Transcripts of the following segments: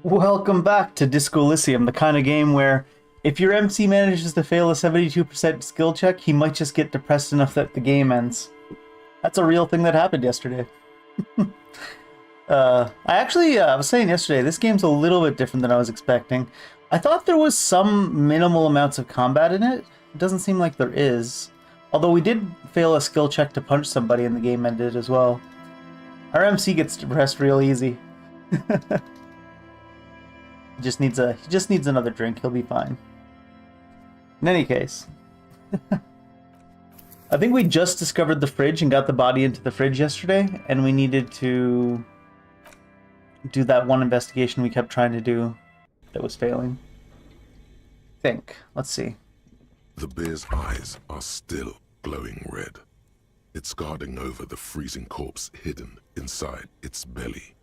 Welcome back to Disco Elysium, the kind of game where if your MC manages to fail a 72% skill check, he might just get depressed enough that the game ends. That's a real thing that happened yesterday. I was saying yesterday, this game's a little bit different than I was expecting. I thought there was some minimal amounts of combat in it. It doesn't seem like there is. Although we did fail a skill check to punch somebody and the game ended as well. Our MC gets depressed real easy. He just needs another drink. He'll be fine. In any case, I think we just discovered the fridge and got the body into the fridge yesterday, and we needed to do that one investigation we kept trying to do that was failing. Let's see. The bear's eyes are still glowing red. It's guarding over the freezing corpse hidden inside its belly.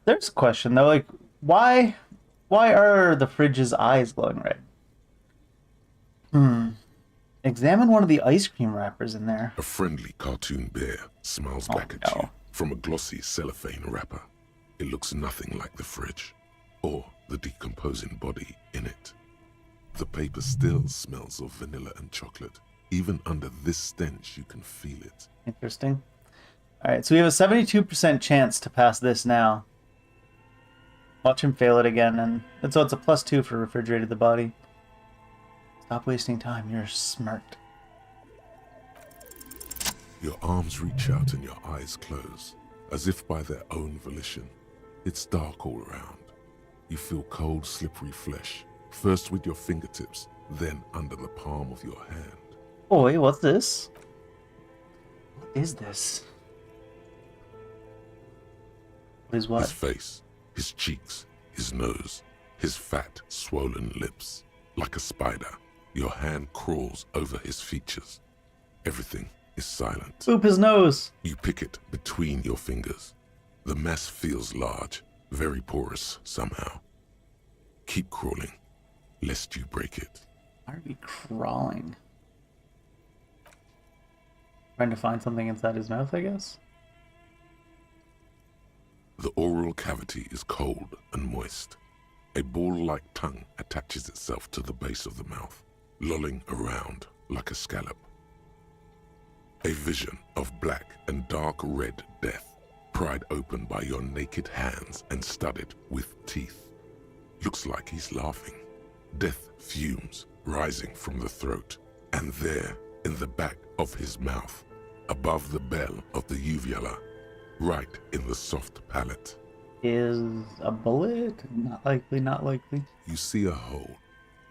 There's a question though, like why are the fridge's eyes glowing red? Examine one of the ice cream wrappers in there. A friendly cartoon bear smiles back at you from a glossy cellophane wrapper. It looks nothing like the fridge, or the decomposing body in it. The paper still smells of vanilla and chocolate. Even under this stench, you can feel it. Interesting. Alright, so we have a 72% chance to pass this now. Watch him fail it again, and so it's a +2 for refrigerated the body. Stop wasting time, you're smart. Your arms reach out and your eyes close, as if by their own volition. It's dark all around. You feel cold, slippery flesh, first with your fingertips, then under the palm of your hand. Oh wait, what's this? What is this? What is what? His face, his cheeks, his nose, his fat, swollen lips. Like a spider, your hand crawls over his features. Everything is silent. Boop his nose! You pick it between your fingers. The mess feels large, very porous somehow. Keep crawling, lest you break it. Why are we crawling? Trying to find something inside his mouth, I guess? The oral cavity is cold and moist. A ball-like tongue attaches itself to the base of the mouth, lolling around like a scallop. A vision of black and dark red death, pried open by your naked hands and studded with teeth. Looks like he's laughing. Death fumes rising from the throat, and there, in the back of his mouth, above the bell of the uvula, right in the soft palate. Is a bullet? Not likely, not likely. You see a hole,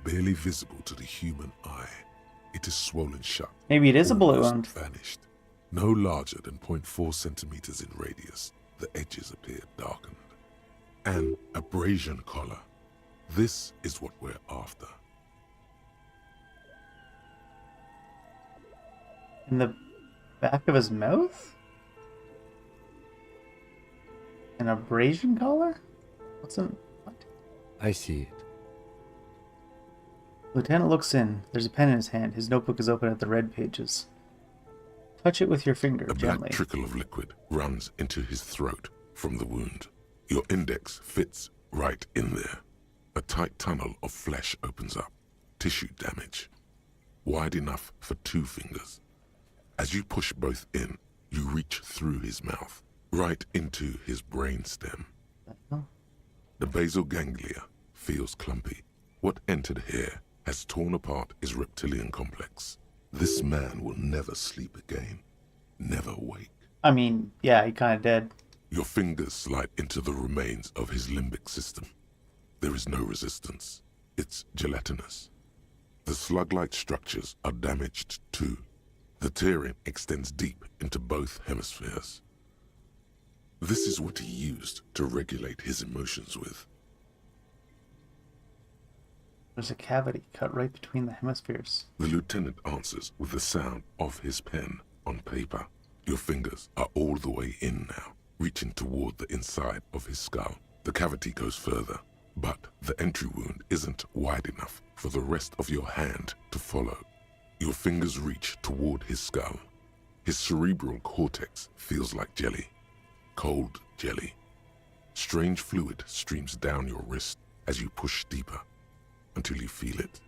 barely visible to the human eye. It is swollen shut. Maybe it is a bullet almost wound. Vanished. No larger than 0.4 centimeters in radius, the edges appear darkened. An abrasion collar. This is what we're after. In the back of his mouth? An abrasion collar? What? I see it. Lieutenant looks in. There's a pen in his hand. His notebook is open at the red pages. Touch it with your finger, A gently. black trickle of liquid runs into his throat from the wound. Your index fits right in there. A tight tunnel of flesh opens up. Tissue damage. Wide enough for 2 fingers. As you push both in, you reach through his mouth, right into his brainstem. The basal ganglia feels clumpy. What entered here has torn apart his reptilian complex. This man will never sleep again. Never wake. I mean, yeah, he kind of dead. Your fingers slide into the remains of his limbic system. There is no resistance. It's gelatinous. The slug-like structures are damaged too. The tearing extends deep into both hemispheres. This is what he used to regulate his emotions with. There's a cavity cut right between the hemispheres. The lieutenant answers with the sound of his pen on paper. Your fingers are all the way in now, reaching toward the inside of his skull. The cavity goes further, but the entry wound isn't wide enough for the rest of your hand to follow. Your fingers reach toward his skull. His cerebral cortex feels like jelly. Cold jelly. Strange fluid streams down your wrist as you push deeper until you feel it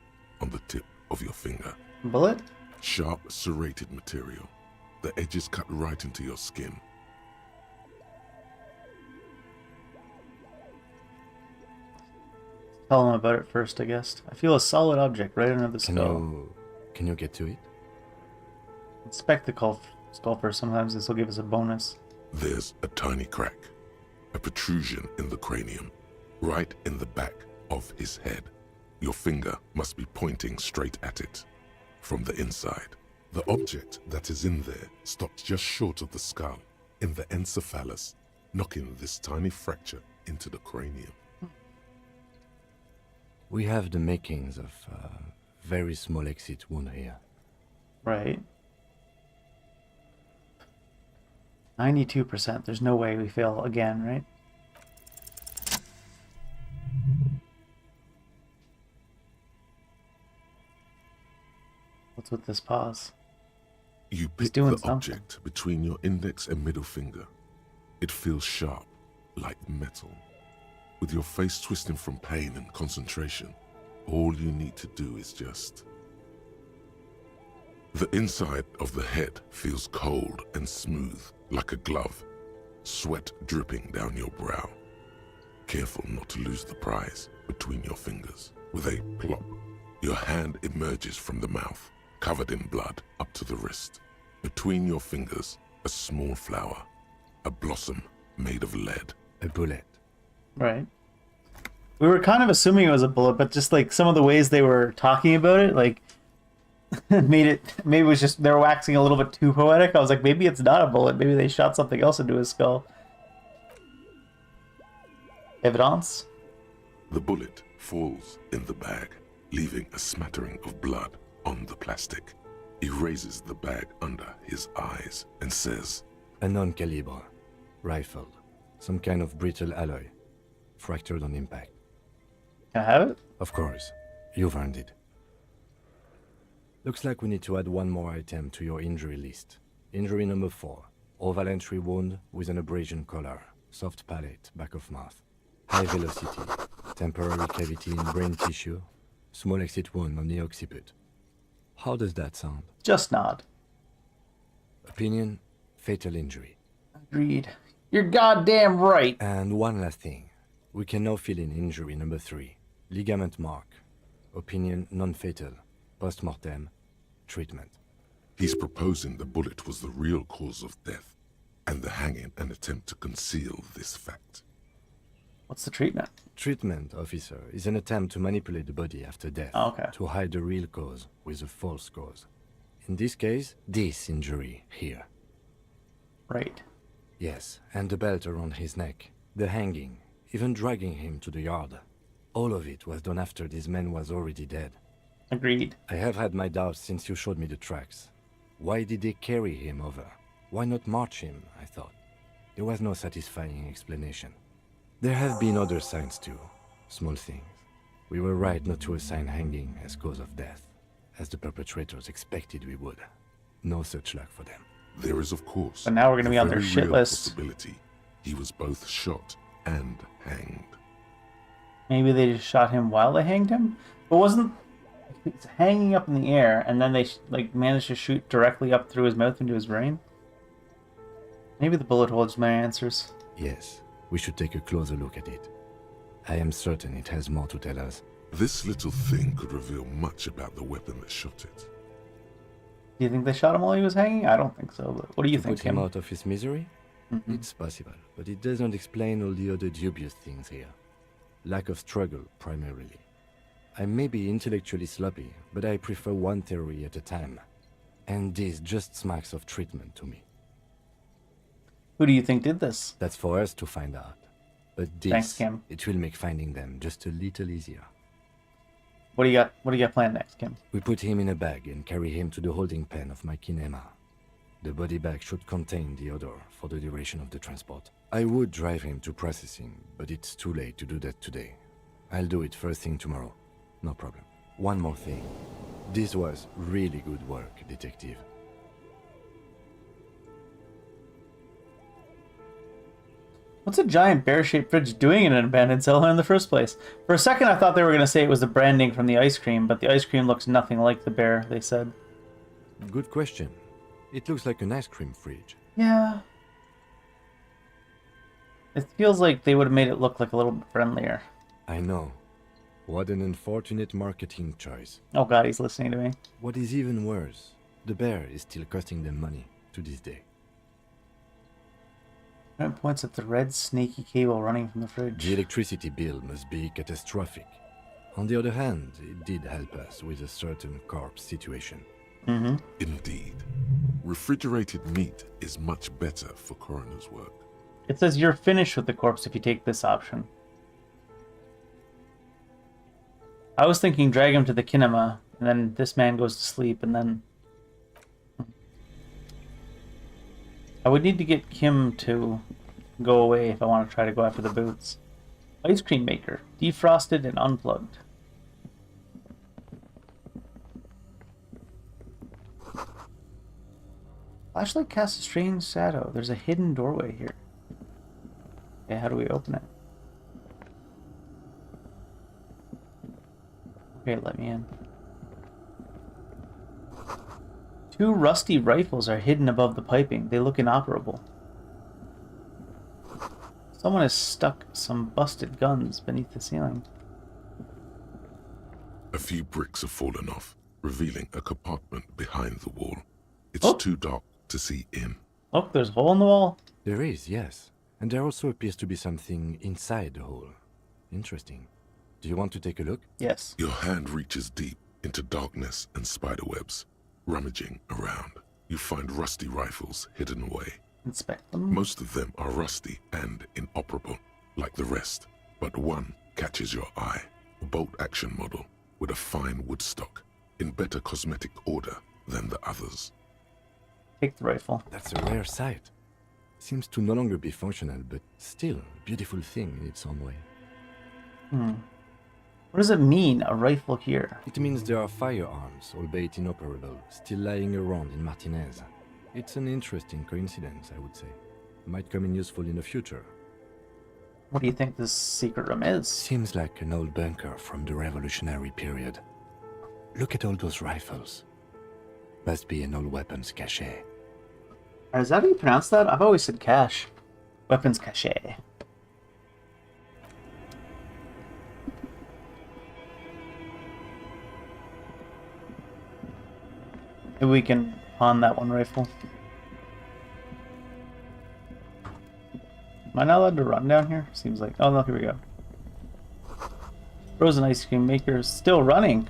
on the tip of your finger. Bullet? Sharp, serrated material. The edges cut right into your skin. Tell him about it first, I guess. I feel a solid object right under the skull. Can you get to it? Inspect the skull first. Sometimes this will give us a bonus. There's a tiny crack, a protrusion in the cranium, right in the back of his head. Your finger must be pointing straight at it from the inside. The object that is in there stops just short of the skull, in the encephalus, knocking this tiny fracture into the cranium. We have the makings of a very small exit wound here. Right. 92%. There's no way we fail again, right? What's with this pause? You pick doing the something. object between your index and middle finger. It feels sharp, like metal. With your face twisting from pain and concentration, all you need to do is just... The inside of the head feels cold and smooth, like a glove, sweat dripping down your brow. Careful not to lose the prize between your fingers. With a plop, your hand emerges from the mouth, covered in blood up to the wrist. Between your fingers, a small flower, a blossom made of lead. A bullet. Right. We were kind of assuming it was a bullet, but just like some of the ways they were talking about it, like maybe it was just they were waxing a little bit too poetic. I was like, maybe it's not a bullet. Maybe they shot something else into his skull. Evidence? The bullet falls in the bag, leaving a smattering of blood on the plastic. He raises the bag under his eyes and says, A non-caliber. Rifle. Some kind of brittle alloy. Fractured on impact. Can I have it? Of course. You've earned it. Looks like we need to add one more item to your injury list. Injury number 4. Oval entry wound with an abrasion collar. Soft palate, back of mouth. High velocity. Temporary cavity in brain tissue. Small exit wound on the occiput. How does that sound? Just nod. Opinion, fatal injury. Agreed. You're goddamn right. And one last thing. We can now fill in injury number 3. Ligament mark. Opinion non-fatal. Post-mortem. Treatment. he's proposing the bullet was the real cause of death, and the hanging an attempt to conceal this fact. What's the treatment? Treatment, officer, is an attempt to manipulate the body after death. Oh, okay. To hide the real cause with a false cause. In this case, this injury here. Right. Yes, and the belt around his neck, the hanging, even dragging him to the yard. All of it was done after this man was already dead. Agreed. I have had my doubts since you showed me the tracks. Why did they carry him over? Why not march him, I thought. There was no satisfying explanation. There have been other signs too, small things. We were right not to assign hanging as cause of death, as the perpetrators expected we would. No such luck for them. There is, of course, But now we're gonna be the on their very shit real list. possibility he was both shot and hanged. Maybe they just shot him while they hanged him? But wasn't... It's hanging up in the air, and then they like managed to shoot directly up through his mouth into his brain? Maybe the bullet holds my answers. Yes, we should take a closer look at it. I am certain it has more to tell us. This little thing could reveal much about the weapon that shot it. Do you think they shot him while he was hanging? I don't think so, but what do you To think, put him Kim? out of his misery? Mhm. It's possible, but it does not explain all the other dubious things here. Lack of struggle, primarily. I may be intellectually sloppy, but I prefer one theory at a time. And this just smacks of treatment to me. Who do you think did this? That's for us to find out. But this, Thanks, Kim. it will make finding them just a little easier. What do you got? What do you got planned next, Kim? We put him in a bag and carry him to the holding pen of my kinema. The body bag should contain the odor for the duration of the transport. I would drive him to processing, but it's too late to do that today. I'll do it first thing tomorrow. No problem. One more thing. This was really good work, detective. What's a giant bear-shaped fridge doing in an abandoned cellar in the first place? For a second, I thought they were going to say it was the branding from the ice cream, but the ice cream looks nothing like the bear, they said. Good question. It looks like an ice cream fridge. Yeah. It feels like they would have made it look like a little bit friendlier. I know. What an unfortunate marketing choice. Oh god, he's listening to me. What is even worse, the bear is still costing them money to this day. It points at the red snaky cable running from the fridge. The electricity bill must be catastrophic. On the other hand, it did help us with a certain corpse situation. Mm-hmm. Indeed. Refrigerated meat is much better for coroner's work. It says you're finished with the corpse if you take this option. I was thinking drag him to the kinema, and then this man goes to sleep, and then... I would need to get Kim to go away if I want to try to go after the boots. Ice cream maker, defrosted and unplugged. Flashlight casts a strange shadow. There's a hidden doorway here. Okay, how do we open it? Okay, let me in. 2 rusty rifles are hidden above the piping. They look inoperable. Someone has stuck some busted guns beneath the ceiling. A few bricks have fallen off, revealing a compartment behind the wall. It's Oh. too dark to see in. Look, there's a hole in the wall. There is, yes. And there also appears to be something inside the hole. Interesting. Do you want to take a look? Yes. Your hand reaches deep into darkness and spiderwebs. Rummaging around, you find rusty rifles hidden away. Inspect them. Most of them are rusty and inoperable, like the rest, but one catches your eye. A bolt-action model with a fine wood stock, in better cosmetic order than the others. Take the rifle. That's a rare sight. Seems to no longer be functional, but still a beautiful thing in its own way. What does it mean, a rifle here? It means there are firearms, albeit inoperable, still lying around in Martinez. It's an interesting coincidence, I would say. Might come in useful in the future. What do you think this secret room is? Seems like an old bunker from the revolutionary period. Look at all those rifles. Must be an old weapons cache. Is that how you pronounce that? I've always said cache. Weapons cache. Maybe we can pawn that one rifle. Am I not allowed to run down here? Seems like... Oh, no, here we go. Frozen ice cream maker is still running.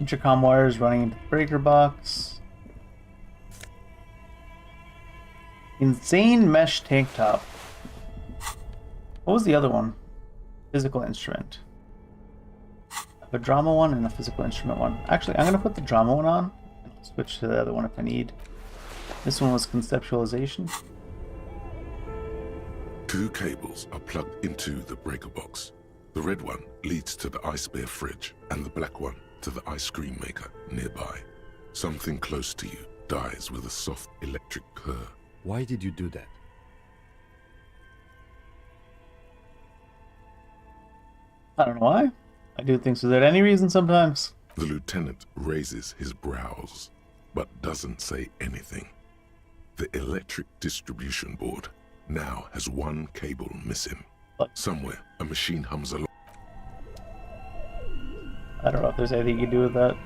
Intercom wires running into the breaker box. Insane mesh tank top. What was the other one? Physical instrument. I have a drama one and a physical instrument one. Actually, I'm going to put the drama one on. And I'll switch to the other one if I need. This one was conceptualization. 2 cables are plugged into the breaker box. The red one leads to the ice bear fridge, and the black one to the ice cream maker nearby. Something close to you dies with a soft electric purr. Why did you do that? I don't know why. I do things without any reason sometimes. The lieutenant raises his brows, but doesn't say anything. The electric distribution board now has 1 cable missing. What? Somewhere, a machine hums along. I don't know if there's anything you can do with that.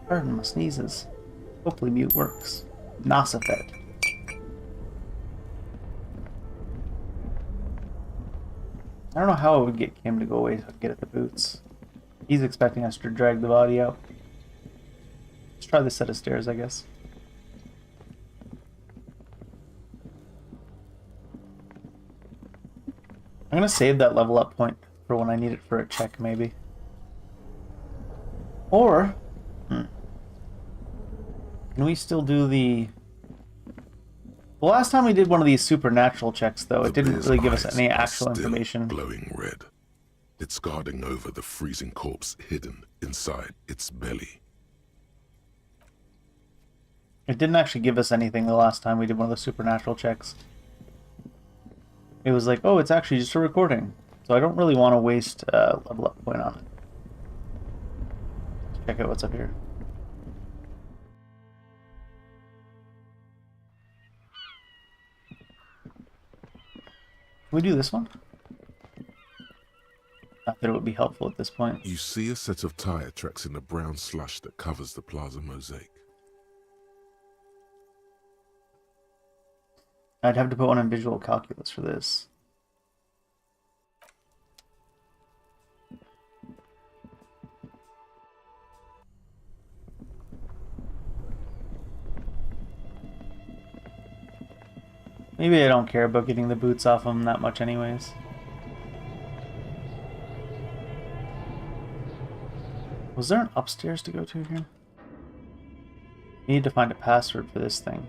Pardon my sneezes. Hopefully mute works. Nosifet. I don't know how I would get Kim to go away so I could get at the boots. He's expecting us to drag the body out. Let's try this set of stairs, I guess. I'm gonna save that level up point for when I need it for a check, maybe. Or... Can we still do the The last time we did one of these supernatural checks, though, it The didn't bear's really give us eyes any are actual still information. glowing red. It's guarding over the freezing corpse hidden inside its belly. It didn't actually give us anything the last time we did one of the supernatural checks. It was like, oh, it's actually just a recording. So I don't really want to waste level up point on it. Let's check out what's up here. Can we do this one? Not that it would be helpful at this point. You see a set of tire tracks in the brown slush that covers the plaza mosaic. I'd have to put one in visual calculus for this. Maybe I don't care about getting the boots off them that much anyways. Was there an upstairs to go to here? Need to find a password for this thing.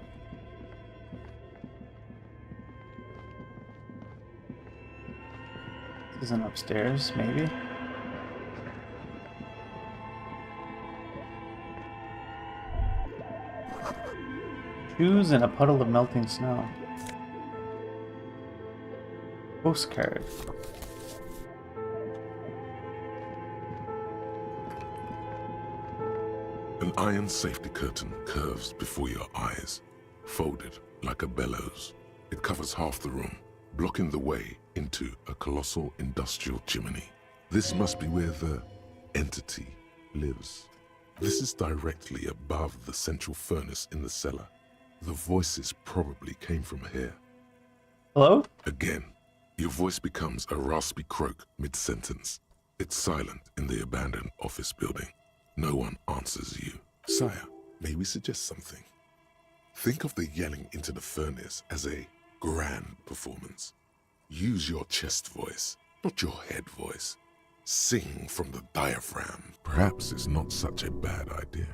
This isn't upstairs, maybe? Shoes in a puddle of melting snow. Postcard. An iron safety curtain curves before your eyes, folded like a bellows. It covers half the room, blocking the way into a colossal industrial chimney. This must be where the entity lives. This is directly above the central furnace in the cellar. The voices probably came from here. Hello? Again, your voice becomes a raspy croak mid-sentence. It's silent in the abandoned office building. No one answers you. Sire, may we suggest something? Think of the yelling into the furnace as a grand performance. Use your chest voice, not your head voice. Sing from the diaphragm. Perhaps it's not such a bad idea.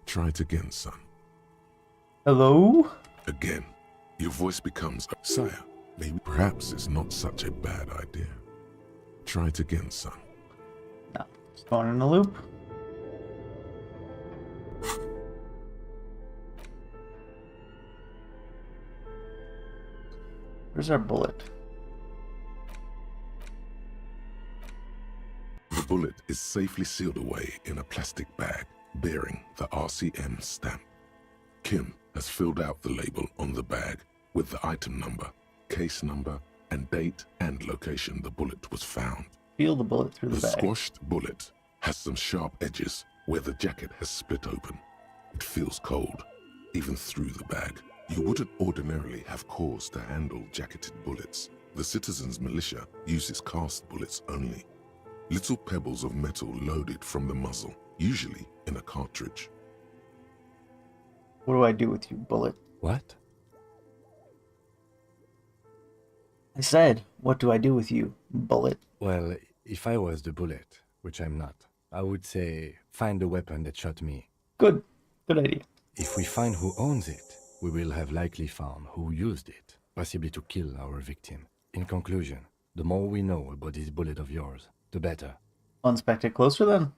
Try it again, son. Hello? Again, your voice becomes a sire. Maybe perhaps it's not such a bad idea. Try it again, son. No, just going in a loop. Where's our bullet? The bullet is safely sealed away in a plastic bag bearing the RCM stamp. Kim has filled out the label on the bag with the item number, case number, and date and location the bullet was found. Feel the bullet through the The bag. squashed bullet has some sharp edges where the jacket has split open. It feels cold, even through the bag. You wouldn't ordinarily have cause to handle jacketed bullets. The citizens' militia uses cast bullets only. Little pebbles of metal loaded from the muzzle, usually in a cartridge. What do I do with you, bullet? What? I said, what do I do with you, bullet? Well, if I was the bullet, which I'm not, I would say find the weapon that shot me. Good. Good idea. If we find who owns it, we will have likely found who used it, possibly to kill our victim. In conclusion, the more we know about this bullet of yours, the better. I'll inspect it closer then.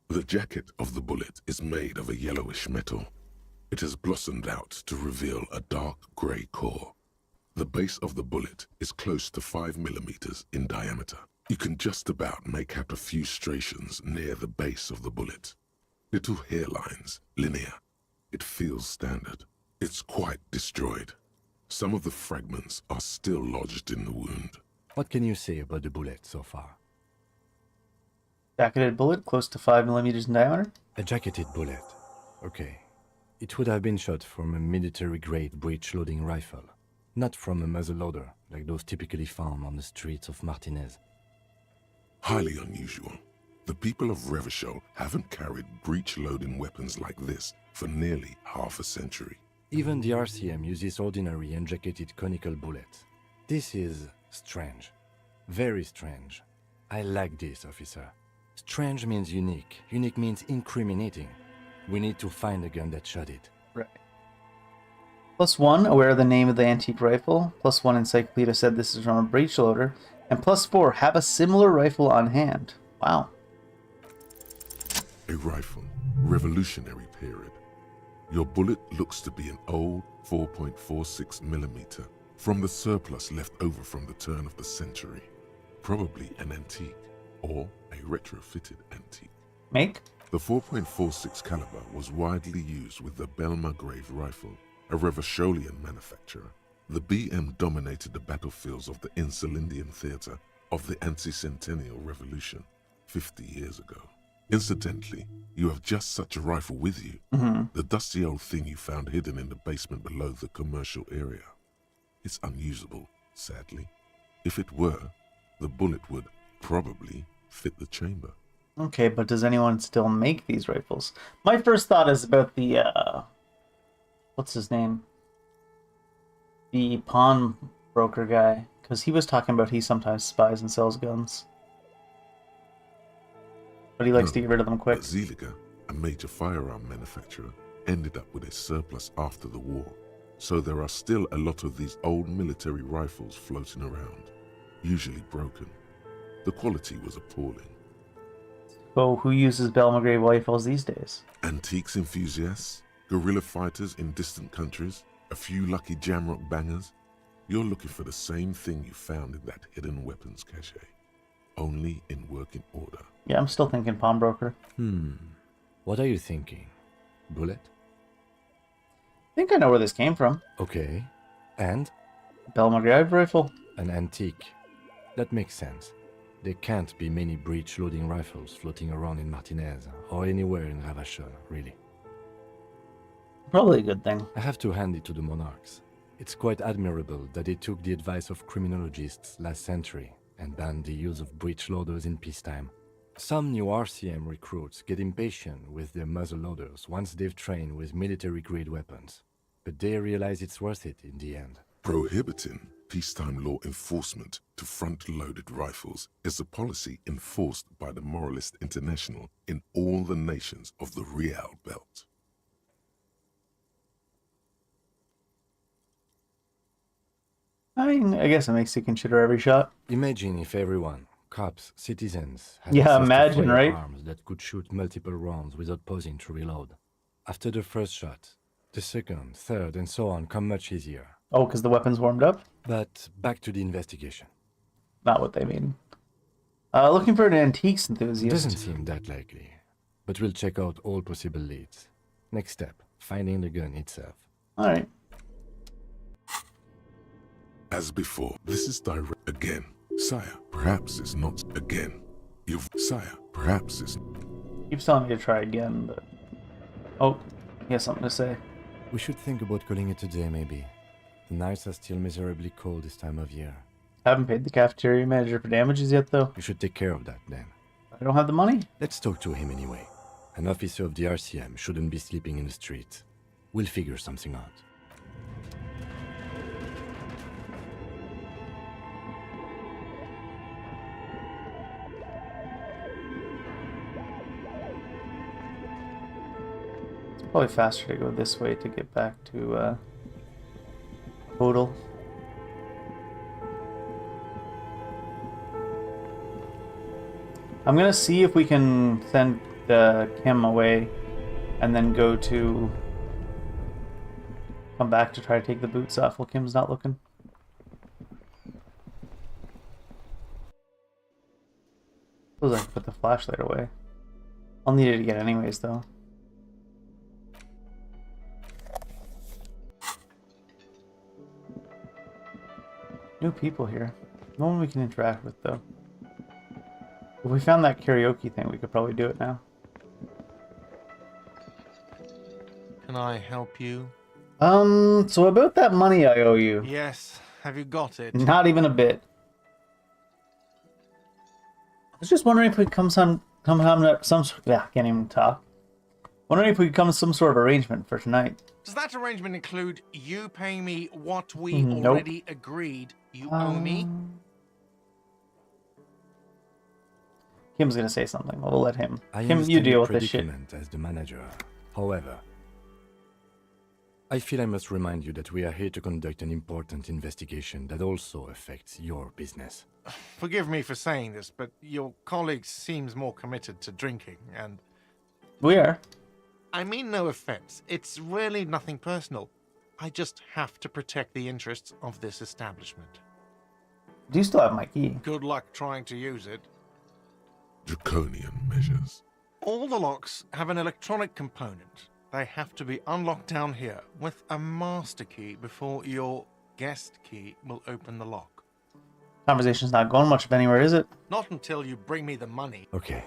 The jacket of the bullet is made of a yellowish metal. It has blossomed out to reveal a dark grey core. The base of the bullet is close to 5 millimeters in diameter. You can just about make out a few striations near the base of the bullet. Little hairlines, linear. It feels standard. It's quite destroyed. Some of the fragments are still lodged in the wound. What can you say about the bullet so far? Jacketed bullet, close to 5 millimeters in diameter. A jacketed bullet. Okay. It would have been shot from a military-grade breech-loading rifle, not from a muzzleloader like those typically found on the streets of Martinez. Highly unusual. The people of Revachol haven't carried breech-loading weapons like this for nearly half a century. Even the RCM uses ordinary unjacketed conical bullets. This is strange. Very strange. I like this, officer. Strange means unique. Unique means incriminating. We need to find the gun that shot it. Right. +1, aware of the name of the antique rifle. +1, encyclopedia said this is from a breech loader. And +4, have a similar rifle on hand. Wow. A rifle, revolutionary period. Your bullet looks to be an old 4.46mm from the surplus left over from the turn of the century. Probably an antique or a retrofitted antique. Make? The 4.46 caliber was widely used with the Belmargrave rifle, a Revacholian manufacturer. The BM dominated the battlefields of the Insulindian theater of the anti-centennial revolution 50 years ago. Incidentally, you have just such a rifle with you, the dusty old thing you found hidden in the basement below the commercial area. It's unusable, sadly. If it were, the bullet would probably fit the chamber. Okay, but does anyone still make these rifles? My first thought is about the, what's his name? The pawnbroker guy, because he was talking about he sometimes spies and sells guns. But he likes to get rid of them quick. But Zeliger, a major firearm manufacturer, ended up with a surplus after the war. So there are still a lot of these old military rifles floating around, usually broken. The quality was appalling. So who uses Belmargrave rifles these days? Antiques enthusiasts, guerrilla fighters in distant countries, a few lucky jamrock bangers. You're looking for the same thing you found in that hidden weapons cache, only in working order. Yeah, I'm still thinking pawnbroker. What are you thinking? Bullet? I think I know where this came from. Okay. And? Belmargrave rifle. An antique. That makes sense. There can't be many breech-loading rifles floating around in Martinez, or anywhere in Ravachol, really. Probably a good thing. I have to hand it to the monarchs. It's quite admirable that they took the advice of criminologists last century and banned the use of breech loaders in peacetime. Some new RCM recruits get impatient with their muzzle loaders once they've trained with military-grade weapons, but they realize it's worth it in the end. Prohibiting peacetime law enforcement to front-loaded rifles is a policy enforced by the Moralist International in all the nations of the Real Belt. I mean, I guess it makes you consider every shot. Imagine if everyone, cops, citizens, had Yeah, access to imagine, right? firearms that could shoot multiple rounds without pausing to reload. After the first shot, the second, third, and so on come much easier. Oh, because the weapon's warmed up? But back to the investigation. Not what they mean. Looking for an antiques It enthusiast. doesn't seem that likely, but we'll check out all possible leads. Next step, finding the gun itself. Alright. As before, this is direct again. Sire, perhaps it's not again. Sire, perhaps it's... Keeps telling me to try again, but... Oh, he has something to say. We should think about calling it a day, maybe. The nights are still miserably cold this time of year. Haven't paid the cafeteria manager for damages yet, though. We should take care of that then. I don't have the money. Let's talk to him anyway. An officer of the RCM shouldn't be sleeping in the street. We'll figure something out. It's probably faster to go this way to get back to, Hodel. I'm gonna see if we can send Kim away and then go to come back to try to take the boots off while Kim's not looking. Suppose I can put the flashlight away. I'll need it again anyways though. New people here. No one we can interact with though. If we found that karaoke thing, we could probably do it now. Can I help you? So about that money I owe you. Yes. Have you got it? Not even a bit. I was just wondering if we come to some yeah, can't even talk. Wondering if we could come to some sort of arrangement for tonight. Does that arrangement include you paying me what we Nope. already agreed you owe me? Kim's gonna say something. We'll let him. I Kim, you understand deal your with this shit. predicament as the manager. However, I feel I must remind you that we are here to conduct an important investigation that also affects your business. Forgive me for saying this, but your colleague seems more committed to drinking, and We are. I mean no offense. It's really nothing personal. I just have to protect the interests of this establishment. Do you still have my key? Good luck trying to use it. Draconian measures. All the locks have an electronic component. They have to be unlocked down here with a master key before your guest key will open the lock. Conversation's not going much of anywhere, is it? Not until you bring me the money. Okay,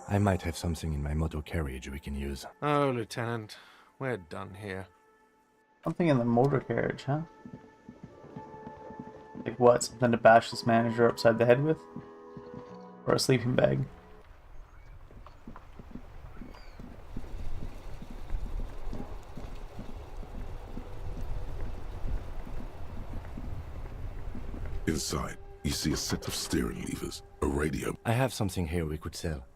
I might have something in my motor carriage we can use. Oh, Lieutenant, we're done here. Something in the motor carriage, huh? Like what? Something to bash this manager upside the head with? Or a sleeping bag? Inside, you see a set of steering levers, a radio. I have something here we could sell.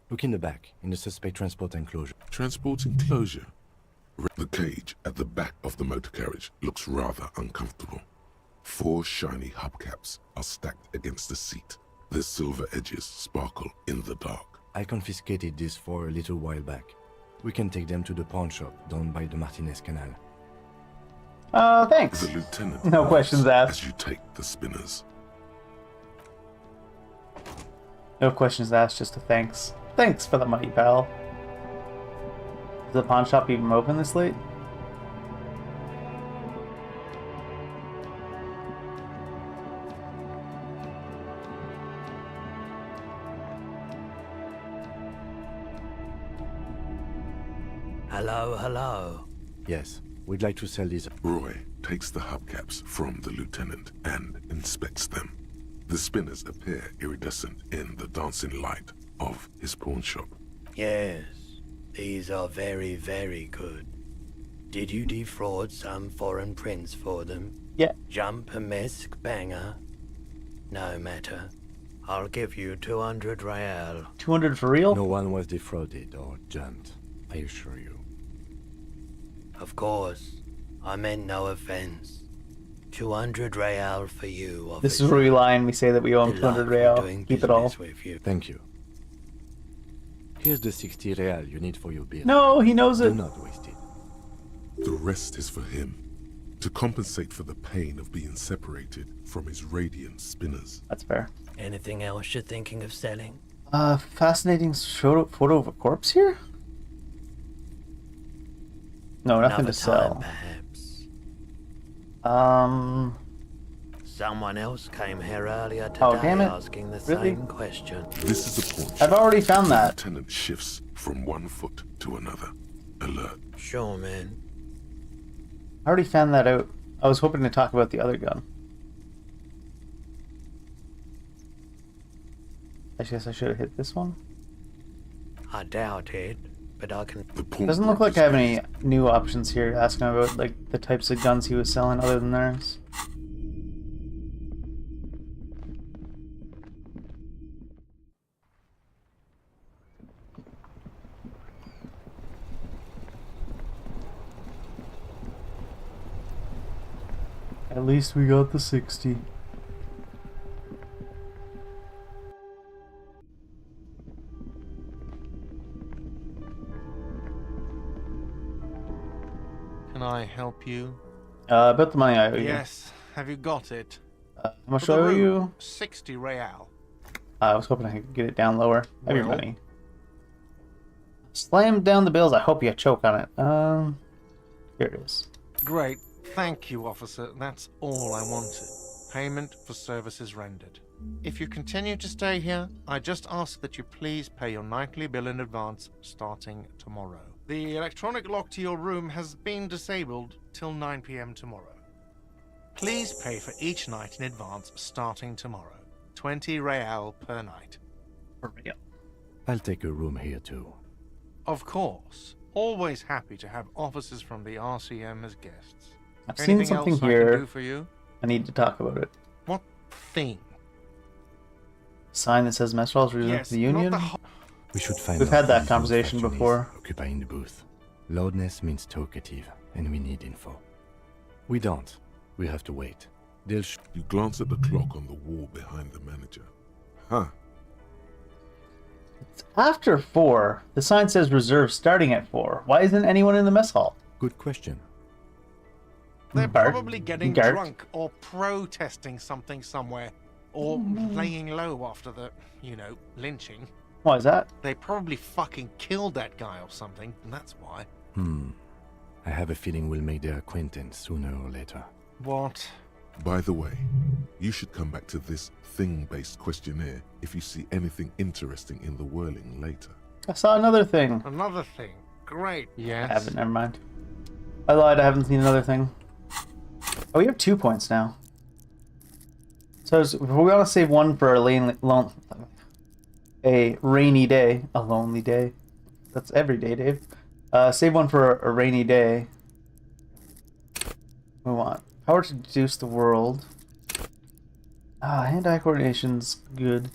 Look in the back, in the suspect transport enclosure. Transport enclosure. The cage at the back of the motor carriage looks rather uncomfortable. 4 shiny hubcaps are stacked against the seat. Their silver edges sparkle in the dark. I confiscated these 4 a little while back. We can take them to the pawn shop down by the Martinez Canal. Thanks. The lieutenant No laughs questions asked. as you take the spinners. No questions asked, just a thanks. Thanks for the money, pal. Is the pawn shop even open this late? Hello, hello. Yes, we'd like to sell these. Roy takes the hubcaps from the lieutenant and inspects them. The spinners appear iridescent in the dancing light of his pawn shop. Yes, these are very, very good. Did you defraud some foreign prince for them? Yeah. Jump a misc banger? No matter. I'll give you 200 real. 200 for real? No one was defrauded or jumped, I assure you. Of course. I meant no offense. 200 real for you, officer. This is where we lie and we say that we owe him 200 real. Keep it all. With you. Thank you. Here's the 60 real you need for your bill. No, he knows Do it. not waste it. The rest is for him, to compensate for the pain of being separated from his radiant spinners. That's fair. Anything else you're thinking of selling? Fascinating photo of a corpse here? No, nothing Another to sell. time, perhaps. Someone else came here earlier today Oh, damn it. asking the Really? same question. This is a pawn shop. I've already found The that. lieutenant shifts from one foot to another, alert. Sure, man. I already found that out. I was hoping to talk about the other gun. I guess I should have hit this one. I doubt it, but I can... The pawn Doesn't look like I have broker's any new options here asking about like the types of guns he was selling other than theirs. At least we got the 60. Can I help you? About the money I owe you. Yes. Have you got it? How much For do I the owe room, you? 60 real. I was hoping I could get it down lower. I have your Well. money. Slam down the bills. I hope you choke on it. Here it is. Great. Thank you, officer. That's all I wanted. Payment for services rendered. If you continue to stay here, I just ask that you please pay your nightly bill in advance starting tomorrow. The electronic lock to your room has been disabled till 9 p.m. tomorrow. Please pay for each night in advance starting tomorrow. 20 real per night. For real. I'll take a room here too. Of course. Always happy to have officers from the RCM as guests. I've seen Anything something else I can here. do for you? I need to talk about it. What thing? Sign that says mess halls reserved Yes, for the not union. the ho- We should find We've out had that who those conversation factions before. Occupying the booth. Loudness means talkative, and we need info. We don't. We have to wait. They'll You glance at the clock on the wall behind the manager. Huh. It's after 4. The sign says reserve starting at 4. Why isn't anyone in the mess hall? Good question. They're Bart? probably getting Gart? drunk or protesting something somewhere. Or laying low after the, lynching. Why is that? They probably fucking killed that guy or something, and that's why. I have a feeling we'll make their acquaintance sooner or later. What? By the way, you should come back to this thing-based questionnaire if you see anything interesting in the whirling later. I saw another thing. Another thing. Great. Yes. I haven't, never mind. I lied, I haven't seen another thing. Oh, we have 2 points now. So if we want to save one for a rainy day. A lonely day. That's every day, Dave. Save one for a rainy day. We want power to deduce the world. Hand-eye coordination's good.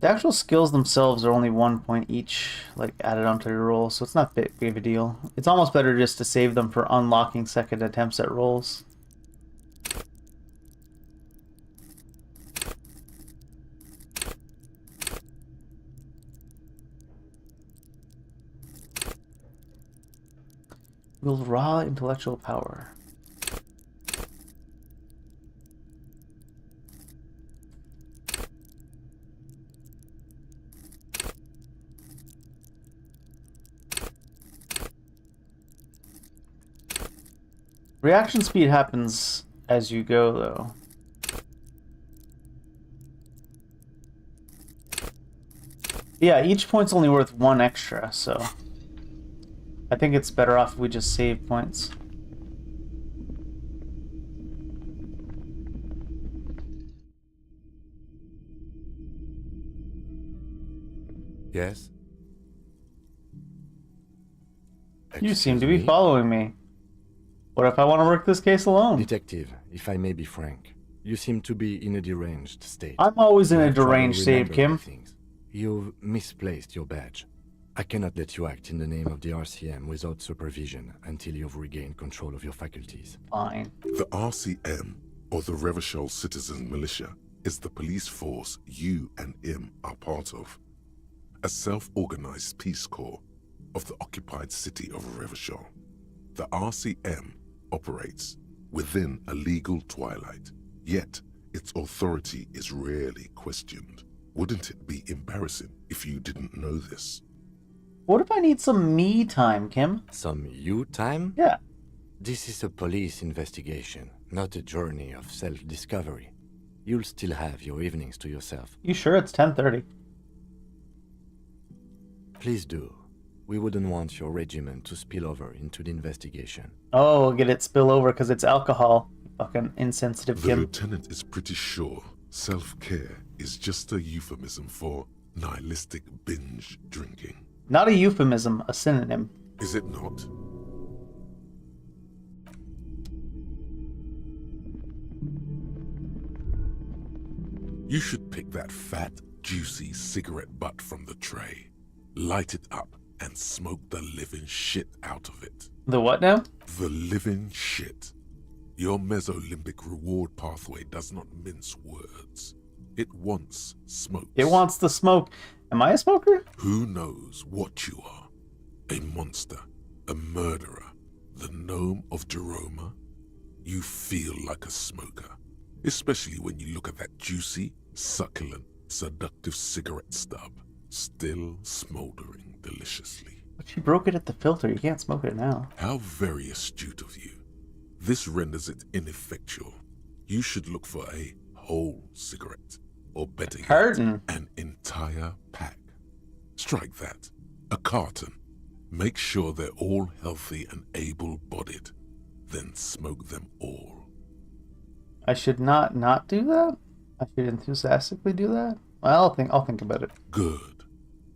The actual skills themselves are only 1 point each, like added onto your roll, so it's not big of a deal. It's almost better just to save them for unlocking second attempts at rolls. Build raw intellectual power. Reaction speed happens as you go, though. Yeah, each point's only worth 1 extra, so I think it's better off if we just save points. Yes? You seem to be Excuse me? following me. What if I want to work this case alone? Detective, if I may be frank, you seem to be in a deranged state. I'm always in You a have trouble deranged state, remembering Kim. things. You've misplaced your badge. I cannot let you act in the name of the RCM without supervision until you've regained control of your faculties. Fine. The RCM, or the Revachol Citizen Militia, is the police force you and Im are part of. A self-organized peace corps of the occupied city of Revachol. The RCM operates within a legal twilight, yet its authority is rarely questioned. Wouldn't it be embarrassing if you didn't know this? What if I need some me time, Kim? Some you time? Yeah. This is a police investigation, not a journey of self-discovery. You'll still have your evenings to yourself. You sure it's 10:30? Please do. We wouldn't want your regiment to spill over into the investigation. Oh, get it spill over because it's alcohol. Fucking insensitive, The Kim. lieutenant is pretty sure self-care is just a euphemism for nihilistic binge drinking. Not a euphemism, a synonym. Is it not? You should pick that fat, juicy cigarette butt from the tray, light it up, and smoke the living shit out of it. The what now? The living shit. Your mesolimbic reward pathway does not mince words. It wants smoke. It wants the smoke. Am I a smoker? Who knows what you are? A monster, a murderer, the gnome of Jeroma? You feel like a smoker, especially when you look at that juicy, succulent, seductive cigarette stub, still smoldering deliciously. But she broke it at the filter. You can't smoke it now. How very astute of you. This renders it ineffectual. You should look for a whole cigarette, or better yet, Carton. an entire pack. Strike that. A carton. Make sure they're all healthy and able-bodied. Then smoke them all. I should not do that? I should enthusiastically do that? Well, I'll think about it. Good.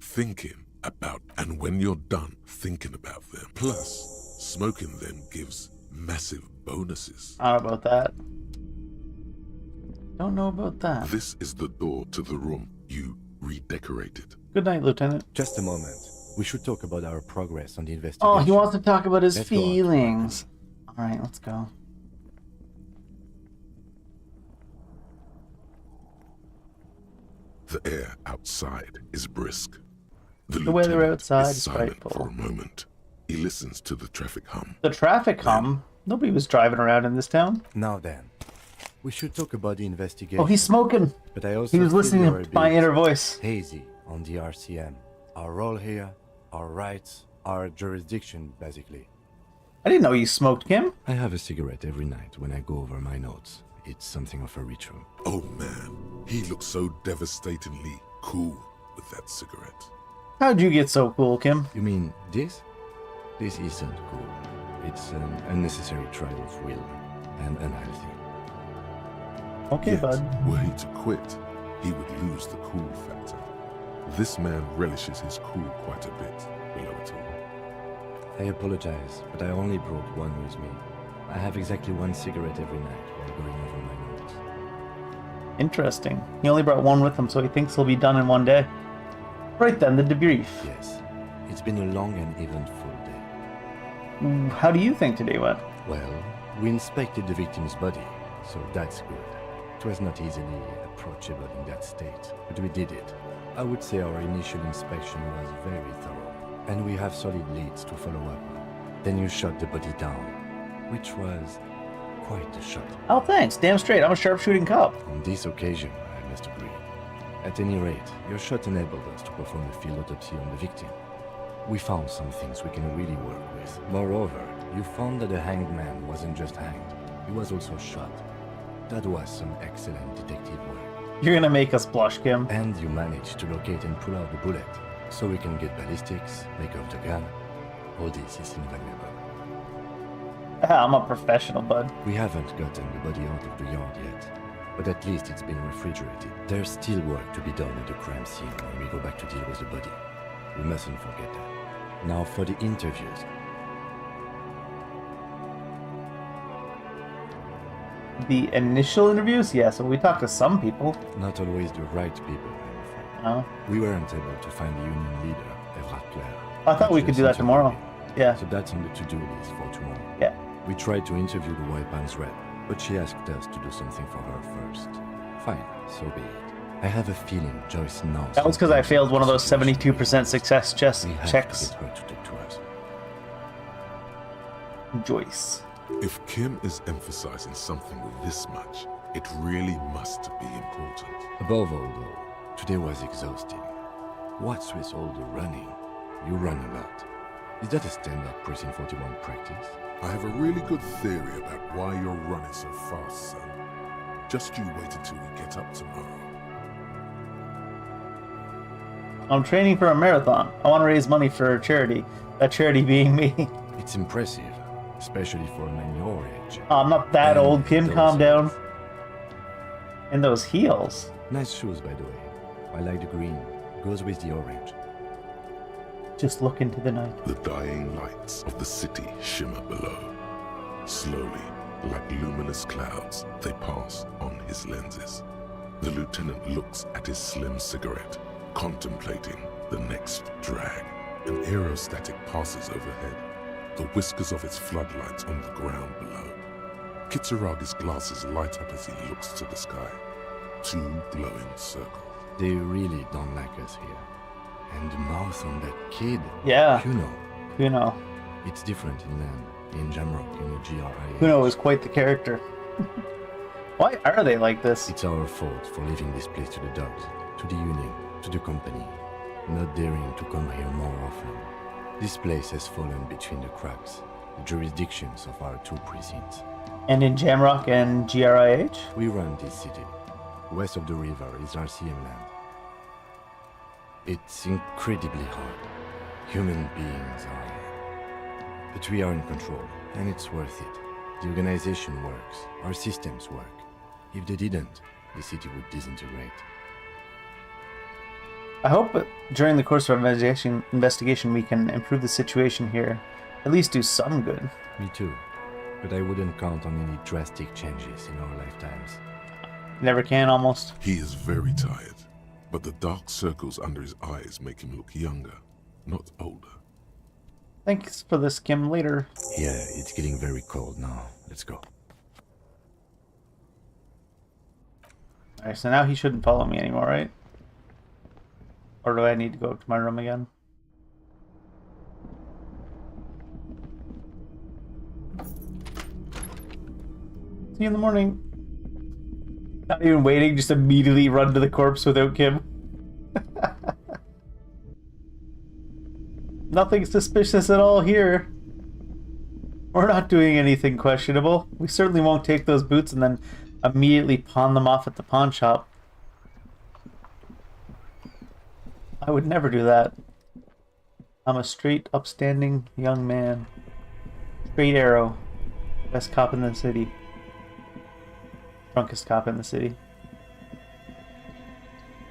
Thinking about, and when you're done thinking about them, plus smoking them gives massive bonuses. I don't know about that. Don't know about that. This is the door to the room you redecorated. Good night, Lieutenant. Just a moment. We should talk about our progress on the Oh, investigation. he wants to talk about his Let's go on to our feelings. All right, let's go. The air outside is brisk. The weather lieutenant outside is is silent frightful. for a moment. He listens to the traffic hum. The traffic hum. Nobody was driving around in this town. Now then, we should talk about the investigation. Oh, he's smoking. But I also He was feel listening you're a to my bit inner voice. hazy on the RCM. Our role here, our rights, our jurisdiction, basically. I didn't know you smoked, Kim. I have a cigarette every night when I go over my notes. It's something of a ritual. Oh man, he looks so devastatingly cool with that cigarette. How'd you get so cool, Kim? You mean this? This isn't cool. It's an unnecessary trial of will and unhealthy. Okay, Yet, bud. were he to quit, he would lose the cool factor. This man relishes his cool quite a bit, below it all. I apologize, but I only brought one with me. I have exactly one cigarette every night while going over my notes. Interesting. He only brought one with him, so he thinks he'll be done in one day. Right then, the debrief. Yes, it's been a long and eventful day. How do you think today went? Well, we inspected the victim's body, so that's good. It was not easily approachable in that state, but we did it. I would say our initial inspection was very thorough, and we have solid leads to follow up. Then you shot the body down, which was quite a shot. Oh, thanks. Damn straight. I'm a sharpshooting cop. On this occasion, I must agree. At any rate, your shot enabled us to perform a field autopsy on the victim. We found some things we can really work with. Moreover, you found that the hanged man wasn't just hanged, he was also shot. That was some excellent detective work. You're gonna make us blush, Kim. And you managed to locate and pull out the bullet, so we can get ballistics, make off the gun. All this is invaluable. Ah, I'm a professional, bud. We haven't gotten the body out of the yard yet, but at least it's been refrigerated. There's still work to be done at the crime scene when we go back to deal with the body. We mustn't forget that. Now for the interviews. The initial interviews? Yeah, so we talked to some people. Not always the right people, I'm afraid. No? We weren't able to find the union leader, Everard Clare. I thought we could do that tomorrow. Yeah. So that's on the to-do list for tomorrow. Yeah. We tried to interview the White Band's rep, but she asked us to do something for her first. Fine, so be it. I have a feeling Joyce knows. That was because I something failed about one of the those situation. 72% success We have checks. to get her to talk to us. Joyce. If Kim is emphasizing something with this much, it really must be important. Above all, though, today was exhausting. What's with all the running? You run a lot. Is that a standard Precinct 41 practice? I have a really good theory about why you're running so fast, son. Just you wait until we get up tomorrow. I'm training for a marathon. I want to raise money for a charity. That charity being me. It's impressive, especially for a man your age. Oh, I'm not that And old, Kim. those Calm down. heels. And those heels. Nice shoes, by the way. I like the green. Goes with the orange. Just look into the night. The dying lights of the city shimmer below. Slowly, like luminous clouds, they pass on his lenses. The lieutenant looks at his slim cigarette, contemplating the next drag. An aerostatic passes overhead, the whiskers of its floodlights on the ground below. Kitsuragi's glasses light up as he looks to the sky. Two glowing circles. They really don't like us here. And the mouth on that kid. Yeah. Kuno. Kuno. It's different in land. In Jamrock, in the GRI. Kuno is quite the character. Why are they like this? It's our fault for leaving this place to the dogs, to the union, to the company, not daring to come here more often. This place has fallen between the cracks, the jurisdictions of our two precincts. And in Jamrock and GRIH? We run this city. West of the river is RCM land. It's incredibly hard. Human beings are. But we are in control, and it's worth it. The organization works, our systems work. If they didn't, the city would disintegrate. I hope that during the course of our investigation we can improve the situation here. At least do some good. Me too. But I wouldn't count on any drastic changes in our lifetimes. Never can, almost. He is very tired, but the dark circles under his eyes make him look younger, not older. Thanks for this, Kim. Later. Yeah, it's getting very cold now. Let's go. Alright, so now he shouldn't follow me anymore, right? Or do I need to go up to my room again? See you in the morning. Not even waiting, just immediately run to the corpse without Kim. Nothing suspicious at all here. We're not doing anything questionable. We certainly won't take those boots and then immediately pawn them off at the pawn shop. I would never do that. I'm a straight, upstanding young man. Straight arrow. Best cop in the city. Drunkest cop in the city.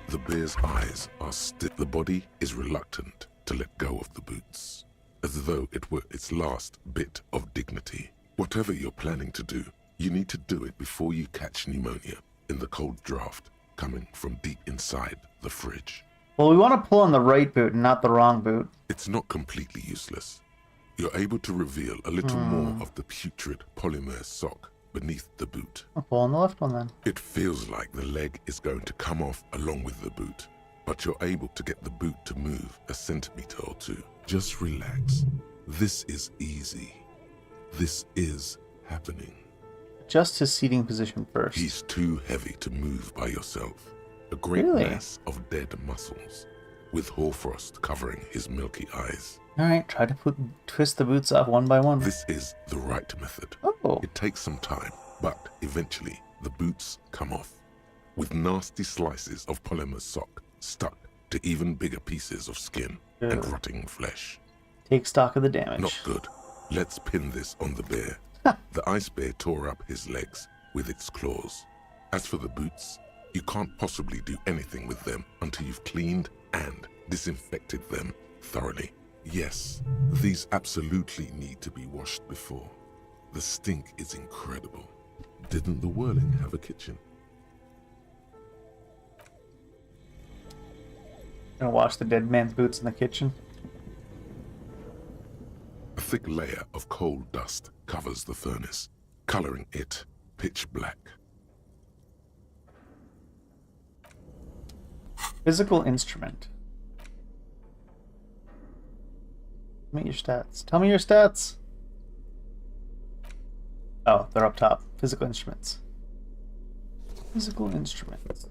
The bear's eyes are still. The body is reluctant to let go of the boots, as though it were its last bit of dignity. Whatever you're planning to do, you need to do it before you catch pneumonia in the cold draft coming from deep inside the fridge. Well, we want to pull on the right boot and not the wrong boot. It's not completely useless. You're able to reveal a little more of the putrid polymer sock beneath the boot. I'll pull on the left one then. It feels like the leg is going to come off along with the boot, but you're able to get the boot to move a centimeter or two. Just relax. This is easy. This is happening. Adjust his seating position first. He's too heavy to move by yourself. A great Really? mass of dead muscles, with hoarfrost covering his milky eyes. Alright, try to twist the boots off one by one. This is the right method. Oh. It takes some time, but eventually the boots come off, with nasty slices of polymer sock stuck to even bigger pieces of skin and Ugh. rotting flesh. Take stock of the damage. Not good. Let's pin this on the bear. The ice bear tore up his legs with its claws. As for the boots, you can't possibly do anything with them until you've cleaned and disinfected them thoroughly. Yes, these absolutely need to be washed before. The stink is incredible. Didn't the Whirling have a kitchen? Gonna wash the dead man's boots in the kitchen. A thick layer of coal dust covers the furnace, coloring it pitch black. Physical instrument. Tell me your stats. Tell me your stats. Oh, they're up top. Physical instruments. Physical instruments.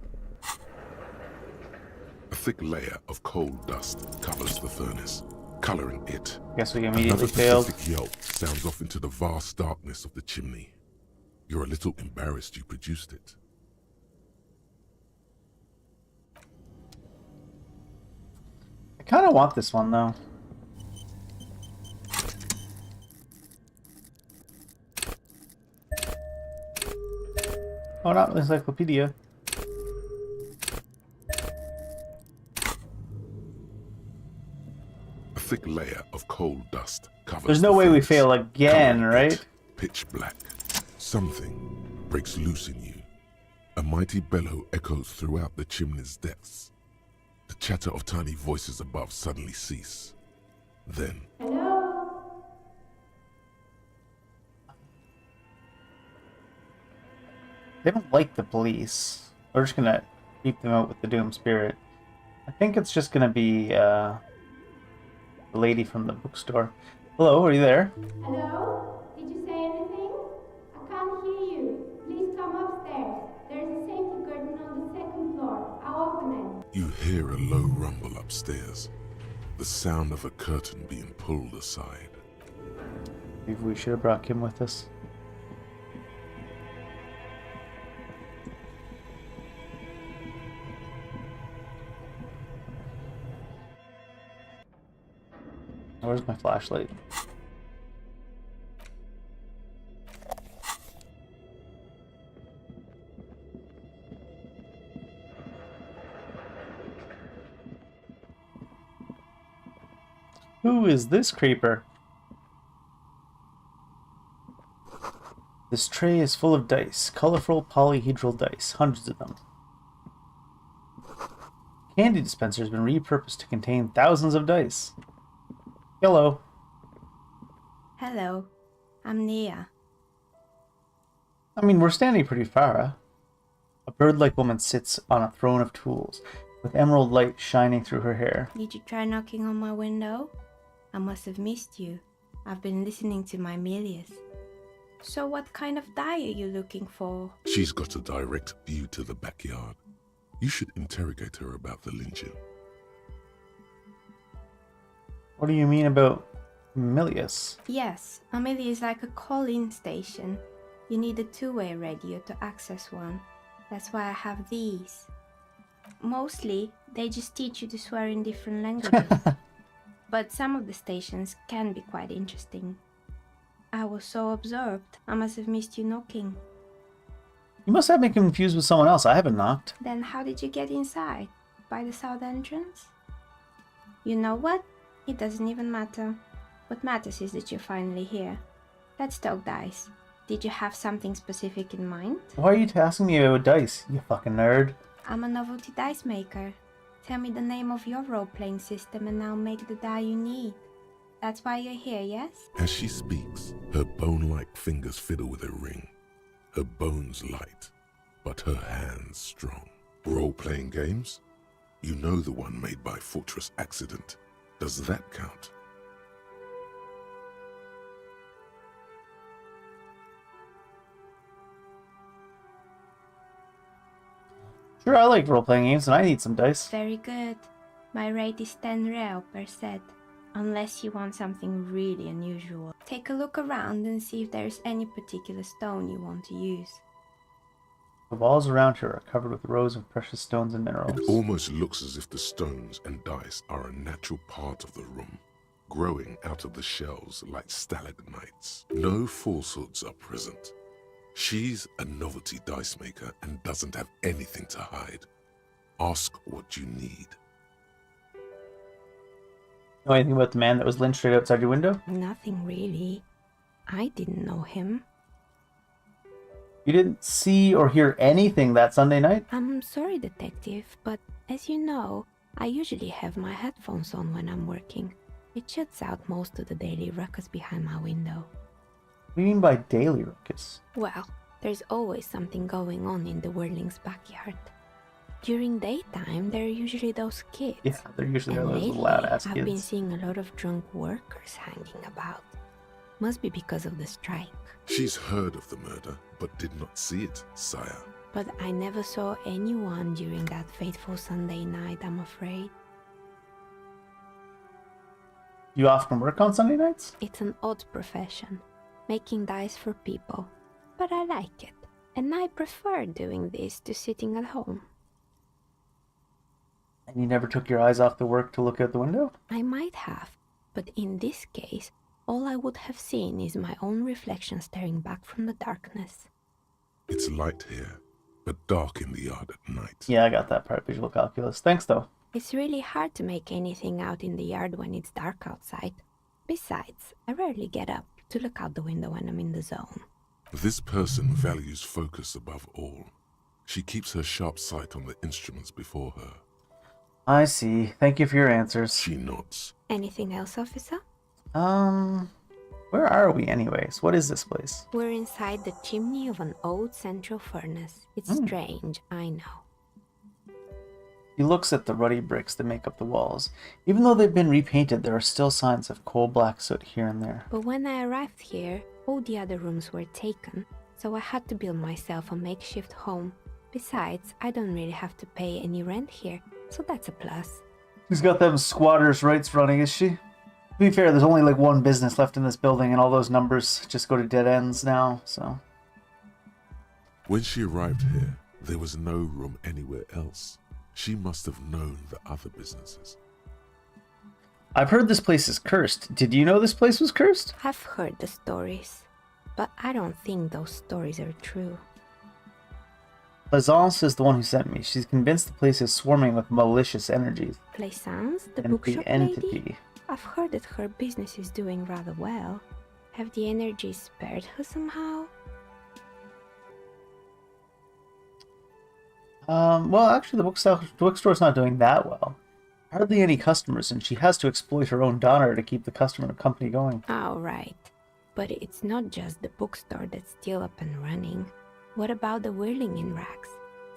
A thick layer of coal dust covers the furnace, coloring it. Guess we immediately Another failed. pathetic yelp sounds off into the vast darkness of the chimney. You're a little embarrassed you produced it. I kind of want this one, though. Oh, not the encyclopedia. A thick layer of coal dust covers There's no the way we furnace, fail again, coloring right? it pitch black. Something breaks loose in you. A mighty bellow echoes throughout the chimney's depths. The chatter of tiny voices above suddenly cease. Then, Hello? They don't like the police. We're just gonna keep them out with the Doom Spirit. I think it's just gonna be the lady from the bookstore. Hello, are you there? Hello? Did you say anything? I can't hear you. Please come upstairs. There's a safety curtain on the second floor. I'll open it. you hear a low rumble upstairs. The sound of a curtain being pulled aside. Maybe we should have brought Kim with us. Where's my flashlight? Who is this creeper? This tray is full of dice, colorful polyhedral dice, hundreds of them. Candy dispenser has been repurposed to contain thousands of dice. Hello. Hello, I'm Nia. I mean, we're standing pretty far. Huh? A bird-like woman sits on a throne of tools, with emerald light shining through her hair. Did you try knocking on my window? I must have missed you. I've been listening to my Melius. So what kind of die are you looking for? She's got a direct view to the backyard. You should interrogate her about the lynching. What do you mean about Milius? Yes, Amelia is like a call-in station. You need a two-way radio to access one. That's why I have these. Mostly, they just teach you to swear in different languages. But some of the stations can be quite interesting. I was so absorbed, I must have missed you knocking. You must have me confused with someone else. I haven't knocked. Then how did you get inside? By the south entrance? You know what? It doesn't even matter. What matters is that you're finally here. Let's talk dice. Did you have something specific in mind? Why are you asking me about dice, you fucking nerd? I'm a novelty dice maker. Tell me the name of your role-playing system and I'll make the die you need. That's why you're here, yes? As she speaks, her bone-like fingers fiddle with a ring. Her bones light, but her hands strong. Role-playing games? You know the one made by Fortress Accident. Does that count? Sure, I like role-playing games and I need some dice. Very good. My rate is 10 real per set. Unless you want something really unusual. Take a look around and see if there's any particular stone you want to use. The walls around her are covered with rows of precious stones and minerals. It almost looks as if the stones and dice are a natural part of the room, growing out of the shells like stalagmites. No falsehoods are present. She's a novelty dice maker and doesn't have anything to hide. Ask what you need. Know anything about the man that was lynched right outside your window? Nothing really. I didn't know him. You didn't see or hear anything that Sunday night? I'm sorry, detective, but as you know, I usually have my headphones on when I'm working. It shuts out most of the daily ruckus behind my window. What do you mean by daily ruckus? Well, there's always something going on in the Whirling's backyard. During daytime, there are usually those kids. Yeah, they're usually And those lately, loud-ass I've been kids. seeing a lot of drunk workers hanging about. Must be because of the strike. She's heard of the murder, but did not see it, sire. But I never saw anyone during that fateful Sunday night, I'm afraid. You often work on Sunday nights? It's an odd profession, making dice for people. But I like it, and I prefer doing this to sitting at home. And you never took your eyes off the work to look out the window? I might have, but in this case, all I would have seen is my own reflection staring back from the darkness. It's light here, but dark in the yard at night. Yeah, I got that part, visual calculus. Thanks, though. It's really hard to make anything out in the yard when it's dark outside. Besides, I rarely get up to look out the window when I'm in the zone. This person values focus above all. She keeps her sharp sight on the instruments before her. I see. Thank you for your answers. She nods. Anything else, officer? Where are we anyways? What is this place? We're inside the chimney of an old central furnace. It's strange, I know. He looks at the ruddy bricks that make up the walls. Even though they've been repainted, there are still signs of coal-black soot here and there. But when I arrived here, all the other rooms were taken, so I had to build myself a makeshift home. Besides, I don't really have to pay any rent here, so that's a plus. She's got them squatters' rights running, is she? To be fair, there's only like one business left in this building, and all those numbers just go to dead ends now, so... When she arrived here, there was no room anywhere else. She must have known the other businesses. I've heard this place is cursed. Did you know this place was cursed? I've heard the stories, but I don't think those stories are true. Plaisance is the one who sent me. She's convinced the place is swarming with malicious energies. Plaisance, the And bookshop the entity. lady? I've heard that her business is doing rather well. Have the energies spared her somehow? Well, actually, the bookstore's not doing that well. hardly any customers, and she has to exploit her own daughter to keep the customer company going. All right. But it's not just the bookstore that's still up and running. What about the whirling in racks?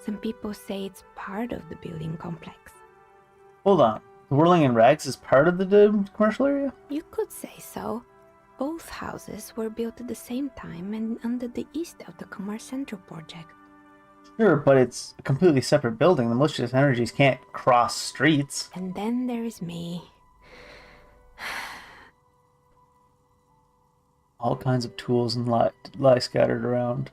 Some people say it's part of the building complex. Hold on. The Whirling in Rags is part of the commercial area? You could say so. Both houses were built at the same time and under the East of the Commerce Central project. Sure, but it's a completely separate building. The malicious energies can't cross streets. And then there is me. All kinds of tools and lie scattered around.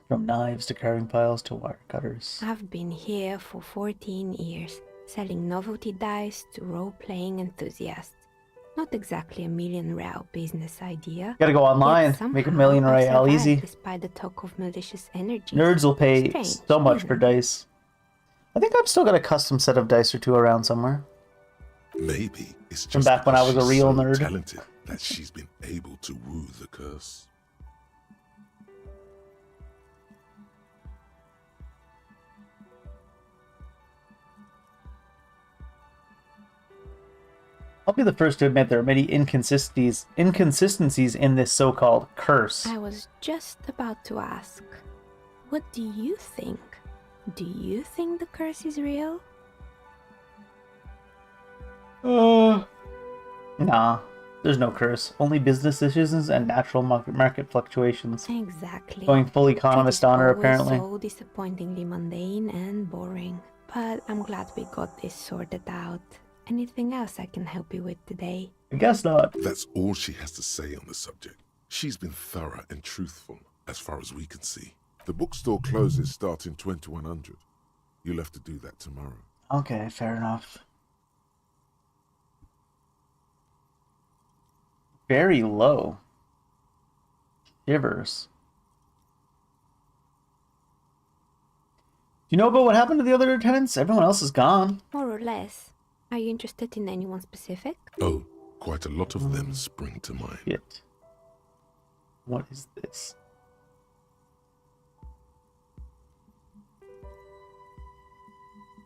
From knives to carving piles to wire cutters. I've been here for 14 years, selling novelty dice to role-playing enthusiasts. Not exactly a million real business idea. Gotta go online, Yet make a somehow million I've real survived easy. Despite the talk of malicious energies. Nerds will pay Strange, so much for isn't it? dice. I think I've still got a custom set of dice or two around somewhere. Maybe it's From just back when I because was a she's real so nerd. talented that she's been able to woo the curse. I'll be the first to admit there are many inconsistencies in this so-called curse. I was just about to ask, what do you think? Do you think the curse is real? Nah, there's no curse. Only business decisions and natural market fluctuations. Exactly. Going full economist It is on her, always apparently. so disappointingly mundane and boring. But I'm glad we got this sorted out. Anything else I can help you with today? I guess not. That's all she has to say on the subject. She's been thorough and truthful, as far as we can see. The bookstore closes starting 2100. You'll have to do that tomorrow. Okay, fair enough. Very low. Shivers. Do you know about what happened to the other tenants? Everyone else is gone. More or less. Are you interested in anyone specific? Oh, quite a lot of them spring to mind. Shit. What is this?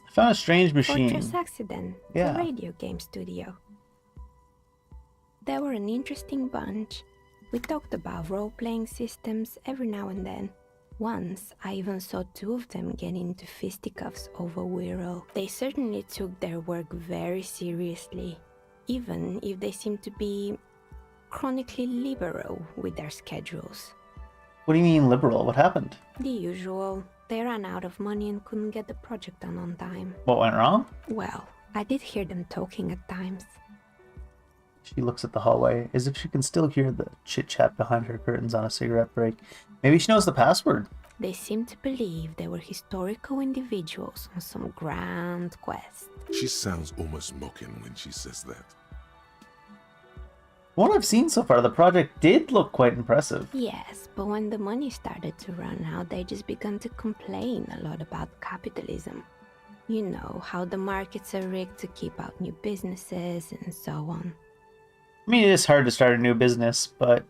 I found a strange machine. Fortress Accident, Yeah. the radio game studio. They were an interesting bunch. We talked about role-playing systems every now and then. Once, I even saw two of them get into fisticuffs over Wirral. They certainly took their work very seriously, even if they seemed to be chronically liberal with their schedules. What do you mean liberal? What happened? The usual. They ran out of money and couldn't get the project done on time. What went wrong? Well, I did hear them talking at times. She looks at the hallway as if she can still hear the chit-chat behind her curtains on a cigarette break. Maybe she knows the password. They seemed to believe they were historical individuals on some grand quest. She sounds almost mocking when she says that. From what I've seen so far, the project did look quite impressive. Yes, but when the money started to run out, they just began to complain a lot about capitalism. You know, how the markets are rigged to keep out new businesses and so on. I mean, it is hard to start a new business, but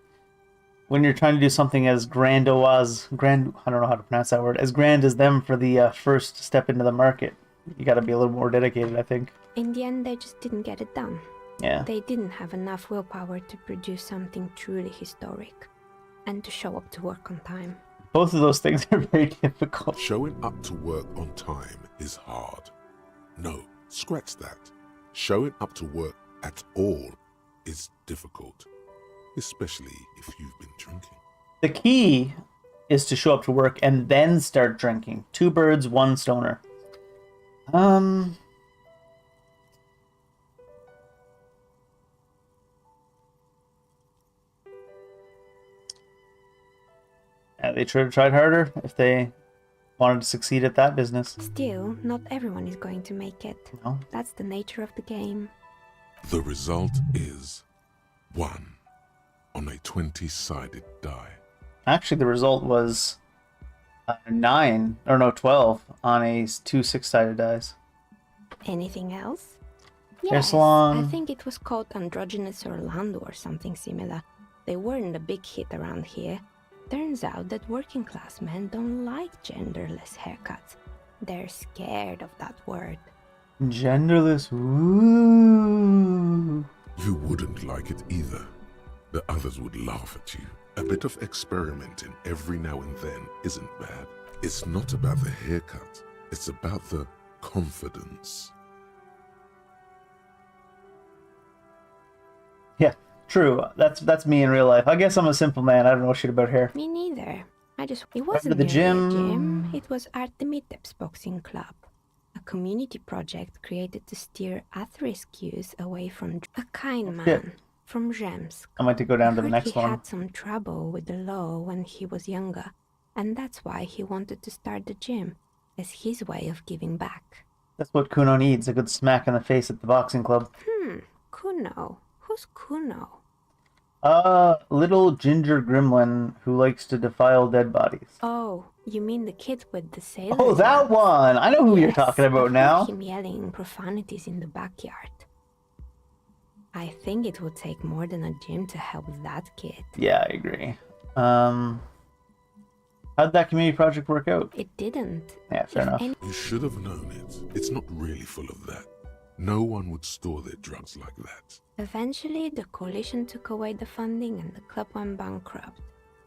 when you're trying to do something as I don't know how to pronounce that word, as grand as them for the first step into the market, you gotta be a little more dedicated, I think. In the end, they just didn't get it done. Yeah. They didn't have enough willpower to produce something truly historic and to show up to work on time. Both of those things are very difficult. Showing up to work on time is hard. No, scratch that. Showing up to work at all is difficult, especially if you've been drinking. The key is to show up to work and then start drinking. 2 birds, 1 stoner. Yeah, they should have tried harder if they wanted to succeed at that business. Still, not everyone is going to make it. No. That's the nature of the game. The result is 1 on a 20-sided die. Actually, the result was 12 on a 2 6-sided dice. Anything else? Hair Yes, salon. I think it was called Androgynous Orlando or something similar. They weren't a big hit around here. Turns out that working class men don't like genderless haircuts. They're scared of that word. Genderless. Ooh. You wouldn't like it either. The others would laugh at you. A bit of experimenting every now and then isn't bad. It's not about the haircut. It's about the confidence. Yeah, true. That's me in real life. I guess I'm a simple man. I don't know shit about hair. Me neither. It Remember wasn't the really a gym? gym. It was Artemiteps Boxing Club, a community project created to steer at-risk youth away from a kind man shit. from Zemsk. I might have to go down to I the heard next he one. had some trouble with the law when he was younger, and that's why he wanted to start the gym as his way of giving back. That's what Kuno needs, a good smack in the face at the boxing club. Kuno. Who's Kuno? Little ginger gremlin who likes to defile dead bodies. Oh, you mean the kid with the sailor? Oh, that one! I know who you're talking about I've now. heard him yelling profanities in the backyard. I think it would take more than a gym to help that kid. Yeah, I agree. How'd that community project work out? It didn't. Yeah, fair enough. You should have known it. It's not really full of that. No one would store their drugs like that. Eventually, the coalition took away the funding and the club went bankrupt.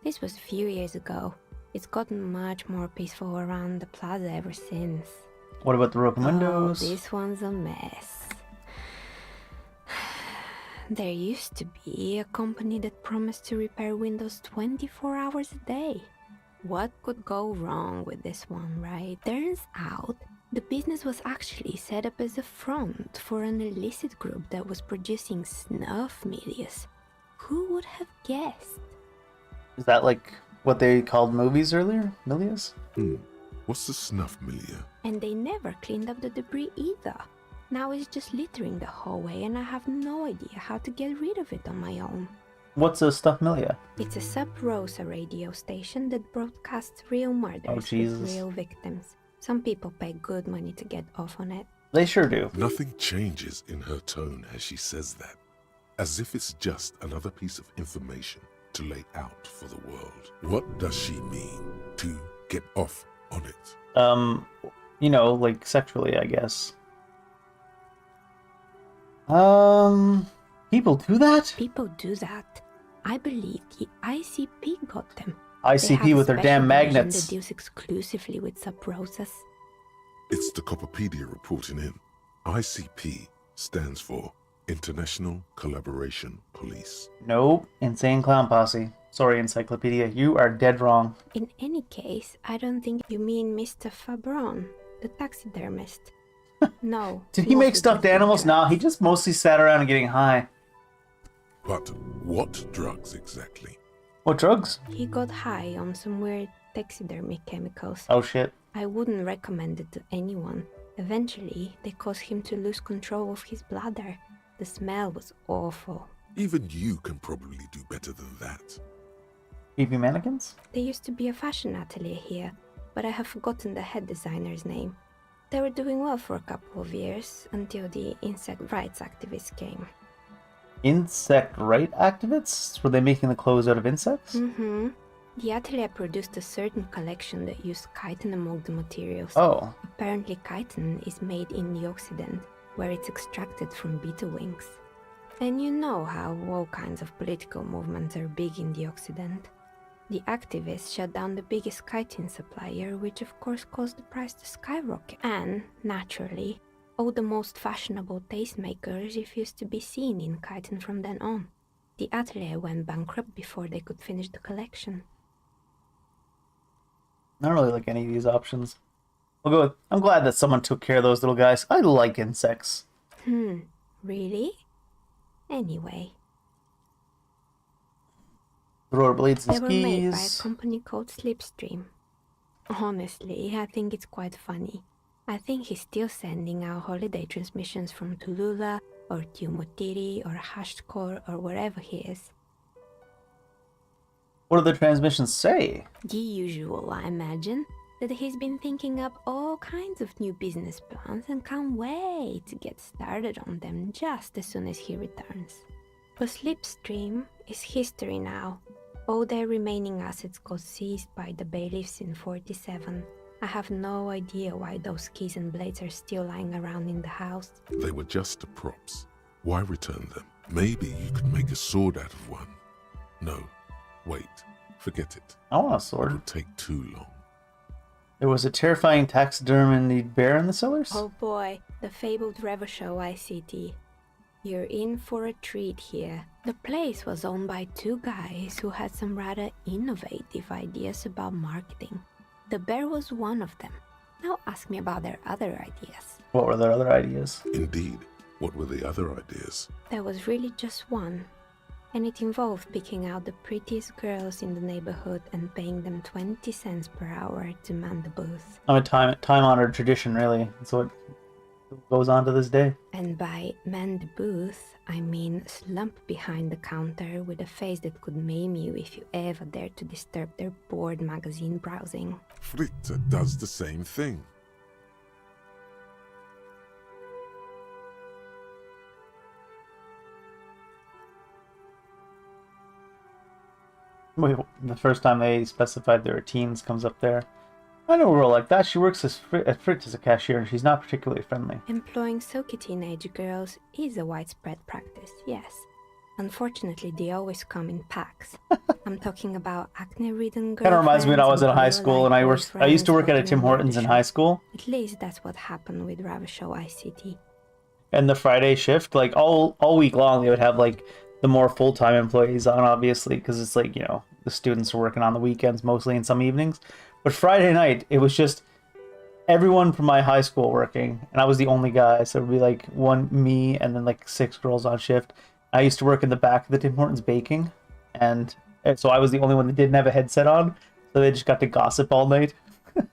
This was a few years ago. It's gotten much more peaceful around the plaza ever since. What about the broken windows? Oh, this one's a mess. There used to be a company that promised to repair windows 24 hours a day. What could go wrong with this one, right? Turns out, the business was actually set up as a front for an illicit group that was producing snuff milias. Who would have guessed? Is that like what they called movies earlier? Milias? What's the snuff milieu? And they never cleaned up the debris either. Now it's just littering the hallway and I have no idea how to get rid of it on my own. What's a stuff milia? It's a sub-Rosa radio station that broadcasts real murders Jesus. with real victims. Some people pay good money to get off on it. They sure do. Nothing changes in her tone as she says that. As if it's just another piece of information to lay out for the world. What does she mean to get off on it? You know, like sexually, I guess. People do that? People do that. I believe the ICP got them. ICP with their damn magnets. That deals exclusively with sub-Rosas. It's the Copperpedia reporting in. ICP stands for International Collaboration Police. Nope. Insane Clown Posse. Sorry, Encyclopedia. You are dead wrong. In any case, I don't think you mean Mr. Fabron, the taxidermist. No. Did he make stuffed animals? Nah, he just mostly sat around and getting high. But what drugs exactly? What drugs? He got high on some weird taxidermy chemicals. Oh shit. I wouldn't recommend it to anyone. Eventually, they caused him to lose control of his bladder. The smell was awful. Even you can probably do better than that. Creepy mannequins? There used to be a fashion atelier here, but I have forgotten the head designer's name. They were doing well for a couple of years, until the insect rights activists came. Insect right activists? Were they making the clothes out of insects? Mm-hmm. The atelier produced a certain collection that used chitin among the materials. Oh. Apparently chitin is made in the Occident, where it's extracted from beetle wings. And you know how all kinds of political movements are big in the Occident. The activists shut down the biggest chitin supplier, which of course caused the price to skyrocket. And, naturally, all the most fashionable tastemakers refused to be seen in chitin from then on. The atelier went bankrupt before they could finish the collection. I don't really like any of these options. I'll go with, I'm glad that someone took care of those little guys. I like insects. Really? Anyway. Rollerblades and They were made by a skis. company called Slipstream. Honestly, I think it's quite funny. I think he's still sending out holiday transmissions from Tulula or Tiumotiri or Hashtkor or wherever he is. What do the transmissions say? The usual, I imagine, that he's been thinking up all kinds of new business plans and can't wait to get started on them just as soon as he returns. But Slipstream is history now. All their remaining assets got seized by the bailiffs in 47. I have no idea why those keys and blades are still lying around in the house. They were just props. Why return them? Maybe you could make a sword out of one. No, wait, forget it. I want a It sword. would take too long. There was a terrifying taxidermied bear in the cellars? Oh boy, the fabled Revachol ICT. You're in for a treat here. The place was owned by two guys who had some rather innovative ideas about marketing. The bear was one of them. Now ask me about their other ideas. What were their other ideas? Indeed, what were the other ideas? There was really just one. And it involved picking out the prettiest girls in the neighborhood and paying them 20 cents per hour to man the booth. I mean, time-honored tradition, really. That's what goes on to this day. And by man the booth, I mean slump behind the counter with a face that could maim you if you ever dared to disturb their bored magazine browsing. Fritter does the same thing. Wait, the first time they specified there were teens comes up there. I know a girl like that. She works at Fritz as a cashier, and she's not particularly friendly. Employing silky teenage girls is a widespread practice, yes. Unfortunately, they always come in packs. I'm talking about acne-ridden girls. Kind of reminds me when I was in high school, and I used to work at a Tim Hortons in high school. At least that's what happened with Ravachol ICT. And the Friday shift, like all week long, they would have like the more full-time employees on, obviously, because it's like, you know, the students are working on the weekends mostly and some evenings. But Friday night, it was just everyone from my high school working, and I was the only guy, so it would be like me and then like 6 girls on shift. I used to work in the back of the Tim Hortons baking, and so I was the only one that didn't have a headset on, so they just got to gossip all night. It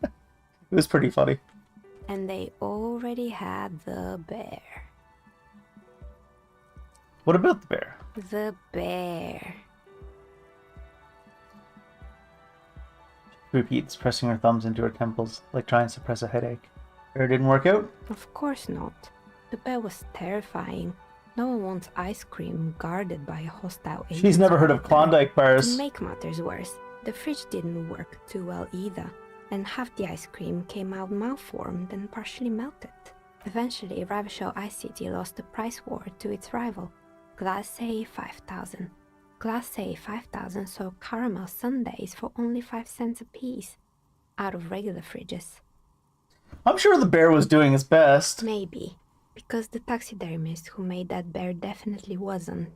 was pretty funny. And they already had the bear. What about the bear? The bear. Repeats, pressing her thumbs into her temples, like trying to suppress a headache. Bear didn't work out? Of course not. The bear was terrifying. No one wants ice cream guarded by a hostile agent. She's never heard of Klondike To bars. make matters worse, the fridge didn't work too well either, and half the ice cream came out malformed and partially melted. Eventually, Ravachol ICT lost the price war to its rival, Glacé 5000. Glacé 5000 sold caramel sundaes for only 5 cents a piece, out of regular fridges. I'm sure the bear was doing his best. Maybe, because the taxidermist who made that bear definitely wasn't.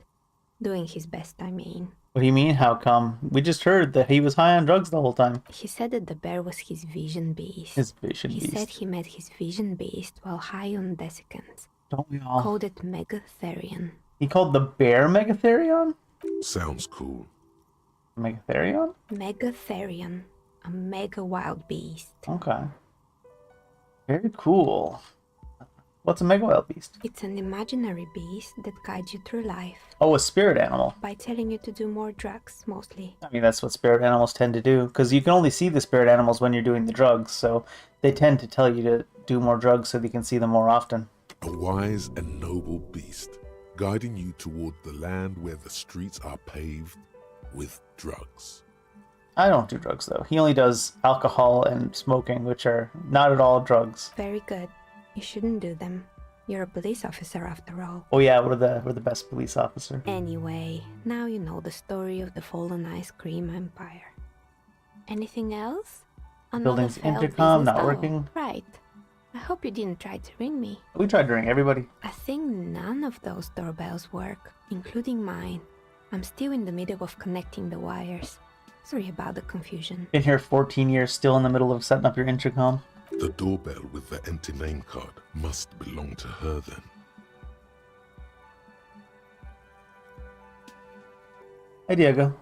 Doing his best, I mean. What do you mean, how come? We just heard that he was high on drugs the whole time. He said that the bear was his vision beast. His vision He beast. said he met his vision beast while high on desiccants. Don't we all? Called it Megatherion. He called the bear Megatherion? Sounds cool. Megatherion? Megatherion. A mega wild beast. Okay. Very cool. What's a mega wild beast? It's an imaginary beast that guides you through life Oh, a spirit animal. by telling you to do more drugs, mostly. I mean, that's what spirit animals tend to do, because you can only see the spirit animals when you're doing the drugs, so they tend to tell you to do more drugs so they can see them more often. A wise and noble beast, guiding you toward the land where the streets are paved with drugs. I don't do drugs, though. He only does alcohol and smoking, which are not at all drugs. Very good. You shouldn't do them. You're a police officer after all. Oh yeah, we're the best police officer. Anyway, now you know the story of the fallen ice cream empire. Anything else? Building's failed intercom business- not Oh, working. Right. I hope you didn't try to ring me. We tried to ring everybody. I think none of those doorbells work, including mine. I'm still in the middle of connecting the wires. Sorry about the confusion. Been here 14 years, still in the middle of setting up your intercom. The doorbell with the empty name card must belong to her then. Hey Diego.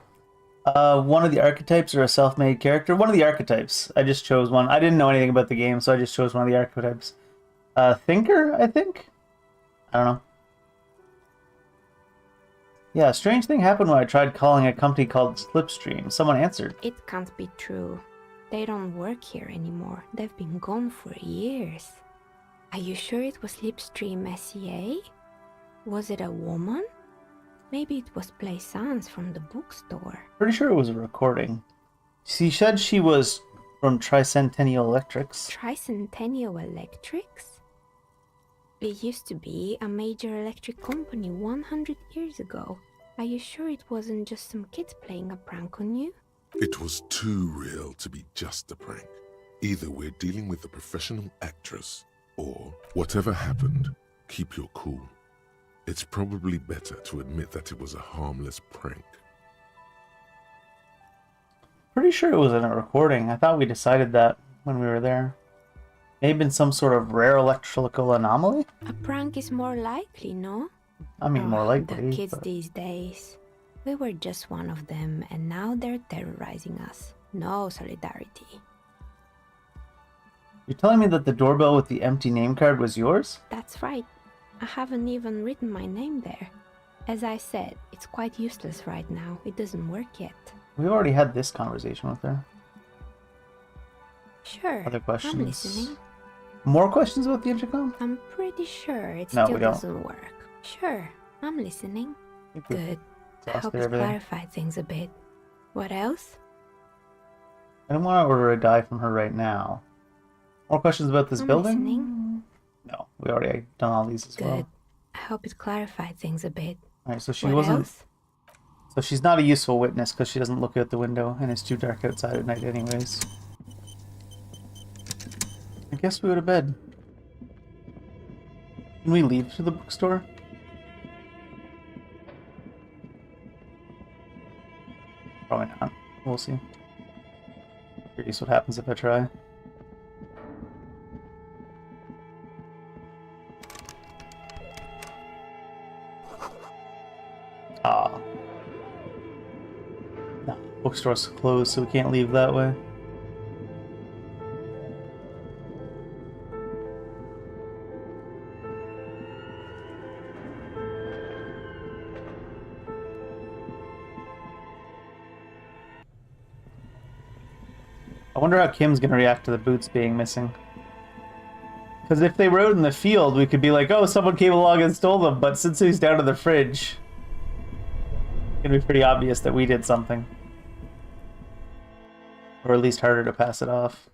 One of the archetypes or a self-made character? One of the archetypes. I just chose one. I didn't know anything about the game, so I just chose one of the archetypes. Thinker, I think? I don't know. Yeah, a strange thing happened when I tried calling a company called Slipstream. Someone answered. It can't be true. They don't work here anymore. They've been gone for years. Are you sure it was Slipstream SEA? Was it a woman? Maybe it was Plaisance from the bookstore. Pretty sure it was a recording. She said she was From Tricentennial Electrics. Tricentennial Electrics? It used to be a major electric company 100 years ago. Are you sure it wasn't just some kids playing a prank on you? It was too real to be just a prank. Either we're dealing with a professional actress, or whatever happened, keep your cool. It's probably better to admit that it was a harmless prank. Pretty sure it was in a recording. I thought we decided that when we were there. Maybe been some sort of rare electrical anomaly? A prank is more likely, no? I mean, more likely. The kids but- these days. We were just one of them, and now they're terrorizing us. No solidarity. You're telling me that the doorbell with the empty name card was yours? That's right. I haven't even written my name there. As I said, it's quite useless right now. It doesn't work yet. We already had this conversation with her. Sure. Other questions? I'm listening. More questions about the intercom? I'm pretty sure it No, still we don't. doesn't work. Sure. I'm listening. I think we've Good. I exhausted hope it everything. clarified things a bit. What else? I don't want to order a die from her right now. More questions about this I'm building? listening. No, we already done all these as Good. well. I hope it clarified things a bit. Alright, so she What wasn't. else? So she's not a useful witness because she doesn't look out the window and it's too dark outside at night, anyways. I guess we go to bed. Can we leave to the bookstore? Probably not. We'll see. Curious what happens if I try. Ah. No, bookstore's closed, so we can't leave that way. I wonder how Kim's gonna react to the boots being missing. Because if they were out in the field, we could be like, oh, someone came along and stole them, but since he's down in the fridge, it's gonna be pretty obvious that we did something. Or at least harder to pass it off.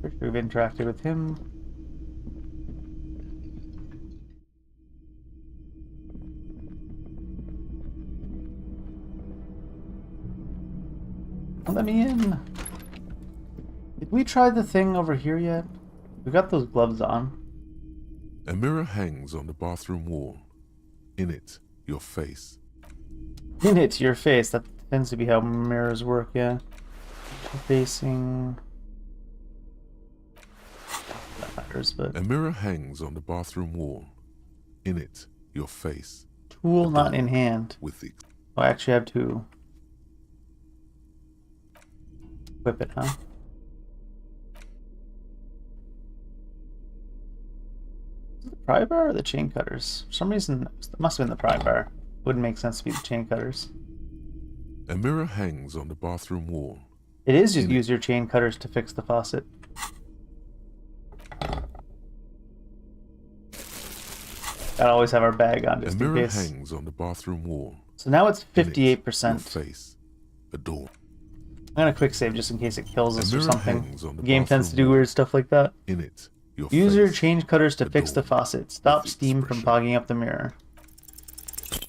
Pretty sure we've interacted with him. Let me in. Did we try the thing over here yet? We got those gloves on. A mirror hangs on the bathroom wall. In it, your face. In it, your face. That tends to be how mirrors work, yeah. Facing. That matters, but. A mirror hangs on the bathroom wall. In it, your face. Tool not in hand. With the Oh, I actually have to equip it, huh? The pry bar or the chain cutters? For some reason, it must have been the pry bar. Wouldn't make sense to be the chain cutters. A mirror hangs on the bathroom wall. It is just use your chain cutters to fix the faucet. Gotta always have our bag on A just in mirror case. hangs on the bathroom wall. So now it's In it, 58%. Your face. A door. I'm gonna quick save just in case it kills A us or mirror something. hangs on The the game tends to do bathroom weird stuff like that. In it, your Use your face. change cutters to A fix the door faucet. Stop with steam from expression. fogging up the mirror.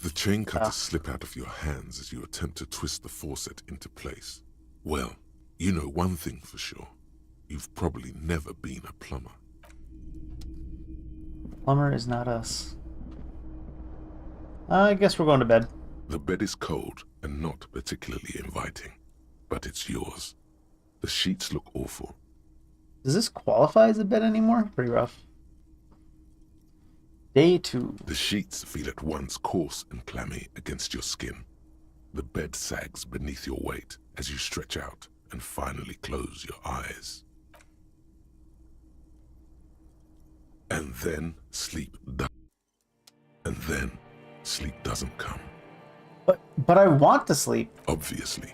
The chain cutters Ah. slip out of your hands as you attempt to twist the faucet into place. Well, you know one thing for sure. You've probably never been a plumber. Plumber is not us. I guess we're going to bed. The bed is cold and not particularly inviting, but it's yours. The sheets look awful. Does this qualify as a bed anymore? Pretty rough. Day 2. The sheets feel at once coarse and clammy against your skin. The bed sags beneath your weight as you stretch out and finally close your eyes. And then sleep doesn't come. But I want to sleep. Obviously,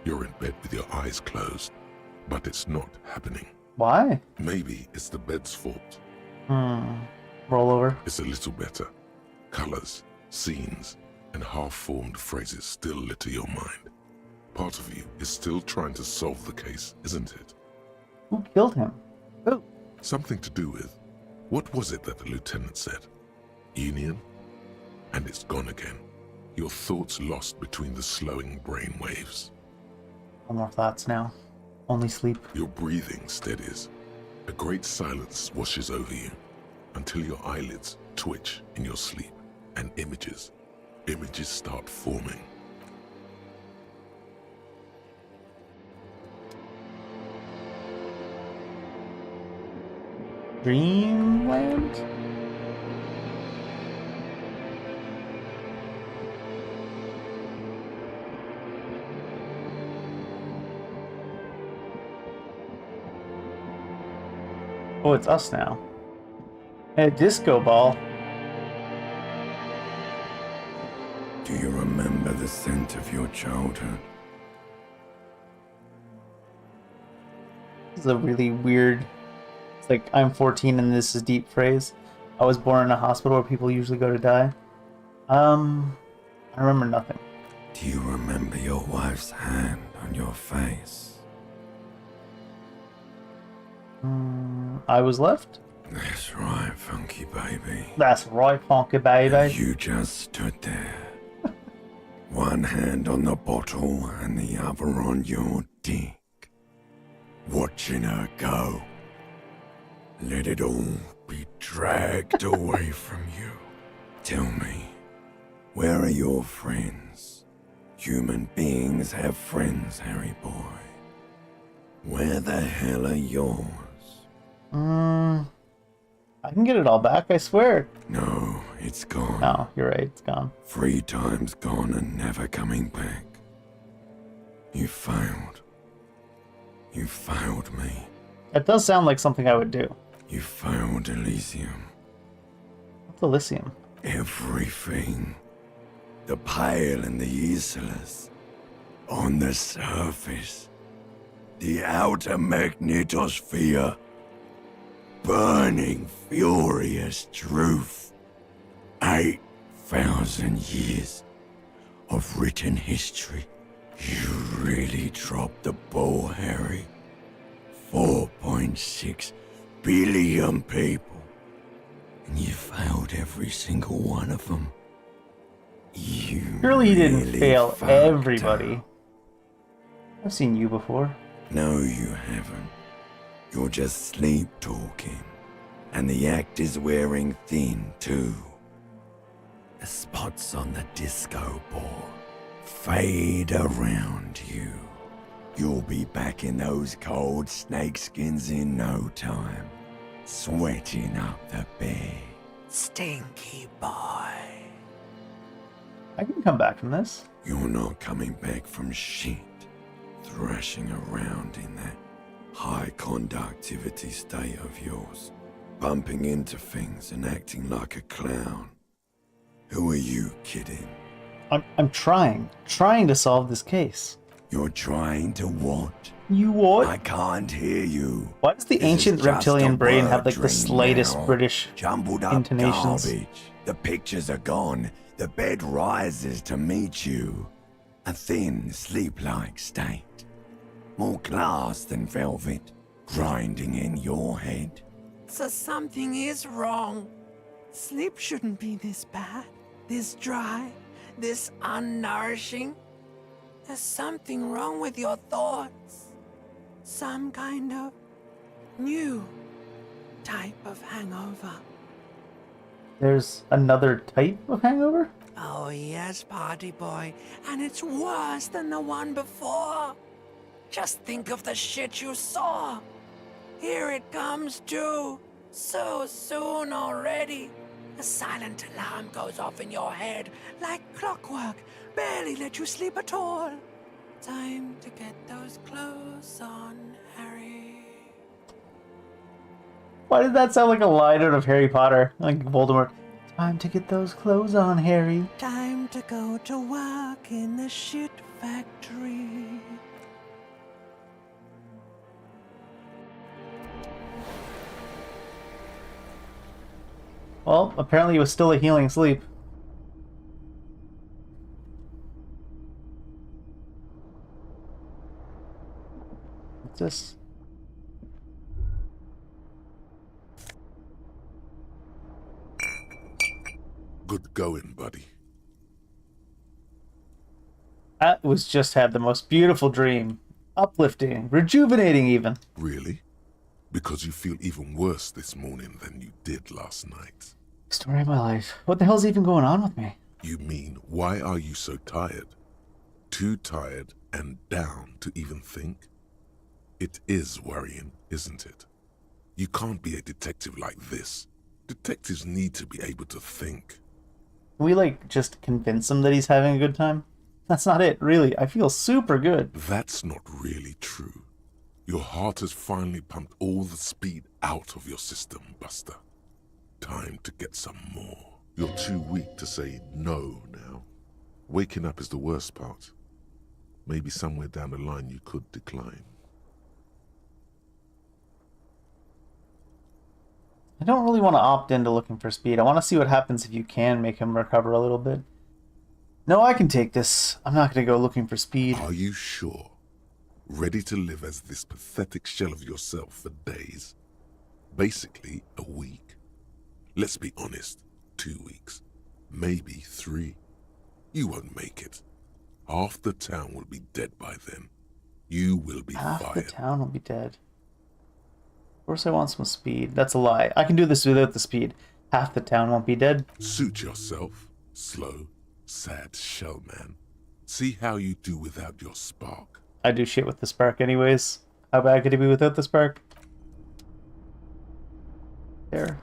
you're in bed with your eyes closed, but it's not happening. Why? Maybe it's the bed's fault. Rollover. It's a little better. Colors, scenes, and half-formed phrases still litter your mind. Part of you is still trying to solve the case, isn't it? Who killed him? Who? Something to do with, what was it that the lieutenant said? Union? And it's gone again. Your thoughts lost between the slowing brain waves. No more thoughts now. Only sleep. Your breathing steadies. A great silence washes over you until your eyelids twitch in your sleep and images start forming. Dreamland? Oh, it's us now. A disco ball. Do you remember the scent of your childhood? This is a really weird... It's like, I'm 14 and this is deep phrase. I was born in a hospital where people usually go to die. I remember nothing. Do you remember your wife's hand on your face? I was left? That's right, funky baby. That's right, funky baby. You just stood there. One hand on the bottle and the other on your dick. Watching her go. Let it all be dragged away from you. Tell me, where are your friends? Human beings have friends, Harry boy. Where the hell are yours? I can get it all back, I swear. No, it's gone. No, you're right, it's gone. 3 times gone and never coming back. You failed. You failed me. It does sound like something I would do. You failed Elysium. What's Elysium? Everything. The pale and the islas. On the surface. The outer magnetosphere. Burning, furious truth. 8,000 years of written history. You really dropped the ball, Harry. 4.6 billion people. And you failed every single one of them. You Surely he didn't really fail fucked everybody. up. I've seen you before. No, you haven't. You're just sleep talking. And the act is wearing thin, too. The spots on the disco ball fade around you. You'll be back in those cold snakeskins in no time. Sweating up the bed. Stinky boy. I can come back from this. You're not coming back from shit. Thrashing around in that high conductivity state of yours. Bumping into things and acting like a clown. Who are you kidding? I'm trying to solve this case. You're trying to what? You what? I can't hear you. Why does the This is ancient just reptilian a brain have word like the dream slightest now. British Jumbled up intonations? garbage. The pictures are gone. The bed rises to meet you. A thin, sleep-like state. More glass than velvet, grinding in your head. So something is wrong. Sleep shouldn't be this bad, this dry, this unnourishing. There's something wrong with your thoughts. Some kind of new type of hangover. There's another type of hangover? Oh yes, party boy, and it's worse than the one before. Just think of the shit you saw. Here it comes too. So soon already. A silent alarm goes off in your head like clockwork. Barely let you sleep at all. Time to get those clothes on, Harry. Why did that sound like a line out of Harry Potter? Like Voldemort. Time to get those clothes on, Harry. Time to go to work in the shit factory. Well, apparently it was still a healing sleep. What's this? Good going, buddy. That was just had the most beautiful dream. Uplifting, rejuvenating even. Really? Because you feel even worse this morning than you did last night. Story of my life. What the hell's even going on with me? You mean, why are you so tired? Too tired and down to even think? It is worrying, isn't it? You can't be a detective like this. Detectives need to be able to think. Can we, like, just convince him that he's having a good time? That's not it, really. I feel super good. That's not really true. Your heart has finally pumped all the speed out of your system, Buster. Time to get some more. You're too weak to say no now. Waking up is the worst part. Maybe somewhere down the line you could decline. I don't really want to opt into looking for speed. I want to see what happens if you can make him recover a little bit. No, I can take this. I'm not going to go looking for speed. Are you sure? Ready to live as this pathetic shell of yourself for days? Basically, a week. Let's be honest, 2 weeks. Maybe 3. You won't make it. Half the town will be dead by then. You will be Half fired. the town will be dead. Of course I want some speed. That's a lie. I can do this without the speed. Half the town won't be dead. Suit yourself, slow, sad shell man. See how you do without your spark. I do shit with the spark anyways. How bad could it be without the spark? There.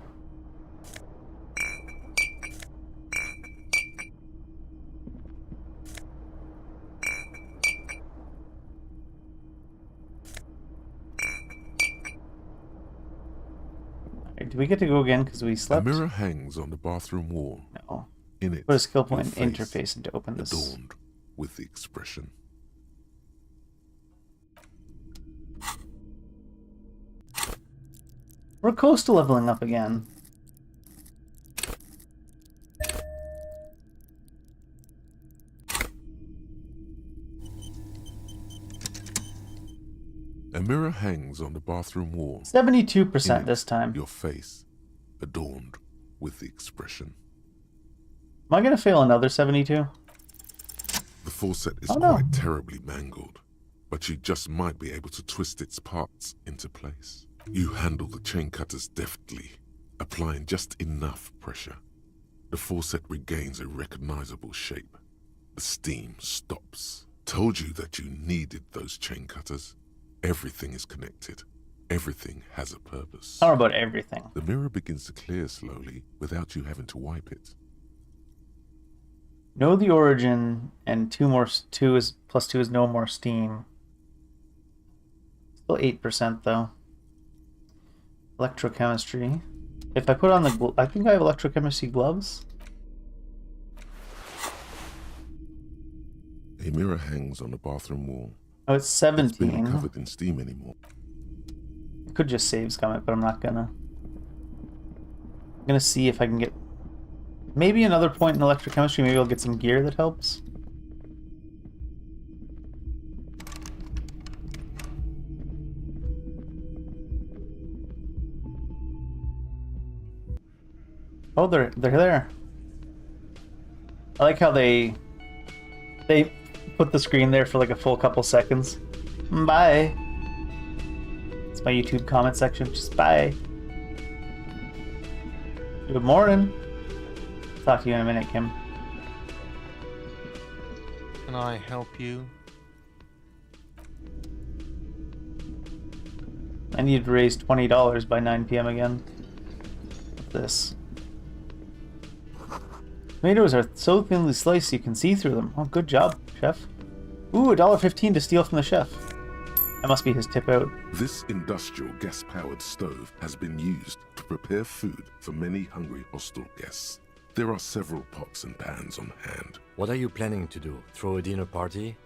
Alright, do we get to go again because we A slept? mirror hangs on the bathroom wall. No. In it, Put a skill your point face interface and to open this. adorned with the expression. We're close to leveling up again. A mirror hangs on the bathroom wall. 72% In it, this time. Your face adorned with the expression. Am I going to fail another 72? The faucet is Oh, no. quite terribly mangled, but you just might be able to twist its parts into place. You handle the chain cutters deftly, applying just enough pressure. The faucet regains a recognizable shape. The steam stops. Told you that you needed those chain cutters. Everything is connected. Everything has a purpose. I don't know about everything. The mirror begins to clear slowly without you having to wipe it. Know the origin, and 2 is plus 2 is no more steam. Still 8% though. Electrochemistry. If I put on the I think I have electrochemistry gloves. A mirror hangs on the bathroom wall. Oh, it's It's been 17. covered in steam anymore. I could just save scum it, but I'm not gonna. I'm gonna see if I can get maybe another point in electrochemistry. Maybe I'll get some gear that helps. Oh, they're there. I like how they put the screen there for like a full couple seconds. Bye. It's my YouTube comment section. Just bye. Good morning. Talk to you in a minute, Kim. Can I help you? I need to raise $20 by 9 p.m. again. What's this? Tomatoes are so thinly sliced you can see through them. Oh, good job, chef. Ooh, $1.15 to steal from the chef. That must be his tip out. This industrial gas-powered stove has been used to prepare food for many hungry hostel guests. There are several pots and pans on hand. What are you planning to do? Throw a dinner party?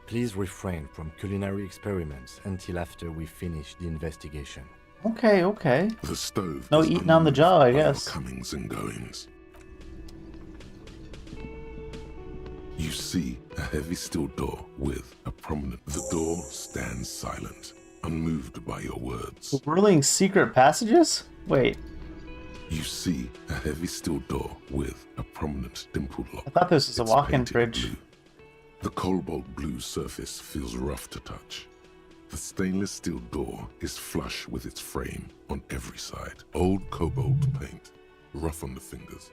Please refrain from culinary experiments until after we finish the investigation. Okay, okay. The stove. No is eating on the unmoved job, I by your guess. comings and goings. You see a heavy steel door with a prominent. The door stands silent, unmoved by your words. Whirling secret passages? Wait, You see a heavy steel door with a prominent dimpled lock. I thought this was a It's walk-in painted fridge. blue. The cobalt blue surface feels rough to touch. The stainless steel door is flush with its frame on every side. Old cobalt paint, rough on the fingers.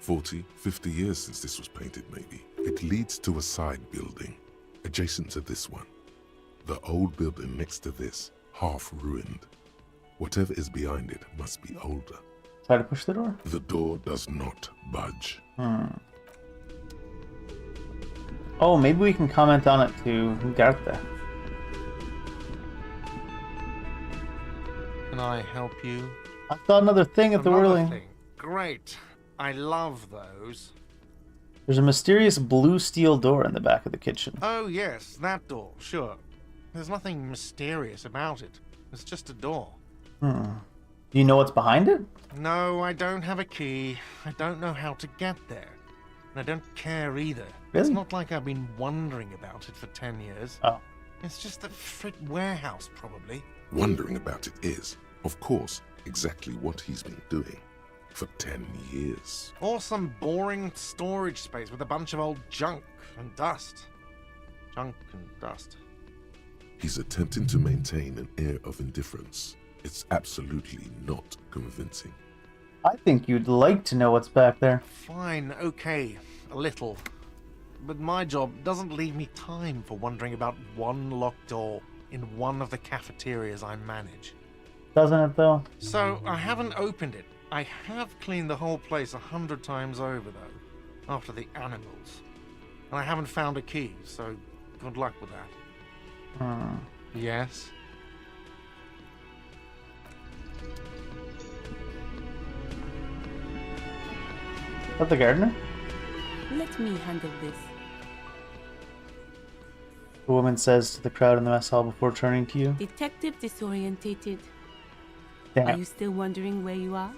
40, 50 years since this was painted, maybe. It leads to a side building, adjacent to this one. The old building next to this, half ruined. Whatever is behind it must be older. Try to push the door? The door does not budge. Oh, maybe we can comment on it to Gartha. Can I help you? I saw another thing at the Another whirling. thing. Great. I love those. There's a mysterious blue steel door in the back of the kitchen. Oh, yes, that door, sure. There's nothing mysterious about it. It's just a door. Do you know what's behind it? No, I don't have a key. I don't know how to get there. And I don't care either. It's Really? not like I've been wondering about it for 10 years. Oh. It's just a frit warehouse, probably. Wondering about it is, of course, exactly what he's been doing for 10 years. Or some boring storage space with a bunch of old junk and dust. Junk and dust. He's attempting to maintain an air of indifference. It's absolutely not convincing. I think you'd like to know what's back there. Fine, okay, a little. But my job doesn't leave me time for wondering about one locked door in one of the cafeterias I manage. Doesn't it, though? So, I haven't opened it. I have cleaned the whole place 100 times over, though, after the animals. And I haven't found a key, so good luck with that. Yes? Is that the gardener? Let me handle this. The woman says to the crowd in the mess hall before turning to you. Detective disorientated. Are Damn. you still wondering where you are?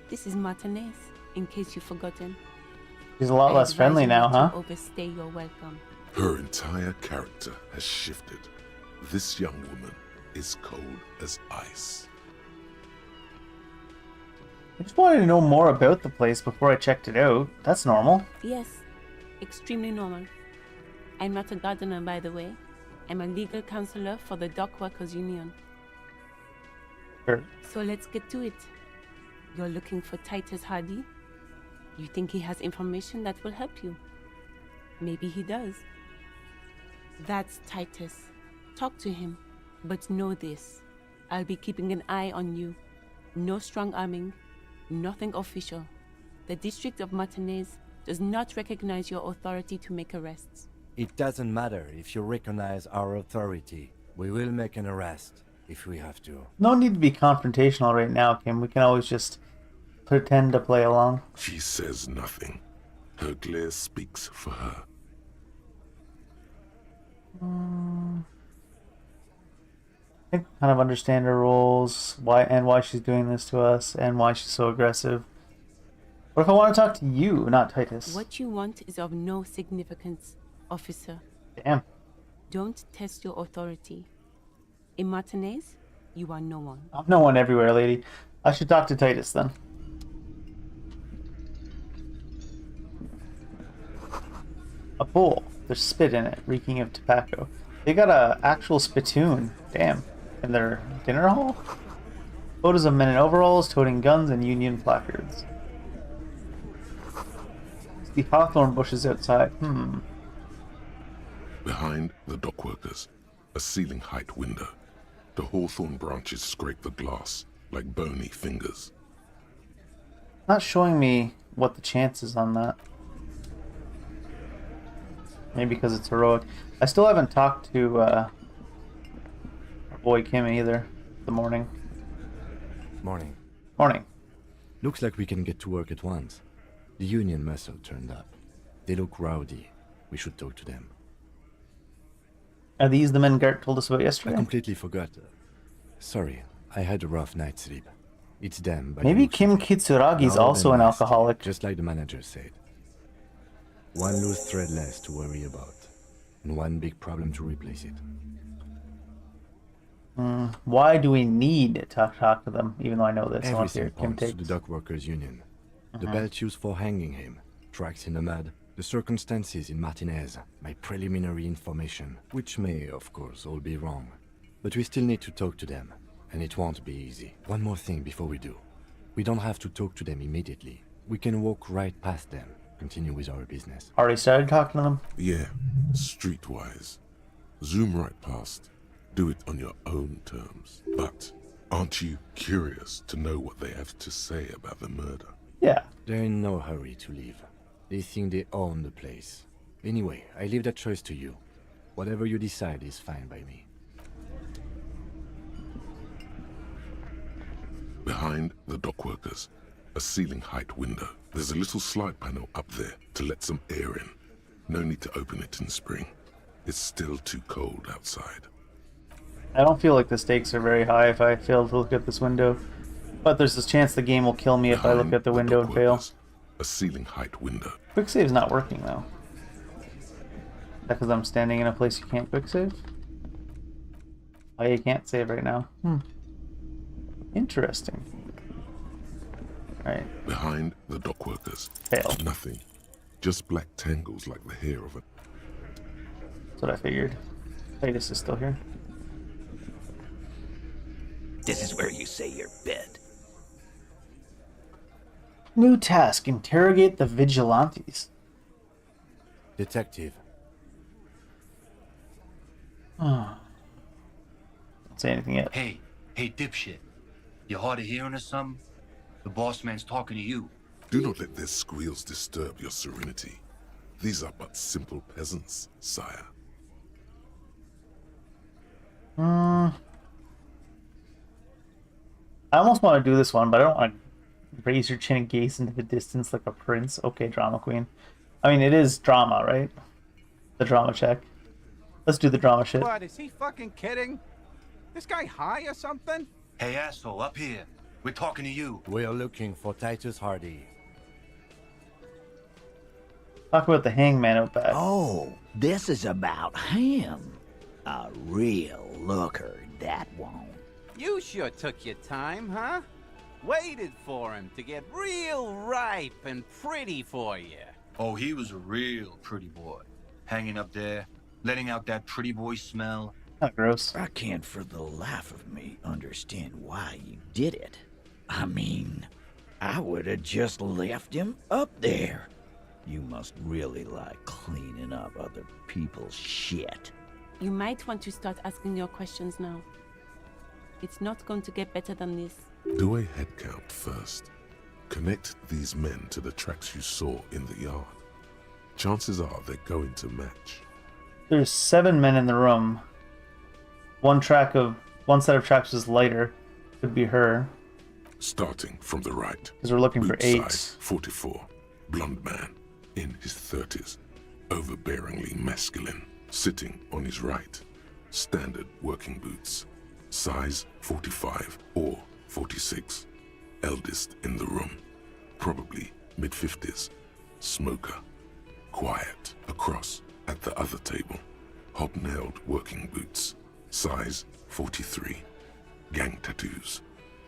This is Martinez, in case you've forgotten. She's a lot I less advise friendly you now, not huh? to overstay your welcome. Her entire character has shifted. This young woman is cold as ice. I just wanted to know more about the place before I checked it out. That's normal. Yes, extremely normal. I'm not a gardener, by the way. I'm a legal counselor for the Dock Workers Union. Sure. So let's get to it. You're looking for Titus Hardy? You think he has information that will help you? Maybe he does. That's Titus. Talk to him. But know this. I'll be keeping an eye on you. No strong arming. Nothing official. The District of Martinez does not recognize your authority to make arrests. It doesn't matter if you recognize our authority. We will make an arrest if we have to. No need to be confrontational right now, Kim. We can always just pretend to play along. She says nothing. Her glare speaks for her. I think we kind of understand her roles, why she's doing this to us, and why she's so aggressive. What if I want to talk to you, not Titus? What you want is of no significance, officer. Damn. Don't test your authority. In Martinez, you are no one. I'm no one everywhere, lady. I should talk to Titus then. A bowl. There's spit in it, reeking of tobacco. They got a actual spittoon. Damn. In their dinner hall? Photos of men in overalls, toting guns and Union placards. The hawthorn bushes outside. Behind the dock workers, a ceiling height window. The hawthorn branches scrape the glass like bony fingers. Not showing me what the chances on that. Maybe because it's heroic. I still haven't talked to our boy Kim either. The morning. Morning. Morning. Looks like we can get to work at once. The Union muscle turned up. They look rowdy. We should talk to them. Are these the men Gert told us about I yesterday? completely forgot. Sorry. I had a rough night's sleep. It's them. By the Maybe looks of Kim it. Kitsuragi's Now also then an nasty, alcoholic. just like the manager said. One loose thread less to worry about, and one big problem to replace it. Why do we need to talk to them, even though I know this? I want to hear Everything Kim points to takes. the dock workers union. The belt used for hanging him, tracks in the mud, the circumstances in Martinez, my preliminary information, which may, of course, all be wrong. But we still need to talk to them, and it won't be easy. One more thing before we do. We don't have to talk to them immediately. We can walk right past them, continue with our business. Already started talking to them? Yeah, streetwise. Zoom right past. Do it on your own terms. But aren't you curious to know what they have to say about the murder? Yeah. They're in no hurry to leave. They think they own the place. Anyway, I leave that choice to you. Whatever you decide is fine by me. Behind the dock workers, a ceiling height window. There's a little slide panel up there to let some air in. No need to open it in spring. It's still too cold outside. I don't feel like the stakes are very high if I fail to look at this window. But there's this chance the game will kill me if I look Behind at the window dock and fail. workers, a ceiling height window. Quick save's not working though. Is that because I'm standing in a place you can't quick save? Oh, you can't save right now. Interesting. Alright, Behind the dock workers, fail. nothing. Just black tangles like the hair of a... That's what I figured. Titus is still here. This is where you say your bed. New task, interrogate the vigilantes. Detective. Don't say anything yet. Hey, dipshit. You hard of hearing or something? The boss man's talking to you. Do not let their squeals disturb your serenity. These are but simple peasants, sire. I almost want to do this one, but I don't want to raise your chin and gaze into the distance like a prince. Okay, drama queen. I mean, it is drama, right? The drama check. Let's do the drama shit. What, is he fucking kidding? This guy high or something? Hey, asshole, up here. We're talking to you. We're looking for Titus Hardy. Talk about the hangman out back. Oh, this is about him. A real looker, that one. You sure took your time, huh? Waited for him to get real ripe and pretty for you. Oh, he was a real pretty boy. Hanging up there, letting out that pretty boy smell. Not gross. I can't for the life of me understand why you did it. I mean, I would have just left him up there. You must really like cleaning up other people's shit. You might want to start asking your questions now. It's not going to get better than this. Do a head count first. Connect these men to the tracks you saw in the yard. Chances are they're going to match. There's 7 men in the room. One set of tracks is lighter. Could be her. Starting from the right. Because we're looking for Boot 8s. size 44. Blonde man. In his 30s. Overbearingly masculine. Sitting on his right. Standard working boots. Size 45 or 46. Eldest in the room. Probably mid-50s. Smoker. Quiet. Across at the other table. Hobnailed working boots. Size 43. Gang tattoos.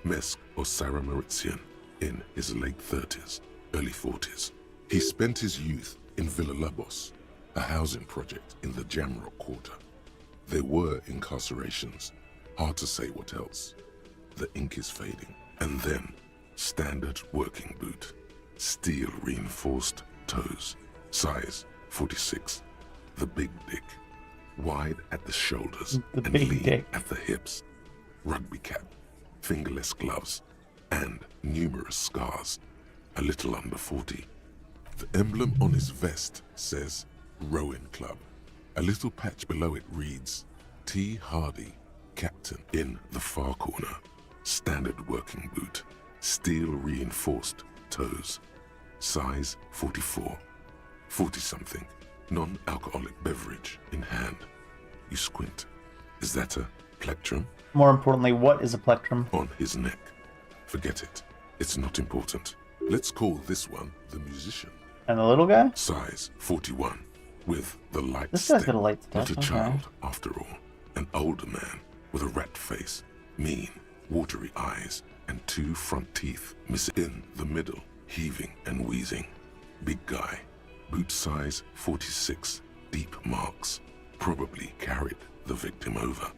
Mesk or Sarah Mauritian. In his late 30s, early 40s. He spent his youth in Villa Labos, a housing project in the Jamrock Quarter. There were incarcerations. Hard to say what else. The ink is fading. And then, standard working boot. Steel reinforced toes. Size 46. The big dick. Wide at the shoulders The and big lean dick. at the hips. Rugby cap. Fingerless gloves. And numerous scars. A little under 40. The emblem on his vest says Rowing Club. A little patch below it reads T. Hardy, Captain. In the far corner, standard working boot, steel reinforced toes, size 44, 40-something, non-alcoholic beverage in hand. You squint. Is that a plectrum More importantly, what is a plectrum? on his neck. Forget it. It's not important. Let's call this one the musician. And the little guy? Size 41, with the light This guy's step. got a light Not step, a okay. child, after all. An older man with a rat face, mean, watery eyes, and 2 front teeth missing in the middle, heaving and wheezing. Big guy, boot size 46, deep marks, probably carried the victim over.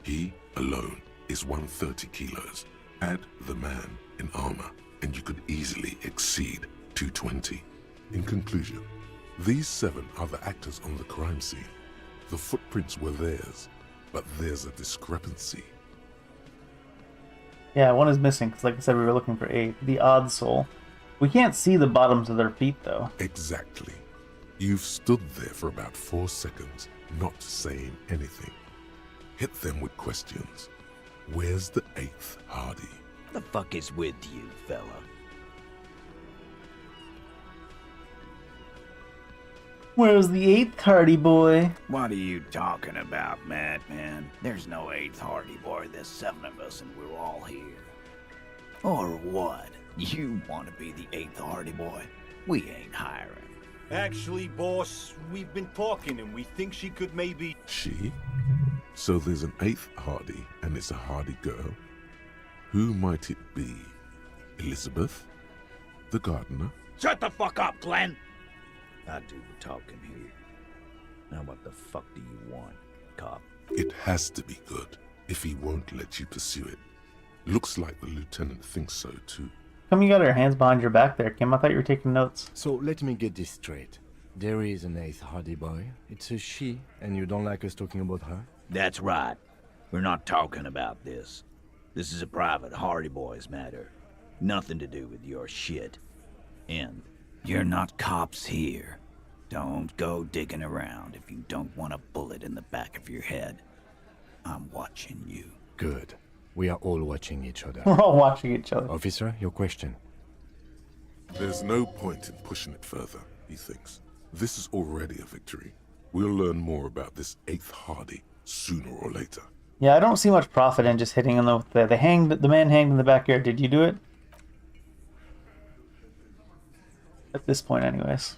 He alone is 130 kilos. Add the man in armor, and you could easily exceed 220. In conclusion, these 7 are the actors on the crime scene. The footprints were theirs, but there's a discrepancy. Yeah, one is missing, because like I said, we were looking for 8. The odd soul. We can't see the bottoms of their feet, though. Exactly. You've stood there for about 4 seconds, not saying anything. Hit them with questions. Where's the 8th Hardy? The fuck is with you, fella? Where's the 8th Hardy boy? What are you talking about, madman? There's no 8th Hardy boy. There's 7 of us and we're all here. Or what? You want to be the 8th Hardy boy? We ain't hiring. Actually, boss, we've been talking and we think she could maybe... She? So there's an 8th Hardy, and it's a Hardy girl. Who might it be? Elizabeth? The gardener? Shut the fuck up, Glenn! I do the talking here. Now what the fuck do you want, cop? It has to be good, if he won't let you pursue it. Looks like the lieutenant thinks so too. Come, you got your hands behind your back there, Kim. I thought you were taking notes. So let me get this straight. There is an 8th Hardy boy. It's a she, and you don't like us talking about her? That's right. We're not talking about this. This is a private Hardy Boys matter. Nothing to do with your shit. And you're not cops here. Don't go digging around if you don't want a bullet in the back of your head. I'm watching you. Good. We are all watching each other. We're all watching each other. Officer, your question. There's no point in pushing it further, he thinks. This is already a victory. We'll learn more about this 8th Hardy sooner or later. Yeah, I don't see much profit in just hitting him with the man hanged in the backyard. Did you do it? At this point, anyways.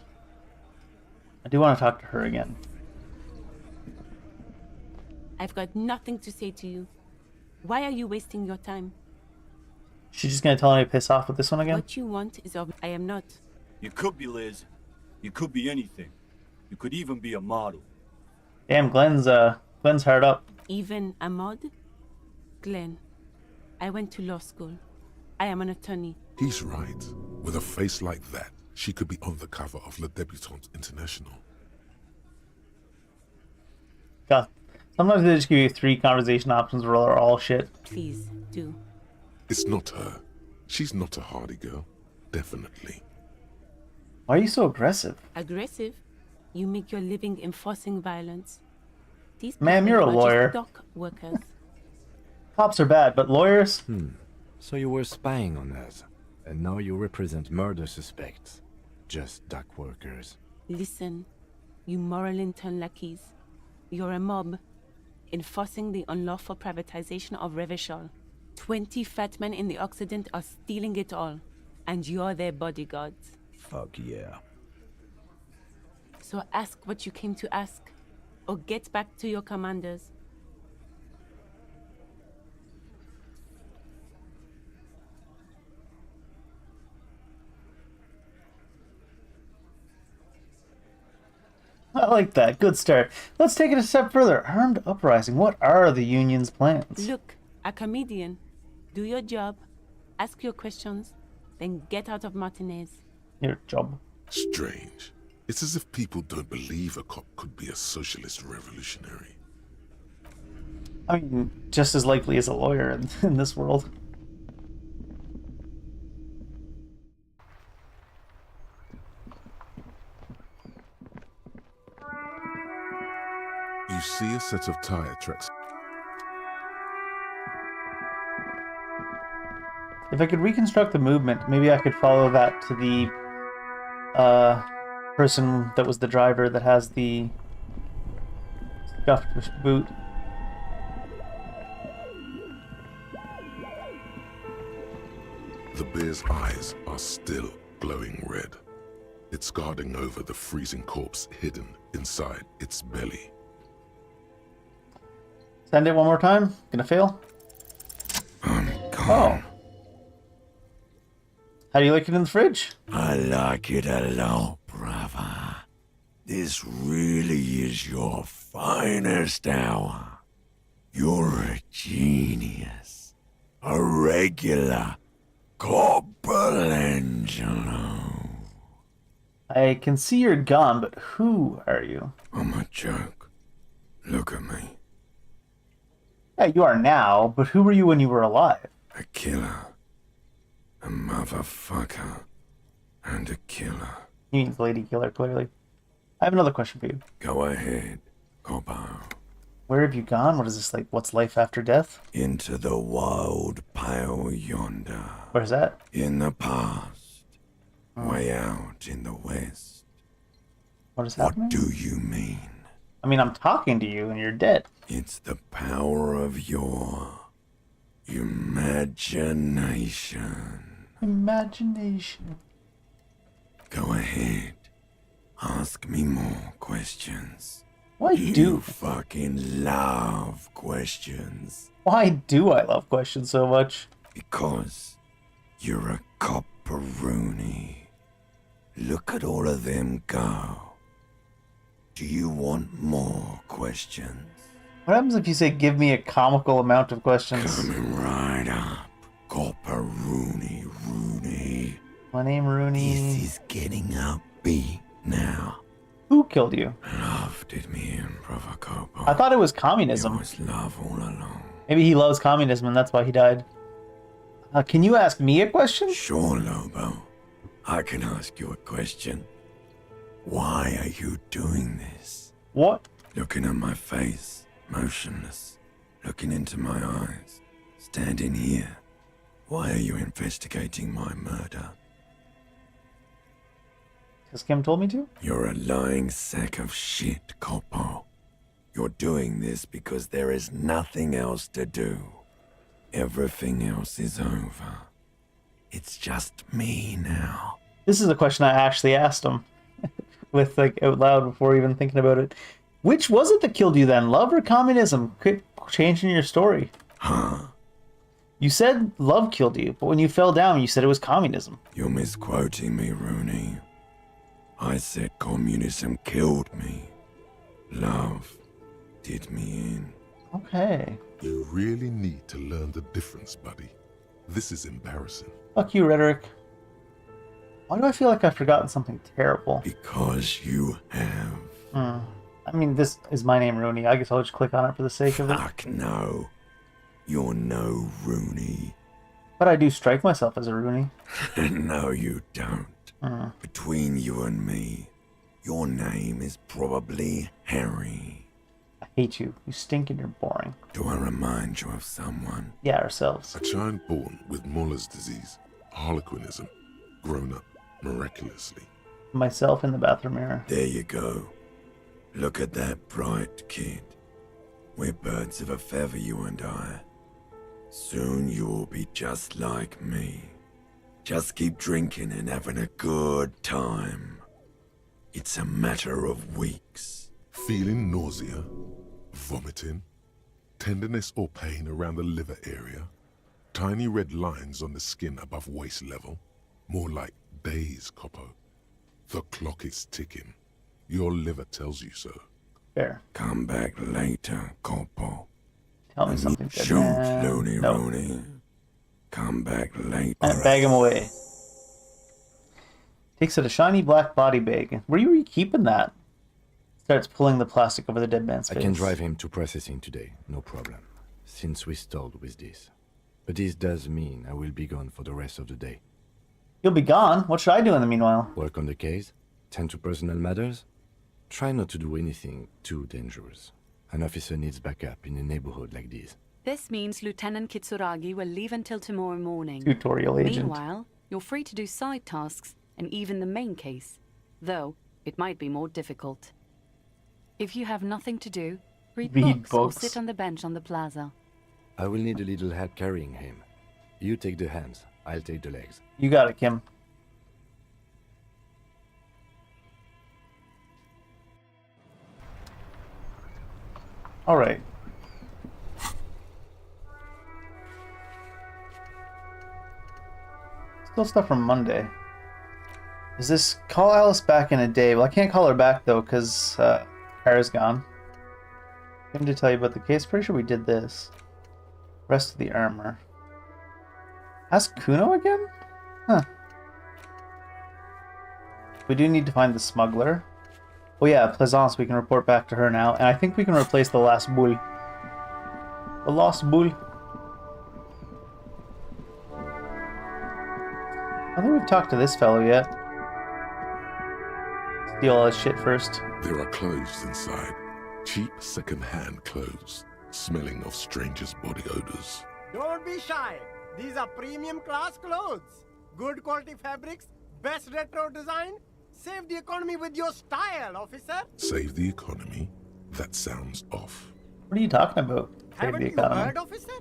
I do want to talk to her again. I've got nothing to say to you. Why are you wasting your time? She's just gonna tell me to piss off with this one again? What you want is of I am not. You could be Liz. You could be anything. You could even be a model. Damn, Glenn's hard up. Even a mod? Glenn, I went to law school. I am an attorney. He's right. With a face like that, she could be on the cover of Le Debutante International. God, sometimes they just give you 3 conversation options where they're all shit. Please, do. It's not her. She's not a Hardy girl. Definitely. Why are you so aggressive? Aggressive? You make your living enforcing violence. These Ma'am, people you're a are lawyer. just dock workers. Cops are bad, but lawyers? So you were spying on us, and now you represent murder suspects. Just dock workers. Listen, you moral intern lackeys. You're a mob, enforcing the unlawful privatization of Revachol. 20 fat men in the Occident are stealing it all, and you're their bodyguards. Fuck yeah. So ask what you came to ask, or get back to your commanders. I like that. Good start. Let's take it a step further. Armed uprising. What are the union's plans? Look, a comedian. Do your job, ask your questions, then get out of Martinez. Your job. Strange. It's as if people don't believe a cop could be a socialist revolutionary. I mean, just as likely as a lawyer in this world. You see a set of tire tracks. If I could reconstruct the movement, maybe I could follow that to the person that was the driver that has the scuffed boot. The bear's eyes are still glowing red. It's guarding over the freezing corpse hidden inside its belly. Send it one more time. Gonna fail. I'm gone. How do you like it in the fridge? I like it a lot, brother. This really is your finest hour. You're a genius. A regular Corporangelo. I can see you're gone, but who are you? I'm a joke. Look at me. Yeah, you are now, but who were you when you were alive? A killer. A motherfucker. And a killer. He means Lady Killer, clearly. I have another question for you. Go ahead, Coppo. Where have you gone? What is this, like, what's life after death? Into the wild pale yonder. Where's that? In the past. Way out in the west. What is happening? What do you mean? I mean, I'm talking to you and you're dead. It's the power of your imagination. Imagination. Go ahead. Ask me more questions. Why You do? fucking love questions. Why do I love questions so much? Because you're a copperoony. Look at all of them go. Do you want more questions? What happens if you say, give me a comical amount of questions? Coming right up. Copperoony Rooney. My name Rooney. This is getting upbeat now. Who killed you? Love did me in, Brother Copo. I thought it was It communism. was love all along. Maybe he loves communism and that's why he died. Can you ask me a question? Sure, Lobo. I can ask you a question. Why are you doing this? What? Looking at my face, motionless. Looking into my eyes. Standing here. Why are you investigating my murder? Because Kim told me to? You're a lying sack of shit, Coppo. You're doing this because there is nothing else to do. Everything else is over. It's just me now. This is a question I actually asked him. With, like, out loud before even thinking about it. Which was it that killed you then? Love or communism? Quit changing your story. Huh? You said love killed you, but when you fell down, you said it was communism. You're misquoting me, Rooney. I said communism killed me. Love did me in. Okay. You really need to learn the difference, buddy. This is embarrassing. Fuck you, rhetoric. Why do I feel like I've forgotten something terrible? Because you have. I mean, this is my name, Rooney. I guess I'll just click on it for the sake of it. Fuck no. You're no Rooney. But I do strike myself as a Rooney. No, you don't. Between you and me, your name is probably Harry. I hate you. You stink and you're boring. Do I remind you of someone? Yeah, ourselves. A child born with Muller's disease, harlequinism, grown up miraculously. Myself in the bathroom mirror. There you go. Look at that bright kid. We're birds of a feather, you and I. Soon you will be just like me. Just keep drinking and having a good time. It's a matter of weeks. Feeling nausea, vomiting, tenderness or pain around the liver area, tiny red lines on the skin above waist level, more like days, Coppo. The clock is ticking. Your liver tells you so. Fair. Come back later, Corpo. Tell me something good. Shoot, Looney No. Rooney. Come back later. And bag him away. Takes out a shiny black body bag. Where were you keeping that? Starts pulling the plastic over the dead man's face. I can drive him to processing today, no problem. Since we stalled with this. But this does mean I will be gone for the rest of the day. You'll be gone. What should I do in the meanwhile? Work on the case, tend to personal matters. Try not to do anything too dangerous. An officer needs backup in a neighborhood like this. This means Lieutenant Kitsuragi will leave until tomorrow morning. Tutorial agent. Meanwhile, you're free to do side tasks and even the main case, though it might be more difficult. If you have nothing to do, read books or sit on the bench on the plaza. I will need a little help carrying him. You take the hands. I'll take the legs. You got it, Kim. All right. Still stuff from Monday. Is this call Alice back in a day? Well, I can't call her back though because Kara's gone. Came to tell you about the case. Pretty sure we did this. Rest of the armor. Ask Kuno again? Huh. We do need to find the smuggler. Oh yeah, Plaisance, we can report back to her now. And I think we can replace the last bull. The lost bull. I don't think we've talked to this fellow yet. Steal all his shit first. There are clothes inside. Cheap second-hand clothes, smelling of strangers' body odors. Don't be shy. These are premium class clothes. Good quality fabrics, best retro design. Save the economy with your style, officer. Save the economy? That sounds off. What are you talking about? Save Haven't the you economy. heard, officer?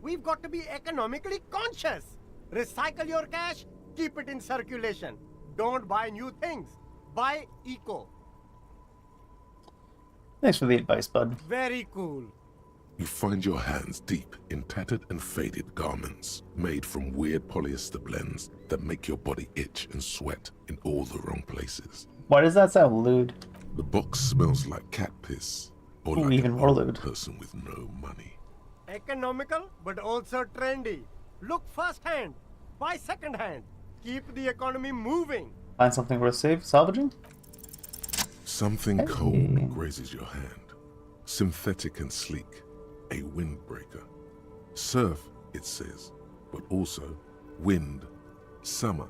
We've got to be economically conscious. Recycle your cash, keep it in circulation. Don't buy new things. Buy eco. Thanks for the advice, bud. Very cool. You find your hands deep in tattered and faded garments made from weird polyester blends that make your body itch and sweat in all the wrong places. Why does that sound lewd? The box smells like cat piss or Ooh, like even an more old lewd. person with no money. Economical, but also trendy. Look firsthand. Buy secondhand. Keep the economy moving. Find something worth salvaging? Something cold grazes your hand. Synthetic and sleek. A windbreaker. Surf, it says, but also wind, summer,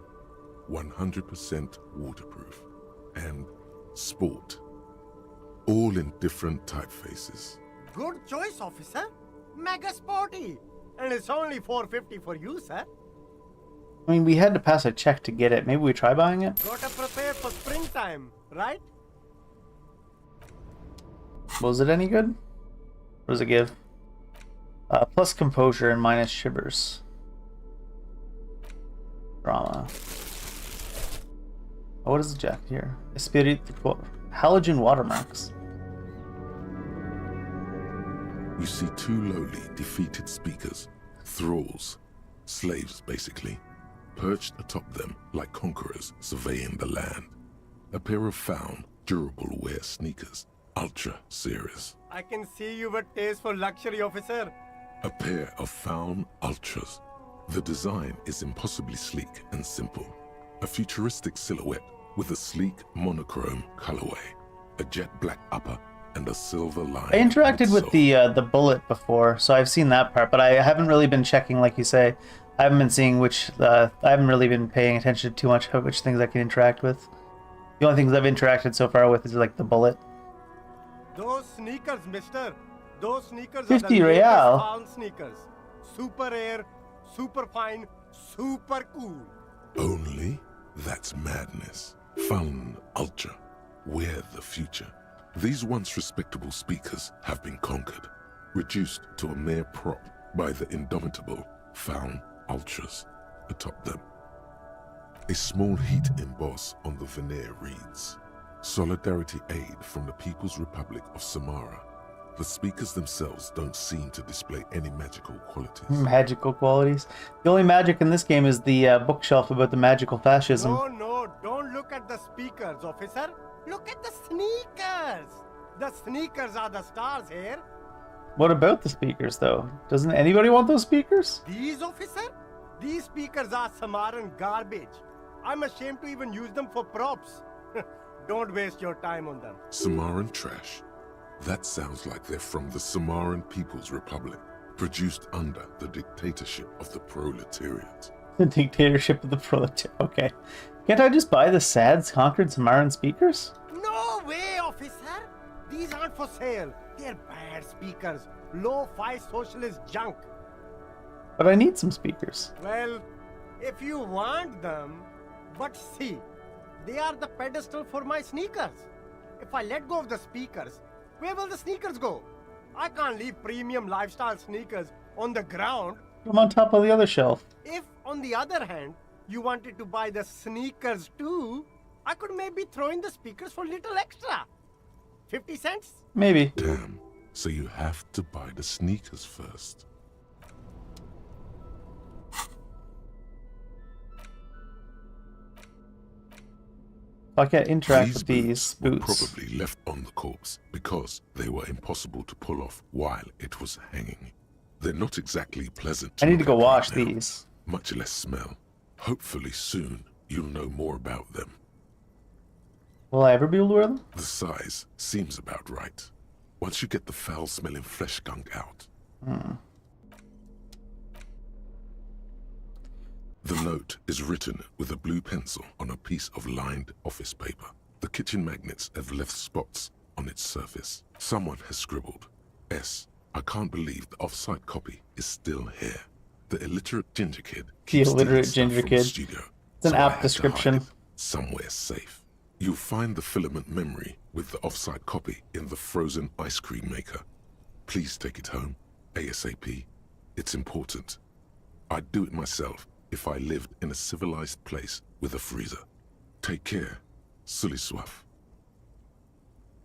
100% waterproof, and sport. All in different typefaces. Good choice, officer. Mega sporty. And it's only $4.50 for you, sir. I mean, we had to pass a check to get it. Maybe we try buying it? Gotta prepare for springtime, right? Was it any good? What does it give? Plus composure and minus shivers. Drama. Oh, what is the jacket here? Espiritu halogen watermarks. You see two lowly, defeated speakers, thralls, slaves basically, perched atop them like conquerors surveying the land. A pair of found, durable wear sneakers, Ultra series. I can see you with taste for luxury, officer. A pair of found Ultras. The design is impossibly sleek and simple. A futuristic silhouette with a sleek monochrome colorway, a jet black upper, and a silver line. I interacted with the bullet before, so I've seen that part, but I haven't really been checking, like you say. I haven't been seeing which. I haven't really been paying attention too much to which things I can interact with. The only things I've interacted so far with is like the bullet. Those sneakers, mister. Those sneakers 50 are the real. latest found sneakers. Super rare, super fine, super cool. Only? That's madness. Found Ultra. We're the future. These once respectable speakers have been conquered, reduced to a mere prop by the indomitable Found Ultras atop them. A small heat emboss on the veneer reads, Solidarity Aid from the People's Republic of Samara. The speakers themselves don't seem to display any magical qualities. Magical qualities. The only magic in this game is the bookshelf about the magical fascism. No, don't look at the speakers, officer. Look at the sneakers. The sneakers are the stars here. What about the speakers, though? Doesn't anybody want those speakers? These, officer? These speakers are Samaran garbage. I'm ashamed to even use them for props. Don't waste your time on them. Samaran trash. That sounds like they're from the Samaran People's Republic, produced under the dictatorship of the proletariat. The dictatorship of the proletariat. Okay. Can't I just buy the sad conquered Samaran speakers? No way, officer. These aren't for sale. They're bad speakers. Low-fi socialist junk. But I need some speakers. Well, if you want them, but see, they are the pedestal for my sneakers. If I let go of the speakers, where will the sneakers go? I can't leave premium lifestyle sneakers on the ground. I'm on top of the other shelf. If on the other hand, you wanted to buy the sneakers too, I could maybe throw in the speakers for little extra. 50 cents? Maybe. Damn. So you have to buy the sneakers first. I can't interact with These these were boots. probably left on the corpse because they were impossible to pull off while it was hanging. They're not exactly pleasant I need to look go at right wash now, these. much less smell. Hopefully soon you'll know more about them. Will I ever be able to wear them? The size seems about right. Once you get the foul-smelling flesh gunk out. The note is written with a blue pencil on a piece of lined office paper. The kitchen magnets have left spots on its surface. Someone has scribbled, S. I can't believe the off-site copy is still here. The illiterate ginger kid keeps illiterate stealing ginger stuff from the kid. studio, It's an so I app had to hide description. it somewhere safe. You'll find the filament memory with the off-site copy in the frozen ice cream maker. Please take it home, ASAP. It's important. I'd do it myself if I lived in a civilized place with a freezer. Take care, Suliswaf.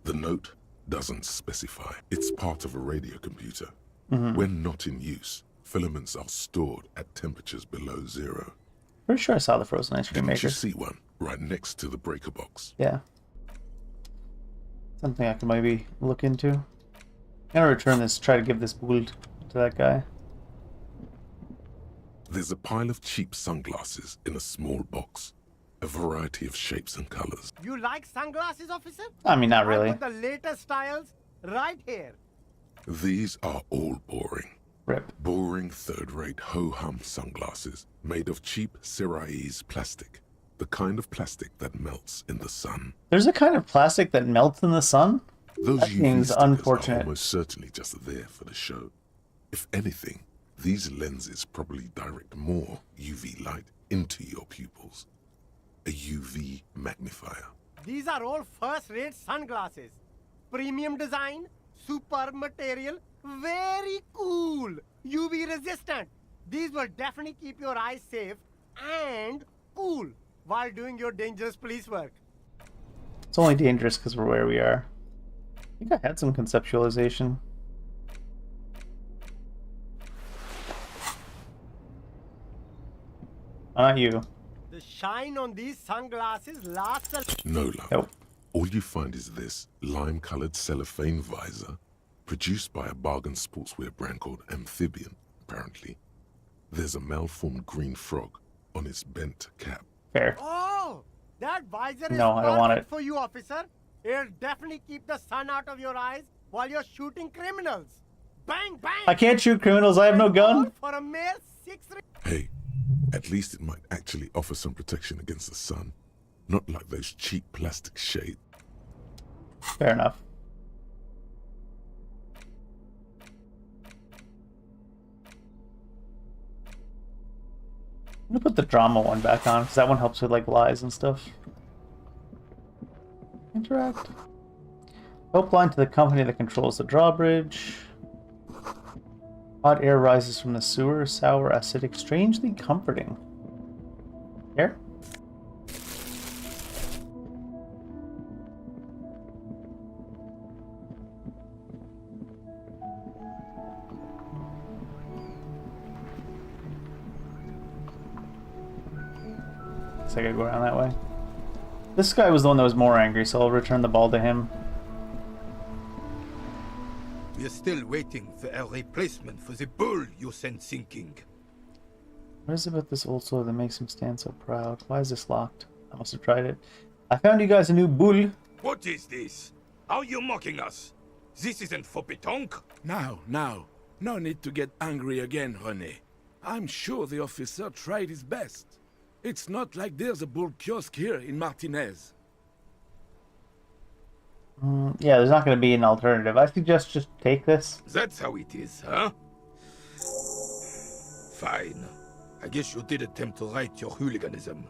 The note doesn't specify. It's part of a radio computer. When not in use, filaments are stored at temperatures below zero. Pretty sure I saw the frozen ice cream Didn't maker. you see one right next to the breaker box? Yeah. Something I can maybe look into. I'm gonna return this, try to give this boule to that guy. There's a pile of cheap sunglasses in a small box. A variety of shapes and colors. You like sunglasses, officer? I mean, not really. I got the latest styles right here. These are all boring. Rip. Boring third-rate ho-hum sunglasses made of cheap Syrahese plastic. The kind of plastic that melts in the sun. There's a kind of plastic that melts in the sun? Those That UV seems stickers unfortunate. are almost certainly just there for the show. If anything, these lenses probably direct more UV light into your pupils. A UV magnifier. These are all first-rate sunglasses. Premium design, super material, very cool, UV resistant. These will definitely keep your eyes safe and cool while doing your dangerous police work. It's only dangerous because we're where we are. I think I had some conceptualization. Not you. The shine on these sunglasses lasts a... No, love. Nope. All you find is this lime-colored cellophane visor, produced by a bargain sportswear brand called Amphibian, apparently. There's a malformed green frog on its bent cap. Fair. Oh, that visor is No, I don't want perfect it. for you, officer. It'll definitely keep the sun out of your eyes while you're shooting criminals. Bang, bang! I can't shoot criminals, I have no gun. For a mere 6... Hey, at least it might actually offer some protection against the sun. Not like those cheap plastic shades. Fair enough. I'm gonna put the drama one back on, because that one helps with like lies and stuff. Interact. Helpline to the company that controls the drawbridge. Hot air rises from the sewer, sour, acidic, strangely comforting. Air? Guess I gotta go around that way. This guy was the one that was more angry, so I'll return the ball to him. We're still waiting for a replacement for the bull you sent sinking. What is it about this old soil that makes him stand so proud? Why is this locked? I must have tried it. I found you guys a new bull. What is this? Are you mocking us? This isn't for pétanque. Now. No need to get angry again, René. I'm sure the officer tried his best. It's not like there's a bull kiosk here in Martinez. Yeah, there's not going to be an alternative. I suggest just take this. That's how it is, huh? Fine. I guess you did attempt to right your hooliganism.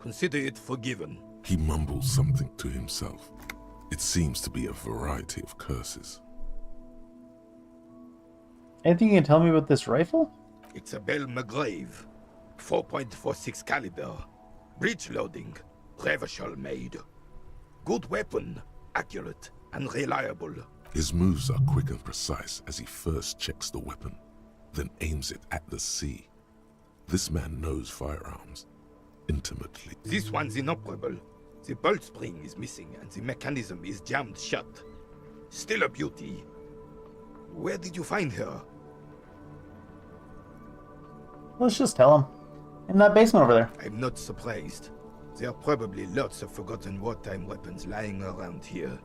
Consider it forgiven. He mumbles something to himself. It seems to be a variety of curses. Anything you can tell me about this rifle? It's a Belle McGrave. .46 caliber. Breech loading. Revachol made. Good weapon. Accurate and reliable. His moves are quick and precise as he first checks the weapon, then aims it at the sea. This man knows firearms intimately. This one's inoperable. The bolt spring is missing and the mechanism is jammed shut. Still a beauty. Where did you find her? Let's just tell him. In that basement over there. I'm not surprised. There are probably lots of forgotten wartime weapons lying around here.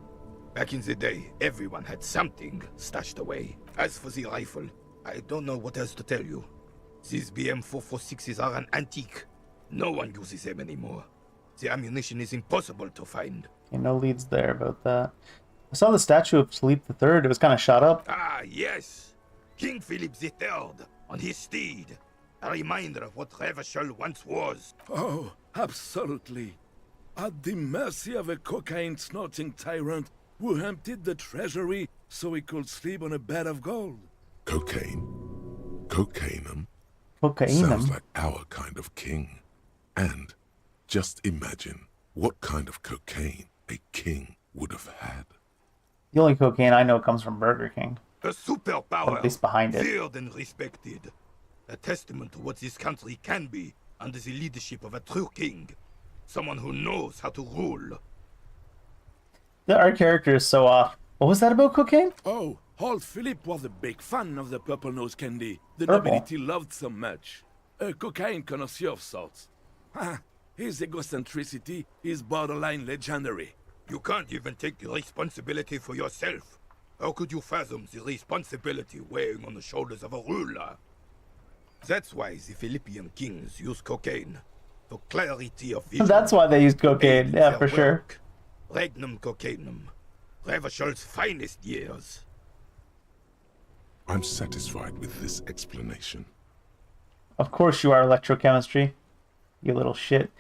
Back in the day, everyone had something stashed away. As for the rifle, I don't know what else to tell you. These BM-446s are an antique. No one uses them anymore. The ammunition is impossible to find. Okay, no leads there about that. I saw the statue of Philippe III. It was kind of shot up. Ah, yes. King Philip III on his steed. A reminder of what Revachol once was. Oh, absolutely. At the mercy of a cocaine-snorting tyrant who emptied the treasury so he could sleep on a bed of gold. Cocaine? Cocainum? Cocainum? Sounds like our kind of king. And just imagine what kind of cocaine a king would have had. The only cocaine I know comes from Burger King. A superpower. Or at least behind it. Feared and respected. A testament to what this country can be under the leadership of a true king. Someone who knows how to rule. Our character is so off. What was that about cocaine? Oh, old Philip was a big fan of the purple nose candy the Purple. nobility loved so much. A cocaine connoisseur of sorts. His egocentricity is borderline legendary. You can't even take the responsibility for yourself. How could you fathom the responsibility weighing on the shoulders of a ruler? That's why the Philippian kings use cocaine. For clarity of vision. That's why they used cocaine. Aid Yeah, their for sure. work. Regnum cocainum. Revachol's finest years. I'm satisfied with this explanation. Of course you are, electrochemistry. You little shit.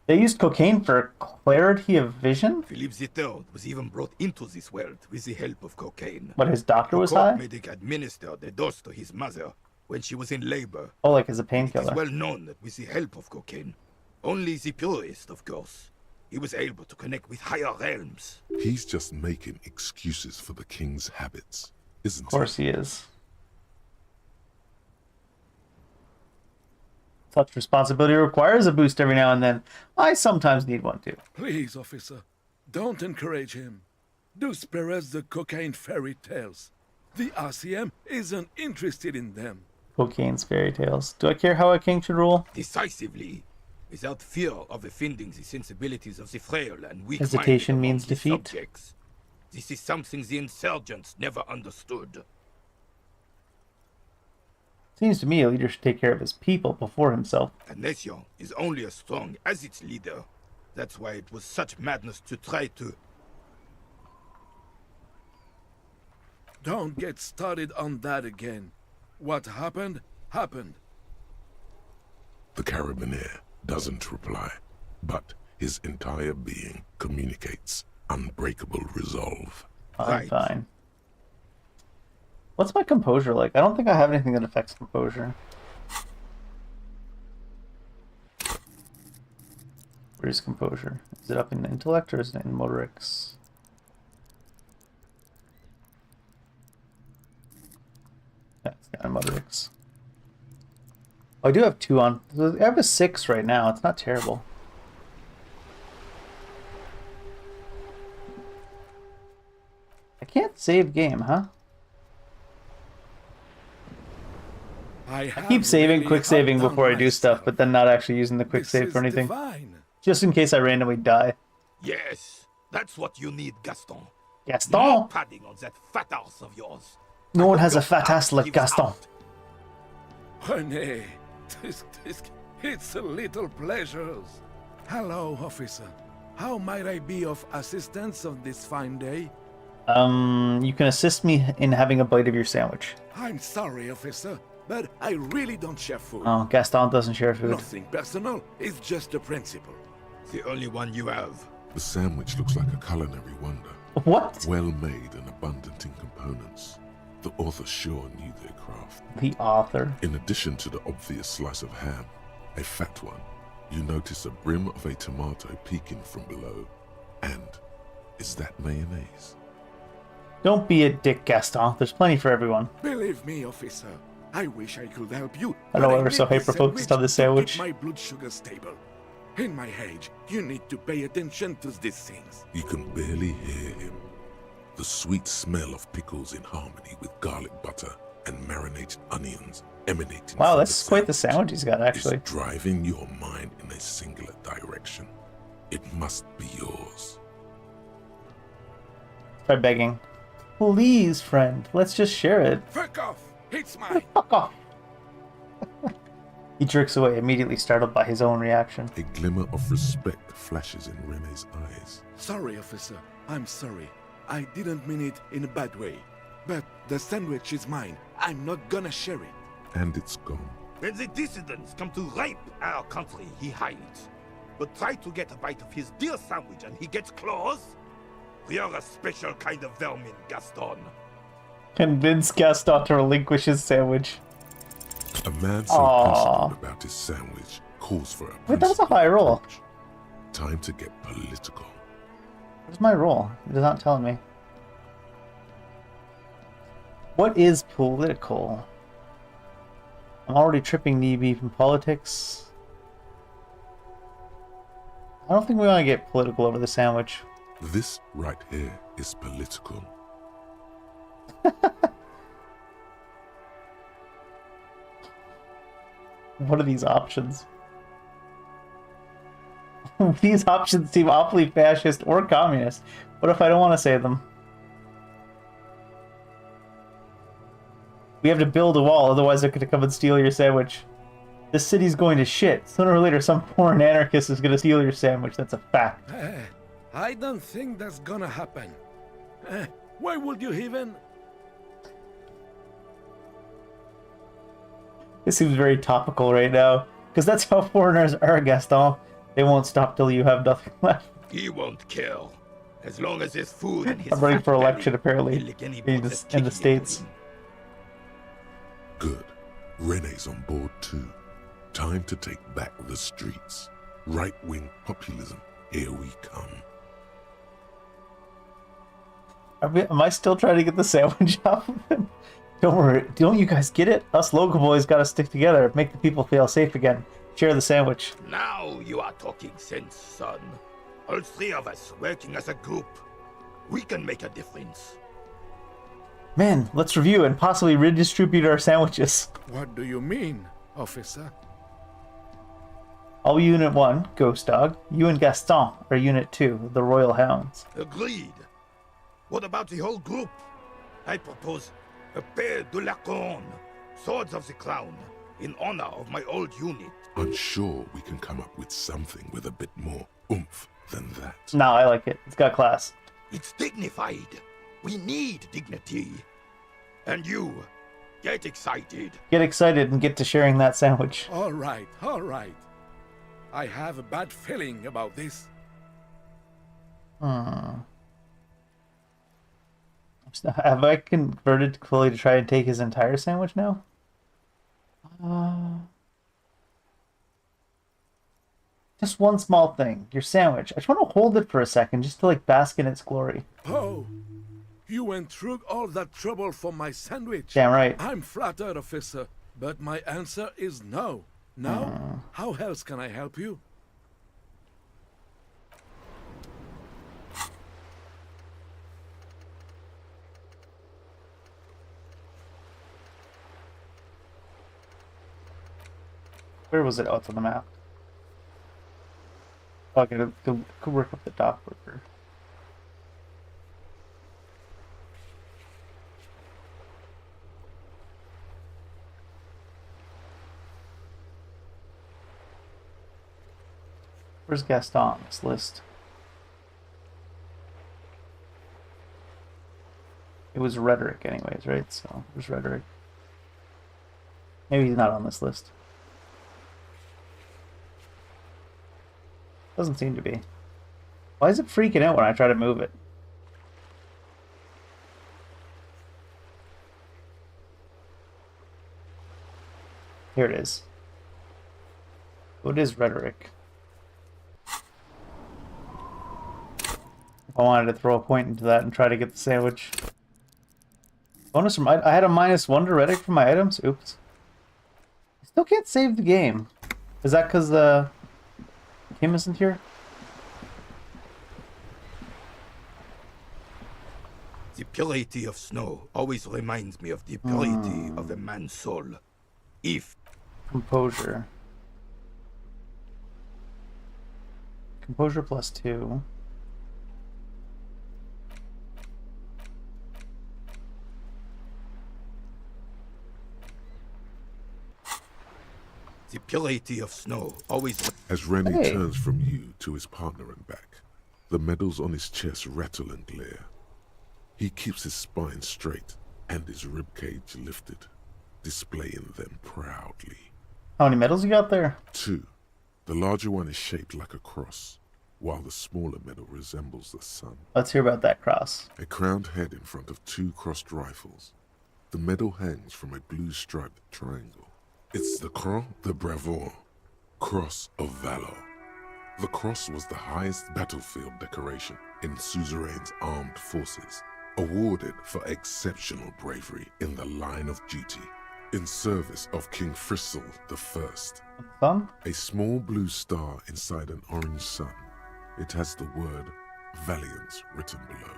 They used cocaine for clarity of vision? Philip III was even brought into this world with the help of cocaine. But his doctor was The court high? medic administered a dose to his mother when she was in labor. Oh, like as a It is painkiller. well known that with the help of cocaine, only the purest, of course, he was able to connect with higher realms. He's just making excuses for the king's habits, isn't Of course he is. Such responsibility requires a boost every now and then. I sometimes need one too. Please, officer, don't encourage him. Do spare us the cocaine fairy tales. The RCM isn't interested in them. Cocaine's fairy tales. Do I care how a king should rule? Decisively, without fear of offending the sensibilities of the frail and weak-minded Hesitation among means his defeat. subjects. This is something the insurgents never understood. Seems to me a leader should take care of his people before himself. A nation is only as strong as its leader. That's why it was such madness to try to... Don't get started on that again. What happened, happened. The Carabinier doesn't reply, but his entire being communicates unbreakable resolve. I'm fine. What's my composure like? I don't think I have anything that affects composure. Where's composure? Is it up in intellect or is it in motorics? Yeah, it's got in motorics. Oh, I do have 2 on. I have a 6 right now. It's not terrible. I can't save game, huh? I keep saving, quick saving before I do stuff, but then not actually using the quick save for anything. Just in case I randomly die. Yes, that's what you need, Gaston. Gaston? More padding on that fat ass of yours. No one has a fat ass like Gaston. René, it's a little pleasures. Hello, officer. How might I be of assistance on this fine day? You can assist me in having a bite of your sandwich. I'm sorry, officer, but I really don't share food. Oh, Gaston doesn't share food. Nothing personal, it's just a principle. The only one you have. The sandwich looks like a culinary wonder. What? Well made and abundant in components. The author sure knew their craft. The author? In addition to the obvious slice of ham, A fat one. You notice a brim of a tomato peeking from below. And is that mayonnaise? Don't be a dick, Gaston. There's plenty for everyone. Believe me, officer. I wish I could help you. I know but why we're so need this hyper-focused on this to sandwich. keep my blood sugar stable. In my age, you need to pay attention to these things. You can barely hear him. The sweet smell of pickles in harmony with garlic butter and marinated onions emanating Wow, from that's the quite the sandwich he's got, actually. is driving your mind in a singular direction. It must be yours. Try begging. Please, friend, let's just share it. Fuck off! It's mine! Fuck off! He jerks away, immediately startled by his own reaction. A glimmer of respect flashes in Rene's eyes. Sorry, officer. I'm sorry. I didn't mean it in a bad way. But the sandwich is mine. I'm not gonna share it. And it's gone. When the dissidents come to rape our country, he hides. But try to get a bite of his dear sandwich and he gets claws? We are a special kind of vermin, Gaston. Convince Gaston to relinquish his sandwich. A man so passionate about his sandwich calls for a Wait, that was a high roll. approach. Time to get political. Where's my roll? It is not telling me. What is political? I'm already tripping knee deep in politics. I don't think we want to get political over the sandwich. This right here is political. What are these options? These options seem awfully fascist or communist. What if I don't want to say them? We have to build a wall, otherwise they're going to come and steal your sandwich. This city's going to shit. Sooner or later, some foreign anarchist is going to steal your sandwich. That's a fact. I don't think that's gonna happen. Why would you even? This seems very topical right now. Because that's how foreigners are, Gaston. They won't stop till you have nothing left. He won't kill. As long as there's food in his I'm running fat for belly, election, apparently, he'll lick any in boat that's the kicking States. into him. Good. Rene's on board too. Time to take back the streets. Right-wing populism. Here we come. Am I still trying to get the sandwich off of him? Don't worry. Don't you guys get it? Us local boys gotta stick together. Make the people feel safe again. Share the sandwich. Now you are talking sense, son. All three of us working as a group. We can make a difference. Man, let's review and possibly redistribute our sandwiches. What do you mean, officer? All Unit 1, Ghost Dog. You and Gaston are Unit 2, the Royal Hounds. Agreed. What about the whole group? I propose a pair de la Couronne, Swords of the Crown, in honor of my old unit. I'm sure we can come up with something with a bit more oomph than that. No, I like it. It's got class. It's dignified. We need dignity. And you, get excited. Get excited and get to sharing that sandwich. All right, all right. I have a bad feeling about this. Have I converted fully to try and take his entire sandwich now? Just one small thing. Your sandwich. I just want to hold it for a second just to like bask in its glory. Oh, you went through all that trouble for my sandwich. Damn right. I'm flattered, officer, but my answer is no. No? How else can I help you? Where was it? Oh, it's on the map. Oh, I could work up the dock worker. Where's Gaston on this list? It was rhetoric anyways, right? So, there's rhetoric. Maybe he's not on this list. Doesn't seem to be. Why is it freaking out when I try to move it? Here it is. What is rhetoric? I wanted to throw a point into that and try to get the sandwich. Bonus from I had a -1 to rhetoric for my items. Oops. I still can't save the game. Is that because Kim isn't here? The purity of snow always reminds me of the purity of a man's soul. If Composure. Composure +2. the purity of snow always... As Rennie Hey. turns from you to his partner and back, the medals on his chest rattle and glare. He keeps his spine straight and his ribcage lifted, displaying them proudly. How many medals you got there? 2. The larger one is shaped like a cross, while the smaller medal resembles the sun. Let's hear about that cross. A crowned head in front of 2 crossed rifles. The medal hangs from a blue striped triangle. It's the Croix de Bravoure, Cross of Valor. The cross was the highest battlefield decoration in Suzerain's armed forces, awarded for exceptional bravery in the line of duty, in service of King Frizzle I. Thumb? A small blue star inside an orange sun. It has the word Valiance written below.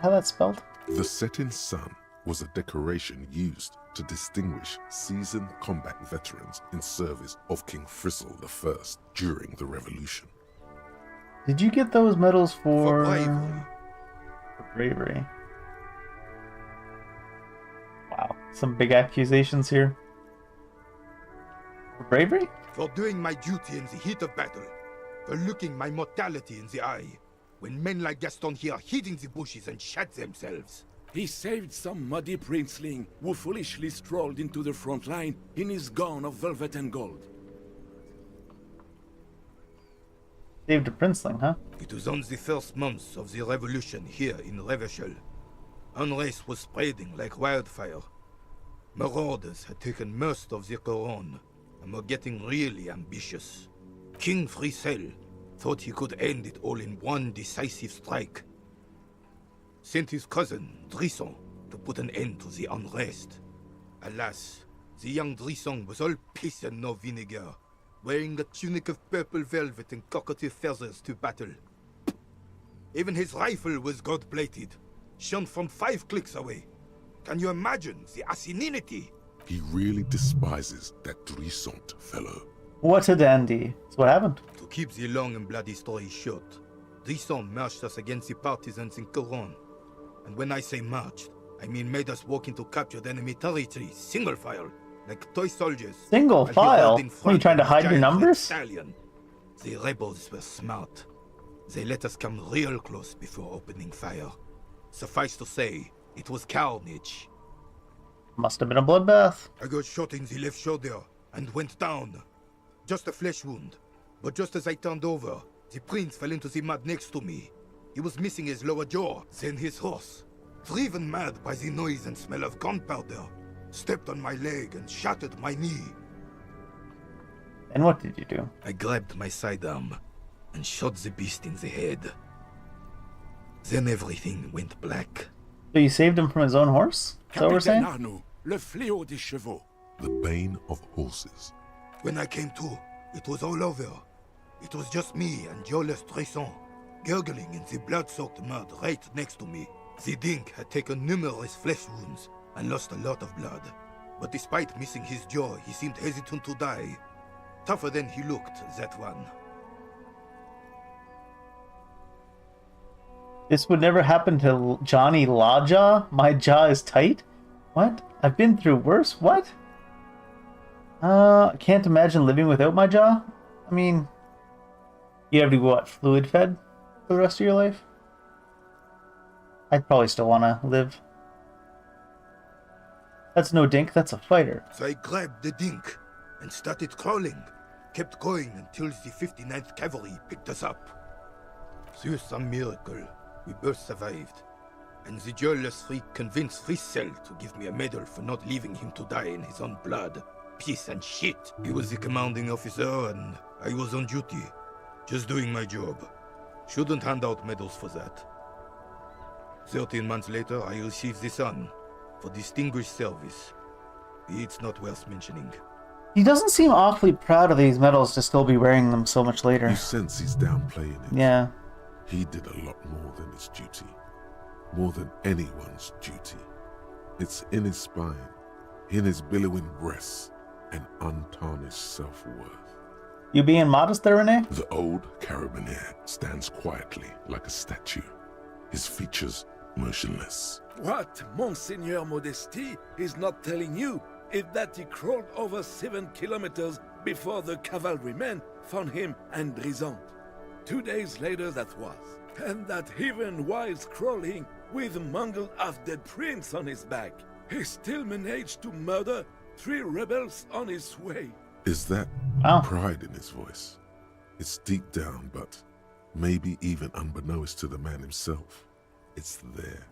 How that's spelled? The setting sun was a decoration used to distinguish seasoned combat veterans in service of King Frizzle I during the Revolution. Did you get those medals for bravery. For bravery. Wow, some big accusations here. For bravery? For doing my duty in the heat of battle. For looking my mortality in the eye. When men like Gaston here hid in the bushes and shot themselves. He saved some muddy princeling who foolishly strolled into the front line in his gown of velvet and gold. Saved a princeling, huh? It was on the first months of the revolution here in Revachol. Unrest was spreading like wildfire. Marauders had taken most of the Couronne and were getting really ambitious. King Frizzle thought he could end it all in one decisive strike. Sent his cousin, Drisson, to put an end to the unrest. Alas, the young Drisson was all piss and no vinegar, wearing a tunic of purple velvet and cockatoo feathers to battle. Even his rifle was gold-plated, shone from 5 clicks away. Can you imagine the asininity? He really despises that Drisson fellow. What a dandy. So what happened? To keep the long and bloody story short, Drisson marched us against the partisans in Couronne. And when I say marched, I mean made us walk into captured enemy territory, single file, like toy soldiers. Single file? Are you trying to hide your numbers? Stallion. The rebels were smart. They let us come real close before opening fire. Suffice to say, it was carnage. Must have been a bloodbath. I got shot in the left shoulder and went down. Just a flesh wound. But just as I turned over, the prince fell into the mud next to me. He was missing his lower jaw, then his horse. Driven mad by the noise and smell of gunpowder, stepped on my leg and shattered my knee. And what did you do? I grabbed my sidearm and shot the beast in the head. Then everything went black. So you saved him from his own horse? Is that what we're saying? Arnaud, le fléau des chevaux. The bane of horses. When I came to, it was all over. It was just me and Jolas Tresson, gurgling in the blood-soaked mud right next to me. The dink had taken numerous flesh wounds and lost a lot of blood. But despite missing his jaw, he seemed hesitant to die. Tougher than he looked, that one. This would never happen to Johnny Lawjaw? My jaw is tight? What? I've been through worse? What? I can't imagine living without my jaw. I mean, you have to be, what, fluid fed for the rest of your life? I'd probably still want to live. That's no dink, that's a fighter. So I grabbed the dink and started crawling. Kept going until the 59th Cavalry picked us up. Through some miracle, we both survived. And the jealous freak convinced Frizzle to give me a medal for not leaving him to die in his own blood. piece and shit. He was the commanding officer and I was on duty. Just doing my job. Shouldn't hand out medals for that. 13 months later, I received the Sun for distinguished service. It's not worth mentioning. He doesn't seem awfully proud of these medals to still be wearing them so much later. You sense he's downplaying it. Yeah. He did a lot more than his duty. More than anyone's duty. It's in his spine, in his billowing breasts, and untarnished self-worth. You being modest there, Rene? The old carabinier stands quietly like a statue, his features motionless. What Monseigneur Modesty is not telling you is that he crawled over 7 kilometers before the cavalrymen found him en Grisant. 2 days later that was. And that even while crawling with a mangled half-dead prince on his back, he still managed to murder 3 rebels on his way. Is that pride in his voice? It's deep down, but maybe even unbeknownst to the man himself, it's there.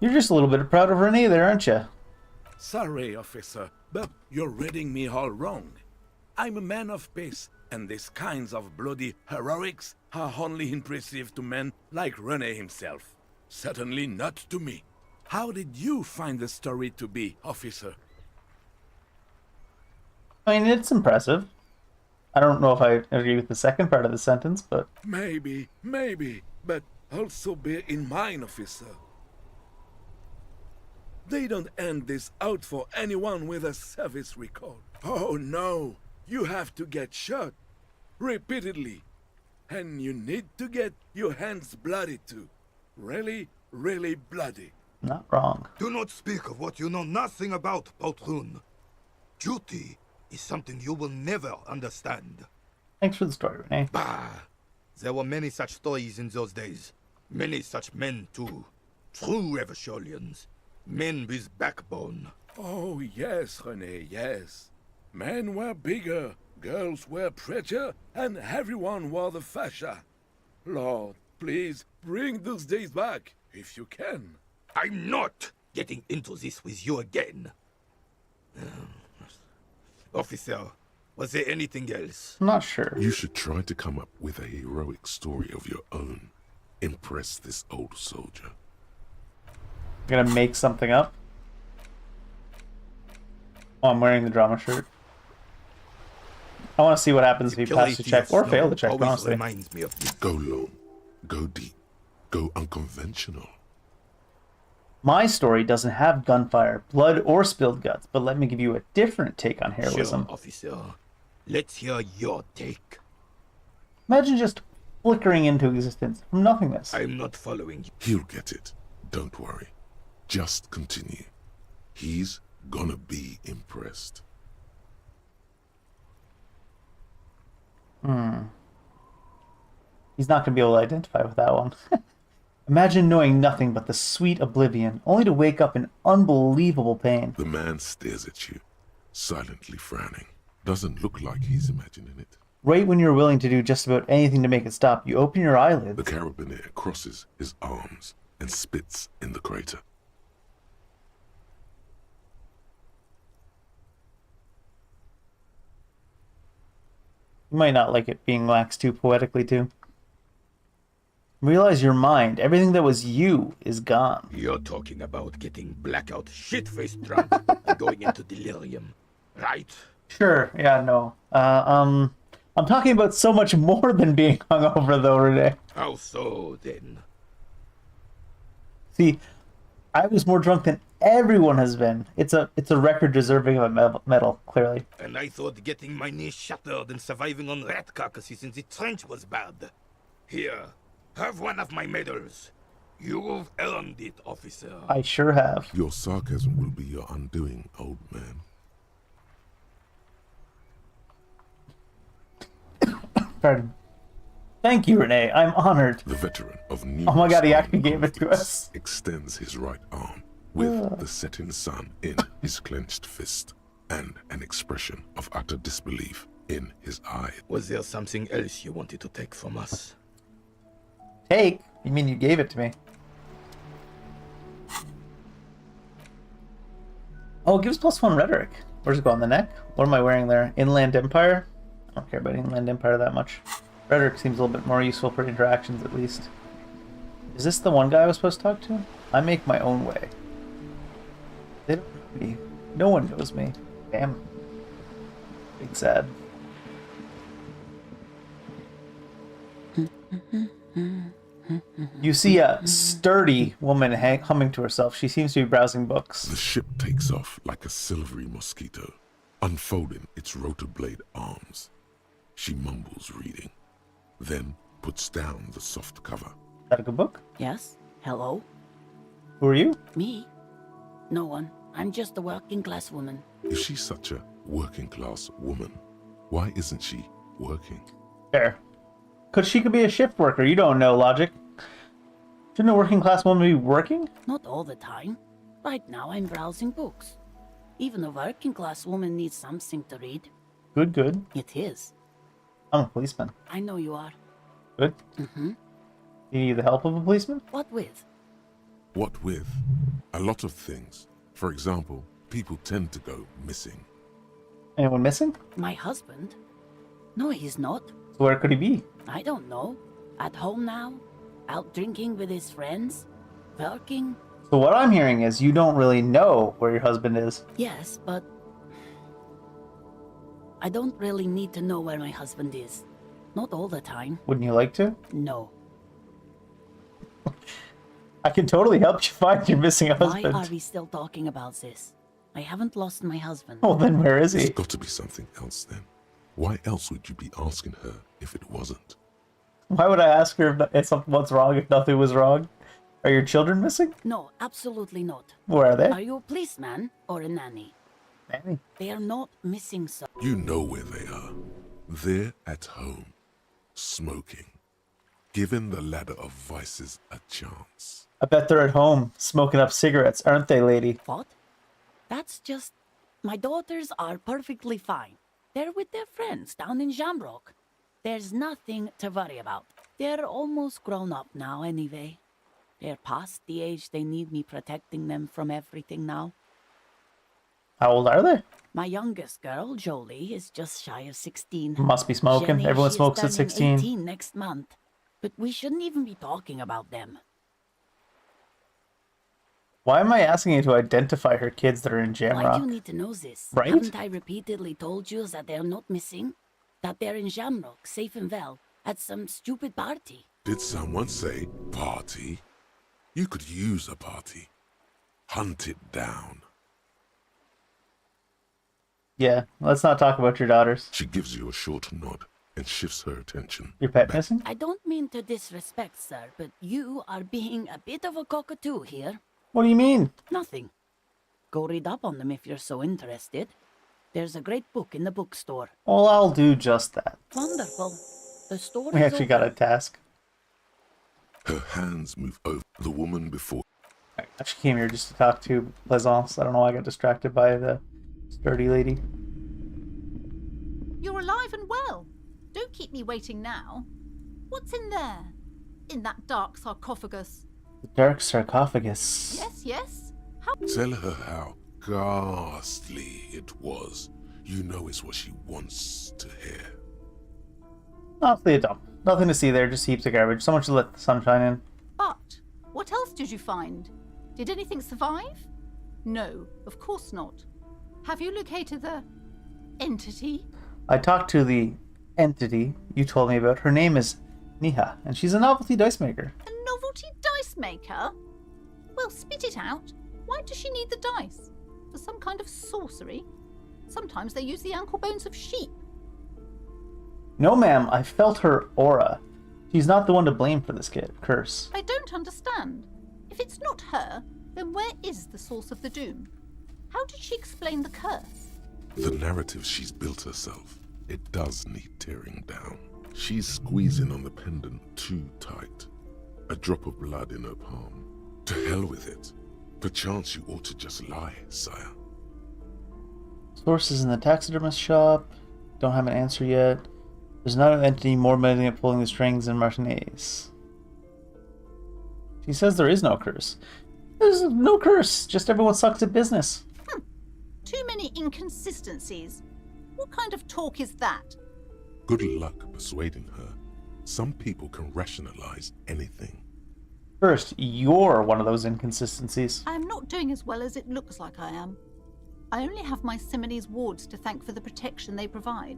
You're just a little bit proud of Rene there, aren't you? Sorry, officer, but you're reading me all wrong. I'm a man of peace, and these kinds of bloody heroics are only impressive to men like Rene himself. Certainly not to me. How did you find the story to be, officer? I mean, it's impressive. I don't know if I agree with the second part of the sentence, but... Maybe, but also bear in mind, officer. They don't hand this out for anyone with a service record. Oh no, you have to get shot. Repeatedly. And you need to get your hands bloody too. Really, really bloody. Not wrong. Do not speak of what you know nothing about, Poltroon. Duty is something you will never understand. Thanks for the story, Rene. Bah! There were many such stories in those days. Many such men too. True Eversholians. Men with backbone. Oh yes, Rene, yes. Men were bigger, girls were prettier, and everyone wore the fascia. Lord, please bring those days back, if you can. I'm not getting into this with you again. Officer, was there anything else? I'm not sure. You should try to come up with a heroic story of your own. Impress this old soldier. I'm gonna make something up. Oh, I'm wearing the drama shirt. I want to see what happens if you pass the check or fail the check, honestly. Reminds me of this. Go long, go deep, go unconventional. My story doesn't have gunfire, blood, or spilled guts, but let me give you a different take on heroism. Sure, officer. Let's hear your take. Imagine just flickering into existence from nothingness. I'm not following you. He'll get it. Don't worry. Just continue. He's gonna be impressed. He's not gonna be able to identify with that one. Imagine knowing nothing but the sweet oblivion, only to wake up in unbelievable pain. The man stares at you, silently frowning. Doesn't look like he's imagining it. Right when you're willing to do just about anything to make it stop, you open your eyelids. The carabinier crosses his arms and spits in the crater. You might not like it being waxed too poetically, too. Realize your mind, everything that was you, is gone. You're talking about getting blackout shit-faced drunk and going into delirium, right? Sure, yeah, no. I'm talking about so much more than being hungover, though, Rene. How so, then? See, I was more drunk than everyone has been. It's a record deserving of a medal, clearly. And I thought getting my knee shattered and surviving on rat carcasses in the trench was bad. Here, have one of my medals. You've earned it, officer. I sure have. Your sarcasm will be your undoing, old man. Pardon. Thank you, Rene. I'm honored. The veteran of numerous Oh my god, he actually gave it to us. Extends his right arm with the setting sun in his clenched fist and an expression of utter disbelief in his eye. Was there something else you wanted to take from us? Take? You mean you gave it to me? Oh, it gives +1 rhetoric. Where's it go on the neck? What am I wearing there? Inland Empire? I don't care about Inland Empire that much. Rhetoric seems a little bit more useful for interactions, at least. Is this the one guy I was supposed to talk to? I make my own way. They don't know me. No one knows me. Damn. Big sad. You see a sturdy woman humming to herself. She seems to be browsing books. The ship takes off like a silvery mosquito, unfolding its rotor blade arms. She mumbles reading, then puts down the soft cover. Is that a good book? Yes? Hello? Who are you? Me? No one. I'm just a working class woman. If she's such a working class woman, why isn't she working? Fair. Because she could be a shift worker. You don't know, Logic. Shouldn't a working class woman be working? Not all the time. Right now I'm browsing books. Even a working class woman needs something to read. Good, good. It is. I'm a policeman. I know you are. Good. Mm-hmm. You need the help of a policeman? What with? What with? A lot of things. For example, people tend to go missing. Anyone missing? My husband? No, he's not. So where could he be? I don't know. At home now? Out drinking with his friends? Working? So what I'm hearing is you don't really know where your husband is. Yes, but I don't really need to know where my husband is. Not all the time. Wouldn't you like to? No. I can totally help you find your missing husband. Why are we still talking about this? I haven't lost my husband. Well, then where is he? It's got to be something else then. Why else would you be asking her if it wasn't? Why would I ask her if what's wrong if nothing was wrong? Are your children missing? No, absolutely not. Where are they? Are you a policeman or a nanny? Nanny. They are not missing, sir. You know where they are. They're at home, smoking, giving the ladder of vices a chance. I bet they're at home, smoking up cigarettes, aren't they, lady? What? That's just... My daughters are perfectly fine. They're with their friends down in Shamrock. There's nothing to worry about. They're almost grown up now anyway. They're past the age they need me protecting them from everything now. How old are they? My youngest girl, Jolie, is just shy of 16. Must be smoking. Jenny, Everyone she smokes is at turning 16. 18 next month. But we shouldn't even be talking about them. Why am I asking you to identify her kids that are in Why do you Jamrock? need to know this? Right? Haven't I repeatedly told you that they're not missing? That they're in Shamrock, safe and well, at some stupid party? Did someone say party? You could use a party. Hunt it down. Yeah, let's not talk about your daughters. She gives you a short nod and shifts her attention. Your pet missing? I don't mean to disrespect, sir, but you are being a bit of a cockatoo here. What do you mean? Nothing. Go read up on them if you're so interested. There's a great book in the bookstore. Well, I'll do just that. Wonderful. The store We is actually open. got a task. Her hands move over the woman before. I actually came here just to talk to Plaisance. I don't know why I got distracted by the sturdy lady. You're alive and well. Don't keep me waiting now. What's in there? In that dark sarcophagus? The dark sarcophagus. Yes, yes. How? Tell her how ghastly it was. You know it's what she wants to hear. Honestly, I don't. Nothing to see there, just heaps of garbage. So much to let the sunshine in. But what else did you find? Did anything survive? No, of course not. Have you located the entity? I talked to the entity you told me about. Her name is Niha, and she's a novelty dice maker. A novelty dice maker? Well, spit it out. Why does she need the dice? For some kind of sorcery? Sometimes they use the ankle bones of sheep. No, ma'am, I felt her aura. She's not the one to blame for this curse. I don't understand. If it's not her, then where is the source of the doom? How did she explain the curse? The narrative she's built herself, it does need tearing down. She's squeezing on the pendant too tight. A drop of blood in her palm. To hell with it. Perchance you ought to just lie, sire. Sources in the taxidermist shop. Don't have an answer yet. There's another entity more meddling at pulling the strings than Martinez. She says there is no curse. There's no curse, just everyone sucks at business. Too many inconsistencies. What kind of talk is that? Good luck persuading her. Some people can rationalize anything. First, you're one of those inconsistencies. I am not doing as well as it looks like I am. I only have my Simonese wards to thank for the protection they provide.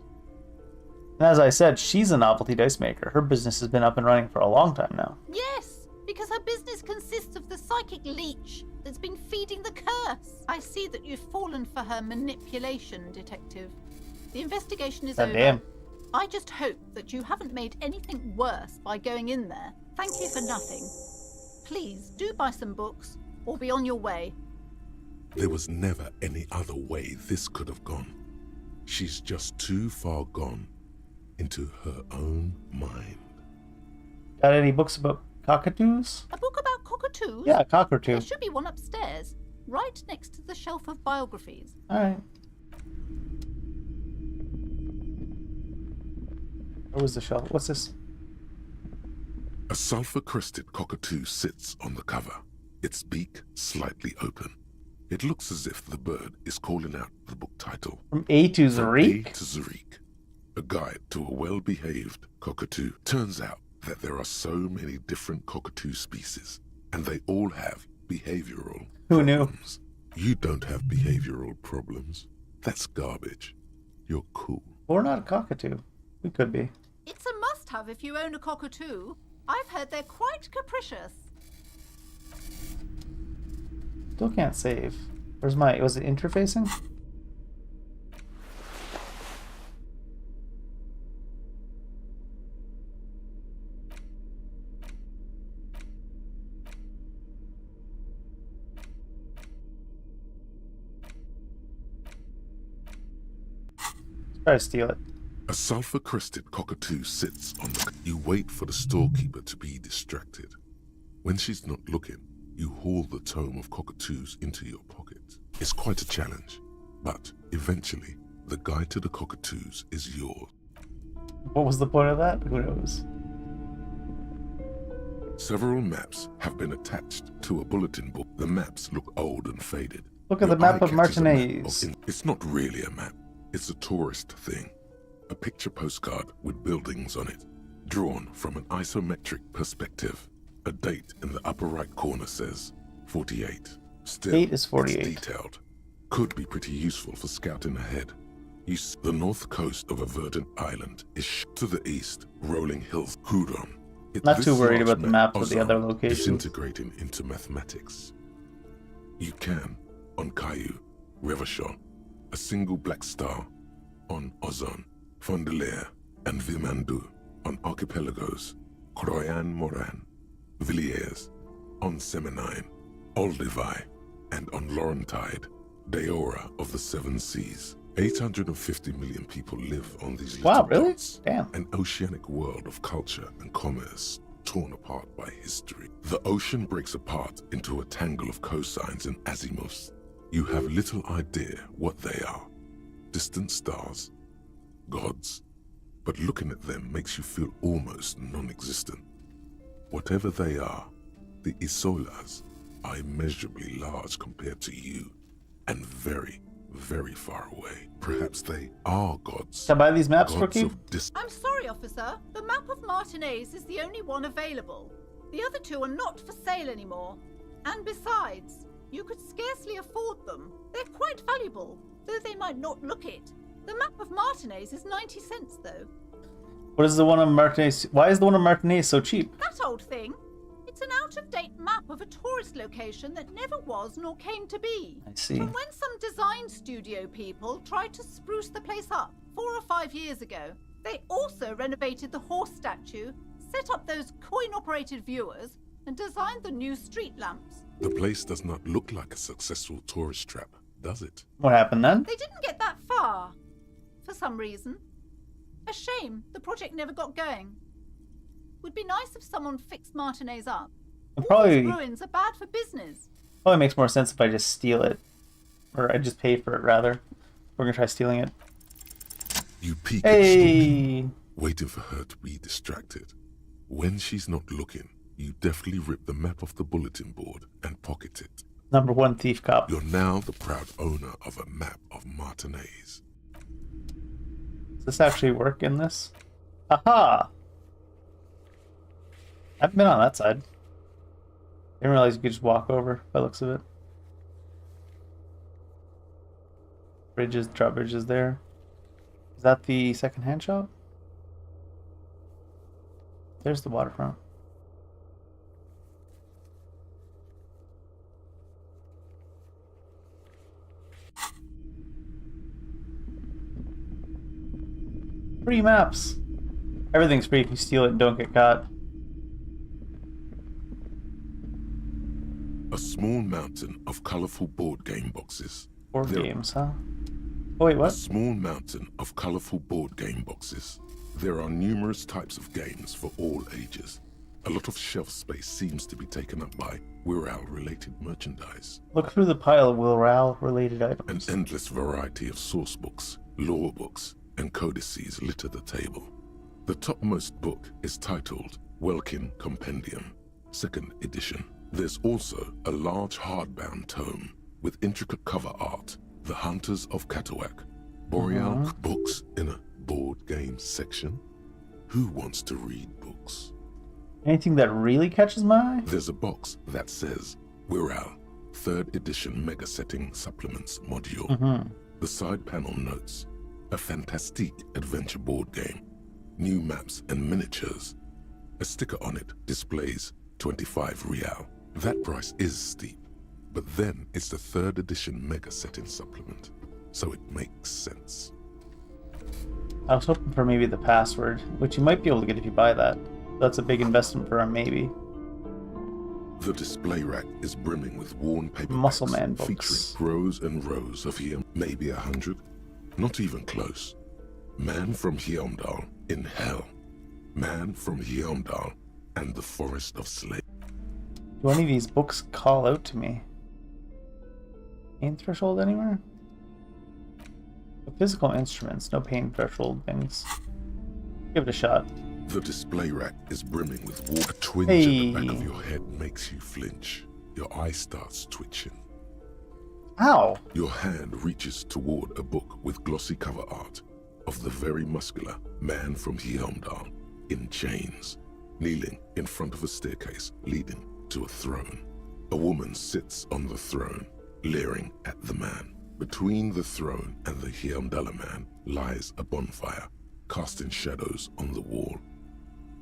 And as I said, she's a novelty dice maker. Her business has been up and running for a long time now. Yes, because her business consists of the psychic leech that's been feeding the curse. I see that you've fallen for her manipulation, Detective. The investigation is over. Damn. I just hope that you haven't made anything worse by going in there. Thank you for nothing. Please do buy some books or be on your way. There was never any other way this could have gone. She's just too far gone into her own mind. Got any books about cockatoos? A book about cockatoos? Yeah, cockatoo. There should be one upstairs, right next to the shelf of biographies. Alright. Where was the shelf? What's this? A sulfur-crested cockatoo sits on the cover, its beak slightly open. It looks as if the bird is calling out the book title. From A to From Zarik? A to Zarik, a guide to a well-behaved cockatoo. Turns out that there are so many different cockatoo species, and they all have behavioral Who knew? problems. You don't have behavioral problems. That's garbage. You're cool. We're not a cockatoo. We could be. It's a must-have if you own a cockatoo. I've heard they're quite capricious. Still can't save. Where's my... Was it interfacing? Try to steal it. A sulfur-crested cockatoo sits on the... You wait for the storekeeper to be distracted. When she's not looking, you haul the tome of cockatoos into your pocket. It's quite a challenge, but eventually, the guide to the cockatoos is yours. What was the point of that? Who knows? Several maps have been attached to a bulletin book. The maps look old and faded. Look at Your the map eye of catches a map Martinez. It's not really a map. It's a tourist thing. A picture postcard with buildings on it, drawn from an isometric perspective. A date in the upper right corner says 48. Still, Date is 48. It's detailed. Could be pretty useful for scouting ahead. The north coast of a verdant island is to the east, rolling hills, Hudon. Not too worried about the maps of the other Ozon locations. is integrating into mathematics. You can, on Caillou, Revachon, a single black star, on Ozon, Fondelier, and Vilmandu, on archipelagos, Croyan Moran, Villiers, on Seminine, Olduvai, and on Laurentide, Deora of the Seven Seas. 850 million people live on these little Wow, really? dots. Damn. An oceanic world of culture and commerce torn apart by history. The ocean breaks apart into a tangle of cosines and azimuths. You have little idea what they are. Distant stars, gods, but looking at them makes you feel almost non-existent. Whatever they are, the Isolas are immeasurably large compared to you, and very, very far away. Perhaps they are gods. Can I buy these maps, gods Rookie? of dis- I'm sorry, officer. The map of Martinez is the only one available. The other two are not for sale anymore. And besides, you could scarcely afford them. They're quite valuable, though they might not look it. The map of Martinez is 90 cents, though. What is the one on Martinez? Why is the one on Martinez so cheap? That old thing. It's an out-of-date map of a tourist location that never was nor came to be. I see. From when some design studio people tried to spruce the place up 4 or 5 years ago. They also renovated the horse statue, set up those coin-operated viewers, and designed the new street lamps. The place does not look like a successful tourist trap, does it? What happened then? They didn't get that far, for some reason. A shame the project never got going. Would be nice if someone fixed Martinez up. It probably Ruins are bad for business. makes more sense if I just steal it. Or I just pay for it, rather. We're gonna try stealing it. You peek Hey! at Snoopy, waiting for her to be distracted. When she's not looking, You deftly rip the map off the bulletin board and pocket it. Number 1 thief cop. You're now the proud owner of a map of Martinez. Does this actually work in this? Aha! I haven't been on that side. Didn't realize you could just walk over by the looks of it. Bridges, drawbridges there. Is that the second-hand shop? There's the waterfront. Free maps. Everything's free if you steal it and don't get caught. A small mountain of colorful board game boxes. Board games, huh? Oh, wait, what? A small mountain of colorful board game boxes. There are numerous types of games for all ages. A lot of shelf space seems to be taken up by Wirral-related merchandise. Look through the pile of Wirral-related items. An endless variety of source books, lore books, and codices litter the table. The topmost book is titled Welkin Compendium, 2nd edition. There's also a large hardbound tome with intricate cover art, The Hunters of Katawak. Boreal books in a board game section? Who wants to read books? Anything that really catches my eye? There's a box that says Wirral, 3rd edition Mega Setting Supplements module. The side panel notes, a fantastic adventure board game, new maps and miniatures. A sticker on it displays 25 real. That price is steep, but then it's the 3rd edition Mega Setting Supplement, so it makes sense. I was hoping for maybe the password, which you might be able to get if you buy that. That's a big investment for a maybe. The display rack is brimming with worn paper Muscle Man books. featuring rows and rows of here, maybe 100. Not even close. Man from Heimdall in Hell. Man from Heimdall and the Forest of Slaves. Do any of these books call out to me? Pain threshold anywhere? Physical instruments, no pain threshold things. Give it a shot. The display rack is brimming with water. A twinge at the back of your head makes you flinch. Your eye starts twitching. Ow! Your hand reaches toward a book with glossy cover art of the very muscular man from Heimdall in chains, kneeling in front of a staircase leading to a throne. A woman sits on the throne, leering at the man. Between the throne and the Heimdall man lies a bonfire, casting shadows on the wall.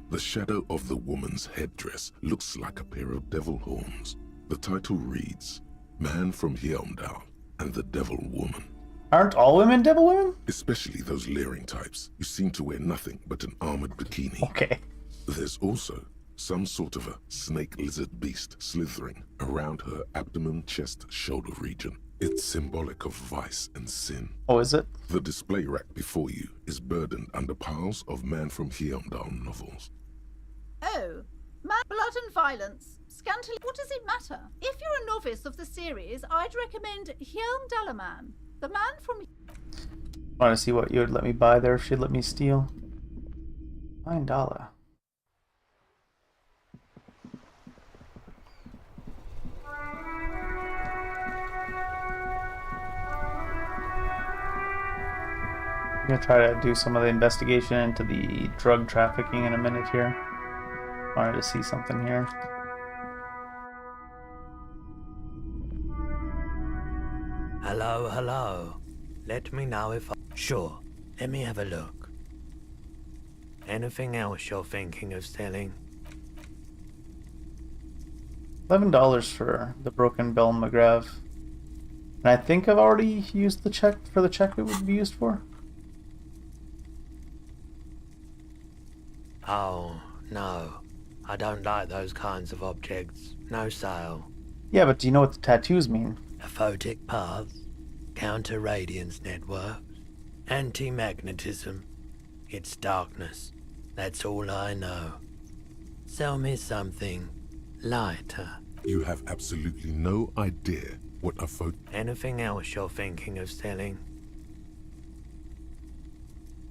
The shadow of the woman's headdress looks like a pair of devil horns. The title reads, Man from Heimdall and the Devil Woman. Aren't all women devil women? Especially those leering types who seem to wear nothing but an armored bikini. Okay. There's also some sort of a snake lizard beast slithering around her abdomen, chest, shoulder region. It's symbolic of vice and sin. Oh, is it? The display rack before you is burdened under piles of Man from Heimdall novels. Oh, blood and violence. Scantily. What does it matter? If you're a novice of the series, I'd recommend Heimdall, the man from. Want to see what you would let me buy there if she'd let me steal? $9. I'm gonna try to do some of the investigation into the drug trafficking in a minute here. Wanted to see something here. Hello, hello. Let me know if I... Sure, let me have a look. Anything else you're thinking of selling? $11 for the broken Bell McGrav. And I think I've already used the check for the check it would be used for. Oh, no. I don't like those kinds of objects. No sale. Yeah, but do you know what the tattoos mean? Aphotic paths, counter-radiance networks, anti-magnetism. It's darkness. That's all I know. Sell me something lighter. You have absolutely no idea what a photo... Anything else you're thinking of selling?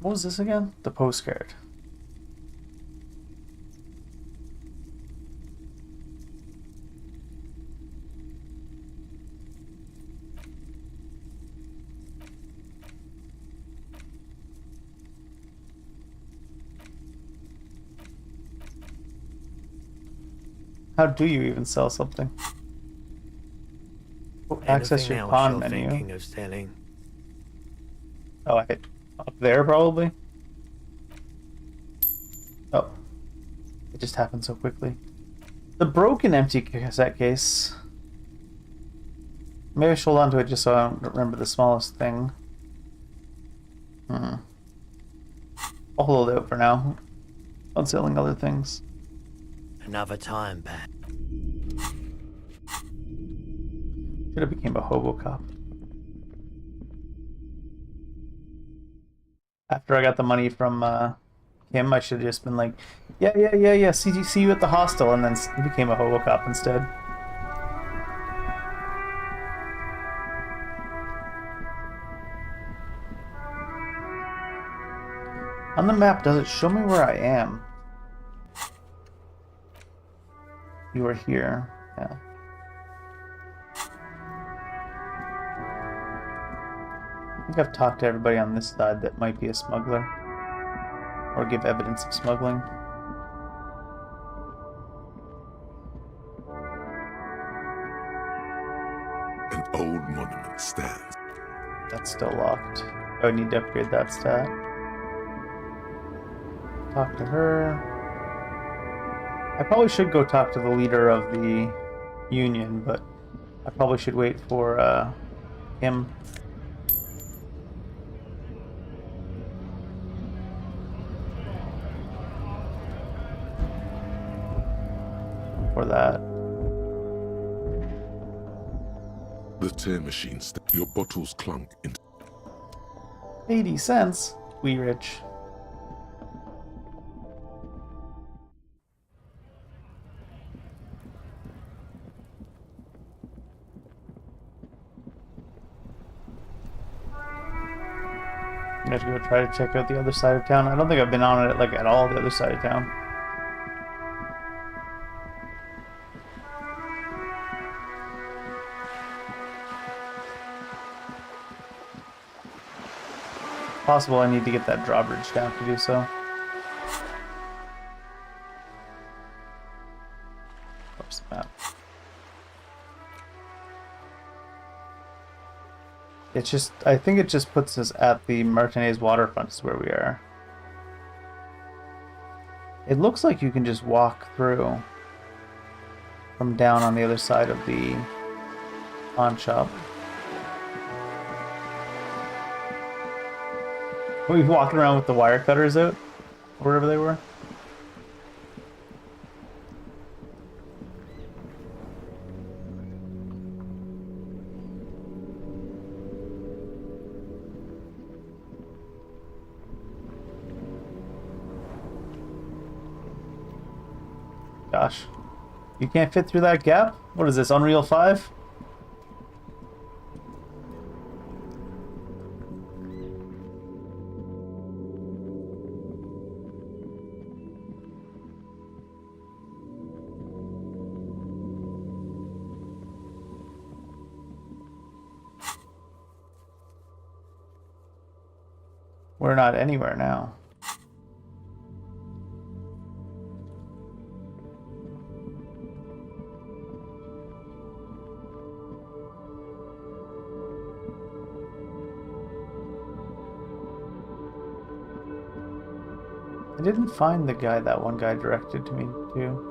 What was this again? The postcard. How do you even sell something? Oh, access Anything your else pawn you're menu. thinking of selling? Oh, I hit up there probably. Oh, it just happened so quickly. The broken empty cassette case. Maybe I should hold on to it just so I don't remember the smallest thing. I'll hold it out for now. On selling other things. Another time, Pat. Should have became a hobo cop. After I got the money from him, I should have just been like, yeah. See you at the hostel, and then became a hobo cop instead. On the map, does it show me where I am? You are here. Yeah. I think I've talked to everybody on this side that might be a smuggler. Or give evidence of smuggling. An old monument stands. That's still locked. I would need to upgrade that stat. Talk to her. I probably should go talk to the leader of the union, but I probably should wait for him. For that. The tear machine your bottles clunk into 80 cents? We rich. I'm gonna have to go try to check out the other side of town. I don't think I've been on it like at all, the other side of town. Possible I need to get that drawbridge down to do so. Where's the map? It's just, I think it just puts us at the Martinez waterfront is where we are. It looks like you can just walk through from down on the other side of the pawn shop. Were you walking around with the wire cutters out? Or wherever they were? Gosh. You can't fit through that gap? What is this, Unreal 5? We're not anywhere now. I didn't find the guy that one guy directed to me to.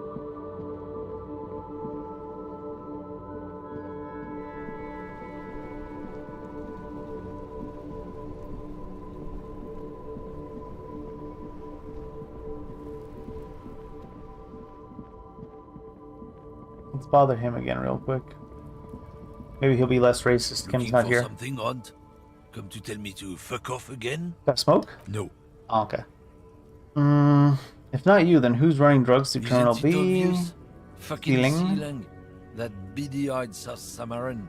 Let's bother him again real quick. Maybe he'll be less racist. Kim's not here. Something odd? Come to tell me to fuck off again? Got smoke? No. Oh, okay. If not you, then who's running drugs through Terminal B? Fucking Stealing? Sealang, that beady-eyed South Samaran.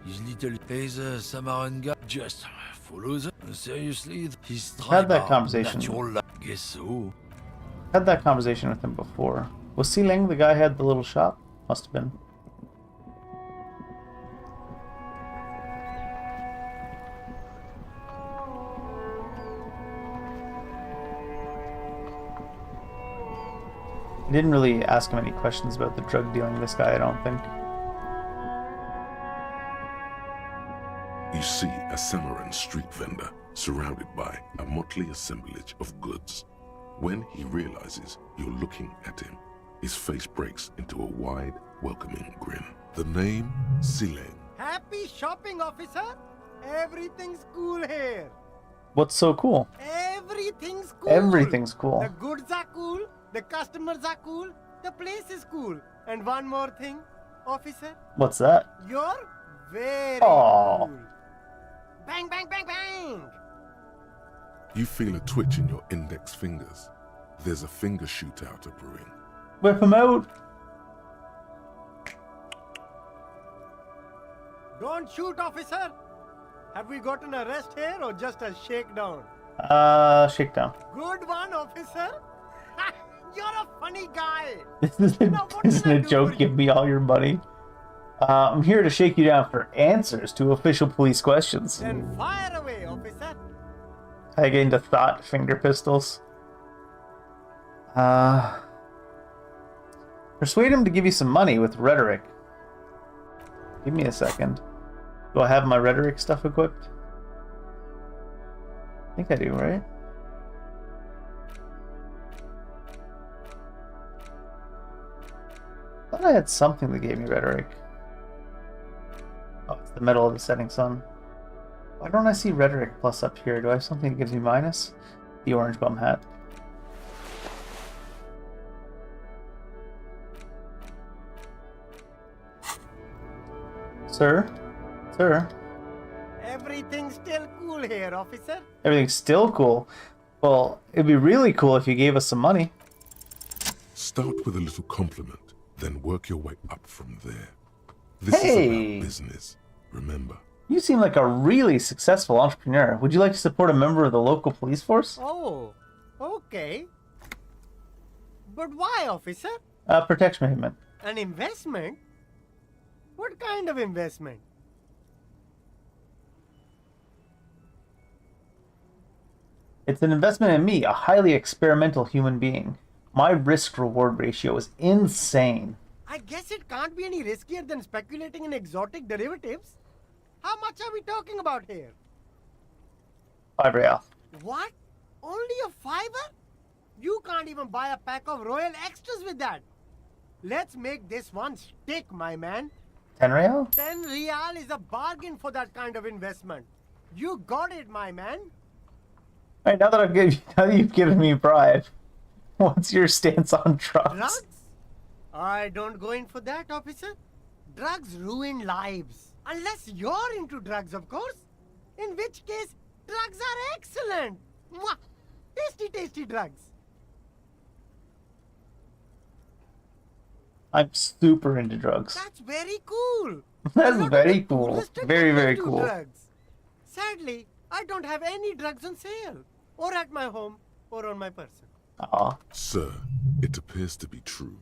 His little laser Samaran guy just follows us. Seriously, he's Had that conversation. natural, I guess so. Had that conversation with him before. Was Sealing the guy who had the little shop? Must have been. Didn't really ask him any questions about the drug dealing, this guy, I don't think. You see a Samaran street vendor surrounded by a motley assemblage of goods. When he realizes you're looking at him, his face breaks into a wide, welcoming grin. The name, Sileng. Happy shopping, officer! Everything's cool here. What's so cool? Everything's cool. Everything's cool. The goods are cool, the customers are cool, the place is cool. And one more thing, officer. What's that? You're very Aww. cool. Bang, bang, bang, bang! You feel a twitch in your index fingers. There's a finger shootout brewing. Whip him out! Don't shoot, officer! Have we got an arrest here or just a shakedown? Shakedown. Good one, officer! You're a funny guy! This isn't a joke, give me all your money. I'm here to shake you down for answers to official police questions. Then fire away, officer! I get into thought finger pistols. Persuade him to give you some money with rhetoric. Give me a second. Do I have my rhetoric stuff equipped? I think I do, right? I thought I had something that gave me rhetoric. Oh, it's the middle of the setting sun. Why don't I see rhetoric plus up here? Do I have something that gives me minus? The orange bum hat. Sir? Sir? Everything's still cool here, officer. Everything's still cool. Well, it'd be really cool if you gave us some money. Start with a little compliment, then work your way up from there. This is about business, remember. You seem like a really successful entrepreneur. Would you like to support a member of the local police force? Oh, okay. But why, officer? Protection payment. An investment? What kind of investment? It's an investment in me, a highly experimental human being. My risk-reward ratio is insane. I guess it can't be any riskier than speculating in exotic derivatives. How much are we talking about here? 5 real. What? Only a $5? You can't even buy a pack of Royal Extras with that. Let's make this one stick, my man. 10 real? 10 real is a bargain for that kind of investment. You got it, my man. Alright, now that you've given me a bribe, what's your stance on drugs? Drugs? I don't go in for that, officer. Drugs ruin lives. Unless you're into drugs, of course. In which case, drugs are excellent. Mwah! Tasty, tasty drugs. I'm super into drugs. That's very cool. That's very cool. Very, very cool. Drugs. Sadly, I don't have any drugs on sale. Or at my home, or on my person. Aw. Sir, it appears to be true.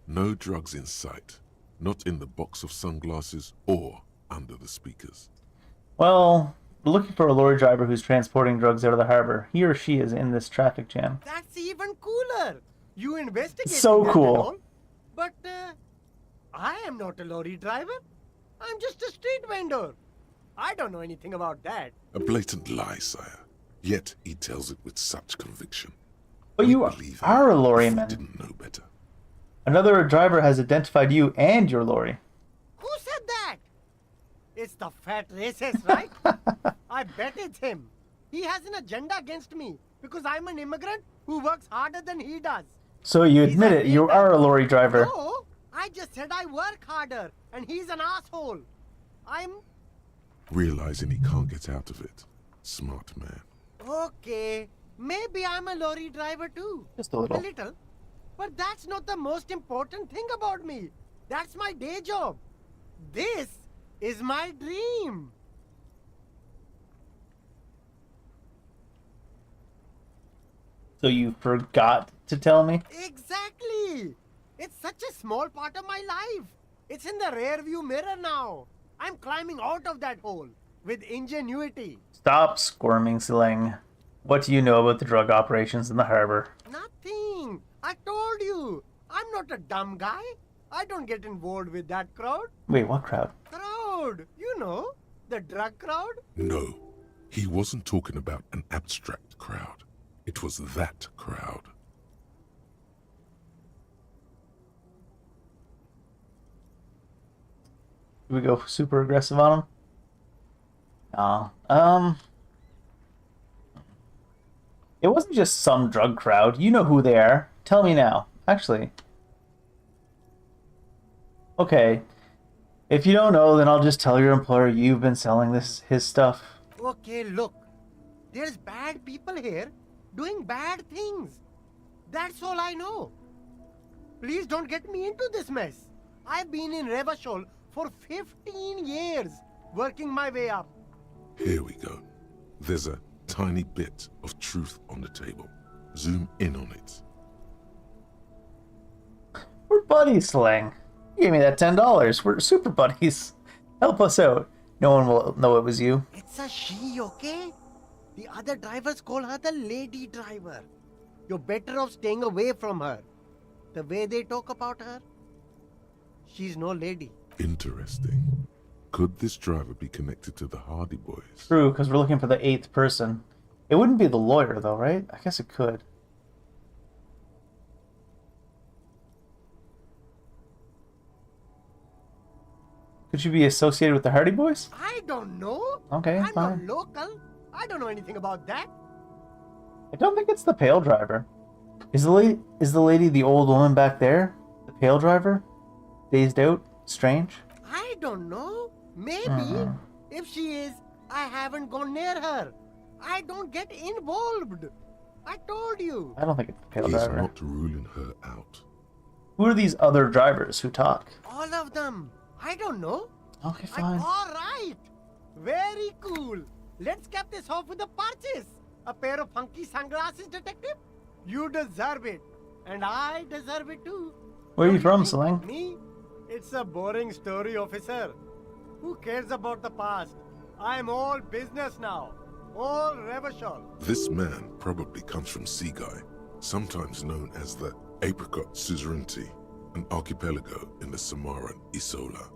No drugs in sight. Not in the box of sunglasses or under the speakers. Well, we're looking for a lorry driver who's transporting drugs out of the harbor. He or she is in this traffic jam. That's even cooler. You investigate. So cool. But I am not a lorry driver. I'm just a street vendor. I don't know anything about that. A blatant lie, sire. Yet he tells it with such conviction. But you are a lorryman. Didn't know better. Another driver has identified you and your lorry. Who said that? It's the fat racist, right? I bet it's him. He has an agenda against me because I'm an immigrant who works harder than he does. So you admit it, you are a lorry driver. No, I just said I work harder and he's an asshole. I'm... Realizing he can't get out of it. Smart man. Okay, maybe I'm a lorry driver too. Just a little. A little. But that's not the most important thing about me. That's my day job. This is my dream. So you forgot to tell me? Exactly. It's such a small part of my life. It's in the rear view mirror now. I'm climbing out of that hole with ingenuity. Stop squirming, Sileng. What do you know about the drug operations in the harbor? Nothing. I told you. I'm not a dumb guy. I don't get involved with that crowd. Wait, what crowd? Crowd! You know, the drug crowd? No, he wasn't talking about an abstract crowd. It was that crowd. Do we go super aggressive on him? It wasn't just some drug crowd. You know who they are. Tell me now. Actually. Okay. If you don't know, then I'll just tell your employer you've been selling his stuff. Okay, look. There's bad people here doing bad things. That's all I know. Please don't get me into this mess. I've been in Revachol for 15 years, working my way up. Here we go. There's a tiny bit of truth on the table. Zoom in on it. We're buddies, Slang. You gave me that $10. We're super buddies. Help us out. No one will know it was you. It's a she, okay? The other drivers call her the lady driver. You're better off staying away from her. The way they talk about her, she's no lady. Interesting. Could this driver be connected to the Hardy Boys? True, because we're looking for the 8th person. It wouldn't be the lawyer, though, right? I guess it could. Could you be associated with the Hardy Boys? I don't know. Okay, I'm fine. not local. I don't know anything about that. I don't think it's the pale driver. Is the lady the old woman back there? The pale driver? Dazed out? Strange? I don't know. Maybe. If she is, I haven't gone near her. I don't get involved. I told you. I don't think it's the pale He's driver. not ruling her out. Who are these other drivers who talk? All of them. I don't know. Okay, fine. All right. Very cool. Let's cap this off with a purchase. A pair of funky sunglasses, detective. You deserve it. And I deserve it too. Where are you from, think Sling? Me? It's a boring story, officer. Who cares about the past? I'm all business now. All Revachol. This man probably comes from Seaguy, sometimes known as the Apricot Suzerainty, an archipelago in the Samaran Isola.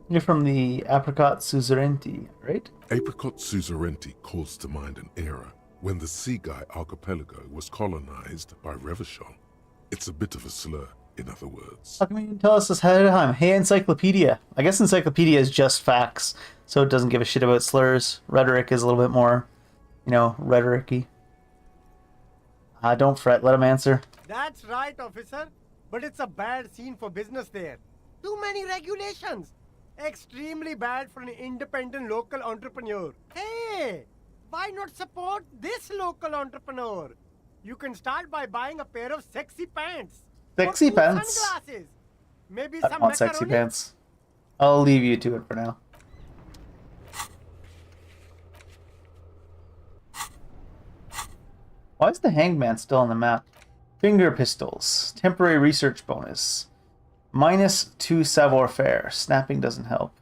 You're from the Apricot Suzerainty, right? Apricot Suzerainty calls to mind an era when the Seaguy archipelago was colonized by Revachol. It's a bit of a slur, in other words. How come you didn't tell us this ahead of time? Hey, Encyclopedia. I guess Encyclopedia is just facts, so it doesn't give a shit about slurs. Rhetoric is a little bit more, rhetoric-y. Don't fret, let him answer. That's right, officer. But it's a bad scene for business there. Too many regulations. Extremely bad for an independent local entrepreneur. Hey, why not support this local entrepreneur? You can start by buying a pair of sexy pants. Sexy or cool pants? Sunglasses. Maybe I some don't want sexy macaroni. pants. I'll leave you to it for now. Why is the hangman still on the map? Finger pistols. Temporary research bonus. -2 savoir-faire. Snapping doesn't help.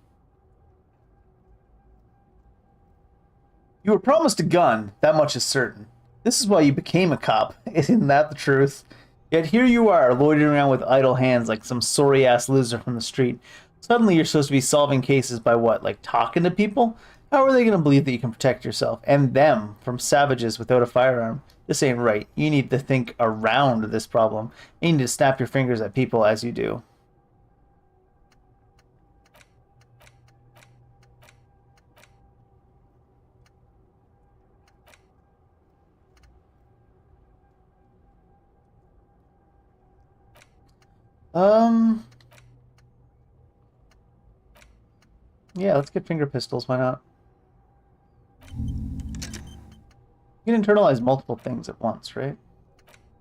You were promised a gun, that much is certain. This is why you became a cop. Isn't that the truth? Yet here you are, loitering around with idle hands like some sorry-ass loser from the street. Suddenly you're supposed to be solving cases by what, like talking to people? How are they going to believe that you can protect yourself and them from savages without a firearm? This ain't right. You need to think around this problem. You need to snap your fingers at people as you do. Yeah, let's get finger pistols, why not? You can internalize multiple things at once, right?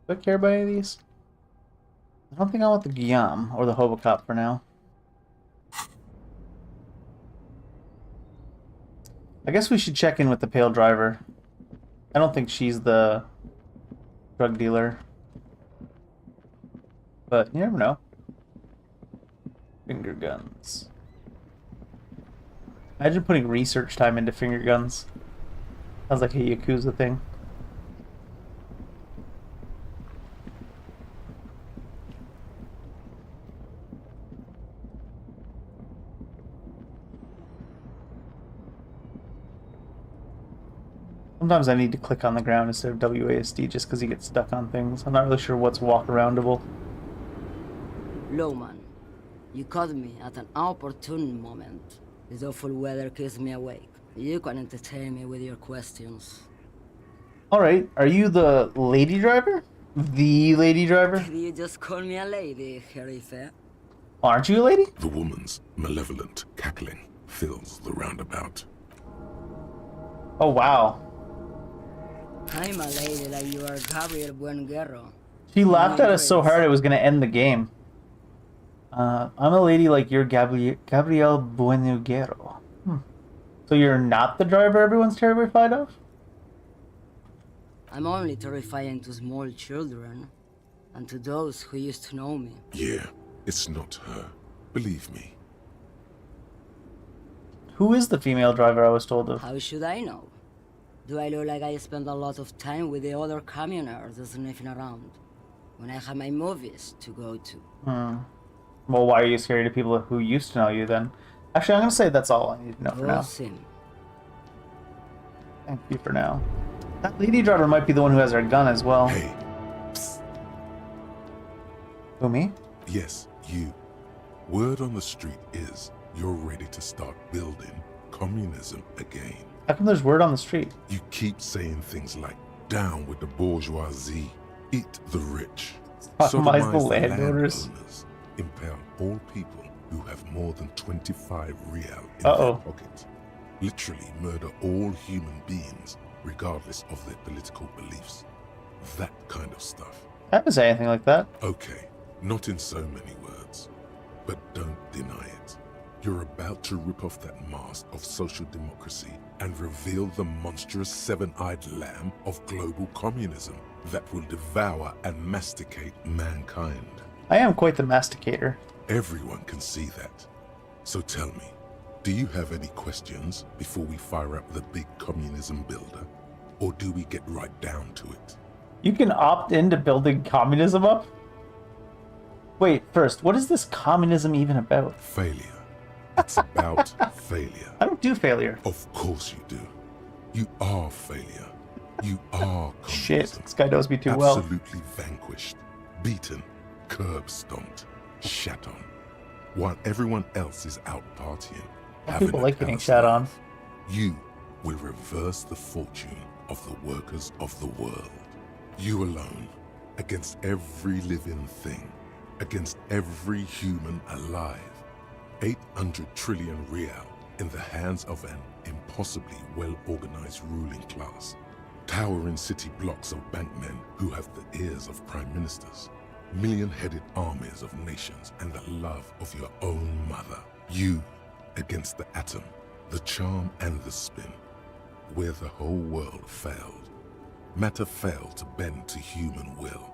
Do I care about any of these? I don't think I want the Guillaume or the Hobocop for now. I guess we should check in with the Pale Driver. I don't think she's the drug dealer. But you never know. Finger guns. Imagine putting research time into finger guns. Sounds like a Hmm. Yakuza thing. Is the 8th Sometimes I need to click on the ground instead of WASD just because he gets stuck on things. I'm not really sure what's walk-aroundable. Lowman, you caught me at an opportune moment. This awful weather keeps me awake. You can entertain me with your questions. Alright, are you the lady driver? The lady driver? Did you just call me a lady, Herife? Aren't you a lady? The woman's malevolent cackling fills the roundabout. Oh, wow. I'm a lady like you are, Gabriel Buenguerro. She laughed at us so hard it was going to end the game. I'm a lady like you're Gabriel Buenguerro. So you're not the driver everyone's terrified of? I'm only terrifying to small children, and to those who used to know me. Yeah, it's not her. Believe me. Who is the female driver I was told of? How should I know? Do I look like I spend a lot of time with the other communers sniffing around, when I have my movies to go to? Well, why are you scary to people who used to know you then? Actually, I'm going to say that's all I need to know for now. Awesome. Thank you for now. That lady driver might be the one who has her gun as well. Hey. Psst. Who, me? Yes, you. Word on the street is you're ready to start building communism again. How come there's word on the street? You keep saying things like, down with the bourgeoisie, eat the rich, Sodomize the landowners, impale all people who have more than 25 real in their pocket, literally murder all human beings regardless of their political beliefs. That kind of stuff. I haven't said anything like that. Okay, not in so many words, but don't deny it. You're about to rip off that mask of social democracy and reveal the monstrous seven-eyed lamb of global communism that will devour and masticate mankind. I am quite the masticator. Everyone can see that. So tell me, do you have any questions before we fire up the big communism builder? Or do we get right down to it? You can opt into building communism up? Wait, first, what is this communism even about? Failure. It's about failure. I don't do failure. Of course you do. You are failure. You are communism. Shit, this guy knows me too well. Absolutely vanquished, beaten, curb stomped, shat on, while everyone else is out partying. People like getting shat on. You will reverse the fortune of the workers of the world. You alone, against every living thing, against every human alive. 800 trillion real in the hands of an impossibly well-organized ruling class. Towering city blocks of bankmen who have the ears of prime ministers. Million-headed armies of nations and the love of your own mother. You against the atom, the charm and the spin. Where the whole world failed. Matter failed to bend to human will.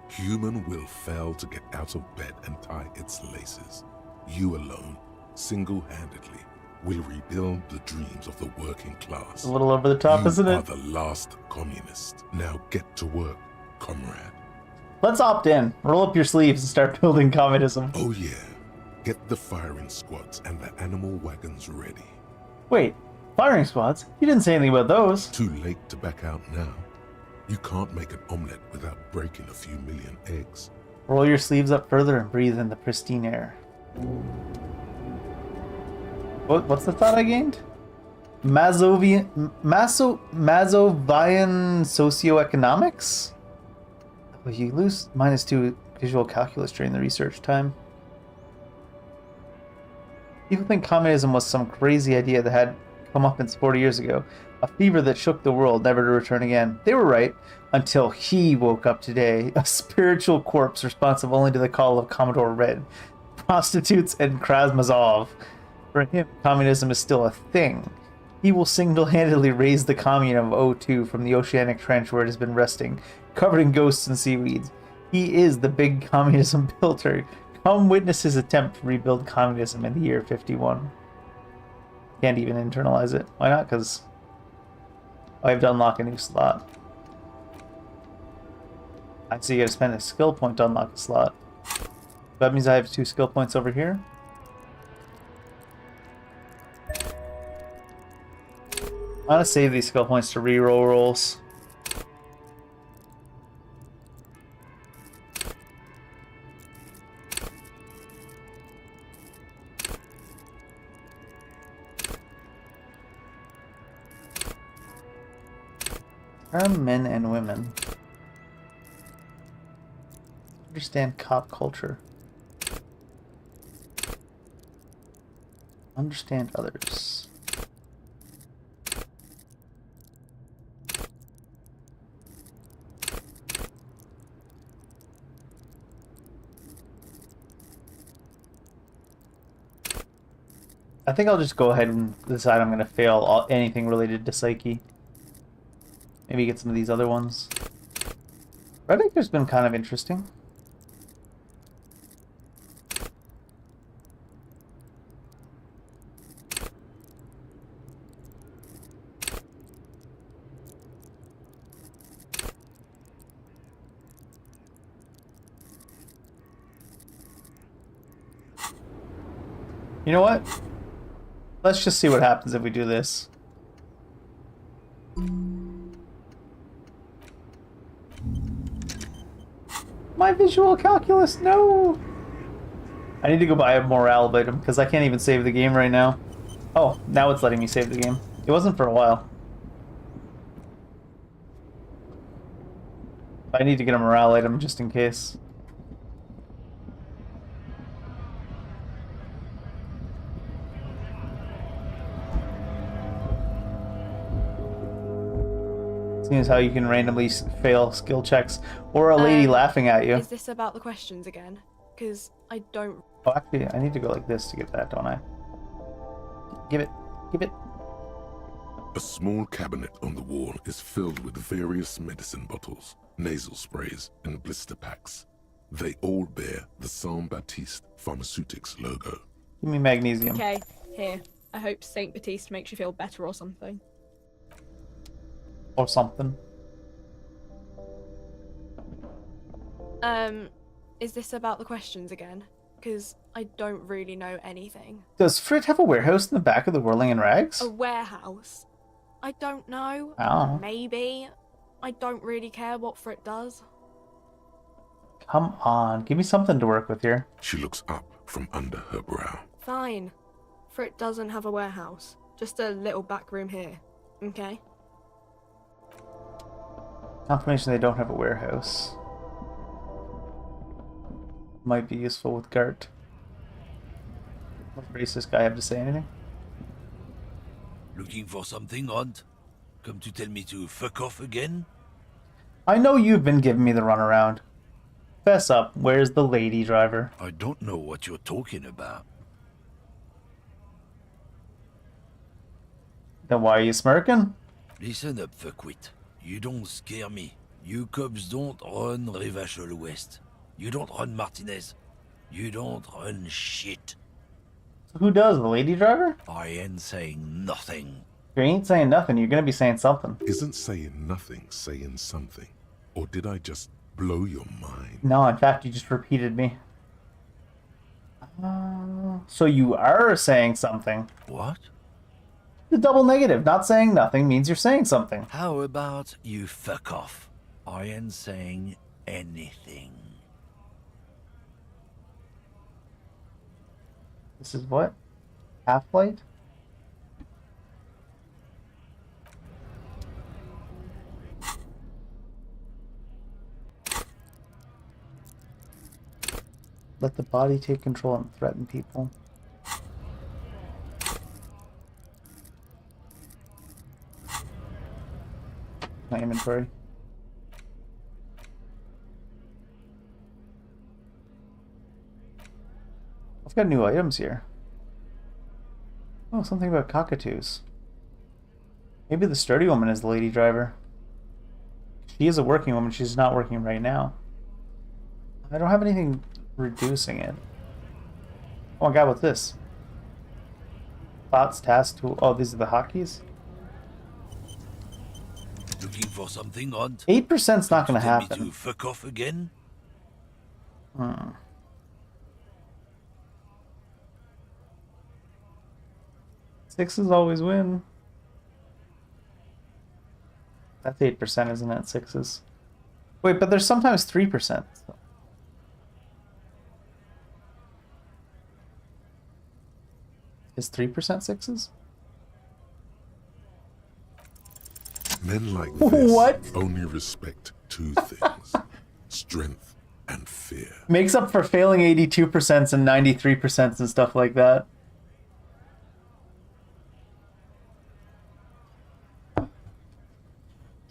Human will failed to get out of bed and tie its laces. You alone, single-handedly, will rebuild the dreams of the working class. A little over the top, isn't it? You are the last communist. Now get to work, comrade. Let's opt in. Roll up your sleeves and start building communism. Oh yeah. Get the firing squads and the animal wagons ready. Wait, firing squads? You didn't say anything about those. Too late to back out now. You can't make an omelette without breaking a few million eggs. Roll your sleeves up further and breathe in the pristine air. What's the thought I gained? Mazovian socioeconomics? Well, you lose -2 visual calculus during the research time. People think communism was some crazy idea that had come up 40 years ago. A fever that shook the world, never to return again. They were right, until he woke up today, a spiritual corpse responsive only to the call of Commodore Red, prostitutes, and Krasmazov. For him, communism is still a thing. He will single-handedly raise the commune of O2 from the oceanic trench where it has been resting, covered in ghosts and seaweeds. He is the big communism builder. Come witness his attempt to rebuild communism in the year 51. Can't even internalize it. Why not? Because I have to unlock a new slot. I see you gotta spend a skill point to unlock a slot. That means I have 2 skill points over here. I want to save these skill points to reroll rolls. Men and women. Understand cop culture. Understand others. I think I'll just go ahead and decide I'm going to fail anything related to Psyche. Maybe get some of these other ones. Red Acre's been kind of interesting. You know what? Let's just see what happens if we do this. My visual calculus, no! I need to go buy a morale item because I can't even save the game right now. Oh, now it's letting me save the game. It wasn't for a while. I need to get a morale item just in case. Seems how you can randomly fail skill checks, or a lady laughing at you. Is this about the questions again? Because I don't... Oh, actually, I need to go like this to get that, don't I? Give it. Give it. A small cabinet on the wall is filled with various medicine bottles, nasal sprays, and blister packs. They all bear the Saint Baptiste Pharmaceutics logo. Give me magnesium. Okay, here. I hope Saint Baptiste makes you feel better or something. Or something. Is this about the questions again? Because I don't really know anything. Does Frit have a warehouse in the back of the Whirling in Rags? A warehouse? I don't know. Oh. Maybe. I don't really care what Frit does. Come on, give me something to work with here. She looks up from under her brow. Fine. Frit doesn't have a warehouse. Just a little back room here. Okay? Confirmation they don't have a warehouse. Might be useful with Gart. What does this guy have to say? Anything? Looking for something, Hunt? Come to tell me to fuck off again? I know you've been giving me the runaround. Fess up, where's the lady driver? I don't know what you're talking about. Then why are you smirking? Listen up, fuckwit. You don't scare me. You cops don't run Rivachol West. You don't run Martinez. You don't run shit. So who does, the lady driver? I ain't saying nothing. You ain't saying nothing, you're gonna be saying something. Isn't saying nothing saying something? Or did I just blow your mind? No, in fact, you just repeated me. So you are saying something. What? The double negative. Not saying nothing means you're saying something. How about you fuck off? I ain't saying anything. This is what? Half-Light? Let the body take control and threaten people. My inventory. I've got new items here. Oh, something about cockatoos. Maybe the sturdy woman is the lady driver. She is a working woman, she's not working right now. I don't have anything reducing it. Oh my god, what's this? Thoughts, tasks, tool. Oh, these are the hotkeys? Looking for something, Hunt? 8%'s not gonna Tell me happen. to fuck off again? Hmm. Sixes always win. That's 8%, isn't it? 6s. Wait, but there's sometimes 3%. Is 3% 6s? Men like this What? only respect two things: strength and fear. Makes up for failing 82% and 93% and stuff like that.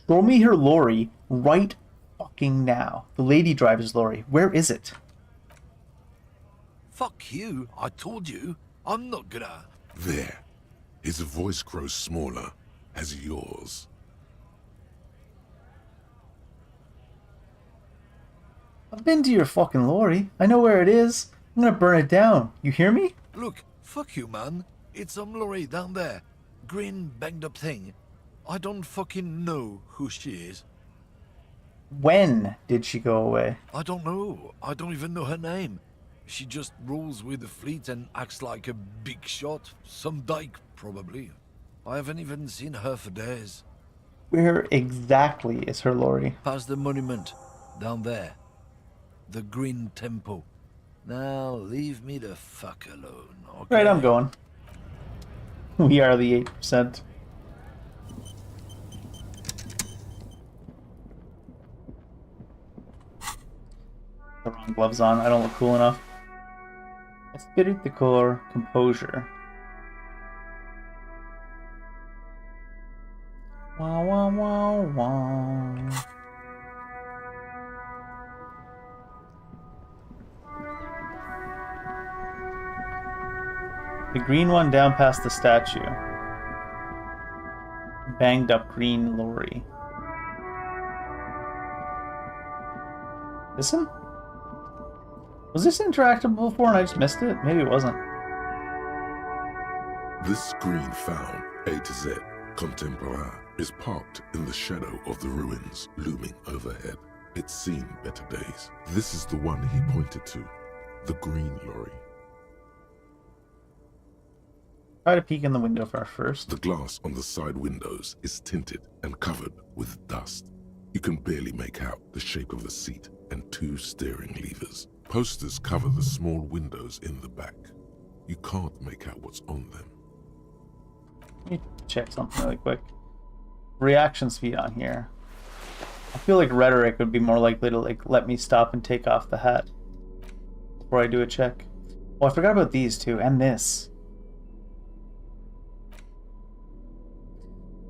Show me her lorry right fucking now. The lady driver's lorry. Where is it? Fuck you, I told you. I'm not gonna... There. His voice grows smaller as yours. I've been to your fucking lorry. I know where it is. I'm gonna burn it down. You hear me? Look, fuck you, man. It's some lorry down there. Green, banged up thing. I don't fucking know who she is. When did she go away? I don't know. I don't even know her name. She just rolls with the fleet and acts like a big shot. Some dyke, probably. I haven't even seen her for days. Where exactly is her lorry? Past the monument. Down there. The Green Temple. Now, leave me the fuck alone, okay? Right, I'm going. We are the 8%. The wrong gloves on. I don't look cool enough. Esprit de corps, composure. Wow, wow, wow, wow. The green one down past the statue. Banged up green lorry. Listen? Was this interactable before and I just missed it? Maybe it wasn't. This screen found A to Z, Contemporain, is parked in the shadow of the ruins looming overhead. It's seen better days. This is the one he pointed to, the green lorry. Try to peek in the window first. The glass on the side windows is tinted and covered with dust. You can barely make out the shape of the seat and two steering levers. Posters cover the small windows in the back. You can't make out what's on them. Let me check something really quick. Reaction speed on here. I feel like rhetoric would be more likely to let me stop and take off the hat before I do a check. Oh, I forgot about these two and this.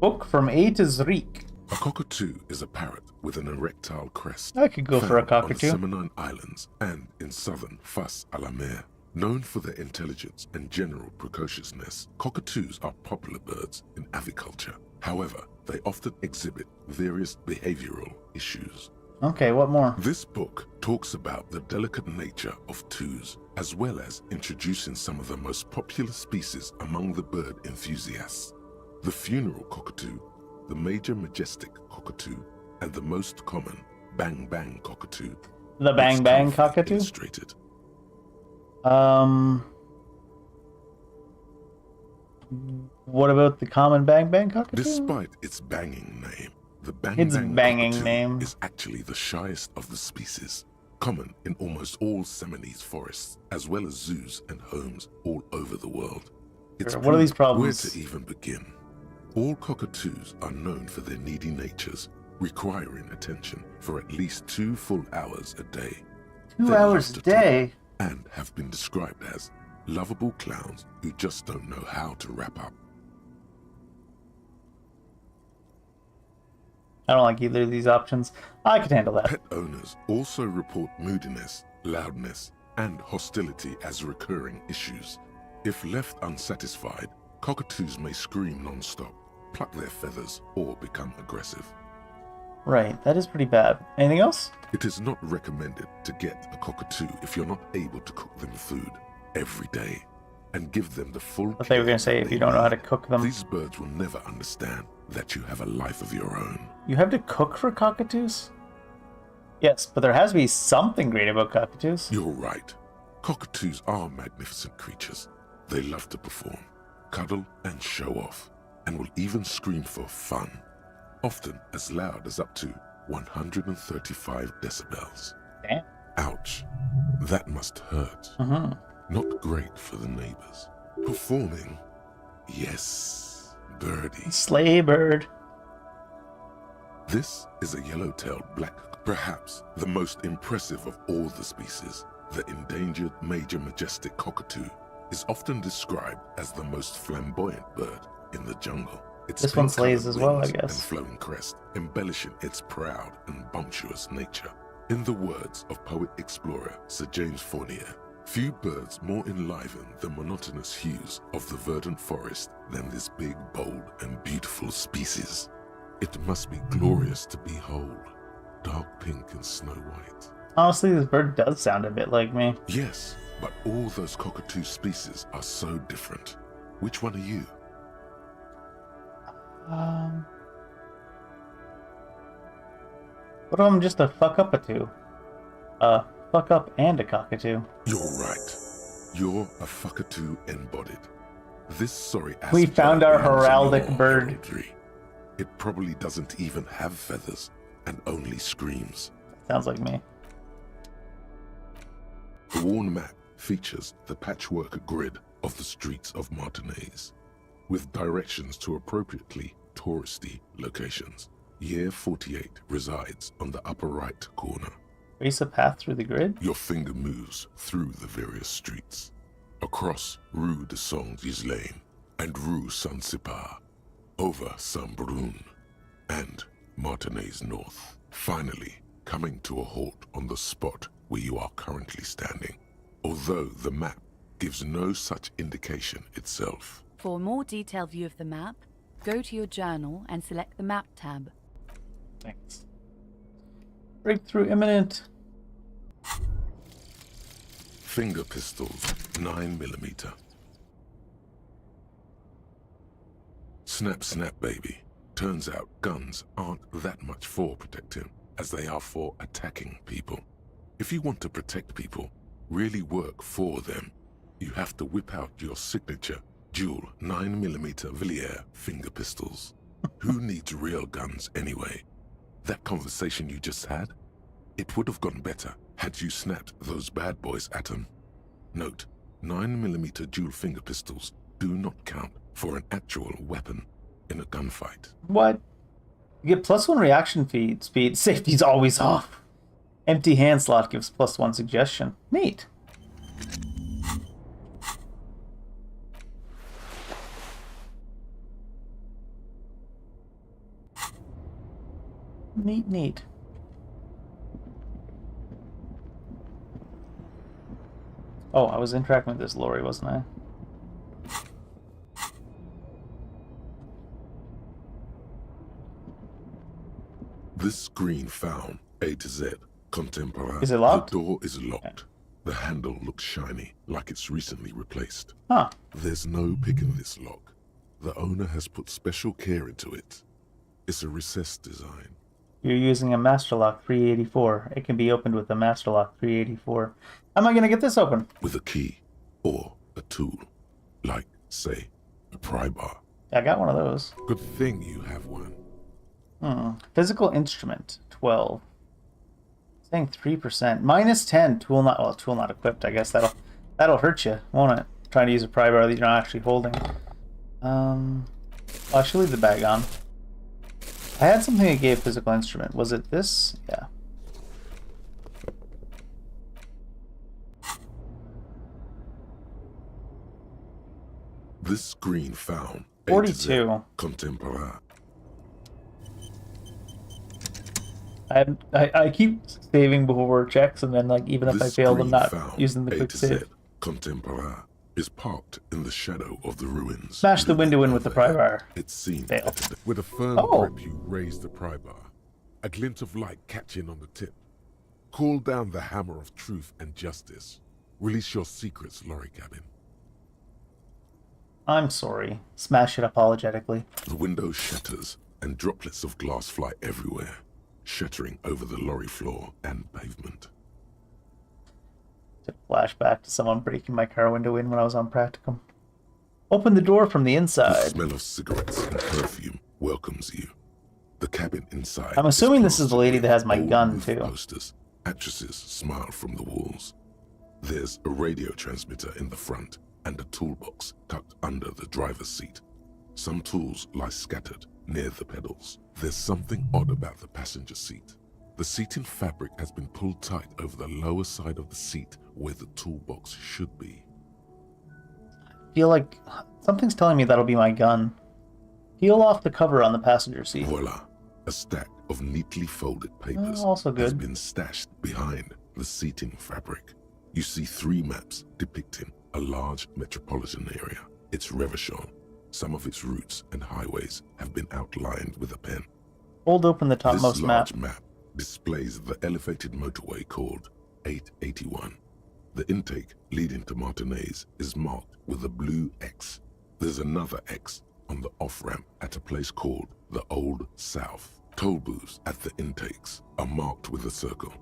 Book from A to Zreek. A cockatoo is a parrot with an erectile crest. I could go for a cockatoo. On the Seminine Islands and in southern Fas a la Mer. Known for their intelligence and general precociousness, cockatoos are popular birds in aviculture. However, they often exhibit various behavioral issues. Okay, what more? This book talks about the delicate nature of toos, as well as introducing some of the most popular species among the bird enthusiasts. The funeral cockatoo, the major majestic cockatoo, and the most common bang bang cockatoo. The bang bang cockatoo? Illustrated. What about the common bang bang cockatoo? Despite its banging name, the bang Its bang banging cockatoo name is actually the shyest of the species, common in almost all Seminoles forests, as well as zoos and homes all over the world. It's What are these problems? Where to even begin? All cockatoos are known for their needy natures, requiring attention for at least 2 full hours a day. 2 hours a day? And have been described as lovable clowns who just don't know how to wrap up. I don't like either of these options. I could handle that. Pet owners also report moodiness, loudness, and hostility as recurring issues. If left unsatisfied, cockatoos may scream non-stop, pluck their feathers, or become aggressive. Right, that is pretty bad. Anything else? It is not recommended to get a cockatoo if you're not able to cook them food every day and give them the full I thought you were going to say if you don't know how to cook them. These birds will never understand that you have a life of your own. You have to cook for cockatoos? Yes, but there has to be something great about cockatoos. You're right. Cockatoos are magnificent creatures. They love to perform, cuddle, and show off, and will even scream for fun. often as loud as up to 135 decibels. Damn. Ouch. That must hurt. Not great for the neighbors. Performing, yes, birdie. Slay bird. This is a yellow-tailed black, perhaps the most impressive of all the species. The endangered major majestic cockatoo is often described as the most flamboyant bird in the jungle. Its This one pink-colored slays as well, I wings guess. And flowing crest, embellishing its proud and bumptious nature. In the words of poet-explorer Sir James Fournier, few birds more enliven the monotonous hues of the verdant forest than this big, bold, and beautiful species. It must be glorious to behold, dark pink and snow white. Honestly, this bird does sound a bit like me. Yes, but all those cockatoo species are so different. Which one are you? What if I'm just a fuck up a two? A fuck up and a cockatoo. You're right. You're a fuckatoo embodied. This sorry ass We found our bird belongs in heraldic your bird. heraldry. It probably doesn't even have feathers and only screams. Sounds like me. The worn map features the patchwork grid of the streets of Martinez, with directions to appropriately touristy locations. Year 48 resides on the upper right corner. Trace a path through the grid? Your finger moves through the various streets, across Rue de Saint-Ghislain and Rue Saint-Sipar, over Saint-Brun and Martinez North, finally coming to a halt on the spot where you are currently standing, although the map gives no such indication itself. For a more detailed view of the map, go to your journal and select the Map tab. Thanks. Breakthrough imminent. Finger pistols, 9mm. Snap, snap, baby. Turns out guns aren't that much for protecting as they are for attacking people. If you want to protect people, really work for them, you have to whip out your signature dual 9mm Villiers finger pistols. Who needs real guns anyway? That conversation you just had? It would have gone better had you snapped those bad boys at them. Note, 9mm dual finger pistols do not count for an actual weapon in a gunfight. What? You get +1 reaction speed. Safety's always off. Empty hand slot gives +1 suggestion. Neat. Neat, neat. Oh, I was interacting with this lorry, wasn't I? This screen found A to Z, contemporary. Is it locked? The door is locked. The handle looks shiny, like it's recently replaced. Huh. There's no picking this lock. The owner has put special care into it. It's a recessed design. You're using a Master Lock 384. It can be opened with a Master Lock 384. How am I going to get this open? With a key or a tool, like, say, a pry bar. I got one of those. Good thing you have one. Physical instrument, 12. Saying 3%. -10. Tool not equipped. I guess that'll hurt you, won't it? Trying to use a pry bar that you're not actually holding. I should leave the bag on. I had something that gave physical instrument. Was it this? Yeah. This screen found 42. Contemporary. I keep saving before checks, and then like even if I fail, I'm not using the A quick to save. Z, Contemporary is parked in the shadow of the ruins. Smash the window in with the pry bar. It seemed Fail. with a firm grip you raise the pry bar, a glint of light catching on the tip. Call down the hammer of truth and justice. Release your secrets, lorry cabin. I'm sorry. Smash it apologetically. The window shatters and droplets of glass fly everywhere, shattering over the lorry floor and pavement. To flashback to someone breaking my car window in when I was on practicum. Open the door from the The inside. smell of cigarettes and perfume welcomes you. The cabin inside. I'm assuming this is the plastered lady with that has my old gun, movie too. Posters. Actresses smile from the walls. There's a radio transmitter in the front and a toolbox tucked under the driver's seat. Some tools lie scattered near the pedals. There's something odd about the passenger seat. The seating fabric has been pulled tight over the lower side of the seat where the toolbox should be. I feel like something's telling me that'll be my gun. Peel off the cover on the passenger seat. Voila! A stack of neatly folded papers also good. has been stashed behind the seating fabric. You see 3 maps depicting a large metropolitan area. It's Revachol. Some of its routes and highways have been outlined with a pen. Hold open the topmost This map. large map displays the elevated motorway called 881. The intake leading to Martinez is marked with a blue X. There's another X on the off-ramp at a place called the Old South. Toll booths at the intakes are marked with a circle.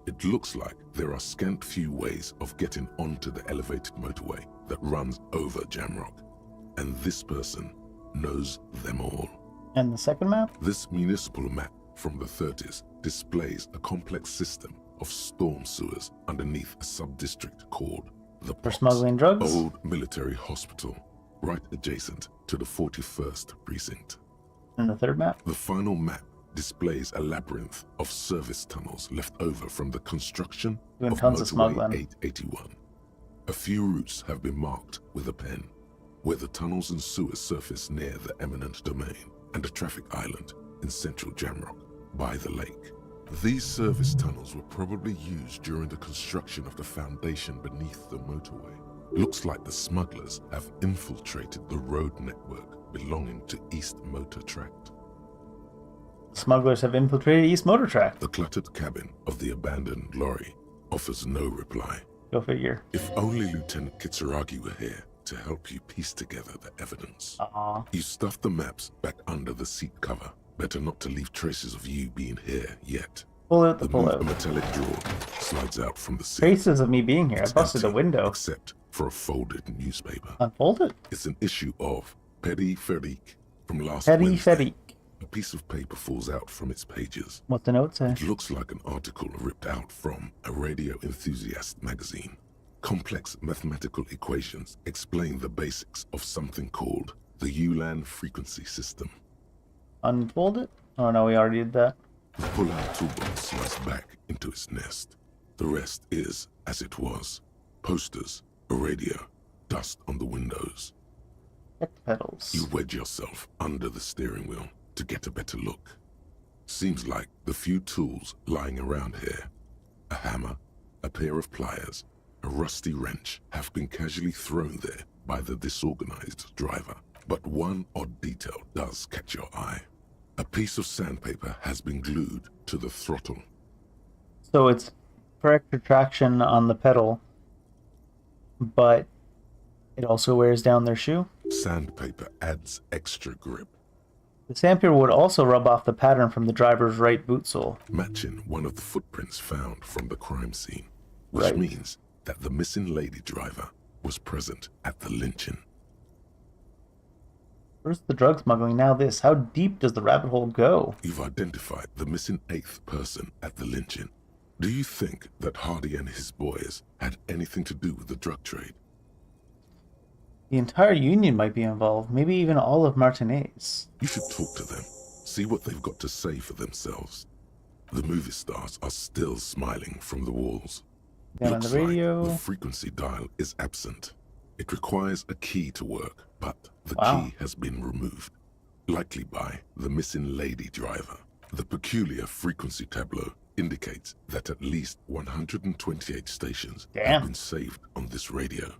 It looks like there are scant few ways of getting onto the elevated motorway that runs over Jamrock, and this person knows them all. And the second map? This municipal map from the 30s displays a complex system of storm sewers underneath a sub-district called the For Pox, smuggling drugs? Old Military Hospital, right adjacent to the 41st Precinct. And the third map? The final map displays a labyrinth of service tunnels left over from the construction Doing of tons of Motorway smuggling. 881. A few routes have been marked with a pen, where the tunnels and sewers surface near the eminent domain and a traffic island in central Jamrock by the lake. These service tunnels were probably used during the construction of the foundation beneath the motorway. Looks like the smugglers have infiltrated the road network belonging to East Motor Tract. Smugglers have infiltrated East Motor Tract. The cluttered cabin of the abandoned lorry offers no reply. Go figure. If only Lieutenant Kitsuragi were here to help you piece together the evidence. You stuffed the maps back under the seat cover. Better not to leave traces of you being here yet. Pull out the Move pullout. a metallic drawer slides out from the seat. Traces of me being here. I It's busted the empty, window. Except for a folded newspaper. Unfold it. It's an issue of Petty Ferik from last Petty Wednesday. Ferik. A piece of paper falls out from its pages. What the note say? It looks like an article ripped out from a radio enthusiast magazine. Complex mathematical equations explain the basics of something called the ULAN frequency system. Unfold it? Oh no, we already did that. The pull-out toolbox slides back into its nest. The rest is as it was. Posters, a radio, dust on the windows. Check the pedals. You wedge yourself under the steering wheel to get a better look. Seems like the few tools lying around here, a hammer, a pair of pliers, a rusty wrench, have been casually thrown there by the disorganized driver. But one odd detail does catch your eye. A piece of sandpaper has been glued to the throttle. So it's for extra traction on the pedal, but it also wears down their shoe. Sandpaper adds extra grip, The sandpaper would also rub off the pattern from the driver's right boot sole. matching one of the footprints found from the crime scene, which Right. means that the missing lady driver was present at the lynching. Where's the drug smuggling now this? How deep does the rabbit hole go? You've identified the missing 8th person at the lynching. Do you think that Hardy and his boys had anything to do with the drug trade? The entire union might be involved, maybe even all of Martinez. You should talk to them, see what they've got to say for themselves. The movie stars are still smiling from the walls. Down on the Looks radio. like the frequency dial is absent. It requires a key to work, but the Wow. key has been removed, likely by the missing lady driver. The peculiar frequency tableau indicates that at least 128 stations have been saved on this radio.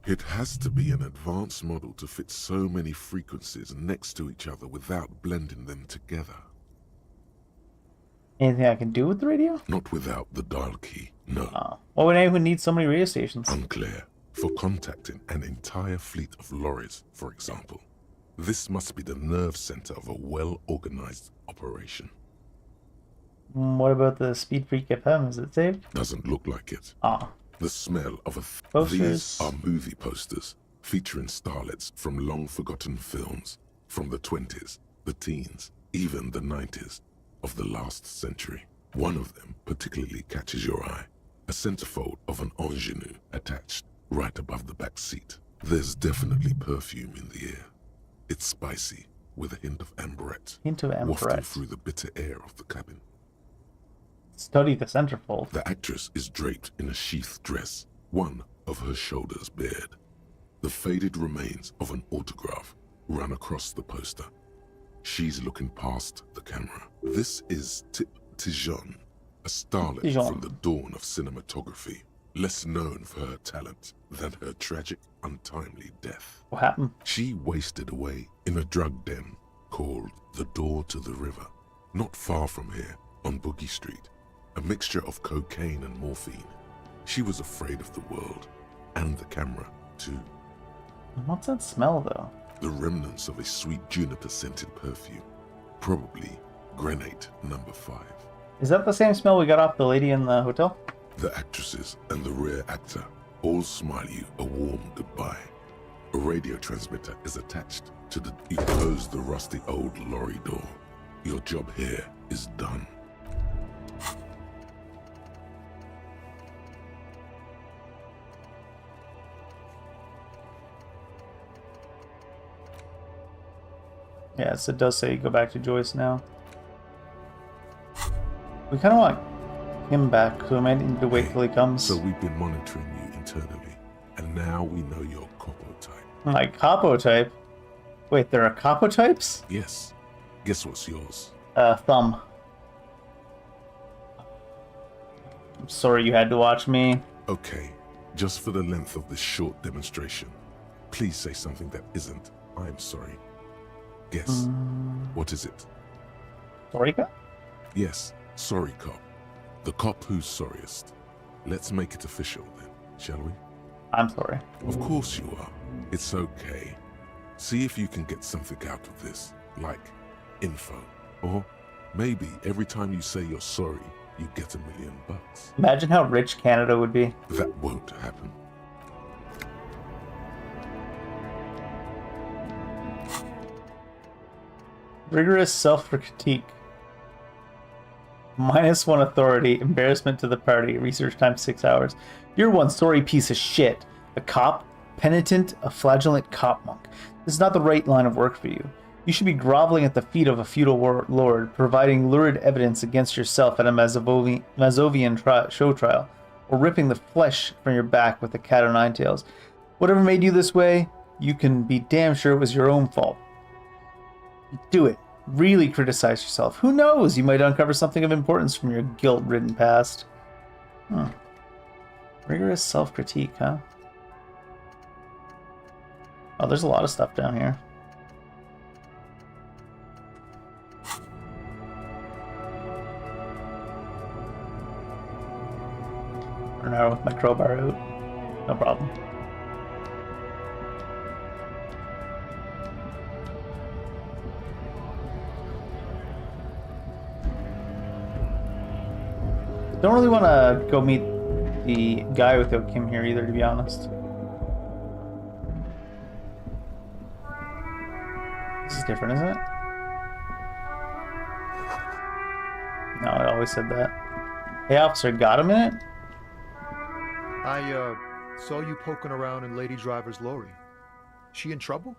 It has to be an advanced model to fit so many frequencies next to each other without blending them together. Anything I can do with the radio? Not without the dial key, no. Why would anyone need so many radio stations? Unclear. For contacting an entire fleet of lorries, for example. This must be the nerve center of a well-organized operation. What about the Speed Freak FM? Is it saved? Doesn't look like it. Ah. The smell of a... Posters. These are movie posters featuring starlets from long-forgotten films from the 20s, the teens, even the 90s of the last century. One of them particularly catches your eye. A centerfold of an ingenue attached right above the back seat. There's definitely perfume in the air. It's spicy, with a hint of amberette, wafting through the bitter air of the cabin. Study the centerfold. The actress is draped in a sheath dress, one of her shoulders bared. The faded remains of an autograph run across the poster. She's looking past the camera. This is Tijon, a starlet from the dawn of cinematography, less known for her talent than her tragic, untimely death. What happened? She wasted away in a drug den called the Door to the River, not far from here, on Boogie Street, a mixture of cocaine and morphine. She was afraid of the world, and the camera, too. What's that smell, though? The remnants of a sweet juniper-scented perfume, probably Grenade No. 5. Is that the same smell we got off the lady in the hotel? The actresses and the rear actor all smile you a warm goodbye. A radio transmitter is attached to the... You close the rusty old lorry door. Your job here is done. Yes, it does say go back to Joyce now. We kind of want him back, so we might need to wait till he comes. So we've been monitoring you internally, and now we know your capo type. My capo type? Wait, there are capo types? Yes. Guess what's yours? Thumb. I'm sorry you had to watch me. Okay, just for the length of this short demonstration, please say something that isn't, I'm sorry. Guess. What is it? Sorry cop? Yes, sorry cop. The cop who's sorriest. Let's make it official then, shall we? I'm sorry. Of course you are. It's okay. See if you can get something out of this, like info. Or maybe every time you say you're sorry, you get $1 million. Imagine how rich Canada would be. That won't happen. Rigorous self-critique. -1 authority. Embarrassment to the party. Research time 6 hours. You're one sorry piece of shit. A cop? Penitent? A flagellant cop monk. This is not the right line of work for you. You should be groveling at the feet of a feudal lord, providing lurid evidence against yourself at a Mazovian show trial, or ripping the flesh from your back with a cat o' nine tails. Whatever made you this way, you can be damn sure it was your own fault. Do it. Really criticize yourself. Who knows? You might uncover something of importance from your guilt-ridden past. Rigorous self-critique, huh? Oh, there's a lot of stuff down here. Run out with my crowbar out. No problem. Don't really want to go meet the guy without Kim here either, to be honest. This is different, isn't it? No, I always said that. Hey, officer, got a minute? I saw you poking around in Lady Driver's lorry. She in trouble?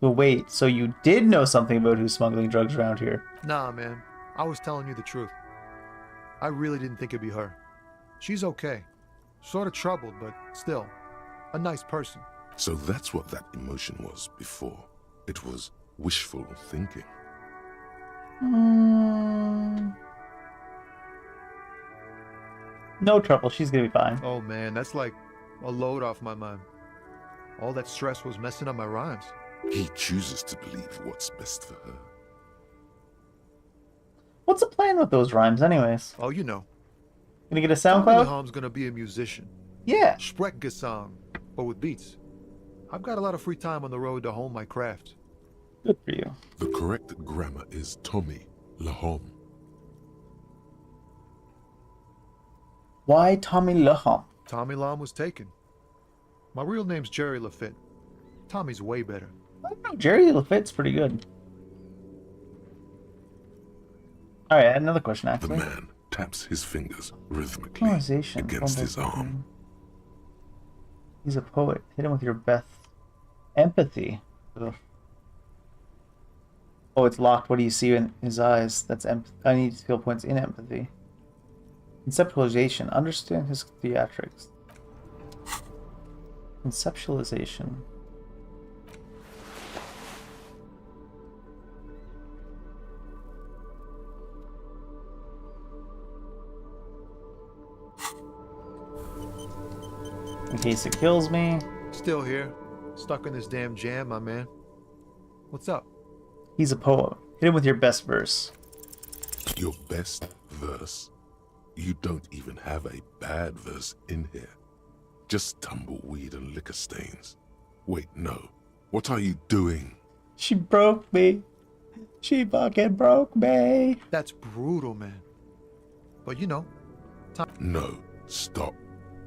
But wait, so you did know something about who's smuggling drugs around here? Nah, man. I was telling you the truth. I really didn't think it'd be her. She's okay. Sort of troubled, but still, a nice person. So that's what that emotion was before. It was wishful thinking. No trouble, she's gonna be fine. Oh man, that's like a load off my mind. All that stress was messing up my rhymes. He chooses to believe what's best for her. What's the plan with those rhymes, anyways? Oh, you know. Gonna get a SoundCloud? Tom's gonna be a musician. Yeah. Sprechgesang, but with beats. I've got a lot of free time on the road to hone my craft. Good for you. The correct grammar is Tommy Lahom. Why Tommy Lahom? Tommy Lam was taken. My real name's Jerry Lafitte. Tommy's way better. I don't know, Jerry Lafitte's pretty good. All right, another question The actually. man taps his fingers rhythmically Memorization. against his arm. He's a poet. Hit him with your best empathy. Ugh. Oh, it's locked. What do you see in his eyes? That's I need skill points in empathy. Conceptualization. Understand his theatrics. Conceptualization. In case it kills me. Still here. Stuck in this damn jam, my man. What's up? He's a poet. Hit him with your best verse. Your best verse? You don't even have a bad verse in here. Just tumbleweed and liquor stains. Wait, no. What are you doing? She broke me. She fucking broke me. That's brutal, man. But you know. No, stop.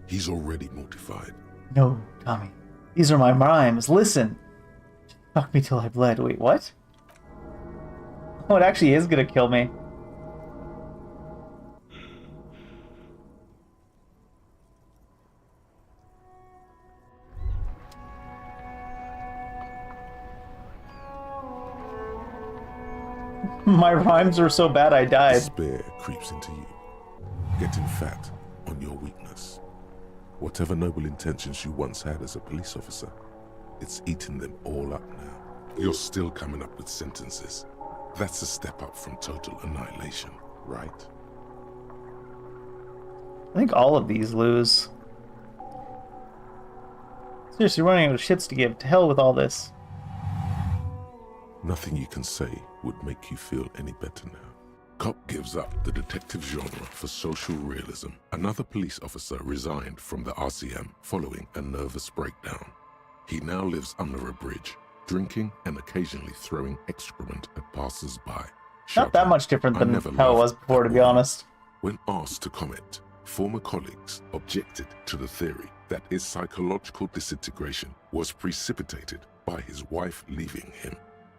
He's already mortified. No, Tommy. These are my rhymes. Listen. Fuck me till I bled. Wait, what? Oh, it actually is gonna kill me. My rhymes were so bad I died. Despair creeps into you, getting fat on your weakness. Whatever noble intentions you once had as a police officer, it's eating them all up now. You're still coming up with sentences. That's a step up from total annihilation, right? I think all of these lose. Seriously, running out of shits to give. To hell with all this. Nothing you can say would make you feel any better now. Cop gives up the detective genre for social realism. Another police officer resigned from the RCM following a nervous breakdown. He now lives under a bridge, drinking and occasionally throwing excrement at passers-by. Not that much different than how it was before, to be honest. When asked to comment, former colleagues objected to the theory that his psychological disintegration was precipitated by his wife leaving him.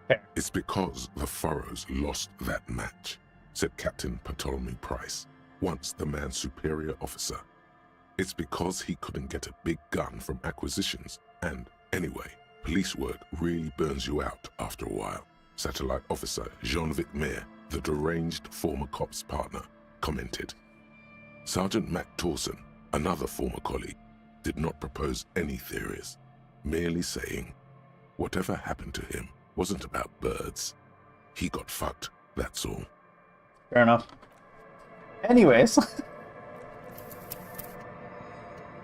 Fair. It's because the Furrows lost that match, said Captain Ptolemy Price, once the man's superior officer. It's because he couldn't get a big gun from acquisitions, and anyway, police work really burns you out after a while. Satellite officer Jean-Vic Mayer, the deranged former cop's partner, commented. Sergeant Matt Torson, another former colleague, did not propose any theories, merely saying, whatever happened to him wasn't about birds. He got fucked, that's all. Fair enough. Anyways.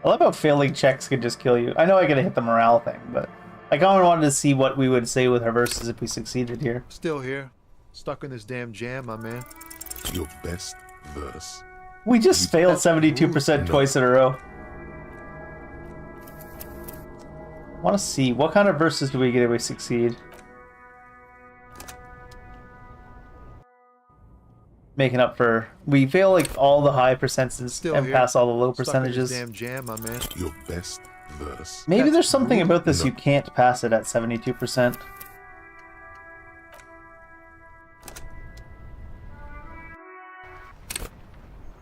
I love how failing checks can just kill you. I know I gotta hit the morale thing, but I kind of wanted to see what we would say with our verses if we succeeded here. Still here. Stuck in this damn jam, my man. Your best verse? We just failed 72% twice in a row. I want to see, what kind of verses do we get if we succeed? Making up for... We fail like all the high percentages and pass all the low percentages. Stuck in this damn jam, my man. Your best verse? Maybe there's something about this you can't pass it at 72%.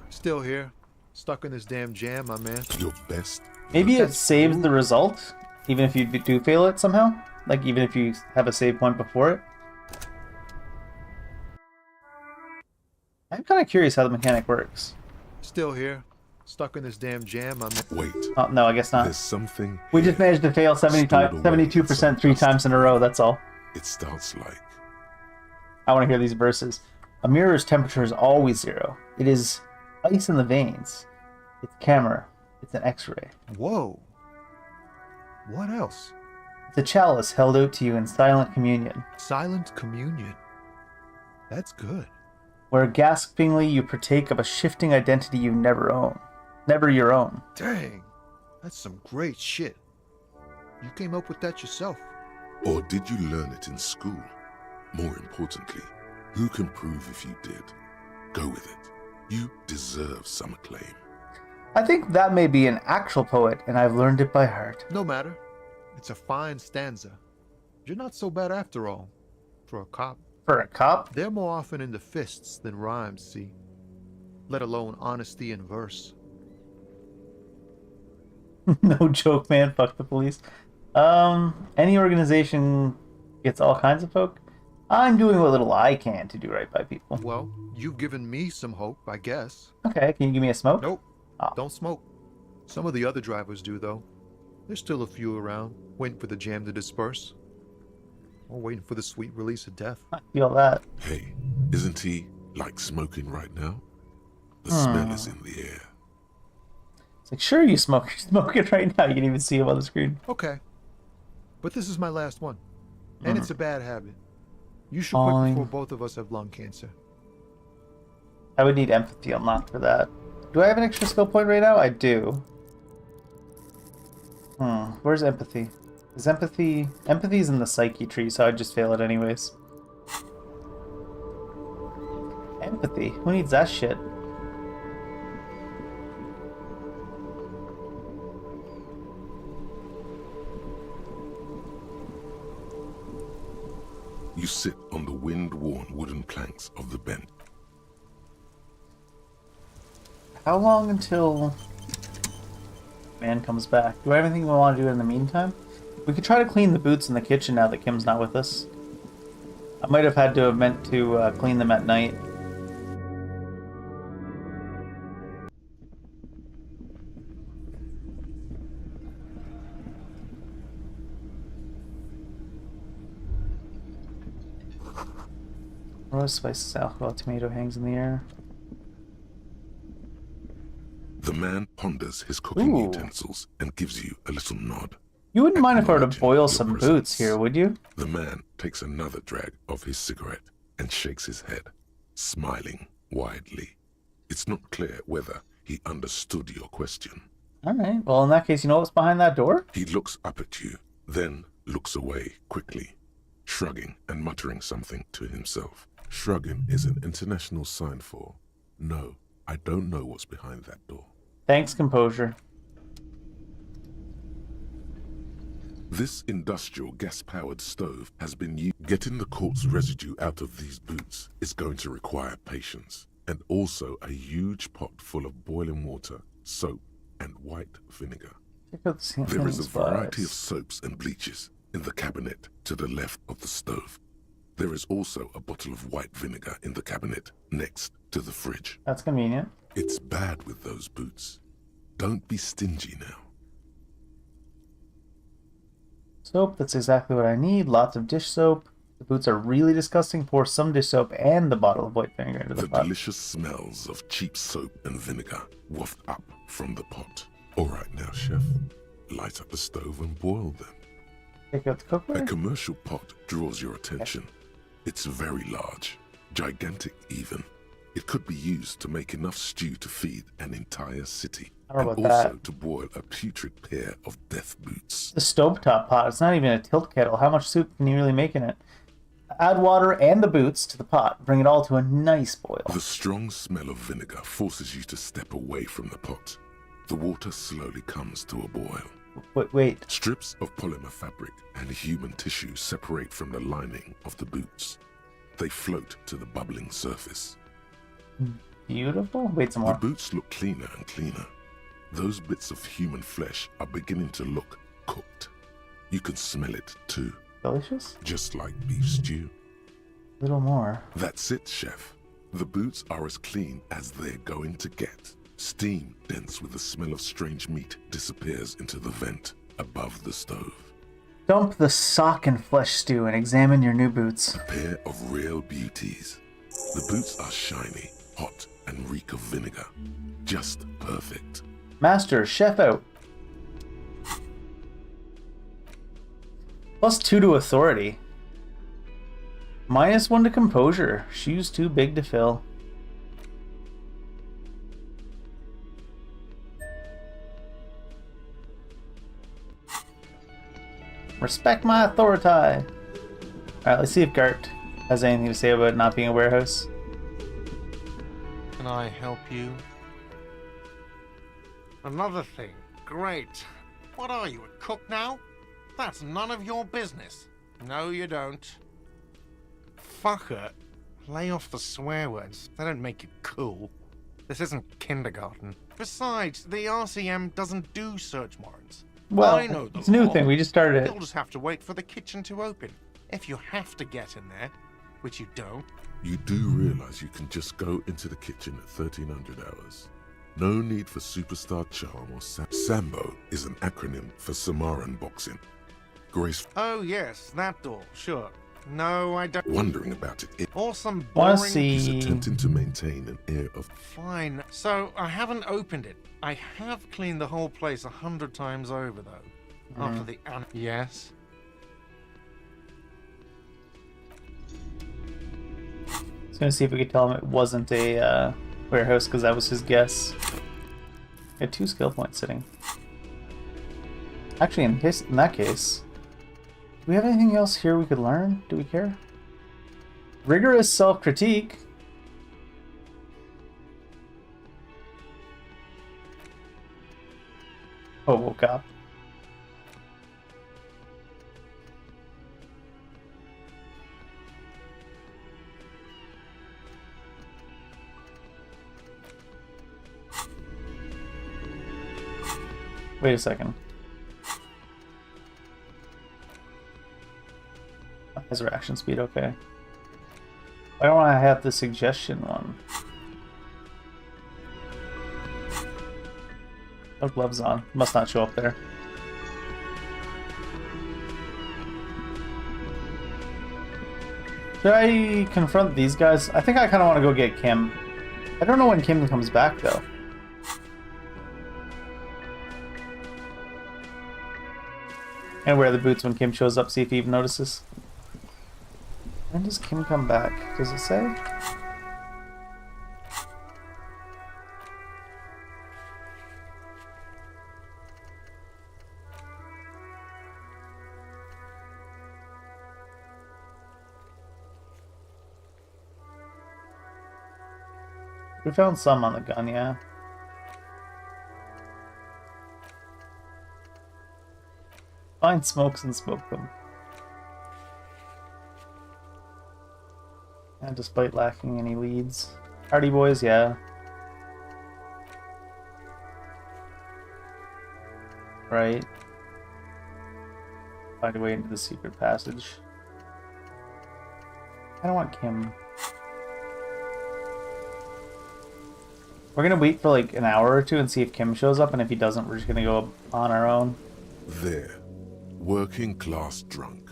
Still here. Stuck in this damn jam, my man. Your best. Maybe it saves the result, even if you do fail it somehow. Like, even if you have a save point before it. I'm kind of curious how the mechanic works. Still here. Stuck in this damn jam, my man. Wait. Oh, no, I guess not. There's something. We just managed to fail 72% 3 times in a row, that's all. It starts like. I want to hear these verses. A mirror's temperature is always 0. It is ice in the veins. It's camera. It's an X-ray. Whoa. What else? It's a chalice held out to you in silent communion. Silent communion. That's good. Where gaspingly you partake of a shifting identity you never own. Never your own. Dang. That's some great shit. You came up with that yourself. Or did you learn it in school? More importantly, who can prove if you did? Go with it. You deserve some acclaim. I think that may be an actual poet, and I've learned it by heart. No matter. It's a fine stanza. You're not so bad after all. For a cop. For a cop? They're more often into fists than rhymes, see? Let alone honesty in verse. No joke, man. Fuck the police. Any organization gets all kinds of folk. I'm doing what little I can to do right by people. Well, you've given me some hope, I guess. Okay, can you give me a smoke? Nope. Don't smoke. Some of the other drivers do, though. There's still a few around, waiting for the jam to disperse. Or waiting for the sweet release of death. I feel that. Hey, isn't he, like, smoking right now? The smell is in the air. It's like, sure, you smoke. You're smoking right now. You can even see him on the screen. Okay. But this is my last one. And it's a bad habit. You should quit before both of us have lung cancer. I would need empathy unlocked for that. Do I have an extra skill point right now? I do. Where's empathy? Is empathy's in the psyche tree, so I'd just fail it anyways. Empathy? Who needs that shit? You sit on the wind-worn wooden planks of the bench. How long until man comes back? Do I have anything we want to do in the meantime? We could try to clean the boots in the kitchen now that Kim's not with us. I might have had to have meant to clean them at night. Rose, spices, alcohol, tomato hangs in the air. The man ponders his cooking utensils and gives you a little nod. You wouldn't mind if I were to boil some boots here, would you? The man takes another drag of his cigarette and shakes his head, smiling widely. It's not clear whether he understood your question. Alright, well in that case, you know what's behind that door? He looks up at you, then looks away quickly, shrugging and muttering something to himself. Shrugging is an international sign for, no, I don't know what's behind that door. Thanks, composure. This industrial gas-powered stove has been used. Getting the corpse residue out of these boots is going to require patience, and also a huge pot full of boiling water, soap, and white vinegar. There is a variety of soaps and bleaches in the cabinet to the left of the stove. There is also a bottle of white vinegar in the cabinet next to the fridge. That's convenient. It's bad with those boots. Don't be stingy now. Soap, that's exactly what I need. Lots of dish soap. The boots are really disgusting. Pour some dish soap and the bottle of white vinegar into the pot. The delicious smells of cheap soap and vinegar waft up from the pot. All right now, chef. Light up the stove and boil them. Take out the cookware. A commercial pot draws your attention. It's very large, gigantic even. It could be used to make enough stew to feed an entire city, and also to boil a putrid pair of death boots. The stovetop pot, it's not even a tilt kettle. How much soup can you really make in it? Add water and the boots to the pot. Bring it all to a nice boil. The strong smell of vinegar forces you to step away from the pot. The water slowly comes to a boil. Wait. Strips of polymer fabric and human tissue separate from the lining of the boots. They float to the bubbling surface. Beautiful. Wait some more. The boots look cleaner and cleaner. Those bits of human flesh are beginning to look cooked. You can smell it too. Delicious? Just like beef stew. A little more. That's it, chef. The boots are as clean as they're going to get. Steam, dense with the smell of strange meat, disappears into the vent above the stove. Dump the sock and flesh stew and examine your new boots. A pair of real beauties. The boots are shiny, hot, and reek of vinegar. Just perfect. Master, chef out. +2 to authority. -1 to composure. Shoes too big to fill. Respect my authority. Alright, let's see if Gart has anything to say about not being a warehouse. Can I help you? Another thing. Great. What are you, a cook now? That's none of your business. No, you don't. Fuck it. Lay off the swear words. They don't make you cool. This isn't kindergarten. Besides, the RCM doesn't do search warrants. Well, I know the it's a new law. thing. We just started it. You'll just have to wait for the kitchen to open. If you have to get in there, which you don't. You do realize you can just go into the kitchen at 1300 hours. No need for superstar charm or Sambo is an acronym for Samaran boxing. Grace Oh yes, that door, sure. No, I don't. wondering about it. Or some Wanna boring... He's see? attempting to maintain an air of Fine. So, I haven't opened it. I have cleaned the whole place 100 times over, though. After the... Yes? I was gonna see if we could tell him it wasn't a warehouse because that was his guess. We had 2 skill points sitting. Actually, in that case, do we have anything else here we could learn? Do we care? Rigorous self-critique. Oh, woke up. Wait a second. His reaction speed, okay. Why don't I have the suggestion one? No gloves on. Must not show up there. Should I confront these guys? I think I kind of want to go get Kim. I don't know when Kim comes back, though. And wear the boots when Kim shows up, see if he even notices. When does Kim come back? Does it say? We found some on the gun, yeah. Find smokes and smoke them. And despite lacking any leads. Hardy boys, yeah. Right. Find a way into the secret passage. I don't want Kim. We're gonna wait for like an hour or two and see if Kim shows up, and if he doesn't, we're just gonna go on our own. there. Working class drunk.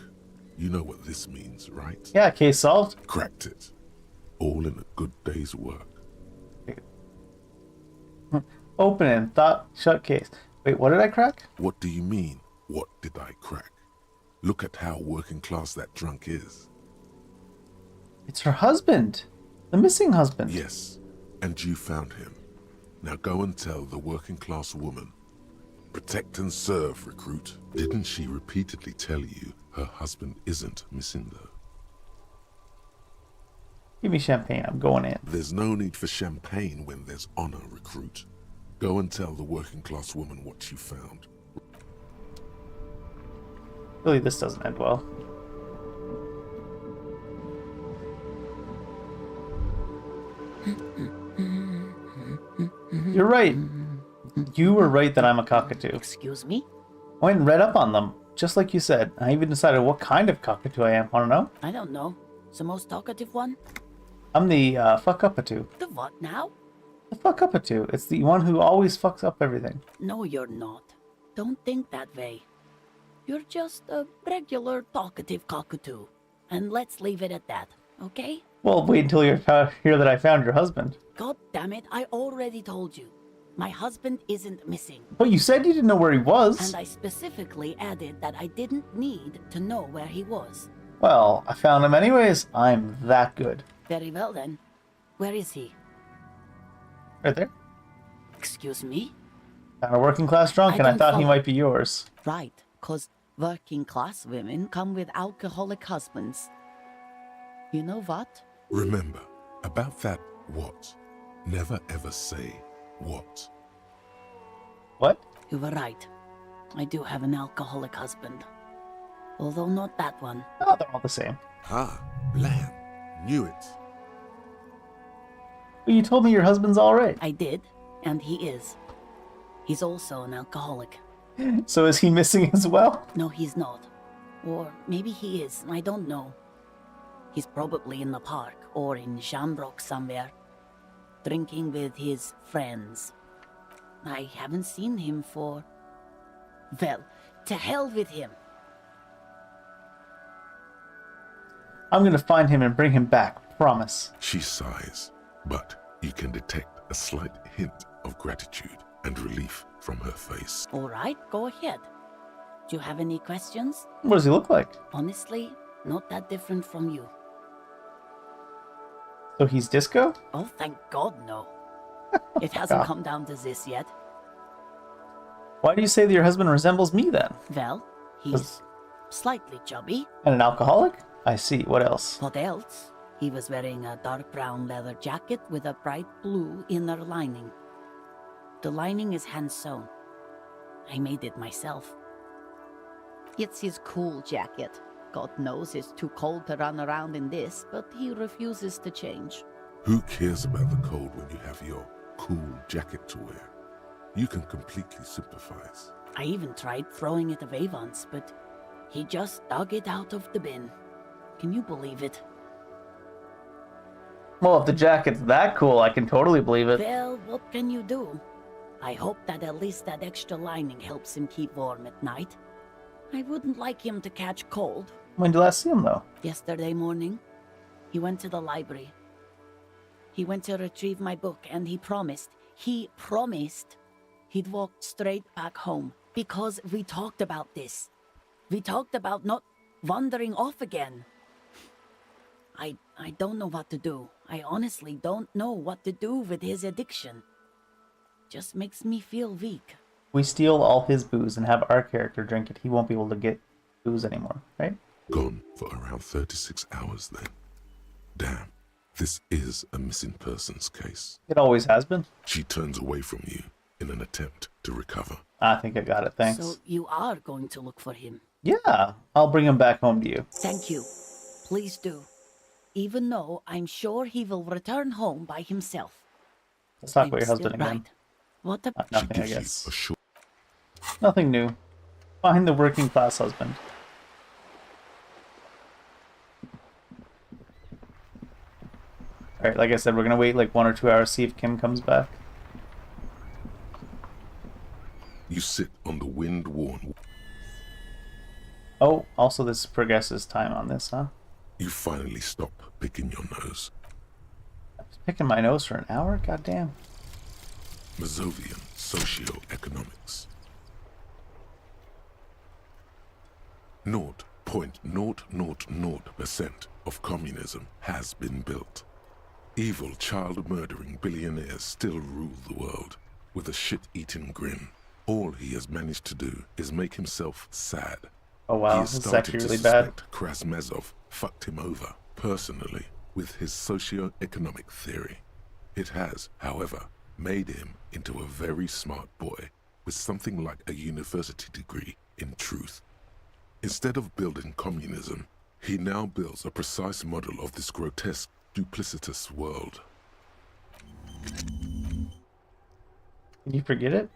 You know what this means, right? Yeah, case solved. Cracked it. All in a good day's work. Opening, thought, shut case. Wait, what did I crack? What do you mean, what did I crack? Look at how working class that drunk is. It's her husband. The missing husband. Yes, and you found him. Now go and tell the working class woman. Protect and serve, recruit. Didn't she repeatedly tell you her husband isn't missing though? Give me champagne, I'm going in. There's no need for champagne when there's honor, recruit. Go and tell the working class woman what you found. Really, this doesn't end well. You're right. You were right that I'm a cockatoo. Excuse me? I went and read up on them, just like you said. I even decided what kind of cockatoo I am. Wanna know? I don't know. The most talkative one? I'm the fuck-up-a-too. The what now? The fuck-up-a-too. It's the one who always fucks up everything. No, you're not. Don't think that way. You're just a regular talkative cockatoo. And let's leave it at that, okay? Well, wait until you hear that I found your husband. God damn it, I already told you. My husband isn't missing. But you said you didn't know where he was. And I specifically added that I didn't need to know where he was. Well, I found him anyways. I'm that good. Very well then. Where is he? Right there. Excuse me? Found a working class drunk, and I thought he might be yours. Right, 'cause working class women come with alcoholic husbands. You know what? Remember, about that what, never ever say what. What? You were right. I do have an alcoholic husband. Although not that one. Oh, they're all the same. Ah, bland. Knew it. But you told me your husband's alright. I did, and he is. He's also an alcoholic. So is he missing as well? No, he's not. Or maybe he is, I don't know. He's probably in the park or in Shamrock somewhere, drinking with his friends. I haven't seen him for... Well, to hell with him. I'm gonna find him and bring him back, promise. She sighs, but you can detect a slight hint of gratitude and relief from her face. All right, go ahead. Do you have any questions? What does he look like? Honestly, not that different from you. So he's disco? Oh, thank God, no. It hasn't come down to this yet. Why do you say that your husband resembles me then? Well, he's slightly chubby. And an alcoholic? I see. What else? What else? He was wearing a dark brown leather jacket with a bright blue inner lining. The lining is hand-sewn. I made it myself. It's his cool jacket. God knows it's too cold to run around in this, but he refuses to change. Who cares about the cold when you have your cool jacket to wear? You can completely sympathize. I even tried throwing it away once, but he just dug it out of the bin. Can you believe it? Well, if the jacket's that cool, I can totally believe it. Well, what can you do? I hope that at least that extra lining helps him keep warm at night. I wouldn't like him to catch cold. When did you last see him, though? Yesterday morning. He went to the library. He went to retrieve my book, and he promised he'd walk straight back home. Because we talked about this. We talked about not wandering off again. I don't know what to do. I honestly don't know what to do with his addiction. Just makes me feel weak. We steal all his booze and have our character drink it. He won't be able to get booze anymore, right? Gone for around 36 hours then. Damn, this is a missing persons case. It always has been. She turns away from you in an attempt to recover. I think I got it, thanks. So you are going to look for him? Yeah, I'll bring him back home to you. Thank you. Please do. Even though I'm sure he will return home by himself. Let's talk about your husband again. Right. What the... Nothing, I guess. Nothing new. Find the working class husband. Alright, like I said, we're gonna wait like 1 or 2 hours, see if Kim comes back. You sit on the wind-worn... Oh, also this progresses time on this, huh? You finally stop picking your nose. I was picking my nose for an hour? Goddamn. Mazovian socio-economics. 0.000% of communism has been built. Evil child-murdering billionaires still rule the world with a shit-eating grin. All he has managed to do is make himself sad. Oh wow, He this has is started actually to really bad. suspect Krasmezov fucked him over personally with his socio-economic theory. It has, however, made him into a very smart boy with something like a university degree in truth. Instead of building communism, he now builds a precise model of this grotesque, duplicitous world. Did you forget it?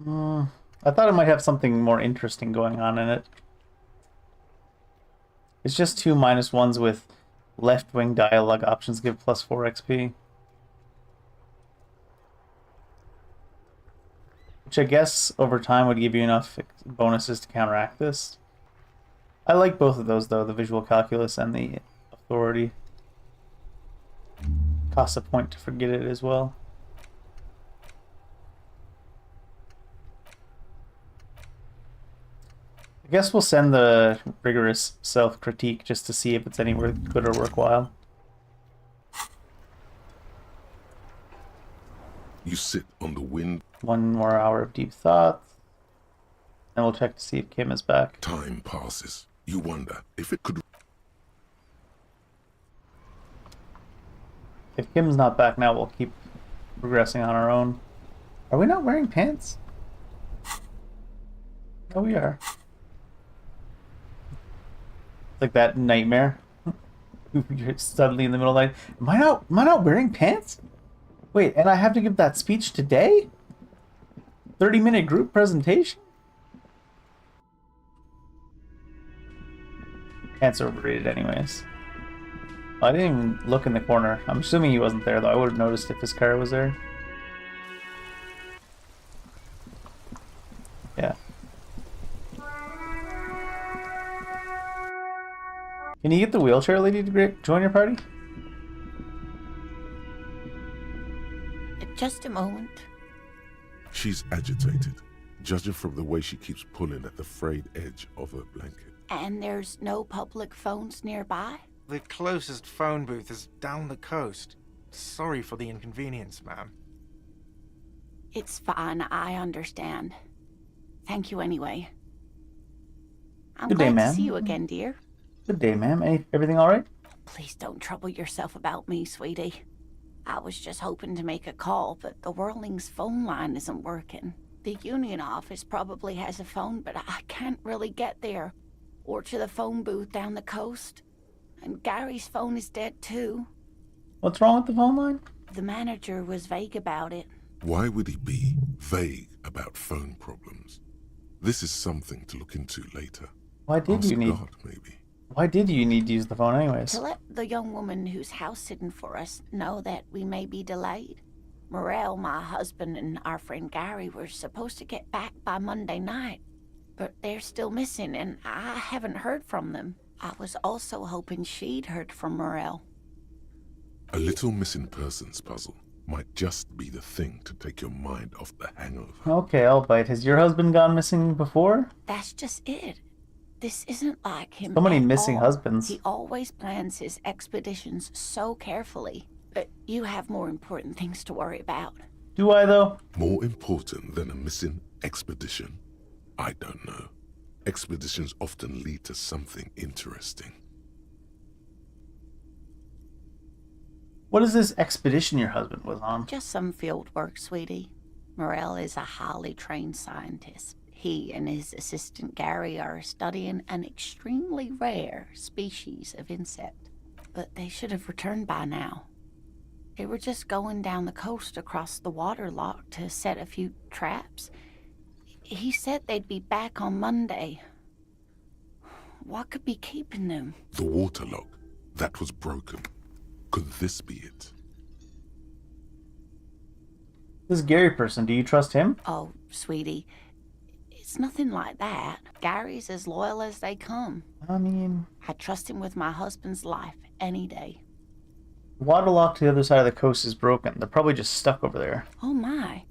I thought it might have something more interesting going on in it. It's just 2 -1s with left-wing dialogue options give +4 XP. Which I guess over time would give you enough bonuses to counteract this. I like both of those though, the visual calculus and the authority. Costs a point to forget it as well. I guess we'll send the rigorous self-critique just to see if it's anywhere good or worthwhile. You sit on the wind. 1 more hour of deep thought. And we'll check to see if Kim is back. Time passes. You wonder if it could... If Kim's not back now, we'll keep progressing on our own. Are we not wearing pants? Oh, we are. Like that nightmare. You're suddenly in the middle of the night. Am I not wearing pants? Wait, and I have to give that speech today? 30-minute group presentation? Pants are overrated anyways. Well, I didn't even look in the corner. I'm assuming he wasn't there though. I would have noticed if his car was there. Yeah. Can you get the wheelchair lady to join your party? Just a moment. She's agitated, judging from the way she keeps pulling at the frayed edge of her blanket. And there's no public phones nearby? The closest phone booth is down the coast. Sorry for the inconvenience, ma'am. It's fine, I understand. Thank you anyway. I'm Good day, glad ma'am. to see you again, dear. Good day, ma'am. Everything alright? Please don't trouble yourself about me, sweetie. I was just hoping to make a call, but the Whirling's phone line isn't working. The Union office probably has a phone, but I can't really get there. Or to the phone booth down the coast. And Gary's phone is dead too. What's wrong with the phone line? The manager was vague about it. Why would he be vague about phone problems? This is something to look into later. Why did you need... God, maybe. Why did you need to use the phone anyways? To let the young woman who's house-sitting for us know that we may be delayed. Morel, my husband, and our friend Gary were supposed to get back by Monday night, but they're still missing, and I haven't heard from them. I was also hoping she'd heard from Morel. A little missing persons puzzle might just be the thing to take your mind off the hangover. Okay, I'll bite. Has your husband gone missing before? That's just it. This isn't like him. So many at missing all. husbands. He always plans his expeditions so carefully. But you have more important things to worry about. Do I, though? More important than a missing expedition? I don't know. Expeditions often lead to something interesting. What is this expedition your husband was on? Just some field work, sweetie. Morel is a highly trained scientist. He and his assistant Gary are studying an extremely rare species of insect. But they should have returned by now. They were just going down the coast across the waterlock to set a few traps. He said they'd be back on Monday. What could be keeping them? The waterlock. That was broken. Could this be it? This Gary person, do you trust him? Oh, sweetie. It's nothing like that. Gary's as loyal as they come. I mean... I trust him with my husband's life any day. The waterlock to the other side of the coast is broken. They're probably just stuck over there. Oh my.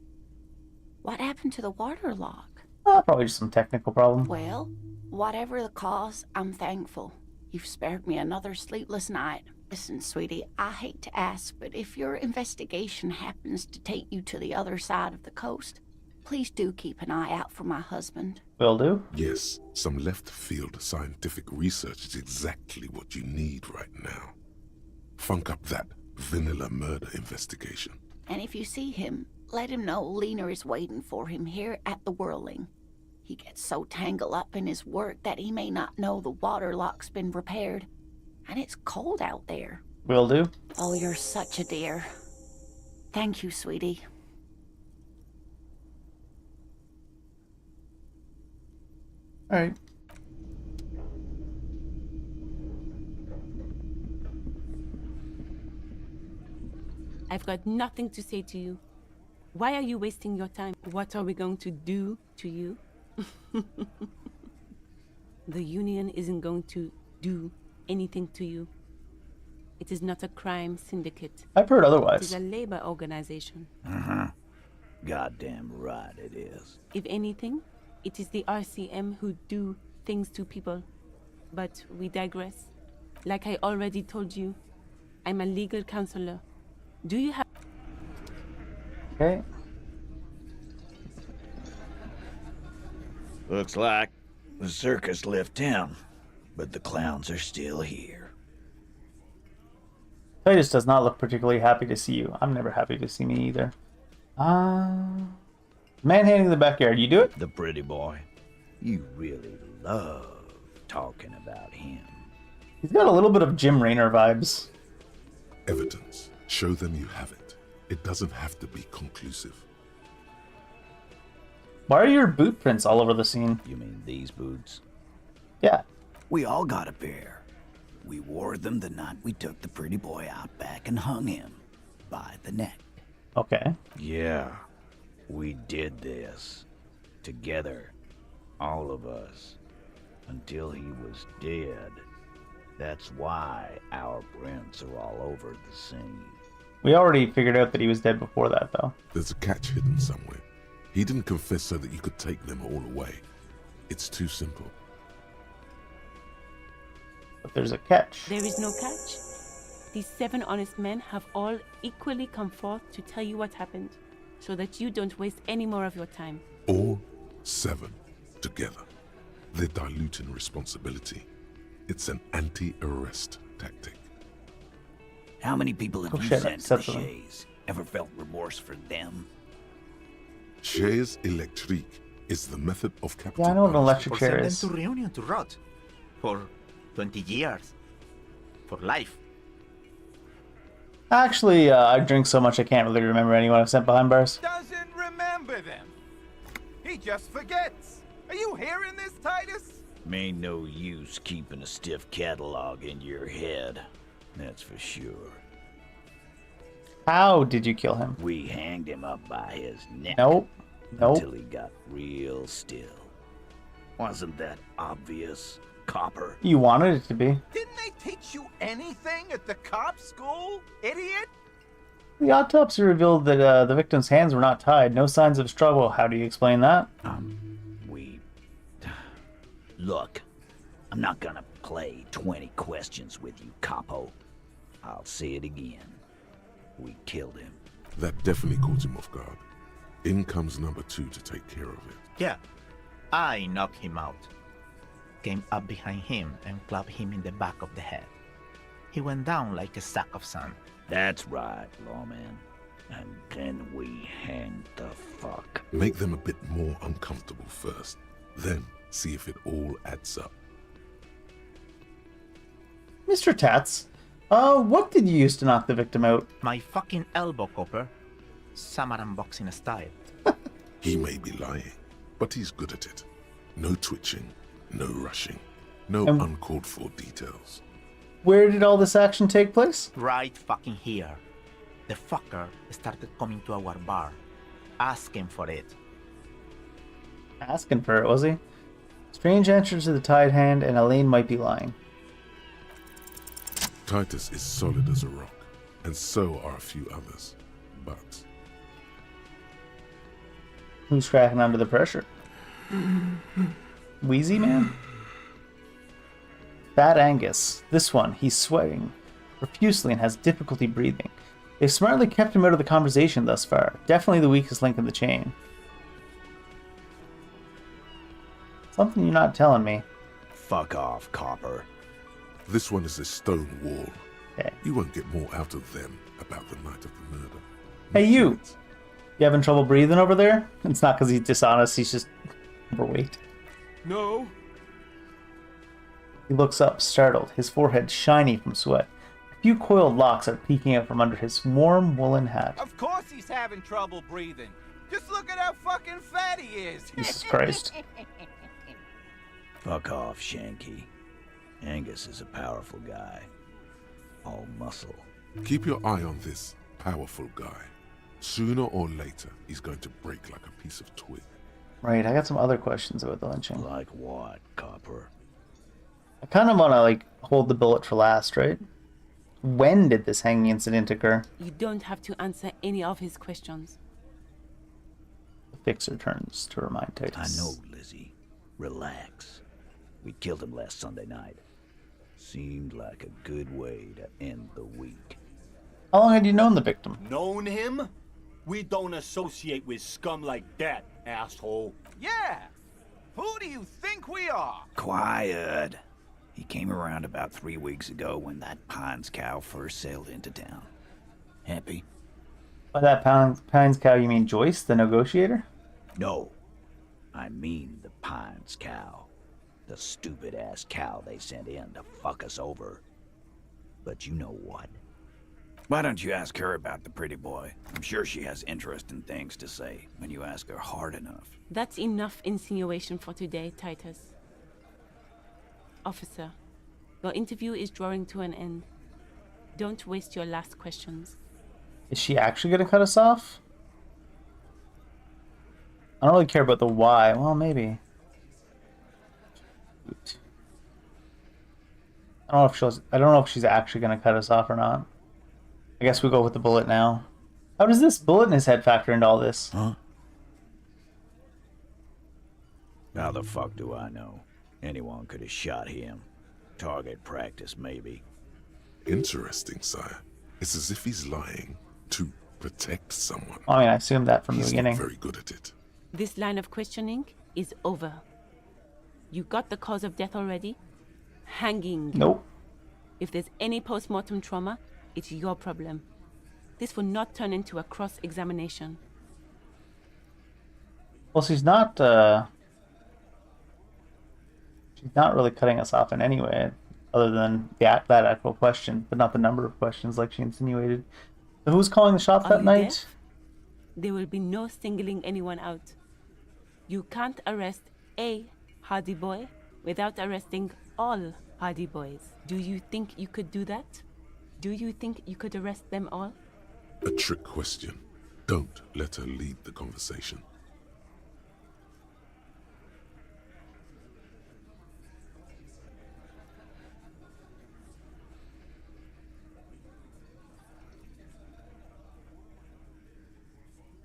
What happened to the waterlock? Probably just some technical problem. Well, whatever the cause, I'm thankful. You've spared me another sleepless night. Listen, sweetie, I hate to ask, but if your investigation happens to take you to the other side of the coast, please do keep an eye out for my husband. Will do. Yes, some left-field scientific research is exactly what you need right now. Funk up that vanilla murder investigation. And if you see him, let him know Lena is waiting for him here at the Whirling. He gets so tangled up in his work that he may not know the waterlock's been repaired. And it's cold out there. Will do. Oh, you're such a dear. Thank you, sweetie. All right. I've got nothing to say to you. Why are you wasting your time? What are we going to do to you? The Union isn't going to do anything to you. It is not a crime syndicate. I've heard otherwise. It is a labor organization. Goddamn right it is. If anything, it is the RCM who do things to people. But we digress. Like I already told you, I'm a legal counselor. Do you have... Okay. Looks like the circus left town, but the clowns are still here. Titus does not look particularly happy to see you. I'm never happy to see me either. Manhandling the backyard, you do it? The pretty boy. You really love talking about him. He's got a little bit of Jim Raynor vibes. Evidence. Show them you have it. It doesn't have to be conclusive. Why are your boot prints all over the scene? You mean these boots? Yeah. We all got a pair. We wore them the night we took the pretty boy out back and hung him by the neck. Okay. Yeah, we did this. Together. All of us. Until he was dead. That's why our prints are all over the scene. We already figured out that he was dead before that, though. There's a catch hidden somewhere. He didn't confess so that you could take them all away. It's too simple. But there's a catch. There is no catch. These 7 honest men have all equally come forth to tell you what happened, so that you don't waste any more of your time. All 7 together. They're diluting responsibility. It's an anti-arrest tactic. How many people have you sent to the Shays? Ever felt remorse for them? Chaise électrique is the method of capital. Yeah, I know what an electric Or chair send is. them to Reunion to rot. For 20 years. For life. Actually, I drink so much I can't really remember anyone I've sent behind bars. Doesn't remember them. He just forgets. Are you hearing this, Titus? Ain't no use keeping a stiff catalog in your head. That's for sure. How did you kill him? We hanged him up by his neck. Nope. Until he got real still. Wasn't that obvious, Copper? You wanted it to be. Didn't they teach you anything at the cop school, idiot? The autopsy revealed that the victim's hands were not tied. No signs of struggle. How do you explain that? Look, I'm not gonna play 20 questions with you, Capo. I'll say it again. We killed him. That definitely caught him off guard. In comes number 2 to take care of it. Yeah. I knocked him out. Came up behind him and clubbed him in the back of the head. He went down like a sack of sand. That's right, lawman. And then we hanged the fuck. Make them a bit more uncomfortable first. Then see if it all adds up. Mr. Tats, what did you use to knock the victim out? My fucking elbow, Copper. Samaran boxing style. He may be lying, but he's good at it. No twitching, no rushing, no uncalled for details. Where did all this action take place? Right fucking here. The fucker started coming to our bar, asking for it. Asking for it, was he? Strange answer to the tied hand, and Elaine might be lying. Titus is solid as a rock, and so are a few others. But who's cracking under the pressure? Wheezy Man? Fat Angus. This one, he's sweating profusely and has difficulty breathing. They've smartly kept him out of the conversation thus far. Definitely the weakest link in the chain. Something you're not telling me. Fuck off, Copper. This one is a stone wall. Okay. You won't get more out of them about the night of the murder. Hey, you! You having trouble breathing over there? It's not because he's dishonest, he's just overweight. No. He looks up, startled, his forehead shiny from sweat. A few coiled locks are peeking out from under his warm woolen hat. Of course he's having trouble breathing. Just look at how fucking fat he is. Jesus Christ. Fuck off, Shanky. Angus is a powerful guy. All muscle. Keep your eye on this powerful guy. Sooner or later, he's going to break like a piece of twig. Right, I got some other questions about the lynching. Like what, Copper? I kind of want to, hold the bullet for last, right? When did this hanging incident occur? You don't have to answer any of his questions. The fixer turns to remind Titus. I know, Lizzie. Relax. We killed him last Sunday night. Seemed like a good way to end the week. How long had you known the victim? Known him? We don't associate with scum like that, asshole. Yeah. Who do you think we are? Quiet. He came around about 3 weeks ago when that Pines cow first sailed into town. Happy? By that Pines cow, you mean Joyce, the negotiator? No. I mean the Pines cow. The stupid-ass cow they sent in to fuck us over. But you know what? Why don't you ask her about the pretty boy? I'm sure she has interesting things to say when you ask her hard enough. That's enough insinuation for today, Titus. Officer, your interview is drawing to an end. Don't waste your last questions. Is she actually going to cut us off? I don't really care about the why. Well, maybe. I don't know if she's actually going to cut us off or not. I guess we go with the bullet now. How does this bullet in his head factor into all this? Huh? How the fuck do I know? Anyone could have shot him. Target practice, maybe. Interesting, sire. It's as if he's lying to protect someone. I mean, I assumed that from the He's beginning. not very good at it. This line of questioning is over. You got the cause of death already? Hanging. Nope. If there's any post-mortem trauma, it's your problem. This will not turn into a cross-examination. Well, she's not really cutting us off in any way, other than that actual question, but not the number of questions like she insinuated. So who's calling the shots that night? Deaf? There will be no singling anyone out. You can't arrest a Hardy boy without arresting all Hardy boys. Do you think you could do that? Do you think you could arrest them all? A trick question. Don't let her lead the conversation.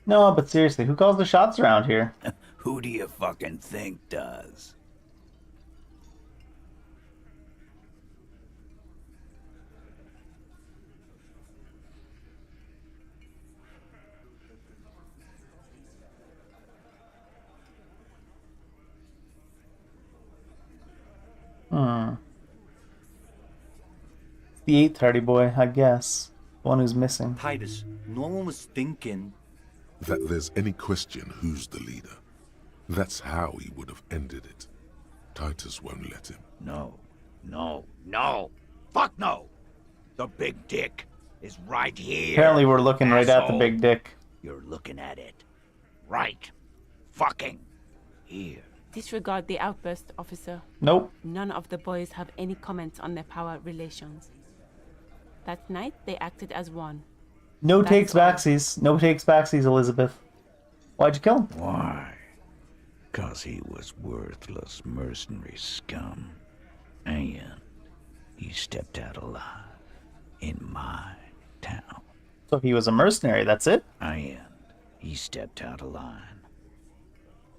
No, but seriously, who calls the shots around here? Who do you fucking think does? The 8:30 boy, I guess. The one who's missing. Titus, no one was thinking That there's any question who's the leader. That's how he would have ended it. Titus won't let him. No. No. Fuck no! The big dick is right here. Apparently we're looking right at the asshole. big dick. You're looking at it. Right. Fucking here. Disregard the outburst, officer. Nope. None of the boys have any comments on their power relations. That night, they acted as one. No That's takes all. backsies. No takes backsies, Elizabeth. Why'd you kill him? Why? 'Cause he was worthless mercenary scum. And he stepped out alive in my town. So he was a mercenary, that's it? And he stepped out of line.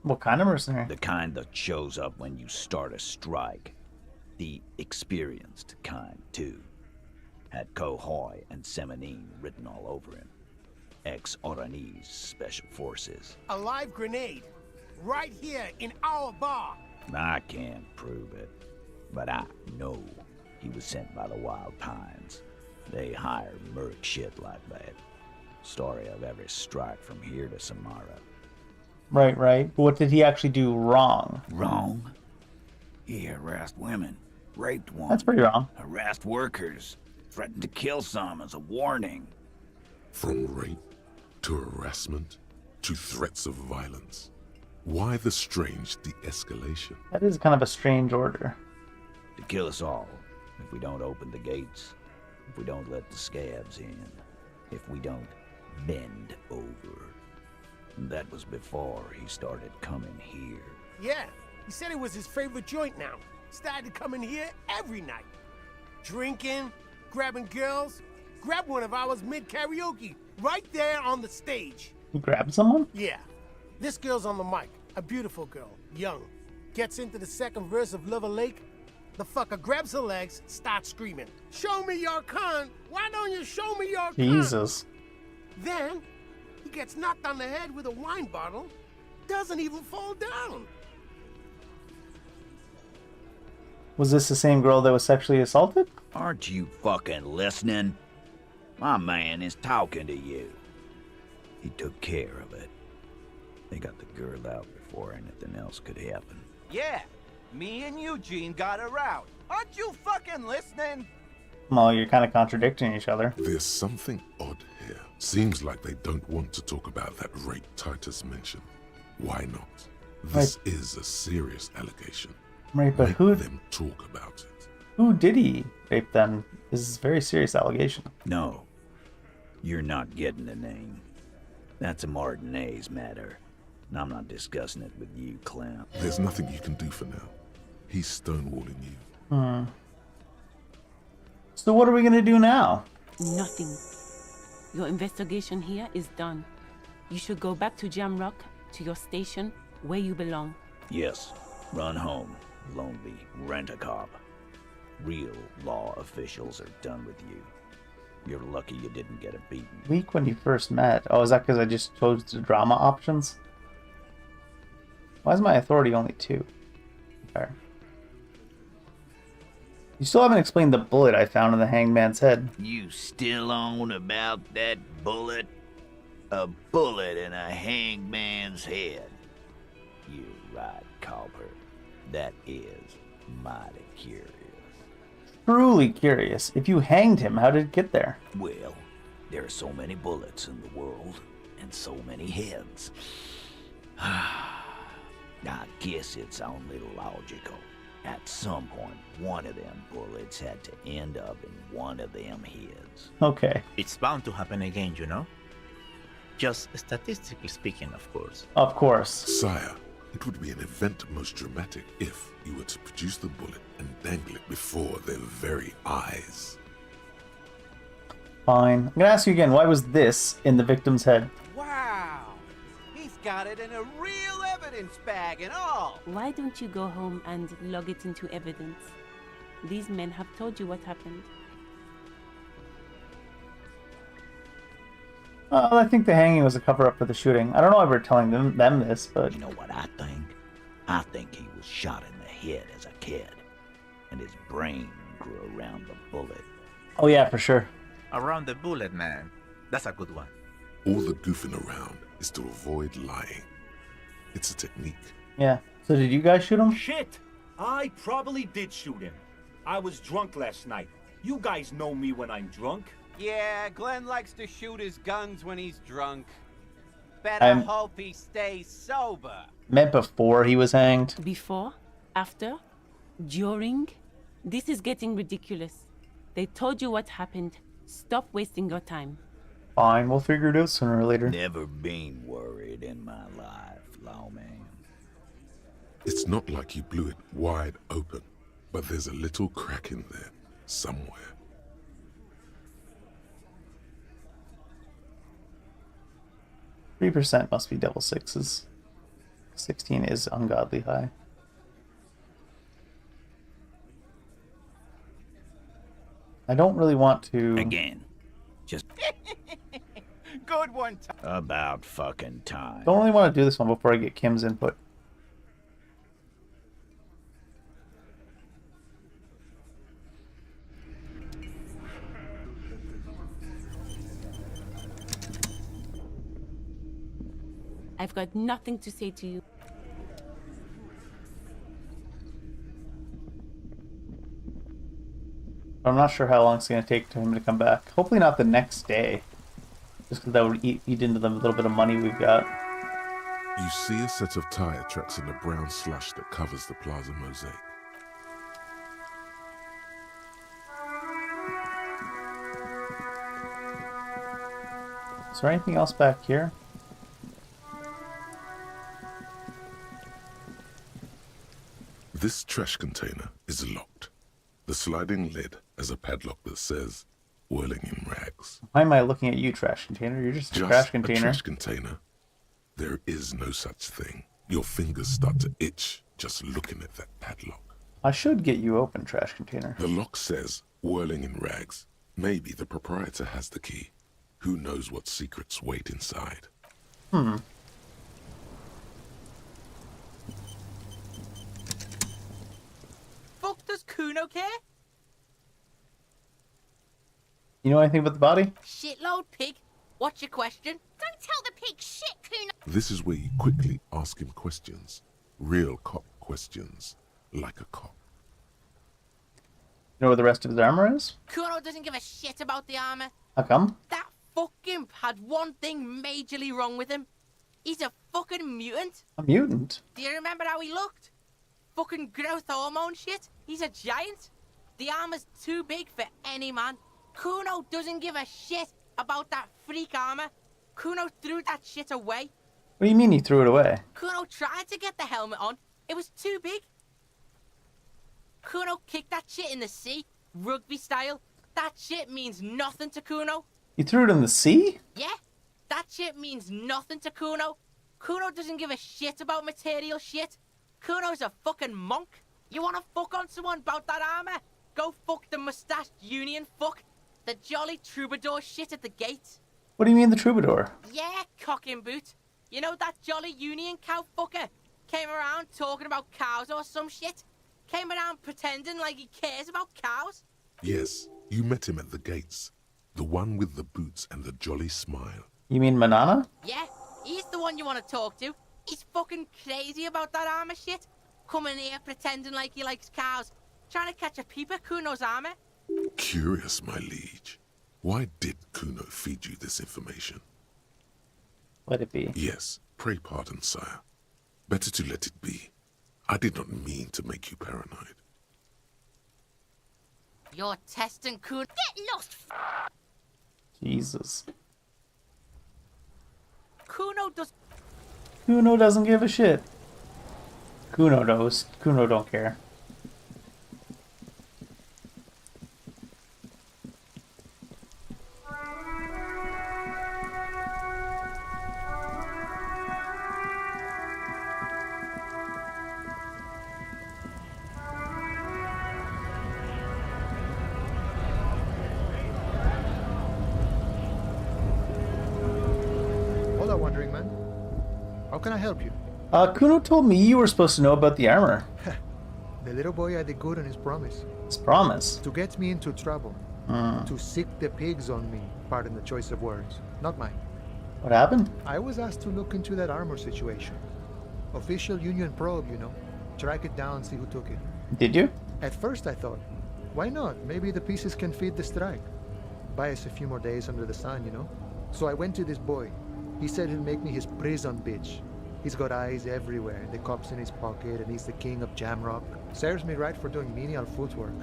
What kind of mercenary? The kind that shows up when you start a strike. The experienced kind, too. Had Kohoy and Semenine written all over him. Ex-Oranese Special Forces. A live grenade, right here in our bar. I can't prove it, but I know he was sent by the Wild Pines. They hire merc shit like that. Story of every strike from here to Samara. Right. But what did he actually do wrong? Wrong? He harassed women, raped one. That's pretty wrong. Harassed workers, threatened to kill some as a warning. From rape to harassment to threats of violence. Why the strange de-escalation? That is kind of a strange order. To kill us all, if we don't open the gates, if we don't let the scabs in, if we don't bend over. And that was before he started coming here. Yeah, he said it was his favorite joint now. Started to come in here every night. Drinking, grabbing girls. Grab one of ours mid-karaoke, right there on the stage. He grabbed someone? Yeah. This girl's on the mic. A beautiful girl, young. Gets into the second verse of Lover Lake. The fucker grabs her legs, starts screaming. Show me your cunt! Why don't you show me your cunt? Jesus. Then, he gets knocked on the head with a wine bottle. Doesn't even fall down. Was this the same girl that was sexually assaulted? Aren't you fucking listening? My man is talking to you. He took care of it. They got the girl out before anything else could happen. Yeah, me and Eugene got her out. Aren't you fucking listening? Well, you're kind of contradicting each other. There's something odd here. Seems like they don't want to talk about that rape Titus mentioned. Why not? This is a serious allegation. Right, but Make who them talk about it. Who did he rape then? This is a very serious allegation. No. You're not getting the name. That's a Martinez matter. And I'm not discussing it with you, clown. There's nothing you can do for now. He's stonewalling you. Hmm. So what are we gonna do now? Nothing. Your investigation here is done. You should go back to Jamrock, to your station, where you belong. Yes. Run home. Lonely. Rent a cop. Real law officials are done with you. You're lucky you didn't get a beating. Week when you first met. Oh, is that because I just chose the drama options? Why is my authority only 2? Okay. You still haven't explained the bullet I found in the hangman's head. You still on about that bullet? A bullet in a hangman's head. You're right, Culper. That is mighty curious. Truly curious. If you hanged him, how did it get there? Well, there are so many bullets in the world, and so many heads. I guess it's only logical. At some point, one of them bullets had to end up in one of them heads. Okay. It's bound to happen again, you know? Just statistically speaking, of course. Of course. Sire, it would be an event most dramatic if you were to produce the bullet and dangle it before their very eyes. Fine. I'm gonna ask you again, why was this in the victim's head? Wow. He's got it in a real evidence bag and all. Why don't you go home and log it into evidence? These men have told you what happened. Well, I think the hanging was a cover-up for the shooting. I don't know why we're telling them this, but... You know what I think? I think he was shot in the head as a kid, and his brain grew around the bullet. Oh yeah, for sure. Around the bullet, man. That's a good one. All the goofing around is to avoid lying. It's a technique. Yeah. So did you guys shoot him? Shit! I probably did shoot him. I was drunk last night. You guys know me when I'm drunk. Yeah, Glenn likes to shoot his guns when he's drunk. Better hope he stays sober. Meant before he was hanged. Before? After? During? This is getting ridiculous. They told you what happened. Stop wasting your time. Fine, we'll figure it out sooner or later. Never been worried in my life, lawman. It's not like you blew it wide open, but there's a little crack in there, somewhere. %3 must be double sixes. 16 is ungodly high. I don't really want to... Again. Just... Good one. About fucking time. Don't really want to do this one before I get Kim's input. I've got nothing to say to you. I'm not sure how long it's going to take for him to come back. Hopefully not the next day. Just because that would eat into the little bit of money we've got. You see a set of tire tracks in the brown slush that covers the plaza mosaic. Is there anything else back here? This trash container is locked. The sliding lid has a padlock that says, "Whirling in rags." Why am I looking at you, trash container? You're just a trash container. A trash container. There is no such thing. Your fingers start to itch just looking at that padlock. I should get you open, trash container. The lock says, "Whirling in rags." Maybe the proprietor has the key. Who knows what secrets wait inside? Fuck, does Kuno care? You know anything about the body? Shitload pig. What's your question? Don't tell the pig shit, Kuno. This is where you quickly ask him questions. Real cop questions. Like a cop. You know where the rest of his armor is? Kuno doesn't give a shit about the armor. How come? That fucking had one thing majorly wrong with him. He's a fucking mutant. A mutant? Do you remember how he looked? Fucking growth hormone shit. He's a giant. The armor's too big for any man. Kuno doesn't give a shit about that freak armor. Kuno threw that shit away. What do you mean he threw it away? Kuno tried to get the helmet on. It was too big. Kuno kicked that shit in the sea, rugby style. That shit means nothing to Kuno. You threw it in the sea? Yeah, that shit means nothing to Kuno. Kuno doesn't give a shit about material shit. Kuno's a fucking monk. You wanna fuck on someone about that armor? Go fuck the mustached union fuck. The jolly troubadour shit at the gate. What do you mean the troubadour? Yeah, cock and boot. You know that jolly union cow fucker? Came around talking about cows or some shit? Came around pretending like he cares about cows? Yes, you met him at the gates. The one with the boots and the jolly smile. You mean Manana? Yeah, he's the one you want to talk to. He's fucking crazy about that armor shit. Coming here pretending like he likes cows. Trying to catch a peep at Kuno's armor. Curious, my liege. Why did Kuno feed you this information? Let it be. Yes, pray pardon, sire. Better to let it be. I did not mean to make you paranoid. You're testing Kuno. Get lost! Jesus. Kuno doesn't give a shit. Kuno knows. Kuno don't care. Hola, Wandering Man. How can I help you? Kuno told me you were supposed to know about the armor. The little boy had the good on his promise. His promise? To get me into trouble. To sick the pigs on me. Pardon the choice of words. Not mine. What happened? I was asked to look into that armor situation. Official Union probe, you know. Track it down, see who took it. Did you? At first I thought, why not? Maybe the pieces can feed the strike. Buy us a few more days under the sun, you know? So I went to this boy. He said he'll make me his prison bitch. He's got eyes everywhere, the cops in his pocket, and he's the king of Jamrock. Serves me right for doing menial footwork.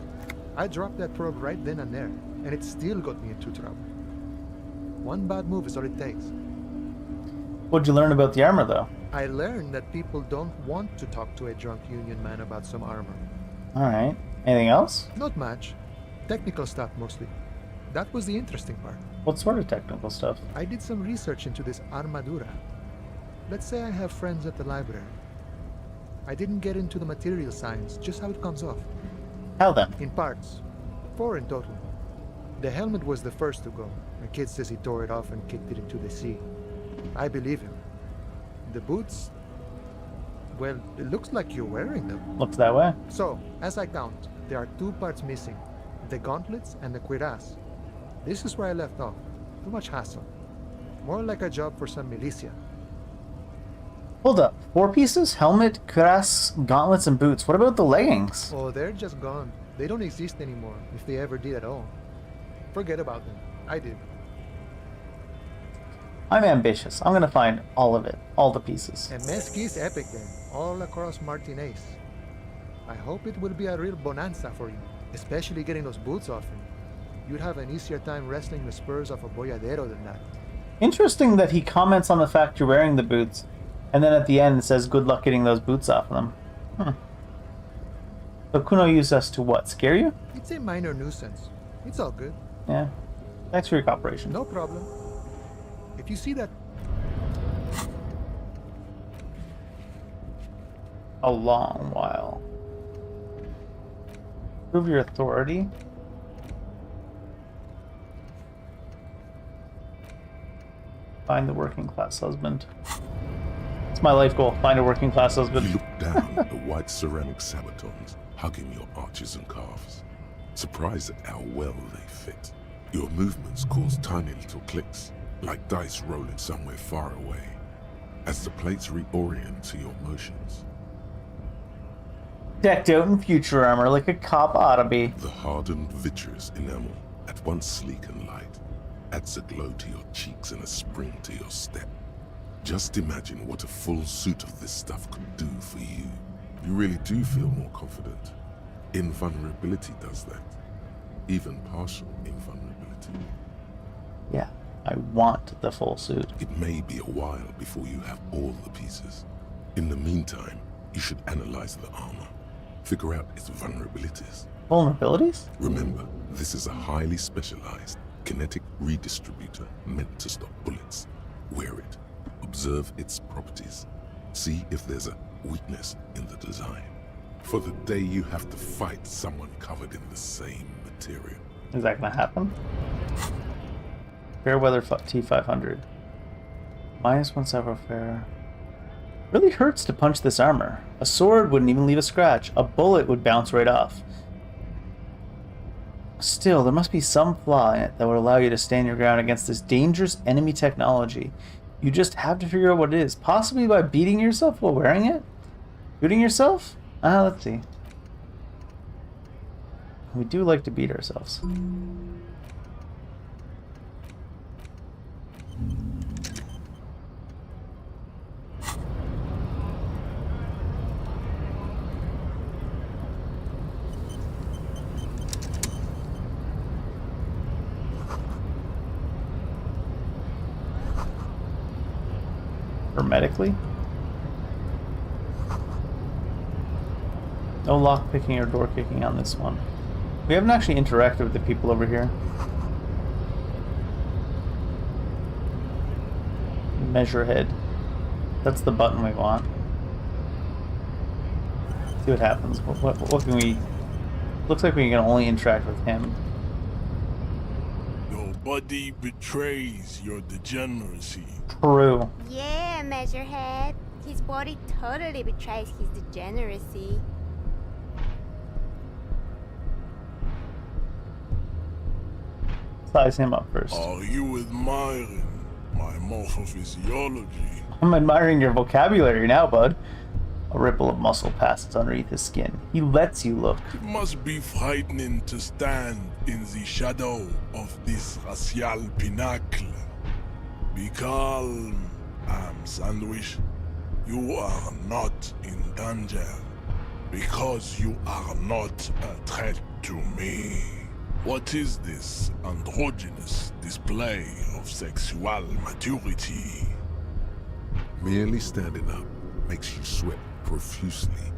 I dropped that probe right then and there, and it still got me into trouble. One bad move is all it takes. What'd you learn about the armor, though? I learned that people don't want to talk to a drunk Union man about some armor. Alright. Anything else? Not much. Technical stuff mostly. That was the interesting part. What sort of technical stuff? I did some research into this armadura. Let's say I have friends at the library. I didn't get into the material science, just how it comes off. How then? In parts. 4 in total. The helmet was the first to go. The kid says he tore it off and kicked it into the sea. I believe him. The boots... well, it looks like you're wearing them. Looks that way. So, as I count, there are 2 parts missing. The gauntlets and the cuirass. This is where I left off. Too much hassle. More like a job for some militia. Hold up. 4 pieces? Helmet, cuirass, gauntlets, and boots. What about the leggings? Oh, they're just gone. They don't exist anymore, if they ever did at all. Forget about them. I did. I'm ambitious. I'm gonna find all of it. All the pieces. And Mesqui's epic then. All across Martinez. I hope it will be a real bonanza for you. Especially getting those boots off him. You'd have an easier time wrestling the spurs off a boyadero than that. Interesting that he comments on the fact you're wearing the boots, and then at the end says good luck getting those boots off of them. So Kuno used us to what? Scare you? It's a minor nuisance. It's all good. Yeah. Thanks for your cooperation. No problem. If you see that... A long while. Prove your authority. Find the working class husband. It's my life goal. Find a working class husband. You look down at the white ceramic sabatons hugging your arches and calves, surprised at how well they fit. Your movements cause tiny little clicks, like dice rolling somewhere far away. as the plates reorient to your motions. Decked out in future armor like a cop ought to be. The hardened vitreous enamel, at once sleek and light, adds a glow to your cheeks and a spring to your step. Just imagine what a full suit of this stuff could do for you. You really do feel more confident. Invulnerability does that. Even partial invulnerability. Yeah, I want the full suit. It may be a while before you have all the pieces. In the meantime, you should analyze the armor. Figure out its vulnerabilities. Vulnerabilities? Remember, this is a highly specialized kinetic redistributor meant to stop bullets. Wear it. Observe its properties. See if there's a weakness in the design. For the day you have to fight someone covered in the same material. Is that gonna happen? Fairweather T500. -1 several fair. Really hurts to punch this armor. A sword wouldn't even leave a scratch. A bullet would bounce right off. Still, there must be some flaw in it that would allow you to stand your ground against this dangerous enemy technology. You just have to figure out what it is. Possibly by beating yourself while wearing it? Shooting yourself? Let's see. We do like to beat ourselves. Hermetically? No lock picking or door kicking on this one. We haven't actually interacted with the people over here. Measure head. That's the button we want. See what happens. What can we... Looks like we can only interact with him. Your body betrays your degeneracy. True. Yeah, Measurehead. His body totally betrays his degeneracy. Size him up first. Are you admiring my morphophysiology? I'm admiring your vocabulary now, bud. A ripple of muscle passes underneath his skin. He lets you look. It must be frightening to stand in the shadow of this racial pinnacle. Be calm, Sandwich. You are not in danger because you are not a threat to me. What is this androgynous display of sexual maturity? Merely standing up makes you sweat profusely.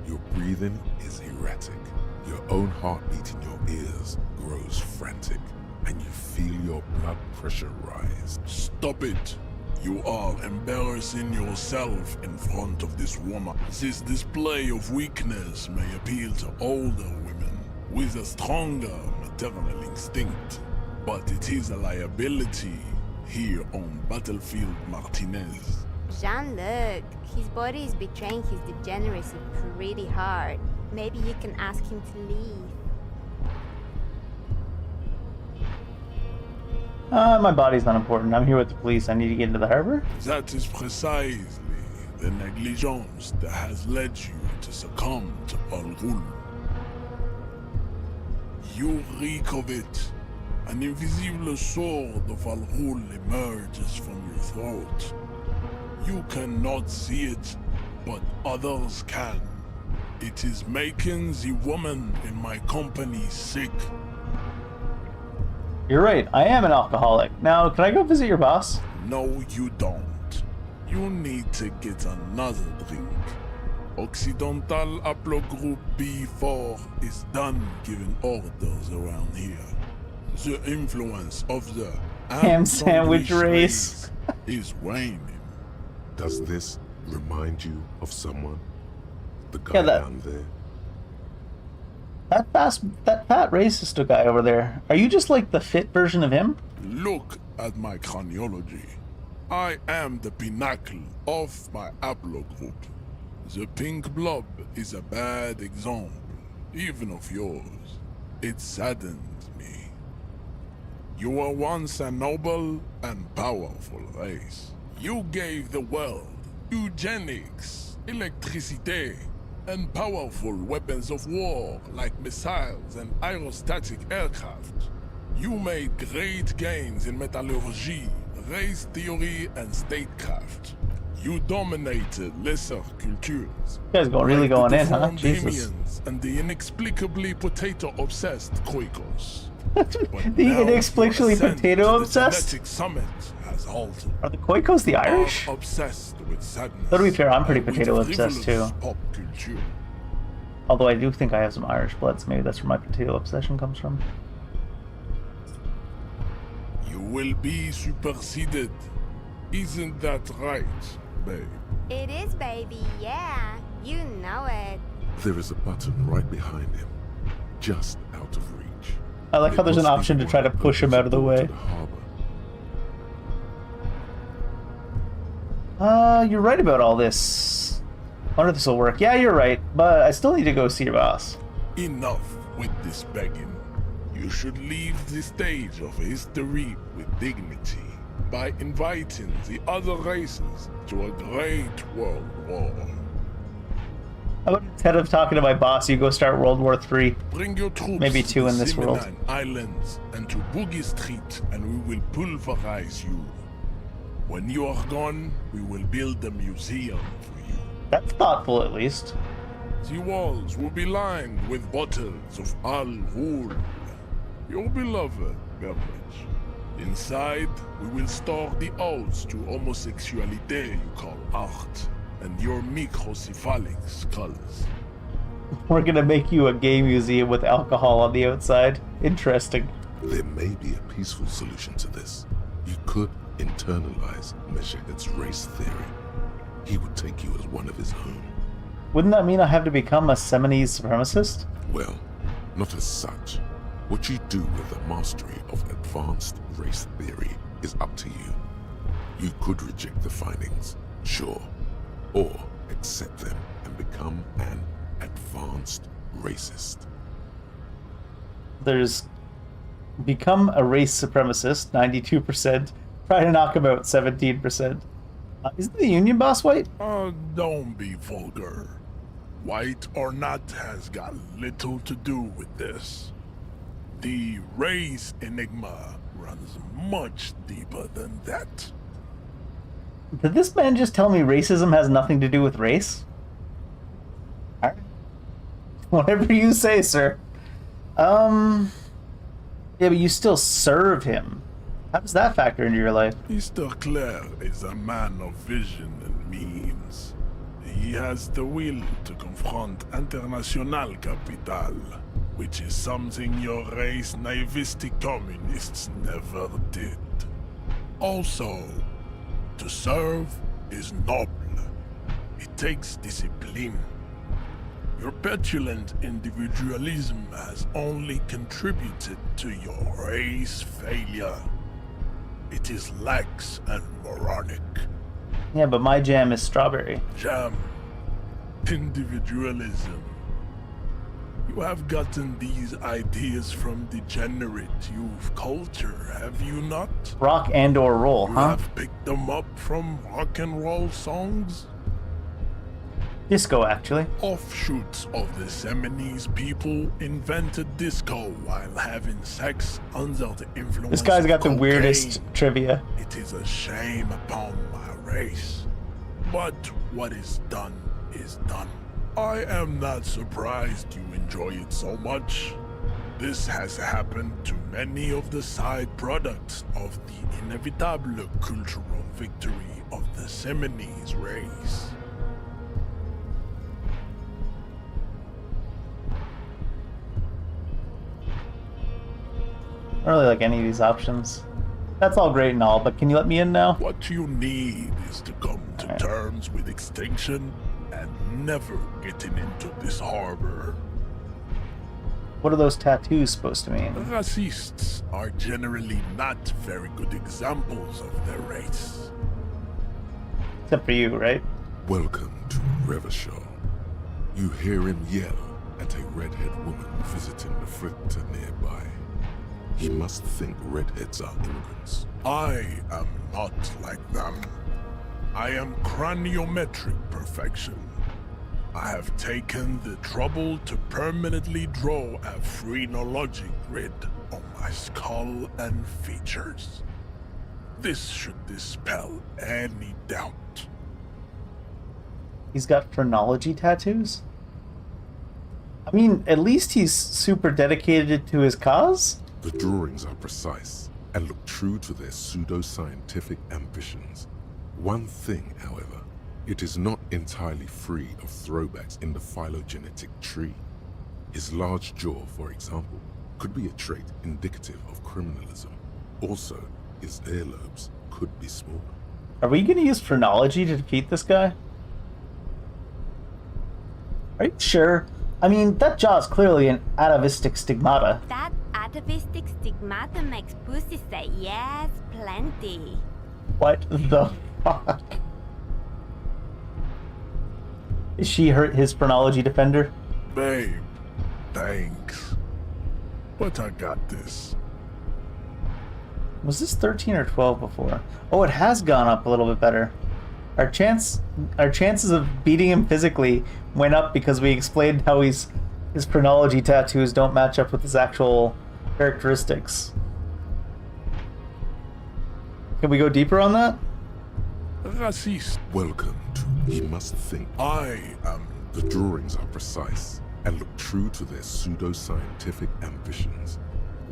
Your breathing is erratic. Your own heartbeat in your ears grows frantic, and you feel your blood pressure rise. Stop it! You are embarrassing yourself in front of this woman. This display of weakness may appeal to older women with a stronger maternal instinct, but it is a liability here on Battlefield Martinez. Jean-Luc, his body is betraying his degeneracy pretty hard. Maybe you can ask him to leave. My body's not important. I'm here with the police. I need to get into the harbor. That is precisely the negligence that has led you to succumb to Al Ghul. You reek of it. An invisible sword of Al Ghul emerges from your throat. You cannot see it, but others can. It is making the woman in my company sick. You're right, I am an alcoholic. Now, can I go visit your boss? No, you don't. You need to get another drink. Occidental Haplogroup B4 is done giving orders around here. The influence of the ham sandwich race is waning. Does this remind you of someone? The guy Yeah, down there? That fat racist guy over there. Are you just like the fit version of him? Look at my craniology. I am the pinnacle of my haplogroup. The pink blob is a bad example, even of yours. It saddens me. You were once a noble and powerful race. You gave the world eugenics, electricity, and powerful weapons of war like missiles and aerostatic aircraft. You made great gains in metallurgy, race theory, and statecraft. You dominated lesser cultures. You guys really going in, huh? Jesus. Hemians and the inexplicably potato-obsessed Quakos. The inexplicably potato-obsessed? The genetic summit has halted. Are the Quakos the Irish? Obsessed with sadness. So to be fair, I'm pretty and with potato-obsessed too. frivolous pop culture. Although I do think I have some Irish blood, so maybe that's where my potato obsession comes from. You will be superseded. Isn't that right, babe? It is, baby, yeah. You know it. There is a button right behind him, just out of reach. I like how there's an option to try to push him out of the way. You're right about all this. I wonder if this will work. Yeah, you're right, but I still need to go see your boss. Enough with this begging. You should leave the stage of history with dignity by inviting the other races to a great world war. How about instead of talking to my boss, you go start World War III? Bring your troops Maybe 2 in to this world. Seminine Islands and to Boogie Street, and we will pulverize you. When you are gone, we will build a museum for you. That's thoughtful, at least. The walls will be lined with bottles of Al Ghul, your beloved beverage. Inside, we will store the odes to homosexuality you call art, and your microcephalic skulls. We're gonna make you a gay museum with alcohol on the outside. Interesting. There may be a peaceful solution to this. You could internalize Mesheket's race theory. He would take you as one of his own. Wouldn't that mean I have to become a Seminese supremacist? Well, not as such. What you do with the mastery of advanced race theory is up to you. You could reject the findings, sure, or accept them and become an advanced racist. There's become a race supremacist, 92%. Try to knock him out, 17%. Isn't the Union boss white? Don't be vulgar. White or not has got little to do with this. The race enigma runs much deeper than that. Did this man just tell me racism has nothing to do with race? Alright. Whatever you say, sir. Yeah, but you still serve him. How does that factor into your life? Mr. Clare is a man of vision and means. He has the will to confront International Capital, which is something your race naivistic communists never did. Also, to serve is noble. It takes discipline. Your petulant individualism has only contributed to your race failure. It is lax and moronic. Yeah, but my jam is strawberry. Jam. Individualism. You have gotten these ideas from degenerate youth culture, have you not? Rock and or roll, You huh? have picked them up from rock and roll songs? Disco, actually. Offshoots of the Seminese people invented disco while having sex under the influence This guy's got of the cocaine. weirdest trivia. It is a shame upon my race. But what is done is done. I am not surprised you enjoy it so much. This has happened to many of the side products of the inevitable cultural victory of the Seminese race. I don't really like any of these options. That's all great and all, but can you let me in now? What you need is to come to terms with extinction and never getting into this harbor. What are those tattoos supposed to mean? Racists are generally not very good examples of their race. Except for you, right? Welcome to Revachol. You hear him yell at a redhead woman visiting the fritter nearby. He must think redheads are immigrants. I am not like them. I am craniometric perfection. I have taken the trouble to permanently draw a phrenology grid on my skull and features. This should dispel any doubt. He's got phrenology tattoos? I mean, at least he's super dedicated to his cause? The drawings are precise and look true to their pseudo-scientific ambitions. One thing, however, it is not entirely free of throwbacks in the phylogenetic tree. His large jaw, for example, could be a trait indicative of criminalism. Also, his earlobes could be smaller. Are we going to use phrenology to defeat this guy? Are you sure? I mean, that jaw is clearly an atavistic stigmata. That atavistic stigmata makes pussy say yes, plenty. What the fuck? Is she his phrenology defender? Babe, thanks. But I got this. Was this 13 or 12 before? Oh, it has gone up a little bit better. Our chances of beating him physically went up because we explained how his phrenology tattoos don't match up with his actual characteristics. Can we go deeper on that? Racist. Welcome to He Must Think. I am. The drawings are precise and look true to their pseudo-scientific ambitions.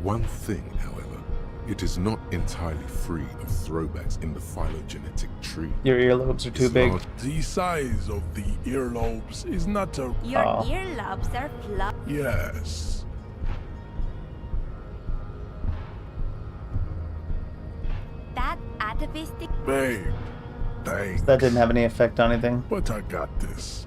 One thing, however, it is not entirely free of throwbacks in the phylogenetic tree. Your earlobes are too big. The size of the earlobes is not a... Your earlobes are flop. Yes. That atavistic... Babe, thanks. That didn't have any effect on anything. But I got this.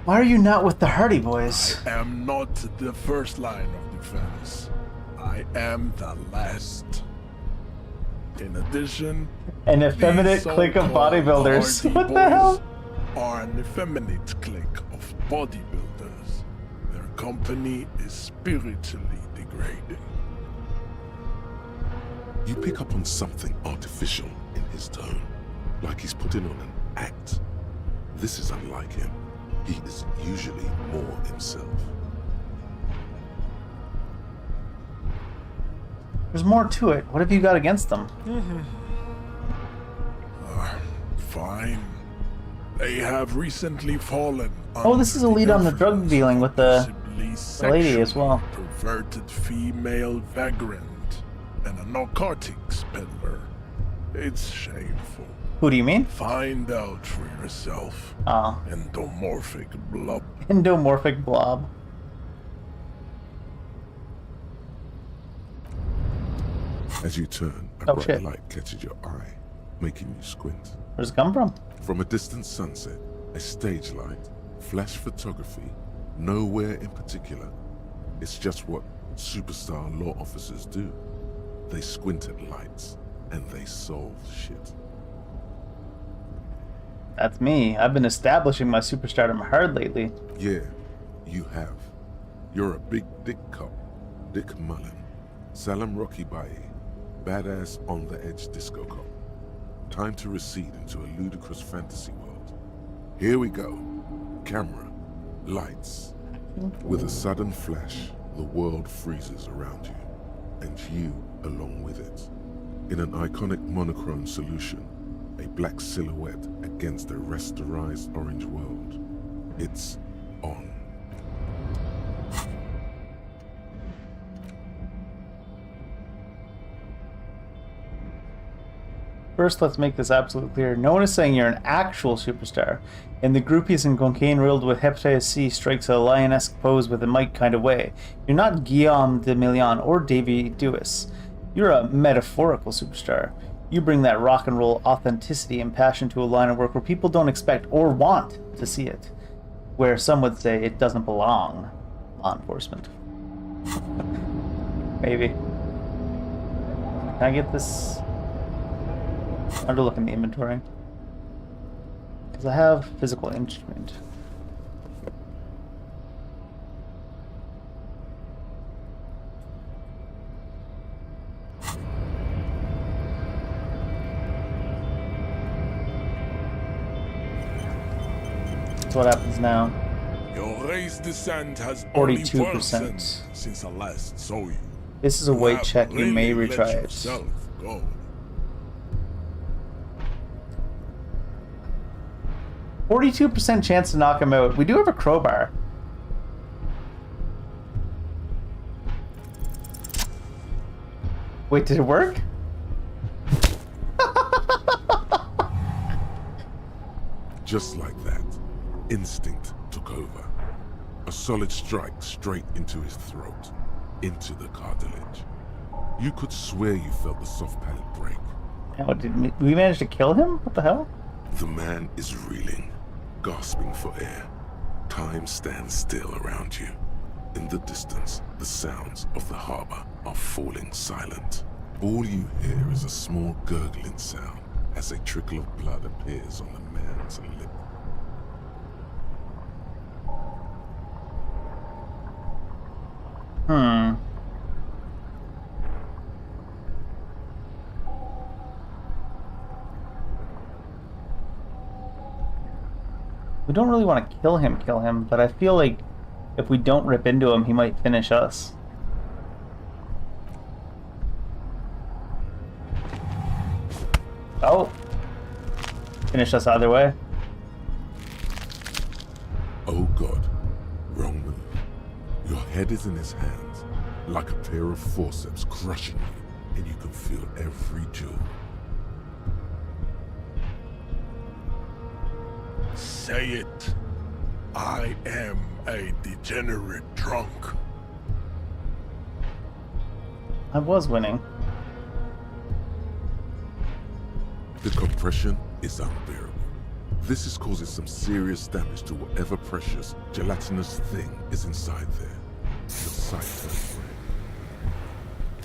Why are you not with the Hardy Boys? I am not the first line of defense. I am the last. In addition, an effeminate clique of bodybuilders. What the hell? Are an effeminate clique of bodybuilders. Their company is spiritually degrading. You pick up on something artificial in his tone, like he's putting on an act. This is unlike him. He is usually more himself. There's more to it. What have you got against them? Fine. They have recently fallen. Oh, this is a lead on the drug dealing with the lady as well. Perverted female vagrant and a narcotics peddler. It's shameful. Who do you mean? Find out for yourself. Oh. Endomorphic blob. Endomorphic blob. As you turn, a bright light catches your eye, making you squint. Where's it come from? From a distant sunset, a stage light, flash photography, nowhere in particular. It's just what superstar law officers do. They squint at lights, and they solve shit. That's me. I've been establishing my superstardom hard lately. Yeah, you have. You're a big dick cop. Dick Mullen. Salam Rocky Baye. Badass on the edge disco cop. Time to recede into a ludicrous fantasy world. Here we go. Camera. Lights. With a sudden flash, the world freezes around you. And you along with it. In an iconic monochrome solution, a black silhouette against a rasterized orange world. It's on. First, let's make this absolutely clear. No one is saying you're an actual superstar. In the groupies and cocaine riddled with hepatitis C strikes a lion-esque pose with a mic kind of way. You're not Guillaume de Million or Davy Dewis. You're a metaphorical superstar. You bring that rock and roll authenticity and passion to a line of work where people don't expect or want to see it. Where some would say it doesn't belong. Law enforcement. Maybe. Can I get this? Hard to look in the inventory. Because I have physical instrument. what happens now. Your race descent has 42%. only worsened since I last saw you. This is a You weight have check. You may really let retry it. yourself go. 42% chance to knock him out. We do have a crowbar. Wait, did it work? Just like that, instinct took over. A solid strike straight into his throat, into the cartilage. You could swear you felt the soft palate break. Oh, did we manage to kill him? What the hell? The man is reeling, gasping for air. Time stands still around you. In the distance, the sounds of the harbor are falling silent. All you hear is a small gurgling sound as a trickle of blood appears on the man's lip. We don't really want to kill him, but I feel like if we don't rip into him, he might finish us. Oh. Finish us either way. Oh God, wrong move. Your head is in his hands, like a pair of forceps crushing you, and you can feel every jewel. Say it. I am a degenerate drunk. I was winning. The compression is unbearable. This is causing some serious damage to whatever precious, gelatinous thing is inside there. Your sight turns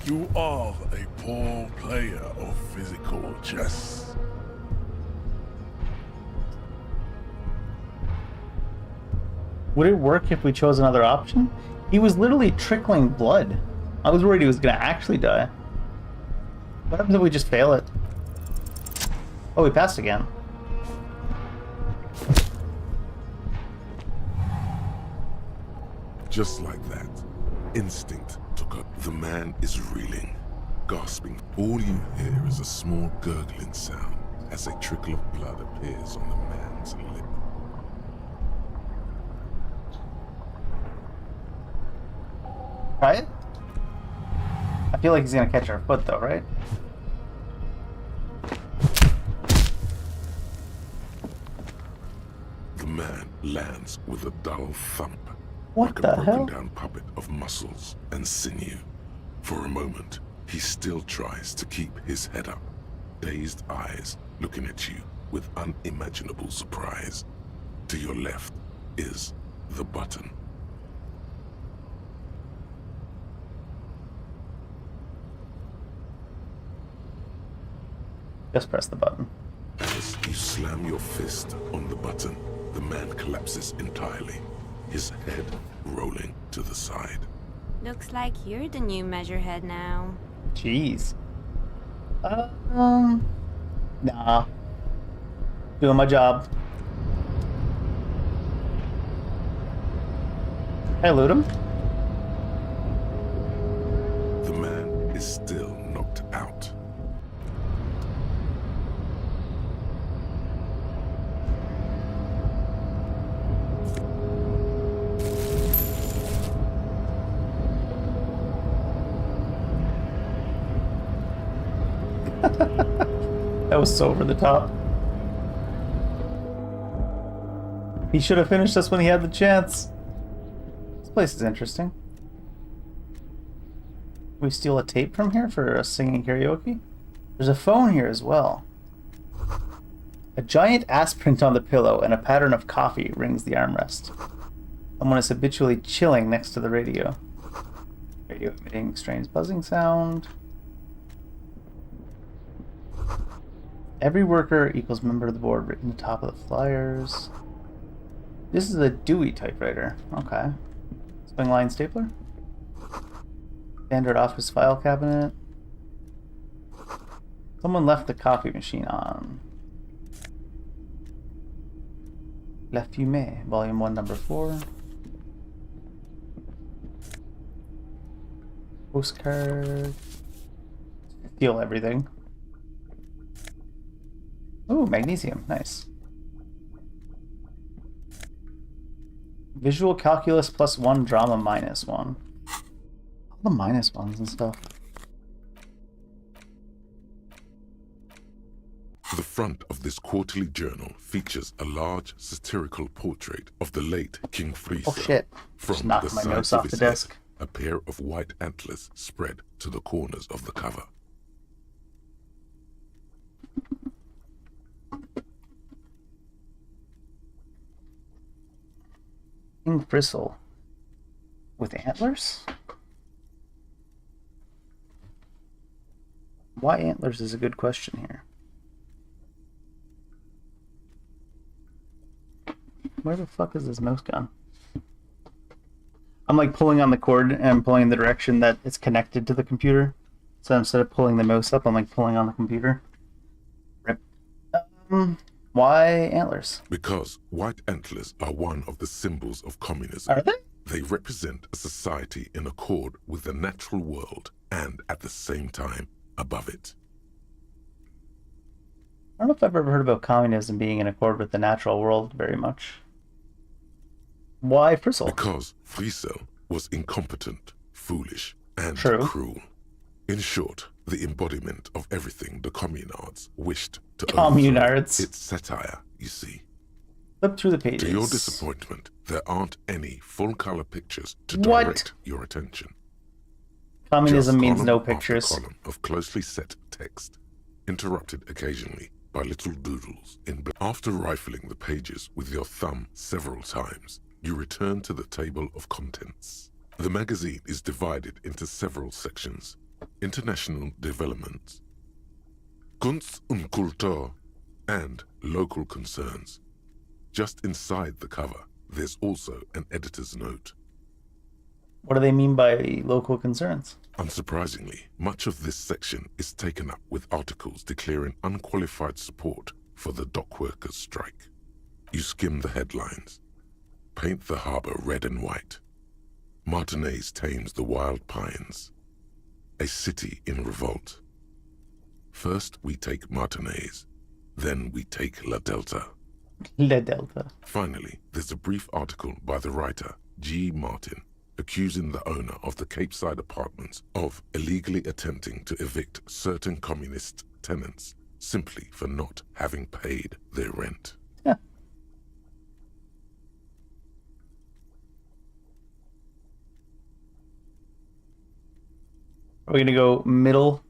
red. You are a poor player of physical chess. Would it work if we chose another option? He was literally trickling blood. I was worried he was gonna actually die. What happens if we just fail it? Oh, we passed again. Just like that, instinct took up. The man is reeling, gasping. All you hear is a small gurgling sound as a trickle of blood appears on the man's lip. Try it? I feel like he's gonna catch our foot though, right? The man lands with a dull thump. What like the a hell? broken down puppet of muscles and sinew. For a moment, he still tries to keep his head up, dazed eyes looking at you with unimaginable surprise. To your left is the button. Just press the button. As you slam your fist on the button, the man collapses entirely, his head rolling to the side. Looks like you're the new measurehead now. Jeez. Nah. Doing my job. Can I loot him? The man is still knocked out. That was so over the top. He should have finished us when he had the chance. This place is interesting. We steal a tape from here for singing karaoke? There's a phone here as well. A giant ass print on the pillow and a pattern of coffee rings the armrest. Someone is habitually chilling next to the radio. Radio emitting strange buzzing sound. Every worker equals member of the board written at the top of the flyers. This is a Dewey typewriter. Okay. Swing line stapler. Standard office file cabinet. Someone left the coffee machine on. La Fumée, Volume 1, Number 4. Postcard. Steal everything. Ooh, magnesium. Nice. Visual calculus +1, drama -1. All the -1s and stuff. The front of this quarterly journal features a large satirical portrait of the late King Friso. Oh shit. Just From knocked the my sides mouse of off his the desk. head, a pair of white antlers spread to the corners of the cover. King Bristle. With antlers? Why antlers is a good question here. Where the fuck is this mouse gone? I'm like pulling on the cord and I'm pulling in the direction that it's connected to the computer. So instead of pulling the mouse up, I'm like pulling on the computer. Rip. Why antlers? Because white antlers are one of the symbols of communism. Are they? They represent a society in accord with the natural world and at the same time above it. I don't know if I've ever heard about communism being in accord with the natural world very much. Why Frizzle? Because Friso was incompetent, foolish, and True. cruel. In short, the embodiment of everything the communards wished to Communards. overthrow. It's satire, you see. Flip through the pages. To your disappointment, there aren't any full-color pictures to What? direct your attention. Communism Just means no column after pictures. column of closely set text, interrupted occasionally by little doodles in black. After rifling the pages with your thumb several times, you return to the table of contents. The magazine is divided into several sections: international developments, Kunst und Kultur, and local concerns. Just inside the cover, there's also an editor's note. What do they mean by local concerns? Unsurprisingly, much of this section is taken up with articles declaring unqualified support for the dock workers' strike. You skim the headlines. Paint the harbor red and white. Martinez tames the wild pines. A city in revolt. First we take Martinez, then we take La Delta. La Delta. Finally, there's a brief article by the writer, G. Martin, accusing the owner of the Capeside Apartments of illegally attempting to evict certain communist tenants simply for not having paid their rent. Are we gonna go middle?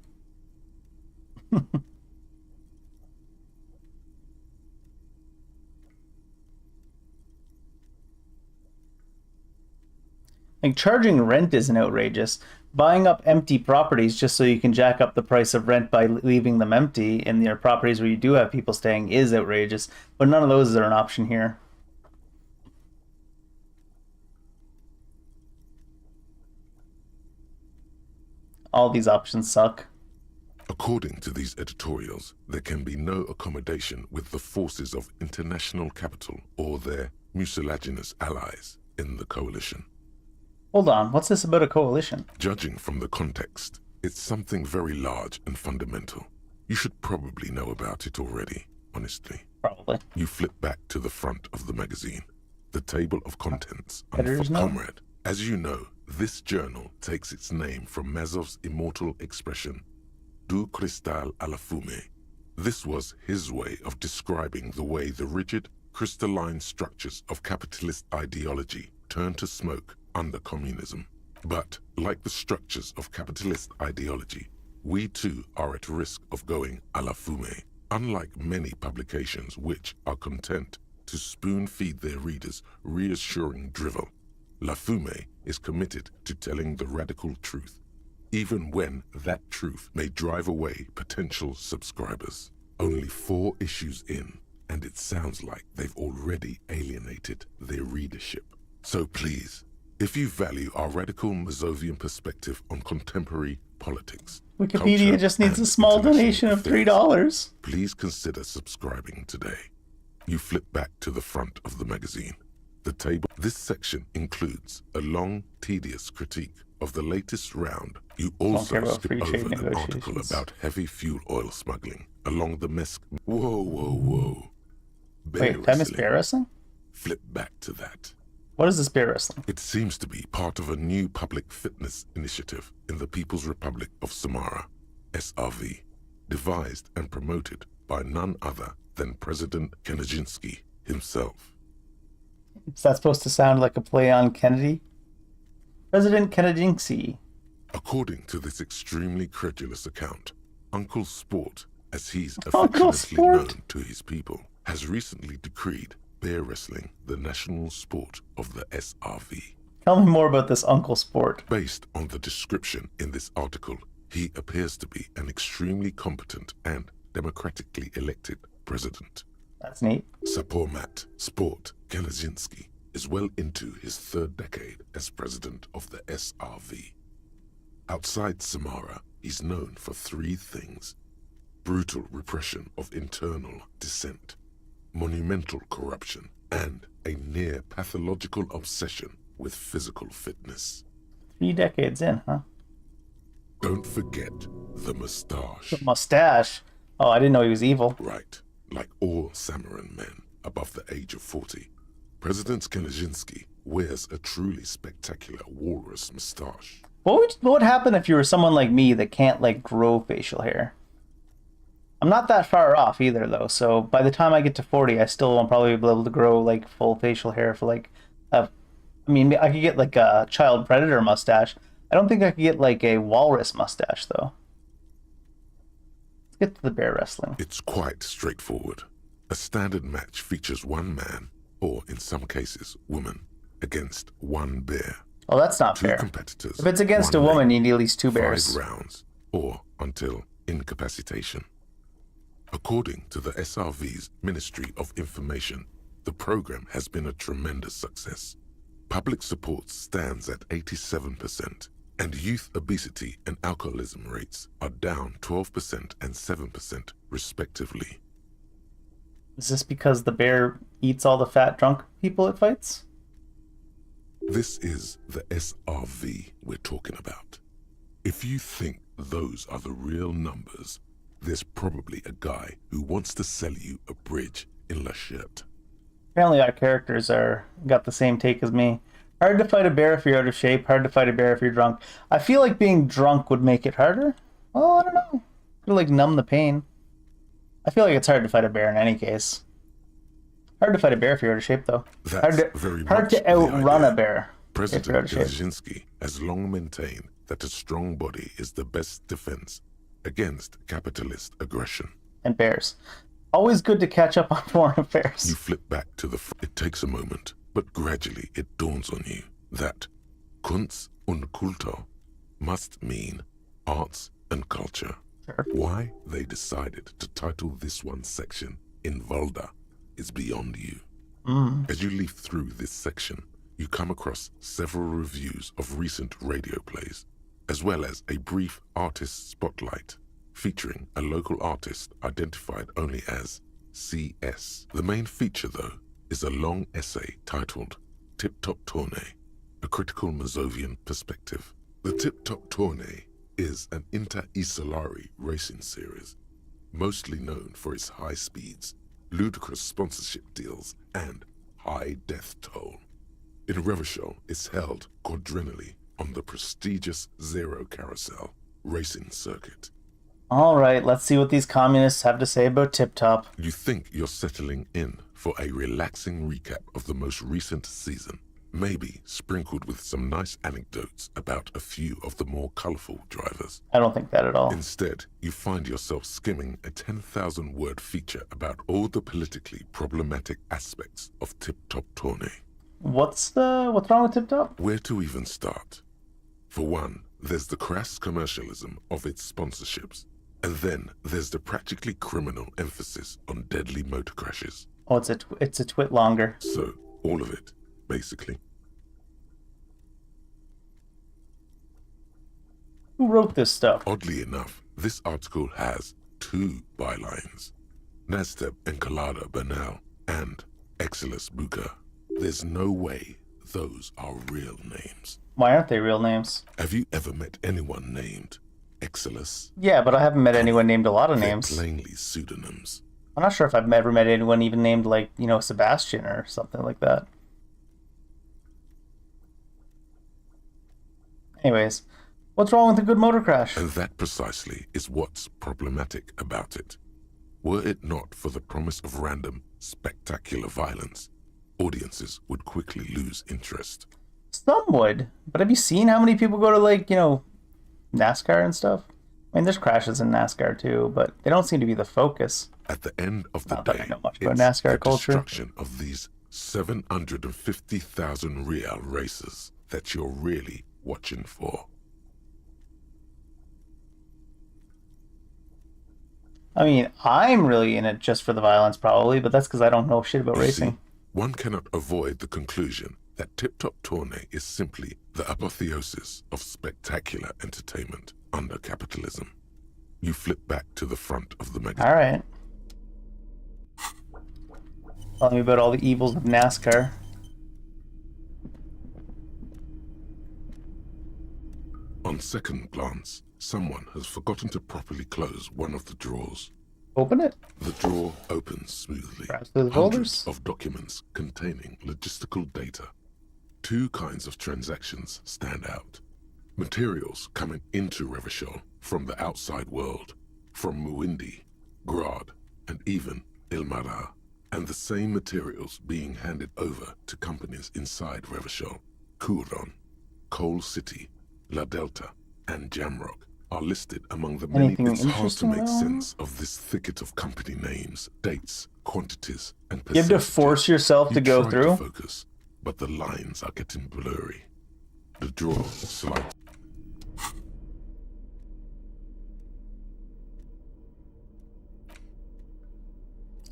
Like, charging rent isn't outrageous. Buying up empty properties just so you can jack up the price of rent by leaving them empty in your properties where you do have people staying is outrageous, but none of those are an option here. All these options suck. According to these editorials, there can be no accommodation with the forces of international capital or their mucilaginous allies in the coalition. Hold on, what's this about a coalition? Judging from the context, it's something very large and fundamental. You should probably know about it already, honestly. Probably. You flip back to the front of the magazine, the table of contents, Editor's note? Comrade. As you know, this journal takes its name from Mazov's immortal expression, Du cristal à la fumée. This was his way of describing the way the rigid, crystalline structures of capitalist ideology turn to smoke under communism. But, like the structures of capitalist ideology, we too are at risk of going à la fumée. Unlike many publications which are content to spoon-feed their readers reassuring drivel, La Fumée is committed to telling the radical truth, even when that truth may drive away potential subscribers. Only 4 issues in, and it sounds like they've already alienated their readership. So please, if you value our radical Mazovian perspective on contemporary politics, Wikipedia culture, just needs and a small international donation of affairs, $3. please consider subscribing today. You flip back to the front of the magazine. The table. This section includes a long, tedious critique of the latest round. You also skip over an article about heavy fuel oil smuggling along the Whoa, whoa, whoa. Wait, time is bear wrestling? Flip back to that. What is this bear wrestling? It seems to be part of a new public fitness initiative in the People's Republic of Samara, SRV, devised and promoted by none other than President Kennedzinski himself. Is that supposed to sound like a play on Kennedy? President Kennedzinski. According to this extremely credulous account, Uncle Sport, as he's Uncle affectionately known to his people, has recently decreed bear wrestling the national sport of the SRV. Tell me more about this Uncle Sport. Based on the description in this article, he appears to be an extremely competent and democratically elected president. That's neat. Sapormat Sport Kennedzinski is well into his third decade as president of the SRV. Outside Samara, he's known for three things: brutal repression of internal dissent, monumental corruption, and a near pathological obsession with physical fitness. 3 decades in, huh? Don't forget the mustache. The mustache? Oh, I didn't know he was evil. Right. Like all Samaran men above the age of 40, President Kennedzinski wears a truly spectacular walrus mustache. What would happen if you were someone like me that can't, like, grow facial hair? I'm not that far off either, though, so by the time I get to 40, I still won't probably be able to grow, like, full facial hair for, like, I mean, I could get, like, a child predator mustache. I don't think I could get, like, a walrus mustache, though. Let's get to the bear wrestling. It's quite straightforward. A standard match features one man, or in some cases, woman, against one bear. Oh, that's not fair. Two competitors. If it's against a woman, you need at least 2 bears. 5 rounds, or until incapacitation. According to the SRV's Ministry of Information, the program has been a tremendous success. Public support stands at 87%, and youth obesity and alcoholism rates are down 12% and 7% respectively. Is this because the bear eats all the fat drunk people it fights? This is the SRV we're talking about. If you think those are the real numbers, there's probably a guy who wants to sell you a bridge in La Cherte. Apparently our characters got the same take as me. Hard to fight a bear if you're out of shape, hard to fight a bear if you're drunk. I feel like being drunk would make it harder. Well, I don't know. Could like numb the pain. I feel like it's hard to fight a bear in any case. Hard to fight a bear if you're out of shape, though. That's hard to outrun a bear. President Kennedzinski has long maintained that a strong body is the best defense against capitalist aggression. And bears. Always good to catch up on foreign affairs. You flip back to It takes a moment, but gradually it dawns on you that Kunst und Kultur must mean arts and culture. Sure. Why they decided to title this one section in Valda is beyond you. As you leaf through this section, you come across several reviews of recent radio plays, as well as a brief artist spotlight featuring a local artist identified only as CS. The main feature, though, is a long essay titled Tip Top Tournée, a critical Mazovian perspective. The Tip Top Tournée is an inter-Isolari racing series, mostly known for its high speeds, ludicrous sponsorship deals, and high death toll. In Revachol, it's held quadrennially on the prestigious Zero Carousel racing circuit. All right, let's see what these communists have to say about Tip Top. You think you're settling in for a relaxing recap of the most recent season, maybe sprinkled with some nice anecdotes about a few of the more colorful drivers. I don't think that at all. Instead, you find yourself skimming a 10,000-word feature about all the politically problematic aspects of Tip Top Tournée. What's wrong with Tip Top? Where to even start? For one, there's the crass commercialism of its sponsorships. And then there's the practically criminal emphasis on deadly motor crashes. Oh, it's a twit longer. So, all of it, basically. Who wrote this stuff? Oddly enough, this article has 2 bylines. Nasteb Encolada Bernal and Exilus Buka. There's no way those are real names. Why aren't they real names? Have you ever met anyone named Exilus? Yeah, but I haven't met anyone named a lot of They're names. plainly pseudonyms. I'm not sure if I've ever met anyone even named, like, you know, Sebastian or something like that. Anyways, what's wrong with a good motor crash? And that precisely is what's problematic about it. Were it not for the promise of random, spectacular violence, audiences would quickly lose interest. Some would, but have you seen how many people go to, like, you know, NASCAR and stuff? I mean, there's crashes in NASCAR too, but they don't seem to be the focus. At the end of the Not that day, I know much it's about NASCAR the culture. destruction of these 750,000 real races that you're really watching for. I mean, I'm really in it just for the violence, probably, but that's because I don't know shit about You racing. see, one cannot avoid the conclusion that Tip Top Tourney is simply the apotheosis of spectacular entertainment under capitalism. You flip back to the front of the magazine. All right. Tell me about all the evils of NASCAR. On second glance, someone has forgotten to properly close one of the drawers. Open it. The drawer opens smoothly. Perhaps through the Hundreds folders. of documents containing logistical data. Two kinds of transactions stand out. Materials coming into Revachol from the outside world, from Muindi, Grad, and even Ilmara, and the same materials being handed over to companies inside Revachol. Kuron, Coal City, La Delta, and Jamrock are listed among the many. Anything It's hard to interesting make about them? sense of this thicket of company names, dates, quantities, and You have to force yourself to go try through. to focus, but the lines are getting blurry. The draw slides.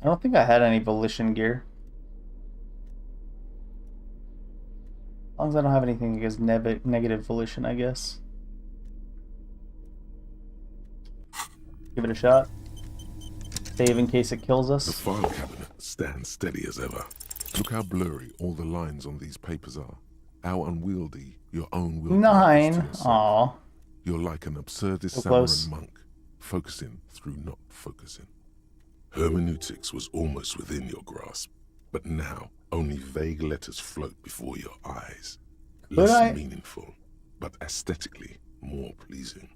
I don't think I had any volition gear. As long as I don't have anything against negative volition, I guess. Give it a shot. Save in case it kills us. The file cabinet stands steady as ever. Look how blurry all the lines on these papers are. How unwieldy your own will. 9. Aw. You're like an absurdist So Samaran close. monk, focusing through not focusing. Hermeneutics was almost within your grasp, but now only vague letters float before your eyes. But Less meaningful, but aesthetically more pleasing.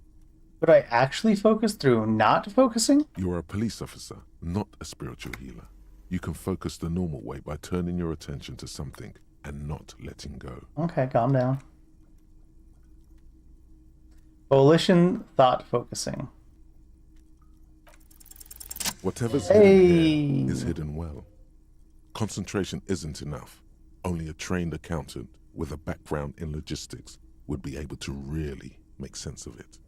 But I actually focus through not focusing? You're a police officer, not a spiritual healer. You can focus the normal way by turning your attention to something and not letting go. Okay, calm down. Volition, thought focusing. Whatever's Hey. hidden here is hidden well. Concentration isn't enough. Only a trained accountant with a background in logistics would be able to really make sense of it.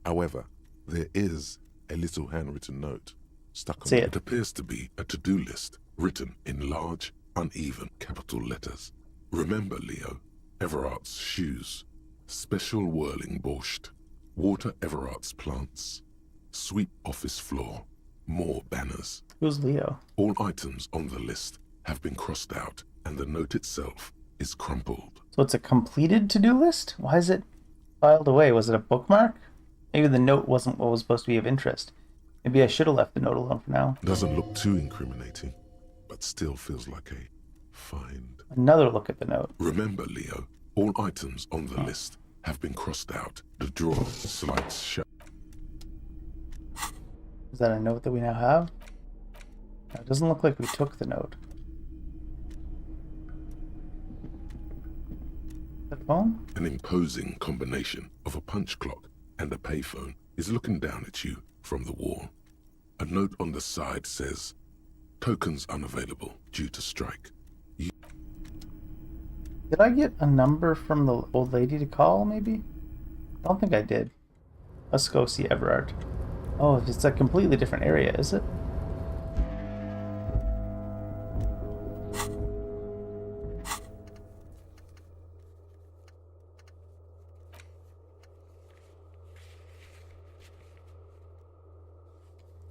However, there is a little handwritten note stuck on See it. It appears to be a to-do list written in large, uneven capital letters. Remember, Leo, Everard's shoes, special whirling borscht, water Everard's plants, sweep office floor, more banners. Who's Leo? All items on the list have been crossed out, and the note itself is crumpled. So it's a completed to-do list? Why is it filed away? Was it a bookmark? Maybe the note wasn't what was supposed to be of interest. Maybe I should have left the note alone for now. Doesn't look too incriminating, but still feels like a find. Another look at the note. Remember, Leo, all items on the list have been crossed out. The drawer slides shut. Is that a note that we now have? No, it doesn't look like we took the note. Is that a phone? An imposing combination of a punch clock and a payphone is looking down at you from the wall. A note on the side says, "Tokens unavailable due to strike." Did I get a number from the old lady to call, maybe? I don't think I did. Let's go see Everard. Oh, it's a completely different area, is it?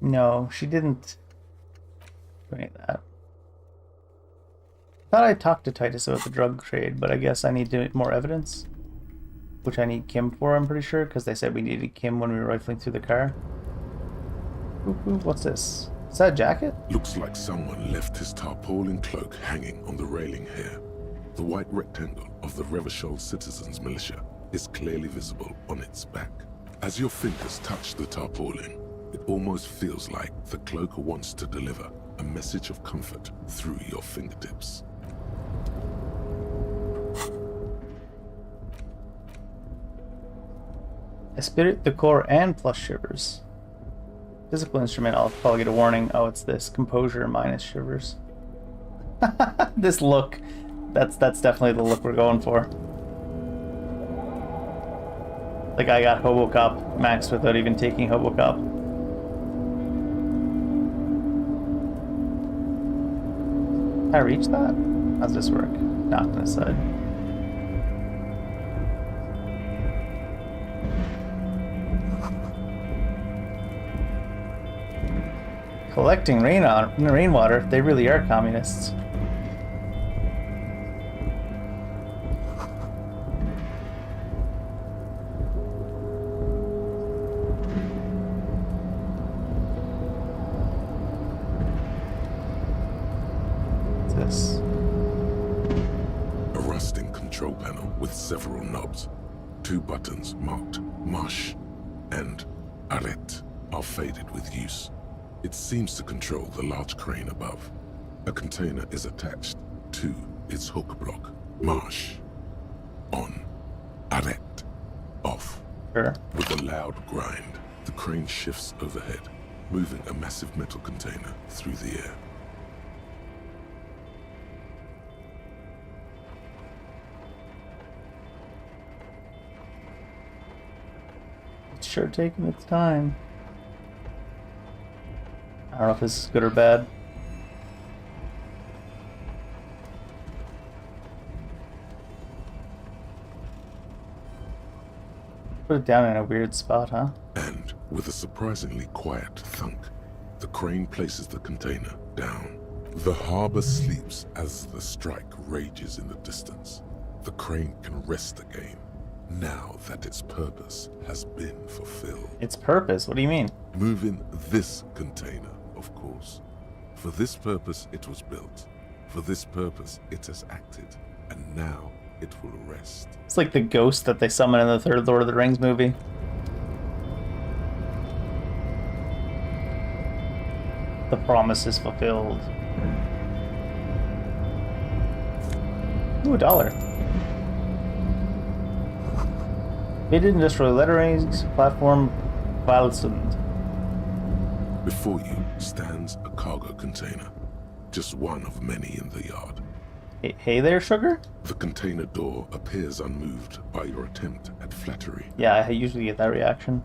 No, she didn't do any of that. Thought I talked to Titus about the drug trade, but I guess I need more evidence. Which I need Kim for, I'm pretty sure, because they said we needed Kim when we were rifling through the car. Ooh, what's this? Is that a jacket? Looks like someone left his tarpaulin cloak hanging on the railing here. The white rectangle of the Revachol Citizens Militia is clearly visible on its back. As your fingers touch the tarpaulin, it almost feels like the cloak wants to deliver a message of comfort through your fingertips. Esprit de Corps and plus shivers. Physical instrument, I'll probably get a warning. Oh, it's this. Composure minus shivers. This look. That's definitely the look we're going for. Like I got Hobocop maxed without even taking Hobocop. Can I reach that? How's this work? Not on this side. Collecting rainwater. They really are communists. What's this? A rusting control panel with several knobs. 2 buttons marked Marche and Arrête are faded with use. It seems to control the large crane above. A container is attached to its hook block. Marche. On. Arrête. Off. Sure. With a loud grind, the crane shifts overhead, moving a massive metal container through the air. It's sure taking its time. I don't know if this is good or bad. Put it down in a weird spot, huh? And with a surprisingly quiet thunk, the crane places the container down. The harbor sleeps as the strike rages in the distance. The crane can rest again, now that its purpose has been fulfilled. Its purpose? What do you mean? Moving this container, of course. For this purpose it was built. For this purpose it has acted. And now it will rest. It's like the ghost that they summon in the third Lord of the Rings movie. The promise is fulfilled. Ooh, $1. Faded industrial letterings, platform, Valsund. Before you stands a cargo container, just one of many in the yard. Hey there, sugar? The container door appears unmoved by your attempt at flattery. Yeah, I usually get that reaction.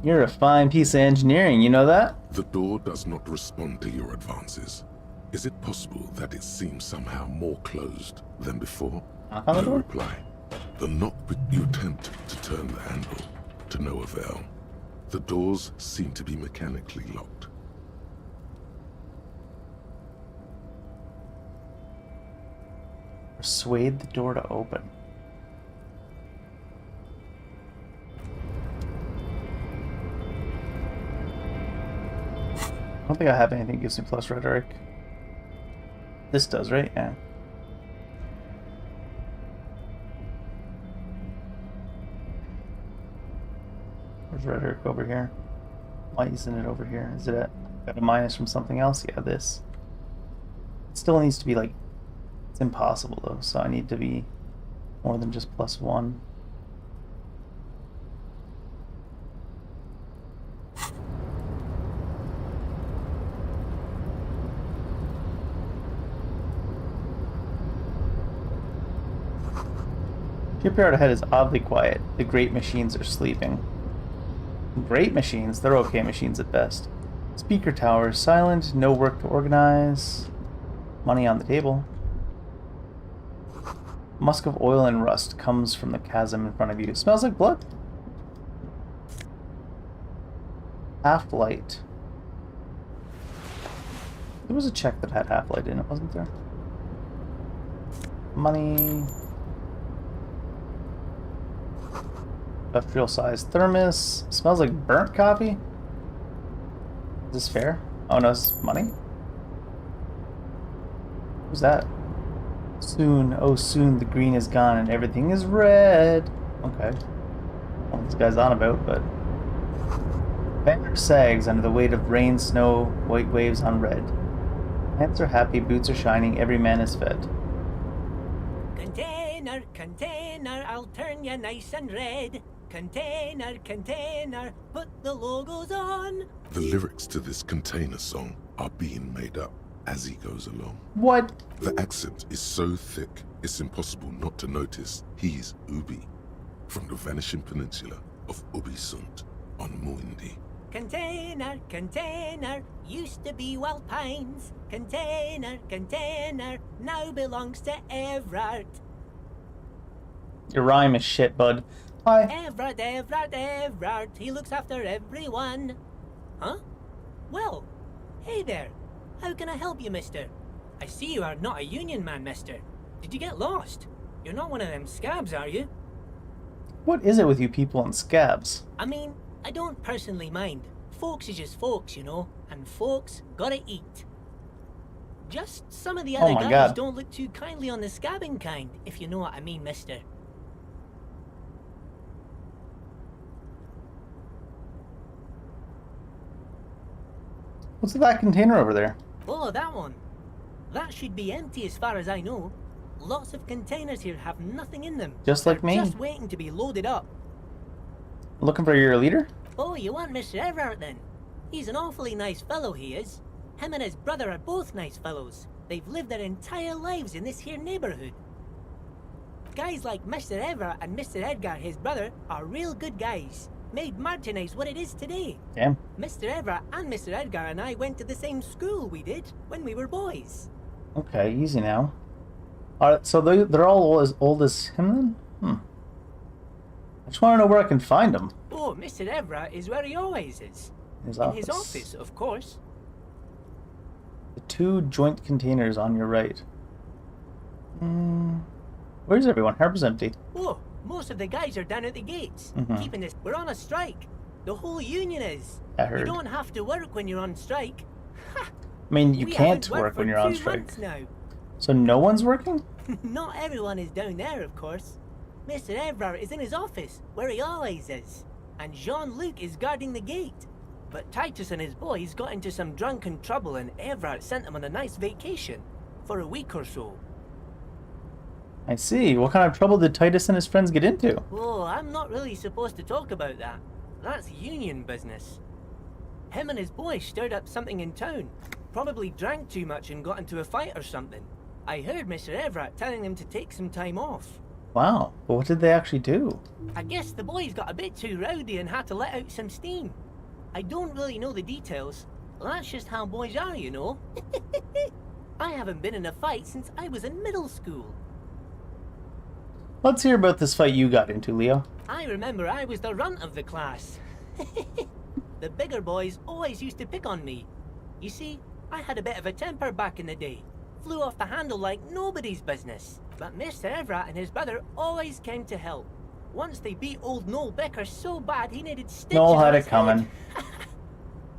You're a fine piece of engineering, you know that? The door does not respond to your advances. Is it possible that it seems somehow more closed than before? No reply. The knock, you attempt to turn the handle, to no avail. The doors seem to be mechanically locked. Persuade the door to open. I don't think I have anything that gives me plus rhetoric. This does, right? Yeah. Where's rhetoric over here? Why isn't it over here? Is it got a minus from something else? Yeah, this. It still needs to be like, it's impossible though, so I need to be more than just +1. Shipyard ahead is oddly quiet. The great machines are sleeping. Great machines? They're okay machines at best. Speaker tower is silent. No work to organize. Money on the table. Musk of oil and rust comes from the chasm in front of you. It smells like blood. Half light. There was a check that had half-light in it, wasn't there? Money. Industrial-sized thermos. Smells like burnt coffee. Is this fair? Oh no, it's money? Who's that? Soon, oh soon, the green is gone and everything is red. Okay. I don't know what this guy's on about, but... Banner sags under the weight of rain, snow, white waves on red. Hands are happy, boots are shining, every man is fed. Container, container, I'll turn you nice and red. Container, container, put the logos on. The lyrics to this container song are being made up as he goes along. What? The accent is so thick, it's impossible not to notice he's Ubi, from the vanishing peninsula of Ubisund on Muindi. Container, container, used to be Wild Pines. Container, container, now belongs to Everard. Your rhyme is shit, bud. Hi. Everard, Everard, Everard, he looks after everyone. Huh? Well, hey there. How can I help you, mister? I see you are not a union man, mister. Did you get lost? You're not one of them scabs, are you? What is it with you people and scabs? I mean, I don't personally mind. Folks is just folks, you know, and folks gotta eat. Just some of the other guys God. don't look too kindly on the scabbing kind, if you know what I mean, mister. What's that container over there? Oh, that one. That should be empty as far as I know. Lots of containers here have nothing in them. Just like me. Just waiting to be loaded up. Looking for your leader? Oh, you want Mr. Everard then? He's an awfully nice fellow, he is. Him and his brother are both nice fellows. They've lived their entire lives in this here neighborhood. Guys like Mr. Everard and Mr. Edgar, his brother, are real good guys. Made Martinez what it is today. Damn. Mr. Everard and Mr. Edgar and I went to the same school we did when we were boys. Okay, easy now. Alright, so they're all as old as him then? I just want to know where I can find him. Oh, Mr. Everard is where he always is. His In his office, of course. The two joint containers on your right. Where's everyone? Harbor's empty. Oh, most of the guys are down at the gates, keeping this. We're on a strike. The whole union is. I heard. You don't have to work when you're on strike. I mean, you We can't haven't work worked when for you're on 2 strike. months now. So no one's working? Not everyone is down there, of course. Mr. Everard is in his office, where he always is. And Jean-Luc is guarding the gate. But Titus and his boys got into some drunken trouble and Everard sent them on a nice vacation. For a week or so. I see. What kind of trouble did Titus and his friends get into? Oh, I'm not really supposed to talk about that. That's union business. Him and his boys stirred up something in town. Probably drank too much and got into a fight or something. I heard Mr. Everett telling them to take some time off. Wow, but what did they actually do? I guess the boys got a bit too rowdy and had to let out some steam. I don't really know the details. That's just how boys are, you know. I haven't been in a fight since I was in middle school. Let's hear about this fight you got into, Leo. I remember I was the runt of the class. The bigger boys always used to pick on me. You see, I had a bit of a temper back in the day. Flew off the handle like nobody's business. But Mr. Everett and his brother always came to help. Once they beat old Noel Becker so bad he needed stitches Noel on had his it coming. head.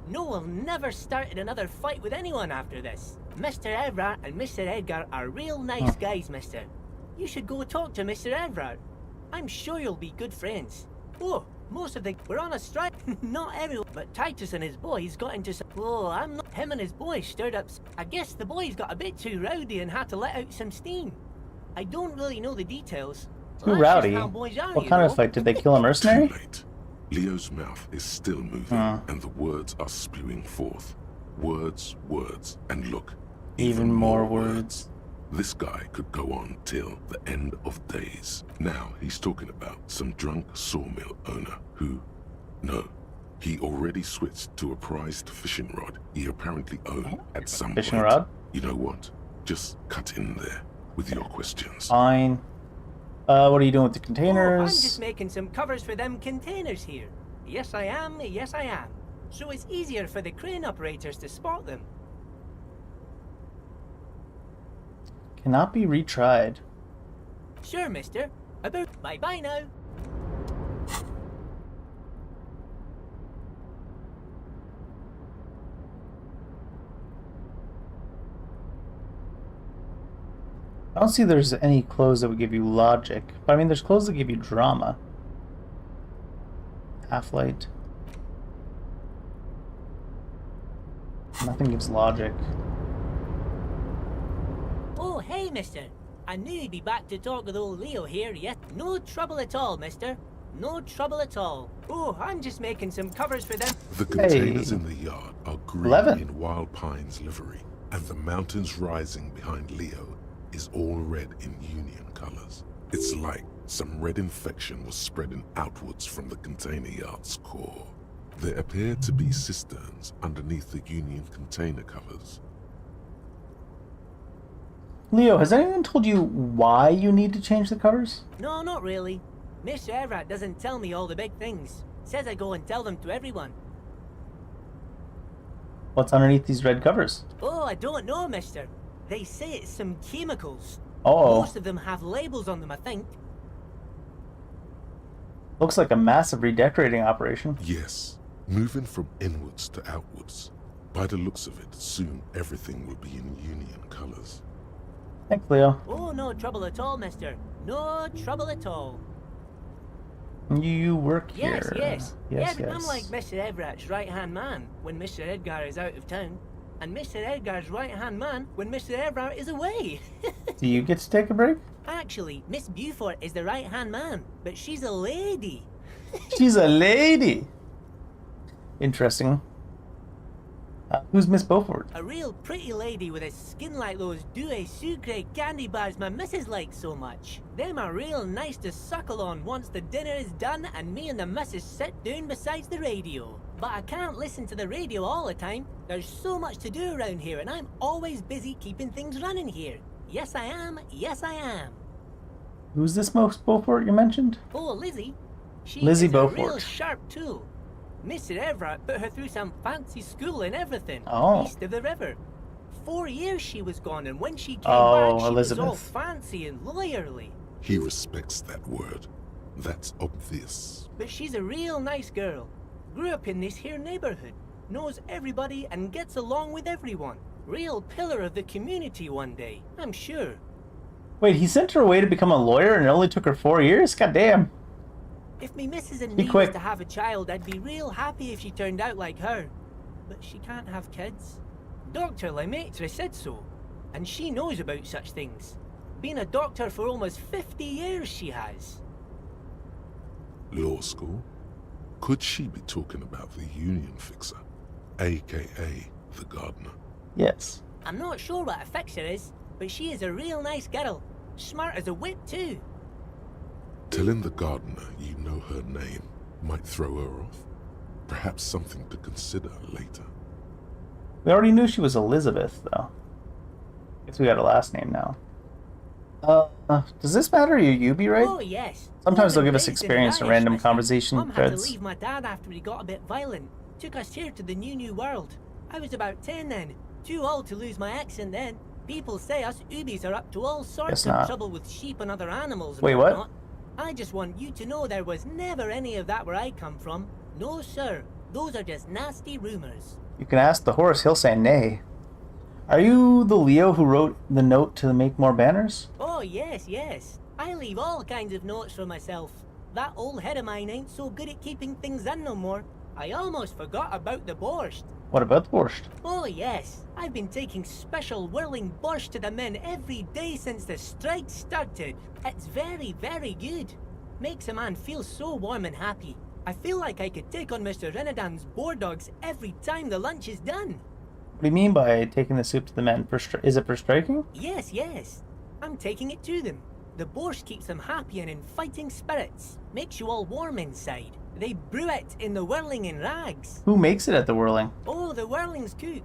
Noel never started another fight with anyone after this. Mr. Everett and Mr. Edgar are real nice guys, mister. You should go talk to Mr. Everett. I'm sure you'll be good friends. Oh, most of the... We're on a strike. Not everyone, but Titus and his boys got into some... Oh, I'm not... Him and his boys stirred up... I guess the boys got a bit too rowdy and had to let out some steam. I don't really know the details. Too That's rowdy? just how boys are, What you kind know? of fight? Did they kill a mercenary? Too late. Leo's mouth is still moving, and the words are spewing forth. Words, words, and look. Even more words. This guy could go on till the end of days. Now he's talking about some drunk sawmill owner who... No, he already switched to a prized fishing rod he apparently owned at some point. Fishing rod? You know what? Just cut in there with your questions. Fine. What are you doing with the Oh, I'm containers? just making some covers for them containers here. Yes, I am. Yes, I am. So it's easier for the crane operators to spot them. Cannot be retried. Sure, mister. About bye-bye now. I don't see there's any clothes that would give you logic. But I mean, there's clothes that give you drama. Half-light. Nothing gives logic. Oh, hey, mister. I knew you'd be back to talk with old Leo here, yes? No trouble at all, mister. No trouble at all. Oh, I'm just making some covers for them. The containers in the yard are green in Wild Pine's livery, and the mountains rising behind Leo is all red in Union colors. It's like some red infection was spreading outwards from the container yard's core. There appear to be cisterns underneath the Union container covers. Leo, has anyone told you why you need to change the covers? No, not really. Mr. Everett doesn't tell me all the big things. Says I go and tell them to everyone. What's underneath these red covers? Oh, I don't know, mister. They say it's some chemicals. Oh. Most of them have labels on them, I think. Looks like a massive redecorating operation. Yes, moving from inwards to outwards. By the looks of it, soon everything will be in Union colors. Thanks, Leo. Oh, no trouble at all, mister. No trouble at all. You work Yes, here. yes. Yes, I'm yes. like Mr. Everett's right-hand man when Mr. Edgar is out of town, and Mr. Edgar's right-hand man when Mr. Everett is away. Do you get to take a break? Actually, Miss Beaufort is the right-hand man, but she's a lady. She's a lady. Interesting. Who's Miss Beaufort? A real pretty lady with a skin like those Douai Sucre candy bars my missus likes so much. Them are real nice to suckle on once the dinner is done and me and the missus sit down beside the radio. But I can't listen to the radio all the time. There's so much to do around here and I'm always busy keeping things running here. Yes, I am. Yes, I am. Who's this Miss Beaufort you mentioned? Oh, Lizzie. She Lizzie is Beaufort. a real sharp tool. Mr. Everett put her through some fancy school and everything, east of the river. 4 years she was gone, and when she came back, she was all fancy and lawyerly. He respects that word. That's obvious. But she's a real nice girl. Grew up in this here neighborhood. Knows everybody and gets along with everyone. Real pillar of the community one day, I'm sure. Wait, he sent her away to become a lawyer and it only took her 4 years? God damn. If me missus and Be me quick. was to have a child, I'd be real happy if she turned out like her. But she can't have kids. Dr. Lemaitre said so, and she knows about such things. Been a doctor for almost 50 years, she has. Law school? Could she be talking about the Union fixer, aka the gardener? Yes. I'm not sure what a fixer is, but she is a real nice girl. Smart as a whip, too. Telling the gardener you know her name might throw her off. Perhaps something to consider later. We already knew she was Elizabeth, though. Guess we got a last name now. Does this matter? Are you UB, right? Oh, yes. Sometimes they'll give us Raised in experience in Irish, random mister. conversation Mum had to threads. leave my dad after he got a bit violent. Took us here to the new world. I was about 10 then. Too old to lose my accent then. People say us Ubis are up to all sorts Guess of not. trouble with sheep and other animals. And Wait, what? whatnot. I just want you to know there was never any of that where I come from. No, sir. Those are just nasty rumors. You can ask the horse, he'll say nay. Are you the Leo who wrote the note to make more banners? Oh, yes, yes. I leave all kinds of notes for myself. That old head of mine ain't so good at keeping things in no more. I almost forgot about the borscht. What about the borscht? Oh, yes. I've been taking special whirling borscht to the men every day since the strike started. It's very, very good. Makes a man feel so warm and happy. I feel like I could take on Mr. Renadan's boar dogs every time the lunch is done. What do you mean by taking the soup to the men? Is it for striking? Yes, yes. I'm taking it to them. The borscht keeps them happy and in fighting spirits. Makes you all warm inside. They brew it in the whirling in rags. Who makes it at the whirling? Oh, the whirling's cook.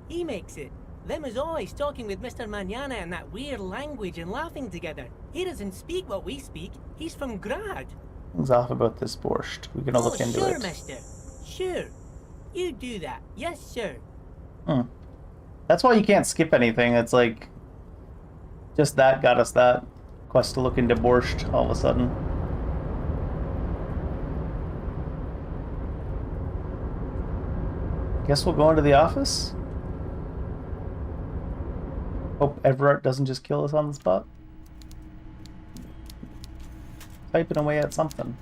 He makes it. Them is always talking with Mr. Manana in that weird language and laughing together. He doesn't speak what we speak. He's from Grad. Things off about this borscht. We're gonna look into sure, it. mister. Sure. You do that. Yes, sir. That's why you can't skip anything. It's like Just that got us that quest to look into borscht all of a sudden. Guess we'll go into the office. Hope Everett doesn't just kill us on the spot. Typing away at something.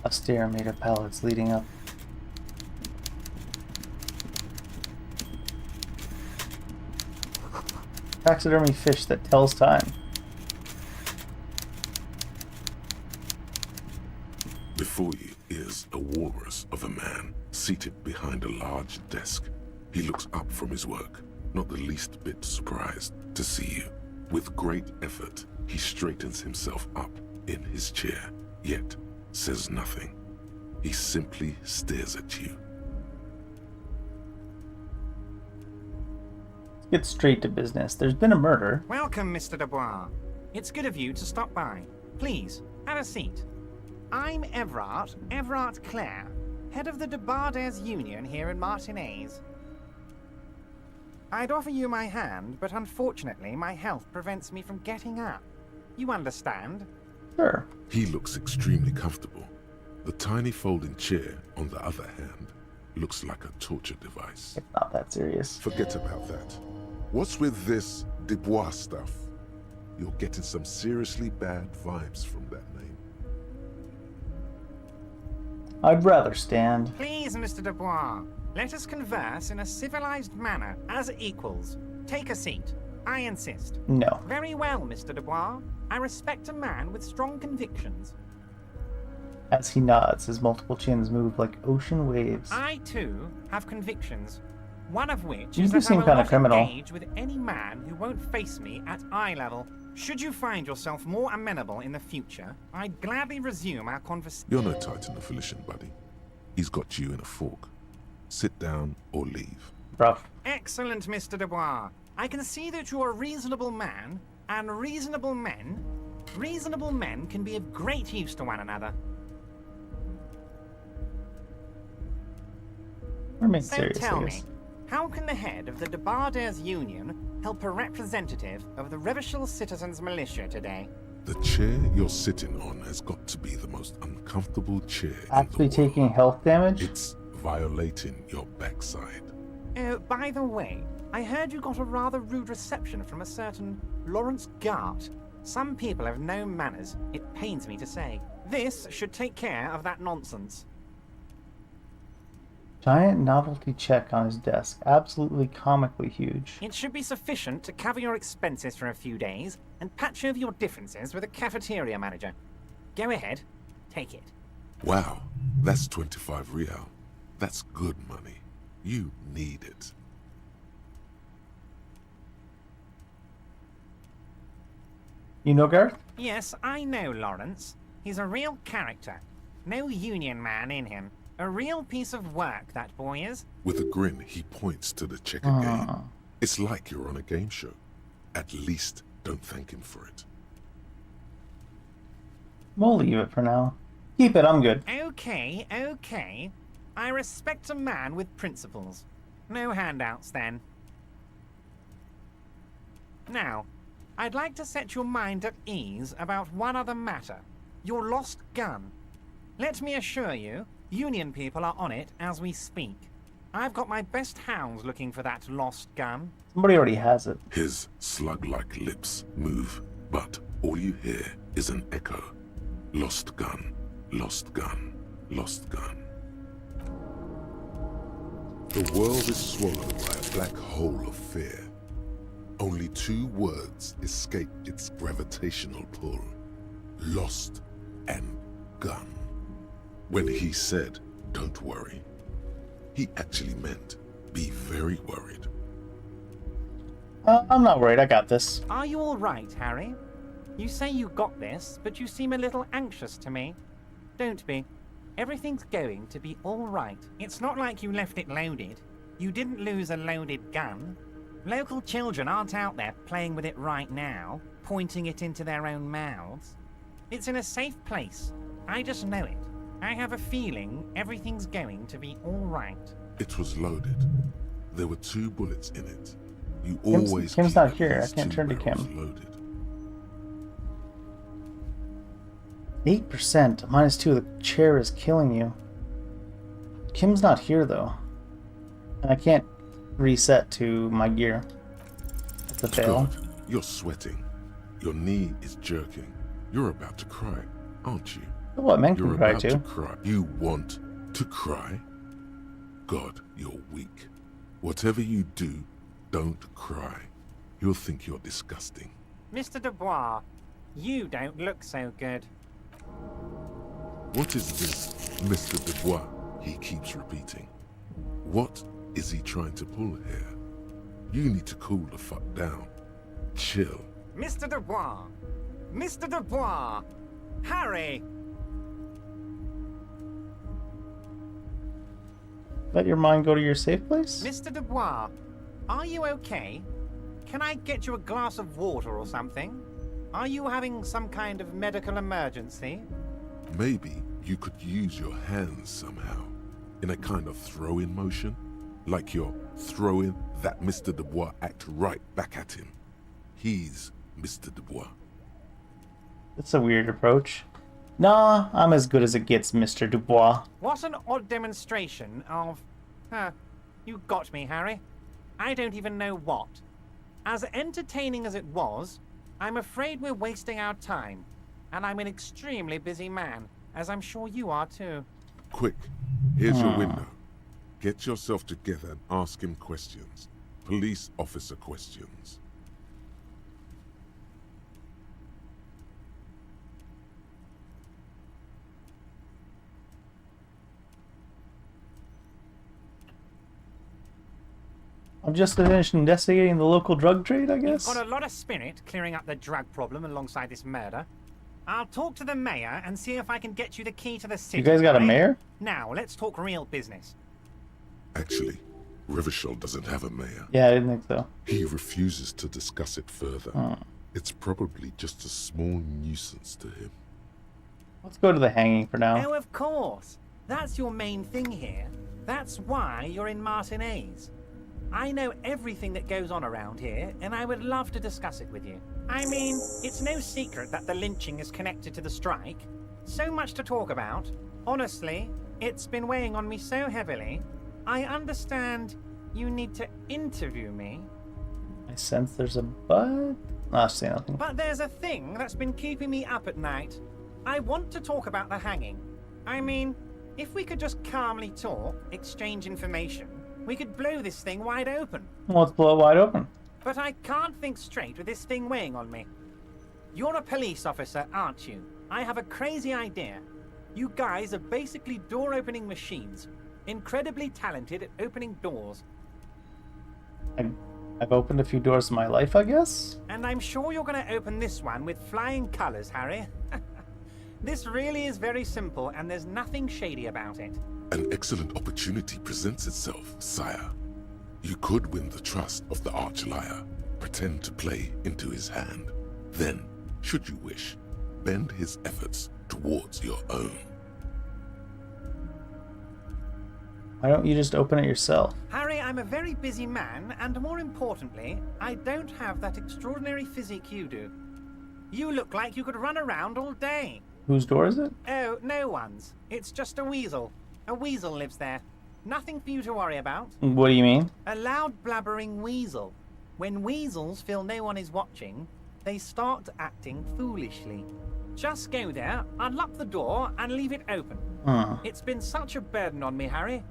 A stair made of pallets leading up. Taxidermy fish that tells time. Before you is a walrus of a man seated behind a large desk. He looks up from his work, not the least bit surprised to see you. With great effort, he straightens himself up in his chair, yet says nothing. He simply stares at you. Let's get straight to business. There's been a murder. Welcome, Mr. Dubois. It's good of you to stop by. Please, have a seat. I'm Everard Clare, head of the Debarders Union here in Martinez. I'd offer you my hand, but unfortunately my health prevents me from getting up. You understand? Sure. He looks extremely comfortable. The tiny folding chair, on the other hand, looks like a torture device. It's not that serious. Forget about that. What's with this Dubois stuff? You're getting some seriously bad vibes from that name. I'd rather stand. Please, Mr. Dubois, let us converse in a civilized manner, as equals. Take a seat. I insist. No. Very well, Mr. Dubois. I respect a man with strong convictions. As he nods, his multiple chins move like ocean waves. I, too, have convictions. One of which You is do that I seem will kinda not criminal. engage with any man who won't face me at eye level. Should you find yourself more amenable in the future, I'd gladly resume our conversation. You're no Titan of Elysium, buddy. He's got you in a fork. Sit down or leave. Rough. Excellent, Mr. Dubois. I can see that you're a reasonable man, and reasonable men can be of great use to one another. We're being So serious, tell I me, guess. how can the head of the Debarders Union help a representative of the Revachol Citizens Militia today? The chair you're sitting on has got to be the most uncomfortable chair Actually taking health damage? It's violating your backside. Oh, by the way, I heard you got a rather rude reception from a certain Lawrence Gart. Some people have no manners, it pains me to say. This should take care of that nonsense. Giant novelty check on his desk. Absolutely comically huge. It should be sufficient to cover your expenses for a few days and patch over your differences with a cafeteria manager. Go ahead, take it. Wow, that's 25 real. That's good money. You need it. You know Garth? Yes, I know Lawrence. He's a real character. No union man in him. A real piece of work, that boy is. With a grin, he points to the checker game. It's like you're on a game show. At least don't thank him for it. We'll leave it for now. Keep it, I'm good. Okay, okay. I respect a man with principles. No handouts, then. Now, I'd like to set your mind at ease about one other matter. Your lost gun. Let me assure you, Union people are on it as we speak. I've got my best hounds looking for that lost gun. Somebody already has it. His slug-like lips move, but all you hear is an echo. Lost gun, lost gun, lost gun. The world is swallowed by a black hole of fear. Only 2 words escape its gravitational pull. Lost and gun. When he said, "Don't worry," he actually meant, be very worried. I'm not worried, I got this. Are you all right, Harry? You say you got this, but you seem a little anxious to me. Don't be. Everything's going to be all right. It's not like you left it loaded. You didn't lose a loaded gun. Local children aren't out there playing with it right now, pointing it into their own mouths. It's in a safe place. I just know it. I have a feeling everything's going to be all right. It was loaded. There were 2 bullets in it. You always Kim's keep not at here. I least can't 2 turn to barrels Kim. loaded. 8%. -2. The chair is killing you. Kim's not here though. And I can't reset to my gear. It's a fail. God, you're sweating. Your knee is jerking. You're about to cry, aren't you? What, men You're can cry about too. to cry. You want to cry? God, you're weak. Whatever you do, don't cry. You'll think you're disgusting. Mr. Dubois, you don't look so good. What is this, Mr. Dubois? He keeps repeating. What is he trying to pull here? You need to cool the fuck down. Chill. Mr. Dubois! Mr. Dubois! Harry! Let your mind go to your safe place? Mr. Dubois, are you okay? Can I get you a glass of water or something? Are you having some kind of medical emergency? Maybe you could use your hands somehow, in a kind of throw-in motion, like you're throwing that Mr. Dubois act right back at him. He's Mr. Dubois. That's a weird approach. Nah, I'm as good as it gets, Mr. Dubois. What an odd demonstration of... you got me, Harry. I don't even know what. As entertaining as it was, I'm afraid we're wasting our time. And I'm an extremely busy man, as I'm sure you are too. Quick, here's your window. Get yourself together and ask him questions. Police officer questions. I'm just finished investigating the local drug trade, I guess. You've got a lot of spirit clearing up the drug problem alongside this murder. I'll talk to the mayor and see if I can get you the key to the city. You guys got a right? mayor? Now, let's talk real business. Actually, Rivershell doesn't have a mayor. Yeah, I didn't think so. He refuses to discuss it further. It's probably just a small nuisance to him. Let's go to the hanging for now. Oh, of course. That's your main thing here. That's why you're in Martinez. I know everything that goes on around here, and I would love to discuss it with you. I mean, it's no secret that the lynching is connected to the strike. So much to talk about. Honestly, it's been weighing on me so heavily. I understand you need to interview me. I sense there's a but. I'll say nothing. But there's a thing that's been keeping me up at night. I want to talk about the hanging. I mean, if we could just calmly talk, exchange information, we could blow this thing wide open. Let's blow it wide open. But I can't think straight with this thing weighing on me. You're a police officer, aren't you? I have a crazy idea. You guys are basically door-opening machines. Incredibly talented at opening doors. I've opened a few doors in my life, I guess? And I'm sure you're going to open this one with flying colors, Harry. This really is very simple, and there's nothing shady about it. An excellent opportunity presents itself, sire. You could win the trust of the arch-liar, pretend to play into his hand. Then, should you wish, bend his efforts towards your own. Why don't you just open it yourself? Harry, I'm a very busy man, and more importantly, I don't have that extraordinary physique you do. You look like you could run around all day. Whose door is it? Oh, no one's. It's just a weasel. A weasel lives there. Nothing for you to worry about. What do you mean? A loud blabbering weasel. When weasels feel no one is watching, they start acting foolishly. Just go there, unlock the door, and leave it open. It's been such a burden on me, Harry.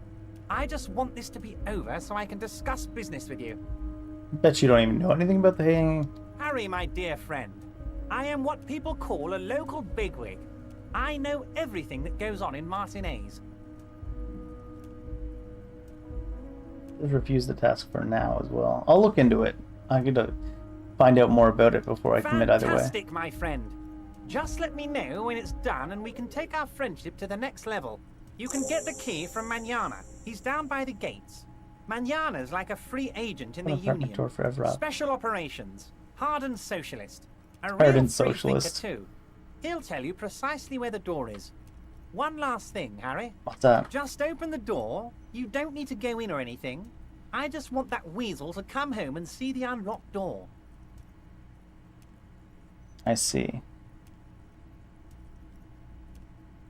I just want this to be over so I can discuss business with you. Bet you don't even know anything about the hanging. Harry, my dear friend, I am what people call a local bigwig. I know everything that goes on in Martinez. Just refuse the task for now as well. I'll look into it. I could find out more about it before I commit either way. Fantastic, my friend. Just let me know when it's done and we can take our friendship to the next level. You can get the key from Manana. He's down by the gates. Manana's like a free agent in the Union. Special operations. Hardened socialist. A real free thinker too. He'll tell you precisely where the door is. One last thing, Harry. What's that? Just open the door. You don't need to go in or anything. I just want that weasel to come home and see the unlocked door. I see.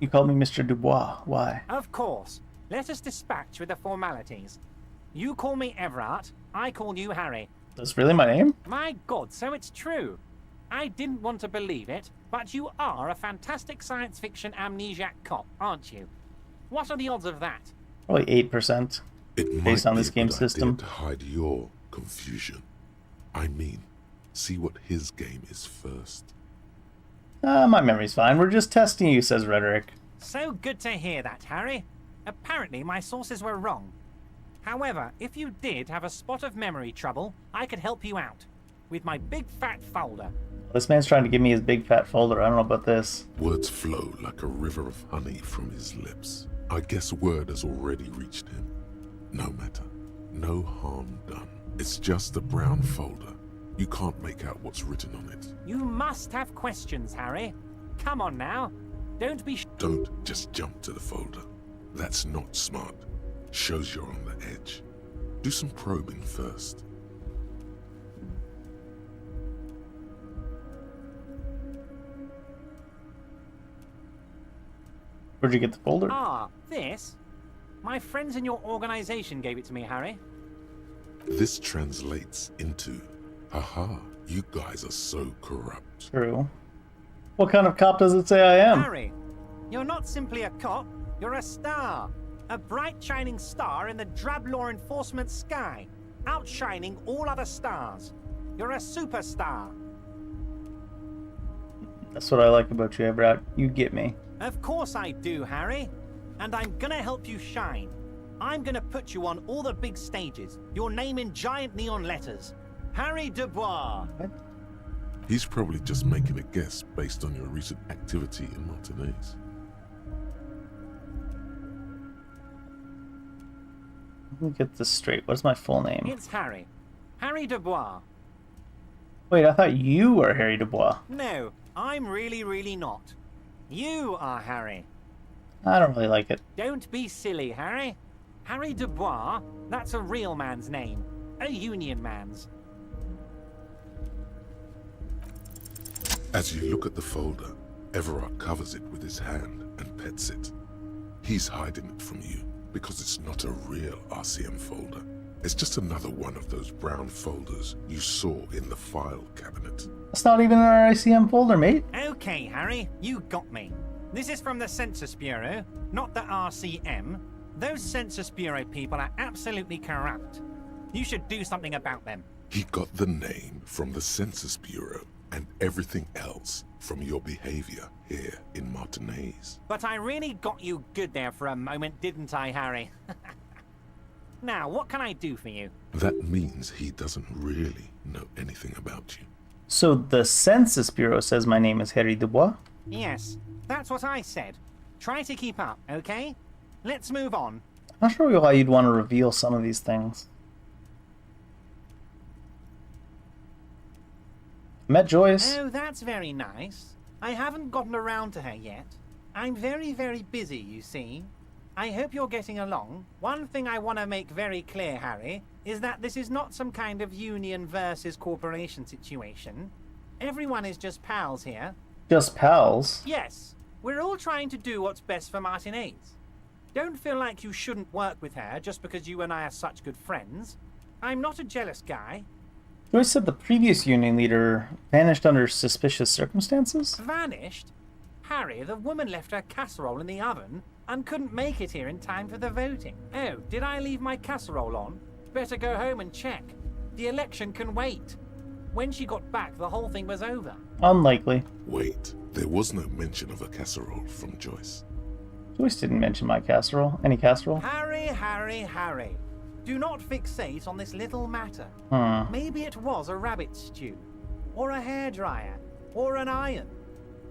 You called me Mr. Dubois. Why? Of course. Let us dispatch with the formalities. You call me Everard, I call you Harry. That's really my name? My God, so it's true. I didn't want to believe it, but you are a fantastic science fiction amnesiac cop, aren't you? What are the odds of that? Probably 8%. Based on this game system. To hide your confusion. I mean, see what his game is first. My memory's fine. We're just testing you, says Rhetoric. So good to hear that, Harry. Apparently my sources were wrong. However, if you did have a spot of memory trouble, I could help you out. With my big fat folder. This man's trying to give me his big fat folder. I don't know about this. Words flow like a river of honey from his lips. I guess word has already reached him. No matter. No harm done. It's just a brown folder. You can't make out what's written on it. You must have questions, Harry. Come on now. Don't be Don't just jump to the folder. That's not smart. Shows you're on the edge. Do some probing first. Where'd you get the folder? Ah, this? My friends in your organization gave it to me, Harry. This translates into, haha, you guys are so corrupt. True. What kind of cop does it say I am? Harry, you're not simply a cop, you're a star. A bright shining star in the drab law enforcement sky, outshining all other stars. You're a superstar. That's what I like about you, Everett. You get me. Of course I do, Harry. And I'm gonna help you shine. I'm gonna put you on all the big stages. Your name in giant neon letters. Harry Dubois. He's probably just making a guess based on your recent activity in Martinez. Let me get this straight. What's my full name? It's Harry. Harry Dubois. Wait, I thought you were Harry Dubois. No, I'm really not. You are Harry. I don't really like it. Don't be silly, Harry. Harry Dubois, that's a real man's name. A union man's. As you look at the folder, Everard covers it with his hand and pets it. He's hiding it from you because it's not a real RCM folder. It's just another one of those brown folders you saw in the file cabinet. That's not even an RCM folder, mate. Okay, Harry, you got me. This is from the Census Bureau, not the RCM. Those Census Bureau people are absolutely corrupt. You should do something about them. He got the name from the Census Bureau and everything else from your behavior here in Martinez. But I really got you good there for a moment, didn't I, Harry? Now, what can I do for you? That means he doesn't really know anything about you. So the Census Bureau says my name is Harry Dubois? Yes, that's what I said. Try to keep up, okay? Let's move on. I'm not sure why you'd want to reveal some of these things. Met Joyce. Oh, that's very nice. I haven't gotten around to her yet. I'm very busy, you see. I hope you're getting along. One thing I want to make very clear, Harry, is that this is not some kind of union versus corporation situation. Everyone is just pals here. Just pals? Yes, we're all trying to do what's best for Martinez. Don't feel like you shouldn't work with her just because you and I are such good friends. I'm not a jealous guy. Joyce said the previous union leader vanished under suspicious circumstances? Vanished? Harry, the woman left her casserole in the oven and couldn't make it here in time for the voting. Oh, did I leave my casserole on? Better go home and check. The election can wait. When she got back, the whole thing was over. Unlikely. Wait, there was no mention of a casserole from Joyce. Joyce didn't mention my casserole. Any casserole? Harry. Do not fixate on this little matter. Maybe it was a rabbit stew, or a hairdryer, or an iron.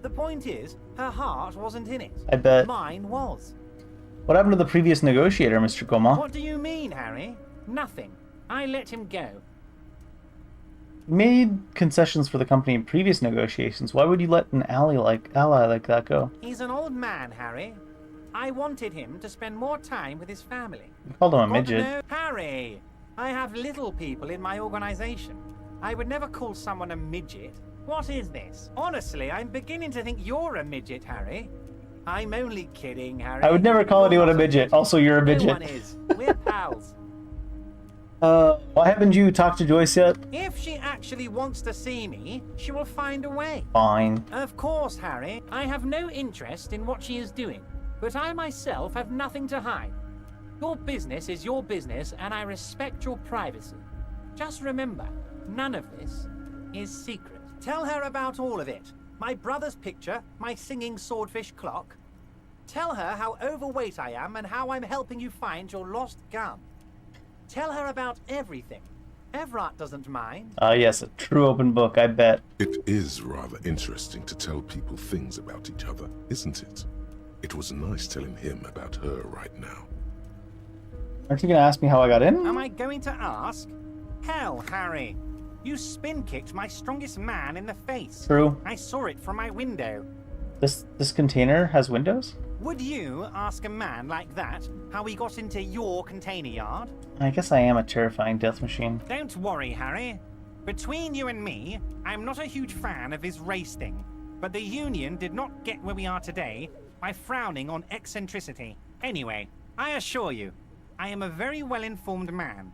The point is, her heart wasn't in it. I bet. Mine was. What happened to the previous negotiator, Mr. Goma? What do you mean, Harry? Nothing. I let him go. You made concessions for the company in previous negotiations. Why would you let an ally like that go? He's an old man, Harry. I wanted him to spend more time with his family. You called him a midget. Harry, I have little people in my organization. I would never call someone a midget. What is this? Honestly, I'm beginning to think you're a midget, Harry. I'm only kidding, Harry. I would never call You're anyone a not midget. Also, you're a No midget. one is. We're pals. Why haven't you talked to Joyce yet? If she actually wants to see me, she will find a way. Fine. Of course, Harry. I have no interest in what she is doing, but I myself have nothing to hide. Your business is your business, and I respect your privacy. Just remember, none of this is secret. Tell her about all of it. My brother's picture, my singing swordfish clock. Tell her how overweight I am and how I'm helping you find your lost gun. Tell her about everything. Everett doesn't mind. Yes, a true open book, I bet. It is rather interesting to tell people things about each other, isn't it? It was nice telling him about her right now. Aren't you gonna ask me how I got in? Am I going to ask? Hell, Harry. You spin-kicked my strongest man in the face. True. I saw it from my window. This container has windows? Would you ask a man like that how he got into your container yard? I guess I am a terrifying death machine. Don't worry, Harry. Between you and me, I'm not a huge fan of his race thing. But the Union did not get where we are today by frowning on eccentricity. Anyway, I assure you, I am a very well-informed man.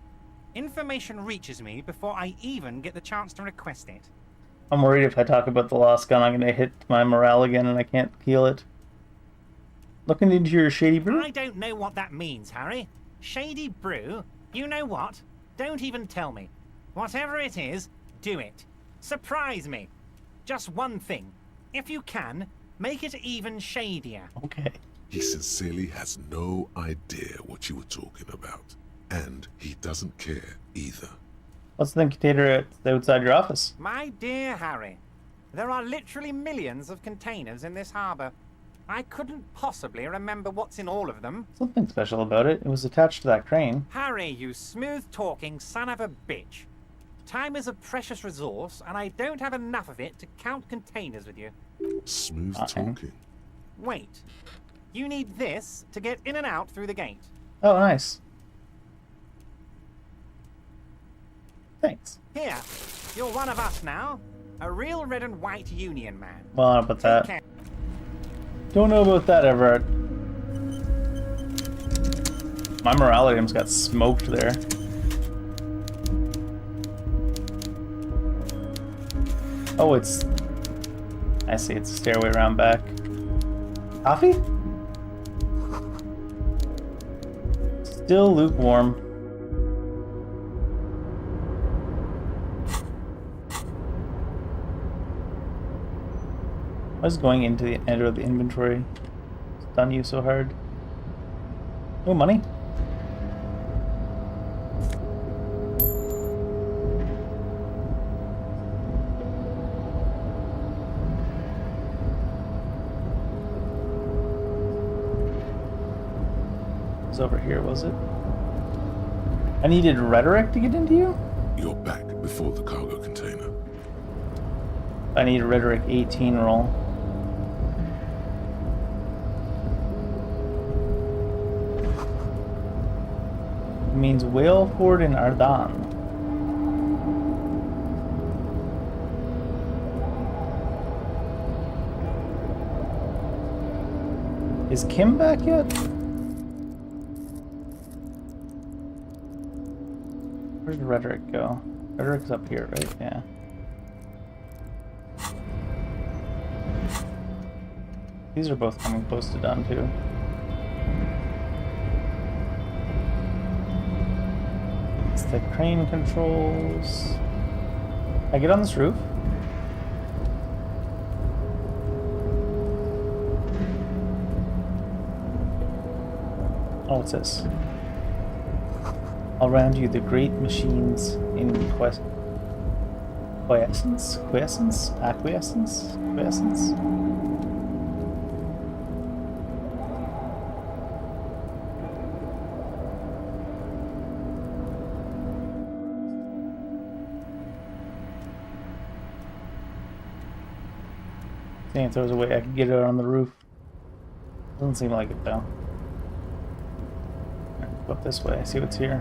Information reaches me before I even get the chance to request it. I'm worried if I talk about the lost gun, I'm gonna hit my morale again and I can't heal it. Looking into your shady brew? I don't know what that means, Harry. Shady brew? You know what? Don't even tell me. Whatever it is, do it. Surprise me. Just one thing. If you can, make it even shadier. Okay. He sincerely has no idea what you were talking about. And he doesn't care either. What's the container outside your office? My dear Harry, there are literally millions of containers in this harbor. I couldn't possibly remember what's in all of them. Something special about it. It was attached to that crane. Harry, you smooth-talking son of a bitch. Time is a precious resource, and I don't have enough of it to count containers with you. Smooth talking. Wait. You need this to get in and out through the gate. Oh, nice. Thanks. Here, you're one of us now. A real red and white Union man. Well, I don't know about that. Don't know about that, Everett. My morale items got smoked there. Oh, it's... I see, it's a stairway around back. Coffee? Still lukewarm. I was going into the end of the inventory. Stun you so hard. Oh, money. It was over here, was it? I needed rhetoric to get into you? You're back before the cargo container. I need a rhetoric 18 roll. Means Whaleford in Ardan. Is Kim back yet? Where's Rhetoric go? Rhetoric's up here, right? Yeah. These are both coming close to done too. The crane controls. Can I get on this roof? Oh, what's this? Around you, the great machines in quiescence? Quiescence? Acquiescence? Quiescence? I think if there was a way I could get it on the roof. Doesn't seem like it though. Alright, go up this way, see what's here.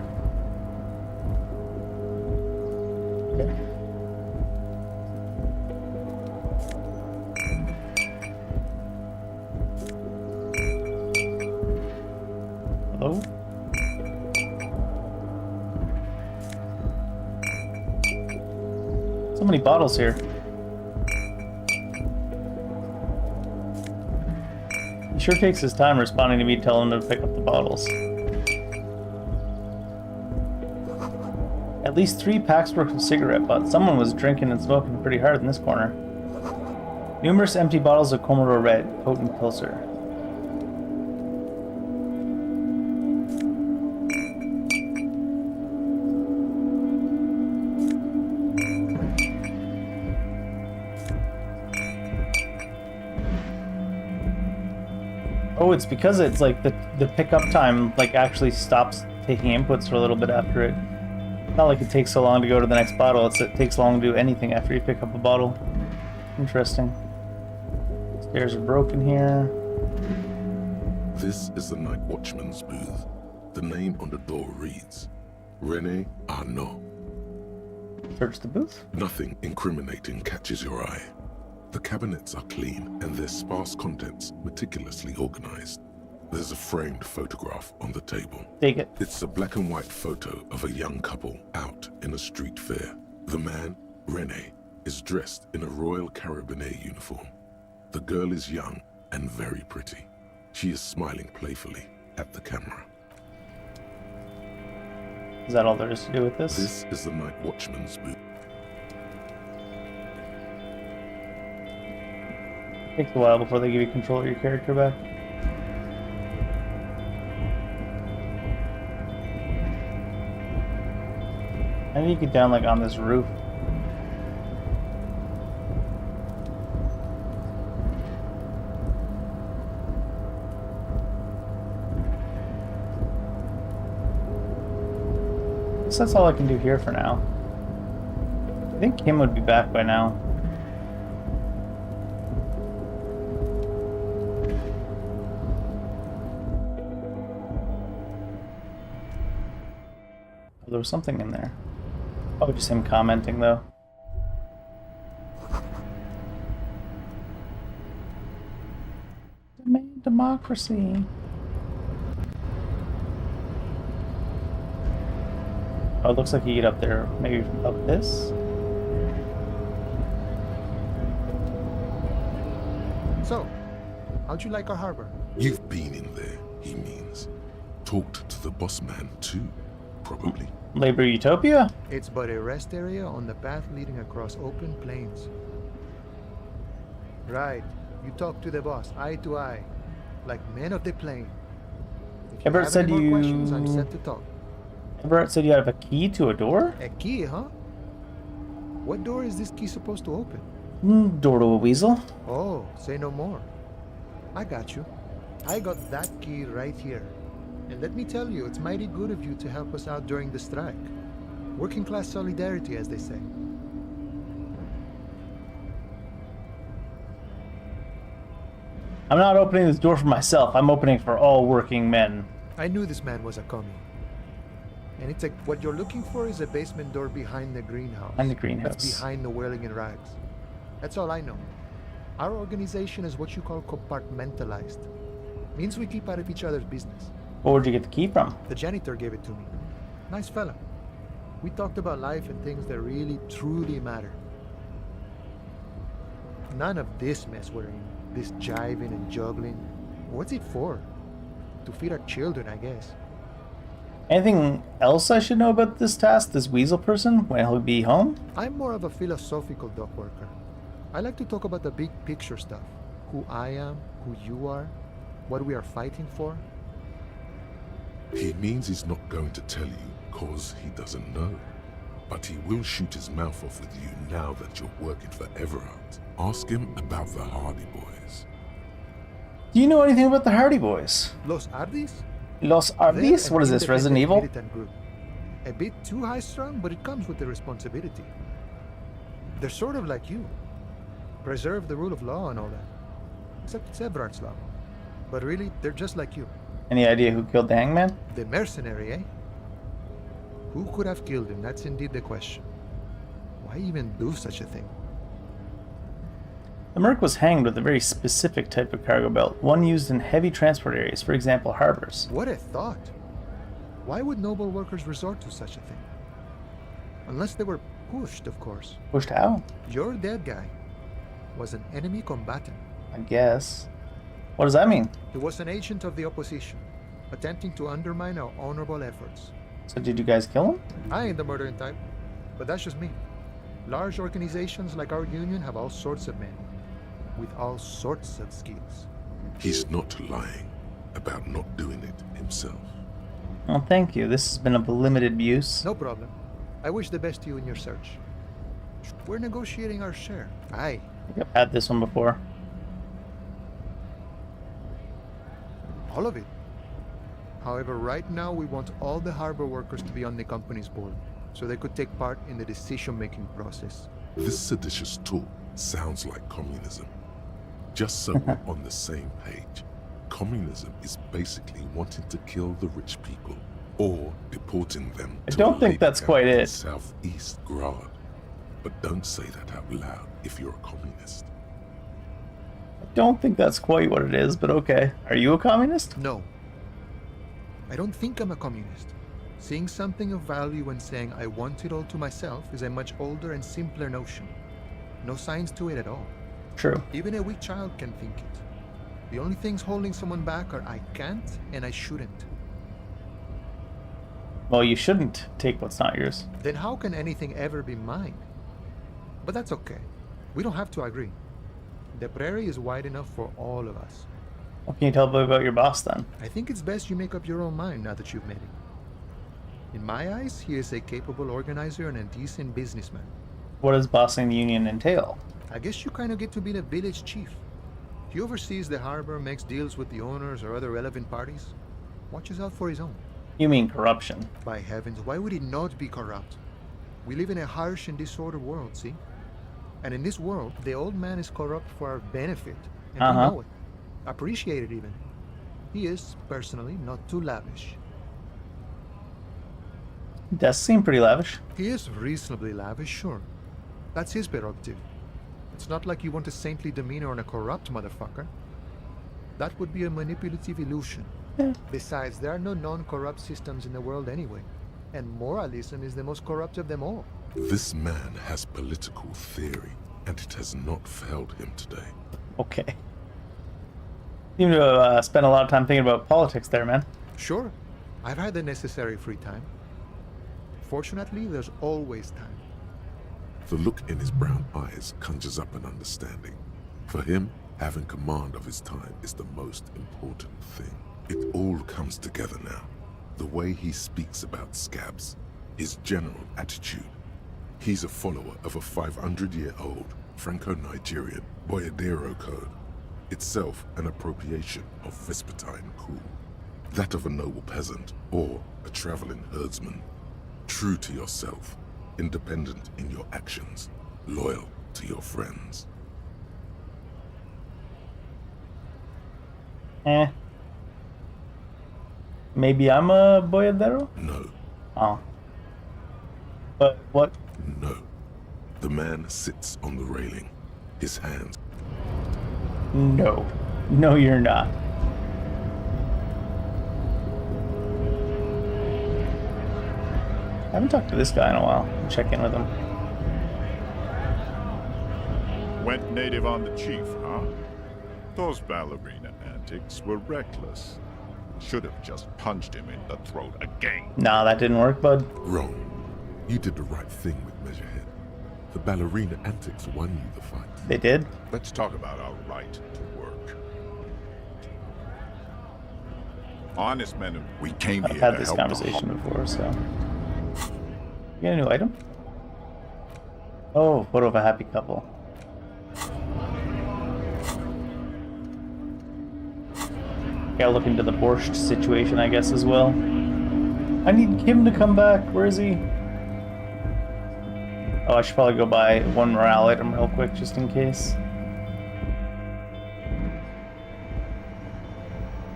Okay. Hello? So many bottles here. He sure takes his time responding to me telling him to pick up the bottles. At least 3 packs worth of cigarette butts. Someone was drinking and smoking pretty hard in this corner. Numerous empty bottles of Commodore Red, potent Pilser. Oh, it's because it's like the pickup time like actually stops taking inputs for a little bit after it. Not like it takes so long to go to the next bottle, it takes long to do anything after you pick up a bottle. Interesting. Stairs are broken here. This is the night watchman's booth. The name on the door reads, René Arnaud. Search the booth. Nothing incriminating catches your eye. The cabinets are clean and their sparse contents meticulously organized. There's a framed photograph on the table. Take it. It's a black and white photo of a young couple out in a street fair. The man, René, is dressed in a Royal Carabinier uniform. The girl is young and very pretty. She is smiling playfully at the camera. Is that all there is to do with this? This is the night watchman's booth. It takes a while before they give you control of your character back. I need to get down like on this roof. I guess that's all I can do here for now. I think Kim would be back by now. There was something in there. Oh, just him commenting, though. Demand democracy. Oh, it looks like you get up there. Maybe up this? So, how'd you like our harbor? You've been in there, he means. Talked to the boss man, too, probably. Labor Utopia? It's but a rest area on the path leading across open plains. Right. You talk to the boss, eye to eye, like men of the plain. If you Everett have said any more you... questions, I'm set to talk. Everett said you have a key to a door? A key, huh? What door is this key supposed to open? Door to a weasel? Oh, say no more. I got you. I got that key right here. And let me tell you, it's mighty good of you to help us out during the strike. Working class solidarity, as they say. I'm not opening this door for myself. I'm opening for all working men. I knew this man was a commie. And it's like, what you're looking for is a basement door behind the greenhouse. Behind the greenhouse. That's behind the whirling in rags. That's all I know. Our organization is what you call compartmentalized. Means we keep out of each other's business. Where'd you get the key from? The janitor gave it to me. Nice fella. We talked about life and things that really, truly matter. None of this mess we're in. This jiving and juggling. What's it for? To feed our children, I guess. Anything else I should know about this task, this weasel person, when he'll be home? I'm more of a philosophical dock worker. I like to talk about the big picture stuff. Who I am, who you are, what we are fighting for. He means he's not going to tell you, cause he doesn't know. But he will shoot his mouth off with you now that you're working for Everard. Ask him about the Hardy Boys. Do you know anything about the Hardy Boys? Los Hardys? Los Hardys? What is this, Resident Evil? Group. A bit too high-strung, but it comes with the responsibility. They're sort of like you. Preserve the rule of law and all that. Except it's Everard's law. But really, they're just like you. Any idea who killed the hangman? The mercenary, eh? Who could have killed him? That's indeed the question. Why even do such a thing? The Merc was hanged with a very specific type of cargo belt, one used in heavy transport areas, for example, harbors. What a thought. Why would noble workers resort to such a thing? Unless they were pushed, of course. Pushed how? Your dead guy was an enemy combatant. I guess. What does that mean? He was an agent of the opposition, attempting to undermine our honorable efforts. So did you guys kill him? I ain't the murdering type, but that's just me. Large organizations like our union have all sorts of men, with all sorts of skills. He's not lying about not doing it himself. Well, thank you. This has been of limited use. No problem. I wish the best to you in your search. We're negotiating our share. Aye. I think I've had this one before. All of it. However, right now we want all the harbor workers to be on the company's board, so they could take part in the decision-making process. This seditious talk sounds like communism. Just so we're on the same page, communism is basically wanting to kill the rich people or deporting them I to don't a think labor that's camp quite in it. Southeast Grad. But don't say that out loud if you're a communist. I don't think that's quite what it is, but okay. Are you a communist? No. I don't think I'm a communist. Seeing something of value and saying I want it all to myself is a much older and simpler notion. No science to it at all. True. Even a weak child can think it. The only things holding someone back are I can't and I shouldn't. Well, you shouldn't take what's not yours. Then how can anything ever be mine? But that's okay. We don't have to agree. The prairie is wide enough for all of us. What can you tell me about your boss then? I think it's best you make up your own mind now that you've met him. In my eyes, he is a capable organizer and a decent businessman. What does bossing the union entail? I guess you kind of get to be the village chief. He oversees the harbor, makes deals with the owners or other relevant parties. Watches out for his own. You mean corruption. By heavens, why would he not be corrupt? We live in a harsh and disordered world, see? And in this world, the old man is corrupt for our benefit. And we know it. Appreciate it even. He is, personally, not too lavish. Does seem pretty lavish. He is reasonably lavish, sure. That's his prerogative. It's not like you want a saintly demeanor on a corrupt motherfucker. That would be a manipulative illusion. Yeah. Besides, there are no non-corrupt systems in the world anyway. And moralism is the most corrupt of them all. This man has political theory, and it has not failed him today. Okay. You seem to have spent a lot of time thinking about politics there, man. Sure. I've had the necessary free time. Fortunately, there's always time. The look in his brown eyes conjures up an understanding. For him, having command of his time is the most important thing. It all comes together now. The way he speaks about scabs, his general attitude. He's a follower of a 500-year-old Franco-Nigerian Boyadero code, itself an appropriation of Vespertine cool. That of a noble peasant or a traveling herdsman. True to yourself, independent in your actions, loyal to your friends. Maybe I'm a boyadero? No. Oh. But what? No. The man sits on the railing, his hands. No. No, you're not. I haven't talked to this guy in a while. I'll check in with him. Went native on the chief, huh? Those ballerina antics were reckless. Should have just punched him in the throat again. Nah, that didn't work, bud. Wrong. You did the right thing with Measurehead. The ballerina antics won you the fight. They did? Let's talk about our right to work. Honest men and we came I've here had to this help conversation before, so. You got a new item? Oh, photo of a happy couple. Gotta look into the borscht situation, I guess, as well. I need him to come back. Where is he? Oh, I should probably go buy one morale item real quick, just in case.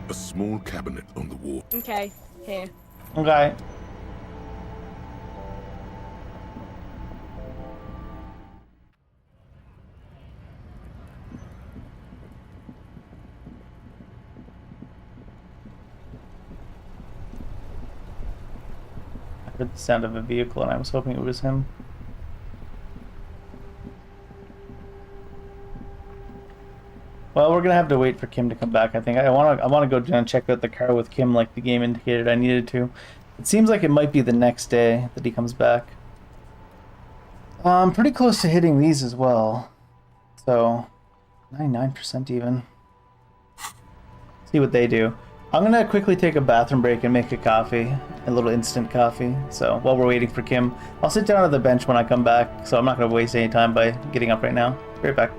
A small cabinet on the wall. Okay, here. Okay. heard the sound of a vehicle, and I was hoping it was him. Well, we're gonna have to wait for Kim to come back. I think I wanna go down and check out the car with Kim, like the game indicated I needed to. It seems like it might be the next day that he comes back. I'm pretty close to hitting these as well, so 99% even. See what they do. I'm gonna quickly take a bathroom break and make a coffee, a little instant coffee. So while we're waiting for Kim, I'll sit down at the bench when I come back. So I'm not gonna waste any time by getting up right now. Be right back.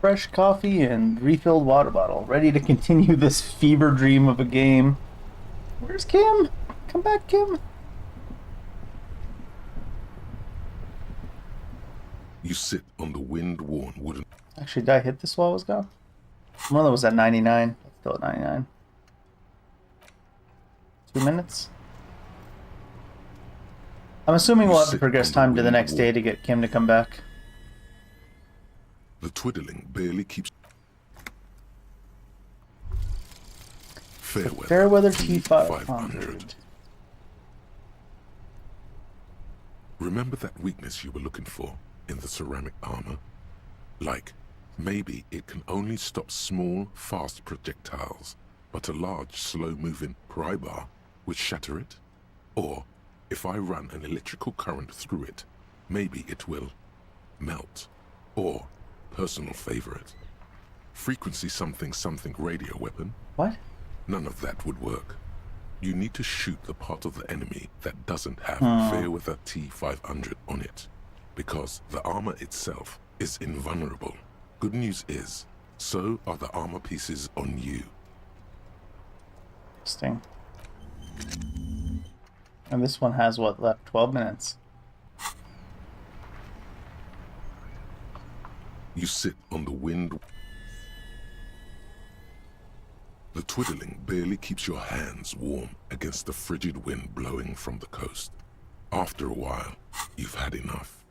Fresh coffee and refilled water bottle, ready to continue this fever dream of a game. Where's Kim? Come back, Kim. You sit on the wind-worn wooden... Actually, did I hit this while I was gone? One of them was at 99. That's still at 99. 2 minutes? I'm assuming we'll have to progress time to the next day to get Kim to come back. The twiddling barely keeps... Fairweather T500. Remember that weakness you were looking for in the ceramic armor? Like, maybe it can only stop small, fast projectiles, but a large, slow-moving pry bar would shatter it? Or, if I run an electrical current through it, maybe it will melt. Or, personal favorite, frequency something something radio weapon? What? None of that would work. You need to shoot the part of the enemy that doesn't have Fairweather T500 on it, because the armor itself is invulnerable. Good news is, so are the armor pieces on you. Interesting. And this one has what left? 12 minutes. You sit on the wind. The twiddling barely keeps your hands warm against the frigid wind blowing from the coast. After a while, you've had enough.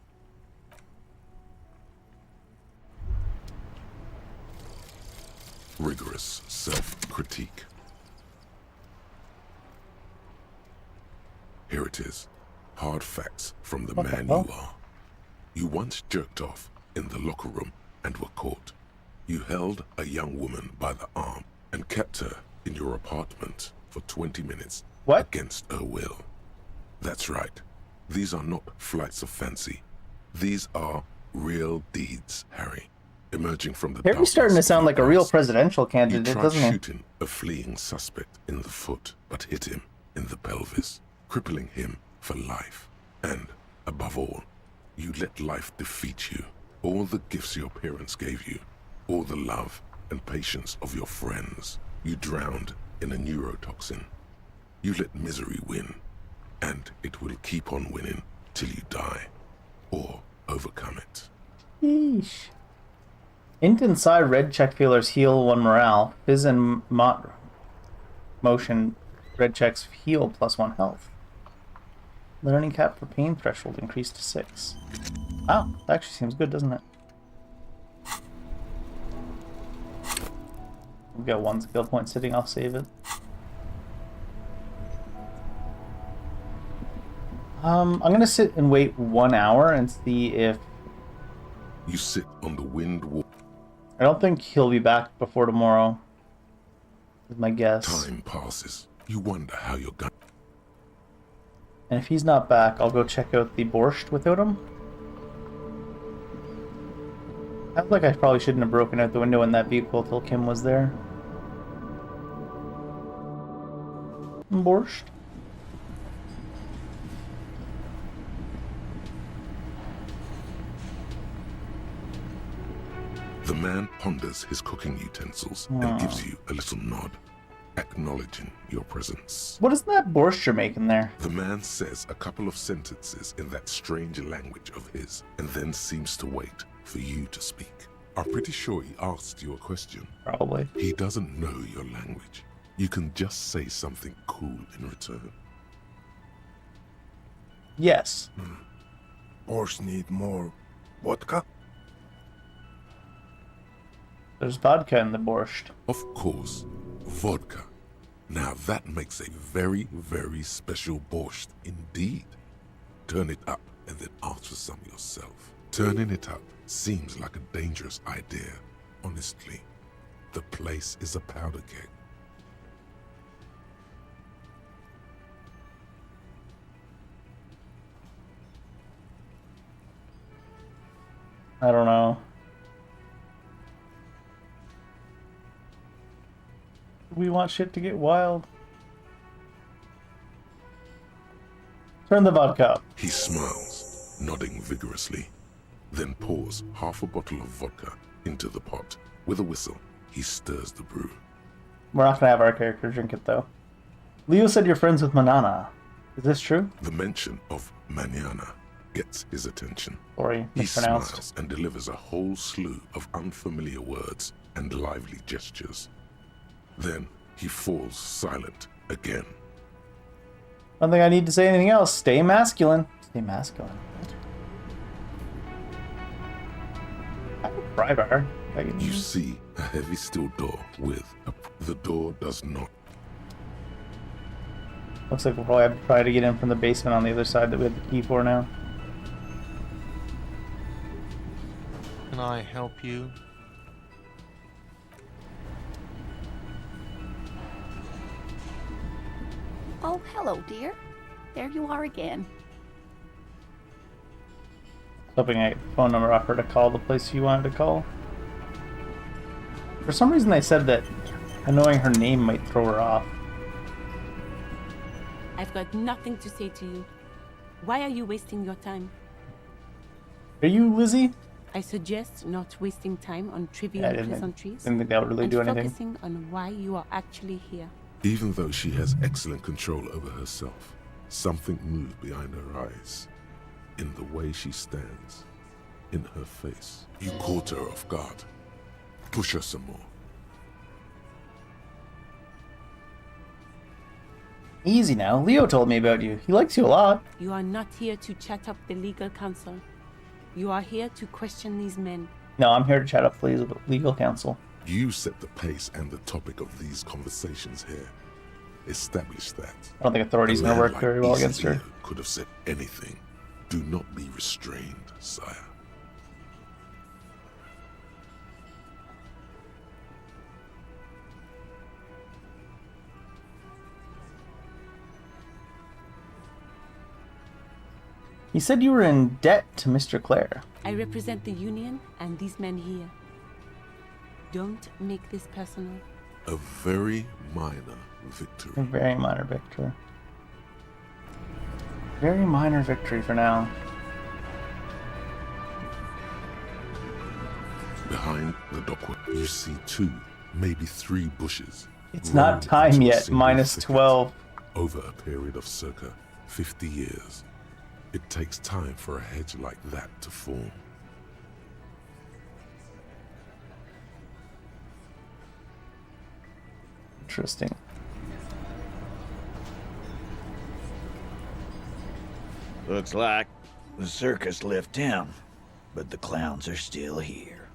Rigorous self-critique. Here it is. Hard facts from the man you are. You once jerked off in the locker room and were caught. You held a young woman by the arm and kept her in your apartment for 20 minutes against her will. That's right. These are not flights of fancy. These are real deeds, Harry. Emerging from the Harry's starting to sound like a real presidential candidate, doesn't he? You tried shooting a fleeing suspect in the foot, but hit him in the pelvis, crippling him for life. And, above all, you let life defeat you. All the gifts your parents gave you, all the love and patience of your friends, you drowned in a neurotoxin. You let misery win, and it will keep on winning till you die, or overcome it. Yeesh. Int inside red check feelers heal 1 morale. Fizz and motion red checks heal +1 health. Learning cap for pain threshold increased to 6. Wow, that actually seems good, doesn't it? We've got 1 skill point sitting, I'll save it. I'm gonna sit and wait 1 hour and see if... You sit on the wind wall. I don't think he'll be back before tomorrow, is my guess. Time passes. You wonder how you're going. And if he's not back, I'll go check out the borscht without him. I feel like I probably shouldn't have broken out the window in that vehicle till Kim was there. Borscht. The man ponders his cooking utensils and gives you a little nod, acknowledging your presence. What is that borscht you're making there? The man says a couple of sentences in that strange language of his, and then seems to wait for you to speak. I'm pretty sure he asked you a question. Probably. He doesn't know your language. You can just say something cool in return. Yes. Borscht need more vodka? There's vodka in the borscht. Of course, vodka. Now that makes a very, very special borscht indeed. Turn it up and then ask for some yourself. Turning it up seems like a dangerous idea. Honestly, the place is a powder keg. I don't know. We want shit to get wild. Turn the vodka up. He smiles, nodding vigorously, then pours half a bottle of vodka into the pot. With a whistle, he stirs the brew. We're not gonna have our character drink it though. Leo said you're friends with Manana. Is this true? The mention of Manana gets his attention. Sorry, He mispronounced. smiles and delivers a whole slew of unfamiliar words and lively gestures. Then he falls silent again. I don't think I need to say anything else. Stay masculine. Stay masculine. Pry bar. You see a heavy steel door with the door does not. Looks like we'll probably have to try to get in from the basement on the other side that we have the key for now. Can I help you? Oh, hello, dear. There you are again. Hoping I get the phone number off her to call the place you wanted to call. For some reason they said that knowing her name might throw her off. I've got nothing to say to you. Why are you wasting your time? Are you Lizzie? I suggest not wasting time on trivial Yeah, I didn't pleasantries. think that would really and do anything. focusing on why you are actually here. Even though she has excellent control over herself, something moved behind her eyes. In the way she stands, in her face. You caught her off guard. Push her some more. Easy now. Leo told me about you. He likes you a lot. You are not here to chat up the legal counsel. You are here to question these men. No, I'm here to chat up please with legal counsel. You set the pace and the topic of these conversations here. Establish that. I don't think authority's gonna work very well against her. Could have said anything. Do not be restrained, sire. He said you were in debt to Mr. Clare. I represent the Union and these men here. Don't make this personal. A very minor victory. A very minor victory. Very minor victory for now. Behind the dockwork, you see 2, maybe 3 bushes. It's not time yet, minus 12. Over a period of circa 50 years. It takes time for a hedge like that to form. Interesting. Looks like the circus left town, but the clowns are still here.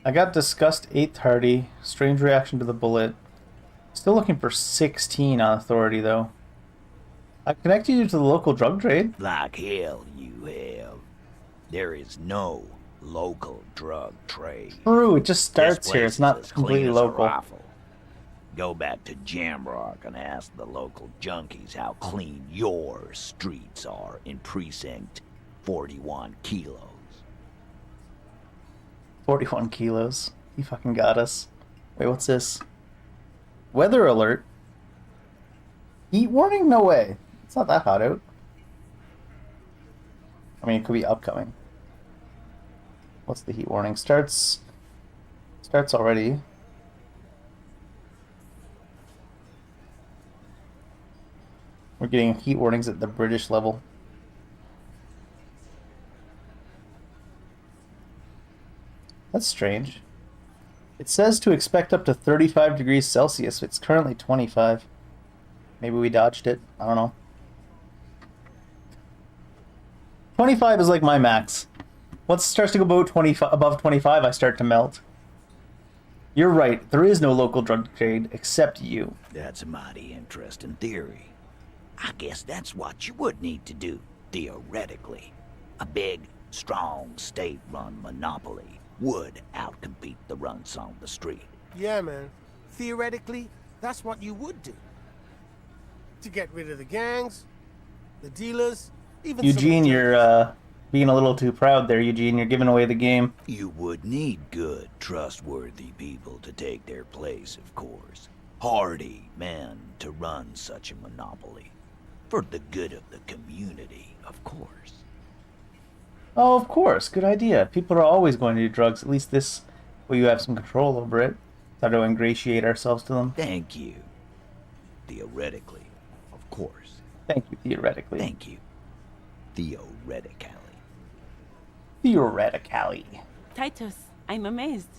I got disgust 8th Hardy. Strange reaction to the bullet. Still looking for 16 on authority though. I connected you to the local drug trade. Like hell you have. There is no local drug trade. True, it just starts This here. place It's not is as completely clean as a local. rifle. Go back to Jamrock and ask the local junkies how clean your streets are in precinct 41 kilos. 41 kilos. He fucking got us. Wait, what's this? Weather alert. Heat warning? No way. It's not that hot out. I mean, it could be upcoming. What's the heat warning? Starts already. We're getting heat warnings at the British level. That's strange. It says to expect up to 35 degrees Celsius. It's currently 25. Maybe we dodged it. I don't know. 25 is like my max. Once it starts to go above 25, I start to melt. You're right. There is no local drug trade except you. That's a mighty interesting theory. I guess that's what you would need to do, theoretically. A big, strong, state-run monopoly would outcompete the runts on the street. Yeah, man. Theoretically, that's what you would do. To get rid of the gangs, the dealers, even Eugene, you're being a little too proud there, Eugene. You're giving away the game. You would need good, trustworthy people to take their place, of course. Hardy men to run such a monopoly. For the good of the community, of course. Oh, of course. Good idea. People are always going to do drugs. At least this way you have some control over it. Try to ingratiate ourselves to them. Thank you. Theoretically, of course. Thank you, theoretically. Thank you. Theoretically. Theoretically. Titus, I'm amazed.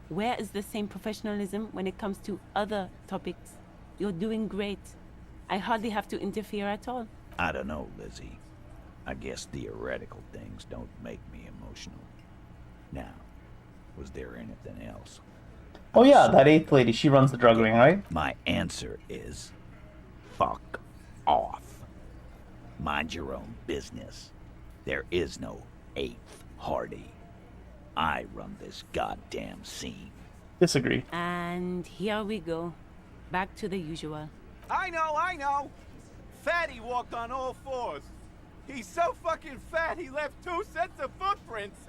Where is the same professionalism when it comes to other topics? You're doing great. I hardly have to interfere at all. I don't know, Lizzie. I guess theoretical things don't make me emotional. Now, was there anything else? Oh yeah, that 8th lady, she runs the drug ring, right? My answer is fuck off. Mind your own business. There is no 8th Hardy. I run this goddamn scene. Disagree. And here we go. Back to the usual. I know! Fatty walked on all fours. He's so fucking fat he left 2 sets of footprints.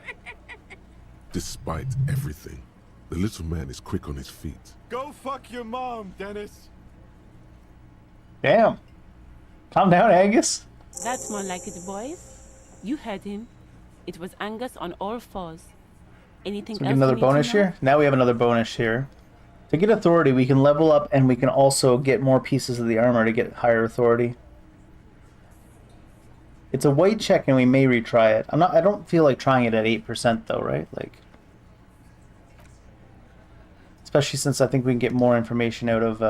Despite everything, the little man is quick on his feet. Go fuck your mom, Dennis. Damn. Calm down, Angus. That's more like it, boys. You heard him. It was Angus on all fours. Anything So we else? get another you need to bonus know? here? Now we have another bonus here. To get authority, we can level up and we can also get more pieces of the armor to get higher authority. It's a white check and we may retry it. I don't feel like trying it at 8% though, right? Like, especially since I think we can get more information out of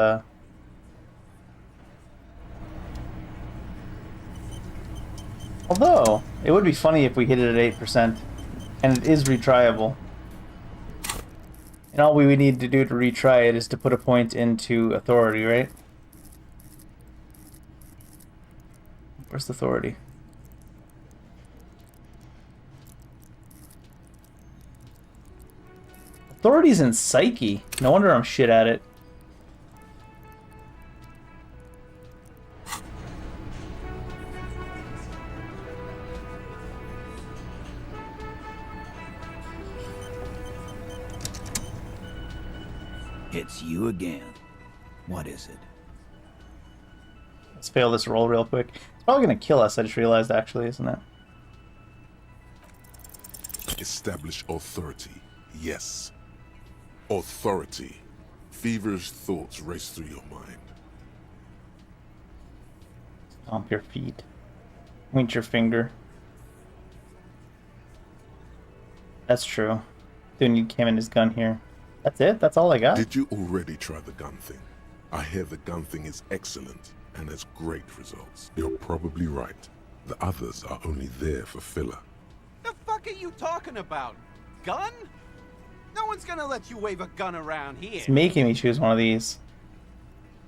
although it would be funny if we hit it at 8% and it is retryable. And all we would need to do to retry it is to put a point into authority, right? Where's the authority? Authority's in Psyche. No wonder I'm shit at it. It's you again. What is it? Let's fail this roll real quick. It's probably gonna kill us, I just realized actually, isn't it? Establish authority. Yes. Authority. Feverish thoughts race through your mind. Stomp your feet. Point your finger. That's true. Do need Kim and his gun here. That's it? That's all I got? Did you already try the gun thing? I hear the gun thing is excellent and has great results. You're probably right. The others are only there for filler. The fuck are you talking about? Gun? No one's gonna let you wave a gun around here. It's making me choose one of these.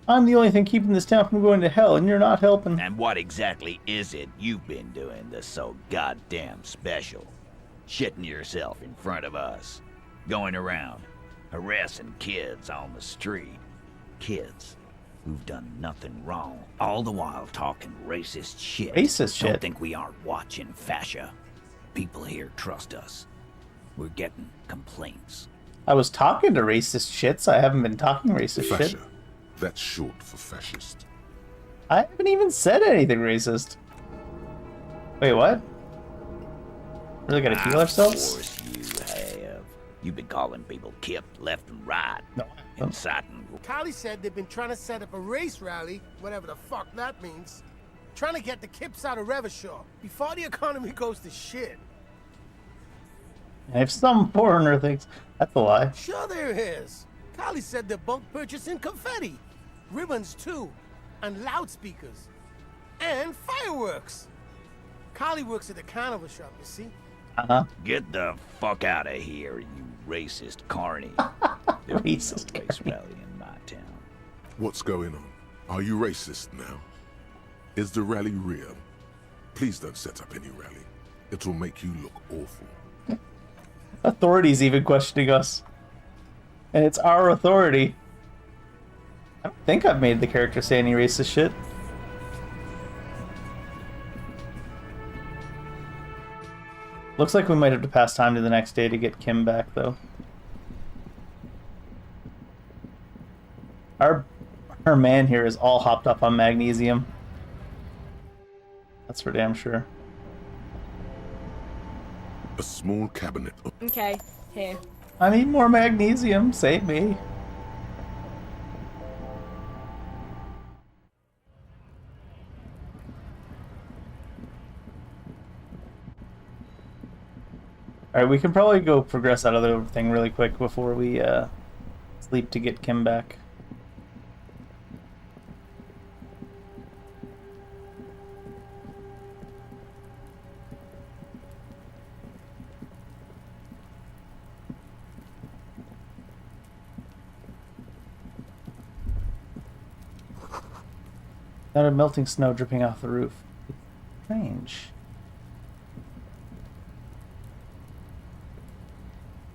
I'm the only thing keeping this town from going to hell, and you're not helping. And what exactly is it you've been doing that's so goddamn special? Shitting yourself in front of us. Going around, harassing kids on the street. Kids who've done nothing wrong. All the while talking racist shit. Racist shit? Don't think we aren't watching, fascia. People here trust us. We're getting complaints. I was talking to racist shits. I haven't been talking racist shit. Fascia. That's short for fascist. I haven't even said anything racist. Wait, what? Really gotta heal ourselves? Of course you have. You've been calling people Kip left and right. No. Inciting. Callie said they've been trying to set up a race rally, whatever the fuck that means. Trying to get the Kips out of Revachol before the economy goes to shit. And if some foreigner thinks that's a lie. Sure there is. Callie said they're bulk purchasing confetti, ribbons too, and loudspeakers, and fireworks. Callie works at the carnival shop, you see. Get the fuck out of here, you racist carny. Racist no race rally in my town. What's going on? Are you racist now? Is the rally real? Please don't set up any rally. It will make you look awful. Authority's even questioning us. And it's our authority. I don't think I've made the character say any racist shit. Looks like we might have to pass time to the next day to get Kim back, though. Our man here is all hopped up on magnesium. That's for damn sure. A small cabinet. Okay, here. I need more magnesium. Save me. Alright, we can probably go progress that other thing really quick before we sleep to get Kim back. Not a melting snow dripping off the roof. Strange.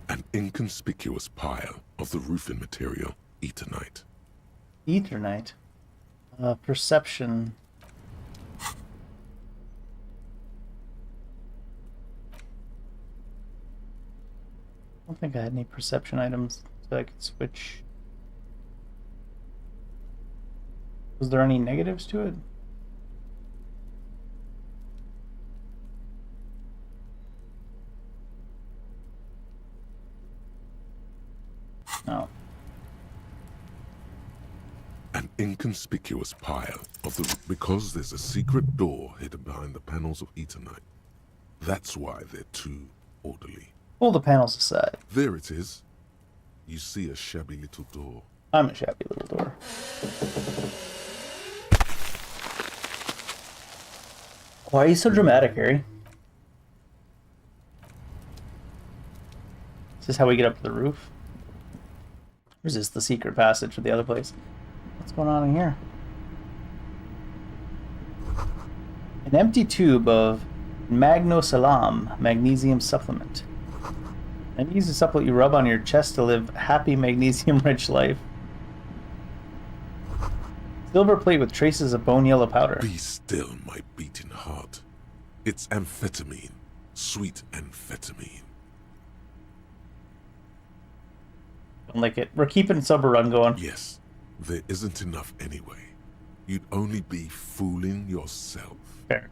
An inconspicuous pile of the roofing material, Eternite. Eternite? Perception. I don't think I had any perception items so I could switch. Was there any negatives to it? No. An inconspicuous pile of the... Because there's a secret door hidden behind the panels of Eternite. That's why they're too orderly. Pull the panels aside. There it is. You see a shabby little door. I'm a shabby little door. Why are you so dramatic, Harry? Is this how we get up to the roof? Or is this the secret passage for the other place? What's going on in here? An empty tube of Magnosalam magnesium supplement. Magnesium supplement you rub on your chest to live happy magnesium-rich life. Silver plate with traces of bone yellow powder. Be still, my beating heart. It's amphetamine. Sweet amphetamine. Don't like it. We're keeping Sober Run going. Yes, there isn't enough anyway. You'd only be fooling yourself. Fair.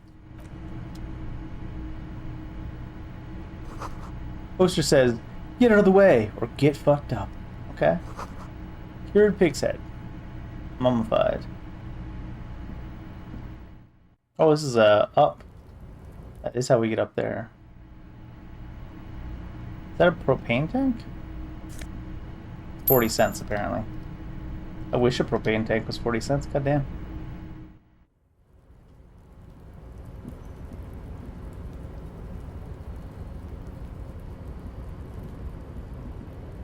Poster says, get out of the way or get fucked up. Okay? Cured pig's head. Mummified. Oh, this is up. That is how we get up there. Is that a propane tank? 40 cents, apparently. I wish a propane tank was 40 cents. Goddamn.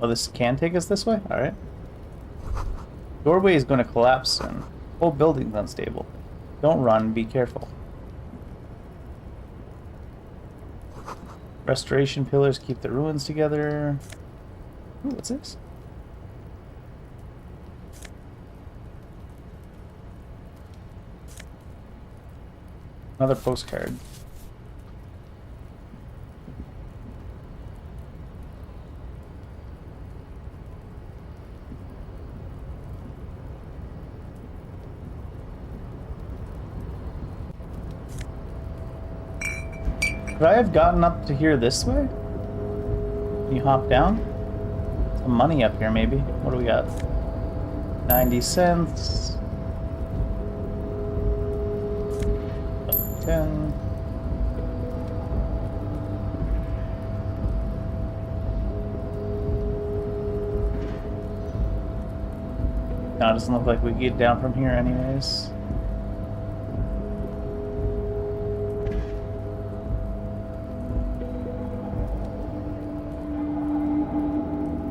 Oh, this can take us this way? Alright. Doorway is going to collapse soon. Whole building's unstable. Don't run, be careful. Restoration pillars keep the ruins together. Ooh, what's this? Another postcard. Could I have gotten up to here this way? Can you hop down? Some money up here, maybe. What do we got? 90 cents. 10. No, it doesn't look like we can get down from here anyways.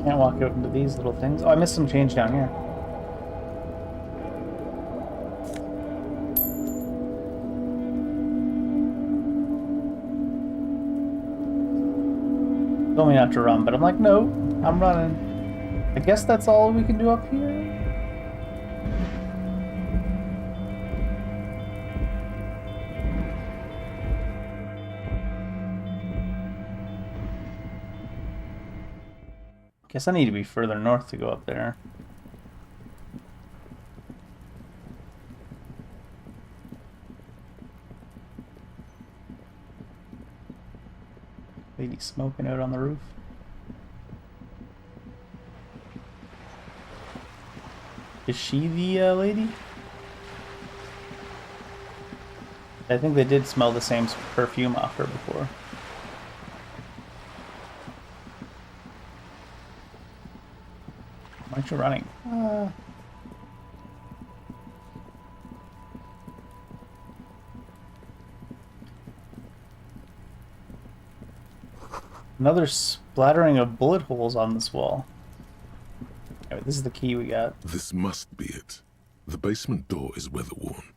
Can't walk out into these little things. Oh, I missed some change down here. Told me not to run, but I'm like, no, I'm running. I guess that's all we can do up here. Guess I need to be further north to go up there. Lady smoking out on the roof. Is she the lady? I think they did smell the same perfume off her before. Why aren't you running? Another splattering of bullet holes on this wall. Anyway, this is the key we got. This must be it. The basement door is weather-worn.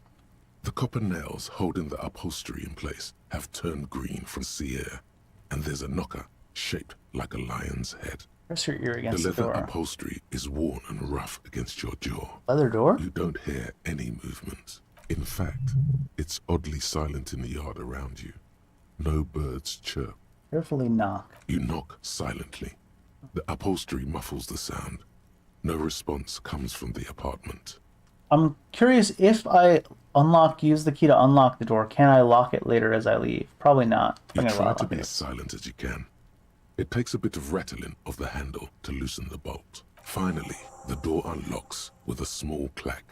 The copper nails holding the upholstery in place have turned green from sea air, and there's a knocker shaped like a lion's head. Press your ear against the leather door. upholstery is worn and rough against your jaw. Leather door? You don't hear any movement. In fact, it's oddly silent in the yard around you. No birds chirp. Carefully knock. You knock silently. The upholstery muffles the sound. No response comes from the apartment. I'm curious, if I use the key to unlock the door, can I lock it later as I leave? Probably not. You try to be as silent as you can. It takes a bit of rattling of the handle to loosen the bolt. Finally, the door unlocks with a small clack.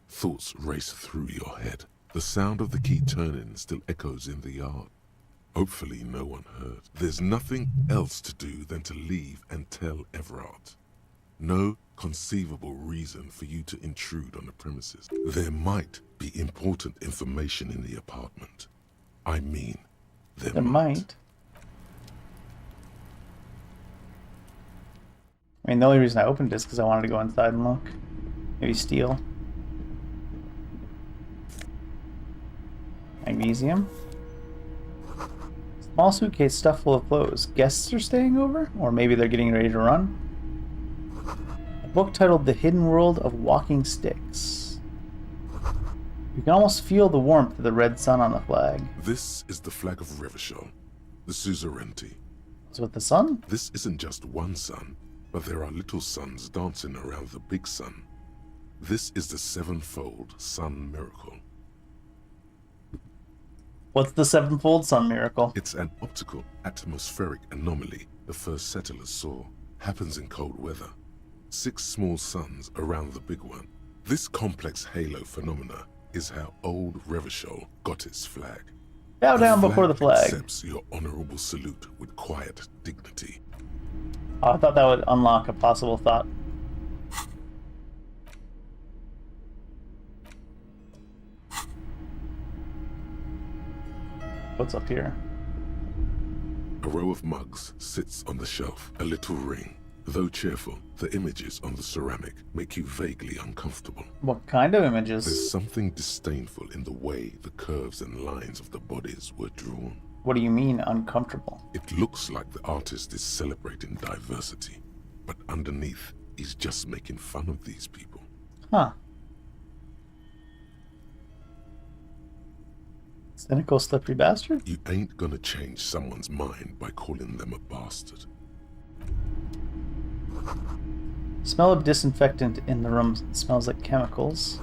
Thoughts race through your head. The sound of the key turning still echoes in the yard. Hopefully no one heard. There's nothing else to do than to leave and tell Everard. No conceivable reason for you to intrude on the premises. There might be important information in the apartment. I mean, there might. I mean, the only reason I opened it is because I wanted to go inside and look. Maybe steal. Magnesium. Small suitcase stuffed full of clothes. Guests are staying over? Or maybe they're getting ready to run? A book titled The Hidden World of Walking Sticks. You can almost feel the warmth of the red sun on the flag. This is the flag of Revachol, the suzerainty. Is it the sun? This isn't just one sun, but there are little suns dancing around the big sun. This is the sevenfold sun miracle. What's the sevenfold sun miracle? It's an optical atmospheric anomaly the first settlers saw. Happens in cold weather. 6 small suns around the big one. This complex halo phenomena is how old Revachol got its flag. Bow down before the flag. Accepts your honorable salute with quiet dignity. Oh, I thought that would unlock a possible thought. What's up here? A row of mugs sits on the shelf, a little ring. Though cheerful, the images on the ceramic make you vaguely uncomfortable. What kind of images? There's something disdainful in the way the curves and lines of the bodies were drawn. What do you mean, uncomfortable? It looks like the artist is celebrating diversity, but underneath, he's just making fun of these people. Huh. Cynical, slippery bastard? You ain't gonna change someone's mind by calling them a bastard. Smell of disinfectant in the room smells like chemicals.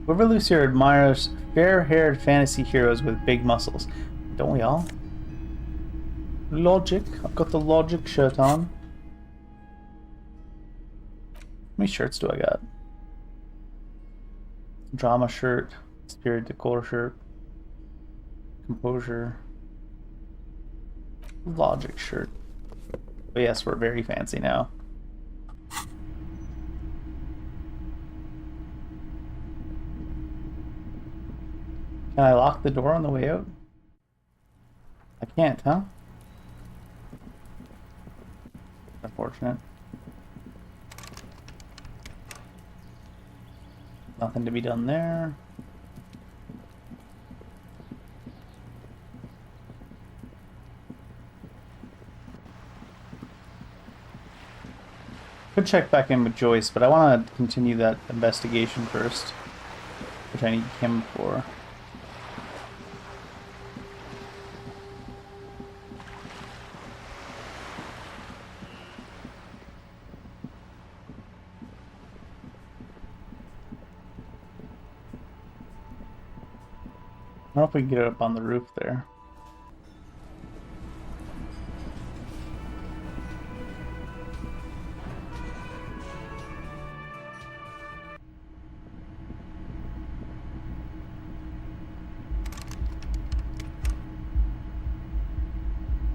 Whoever lives here admires fair-haired fantasy heroes with big muscles. Don't we all? Logic. I've got the Logic shirt on. How many shirts do I got? Drama shirt. Spirit decor shirt. Composure. Logic shirt. But yes, we're very fancy now. Can I lock the door on the way out? I can't, huh? Unfortunate. Nothing to be done there. Could check back in with Joyce, but I want to continue that investigation first, which I need him for. I don't know if we can get it up on the roof there.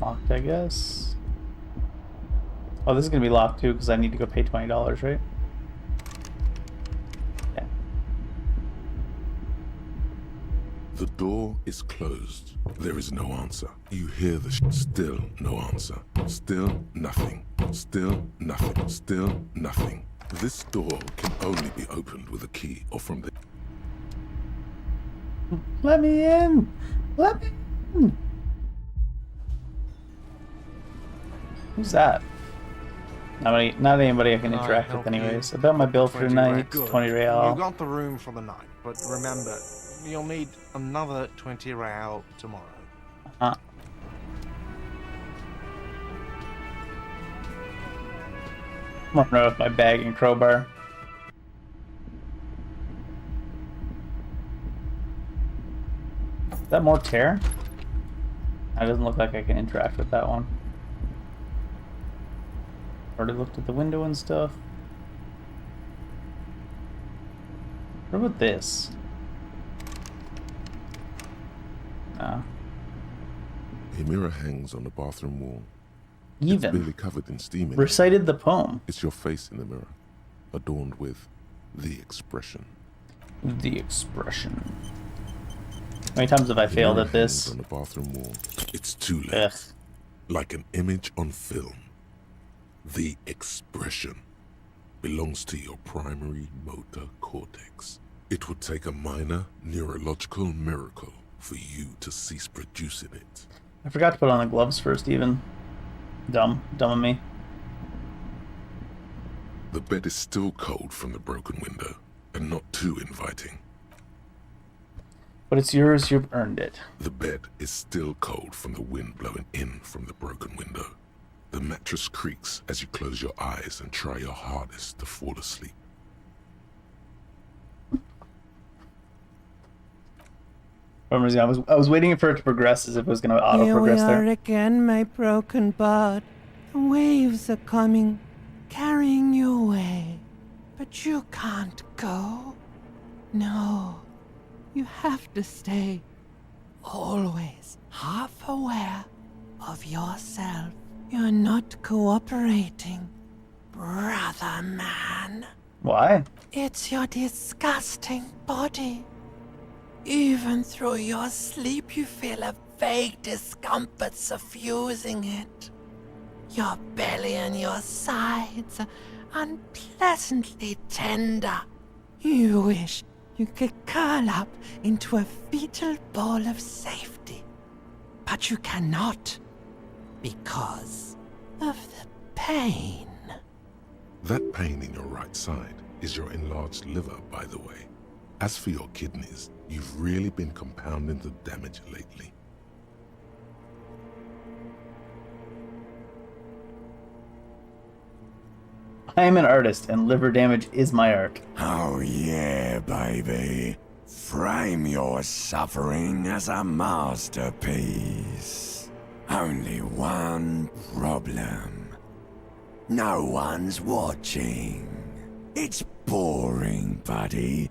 Locked, I guess. Oh, this is gonna be locked too because I need to go pay $20, right? Yeah. The door is closed. There is no answer. You hear the still no answer. Still nothing. Still nothing. Still nothing. This door can only be opened with a key or from the... Let me in! Let me in! Who's that? Not anybody I can interact with anyways. About my bill for tonight, 20 real. You got the room for the night, but remember, you'll need another 20 real tomorrow. Uh-huh. I don't know if my bag and crowbar. Is that more tear? That doesn't look like I can interact with that one. Already looked at the window and stuff. What about this? No. A mirror hangs on the bathroom wall. Even. It's barely covered in steam. Recited the poem. It's your face in the mirror, adorned with the expression. The expression. How many times have I failed at this? On the bathroom wall. It's too late. Ugh. Like an image on film. The expression belongs to your primary motor cortex. It would take a minor neurological miracle for you to cease producing it. I forgot to put on the gloves first, even. Dumb of me. The bed is still cold from the broken window, and not too inviting. But it's yours, you've earned it. The bed is still cold from the wind blowing in from the broken window. The mattress creaks as you close your eyes and try your hardest to fall asleep. I was waiting for it to progress as if it was going to auto-progress there. Here we are again, my broken bud. The waves are coming, carrying you away. But you can't go. No, you have to stay. Always half aware of yourself. You're not cooperating, brother man. Why? It's your disgusting body. Even through your sleep, you feel a vague discomfort suffusing it. Your belly and your sides are unpleasantly tender. You wish you could curl up into a fetal ball of safety. But you cannot, because of the pain. That pain in your right side is your enlarged liver, by the way. As for your kidneys, you've really been compounding the damage lately. I am an artist, and liver damage is my art. Oh yeah, baby. Frame your suffering as a masterpiece. Only one problem. No one's watching. It's boring, buddy.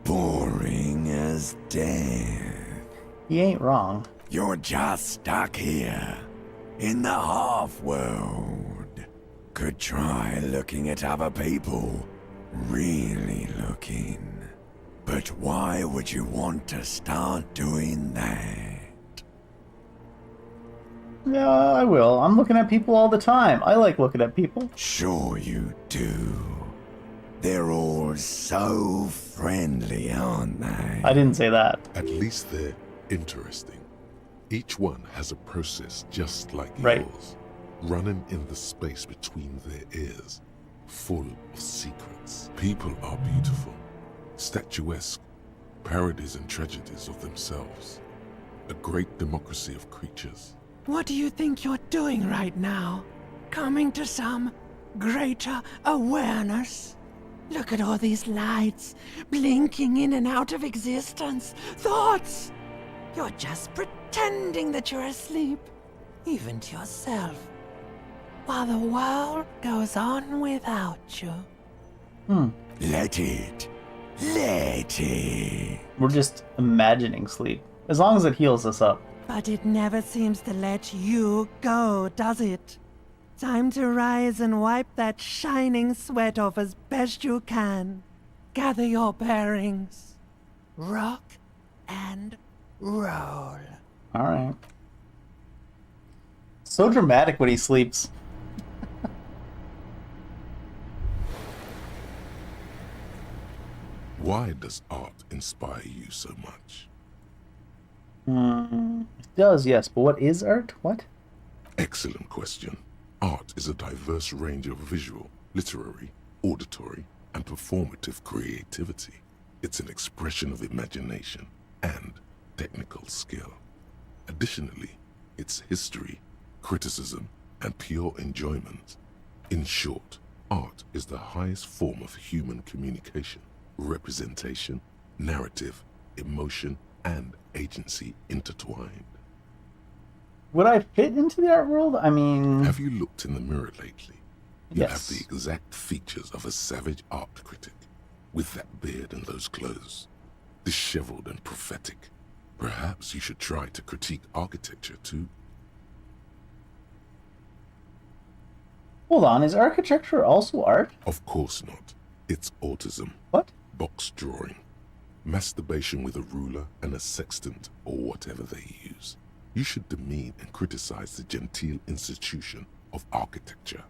Boring as death. He ain't wrong. You're just stuck here, in the half-world. Could try looking at other people. Really looking. But why would you want to start doing that? Yeah, I will. I'm looking at people all the time. I like looking at people. Sure you do. They're all so friendly, aren't they? I didn't say that. At least they're interesting. Each one has a process just like yours, running in the space between their ears, full of secrets. People are beautiful, statuesque, parodies and tragedies of themselves. A great democracy of creatures. What do you think you're doing right now? Coming to some greater awareness? Look at all these lights, blinking in and out of existence. Thoughts! You're just pretending that you're asleep, even to yourself, while the world goes on without you. Let it. Let it. We're just imagining sleep. As long as it heals us up. But it never seems to let you go, does it? Time to rise and wipe that shining sweat off as best you can. Gather your bearings. Rock and roll. Alright. So dramatic when he sleeps. Why does art inspire you so much? It does, yes, but what is art? What? Excellent question. Art is a diverse range of visual, literary, auditory, and performative creativity. It's an expression of imagination and technical skill. Additionally, it's history, criticism, and pure enjoyment. In short, art is the highest form of human communication, representation, narrative, emotion, and agency intertwined. Would I fit into the art world? I mean... Have you looked in the mirror lately? You Yes. have the exact features of a savage art critic, with that beard and those clothes, disheveled and prophetic. Perhaps you should try to critique architecture too. Hold on, is architecture also art? Of course not. It's autism. What? Box drawing. Masturbation with a ruler and a sextant or whatever they use. You should demean and criticize the genteel institution of architecture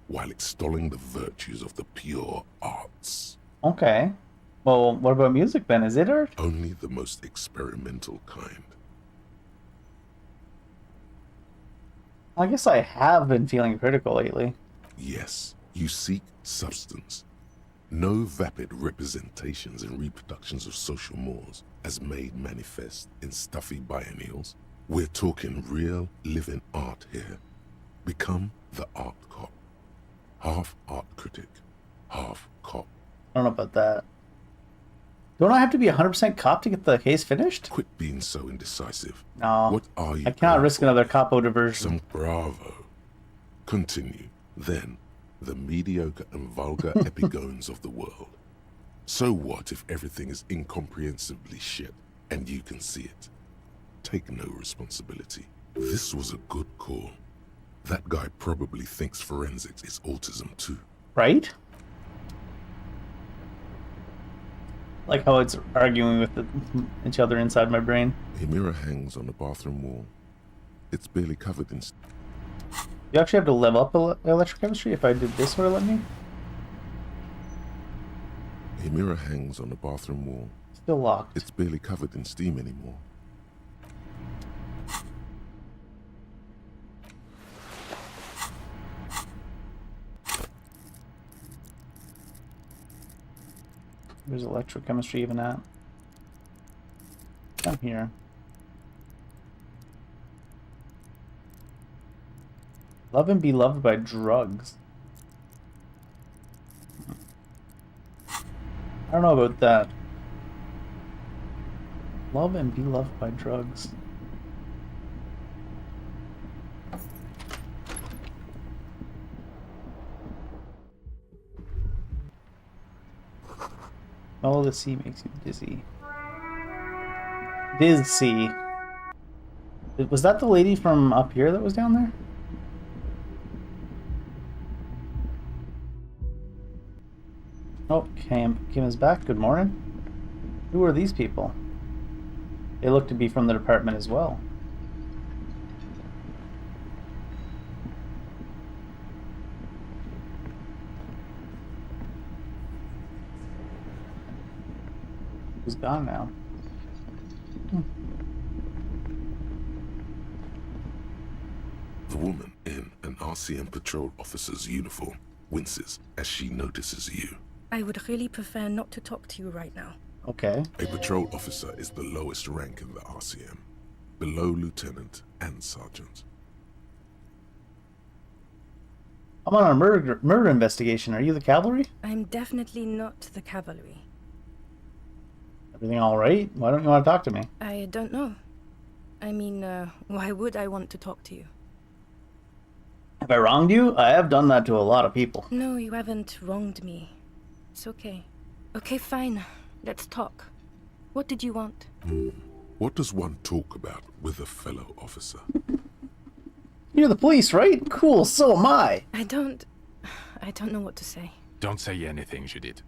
while extolling the virtues of the pure arts. Okay. Well, what about music then? Is it art? Only the most experimental kind. I guess I have been feeling critical lately. Yes, you seek substance. No vapid representations and reproductions of social mores as made manifest in stuffy biennials. We're talking real, living art here. Become the art cop. Half art critic, half cop. I don't know about that. Don't I have to be 100% cop to get the case finished? Quit being so indecisive. No. What are you? I cannot going risk for? another capo diversion. Some bravo. Continue. Then, the mediocre and vulgar epigones of the world. So what if everything is incomprehensibly shit and you can see it? Take no responsibility. This was a good call. That guy probably thinks forensics is autism too. Right? Like how it's arguing with each other inside my brain. A mirror hangs on the bathroom wall. It's barely covered in... You actually have to level up electrochemistry if I did this, would it let me? A mirror hangs on the bathroom wall. Still locked. It's barely covered in steam anymore. Where's electrochemistry even at? Down here. Love and be loved by drugs. I don't know about that. Love and be loved by drugs. Oh, the sea makes you dizzy. Dizzy. Was that the lady from up here that was down there? Oh, Kim is back. Good morning. Who are these people? They look to be from the department as well. Who's gone now? The woman in an RCM patrol officer's uniform winces as she notices you. I would really prefer not to talk to you right now. Okay. A patrol officer is the lowest rank in the RCM, below lieutenant and sergeant. I'm on a murder investigation. Are you the cavalry? I'm definitely not the cavalry. Everything all right? Why don't you want to talk to me? I don't know. I mean, why would I want to talk to you? Have I wronged you? I have done that to a lot of people. No, you haven't wronged me. It's okay. Okay, fine. Let's talk. What did you want? What does one talk about with a fellow officer? You're the police, right? Cool, so am I. I don't know what to say. Don't say anything, Judith.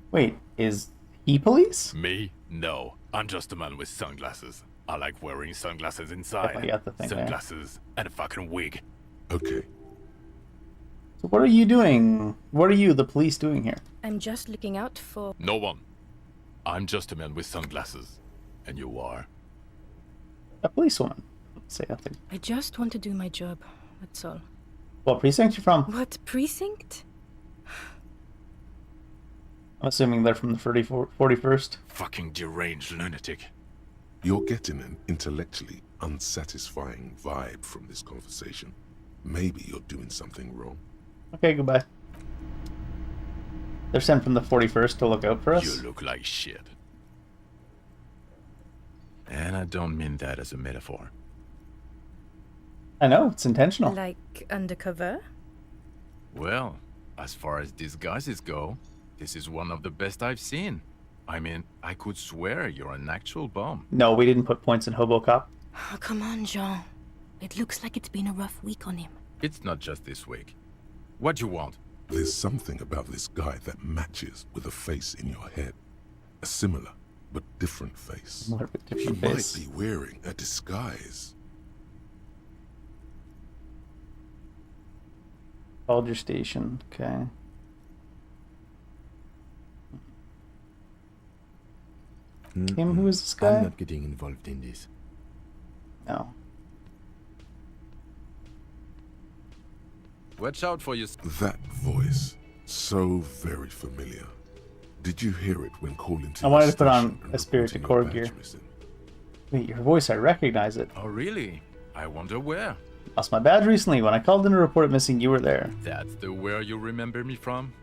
Wait, is he police? Me? No. I'm just a man with sunglasses. I like wearing sunglasses inside. Definitely got the thing there. Sunglasses and a fucking wig. Okay. So what are you doing? What are you, the police, doing here? I'm just looking out for... No one. I'm just a man with sunglasses. And you are? A policewoman. Say nothing. I just want to do my job. That's all. What precinct you from? What precinct? I'm assuming they're from the 41st. Fucking deranged lunatic. You're getting an intellectually unsatisfying vibe from this conversation. Maybe you're doing something wrong. Okay, goodbye. They're sent from the 41st to look out for us. You look like shit. And I don't mean that as a metaphor. I know, it's intentional. Like undercover? Well, as far as disguises go, this is one of the best I've seen. I mean, I could swear you're an actual bum. No, we didn't put points in Hobocop. Oh, come on, Jean. It looks like it's been a rough week on him. It's not just this week. What you want? There's something about this guy that matches with a face in your head. A similar but different face. Similar but different he face. might be wearing a disguise. Called your station. Okay. Kim, who is this guy? I'm not getting involved in this. No. Watch out for your... That voice, so very familiar. Did you hear it when calling to I wanted the to put on station a and Spirit reporting Decor your gear. badge missing? Wait, your voice, I recognize it. Oh, really? I wonder where. Lost my badge recently. When I called in to report it missing, you were there. That's the where you remember me from?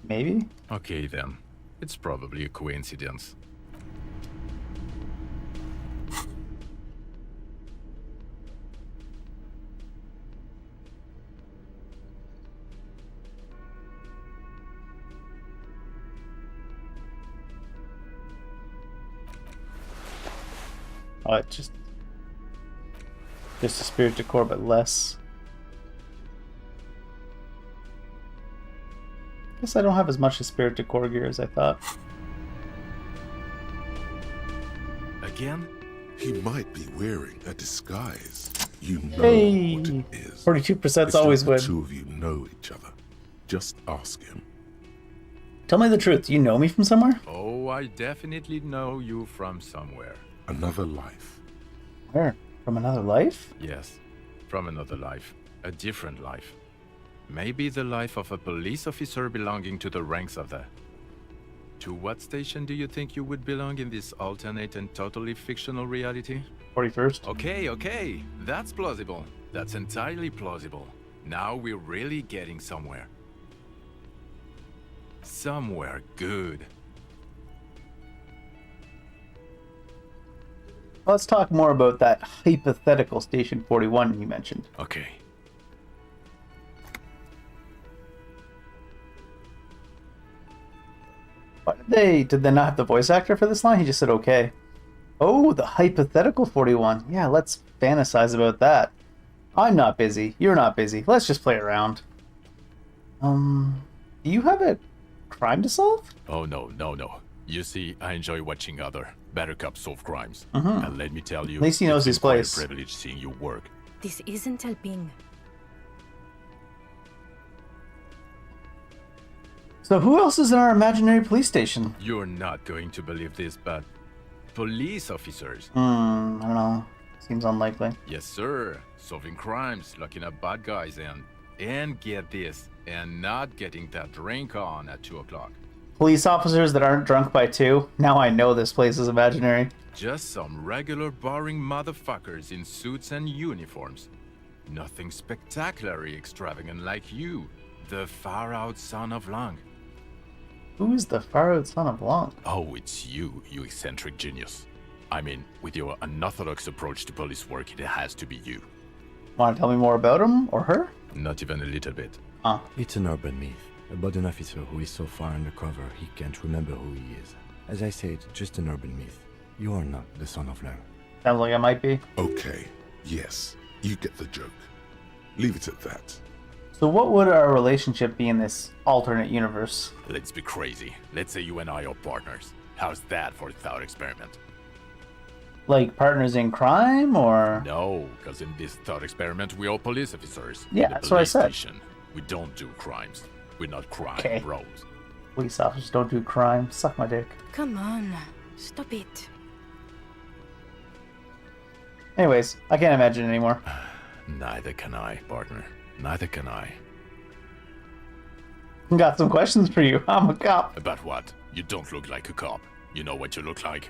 Maybe? Okay then. It's probably a coincidence. Oh, it's just a Spirit Decor, but less. Guess I don't have as much as Spirit Decor gear as I thought. Again? He might be wearing a disguise. You know Hey! what it is. 42%'s always the win. two of you know each other. Just ask him. Tell me the truth. Do you know me from somewhere? Oh, I definitely know you from somewhere. Another life. Where? From another life? Yes, from another life. A different life. Maybe the life of a police officer belonging to the ranks of the... To what station do you think you would belong in this alternate and totally fictional reality? 41st. Okay, that's plausible. That's entirely plausible. Now we're really getting somewhere. Somewhere good. Let's talk more about that hypothetical Station 41 you mentioned. Okay. Why did they not have the voice actor for this line? He just said okay. Oh, the hypothetical 41. Yeah, let's fantasize about that. I'm not busy. You're not busy. Let's just play around. Do you have a crime to solve? Oh, no. You see, I enjoy watching other better cops solve crimes. Mhm. And let me tell you, At least he knows his it's quite place. a privilege seeing you work. This isn't helping. So who else is in our imaginary police station? You're not going to believe this, but police officers. I don't know. Seems unlikely. Yes, sir. Solving crimes, locking up bad guys, and get this, and not getting that drink on at 2 o'clock. Police officers that aren't drunk by 2? Now I know this place is imaginary. Just some regular boring motherfuckers in suits and uniforms. Nothing spectacularly extravagant like you, the far-out son of Lang. Who is the far-out son of Long? Oh, it's you eccentric genius. I mean, with your unorthodox approach to police work, it has to be you. Want to tell me more about him or her? Not even a little bit. Huh. It's an urban myth. about an officer who is so far undercover he can't remember who he is. As I said, just an urban myth. You are not the son of Lang. Sounds like I might be. Okay, yes, you get the joke. Leave it at that. So what would our relationship be in this alternate universe? Let's be crazy. Let's say you and I are partners. How's that for a thought experiment? Like partners in crime, or? No, because in this thought experiment, we are police officers. Yeah, In the that's what I police said. station, we don't do crimes. We're not crime Okay. bros. Police officers don't do crime. Suck my dick. Come on, stop it. Anyways, I can't imagine anymore. Neither can I, partner. Neither can I. Got some questions for you. I'm a cop. About what? You don't look like a cop. You know what you look like?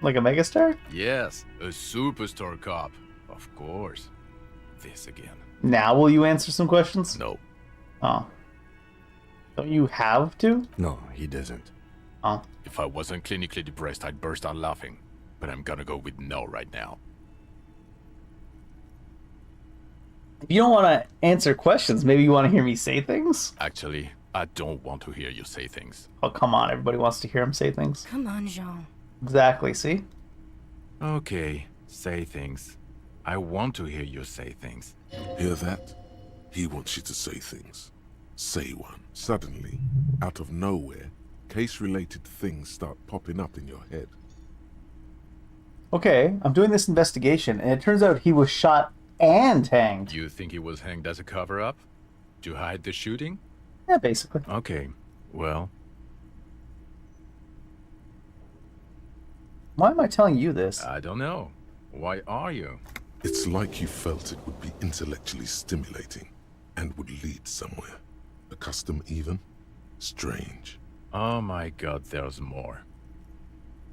Like a megastar? Yes, a superstar cop. Of course. This again. Now will you answer some questions? No. Oh. Don't you have to? No, he doesn't. Oh. If I wasn't clinically depressed, I'd burst out laughing. But I'm gonna go with no right now. If you don't want to answer questions, maybe you want to hear me say things? Actually, I don't want to hear you say things. Oh, come on. Everybody wants to hear him say things. Come on, Jean. Exactly, see? Okay, say things. I want to hear you say things. Hear that? He wants you to say things. Say one. Suddenly, out of nowhere, case-related things start popping up in your head. Okay, I'm doing this investigation, and it turns out he was shot and hanged. You think he was hanged as a cover-up? To hide the shooting? Yeah, basically. Okay, well... Why am I telling you this? I don't know. Why are you? It's like you felt it would be intellectually stimulating and would lead somewhere. A custom even? Strange. Oh my god, there's more.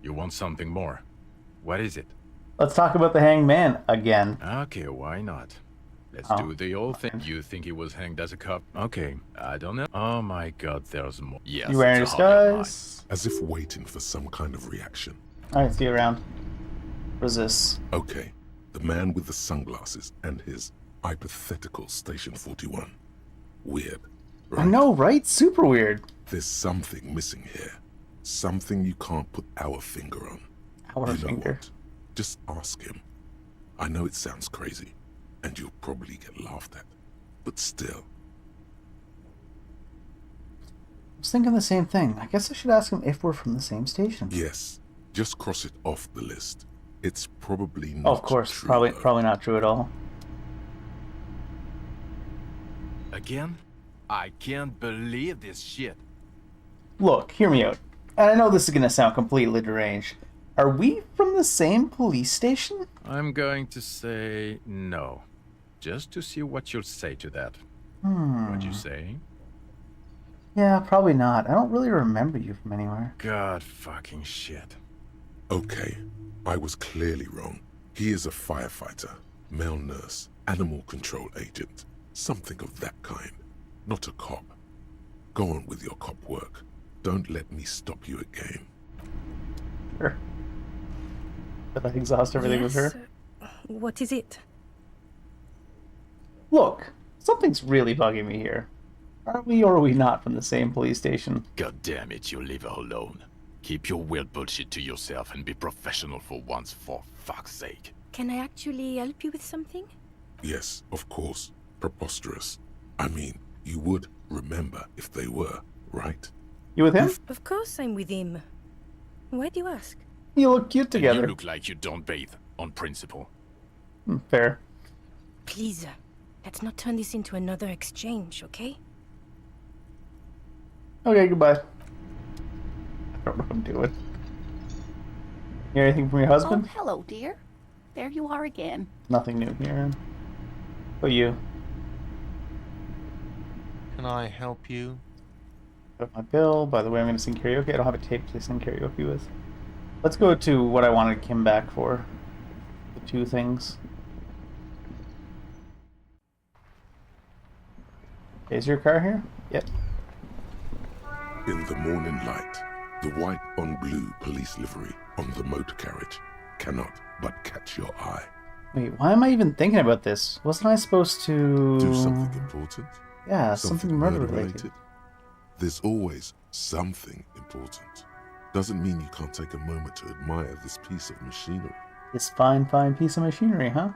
You want something more? What is it? Let's talk about the hanged man again. Okay, why not? Let's Oh. do the old thing. You think he was hanged as a cop? Okay, I don't know. Oh my god, there's more. Yes, You wearing a it's a hobby of mine. disguise? As if waiting for some kind of reaction. Alright, see you around. What is this? Okay, the man with the sunglasses and his hypothetical Station 41. Weird. I know, right? Super weird. There's something missing here. Something you can't put our finger on. Our You know finger. what? Just ask him. I know it sounds crazy, and you'll probably get laughed at. But still. I was thinking the same thing. I guess I should ask him if we're from the same station. Yes, just cross it off the list. It's probably not Oh, of course, true, probably not true at all. Again? I can't believe this shit. Look, hear me out. And I know this is gonna sound completely deranged. Are we from the same police station? I'm going to say no. Just to see what you'll say to that. What'd you say? Yeah, probably not. I don't really remember you from anywhere. God fucking shit. Okay, I was clearly wrong. He is a firefighter, male nurse, animal control agent, something of that kind. Not a cop. Go on with your cop work. Don't let me stop you again. Sure. Did I exhaust everything with her? What is it? Look, something's really bugging me here. Are we or are we not from the same police station? God damn it, you leave her alone. Keep your weird bullshit to yourself and be professional for once, for fuck's sake. Can I actually help you with something? Yes, of course. Preposterous. I mean, you would remember if they were, right? You with him? Of course I'm with him. Why do you ask? You look cute And together. you look like you don't bathe, on principle. Fair. Please, let's not turn this into another exchange, okay? Okay, goodbye. I don't know what I'm doing. Hear anything from your husband? Oh, hello, dear. There you are again. Nothing new here. But you. Can I help you? Got my bill. By the way, I'm going to sing karaoke. I don't have a tape to sing karaoke with. Let's go to what I wanted Kim back for. The two things. Okay, is your car here? Yep. In the morning light, the white on blue police livery on the motor carriage. cannot but catch your eye. Wait, why am I even thinking about this? Wasn't I supposed to... Do something important? Yeah, something murder-related. There's always something important. Doesn't mean you can't take a moment to admire this piece of machinery. This fine piece of machinery, huh?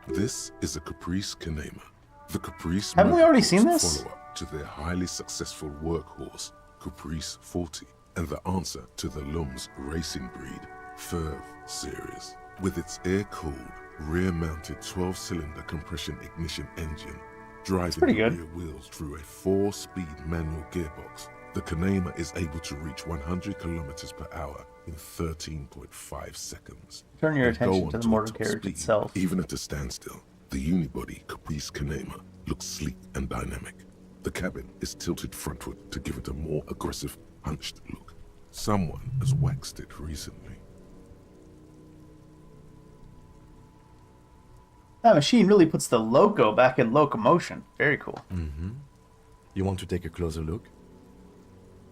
This is a Caprice Canema. The Caprice Haven't we already seen this? follow-up to their highly successful workhorse, Caprice 40, and the answer to the Lum's racing breed, Ferv series. With its air-cooled, rear-mounted 12-cylinder compression ignition engine, driving the rear wheels through a 4-speed manual gearbox, the Canema is able to reach 100 kilometers per hour in 13.5 seconds. Turn your and attention go to on the motor top carriage speed. itself. Even at a standstill, the unibody Caprice Canema looks sleek and dynamic. The cabin is tilted frontward to give it a more aggressive, hunched look. Someone has waxed it recently. That machine really puts the loco back in locomotion. Very cool. Mm-hmm. You want to take a closer look?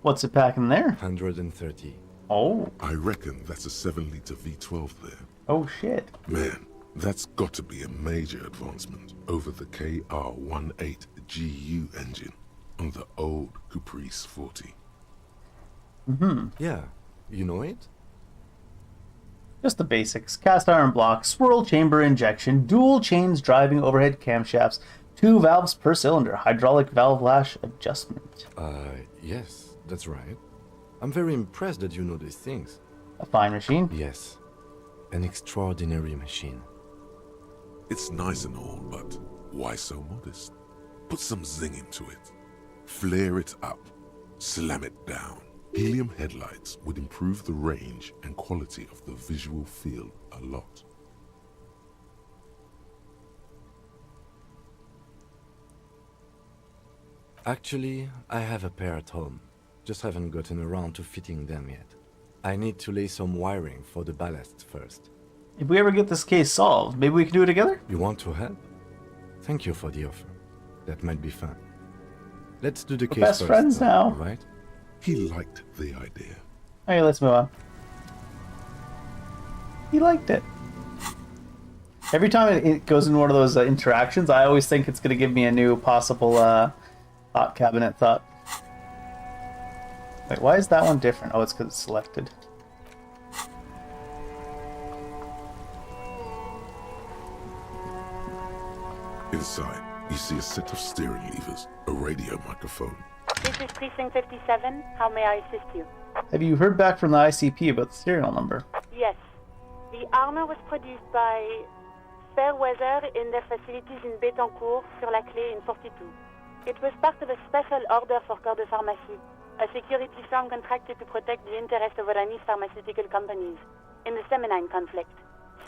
What's it packing there? 130. Oh. I reckon that's a 7-liter V12 there. Oh, shit. Man, that's got to be a major advancement over the KR18GU engine on the old Caprice 40. Mm-hmm. Yeah. You know it? Just the basics. Cast iron block, swirl chamber injection, dual chains driving overhead camshafts, 2 valves per cylinder, hydraulic valve lash adjustment. Yes, that's right. I'm very impressed that you know these things. A fine machine? Yes. An extraordinary machine. It's nice and all, but why so modest? Put some zing into it. Flare it up. Slam it down. Helium headlights would improve the range and quality of the visual field a lot. Actually, I have a pair at home. Just haven't gotten around to fitting them yet. I need to lay some wiring for the ballast first. If we ever get this case solved, maybe we can do it together? You want to help? Thank you for the offer. That might be fun. Let's do the case best first, friends though, now. Right? He liked the idea. Alright, let's move on. He liked it. Every time it goes in one of those interactions, I always think it's going to give me a new possible thought cabinet thought. Wait, why is that one different? Oh, it's because it's selected. Inside, you see a set of steering levers, a radio microphone. This is Precinct 57. How may I assist you? Have you heard back from the ICP about the serial number? Yes. The armor was produced by Fairweather in their facilities in Betancourt, sur la Clé in 42. It was part of a special order for Corps de Pharmacie, a security firm contracted to protect the interests of Oranese pharmaceutical companies in the Seminine conflict.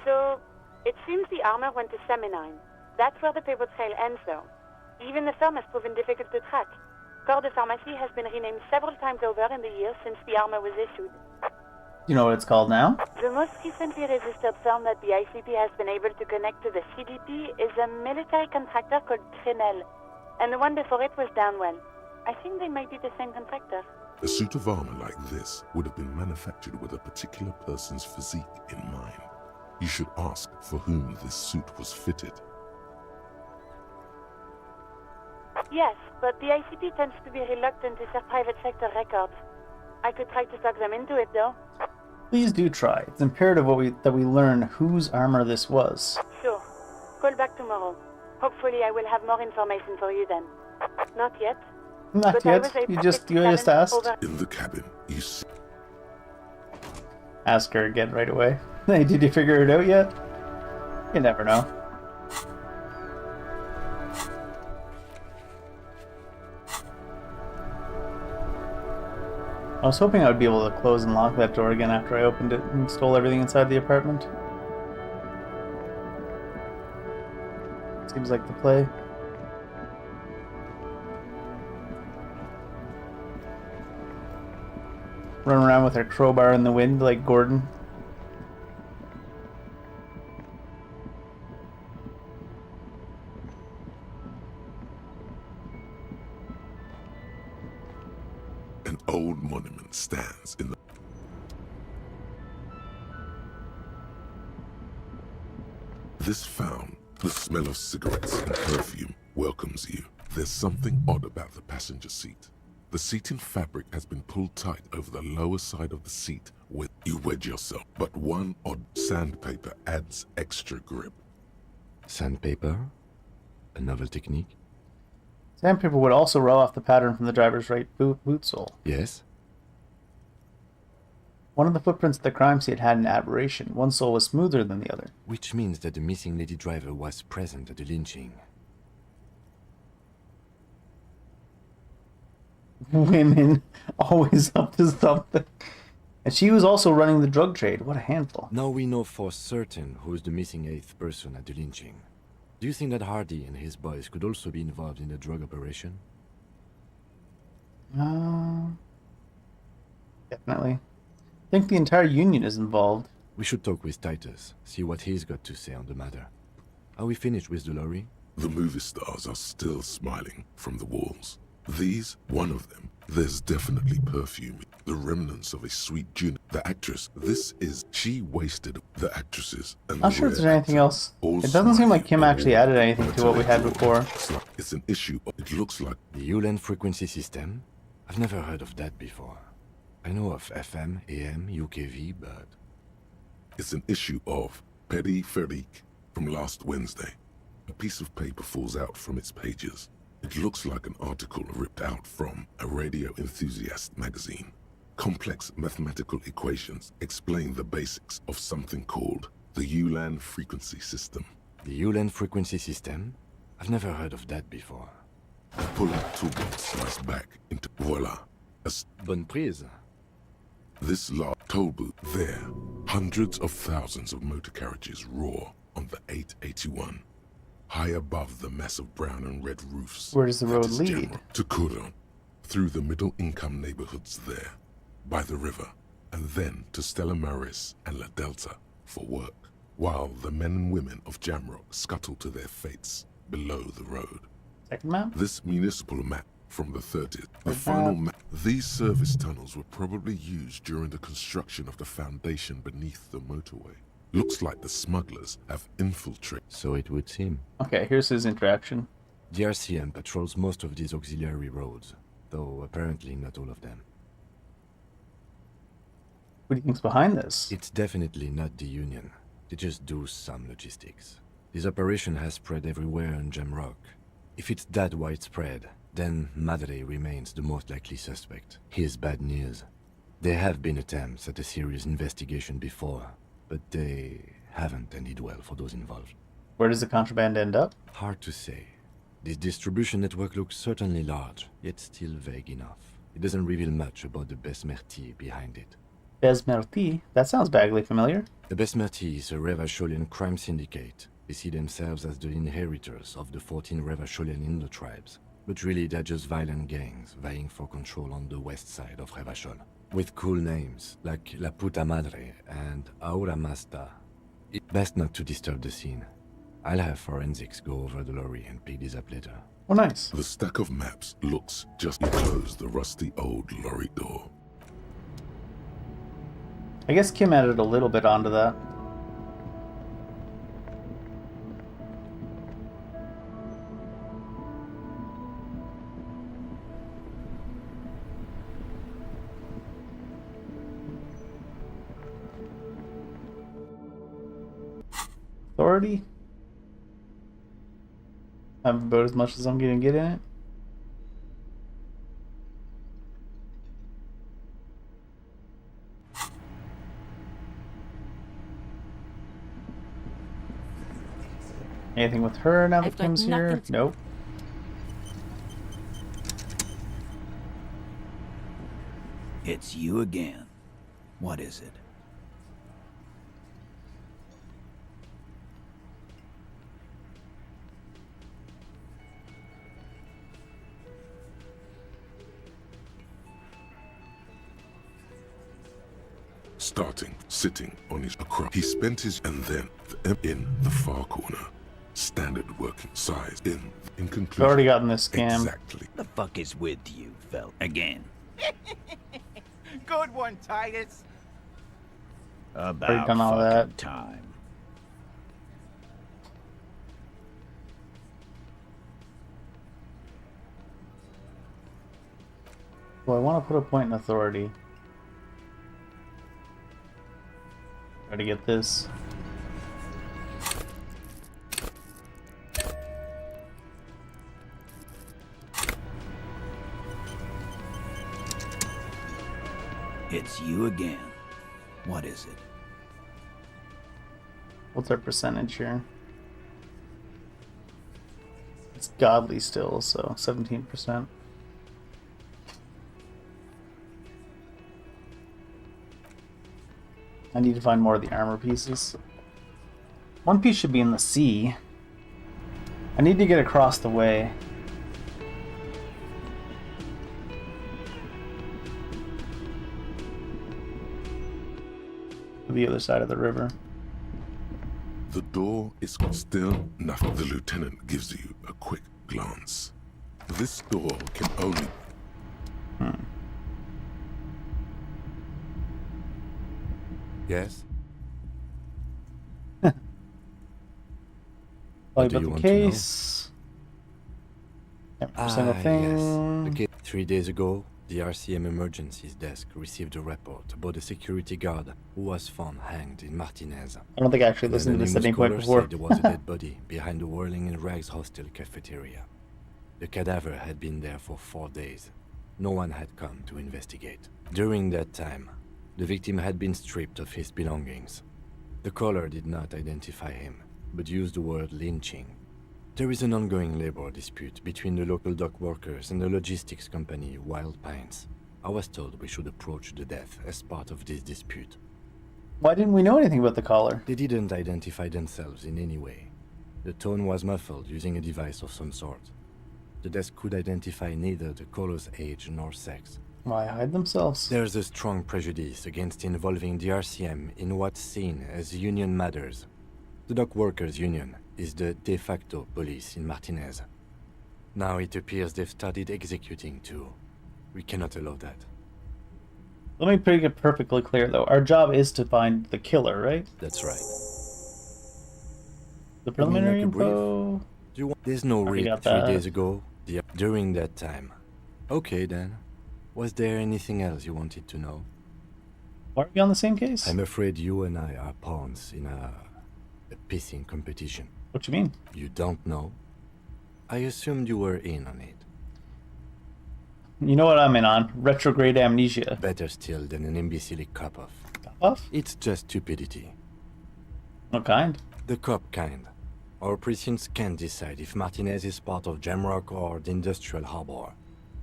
So, it seems the armor went to Seminine. That's where the paper trail ends, though. Even the firm has proven difficult to track. Corps de Pharmacie has been renamed several times over in the years since the armor was issued. You know what it's called now? The most recently registered firm that the ICP has been able to connect to the CDP is a military contractor called Trinell, and the one before it was Downwell. I think they might be the same contractor. A suit of armor like this would have been manufactured with a particular person's physique in mind. You should ask for whom this suit was fitted. Yes, but the ICP tends to be reluctant to share private sector records. I could try to talk them into it, though. Please do try. It's imperative that we learn whose armor this was. Sure. Call back tomorrow. Hopefully I will have more information for you then. Not yet. Not but yet. You just asked. In the cabin, you see... Ask her again right away. Hey, did you figure it out yet? You never know. I was hoping I would be able to close and lock that door again after I opened it and stole everything inside the apartment. Seems like the play. Run around with her crowbar in the wind like Gordon. An old monument stands in the... This found, the smell of cigarettes and perfume welcomes you. There's something odd about the passenger seat. The seating fabric has been pulled tight over the lower side of the seat where you wedge yourself, but one odd sandpaper adds extra grip. Sandpaper? A novel technique? Sandpaper would also roll off the pattern from the driver's right boot sole. Yes? One of the footprints at the crime scene had an aberration. One sole was smoother than the other. Which means that the missing lady driver was present at the lynching. Women always up to something. And she was also running the drug trade. What a handful. Now we know for certain who's the missing 8th person at the lynching. Do you think that Hardy and his boys could also be involved in the drug operation? Definitely. I think the entire union is involved. We should talk with Titus, see what he's got to say on the matter. Are we finished with the lorry? The movie stars are still smiling from the walls. These, one of them, there's definitely perfume. The remnants of a sweet June. The actress, she wasted the actresses. And Not sure if there's anything else. It doesn't seem like Kim actually added anything to what we had before. It's an issue. It looks like the Ulan frequency system? I've never heard of that before. I know of FM, AM, UKV, but... It's an issue of Peripherique from last Wednesday. A piece of paper falls out from its pages. It looks like an article ripped out from a radio enthusiast magazine. Complex mathematical equations explain the basics of something called the Ulan frequency system. The Ulan frequency system? I've never heard of that before. Pull out toolbox slice back into voila. Bonne prise. This large toll booth there. Hundreds of thousands of motor carriages roar on the 881. High above the massive brown and red roofs. Where does the road lead? To Kuron, through the middle-income neighborhoods there, by the river, and then to Stella Maris and La Delta for work, while the men and women of Jamrock scuttle to their fates below the road. Second map? This municipal map from the 30s, the final map. These service tunnels were probably used during the construction of the foundation beneath the motorway. Looks like the smugglers have infiltrated. So it would seem. Okay, here's his interaction. The RCM patrols most of these auxiliary roads, though apparently not all of them. What do you think's behind this? It's definitely not the Union. They just do some logistics. This operation has spread everywhere in Jamrock. If it's that widespread, then Madre remains the most likely suspect. Here's bad news. There have been attempts at a serious investigation before, but they haven't ended well for those involved. Where does the contraband end up? Hard to say. This distribution network looks certainly large, yet still vague enough. It doesn't reveal much about the Besmerti behind it. Besmerti? That sounds vaguely familiar. The Besmerti is a Revacholian crime syndicate. They see themselves as the inheritors of the 14 Revacholian Indo-tribes. But really they're just violent gangs vying for control on the west side of Revachol. With cool names, like La Puta Madre and Aura Masta. It's best not to disturb the scene. I'll have forensics go over the lorry and pick this up later. Oh, nice. The stack of maps looks just close the rusty old lorry door. I guess Kim added a little bit onto that. Authority? I have about as much as I'm gonna get in it. Anything with her now that Kim's here? Nope. It's you again. What is it? Starting, sitting on his across. He spent his and then in the far corner. Standard working size in conclusion. Already gotten this scam. Exactly. The fuck is with you, fella? Again. Good one, Titus. About done all fucking that. time. Do I want to put a point in authority? Try to get this. It's you again. What is it? What's our percentage here? It's godly still, so 17%. I need to find more of the armor pieces. One piece should be in the sea. I need to get across the way. To the other side of the river. The door is still enough. The lieutenant gives you a quick glance. This door can only... Yes? Probably What do about you the want to know? case. Every single thing. Yes. Okay. 3 days ago, the RCM Emergencies Desk received a report about a security guard who was found hanged in Martinez. I don't think I actually listened to this at any point before. Said there was a dead body behind the Whirling in Rags hostel cafeteria. The cadaver had been there for 4 days. No one had come to investigate. During that time, the victim had been stripped of his belongings. The caller did not identify him, but used the word lynching. There is an ongoing labor dispute between the local dock workers and the logistics company Wild Pines. I was told we should approach the death as part of this dispute. Why didn't we know anything about the caller? They didn't identify themselves in any way. The tone was muffled using a device of some sort. The desk could identify neither the caller's age nor sex. Why hide themselves? There's a strong prejudice against involving the RCM in what's seen as union matters. The dock workers' union is the de facto police in Martinez. Now it appears they've started executing too. We cannot allow that. Let me make it perfectly clear though. Our job is to find the killer, right? That's right. The preliminary Like a brief? info. There's no Already read got 3 that. days ago. During that time. Okay then. Was there anything else you wanted to know? Are we on the same case? I'm afraid you and I are pawns in a pissing competition. What you mean? You don't know? I assumed you were in on it. You know what I'm in on? Retrograde amnesia. Better still than an imbecilic cop-off. Cop-off? It's just stupidity. What kind? The cop kind. Our precincts can't decide if Martinez is part of Jamrock or the Industrial Harbor.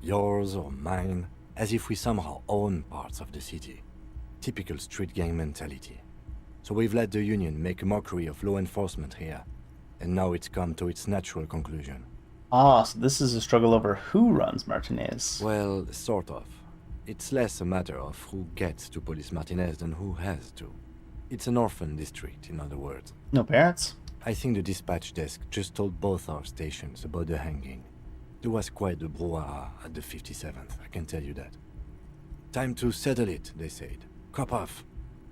Yours or mine, as if we somehow own parts of the city. Typical street gang mentality. So we've let the Union make a mockery of law enforcement here, and now it's come to its natural conclusion. Ah, so this is a struggle over who runs Martinez. Well, sort of. It's less a matter of who gets to police Martinez than who has to. It's an orphan district, in other words. No parents? I think the dispatch desk just told both our stations about the hanging. There was quite the brouhaha at the 57th, I can tell you that. Time to settle it, they said. Cop off.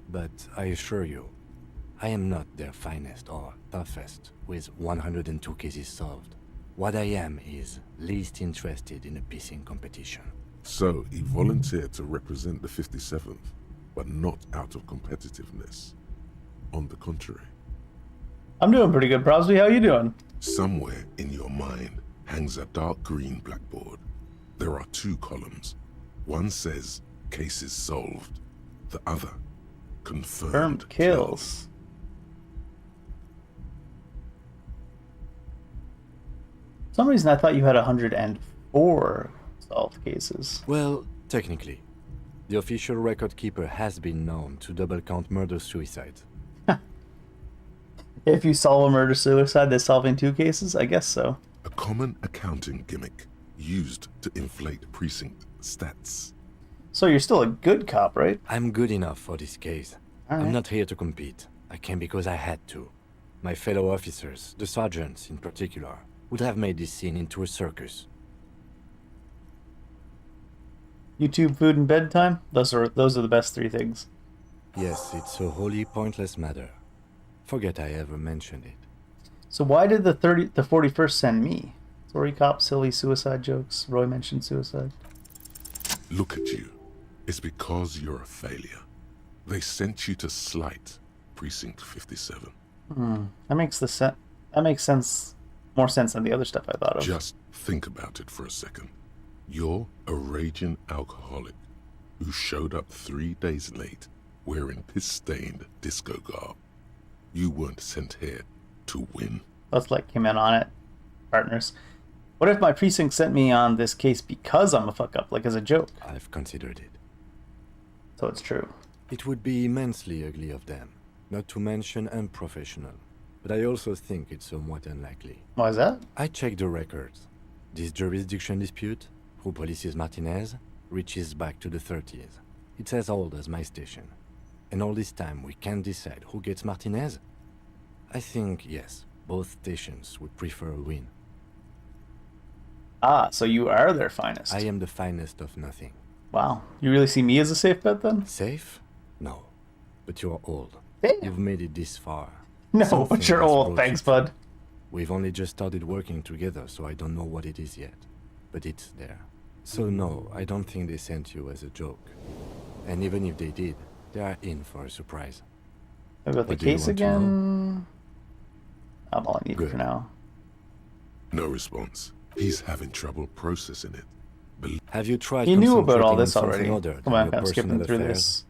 But I assure you, I am not their finest or toughest, with 102 cases solved. What I am is least interested in a pissing competition. So he volunteered to represent the 57th, but not out of competitiveness. On the contrary. I'm doing pretty good, Prosby. How you doing? Somewhere in your mind hangs a dark green blackboard. There are 2 columns. One says, cases solved. The other, confirmed kills. For some reason I thought you had 104 solved cases. Well, technically, the official record keeper has been known to double count murder-suicide. If you solve a murder-suicide, they're solving 2 cases? I guess so. A common accounting gimmick used to inflate precinct stats. So you're still a good cop, right? I'm good enough for this case. All right. I'm not here to compete. I came because I had to. My fellow officers, the sergeants in particular, would have made this scene into a circus. YouTube, food, and bedtime? Those are the best 3 things. Yes, it's a wholly pointless matter. Forget I ever mentioned it. So why did the 41st send me? Sorry, cop, silly suicide jokes. Roy mentioned suicide. Look at you. It's because you're a failure. They sent you to slight Precinct 57. That makes sense. More sense than the other stuff I thought of. Just think about it for a second. You're a raging alcoholic who showed up 3 days late wearing piss-stained disco garb. You weren't sent here to win. Let's let Kim in on it, partners. What if my precinct sent me on this case because I'm a fuck-up, like as a joke? I've considered it. So it's true. It would be immensely ugly of them, not to mention unprofessional. But I also think it's somewhat unlikely. Why is that? I checked the records. This jurisdiction dispute, who polices Martinez, reaches back to the 30s. It's as old as my station. And all this time we can't decide who gets Martinez? I think, yes, both stations would prefer a win. Ah, so you are their finest. I am the finest of nothing. Wow. You really see me as a safe bet then? Safe? No. But you're old. Damn. You've made it this far. No, Something but you're has old. brought Thanks, you through. bud. We've only just started working together, so I don't know what it is yet. But it's there. So no, I don't think they sent you as a joke. And even if they did, they are in for a surprise. About the What do you case want to know? again? I'm all I need Good. for now. No response. He's having trouble processing it. Have you tried He knew about all concentrating on this something already. other Come than on, your I'm skipping personal through affairs? this.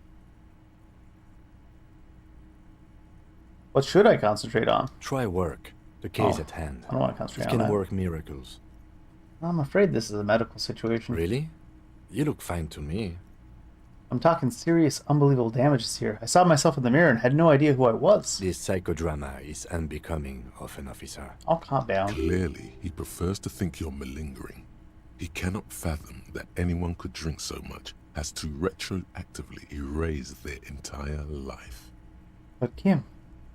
What should I concentrate on? Try work. The case Oh, at hand. I don't want to concentrate It on can that. work miracles. I'm afraid this is a medical situation. Really? You look fine to me. I'm talking serious, unbelievable damages here. I saw myself in the mirror and had no idea who I was. This psychodrama is unbecoming of an officer. I'll calm down. Clearly, he prefers to think you're malingering. He cannot fathom that anyone could drink so much as to retroactively erase their entire life. But Kim,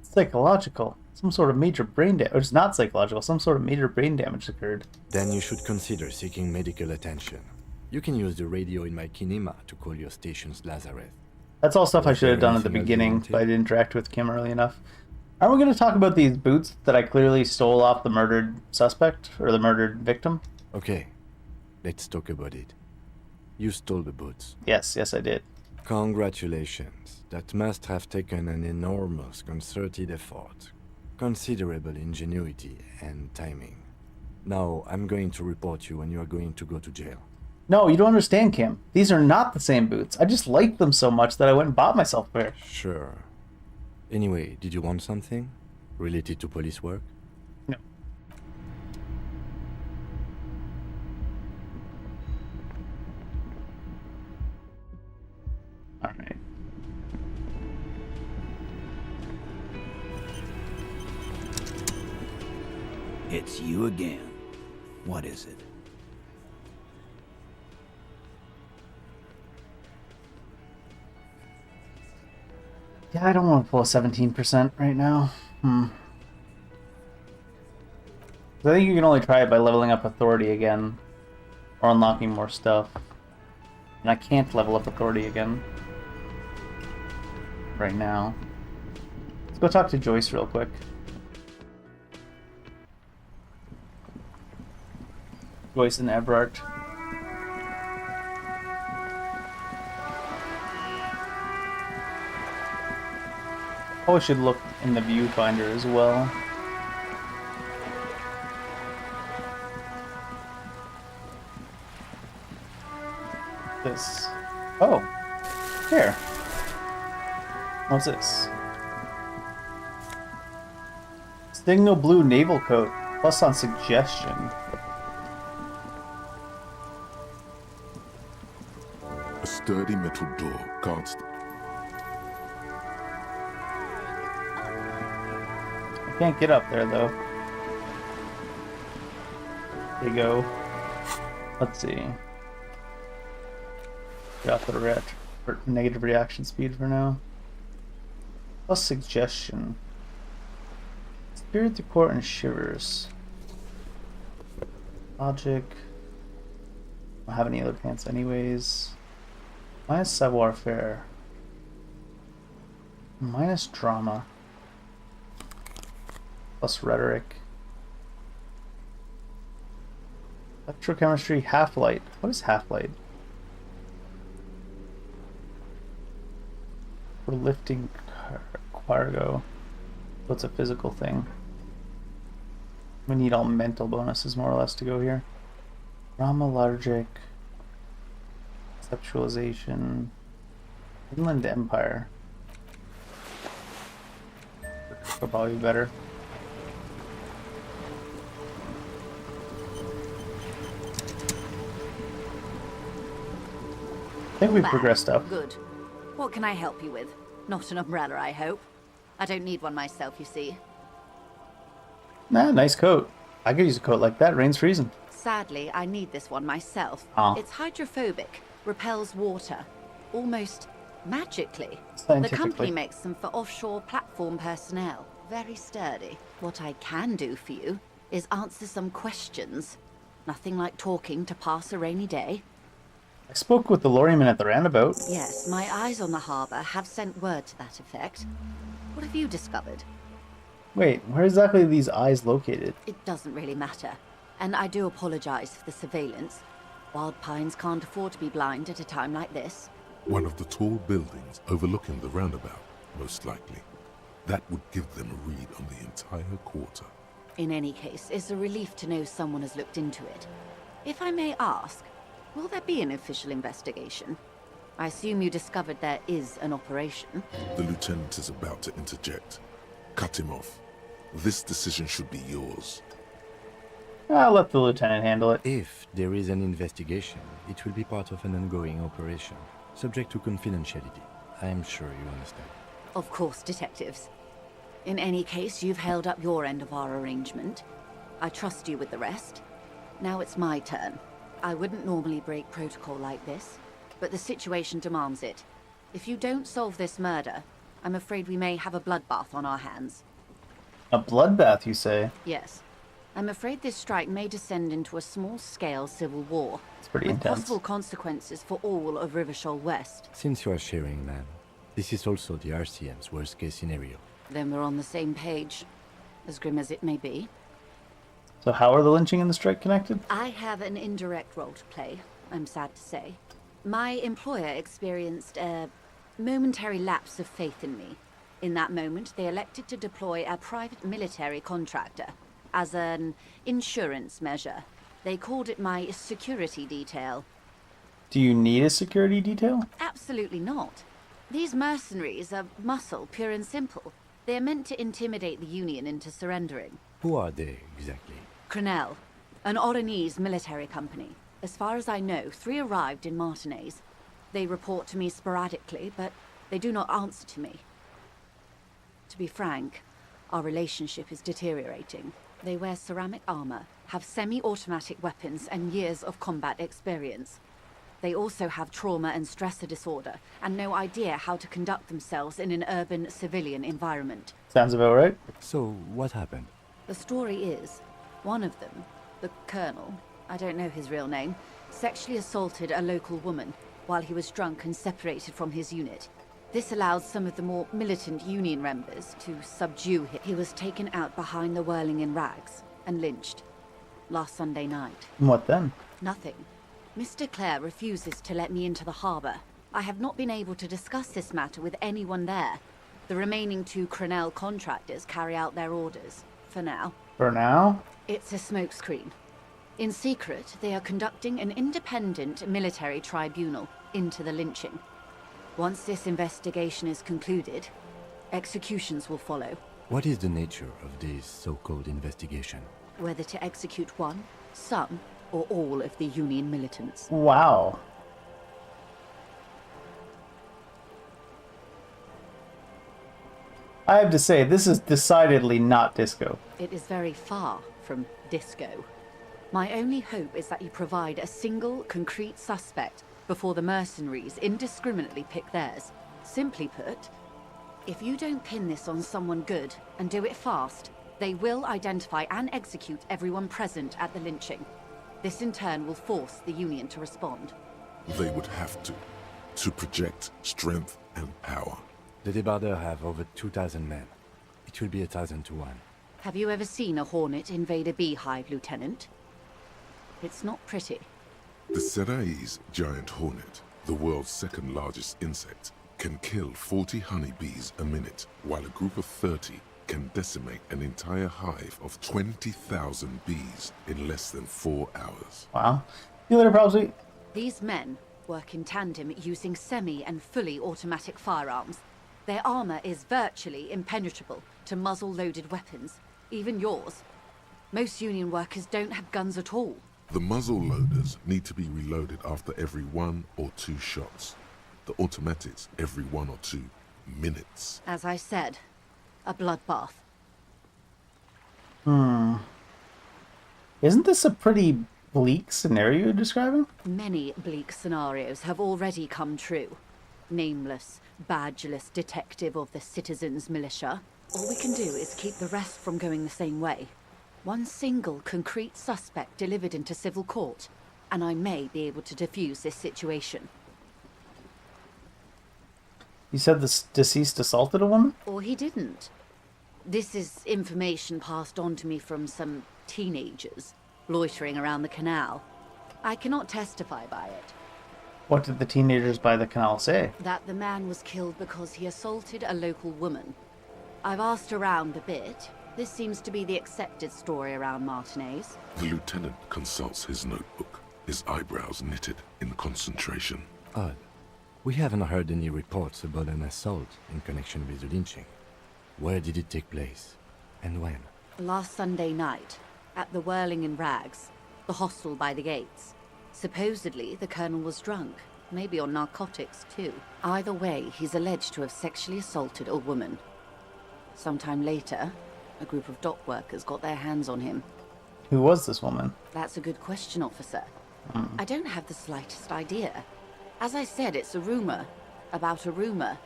it's psychological. Some sort of major brain damage. It's not psychological. Some sort of major brain damage occurred. Then you should consider seeking medical attention. You can use the radio in my kinema to call your station's Lazareth. That's all stuff I Was should have there done at the anything else you beginning, wanted? but I didn't interact with Kim early enough. Aren't we going to talk about these boots that I clearly stole off the murdered suspect, or the murdered victim? Okay, let's talk about it. You stole the boots. Yes, I did. Congratulations. That must have taken an enormous concerted effort, considerable ingenuity and timing. Now, I'm going to report you and you are going to go to jail. No, you don't understand, Kim. These are not the same boots. I just liked them so much that I went and bought myself a pair. Sure. Anyway, did you want something? Related to police work? No. Alright. It's you again. What is it? Yeah, I don't want to pull a 17% right now. I think you can only try it by leveling up authority again. Or unlocking more stuff. And I can't level up authority again. Right now. Let's go talk to Joyce real quick. Joyce and Eberhardt. Oh, I should look in the viewfinder as well. This. Oh. Here. What's this? Signal blue naval coat. Plus on suggestion. A sturdy metal door guards the... I can't get up there though. There you go. Let's see. Drop the negative reaction speed for now. Plus suggestion. Spirit the court and shivers. Logic. I don't have any other pants anyways. Minus savoir faire. Minus drama. Plus rhetoric. Electrochemistry, half-light. What is half-light? for lifting cargo. So it's a physical thing. We need all mental bonuses more or less to go here. Dramalargic. Conceptualization. Inland Empire. Will probably be better. I think we've progressed up. Good. What can I help you with? Not an umbrella, I hope. I don't need one myself, you see. Nah, nice coat. I could use a coat like that. Rain's freezing. Sadly, I need this one myself. Ah. It's hydrophobic, repels water, almost magically. The Scientifically. company makes them for offshore platform personnel. Very sturdy. What I can do for you is answer some questions. Nothing like talking to pass a rainy day. I spoke with the lorryman at the roundabout. Yes, my eyes on the harbour have sent word to that effect. What have you discovered? Wait, where exactly are these eyes located? It doesn't really matter. And I do apologize for the surveillance. Wild Pines can't afford to be blind at a time like this. One of the tall buildings overlooking the roundabout, most likely. That would give them a read on the entire quarter. In any case, it's a relief to know someone has looked into it. If I may ask, will there be an official investigation? I assume you discovered there is an operation. The lieutenant is about to interject. Cut him off. This decision should be yours. I'll let the lieutenant handle it. If there is an investigation, it will be part of an ongoing operation, subject to confidentiality. I am sure you understand. Of course, detectives. In any case, you've held up your end of our arrangement. I trust you with the rest. Now it's my turn. I wouldn't normally break protocol like this, but the situation demands it. If you don't solve this murder, I'm afraid we may have a bloodbath on our hands. A bloodbath, you say? Yes. I'm afraid this strike may descend into a small-scale civil war. It's pretty with intense. possible consequences for all of Rivershoal West. Since you are sharing, ma'am, this is also the RCM's worst-case scenario. Then we're on the same page, as grim as it may be. So how are the lynching and the strike connected? I have an indirect role to play, I'm sad to say. My employer experienced a momentary lapse of faith in me. In that moment, they elected to deploy a private military contractor as an insurance measure. They called it my security detail. Do you need a security detail? Absolutely not. These mercenaries are muscle, pure and simple. They are meant to intimidate the Union into surrendering. Who are they, exactly? Crenel, an Oranese military company. As far as I know, 3 arrived in Martinez. They report to me sporadically, but they do not answer to me. To be frank, our relationship is deteriorating. They wear ceramic armor, have semi-automatic weapons, and years of combat experience. They also have trauma and stressor disorder, and no idea how to conduct themselves in an urban civilian environment. Sounds about right. So, what happened? The story is, one of them, the Colonel, I don't know his real name, sexually assaulted a local woman while he was drunk and separated from his unit. This allowed some of the more militant Union members to subdue him. He was taken out behind the whirling in rags and lynched last Sunday night. And what then? Nothing. Mr. Clare refuses to let me into the harbour. I have not been able to discuss this matter with anyone there. The remaining 2 Crenel contractors carry out their orders, for now. For now? It's a smokescreen. In secret, they are conducting an independent military tribunal into the lynching. Once this investigation is concluded, executions will follow. What is the nature of this so-called investigation? Whether to execute one, some, or all of the Union militants. Wow. I have to say, this is decidedly not disco. It is very far from disco. My only hope is that you provide a single, concrete suspect before the mercenaries indiscriminately pick theirs. Simply put, if you don't pin this on someone good and do it fast, they will identify and execute everyone present at the lynching. This in turn will force the Union to respond. They would have to project strength and power. The Debardeurs have over 2,000 men. It will be 1,000 to 1. Have you ever seen a hornet invade a beehive, Lieutenant? It's not pretty. The Serai's giant hornet, the world's 2nd largest insect, can kill 40 honeybees a minute, while a group of 30 can decimate an entire hive of 20,000 bees in less than 4 hours. Wow. See you later, probably. These men work in tandem using semi and fully automatic firearms. Their armor is virtually impenetrable to muzzle-loaded weapons, even yours. Most Union workers don't have guns at all. The muzzle loaders need to be reloaded after every 1 or 2 shots. The automatics every 1 or 2 minutes. As I said, a bloodbath. Isn't this a pretty bleak scenario you're describing? Many bleak scenarios have already come true. Nameless, badgeless detective of the citizens' militia. All we can do is keep the rest from going the same way. One single concrete suspect delivered into civil court, and I may be able to defuse this situation. You said the deceased assaulted a woman? Or he didn't. This is information passed on to me from some teenagers loitering around the canal. I cannot testify by it. What did the teenagers by the canal say? That the man was killed because he assaulted a local woman. I've asked around a bit. This seems to be the accepted story around Martinez. The lieutenant consults his notebook, his eyebrows knitted in concentration. Odd. We haven't heard any reports about an assault in connection with the lynching. Where did it take place? And when? Last Sunday night, at the Whirling in Rags, the hostel by the gates. Supposedly, the colonel was drunk, maybe on narcotics too. Either way, he's alleged to have sexually assaulted a woman. Sometime later, a group of dock workers got their hands on him. Who was this woman? That's a good question, officer. I don't have the slightest idea. As I said, it's a rumor. About a rumor.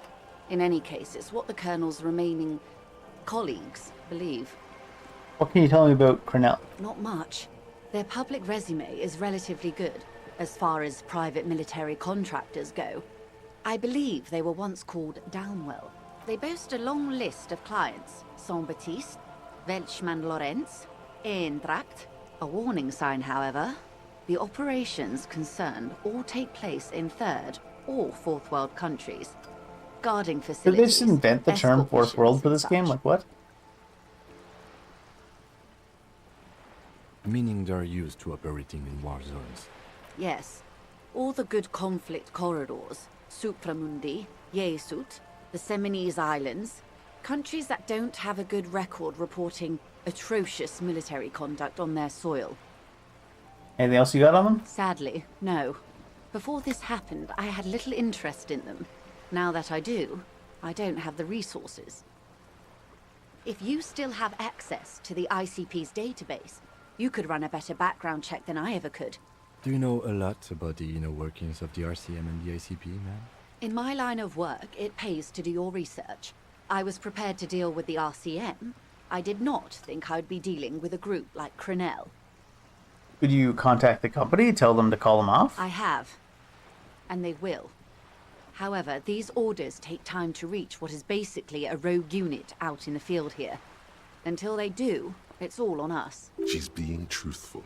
In any case, it's what the colonel's remaining colleagues believe. What can you tell me about Cornell? Not much. Their public resume is relatively good, as far as private military contractors go. I believe they were once called Downwell. They boast a long list of clients. Saint-Baptiste, Welchman-Lorenz, Eintracht. A warning sign, however. The operations concerned all take place in third or fourth world countries. Guarding Did facilities. they just invent the term escort fourth world missions for and this such. game? Like what? Meaning they're used to operating in war zones. Yes. All the good conflict corridors, Supramundi, Yesut, the Seminese Islands, countries that don't have a good record reporting atrocious military conduct on their soil. Anything else you got on them? Sadly, no. Before this happened, I had little interest in them. Now that I do, I don't have the resources. If you still have access to the ICP's database, you could run a better background check than I ever could. Do you know a lot about the inner workings of the RCM and the ICP, ma'am? In my line of work, it pays to do your research. I was prepared to deal with the RCM. I did not think I'd be dealing with a group like Crenell. Could you contact the company, tell them to call them off? I have. And they will. However, these orders take time to reach what is basically a rogue unit out in the field here. Until they do, it's all on us. She's being truthful.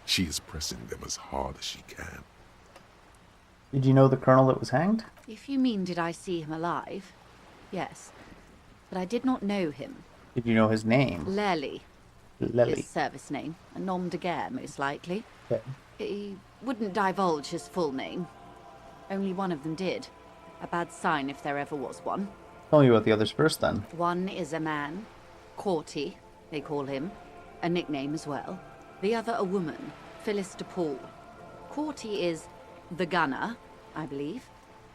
She is pressing them as hard as she can. Did you know the colonel that was hanged? If you mean did I see him alive? Yes. But I did not know him. Did you know his name? Lely. Lely. His service name. A nom de guerre, most likely. Okay. He wouldn't divulge his full name. Only one of them did. A bad sign if there ever was one. Tell me about the others first, then. One is a man. Corty, they call him. A nickname as well. The other a woman. Phyllis DePaul. Corty is the gunner, I believe.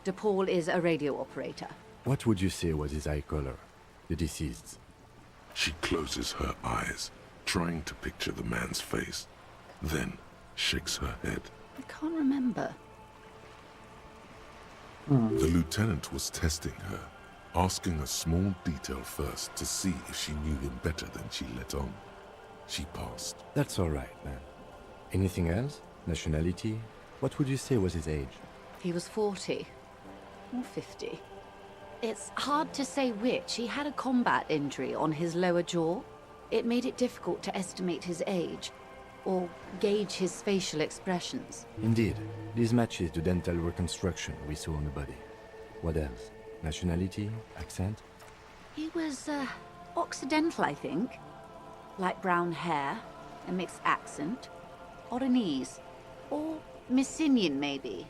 DePaul is a radio operator. What would you say was his eye color? The deceased's? She closes her eyes, trying to picture the man's face, then shakes her head. I can't remember. The lieutenant was testing her, asking a small detail first to see if she knew him better than she let on. She passed. That's all right, man. Anything else? Nationality? What would you say was his age? He was 40. Or 50. It's hard to say which. He had a combat injury on his lower jaw. It made it difficult to estimate his age, or gauge his facial expressions. Indeed, this matches the dental reconstruction we saw on the body. What else? Nationality? Accent? He was, Occidental, I think. Light brown hair, a mixed accent. Oranese. Or Messinian, maybe.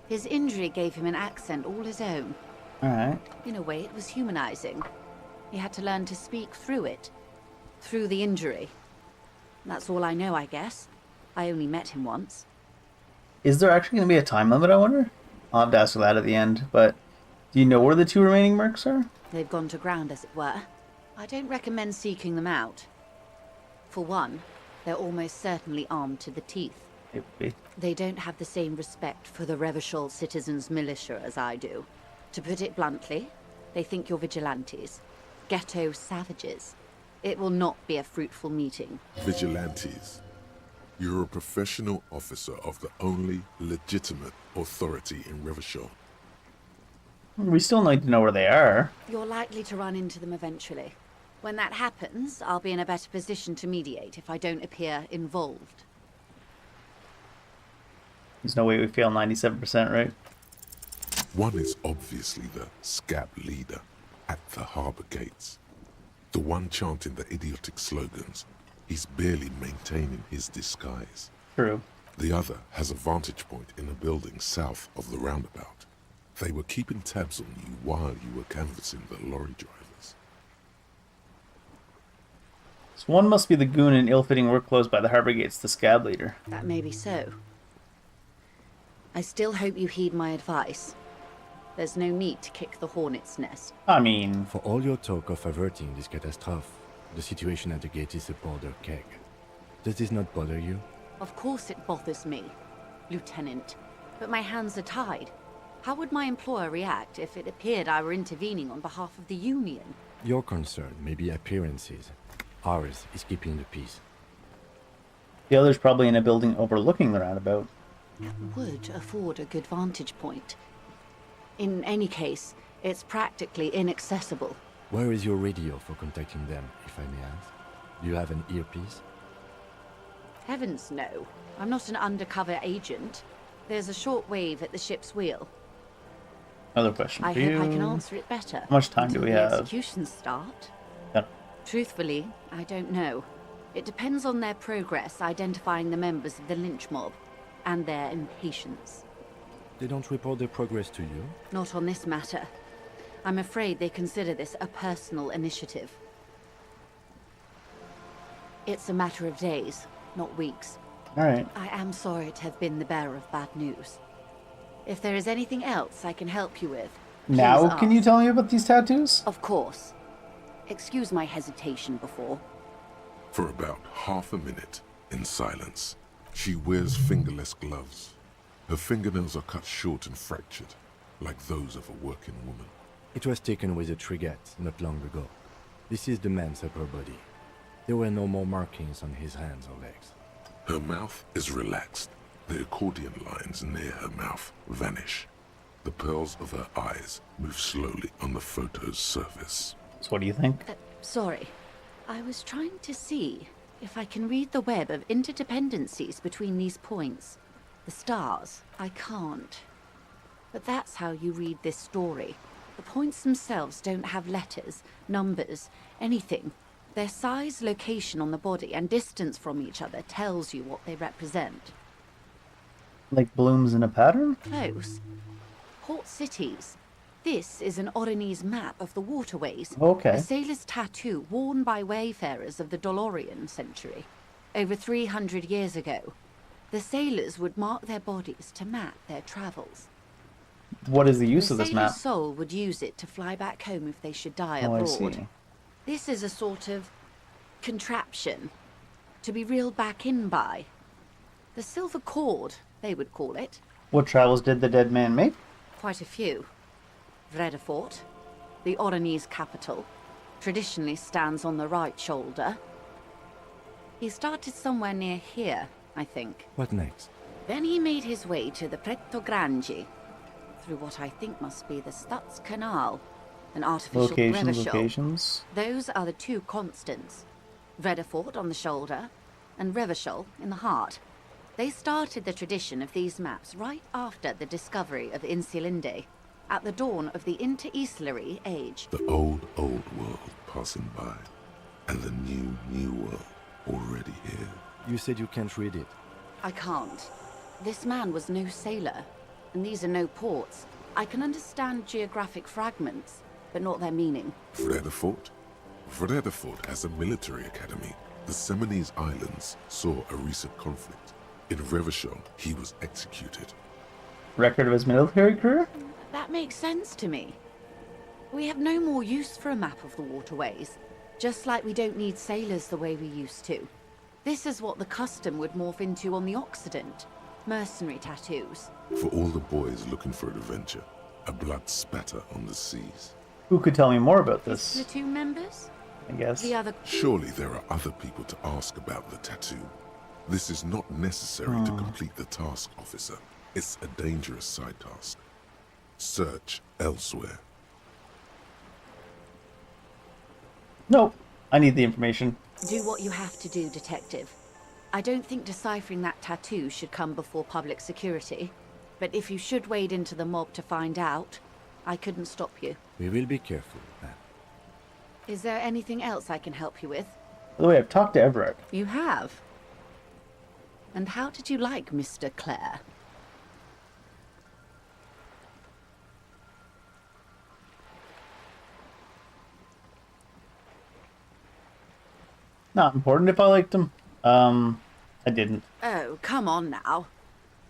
His injury gave him an accent all his own. Alright. In a way, it was humanizing. He had to learn to speak through it. Through the injury. That's all I know, I guess. I only met him once. Is there actually going to be a time limit, I wonder? I'll have to ask for that at the end, but do you know where the 2 remaining mercs are? They've gone to ground, as it were. I don't recommend seeking them out. For one, they're almost certainly armed to the teeth. It would be. They don't have the same respect for the Revachol citizens' militia as I do. To put it bluntly, they think you're vigilantes. Ghetto savages. It will not be a fruitful meeting. Vigilantes. You're a professional officer of the only legitimate authority in Revachol. We still need to know where they are. You're likely to run into them eventually. When that happens, I'll be in a better position to mediate if I don't appear involved. There's no way we fail 97%, right? One is obviously the scab leader at the harbour gates. The one chanting the idiotic slogans. He's barely maintaining his disguise. True. The other has a vantage point in a building south of the roundabout. They were keeping tabs on you while you were canvassing the lorry drivers. So one must be the goon in ill-fitting work clothes by the harbour gates, the scab leader. That may be so. I still hope you heed my advice. There's no need to kick the hornet's nest. I mean... For all your talk of averting this catastrophe, the situation at the gate is a powder keg. Does this not bother you? Of course it bothers me, Lieutenant. But my hands are tied. How would my employer react if it appeared I were intervening on behalf of the Union? Your concern may be appearances. Ours is keeping the peace. The other's probably in a building overlooking the roundabout. It would afford a good vantage point. In any case, it's practically inaccessible. Where is your radio for contacting them, if I may ask? Do you have an earpiece? Heavens no. I'm not an undercover agent. There's a short wave at the ship's wheel. Another question I for hope you. I can answer it better. How much time do until we the have? Executions start. Yeah. Truthfully, I don't know. It depends on their progress identifying the members of the lynch mob and their impatience. They don't report their progress to you? Not on this matter. I'm afraid they consider this a personal initiative. It's a matter of days, not weeks. All right. I am sorry to have been the bearer of bad news. If there is anything else I can help you with, Now please can you ask. tell me about these tattoos? Of course. Excuse my hesitation before. For about half a minute, in silence, she wears fingerless gloves. Her fingernails are cut short and fractured, like those of a working woman. It was taken with a trigette not long ago. This is the man's upper body. There were no more markings on his hands or legs. Her mouth is relaxed. The accordion lines near her mouth vanish. The pearls of her eyes move slowly on the photo's surface. So what do you think? Sorry. I was trying to see if I can read the web of interdependencies between these points. The stars. I can't. But that's how you read this story. The points themselves don't have letters, numbers, anything. Their size, location on the body, and distance from each other tells you what they represent. Like blooms in a pattern? Close. Port cities. This is an Oranese map of the waterways. Okay. A sailor's tattoo worn by wayfarers of the Dolorian century. Over 300 years ago, the sailors would mark their bodies to map their travels. What is the use of The this sailor's map? soul would use it to fly back home if they should die Oh, I abroad. see. This is a sort of contraption to be reeled back in by. The silver cord, they would call it. What travels did the dead man make? Quite a few. Vredefort, the Oranese capital, traditionally stands on the right shoulder. He started somewhere near here, I think. What next? Then he made his way to the Preto Grande, through what I think must be the Stutz Canal, an artificial Locations. Those are the two constants. Vredefort on the shoulder, and Revachol in the heart. They started the tradition of these maps right after the discovery of Insulinde. at the dawn of the interestellary age. The old world passing by, and the new world already here. You said you can't read it. I can't. This man was no sailor, and these are no ports. I can understand geographic fragments, but not their meaning. Vredefort? Vredefort has a military academy. The Seminoles Islands saw a recent conflict. In Revachol, he was executed. Record of his military career? That makes sense to me. We have no more use for a map of the waterways, just like we don't need sailors the way we used to. This is what the custom would morph into on the Occident. Mercenary tattoos. For all the boys looking for adventure, a blood spatter on the seas. Who could tell me more about this? Platoon members? I guess. The other... Surely there are other people to ask about the tattoo. This is not necessary to complete the task, officer. It's a dangerous side task. Search elsewhere. Nope. I need the information. Do what you have to do, detective. I don't think deciphering that tattoo should come before public security. But if you should wade into the mob to find out, I couldn't stop you. We will be careful, ma'am. Is there anything else I can help you with? By the way, I've talked to Everett. You have? And how did you like Mr. Clare? Not important if I liked him. I didn't. Oh, come on now.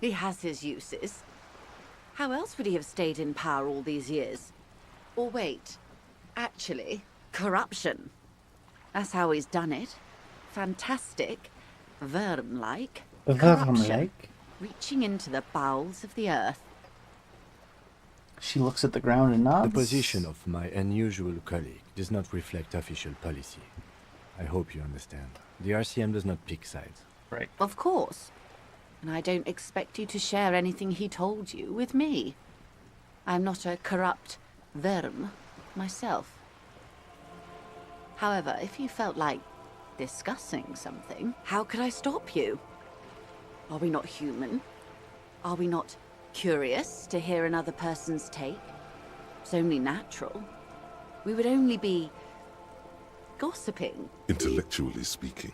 He has his uses. How else would he have stayed in power all these years? Or wait, actually, corruption. That's how he's done it. Fantastic, worm-like. Worm-like? Reaching into the bowels of the earth. She looks at the ground and nods. The position of my unusual colleague does not reflect official policy. I hope you understand. The RCM does not pick sides. Right. Of course. And I don't expect you to share anything he told you with me. I'm not a corrupt worm myself. However, if you felt like discussing something, how could I stop you? Are we not human? Are we not curious to hear another person's take? It's only natural. We would only be gossiping. Intellectually speaking,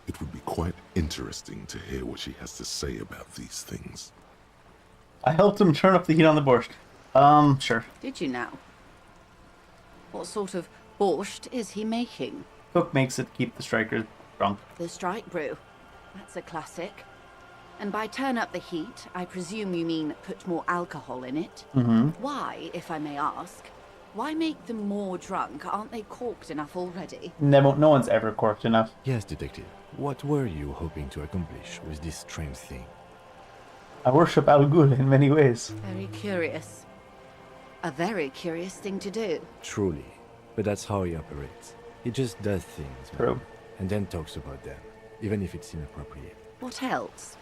it would be quite interesting to hear what she has to say about these things. I helped him turn up the heat on the borscht. Sure. Did you now? What sort of borscht is he making? Cook makes it to keep the strikers drunk. The strike brew. That's a classic. And by turn up the heat, I presume you mean put more alcohol in it? Mm-hmm. Why, if I may ask? Why make them more drunk? Aren't they corked enough already? No one's ever corked enough. Yes, detective. What were you hoping to accomplish with this strange thing? I worship Al Ghul in many ways. Very curious. A very curious thing to do. Truly. But that's how he operates. He just does things. True. And then talks about them, even if it's inappropriate. What else?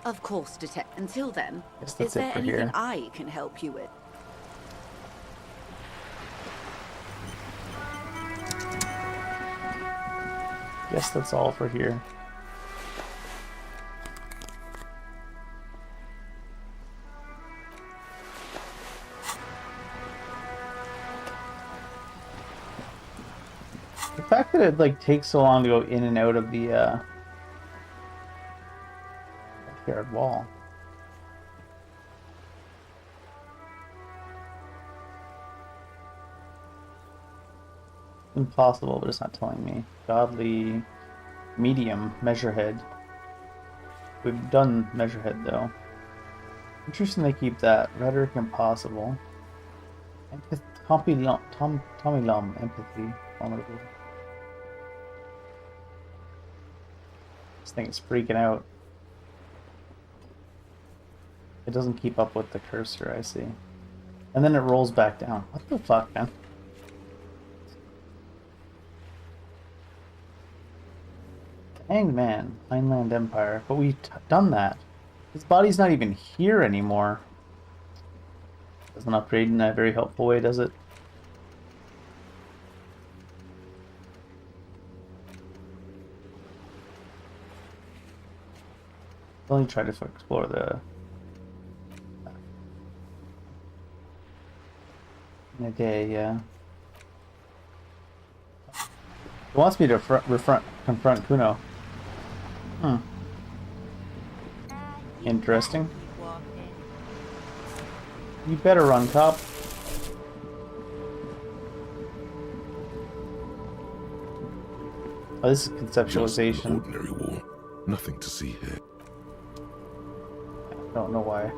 Of course, detective. Until then, Yes, is there for anything here. I can help you with? Guess that's all for here. The fact that it takes so long to go in and out of the backyard wall. Impossible, but it's not telling me. Godly medium measurehead. We've done measurehead though. Interesting they keep that. Rhetoric impossible. Tommy Lum, empathy. Vulnerable. This thing is freaking out. It doesn't keep up with the cursor, I see. And then it rolls back down. What the fuck, man? Hanged Man, Heinland Empire. But we've done that. His body's not even here anymore. Doesn't upgrade in a very helpful way, does it? Let me try to explore the... Okay, yeah. He wants me to confront Kuno. Hmm. Interesting. You better run, cop. Oh, this is conceptualization. Just an ordinary war. Nothing to see here. I don't know why.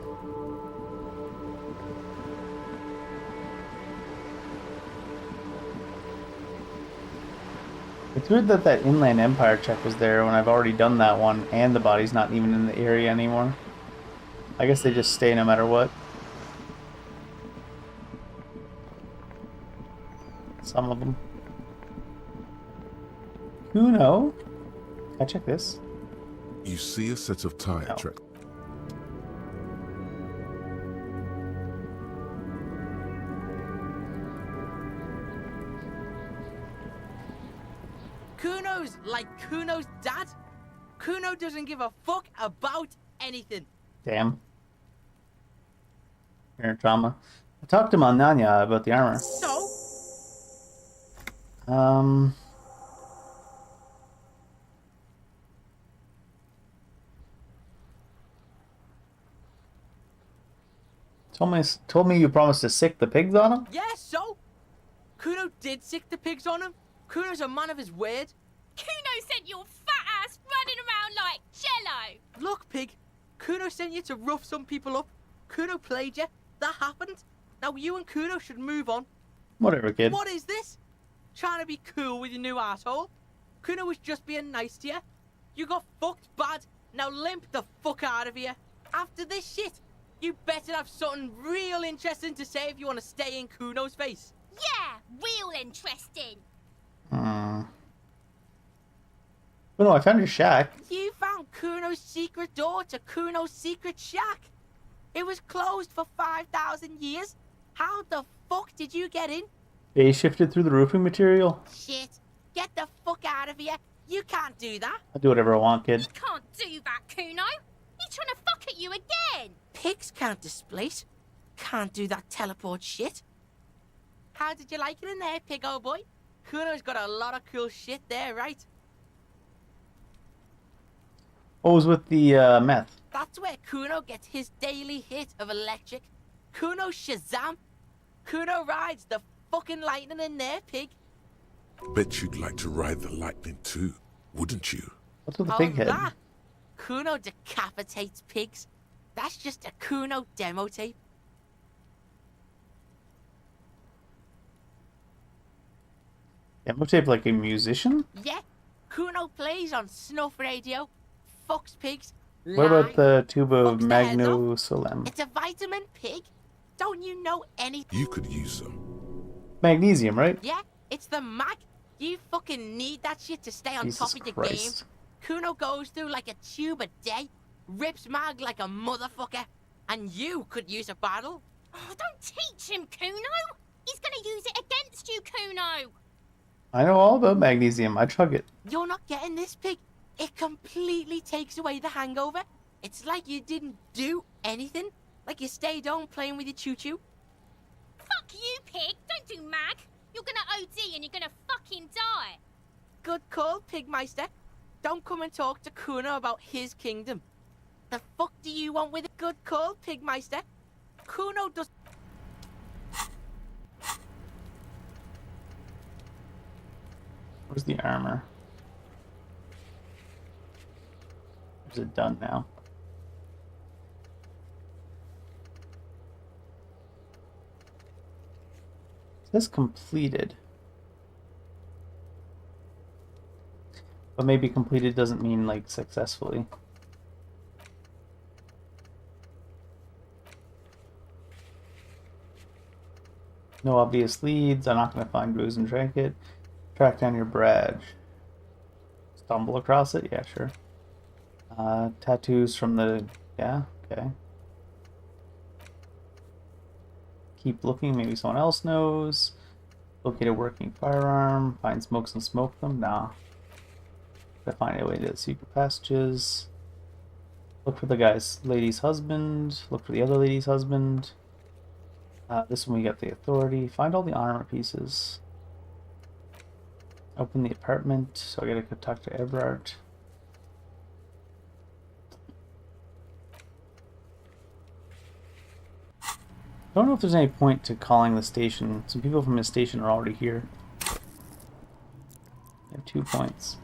It's weird that that Inland Empire check was there when I've already done that one and the body's not even in the area anymore. I guess they just stay no matter what. Some of them. Kuno? Can I check this? You see a set of tire tracks. Kuno's like Kuno's dad. Kuno doesn't give a fuck about anything. Damn. You're in trauma. I talked to Mananya about the armor. So? Told me you promised to sick the pigs on him? Yeah, so? Kuno did sick the pigs on him. Kuno's a man of his word. Kuno sent your fat ass running around like jello. Look, pig. Kuno sent you to rough some people up. Kuno played you. That happened. Now you and Kuno should move on. Whatever, kid. What is this? Trying to be cool with your new asshole? Kuno was just being nice to you. You got fucked bad. Now limp the fuck out of here. After this shit, you better have something real interesting to say if you want to stay in Kuno's face. Yeah, real interesting. Oh no, I found your shack. You found Kuno's secret door to Kuno's secret shack. It was closed for 5,000 years. How the fuck did you get in? They shifted through the roofing material. Shit. Get the fuck out of here. You can't do that. I'll do whatever I want, kid. You can't do that, Kuno. He's trying to fuck at you again. Pigs can't displace. Can't do that teleport shit. How did you like it in there, pig old boy? Kuno's got a lot of cool shit there, right? What was with the meth? That's where Kuno gets his daily hit of electric. Kuno Shazam. Kuno rides the fucking lightning in there, pig. Bet you'd like to ride the lightning too, wouldn't you? What's with the pig head? That? Kuno decapitates pigs. That's just a Kuno demo tape. Demo tape like a musician? Yeah. Kuno plays on snuff radio. Fucks pigs. What about the tube of Fucks their heads off. Magno Solem? It's a vitamin, pig. Don't you know anything? You could use some. Magnesium, right? Yeah, it's the mag. You fucking need that shit to stay on Jesus top of the Christ. game. Kuno goes through like a tube a day, rips mag like a motherfucker, and you could use a bottle. Oh, don't teach him, Kuno. He's gonna use it against you, Kuno. I know all about magnesium. I chug it. You're not getting this, pig. It completely takes away the hangover. It's like you didn't do anything. Like you stayed home playing with your choo-choo. Fuck you, pig. Don't do mag. You're gonna OD and you're gonna fucking die. Good call, Pigmeister. Don't come and talk to Kuno about his kingdom. The fuck do you want with it? Good call, Pigmeister. Kuno does... Where's the armor? Is it done now? It says completed. But maybe completed doesn't mean like successfully. No obvious leads. I'm not going to find Bruise and Trinket. Track down your badge. Stumble across it? Yeah, sure. Tattoos from the... Yeah, okay. Keep looking, maybe someone else knows. Locate a working firearm. Find smokes and smoke them? Nah. Gotta find a way to the secret passages. Look for the lady's husband. Look for the other lady's husband. This one we got the authority. Find all the armor pieces. Open the apartment. So I gotta go talk to Eberhard. I don't know if there's any point to calling the station. Some people from his station are already here. I have 2 points.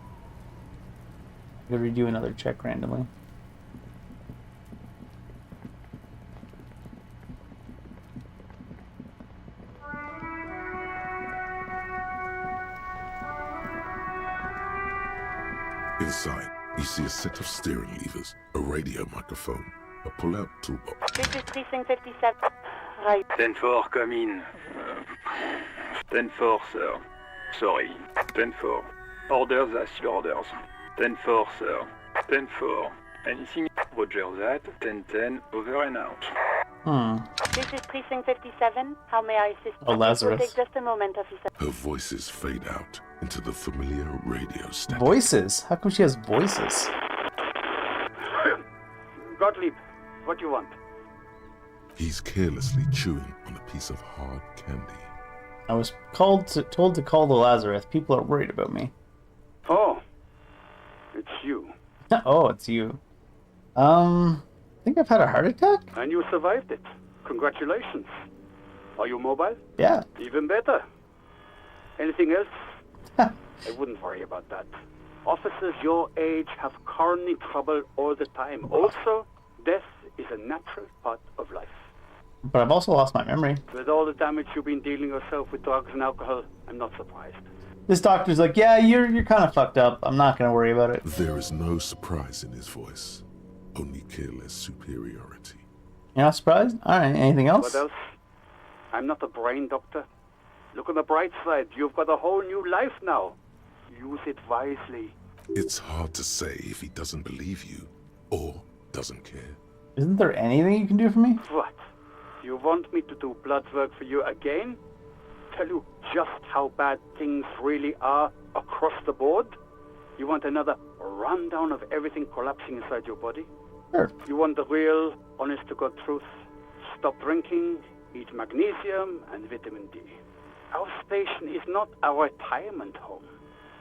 I gotta redo another check randomly. Inside, you see a set of steering levers, a radio microphone, a pull-out toolbox. This is Precinct 57. Right. 10-4, come in. 10-4, sir. Sorry. 10-4. Orders as your orders. 10-4, sir. 10-4. Anything? Roger that. 10-10, over and out. This is Precinct 57. How may I assist? Oh, Lazarus. It will take just a moment, officer. Her voices fade out into the familiar radio static. Voices? How come she has voices? Gottlieb, what do you want? He's carelessly chewing on a piece of hard candy. I was told to call the Lazarus. People are worried about me. Oh, it's you. Oh, it's you. I think I've had a heart attack? And you survived it. Congratulations. Are you mobile? Yeah. Even better. Anything else? I wouldn't worry about that. Officers your age have coronary trouble all the time. Also, death is a natural part of life. But I've also lost my memory. With all the damage you've been dealing yourself with drugs and alcohol, I'm not surprised. This doctor's like, yeah, you're kind of fucked up. I'm not going to worry about it. There is no surprise in his voice, only careless superiority. You're not surprised? All right, anything else? What else? I'm not a brain doctor. Look on the bright side. You've got a whole new life now. Use it wisely. It's hard to say if he doesn't believe you or doesn't care. Isn't there anything you can do for me? What? You want me to do blood work for you again? Tell you just how bad things really are across the board? You want another rundown of everything collapsing inside your body? Sure. You want the real, honest-to-God truth? Stop drinking, eat magnesium and vitamin D. Our station is not a retirement home.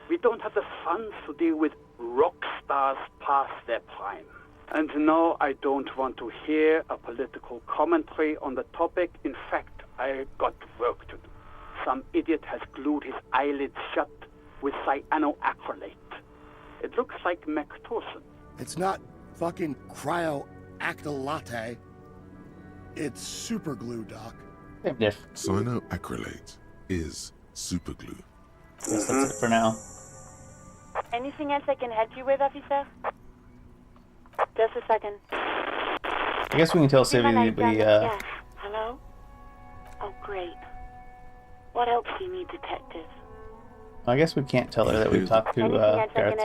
We don't have the funds to deal with rock stars past their prime. And no, I don't want to hear a political commentary on the topic. In fact, I got work to do. Some idiot has glued his eyelids shut with cyanoacrylate. It looks like Mactorson. It's not fucking cryoacrylate. It's super glue, Doc. Cyanoacrylate is superglue. Yes, that's it for now. Anything else I can help you with, officer? Just a second. I guess we can tell Sylvie that we, Yes. Hello? Oh, great. What else do you need, detective? I guess we can't tell her that we talked to, Garrett.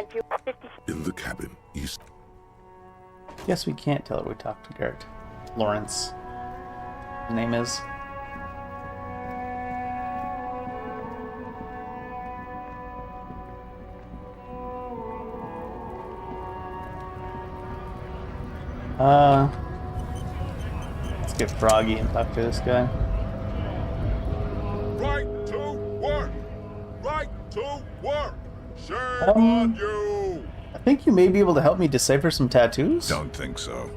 In the cabin, you... Yes, we can't tell her we talked to Garrett. Lawrence. His name is. Let's get Froggy and talk to this guy. Right to work! Right to work! Shame on you! I think you may be able to help me decipher some tattoos? Don't think so.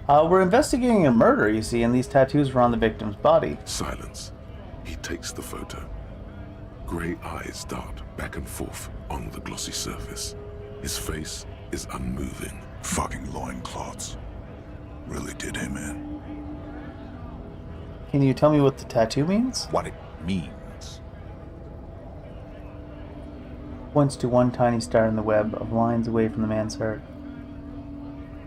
We're investigating a murder, you see, and these tattoos were on the victim's body. Silence. He takes the photo. Grey eyes dart back and forth on the glossy surface. His face is unmoving. Fucking loincloths. Really did him in. Can you tell me what the tattoo means? What it means. Points to one tiny star in the web of lines away from the man's heart.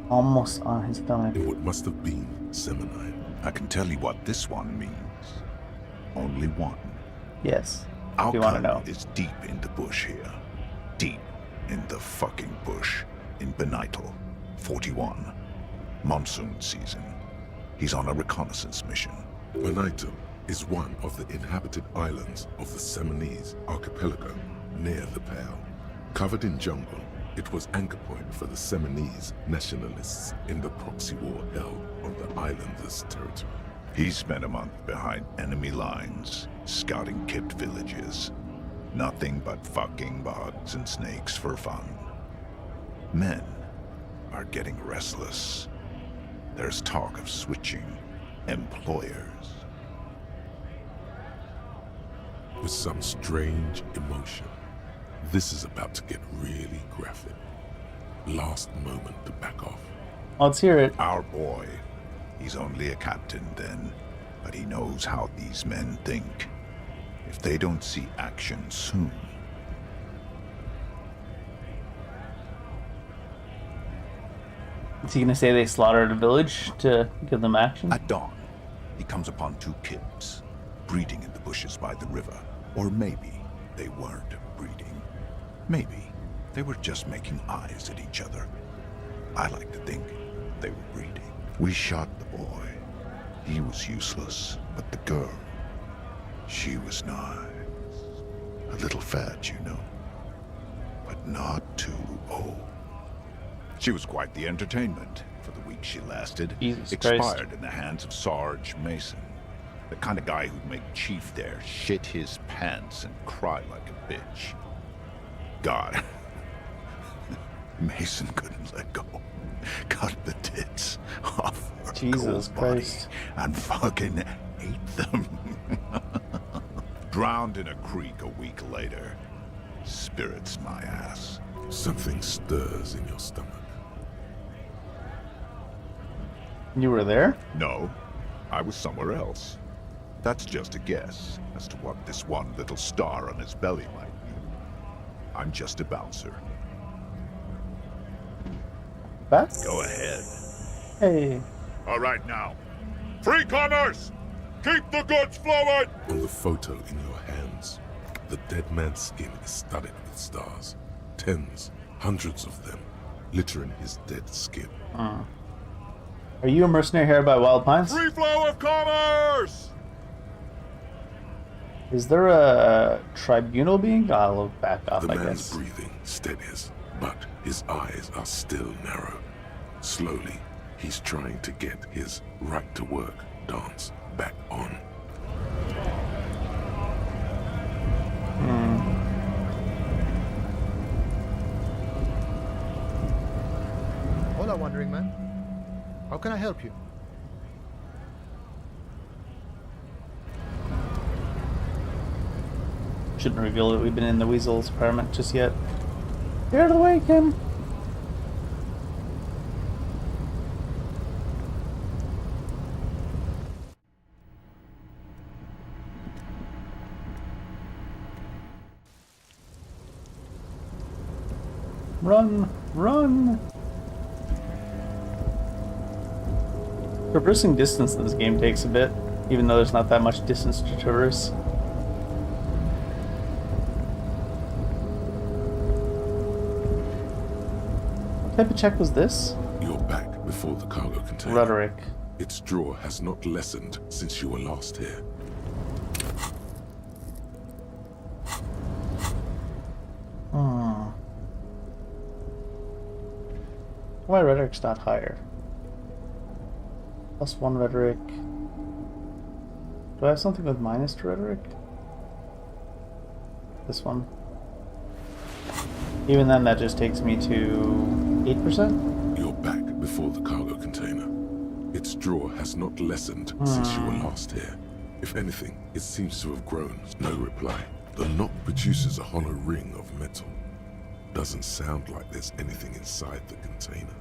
Almost on his stomach. In what must have been Seminine. I can tell you what this one means. Only one. Yes. Our if you want to know. clan is deep in the bush here. Deep in the fucking bush. In Benital. 41. Monsoon season. He's on a reconnaissance mission. Benital is one of the inhabited islands of the Seminese archipelago near the Pale. Covered in jungle, It was anchor point for the Seminese nationalists in the proxy war held on the islanders' territory. He spent a month behind enemy lines, scouting kept villages. Nothing but fucking bugs and snakes for fun. Men are getting restless. There's talk of switching employers. With some strange emotion, this is about to get really graphic. Last moment to back off. Let's hear it. Our boy. He's only a captain then, but he knows how these men think. If they don't see action soon... Is he gonna say they slaughtered a village to give them action? At dawn, he comes upon two kids, breeding in the bushes by the river. Or maybe they weren't breeding. Maybe they were just making eyes at each other. I like to think they were breeding. We shot the boy. He was useless, but the girl, she was nice. A little fat, you know, but not too old. She was quite the entertainment for the week she lasted. Jesus Expired Christ. in the hands of Sarge Mason, the kind of guy who'd make Chief there shit his pants and cry like a bitch. God, Mason couldn't let go. Cut the tits off her Jesus cold body Christ. and fucking ate them. Drowned in a creek a week later. Spirits my ass. Something stirs in your stomach. You were there? No, I was somewhere else. That's just a guess as to what this one little star on his belly might mean. I'm just a bouncer. Bats? Go ahead. Hey. All right now. Free commerce! Keep the goods flowing! On the photo in your hands, the dead man's skin is studded with stars. Tens, hundreds of them, littering his dead skin. Are you a mercenary hired by Wild Pines? Free flow of commerce! Is there a tribunal being? I'll back off, The I man's guess. breathing steadies, but his eyes are still narrow. Slowly, he's trying to get his right to work dance back on. Hola, Wandering Man. How can I help you? Shouldn't reveal that we've been in the Weasel's apartment just yet. Get out of the way, Kim. Run! Run! Traversing distance in this game takes a bit, even though there's not that much distance to traverse. What type of check was this? You're back before the cargo container. Rhetoric. Its draw has not lessened since you were last here. Why rhetoric's not higher? +1 rhetoric. Do I have something with minus to rhetoric? This one. Even then, that just takes me to 8%? You're back before the cargo container. Its draw has not lessened since you were last here. If anything, it seems to have grown. No reply. The knock produces a hollow ring of metal. Doesn't sound like there's anything inside the container.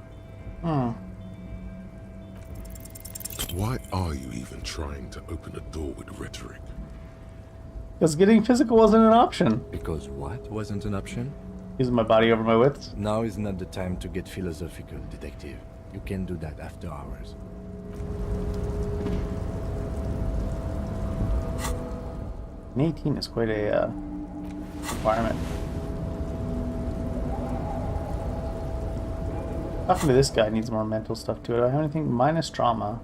Why are you even trying to open a door with rhetoric? Because getting physical wasn't an option. Because what wasn't an option? Using my body over my wits. Now is not the time to get philosophical, detective. You can do that after hours. An 18 is quite a requirement. Talking to this guy needs more mental stuff to it. Do I have anything minus trauma?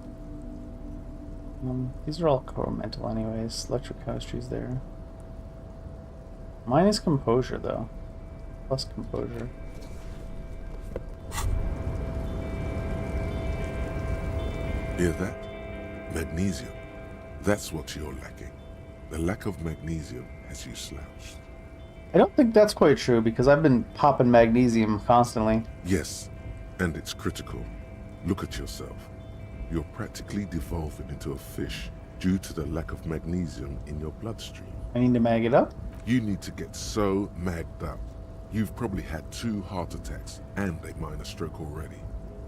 These are all core mental anyways. Electrochemistry's there. Minus composure though. Plus composure. Hear that? Magnesium. That's what you're lacking. The lack of magnesium has you slouched. I don't think that's quite true because I've been popping magnesium constantly. Yes, and it's critical. Look at yourself. You're practically devolving into a fish due to the lack of magnesium in your bloodstream. I need to mag it up? You need to get so magged up. You've probably had 2 heart attacks and a minor stroke already.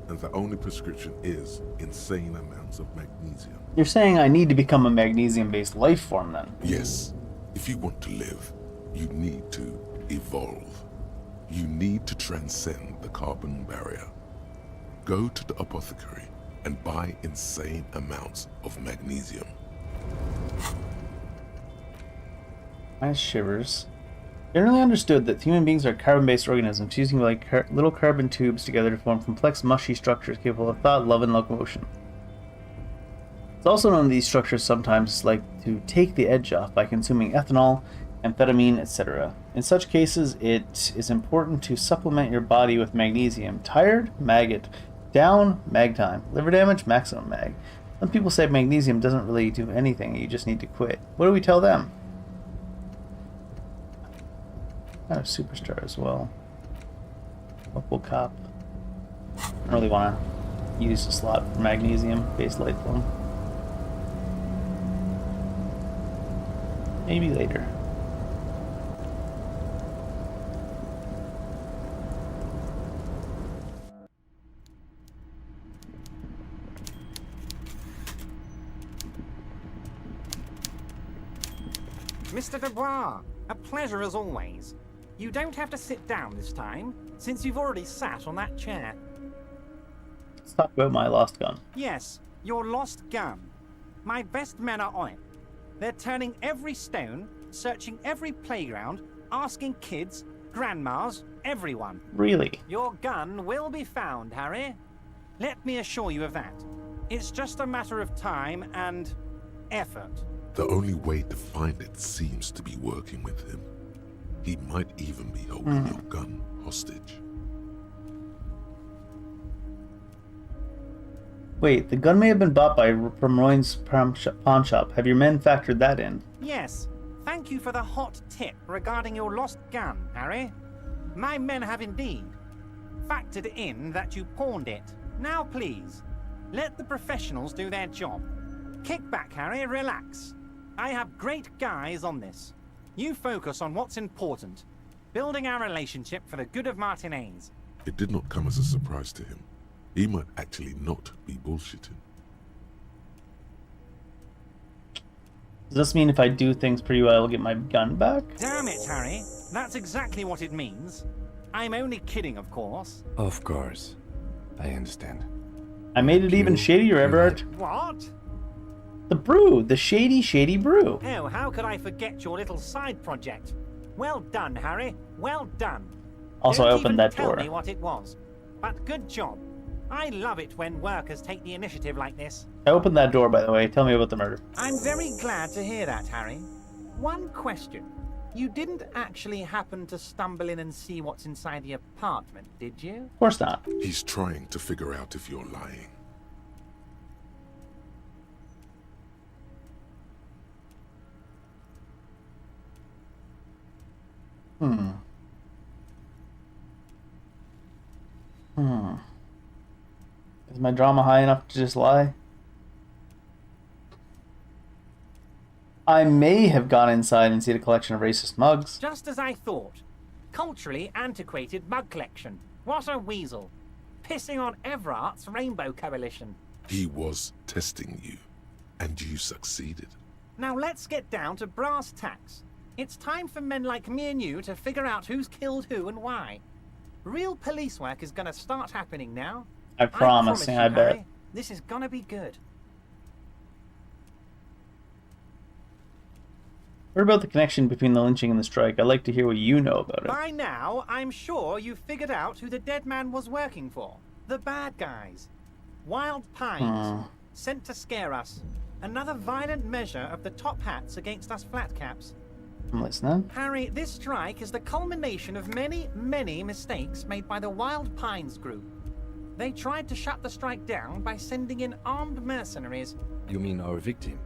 And the only prescription is insane amounts of magnesium. You're saying I need to become a magnesium-based life form then? Yes. If you want to live, you need to evolve. You need to transcend the carbon barrier. Go to the apothecary and buy insane amounts of magnesium. I shivers. Generally understood that human beings are carbon-based organisms, fusing like little carbon tubes together to form complex, mushy structures capable of thought, love, and locomotion. It's also known these structures sometimes like to take the edge off by consuming ethanol, amphetamine, etc. In such cases, it is important to supplement your body with magnesium. Tired? Mag it. Down? Mag time. Liver damage? Maximum mag. Some people say magnesium doesn't really do anything, you just need to quit. What do we tell them? Kind of superstar as well. Local cop. I don't really want to use a slot for magnesium-based life form. Maybe later. Mr. Dubois, a pleasure as always. You don't have to sit down this time, since you've already sat on that chair. Let's talk about my lost gun. Yes, your lost gun. My best men are on it. They're turning every stone, searching every playground, asking kids, grandmas, everyone. Really? Your gun will be found, Harry. Let me assure you of that. It's just a matter of time and effort. The only way to find it seems to be working with him. He might even be holding your gun hostage. Wait, the gun may have been bought from Roy's pawn shop. Have your men factored that in? Yes. Thank you for the hot tip regarding your lost gun, Harry. My men have indeed factored in that you pawned it. Now please, let the professionals do their job. Kick back, Harry, relax. I have great guys on this. You focus on what's important. Building our relationship for the good of Martinez. It did not come as a surprise to him. He might actually not be bullshitting. Does this mean if I do things pretty well, I'll get my gun back? Damn it, Harry. That's exactly what it means. I'm only kidding, of course. Of course. I understand. I made it even shadier, Everett. What? The brew. The shady brew. Oh, how could I forget your little side project? Well done, Harry. Well done. Also, Don't I opened even that tell door. me what it was. But good job. I love it when workers take the initiative like this. I opened that door, by the way. Tell me about the murder. I'm very glad to hear that, Harry. One question. You didn't actually happen to stumble in and see what's inside the apartment, did you? Of course not. He's trying to figure out if you're lying. Is my drama high enough to just lie? I may have gone inside and seen a collection of racist mugs. Just as I thought. Culturally antiquated mug collection. What a weasel. Pissing on Everart's Rainbow Coalition. He was testing you, and you succeeded. Now let's get down to brass tacks. It's time for men like me and you to figure out who's killed who and why. Real police work is gonna start happening now. I promise, you, I bet. Harry, this is gonna be good. What about the connection between the lynching and the strike? I'd like to hear what you know about it. By now, I'm sure you've figured out who the dead man was working for. The bad guys. Wild Pines. Sent to scare us. Another violent measure of the top hats against us flatcaps. I'm listening. Harry, this strike is the culmination of many, many mistakes made by the Wild Pines group. They tried to shut the strike down by sending in armed mercenaries. You mean our victim?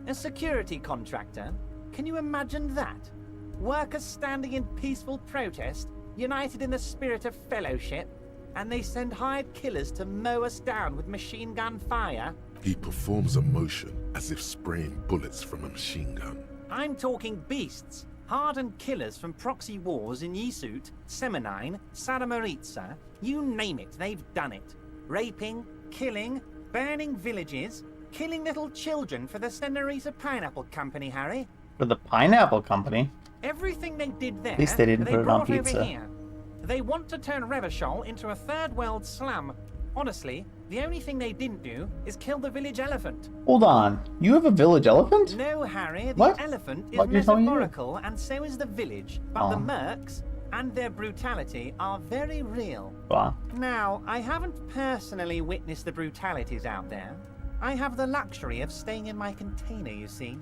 A security contractor? Can you imagine that? Workers standing in peaceful protest, united in the spirit of fellowship, and they send hired killers to mow us down with machine gun fire? He performs a motion as if spraying bullets from a machine gun. I'm talking beasts. Hardened killers from proxy wars in Yisut, Semenine, Saramoritsa, you name it, they've done it. Raping, killing, burning villages, killing little children for the Senorita Pineapple Company, Harry. For the Pineapple Company? Everything they did there, At least they didn't put it on brought pizza. over here. They want to turn Revachol into a third world slum. Honestly, the only thing they didn't do is kill the village elephant. Hold on. You have a village elephant? No, Harry, the What? elephant is What did you tell me? metaphorical, and so is the village. But the Oh. mercs and their brutality are very real. Wow. Now, I haven't personally witnessed the brutalities out there. I have the luxury of staying in my container, you see.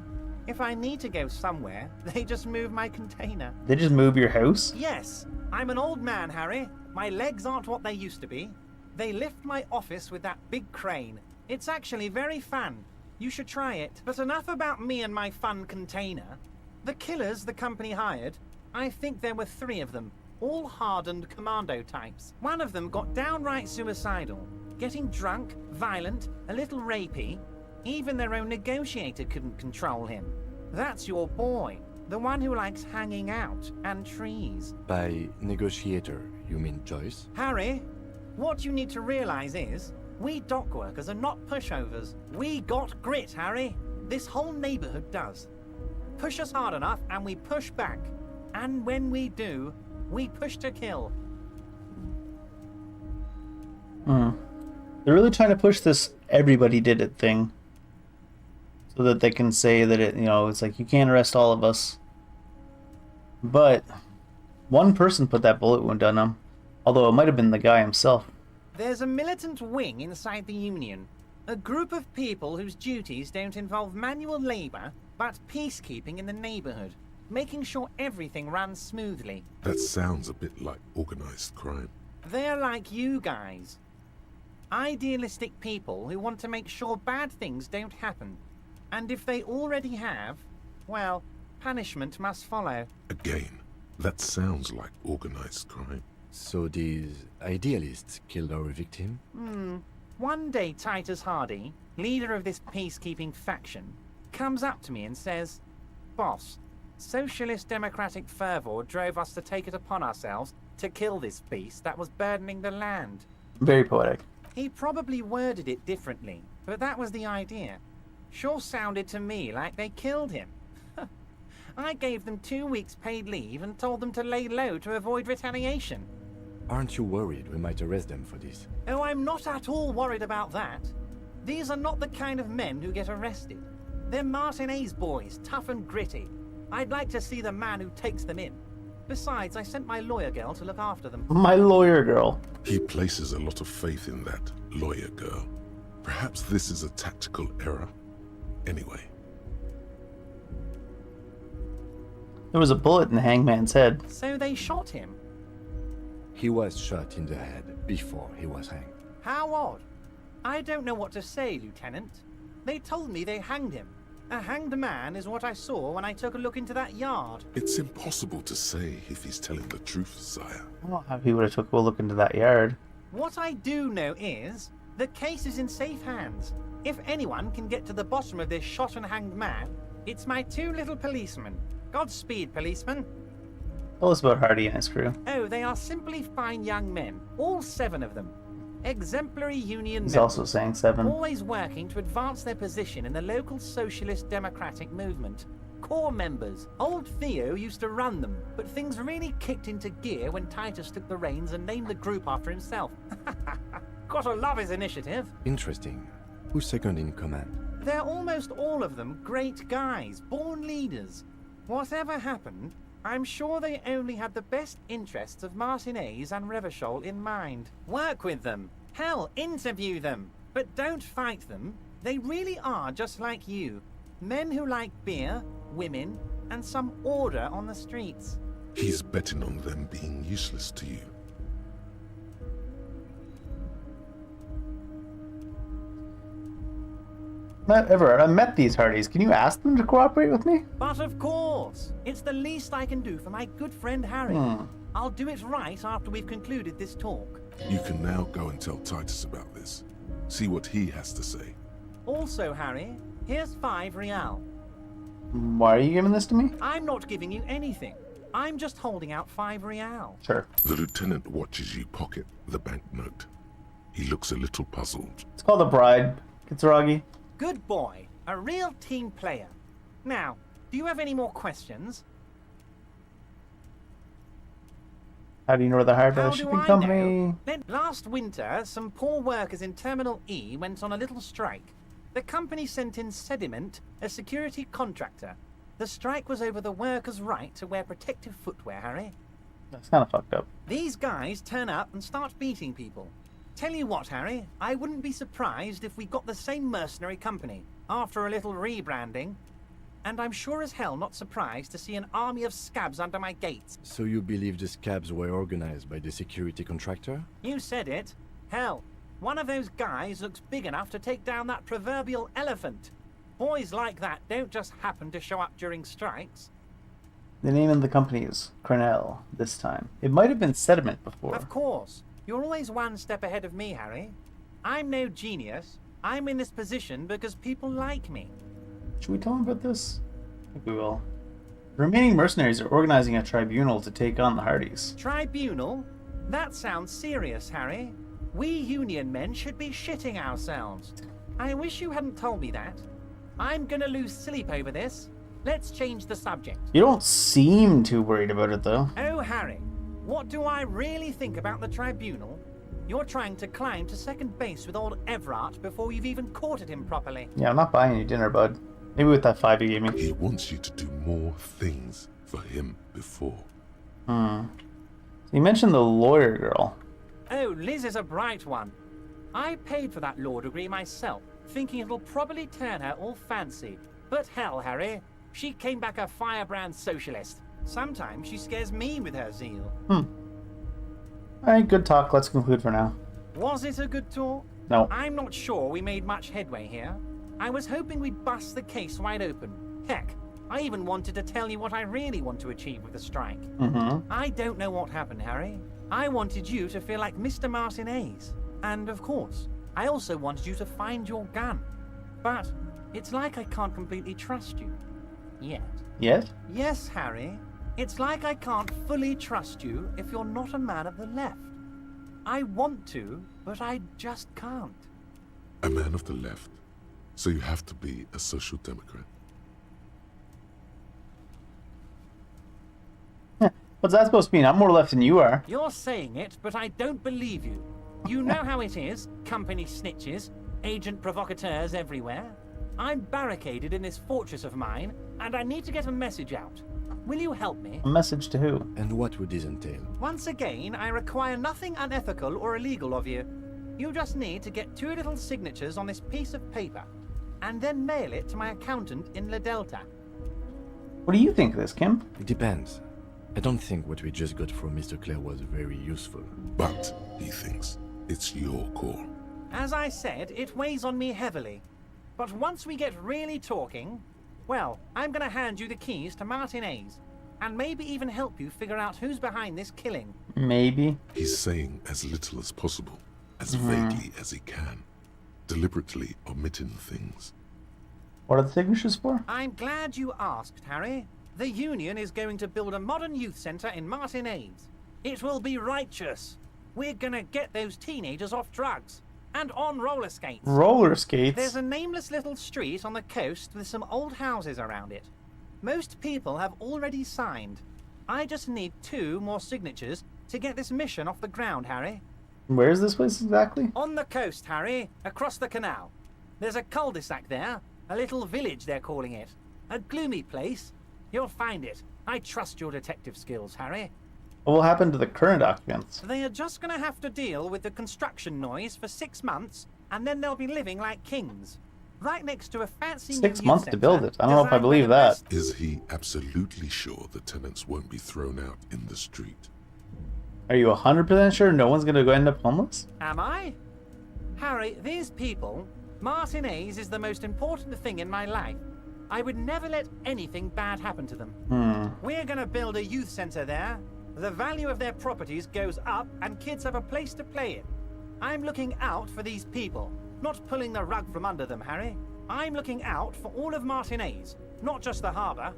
If I need to go somewhere, they just move my container. They just move your house? Yes, I'm an old man, Harry. My legs aren't what they used to be. They lift my office with that big crane. It's actually very fun. You should try it. But enough about me and my fun container. The killers the company hired, I think there were 3 of them, all hardened commando types. One of them got downright suicidal, getting drunk, violent, a little rapey. Even their own negotiator couldn't control him. That's your boy, the one who likes hanging out and trees. By negotiator, you mean Joyce? Harry, what you need to realize is, we dock workers are not pushovers. We got grit, Harry. This whole neighborhood does. Push us hard enough and we push back. And when we do, we push to kill. They're really trying to push this everybody did it thing. So that they can say that it, it's like you can't arrest all of us. But one person put that bullet wound on him. Although it might have been the guy himself. There's a militant wing inside the Union. A group of people whose duties don't involve manual labor, but peacekeeping in the neighborhood. Making sure everything runs smoothly. That sounds a bit like organized crime. They're like you guys. Idealistic people who want to make sure bad things don't happen. And if they already have, well, punishment must follow. Again, that sounds like organized crime. So these idealists killed our victim? One day Titus Hardy, leader of this peacekeeping faction, comes up to me and says, "Boss, socialist democratic fervor drove us to take it upon ourselves to kill this beast that was burdening the land." Very poetic. He probably worded it differently, but that was the idea. Sure sounded to me like they killed him. I gave them 2 weeks paid leave and told them to lay low to avoid retaliation. Aren't you worried we might arrest them for this? Oh, I'm not at all worried about that. These are not the kind of men who get arrested. They're Martinez boys, tough and gritty. I'd like to see the man who takes them in. Besides, I sent my lawyer girl to look after them. My lawyer girl. He places a lot of faith in that lawyer girl. Perhaps this is a tactical error. Anyway. There was a bullet in the hangman's head. So they shot him. He was shot in the head before he was hanged. How odd. I don't know what to say, Lieutenant. They told me they hanged him. A hanged man is what I saw when I took a look into that yard. It's impossible to say if he's telling the truth, sire. I don't know how he would have took a look into that yard. What I do know is, the case is in safe hands. If anyone can get to the bottom of this shot and hanged man, it's my 2 little policemen. Godspeed, policemen. Tell us about Hardy and his crew. Oh, they are simply fine young men. All 7 of them. Exemplary union He's members. also saying 7. Always working to advance their position in the local socialist democratic movement. Core members. Old Theo used to run them, but things really kicked into gear when Titus took the reins and named the group after himself. Gotta love his initiative. Interesting. Who's second in command? They're almost all of them great guys, born leaders. Whatever happened, I'm sure they only had the best interests of Martinez and Revachol in mind. Work with them. Hell, interview them. But don't fight them. They really are just like you. Men who like beer, women, and some order on the streets. He's betting on them being useless to you. I met these Hardys. Can you ask them to cooperate with me? But of course! It's the least I can do for my good friend Harry. I'll do it right after we've concluded this talk. You can now go and tell Titus about this. See what he has to say. Also, Harry, here's 5 real. Why are you giving this to me? I'm not giving you anything. I'm just holding out 5 real. Sure. The lieutenant watches you pocket the banknote. He looks a little puzzled. It's called a bride, Kitsuragi. Good boy. A real team player. Now, do you have any more questions? How do you know where they're hired by the shipping company? Last winter, some poor workers in Terminal E went on a little strike. The company sent in Sediment, a security contractor. The strike was over the workers' right to wear protective footwear, Harry. That's kind of fucked up. These guys turn up and start beating people. Tell you what, Harry, I wouldn't be surprised if we got the same mercenary company after a little rebranding. And I'm sure as hell not surprised to see an army of scabs under my gates. So you believe the scabs were organized by the security contractor? You said it. Hell, one of those guys looks big enough to take down that proverbial elephant. Boys like that don't just happen to show up during strikes. The name of the company is Cornell this time. It might have been Sediment before. Of course. You're always one step ahead of me, Harry. I'm no genius. I'm in this position because people like me. Should we tell him about this? I think we will. The remaining mercenaries are organizing a tribunal to take on the Hardys. Tribunal? That sounds serious, Harry. We Union men should be shitting ourselves. I wish you hadn't told me that. I'm gonna lose sleep over this. Let's change the subject. You don't seem too worried about it, though. Oh, Harry, what do I really think about the tribunal? You're trying to climb to second base with old Everard before you've even courted him properly. Yeah, I'm not buying you dinner, bud. Maybe with that 5 you gave me. He wants you to do more things for him before. So you mentioned the lawyer girl. Oh, Liz is a bright one. I paid for that law degree myself, thinking it'll probably turn her all fancy. But hell, Harry, she came back a firebrand socialist. Sometimes she scares me with her zeal. Alright, good talk. Let's conclude for now. Was it a good talk? No. I'm not sure we made much headway here. I was hoping we'd bust the case wide open. Heck, I even wanted to tell you what I really want to achieve with the strike. I don't know what happened, Harry. I wanted you to feel like Mr. Martinez. And of course, I also wanted you to find your gun. But it's like I can't completely trust you. Yet. Yet? Yes, Harry. It's like I can't fully trust you if you're not a man of the left. I want to, but I just can't. A man of the left. So you have to be a social democrat. What's that supposed to mean? I'm more left than you are. You're saying it, but I don't believe you. You know how it is. Company snitches, agent provocateurs everywhere. I'm barricaded in this fortress of mine, and I need to get a message out. Will you help me? A message to who? And what would this entail? Once again, I require nothing unethical or illegal of you. You just need to get 2 little signatures on this piece of paper, and then mail it to my accountant in La Delta. What do you think of this, Kim? It depends. I don't think what we just got from Mr. Clare was very useful. But, he thinks, it's your call. As I said, it weighs on me heavily. But once we get really talking, well, I'm gonna hand you the keys to Martinez, and maybe even help you figure out who's behind this killing. Maybe. He's saying as little as possible, as vaguely as he can, deliberately omitting things. What are the signatures for? I'm glad you asked, Harry. The Union is going to build a modern youth center in Martinez. It will be righteous. We're gonna get those teenagers off drugs. And on roller skates. Roller skates? There's a nameless little street on the coast with some old houses around it. Most people have already signed. I just need 2 more signatures to get this mission off the ground, Harry. Where is this place exactly? On the coast, Harry. Across the canal. There's a cul-de-sac there. A little village, they're calling it. A gloomy place. You'll find it. I trust your detective skills, Harry. What will happen to the current occupants? They are just going to have to deal with the construction noise for 6 months, and then they'll be living like kings. Right next to a fancy 6 months to build it. I don't know if I believe that. Is he absolutely sure the tenants won't be thrown out in the street? Are you 100% sure no one's going to go end up homeless? Am I? Harry, these people, Martinez is the most important thing in my life. I would never let anything bad happen to them. We're gonna build a youth center there. The value of their properties goes up and kids have a place to play in. I'm looking out for these people, not pulling the rug from under them, Harry. I'm looking out for all of Martinez, not just the harbor.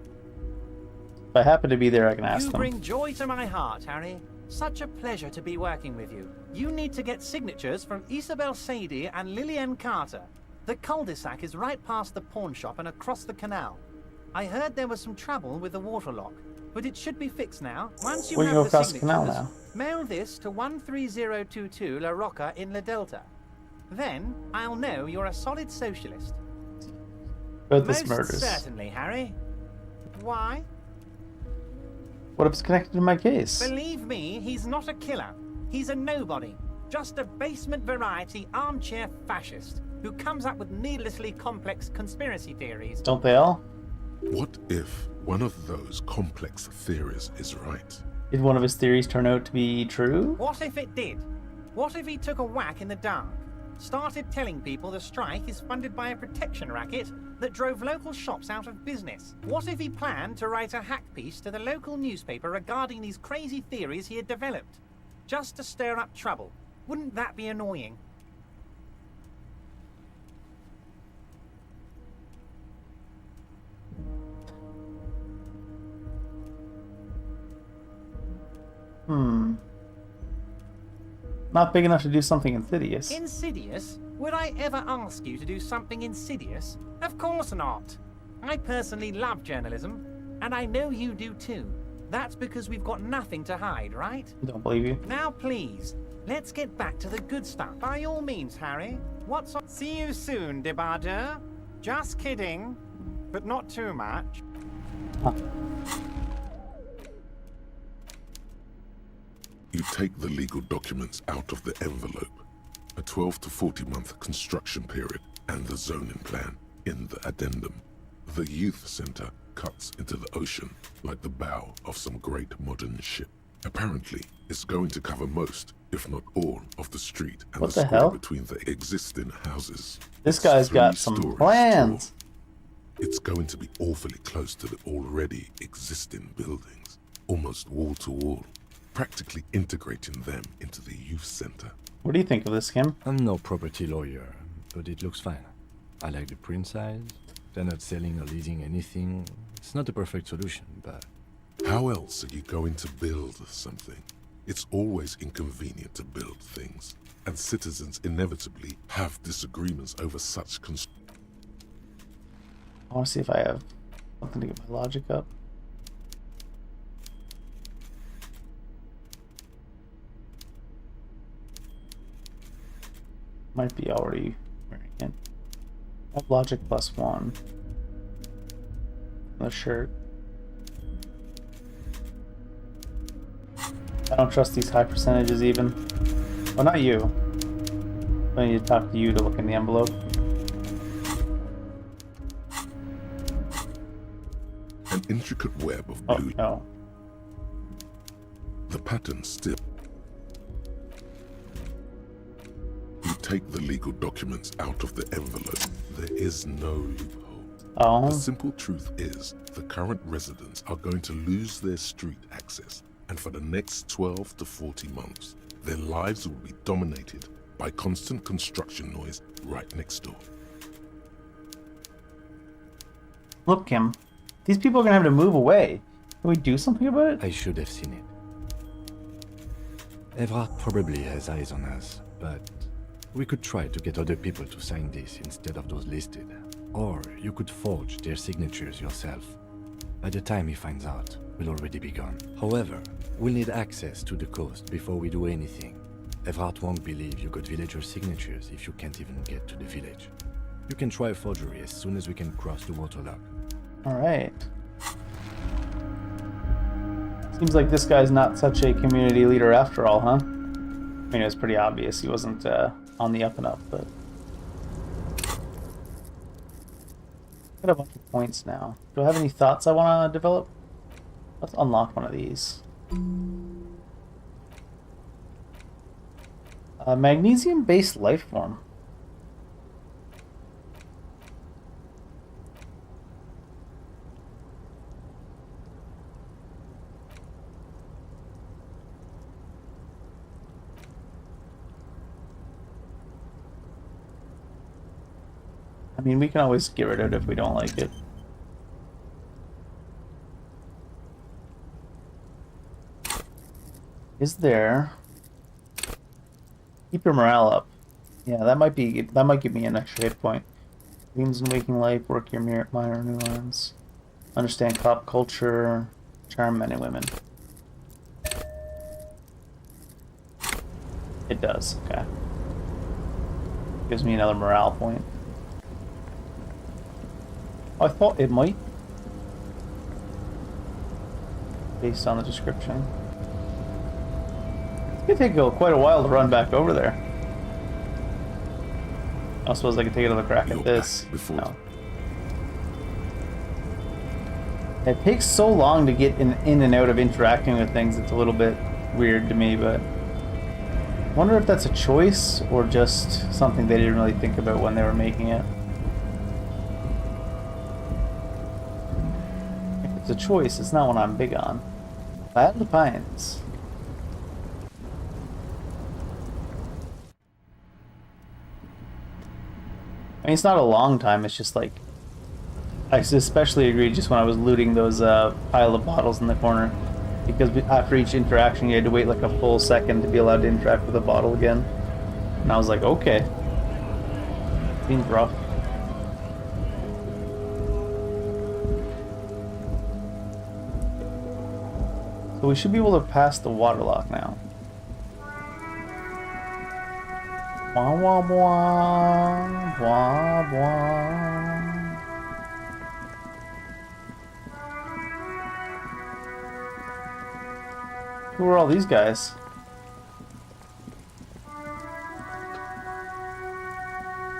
If I happen to be there, I can ask You them. bring joy to my heart, Harry. Such a pleasure to be working with you. You need to get signatures from Isabel Sadie and Lillian Carter. The cul-de-sac is right past the pawn shop and across the canal. I heard there was some trouble with the water lock, but it should be fixed now. Once you We can have go the across the canal signatures, now. mail this to 13022 La Rocca in La Delta. Then I'll know you're a solid socialist. About this Most murders. certainly, Harry. Why? What if it's connected to my case? Believe me, he's not a killer. He's a nobody. Just a basement variety armchair fascist who comes up with needlessly complex conspiracy theories. Don't they all? What if one of those complex theories is right? Did one of his theories turn out to be true? What if it did? What if he took a whack in the dark? Started telling people the strike is funded by a protection racket that drove local shops out of business? What if he planned to write a hack piece to the local newspaper regarding these crazy theories he had developed? Just to stir up trouble. Wouldn't that be annoying? Not big enough to do something insidious. Insidious? Would I ever ask you to do something insidious? Of course not. I personally love journalism, and I know you do too. That's because we've got nothing to hide, right? Don't believe you. Now please, let's get back to the good stuff. By all means, Harry. What's on? See you soon, Debardeur. Just kidding, but not too much. You take the legal documents out of the envelope, a 12 to 40 month construction period, and the zoning plan in the addendum. The youth center cuts into the ocean like the bow of some great modern ship. Apparently, it's going to cover most, if not all, of the street and What the the square hell? between the existing houses. This It's guy's got 3 some stories plans. tall. It's going to be awfully close to the already existing buildings, almost wall to wall, practically integrating them into the youth center. What do you think of this, Kim? I'm no property lawyer, but it looks fine. I like the print size. They're not selling or leasing anything. It's not the perfect solution, but... How else are you going to build something? It's always inconvenient to build things, and citizens inevitably have disagreements over such I want to see if I have something to get my logic up. Might be already wearing it. I have logic +1. The shirt. I don't trust these high percentages even. Oh, not you. I need to talk to you to look in the envelope. an intricate web of Oh, blue. no. The pattern still. You take the legal documents out of the envelope. There is no loophole. Oh. The simple truth is, the current residents are going to lose their street access, and for the next 12 to 40 months, their lives will be dominated by constant construction noise right next door. Look, Kim. These people are gonna have to move away. Can we do something about it? I should have seen it. Everard probably has eyes on us, but we could try to get other people to sign this instead of those listed. Or you could forge their signatures yourself. By the time he finds out, we'll already be gone. However, we'll need access to the coast before we do anything. Everard won't believe you got villager signatures if you can't even get to the village. You can try a forgery as soon as we can cross the waterlock. Alright. Seems like this guy's not such a community leader after all, huh? I mean, it was pretty obvious he wasn't on the up and up, but... Got a bunch of points now. Do I have any thoughts I want to develop? Let's unlock one of these. Magnesium-based life form. I mean, we can always get rid of it if we don't like it. Is there... Keep your morale up. Yeah, that might give me an extra hit point. Dreams and waking life, work your minor nuance. Understand pop culture, charm men and women. It does, okay. Gives me another morale point. Oh, I thought it might. Based on the description. It's gonna take quite a while to run back over there. I suppose I could take another crack at this. No. It takes so long to get in and out of interacting with things, it's a little bit weird to me, but... I wonder if that's a choice, or just something they didn't really think about when they were making it. If it's a choice, it's not one I'm big on. Battle Pines. I mean, it's not a long time, it's just like... I especially egregious when I was looting those pile of bottles in the corner. Because after each interaction you had to wait like a full second to be allowed to interact with the bottle again. And I was like, okay. Seems rough. So we should be able to pass the waterlock now. Wah wah wah, wah wah. Who are all these guys?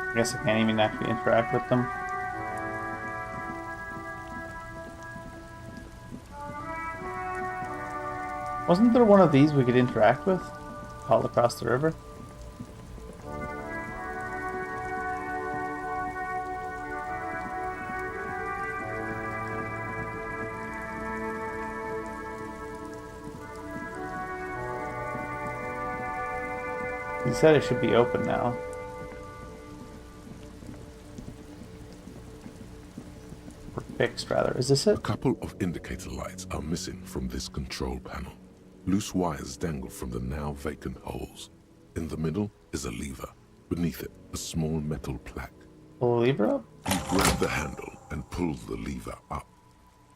I guess I can't even actually interact with them. Wasn't there one of these we could interact with? All across the river? He said it should be open now. Or fixed, rather. Is this it? A couple of indicator lights are missing from this control panel. Loose wires dangle from the now vacant holes. In the middle is a lever. Beneath it, a small metal plaque. Pull the lever up? You grab the handle and pull the lever up.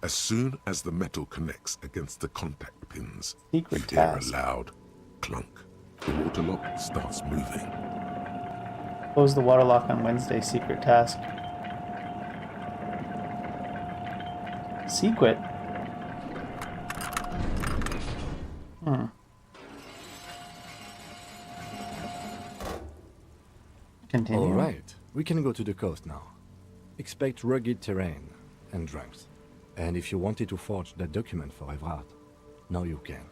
As soon as the metal connects against the contact pins, Secret you hear task. a loud clunk. The water lock starts moving. Close the water lock on Wednesday. Secret task. Secret? Continue. Alright, we can go to the coast now. Expect rugged terrain and drunks. And if you wanted to forge that document for Evrard, now you can.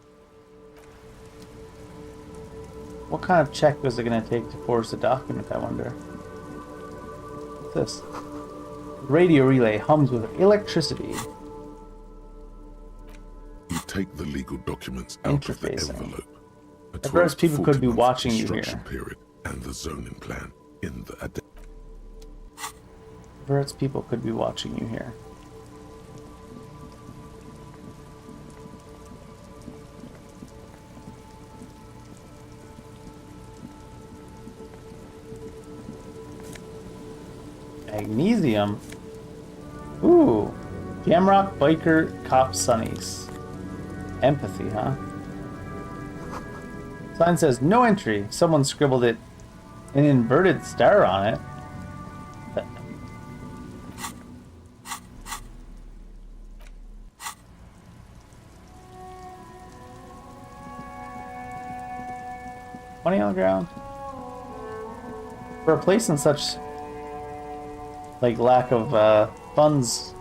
What kind of check was it going to take to forge the document, I wonder? What's this? Radio relay hums with electricity. You take the legal documents out of the Interfacing. envelope. A At first, 12 to people could be 40 month watching you construction here. period and the zoning plan in the Vert's people could be watching you here. Magnesium. Ooh. Jamrock Biker Cop Sunnies. Empathy, huh? Sign says no entry. Someone scribbled it an inverted star on it. Money on the ground. For a place in such like lack of funds,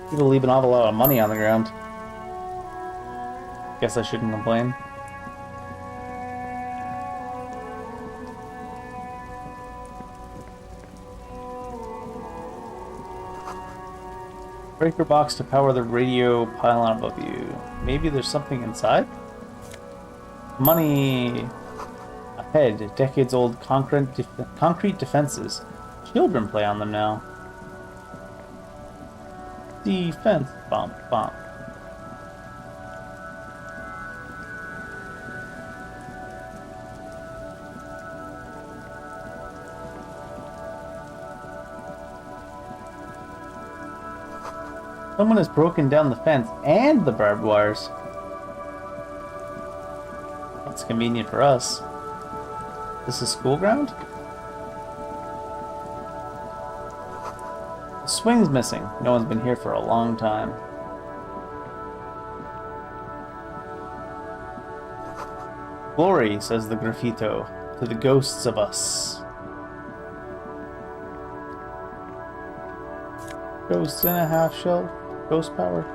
people leave an awful lot of money on the ground. Guess I shouldn't complain. Breaker box to power the radio pylon above you. Maybe there's something inside? Money ahead. Decades-old concrete defenses. Children play on them now. Defense. Bump, bump. Someone has broken down the fence and the barbed wires. That's convenient for us. This is school ground? The swing's missing. No one's been here for a long time. Glory, says the graffito, to the ghosts of us. Ghosts in a half shell. Ghost power.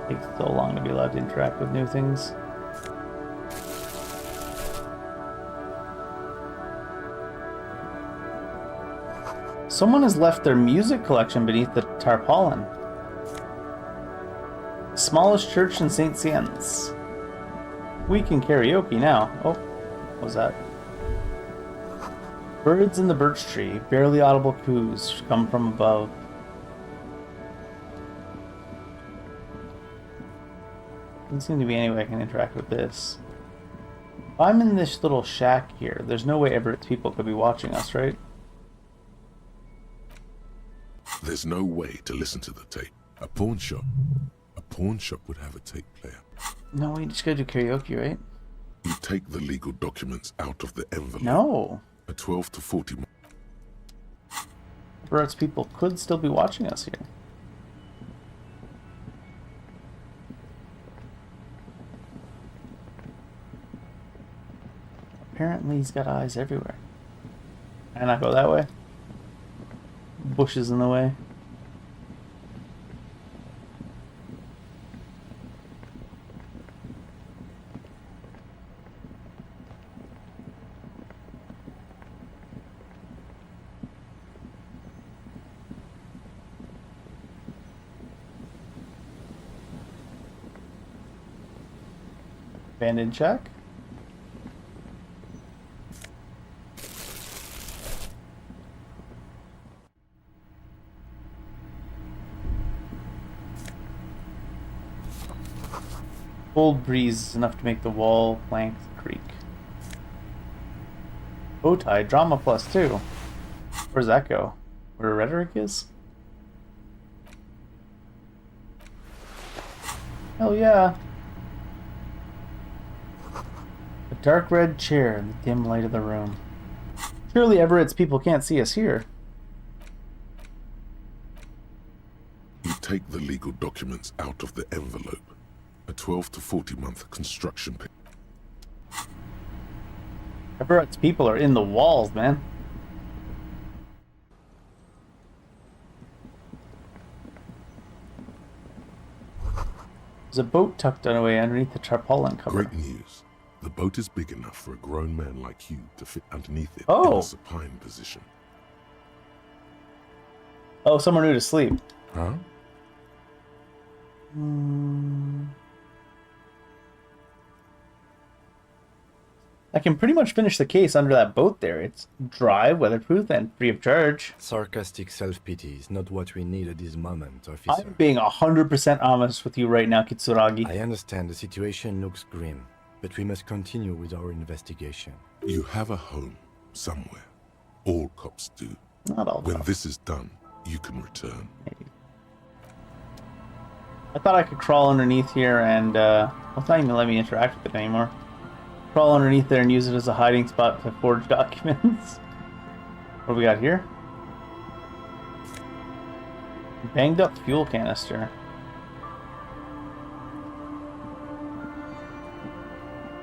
Takes so long to be allowed to interact with new things. Someone has left their music collection beneath the tarpaulin. Smallest church in St. Cien's. We can karaoke now. Oh, what was that? Birds in the birch tree, barely audible coos come from above. Doesn't seem to be any way I can interact with this. If I'm in this little shack here, there's no way Everett's people could be watching us, right? There's no way to listen to the tape. A pawn shop would have a tape player. No, we just gotta do karaoke, right? You take the legal documents out of the envelope. No. A 12 to 40. Everett's people could still be watching us here. Apparently he's got eyes everywhere. Can I not go that way? Bushes in the way. Abandoned shack. Cold breeze is enough to make the wall planks creak. Bow tie, drama +2. Where's that go? Where rhetoric is? Hell yeah. A dark red chair in the dim light of the room. Surely Everett's people can't see us here. You take the legal documents out of the envelope. A 12 to 40 month construction period. Everett's people are in the walls, man. There's a boat tucked away underneath the tarpaulin cover. Great news. The boat is big enough for a grown man like you to fit underneath it Oh. in a supine position. Oh, somewhere new to sleep. Huh? I can pretty much finish the case under that boat there. It's dry, weatherproof, and free of charge. Sarcastic self-pity is not what we need at this moment, officer. I'm being 100% honest with you right now, Kitsuragi. I understand the situation looks grim, but we must continue with our investigation. You have a home somewhere. All cops do. Not all When cops. this is done, you can return. Maybe. I thought I could crawl underneath here and, well, it's not even let me interact with it anymore. Crawl underneath there and use it as a hiding spot to forge documents. What do we got here? Banged up fuel canister.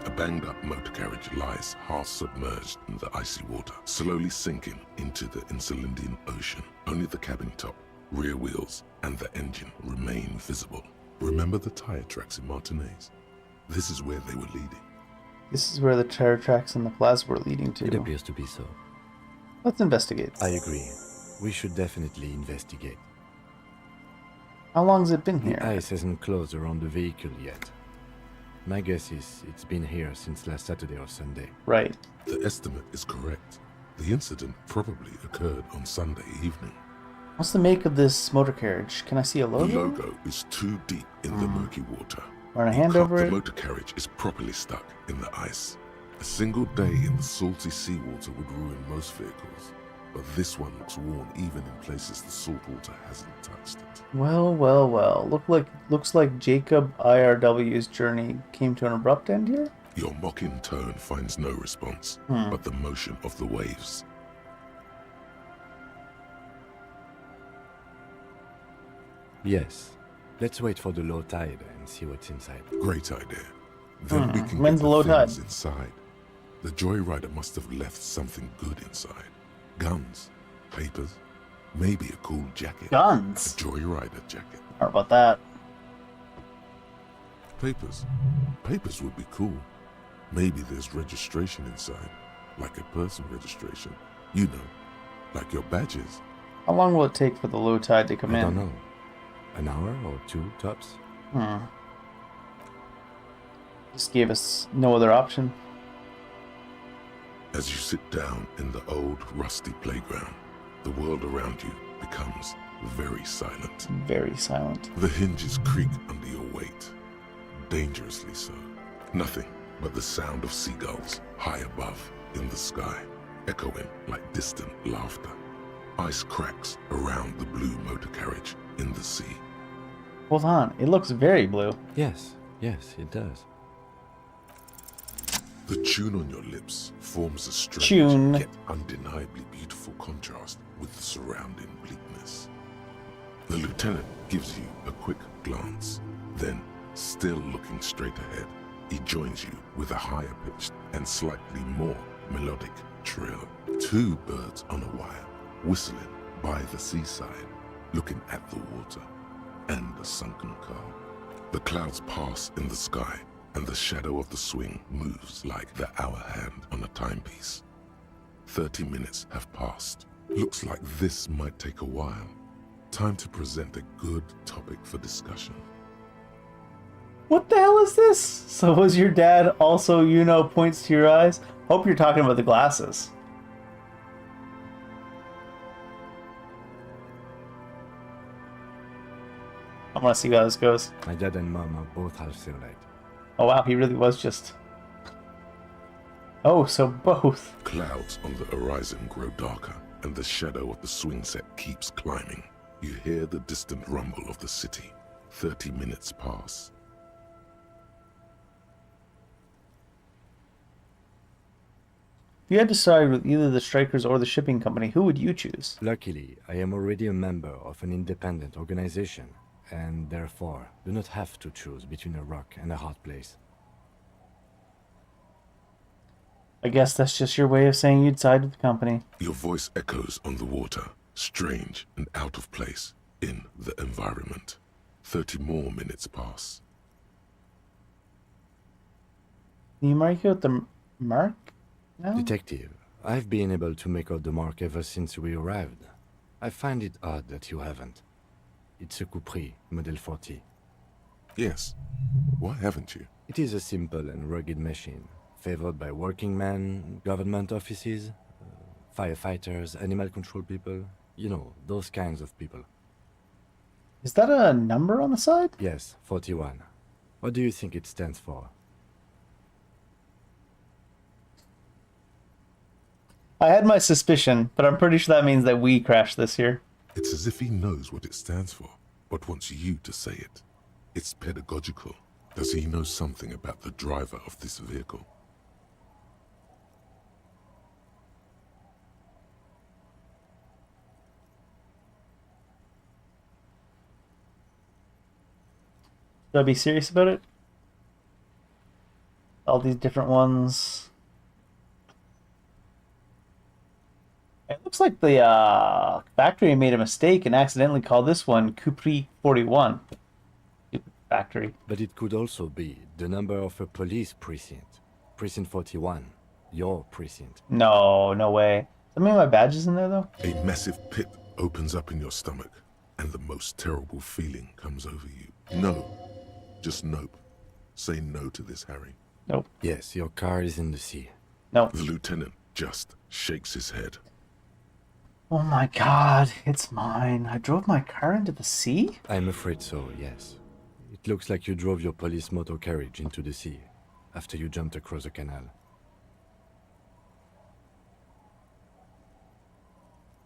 A banged up motor carriage lies half submerged in the icy water, slowly sinking into the Insulindian Ocean. Only the cabin top, rear wheels, and the engine remain visible. Remember the tire tracks in Martinez? This is where they were leading. This is where the tire tracks and the plaza were leading to. It appears to be so. Let's investigate. I agree. We should definitely investigate. How long has it been here? The ice hasn't closed around the vehicle yet. My guess is it's been here since last Saturday or Sunday. Right. The estimate is correct. The incident probably occurred on Sunday evening. What's the make of this motor carriage? Can I see a logo? The logo is too deep in the murky water. Run a hand over The it. motor carriage is properly stuck in the ice. A single day in the salty seawater would ruin most vehicles, but this one looks worn even in places the salt water hasn't touched it. Well, well, well. Looks like Jacob IRW's journey came to an abrupt end here. Your mocking tone finds no response, but the motion of the waves. Yes. Let's wait for the low tide and see what's inside. Great idea. Then we can When's get the low tide? things inside. The joyrider must have left something good inside. Guns, papers, maybe a cool jacket. Guns? A joyrider jacket. How about that? Papers. Papers would be cool. Maybe there's registration inside, like a person registration. You know, like your badges. How long will it take for the low tide to come in? I don't know. An hour or two, tops? Just gave us no other option. As you sit down in the old, rusty playground, the world around you becomes very silent. Very silent. The hinges creak under your weight. Dangerously so. Nothing but the sound of seagulls high above in the sky, echoing like distant laughter. Ice cracks around the blue motor carriage in the sea. Hold on, it looks very blue. Yes, it does. The tune on your lips forms a strange yet undeniably beautiful contrast with the surrounding bleakness. The lieutenant gives you a quick glance, then, still looking straight ahead, he joins you with a higher pitched and slightly more melodic trill. Two birds on a wire, whistling by the seaside, looking at the water and the sunken calm. The clouds pass in the sky, and the shadow of the swing moves like the hour hand on a timepiece. 30 minutes have passed. Looks like this might take a while. Time to present a good topic for discussion. What the hell is this? So was your dad also, points to your eyes? Hope you're talking about the glasses. I want to see how this goes. My dad and mom are both half Seolite. Oh wow, he really was just... Oh, so both. Clouds on the horizon grow darker, and the shadow of the swing set keeps climbing. You hear the distant rumble of the city. 30 minutes pass. If you had to side with either the strikers or the shipping company, who would you choose? Luckily, I am already a member of an independent organization, and therefore do not have to choose between a rock and a hard place. I guess that's just your way of saying you'd side with the company. Your voice echoes on the water, strange and out of place in the environment. 30 more minutes pass. Can you mark out the mark now? Detective, I've been able to make out the mark ever since we arrived. I find it odd that you haven't. It's a Capri, Model 40. Yes. Why haven't you? It is a simple and rugged machine, favored by working men, government offices, firefighters, animal control people. You know, those kinds of people. Is that a number on the side? Yes, 41. What do you think it stands for? I had my suspicion, but I'm pretty sure that means that we crashed this year. It's as if he knows what it stands for, but wants you to say it. It's pedagogical. Does he know something about the driver of this vehicle? Should I be serious about it? All these different ones. It looks like the factory made a mistake and accidentally called this one Capri 41. Stupid factory. But it could also be the number of a police precinct. Precinct 41. Your precinct. No, no way. Some of my badges in there, though? A massive pit opens up in your stomach, and the most terrible feeling comes over you. No, just nope. say no to this, Harry? Nope. Yes, your car is in the sea. No. The lieutenant just shakes his head. Oh my god, it's mine. I drove my car into the sea? I'm afraid so, yes. It looks like you drove your police motor carriage into the sea after you jumped across the canal.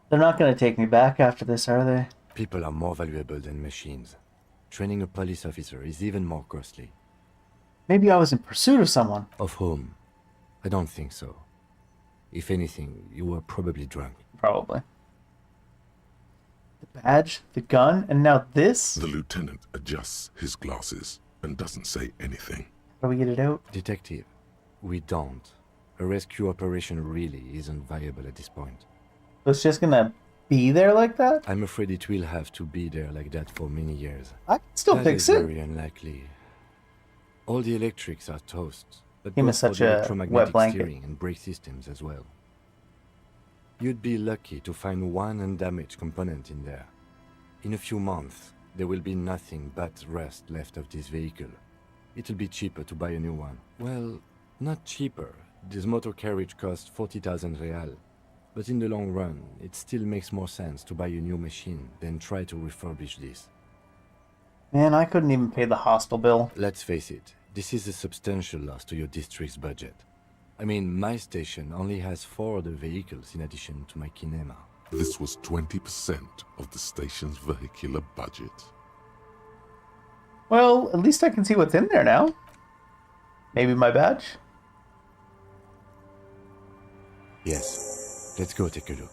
They're not going to take me back after this, are they? People are more valuable than machines. Training a police officer is even more costly. Maybe I was in pursuit of someone. Of whom? I don't think so. If anything, you were probably drunk. Probably. The badge, the gun, and now this? The lieutenant adjusts his glasses and doesn't say anything. How do we get it out? Detective, we don't. A rescue operation really isn't viable at this point. So it's just gonna be there like that? I'm afraid it will have to be there like that for many years. I can still fix it. That is very unlikely. All the electrics are toast. That Him goes is for such the a electromagnetic wet blanket. steering and brake systems as well. You'd be lucky to find one undamaged component in there. In a few months, there will be nothing but rust left of this vehicle. It'll be cheaper to buy a new one. Well, not cheaper. This motor carriage costs 40,000 real. But in the long run, it still makes more sense to buy a new machine than try to refurbish this. Man, I couldn't even pay the hostel bill. Let's face it, this is a substantial loss to your district's budget. I mean, my station only has 4 other vehicles in addition to my kinema. This was 20% of the station's vehicular budget. Well, at least I can see what's in there now. Maybe my badge? Yes. Let's go take a look.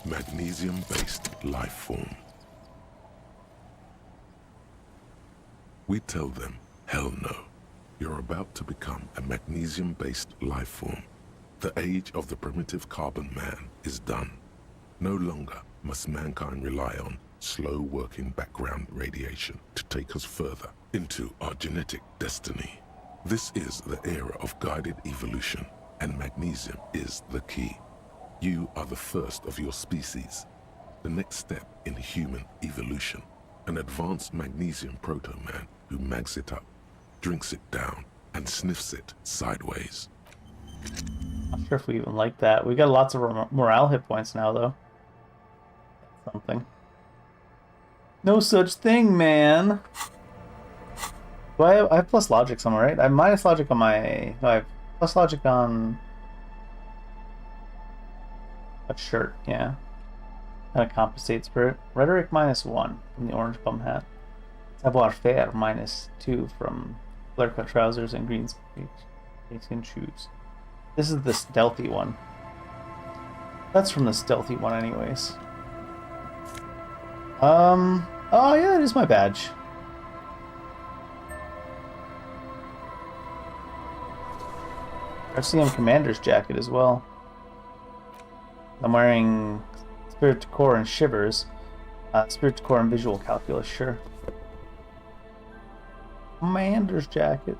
Magnesium-based life form. We tell them, hell no. You're about to become a magnesium-based life form. The age of the primitive carbon man is done. No longer must mankind rely on slow-working background radiation to take us further into our genetic destiny. This is the era of guided evolution, and magnesium is the key. You are the first of your species. The next step in human evolution. An advanced magnesium proto-man who mags it up, drinks it down, and sniffs it sideways. Not sure if we even like that. We got lots of morale hit points now, though. Something. No such thing, man. Do I have plus logic somewhere, right? I have minus logic on my... No, I have plus logic on... a shirt, yeah. Kind of compensates for it. Rhetoric -1 from the orange bum hat. Savoir-faire -2 from flare cut trousers and green skin shoes. This is the stealthy one. That's from the stealthy one anyways. Oh yeah, that is my badge. RCM Commander's jacket as well. I'm wearing Spirit to Core and Shivers. Spirit to Core and Visual Calculus, sure. Commander's jacket.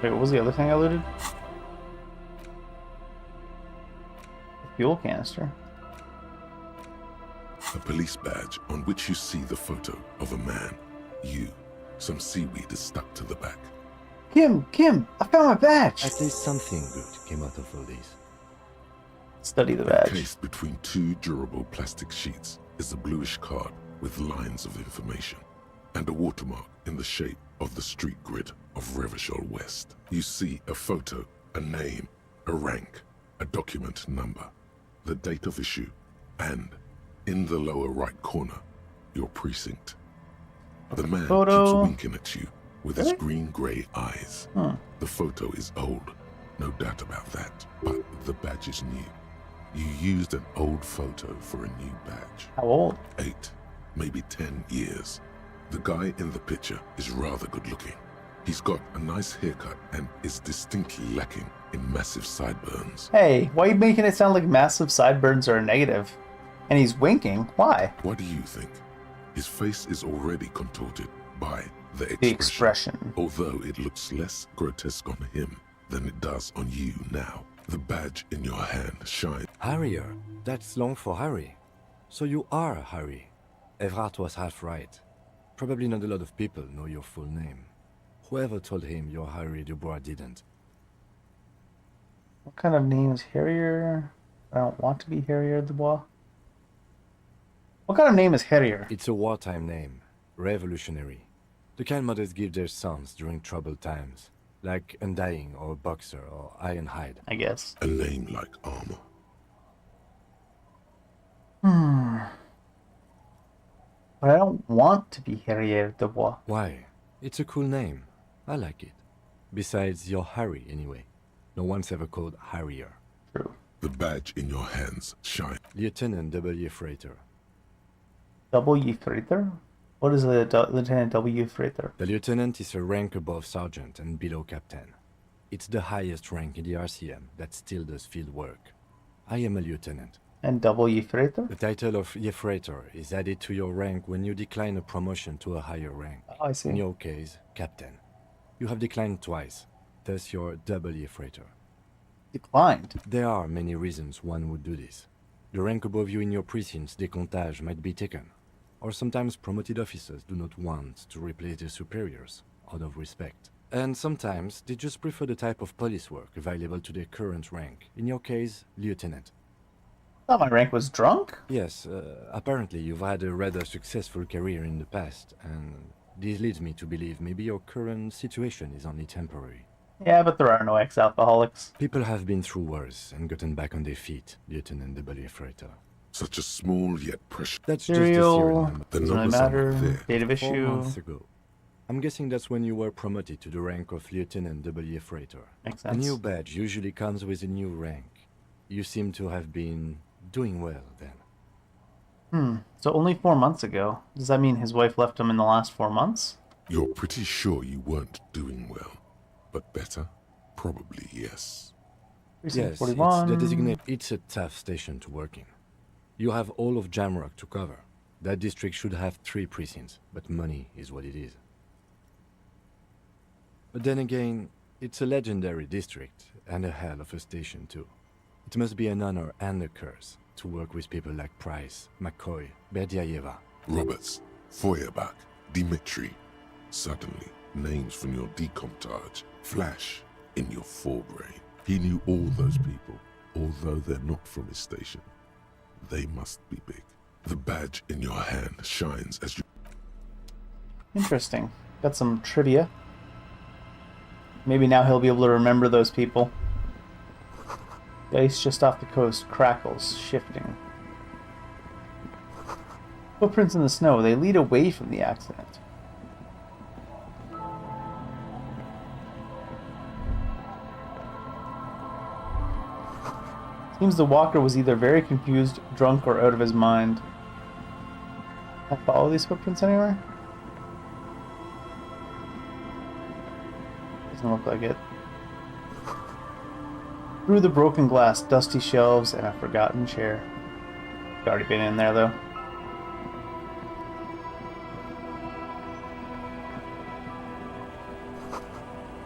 Wait, what was the other thing I looted? A fuel canister. A police badge on which you see the photo of a man. You. Some seaweed is stuck to the back. Kim, I found my badge! At least something good came out of all this. Study the badge. Encased between 2 durable plastic sheets is a bluish card with lines of information and a watermark in the shape of the street grid of Revachol West. You see a photo, a name, a rank, a document number, the date of issue, and, in the lower right corner, your precinct. The man keeps winking at you with his green-grey eyes. The photo is old, no doubt about that, but the badge is new. You used an old photo for a new badge. How old? 8, maybe 10 years. The guy in the picture is rather good-looking. He's got a nice haircut and is distinctly lacking in massive sideburns. Hey, why are you making it sound like massive sideburns are a negative? And he's winking. Why? What do you think? His face is already contorted by the expression. Although it looks less grotesque on him than it does on you now. The badge in your hand shines. Harrier. That's long for Harry. So you are Harry. Evrard was half right. Probably not a lot of people know your full name. Whoever told him you're Harry Dubois didn't. What kind of name is Harrier? I don't want to be Harrier Dubois. What kind of name is Harrier? It's a wartime name. Revolutionary. The kind mothers give their sons during troubled times. Like Undying or Boxer or Ironhide. I guess. A name like armor. But I don't want to be Harrier Dubois. Why? It's a cool name. I like it. Besides, you're Harry anyway. No one's ever called Harrier. True. The badge in your hands shines. Lieutenant W. Freighter. W. Freighter? What is a Lieutenant W. Freighter? The lieutenant is a rank above sergeant and below captain. It's the highest rank in the RCM that still does field work. I am a lieutenant. And W. Freighter? The title of Freighter is added to your rank when you decline a promotion to a higher rank. Oh, I see. In your case, captain. You have declined twice, thus you're W. Freighter. Declined? There are many reasons one would do this. The rank above you in your precinct's decomptage might be taken, or sometimes promoted officers do not want to replace their superiors, out of respect. And sometimes they just prefer the type of police work available to their current rank, in your case, lieutenant. I thought my rank was drunk? Yes, apparently you've had a rather successful career in the past, and this leads me to believe maybe your current situation is only temporary. Yeah, but there are no ex-alcoholics. People have been through worse and gotten back on their feet, Lieutenant W. Freighter. Such a small yet precious. That's just a serial number. The Doesn't really numbers are matter. not there. Date of 4 issue. months ago. I'm guessing that's when you were promoted to the rank of Lieutenant W. Freighter. Makes A sense. new badge usually comes with a new rank. You seem to have been doing well then. So only 4 months ago. Does that mean his wife left him in the last 4 months? You're pretty sure you weren't doing well, but better? Probably yes. Precinct Yes, 41. it's a tough station to work in. You have all of Jamrock to cover. That district should have 3 precincts, but money is what it is. But then again, it's a legendary district, and a hell of a station too. It must be an honor and a curse to work with people like Price, McCoy, Berdiaeva. Roberts, Feuerbach, Dimitri. Suddenly, names from your decomptage flash in your forebrain. He knew all those people, although they're not from his station. They must be big. The badge in your hand shines as you... Interesting. Got some trivia. Maybe now he'll be able to remember those people. The ice just off the coast crackles, shifting. Footprints in the snow. They lead away from the accident. Seems the walker was either very confused, drunk, or out of his mind. Can I follow these footprints anywhere? Doesn't look like it. Through the broken glass, dusty shelves, and a forgotten chair. I've already been in there, though.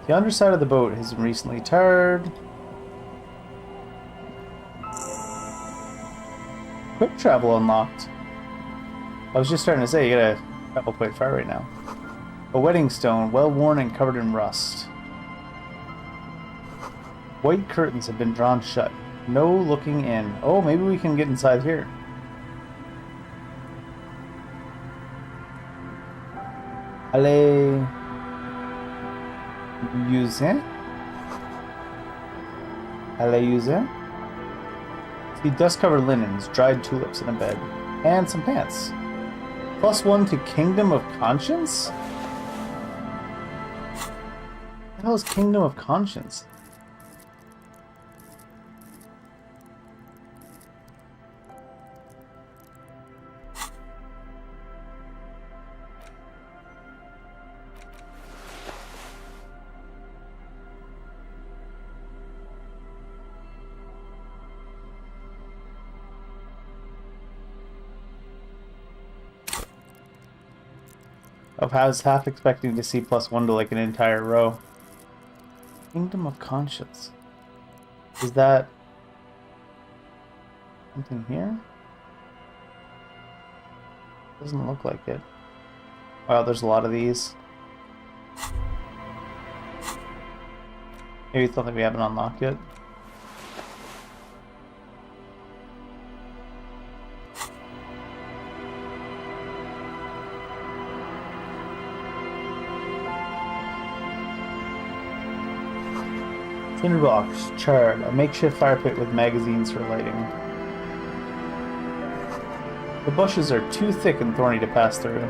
The underside of the boat has been recently tarred. Quick travel unlocked. I was just starting to say, you gotta travel quite far right now. A wedding stone, well worn and covered in rust. White curtains have been drawn shut. No looking in. Oh, maybe we can get inside here. Allez... User? Allez user? See dust-covered linens, dried tulips, and a bed. And some pants. +1 to Kingdom of Conscience? What the hell is Kingdom of Conscience? I was half expecting to see +1 to like an entire row. Kingdom of Conscience. Is that something here? Doesn't look like it. Wow, there's a lot of these. Maybe it's something we haven't unlocked yet. Tinderbox, charred, a makeshift fire pit with magazines for lighting. The bushes are too thick and thorny to pass through.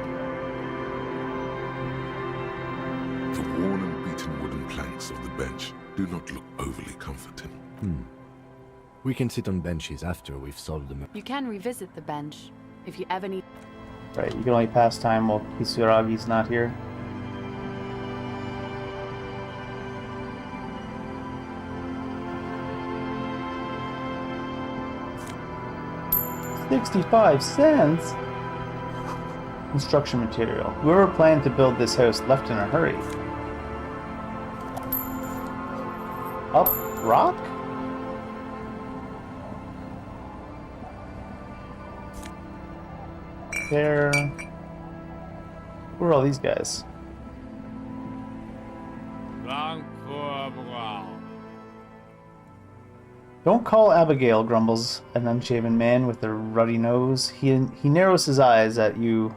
The worn and beaten wooden planks of the bench do not look overly comforting. We can sit on benches after we've solved the You can revisit the bench if you ever need. Right, you can only pass time while Kisuragi's not here. $0.65. Construction material. Whoever planned to build this house left in a hurry. Up rock? There. Who are all these guys? Don't call Abigail, grumbles an unshaven man with a ruddy nose. He narrows his eyes at you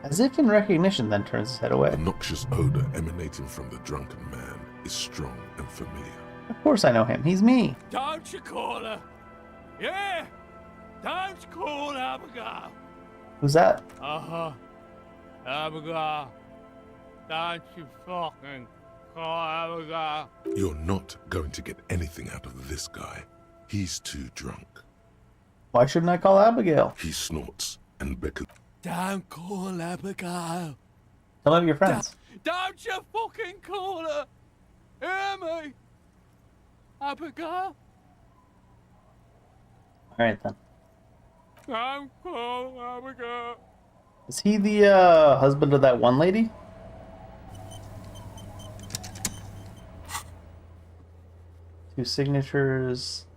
as if in recognition, then turns his head away. The noxious odor emanating from the drunken man is strong and familiar. Of course I know him. He's me. Don't you call her? Yeah! Don't call Abigail! Who's that? Uh-huh. Abigail. Don't you fucking call Abigail. You're not going to get anything out of this guy. He's too drunk. Why shouldn't I call Abigail? He snorts and beckons. Don't call Abigail. Tell them your friends. Don't you fucking call her. Hear me? Abigail? Alright then. Don't call Abigail. Is he the husband of that one lady? Two signatures.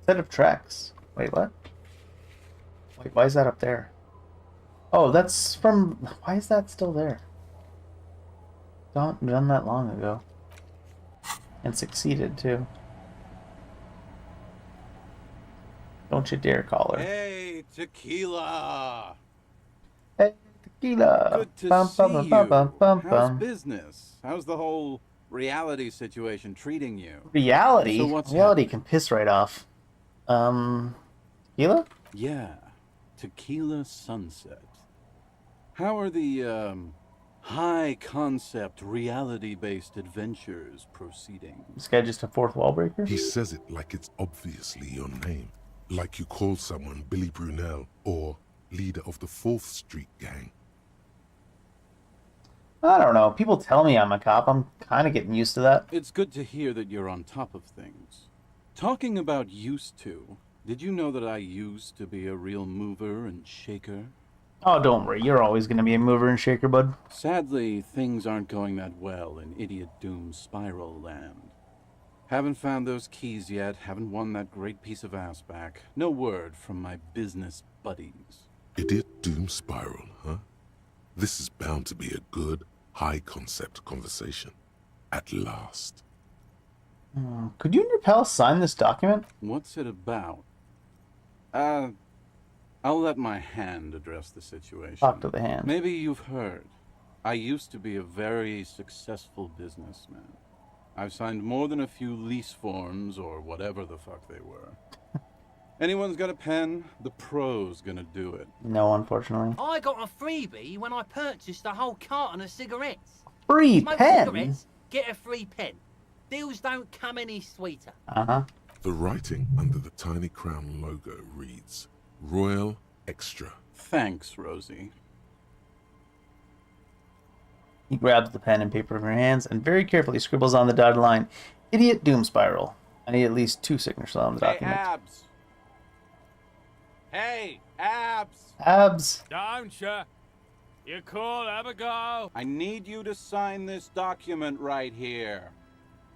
Set of tracks. Wait, what? Wait, why is that up there? Oh, that's from... Why is that still there? Done that long ago. And succeeded, too. Don't you dare call her. Hey, Tequila. Hey, Tequila. Good to see you. How's business? How's the whole reality situation treating you? Reality? So what's Reality happening? can piss right off. Tequila? Yeah, Tequila Sunset. How are the, high-concept, reality-based adventures proceeding? This guy just a fourth wall breaker? He says it like it's obviously your name. Like you call someone Billy Brunel or leader of the 4th Street Gang. I don't know. People tell me I'm a cop. I'm kind of getting used to that. It's good to hear that you're on top of things. Talking about used to, did you know that I used to be a real mover and shaker? Oh, don't worry. You're always going to be a mover and shaker, bud. Sadly, things aren't going that well in Idiot Doom's Spiral Land. Haven't found those keys yet, haven't won that great piece of ass back. No word from my business buddies. Idiot Doom Spiral, huh? This is bound to be a good, high-concept conversation. At last. Could you and your pal sign this document? What's it about? I'll let my hand address the situation. Talk to the hand. Maybe you've heard. I used to be a very successful businessman. I've signed more than a few lease forms or whatever the fuck they were. Anyone's got a pen? The pro's gonna do it. No, unfortunately. I got a freebie when I purchased a whole carton of cigarettes. Free Smoke pen? cigarettes, get a free pen. Deals don't come any sweeter. Uh-huh. The writing under the tiny crown logo reads, Royal Extra. Thanks, Rosie. He grabs the pen and paper from your hands and very carefully scribbles on the dotted line, Idiot Doom Spiral. I need at least 2 signatures on the document. Hey, Abs. Hey, Abs! Abs. Don't you? You cool, Abigail? I need you to sign this document right here.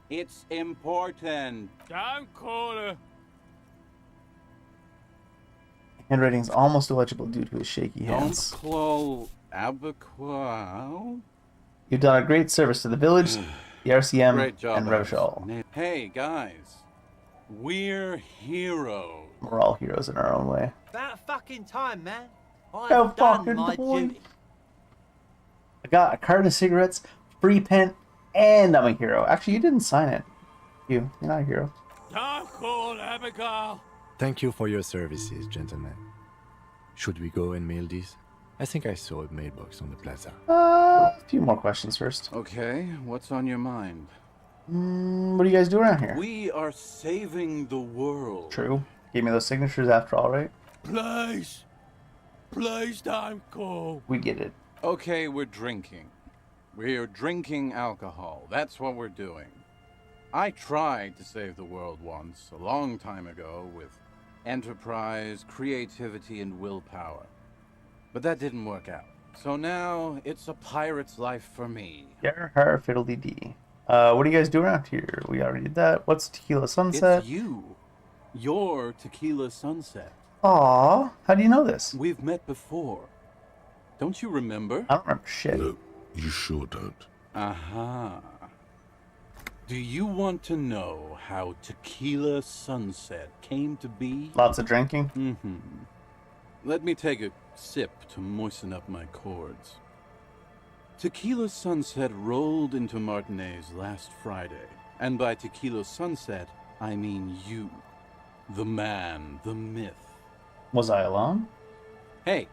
It's important. Don't call her. Handwriting's almost illegible due to his shaky Don't hands. call Abigail. You've done a great service to the village, the RCM, Great job, and Revachol. Hey, guys. We're heroes. We're all heroes in our own way. About fucking time, man. About I've done fucking my time. duty. I got a carton of cigarettes, free pen, and I'm a hero. Actually, you didn't sign it. You're not a hero. Don't call Abigail. Thank you for your services, gentlemen. Should we go and mail these? I think I saw a mailbox on the plaza. A few more questions first. Okay, what's on your mind? What do you guys do around here? We are saving the world. True. Gave me those signatures after all, right? Please. Please don't call. We get it. Okay, we're drinking. We're drinking alcohol. That's what we're doing. I tried to save the world once, a long time ago, with enterprise, creativity, and willpower. But that didn't work out. So now, it's a pirate's life for me. Yar har fiddly dee. What do you guys do around here? We already did that. What's Tequila Sunset? It's you. You're Tequila Sunset. Aw, how do you know this? We've met before. Don't you remember? I don't remember shit. No, you sure don't. Aha. Do you want to know how Tequila Sunset came to be? Lots of drinking? Mm-hmm. Let me take a sip to moisten up my cords. Tequila Sunset rolled into Martinez last Friday. And by Tequila Sunset, I mean you. The man, the myth. Was I alone? Hey,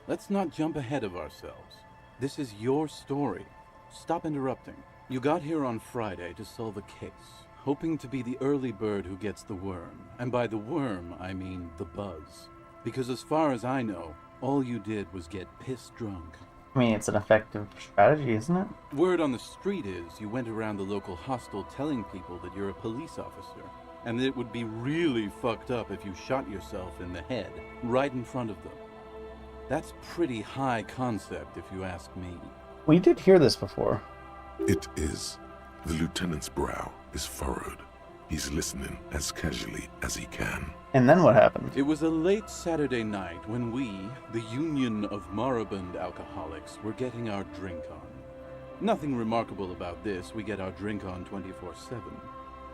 let's not jump ahead of ourselves. This is your story. Stop interrupting. You got here on Friday to solve a case, hoping to be the early bird who gets the worm. And by the worm, I mean the buzz. Because as far as I know, all you did was get piss drunk. I mean, it's an effective strategy, isn't it? Word on the street is you went around the local hostel telling people that you're a police officer, and that it would be really fucked up if you shot yourself in the head, right in front of them. That's pretty high concept, if you ask me. We did hear this before. It is. The lieutenant's brow is furrowed. He's listening as casually as he can. And then what happened? It was a late Saturday night when we, the Union of Moribund Alcoholics, were getting our drink on. Nothing remarkable about this. We get our drink on 24/7.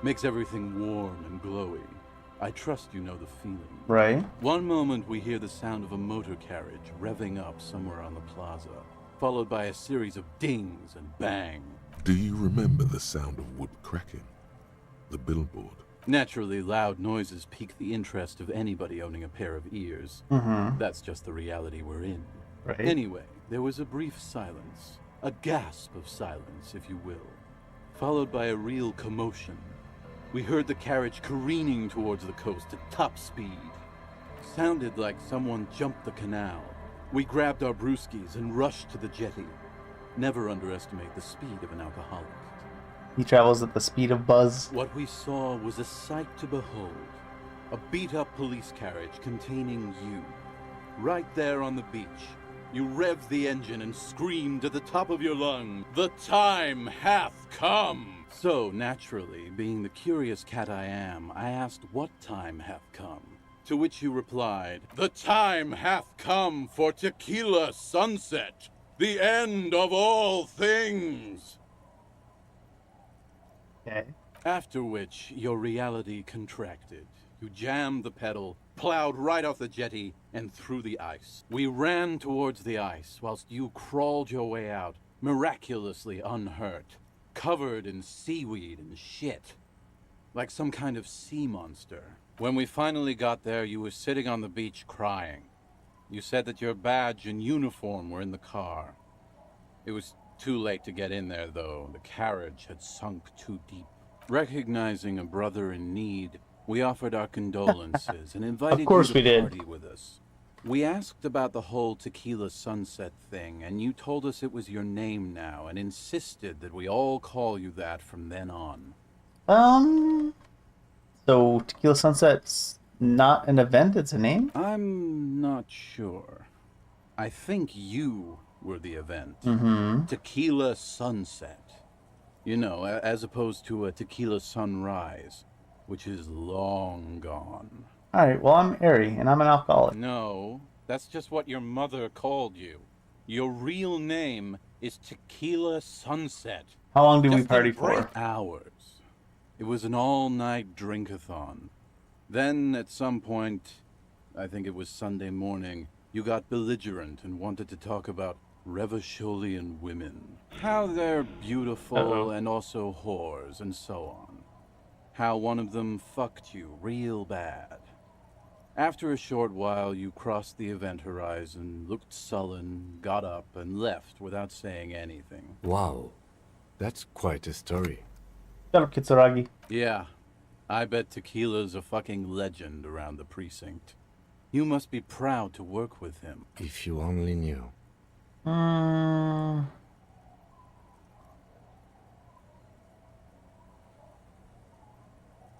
Makes everything warm and glowy. I trust you know the feeling. Right. One moment we hear the sound of a motor carriage revving up somewhere on the plaza, followed by a series of dings and bang. Do you remember the sound of wood cracking? The billboard? Naturally, loud noises pique the interest of anybody owning a pair of ears. Mm-hmm. That's just the reality we're in. Right. Anyway, there was a brief silence. A gasp of silence, if you will. Followed by a real commotion. We heard the carriage careening towards the coast at top speed. Sounded like someone jumped the canal. We grabbed our brewskis and rushed to the jetty. Never underestimate the speed of an alcoholic. He travels at the speed of buzz. What we saw was a sight to behold. A beat-up police carriage containing you. Right there on the beach. You revved the engine and screamed at the top of your lungs, "The time hath come!" So, naturally, being the curious cat I am, I asked what time hath come. To which you replied, "The time hath come for Tequila Sunset, the end of all things." Okay. After which, your reality contracted. You jammed the pedal, plowed right off the jetty, and through the ice. We ran towards the ice, whilst you crawled your way out, miraculously unhurt, covered in seaweed and shit, like some kind of sea monster. When we finally got there, you were sitting on the beach crying. You said that your badge and uniform were in the car. It was too late to get in there, though. The carriage had sunk too deep. Recognizing a brother in need, we offered our condolences and invited you to party with us. We asked about the whole Tequila Sunset thing, and you told us it was your name now, and insisted that we all call you that from then on. So Tequila Sunset's not an event, it's a name? I'm not sure. I think you were the event. Mm-hmm. Tequila Sunset. You know, as opposed to a tequila sunrise, which is long gone. Alright, well, I'm Airy, and I'm an alcoholic. No, that's just what your mother called you. Your real name is Tequila Sunset. How long did we Just party in break for? hours. It was an all-night drink-a-thon. Then, at some point, I think it was Sunday morning, you got belligerent and wanted to talk about Revacholian women. How they're beautiful and also whores and so on. How one of them fucked you real bad. After a short while, you crossed the event horizon, looked sullen, got up, and left without saying anything. Wow, that's quite a story. Shut up, Kitsuragi. Yeah, I bet Tequila's a fucking legend around the precinct. You must be proud to work with him. If you only knew.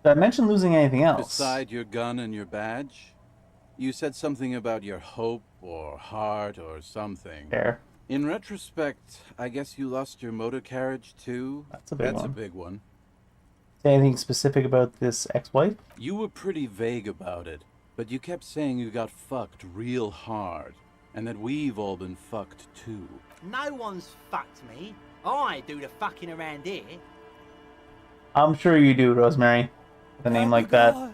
Did I mention losing anything else? Beside your gun and your badge? You said something about your hope or heart or something. Fair. In retrospect, I guess you lost your motor carriage too? That's a big one. That's a big one. Say anything specific about this ex-wife? You were pretty vague about it, but you kept saying you got fucked real hard, and that we've all been fucked too. No one's fucked me. I do the fucking around here. I'm sure you do, Rosemary. With a name like that.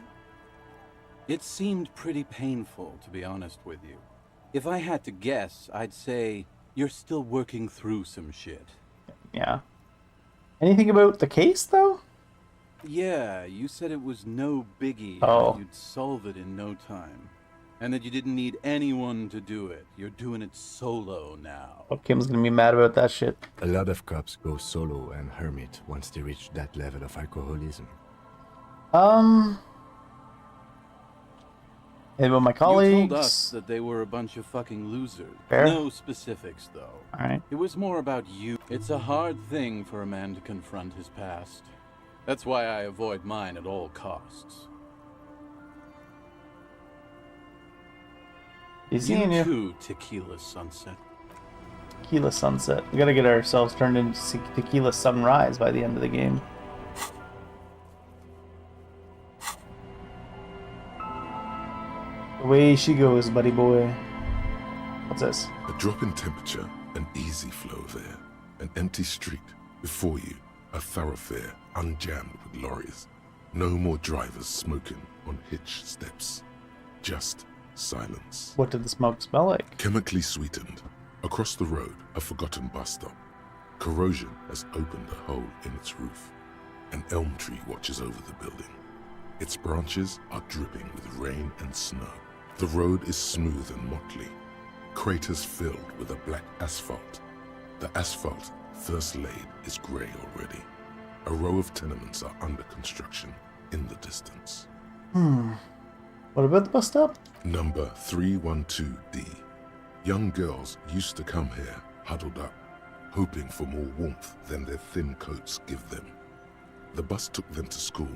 It seemed pretty painful, to be honest with you. If I had to guess, I'd say you're still working through some shit. Yeah. Anything about the case, though? Yeah, you said it was no biggie. Oh. And you'd solve it in no time. And that you didn't need anyone to do it. You're doing it solo now. Oh, Kim's gonna be mad about that shit. A lot of cops go solo and hermit once they reach that level of alcoholism. Hey, about my colleagues. You told us that they were a bunch of fucking losers. Fair. No specifics, though. Alright. It was more about you. It's a hard thing for a man to confront his past. That's why I avoid mine at all costs. You seeing you? Too, Tequila Sunset. Tequila Sunset. We gotta get ourselves turned into Tequila Sunrise by the end of the game. Away she goes, buddy boy. What's this? A drop in temperature, an easy flow of air, an empty street. Before you, a thoroughfare unjammed with lorries. No more drivers smoking on hitch steps. Just silence. What did the smoke smell like? Chemically sweetened. Across the road, a forgotten bus stop. Corrosion has opened a hole in its roof. An elm tree watches over the building. Its branches are dripping with rain and snow. The road is smooth and motley. Craters filled with a black asphalt. The asphalt, first laid, is grey already. A row of tenements are under construction in the distance. What about the bus stop? Number 312D. Young girls used to come here, huddled up, hoping for more warmth than their thin coats give them. The bus took them to school.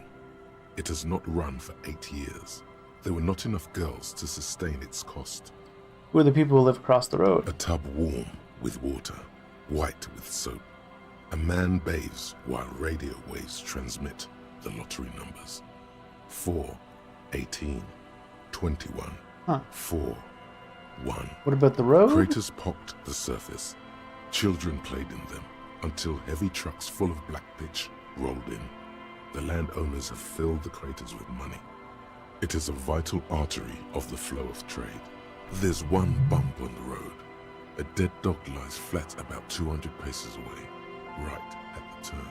It has not run for 8 years. There were not enough girls to sustain its cost. Who are the people who live across the road? A tub warm with water, white with soap. A man bathes while radio waves transmit the lottery numbers. 4, 18, 21, 4, 1. What about the road? Craters pocked the surface. Children played in them until heavy trucks full of black pitch rolled in. The landowners have filled the craters with money. It is a vital artery of the flow of trade. There's one bump on the road. A dead dog lies flat about 200 paces away, right at the turn.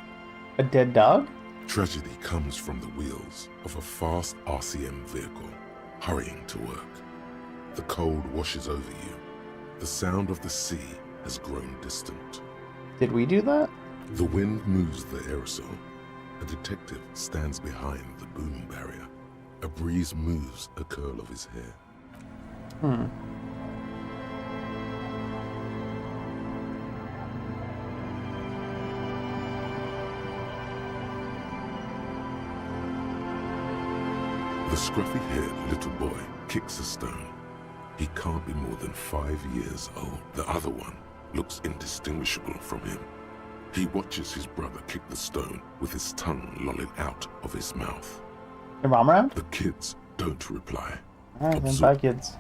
A dead dog? Tragedy comes from the wheels of a fast RCM vehicle, hurrying to work. The cold washes over you. The sound of the sea has grown distant. Did we do that? The wind moves the aerosol. A detective stands behind the boom barrier. A breeze moves a curl of his hair. The scruffy-haired little boy kicks a stone. He can't be more than 5 years old. The other one looks indistinguishable from him. He watches his brother kick the stone with his tongue lolling out of his mouth. Your mom around? The kids don't reply. Alright then, bye kids.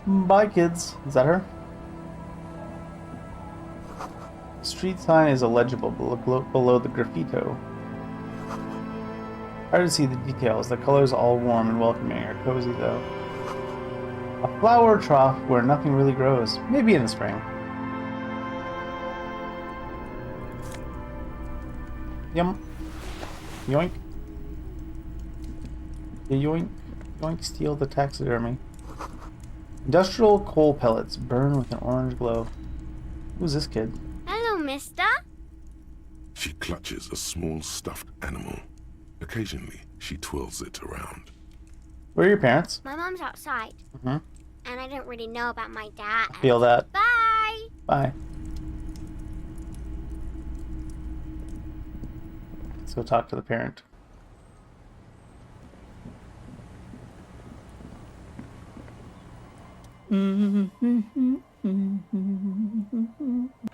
Bye kids. Is that her? The street sign is illegible below the graffito. Hard to see the details. The colors all warm and welcoming are cozy though. A flower trough where nothing really grows. Maybe in the spring. Yum. Yoink. Yoink. Yoink, steal the taxidermy. Industrial coal pellets burn with an orange glow. Who's this kid? Hello, mister. She clutches a small stuffed animal. Occasionally, she twirls it around. Where are your parents? My mom's outside. Mm-hmm. And I don't really know about my dad. I feel that. Bye! Bye. Let's go talk to the parent.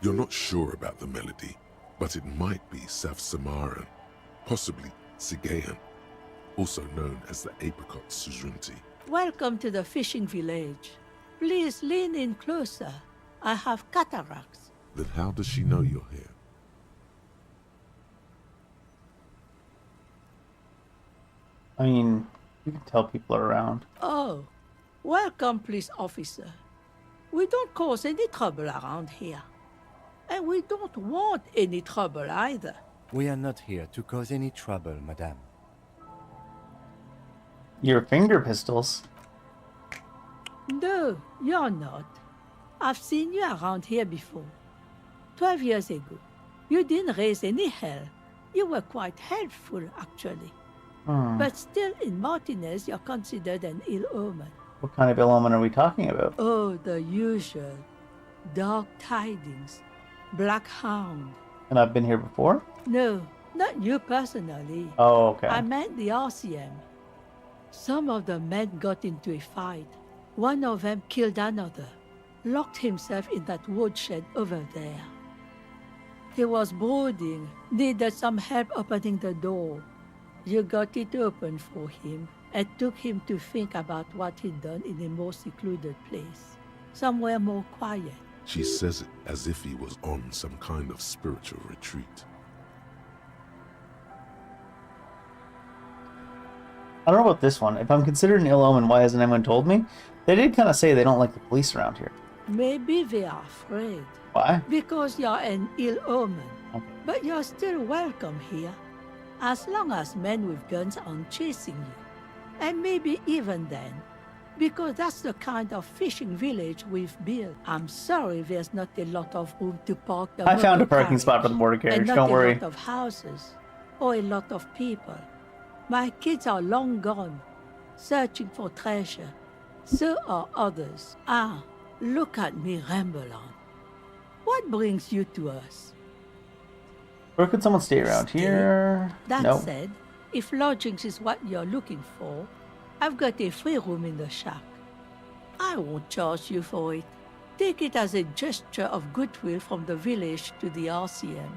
You're not sure about the melody, but it might be South Samaran, possibly Sigayan, also known as the Apricot Suzerainty. Welcome to the fishing village. Please lean in closer. I have cataracts. Then how does she know you're here? I mean, you can tell people are around. Oh, welcome, police officer. We don't cause any trouble around here. And we don't want any trouble either. We are not here to cause any trouble, madame. Your finger pistols? No, you're not. I've seen you around here before. 12 years ago. You didn't raise any hell. You were quite helpful, actually. But still, in Martinez, you're considered an ill omen. What kind of ill omen are we talking about? Oh, the usual. Dark tidings. Black Hound. And I've been here before? No, not you personally. Oh, okay. I meant the RCM. Some of the men got into a fight. One of them killed another. Locked himself in that woodshed over there. He was brooding, needed some help opening the door. You got it open for him and took him to think about what he'd done in a more secluded place. Somewhere more quiet. She says it as if he was on some kind of spiritual retreat. I don't know about this one. If I'm considered an ill omen, why hasn't anyone told me? They did kind of say they don't like the police around here. Maybe they are afraid. Why? Because you're an ill omen. Okay. But you're still welcome here. As long as men with guns aren't chasing you. And maybe even then. Because that's the kind of fishing village we've built. I'm sorry there's not a lot of room to park the I found a motor parking spot for the motor carriage, carriage, and don't not worry. a lot of houses. Or a lot of people. My kids are long gone. Searching for treasure. So are others. Ah, look at me ramble on. What brings you to us? Where could someone stay around here? That No. said, if lodgings is what you're looking for, I've got a free room in the shack. I won't charge you for it. Take it as a gesture of goodwill from the village to the RCM.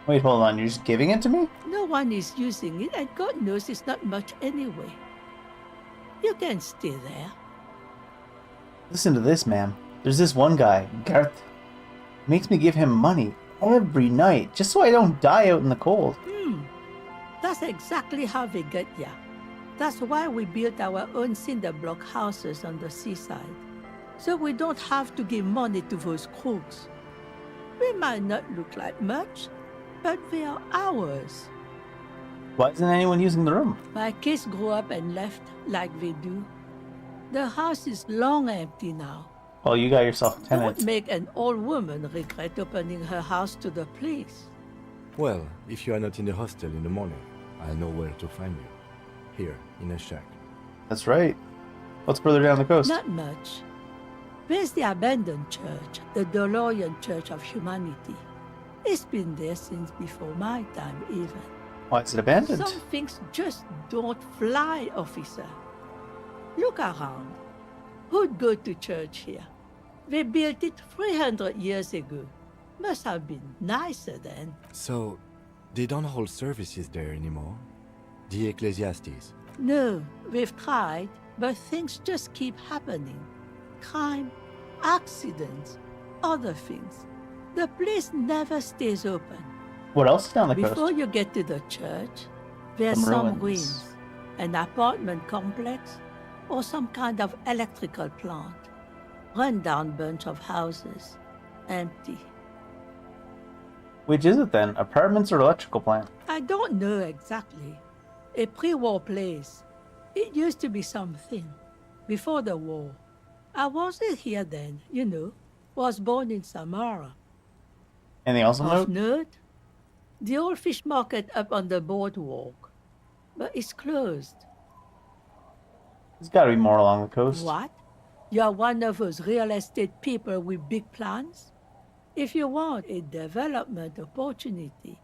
Wait, hold on. You're just giving it to me? No one is using it, and God knows it's not much anyway. You can stay there. Listen to this, man. There's this one guy, Garth. Makes me give him money every night, just so I don't die out in the cold. That's exactly how they get ya. That's why we built our own cinder block houses on the seaside. So we don't have to give money to those crooks. We might not look like much, but they are ours. Why isn't anyone using the room? My kids grew up and left like they do. The house is long empty now. Well, you got yourself a tenant. Don't make an old woman regret opening her house to the police. Well, if you are not in the hostel in the morning, I'll know where to find you. Here, in a shack. That's right. What's further down the coast? Not much. There's the abandoned church, the DeLorean Church of Humanity. It's been there since before my time, even. Why is it abandoned? Some things just don't fly, officer. Look around. Who'd go to church here? They built it 300 years ago. Must have been nicer then. So, they don't hold services there anymore? The Ecclesiastes? No, we've tried, but things just keep happening. Crime, accidents, other things. The place never stays open. What else is down the Before coast? you get to the church, there's Some some ruins. ruins, an apartment complex, or some kind of electrical plant. Run-down bunch of houses, empty. Which is it then? Apartments or electrical plant? I don't know exactly. A pre-war place. It used to be something. Before the war. I wasn't here then, you know. Was born in Samara. Anything else on Of note? note? The old fish market up on the boardwalk. But it's closed. There's gotta be more along the coast. What? You're one of those real estate people with big plans? If you want a development opportunity,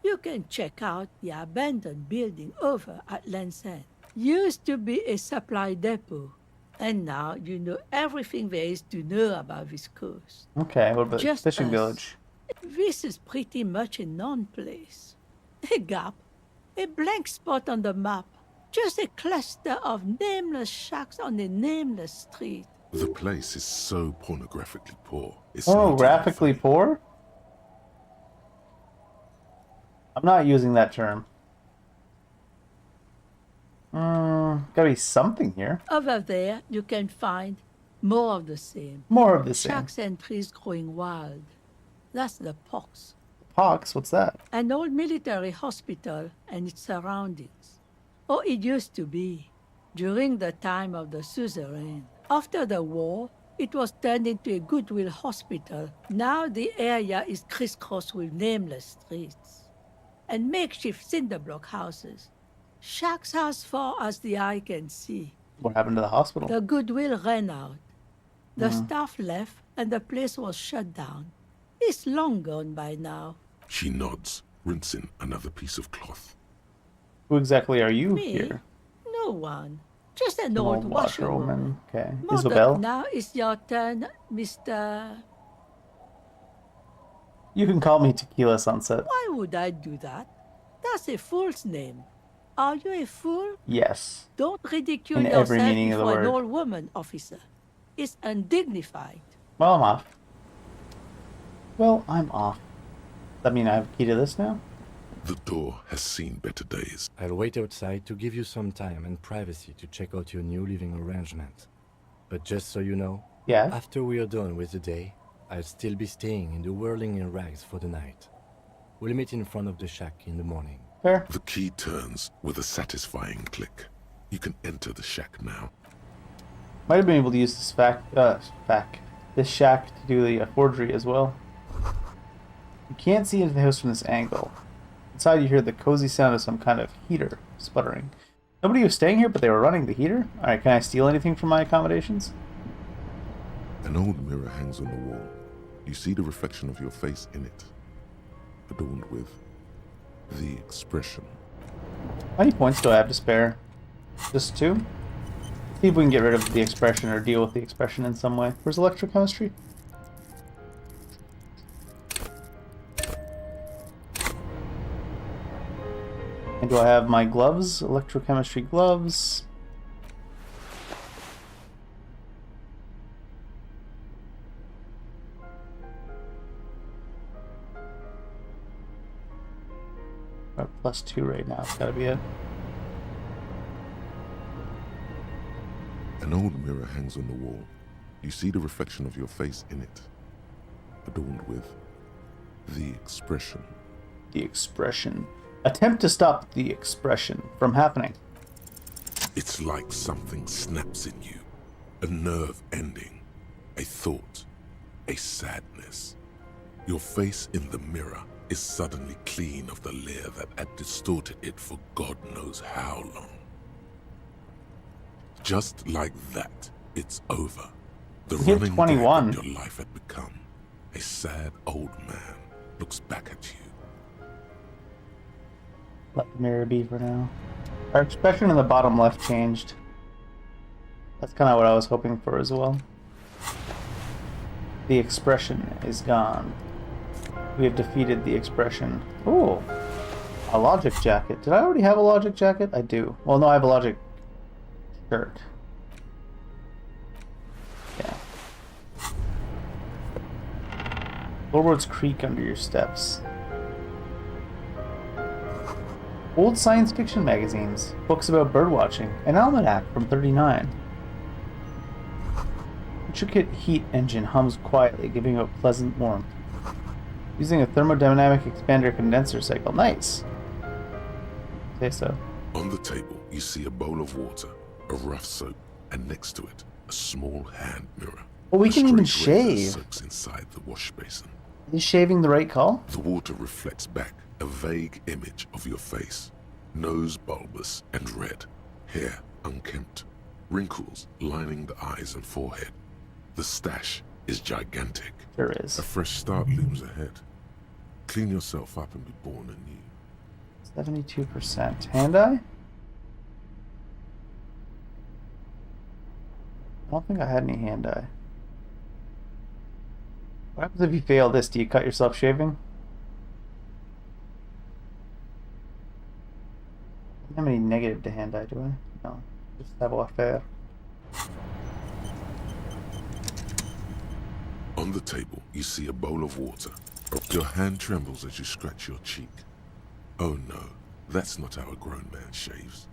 you can check out the abandoned building over at Land's End. Used to be a supply depot, and now you know everything there is to know about this coast. Okay, what about Just fishing us. village? This is pretty much a known place. A gap, a blank spot on the map, just a cluster of nameless shacks on a nameless street. The place is so pornographically poor. It's not even Pornographically poor? I'm not using that term. Gotta be something here. Over there, you can find more of the same. More of the same. Shacks and trees growing wild. That's the Pox. Pox, what's that? An old military hospital and its surroundings. Or it used to be, during the time of the suzerain. After the war, it was turned into a goodwill hospital. Now the area is crisscrossed with nameless streets and makeshift cinder block houses. Shacks as far as the eye can see. What happened to the hospital? The goodwill ran out. The staff left and the place was shut down. It's long gone by now. She nods, rinsing another piece of cloth. Who exactly are you Me? here? No one. Just an An old washerwoman. Okay. Mother, Isabel? now it's your turn, Mr. You can call me Tequila Sunset. Why would I do that? That's a fool's name. Are you a fool? Yes. Don't ridicule In every yourself meaning of the before an word. old woman, officer. It's undignified. Well, I'm off. Well, I'm off. Does that mean I have a key to this now? The door has seen better days. I'll wait outside to give you some time and privacy to check out your new living arrangement. But just so you know, Yeah. after we are done with the day, I'll still be staying in the whirling in rags for the night. We'll meet in front of the shack in the morning. Fair. The key turns with a satisfying click. You can enter the shack now. Might have been able to use this shack to do the forgery as well. You can't see into the house from this angle. Inside you hear the cozy sound of some kind of heater sputtering. Nobody was staying here, but they were running the heater? Alright, can I steal anything from my accommodations? An old mirror hangs on the wall. You see the reflection of your face in it, adorned with the expression. How many points do I have to spare? Just 2? See if we can get rid of the expression or deal with the expression in some way. Where's electrochemistry? And do I have my gloves? Electrochemistry gloves. We're at +2 right now. It's gotta be it. An old mirror hangs on the wall. You see the reflection of your face in it, adorned with the expression. The expression. Attempt to stop the expression from happening. It's like something snaps in you. A nerve ending. A thought. A sadness. Your face in the mirror is suddenly clean of the layer that had distorted it for God knows how long. Just like that, it's over. The You hit running 21. gag of your life had become. A sad old man looks back at you. the mirror be for now. Our expression in the bottom left changed. That's kind of what I was hoping for as well. The expression is gone. We have defeated the expression. Ooh, a logic jacket. Did I already have a logic jacket? I do. Well, no, I have a logic shirt. Yeah. Floorboards creak under your steps. Old science fiction magazines, books about birdwatching, an almanac from '39. Intricate heat engine hums quietly, giving out pleasant warmth. Using a thermodynamic expander condenser cycle. Nice. Say so. On the table, you see a bowl of water, a rough soap, and next to it, a small hand mirror. Well, we can even straight razor shave. soaks inside the wash basin. Is shaving the right call? The water reflects back a vague image of your face. Nose bulbous and red, hair unkempt, wrinkles lining the eyes and forehead. The stash is gigantic. There is. A fresh start looms ahead. Clean yourself up and be born anew. 72%. Hand eye? I don't think I had any hand eye. What happens if you fail this? Do you cut yourself shaving? I don't have any negative to hand eye, do I? No. Just savoir faire. On the table, you see a bowl of water. Your hand trembles as you scratch your cheek. Oh no, that's not how a grown man shaves.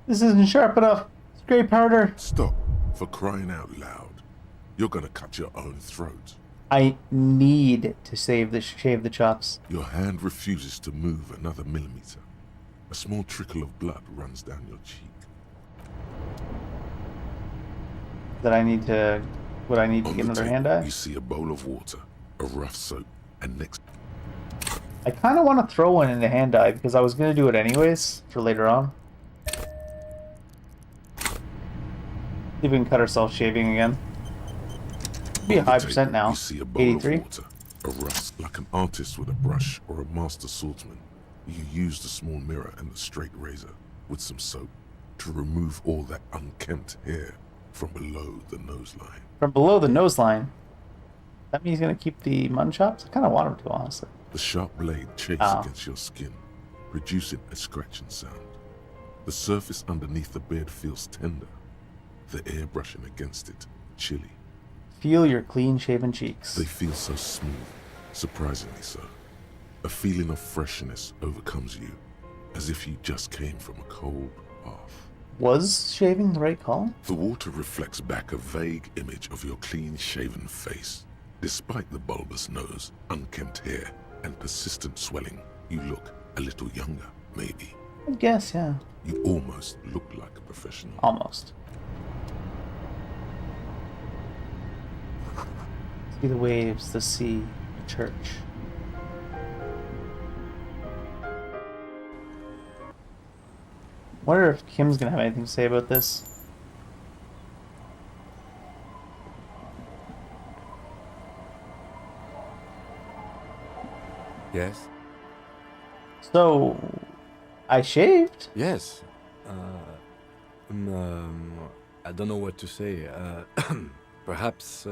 This isn't sharp enough. Scrape harder. Stop, for crying out loud. You're gonna cut your own throat. I need to shave the chops. Your hand refuses to move another millimeter. A small trickle of blood runs down your cheek. That I need to... Would I need to On get the another table, hand eye? You see a bowl of water, a rough soap, and next... I kind of want to throw one in the hand eye because I was going to do it anyways for later on. See if we can cut ourselves shaving again. Be a high percent now. You see a bowl 83. of water, a rough, like an artist with a brush or a master swordsman. You use the small mirror and the straight razor with some soap to remove all that unkempt hair from below the nose line. From below the nose line? That means he's going to keep the mutton chops? I kind of want him to, honestly. The sharp blade chafes against your skin, producing a scratching sound. The surface underneath the beard feels tender, the air brushing against it chilly. Feel your clean-shaven cheeks. They feel so smooth, surprisingly so. A feeling of freshness overcomes you, as if you just came from a cold bath. Was shaving the right call? The water reflects back a vague image of your clean-shaven face. Despite the bulbous nose, unkempt hair, and persistent swelling, you look a little younger, maybe. I guess, yeah. You almost look like a professional. Almost. See the waves, the sea, the church. Wonder if Kim's gonna have anything to say about this. Yes? So, I shaved? Yes. I don't know what to say. Perhaps,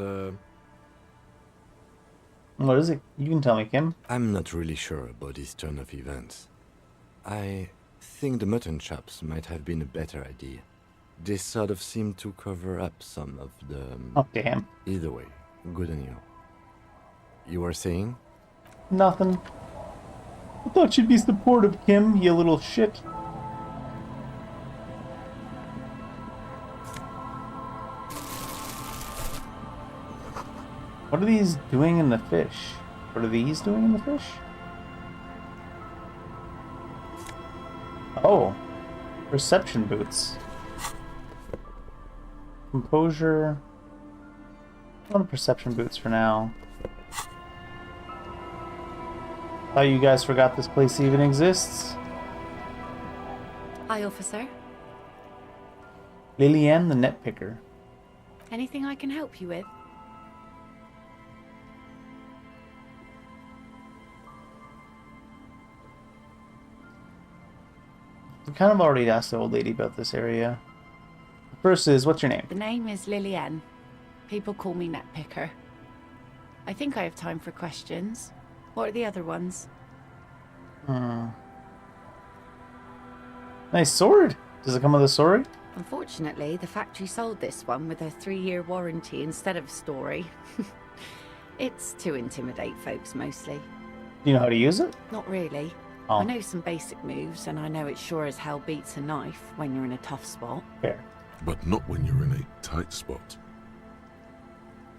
What is it? You can tell me, Kim. I'm not really sure about this turn of events. I think the mutton chops might have been a better idea. They sort of seem to cover up some of the... Oh, damn. Either way, good on you. You were saying? Nothing. I thought you'd be supportive, Kim, you little shit. What are these doing in the fish? What are these doing in the fish? Oh. Perception boots. Composure. On the perception boots for now. Thought you guys forgot this place even exists. Hi, officer. Lillian the net picker. Anything I can help you with? I kind of already asked the old lady about this area. First is, what's your name? The name is Lillian. People call me Netpicker. I think I have time for questions. What are the other ones? Nice sword. Does it come with a story? Unfortunately, the factory sold this one with a 3-year warranty instead of a story. It's to intimidate folks mostly. Do you know how to use it? Not really. Oh. I know some basic moves, and I know it sure as hell beats a knife when you're in a tough spot. Fair. But not when you're in a tight spot.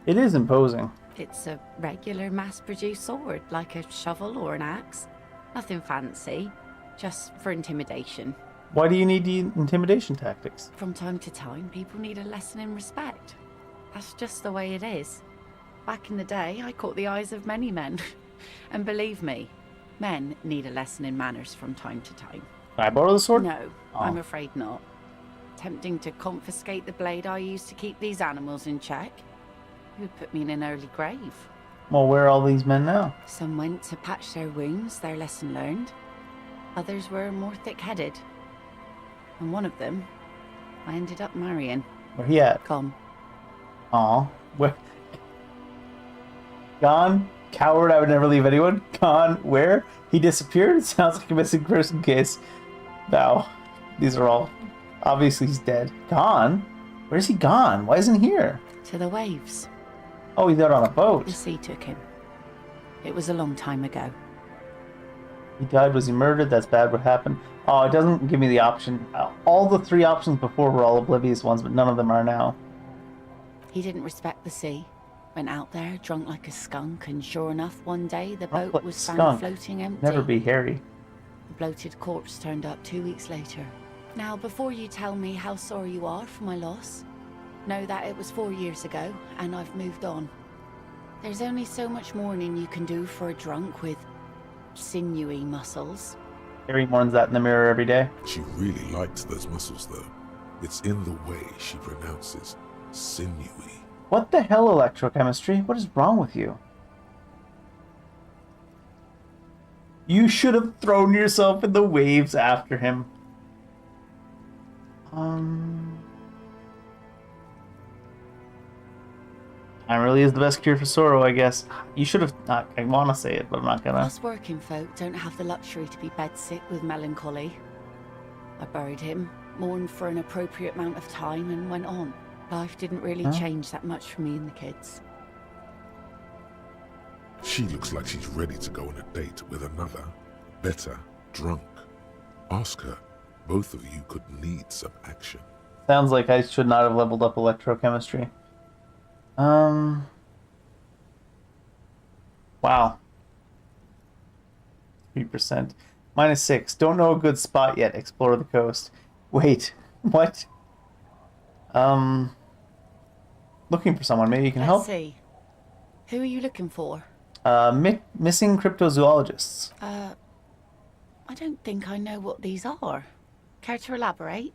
It is imposing. It's a regular mass-produced sword, like a shovel or an axe. Nothing fancy, just for intimidation. Why do you need the intimidation tactics? From time to time, people need a lesson in respect. That's just the way it is. Back in the day, I caught the eyes of many men. And believe me, men need a lesson in manners from time to time. Can I borrow the sword? No, Oh. I'm afraid not. Tempting to confiscate the blade I used to keep these animals in check? It would put me in an early grave. Well, where are all these men now? Some went to patch their wounds, their lesson learned. Others were more thick-headed. And one of them, I ended up marrying. Where he at? Gone. Aw. Where? Gone? Coward, I would never leave anyone. Gone? Where? He disappeared? Sounds like a missing person case. Wow. These are all... Obviously he's dead. Gone? Where's he gone? Why isn't he here? To the waves. Oh, he's out on a boat. The sea took him. It was a long time ago. He died. Was he murdered? That's bad. What happened? Oh, it doesn't give me the option. All the 3 options before were all oblivious ones, but none of them are now. He didn't respect the sea. Went out there, drunk like a skunk, and sure enough, one day the boat was found Skunk. floating empty. Never be Harry. The bloated corpse turned up 2 weeks later. Now, before you tell me how sorry you are for my loss, know that it was 4 years ago, and I've moved on. There's only so much mourning you can do for a drunk with sinewy muscles. Harry mourns that in the mirror every day. She really liked those muscles, though. It's in the way she pronounces sinewy. What the hell, electrochemistry? What is wrong with you? You should have thrown yourself in the waves after him. Time really is the best cure for sorrow, I guess. You should have not. I want to say it, but I'm not gonna. Us working folk don't have the luxury to be bedsick with melancholy. I buried him, mourned for an appropriate amount of time, and went on. Life didn't really change that much for me and the kids. She looks like she's ready to go on a date with another, better, drunk. Ask her. Both of you could need some action. Sounds like I should not have leveled up electrochemistry. Wow. 3%. -6. Don't know a good spot yet. Explore the coast. Wait. What? Looking for someone. Maybe you can help? Let's see. Who are you looking for? Missing cryptozoologists. I don't think I know what these are. Care to elaborate?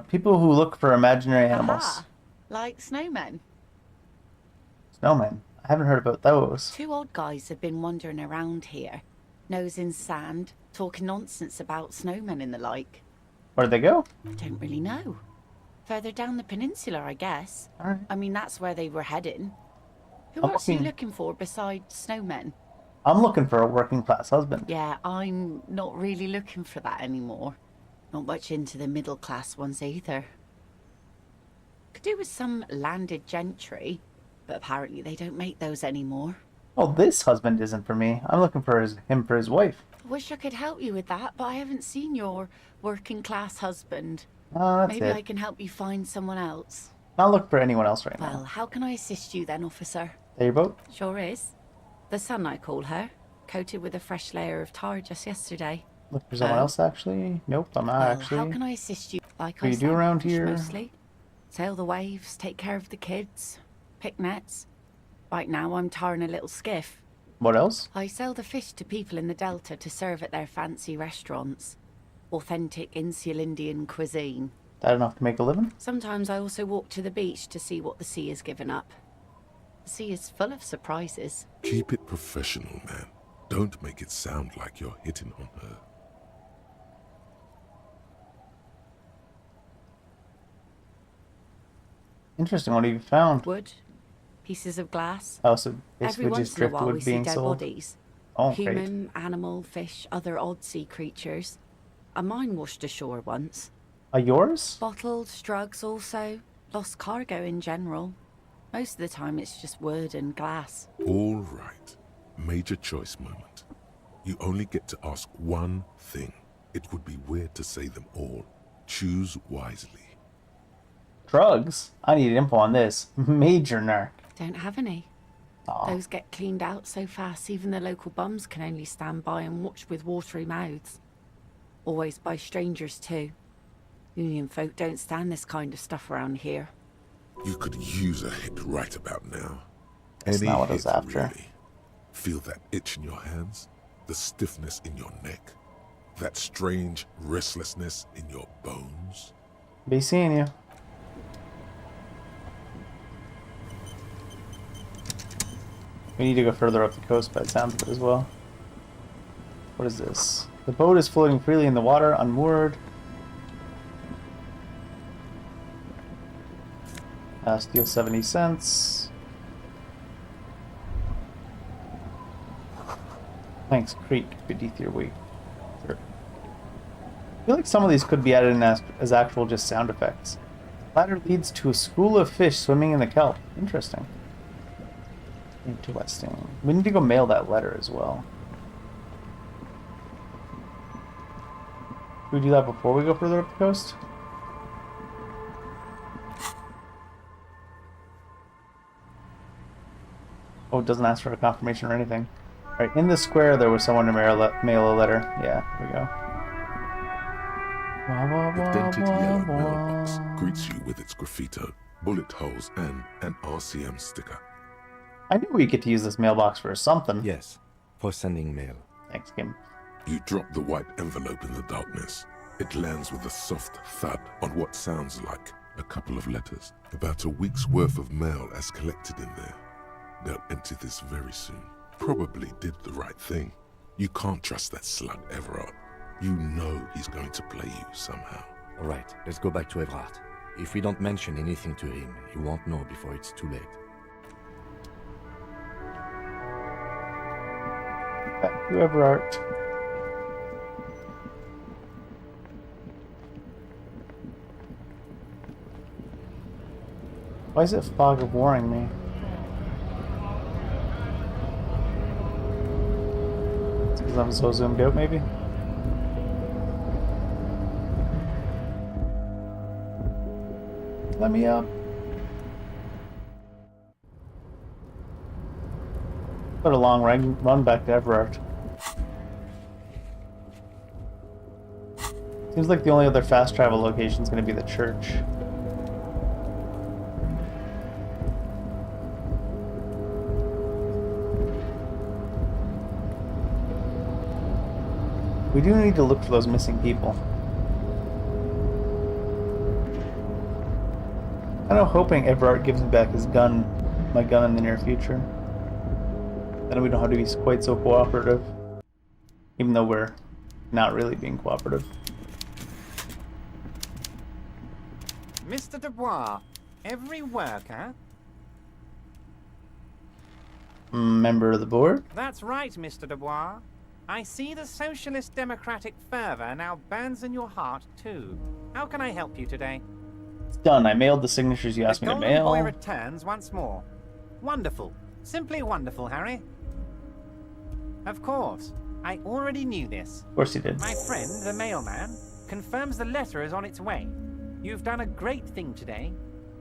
People who look for imaginary animals. Aha, like snowmen. Snowmen. I haven't heard about those. 2 odd guys have been wandering around here, nose in sand, talking nonsense about snowmen and the like. Where'd they go? I don't really know. Further down the peninsula, I guess. Alright. I mean, that's where they were heading. Who I'm else are you looking- looking for besides snowmen? I'm looking for a working class husband. Yeah, I'm not really looking for that anymore. Not much into the middle class ones either. Could do with some landed gentry, but apparently they don't make those anymore. Oh, this husband isn't for me. I'm looking for him for his wife. I wish I could help you with that, but I haven't seen your working class husband. Oh, that's Maybe it. I can help you find someone else. Not looking for anyone else right Well, now. how can I assist you then, officer? There your boat? Sure is. The sun, I call her. Coated with a fresh layer of tar just yesterday. Look for someone else, actually? Nope, I'm not Well, actually. how can I assist you? Like What do I you do said, around fish here? Mostly. Sail the waves, take care of the kids, pick nets. Right now I'm tarring a little skiff. What else? I sell the fish to people in the Delta to serve at their fancy restaurants. Authentic Insular Indian cuisine. That enough to make a living? Sometimes I also walk to the beach to see what the sea has given up. The sea is full of surprises. Keep it professional, man. Don't make it sound like you're hitting on her. Interesting. What have you found? Wood, pieces of glass. Oh, so Every basically just once in a while we driftwood see being dead sold. bodies. Oh, Human, animal, fish, other odd sea creatures. A mine washed ashore once. Yours? Bottles, drugs also. Lost cargo in general. Most of the time it's just wood and glass. All right. Major choice moment. You only get to ask one thing. It would be weird to say them all. Choose wisely. Drugs? I need info on this. Major narc. Don't have any. Aw. Those get cleaned out so fast even the local bums can only stand by and watch with watery mouths. Always by strangers too. Union folk don't stand this kind of stuff around here. You could use a hit right about now. That's not what I was after. Really. Feel that itch in your hands? The stiffness in your neck? That strange restlessness in your bones? Be seeing you. We need to go further up the coast by the sound of it as well. What is this? The boat is floating freely in the water, unmoored. Steel 70 cents. Thanks, Creek, beneath your weight. Sure. I feel like some of these could be added in as actual just sound effects. Ladder leads to a school of fish swimming in the kelp. Interesting. Interesting. We need to go mail that letter as well. Should we do that before we go further up the coast? Oh, it doesn't ask for a confirmation or anything. Alright, in the square there was someone to mail a letter. Yeah, here we go. The dented yellow mailbox greets you with its graffito, bullet holes, and an RCM sticker. I knew we'd get to use this mailbox for something. Yes, for sending mail. Thanks, Kim. You drop the white envelope in the darkness. It lands with a soft thud on what sounds like a couple of letters. About a week's worth of mail as collected in there. They'll empty this very soon. Probably did the right thing. You can't trust that slug Everard. You know he's going to play you somehow. All right, let's go back to Everard. If we don't mention anything to him, he won't know before it's too late. Back to Everard. Why is it fog of warring me? It's because I'm so zoomed out, maybe? Let me up. Put a long run back to Everard. Seems like the only other fast travel location is going to be the church. We do need to look for those missing people. I'm hoping Everard gives me back his gun, my gun in the near future. Then we don't have to be quite so cooperative. Even though we're not really being cooperative. Mr. Dubois, every worker? Member of the board? That's right, Mr. Dubois. I see the socialist democratic fervor now burns in your heart, too. How can I help you today? It's done. I mailed the signatures you asked me to mail. The Golden Boy returns once more. Wonderful. Simply wonderful, Harry. Of course. I already knew this. Of course you did. My friend, the mailman, confirms the letter is on its way. You've done a great thing today.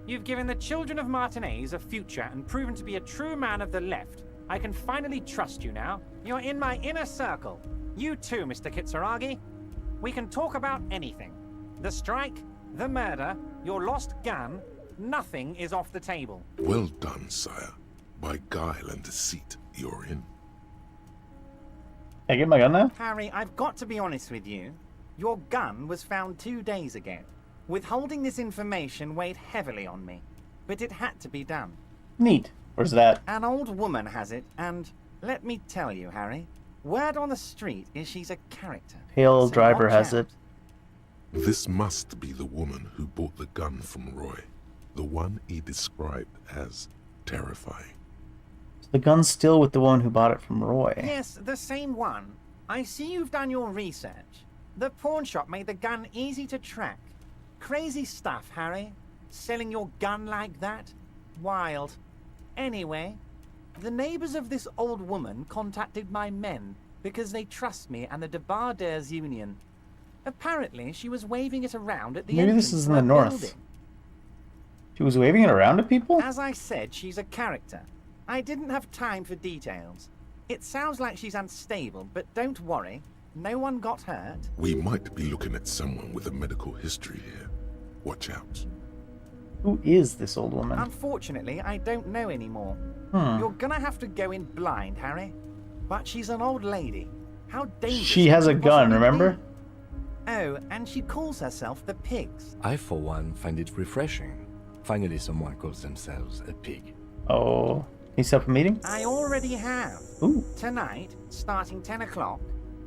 You've given the children of Martinez a future and proven to be a true man of the left. I can finally trust you now. You're in my inner circle. You too, Mr. Kitsuragi. We can talk about anything. The strike, the murder, your lost gun, nothing is off the table. Well done, sire. By guile and deceit, you're in. Can I get my gun now? Harry, I've got to be honest with you. Your gun was found 2 days ago. Withholding this information weighed heavily on me, but it had to be done. Neat. Where's that? An old woman has it, and let me tell you, Harry, word on the street is she's a character. Pale So driver watch has out. it. This must be the woman who bought the gun from Roy. The one he described as terrifying. The gun's still with the woman who bought it from Roy. Yes, the same one. I see you've done your research. The pawn shop made the gun easy to track. Crazy stuff, Harry. Selling your gun like that? Wild. Anyway, the neighbors of this old woman contacted my men because they trust me and the Debarders Union. Apparently, she was waving it around at the Maybe entrance this is to in the a north. building. She was waving it around to people? As I said, she's a character. I didn't have time for details. It sounds like she's unstable, but don't worry. No one got hurt. We might be looking at someone with a medical history here. Watch out. Who is this old woman? Unfortunately, I don't know anymore. Hmm. You're gonna have to go in blind, Harry. But she's an old lady. How dangerous She has a could it gun, possibly remember? be? Oh, and she calls herself the Pigs. I, for one, find it refreshing. Finally, someone calls themselves a pig. Oh. Can you set up a meeting? I already have. Ooh. Tonight, starting 10 o'clock,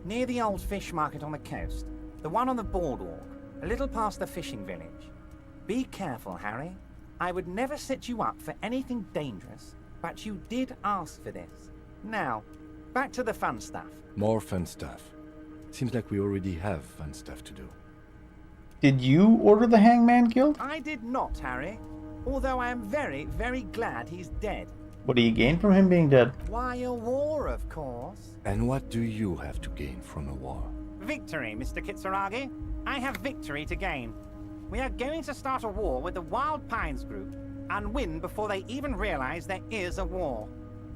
near the old fish market on the coast. The one on the boardwalk, a little past the fishing village. Be careful, Harry. I would never set you up for anything dangerous, but you did ask for this. Now, back to the fun stuff. More fun stuff. Seems like we already have fun stuff to do. Did you order the Hangman Guild? I did not, Harry. Although I am very, very glad he's dead. What do you gain from him being dead? Why, a war, of course. And what do you have to gain from a war? Victory, Mr. Kitsuragi. I have victory to gain. We are going to start a war with the Wild Pines group and win before they even realize there is a war.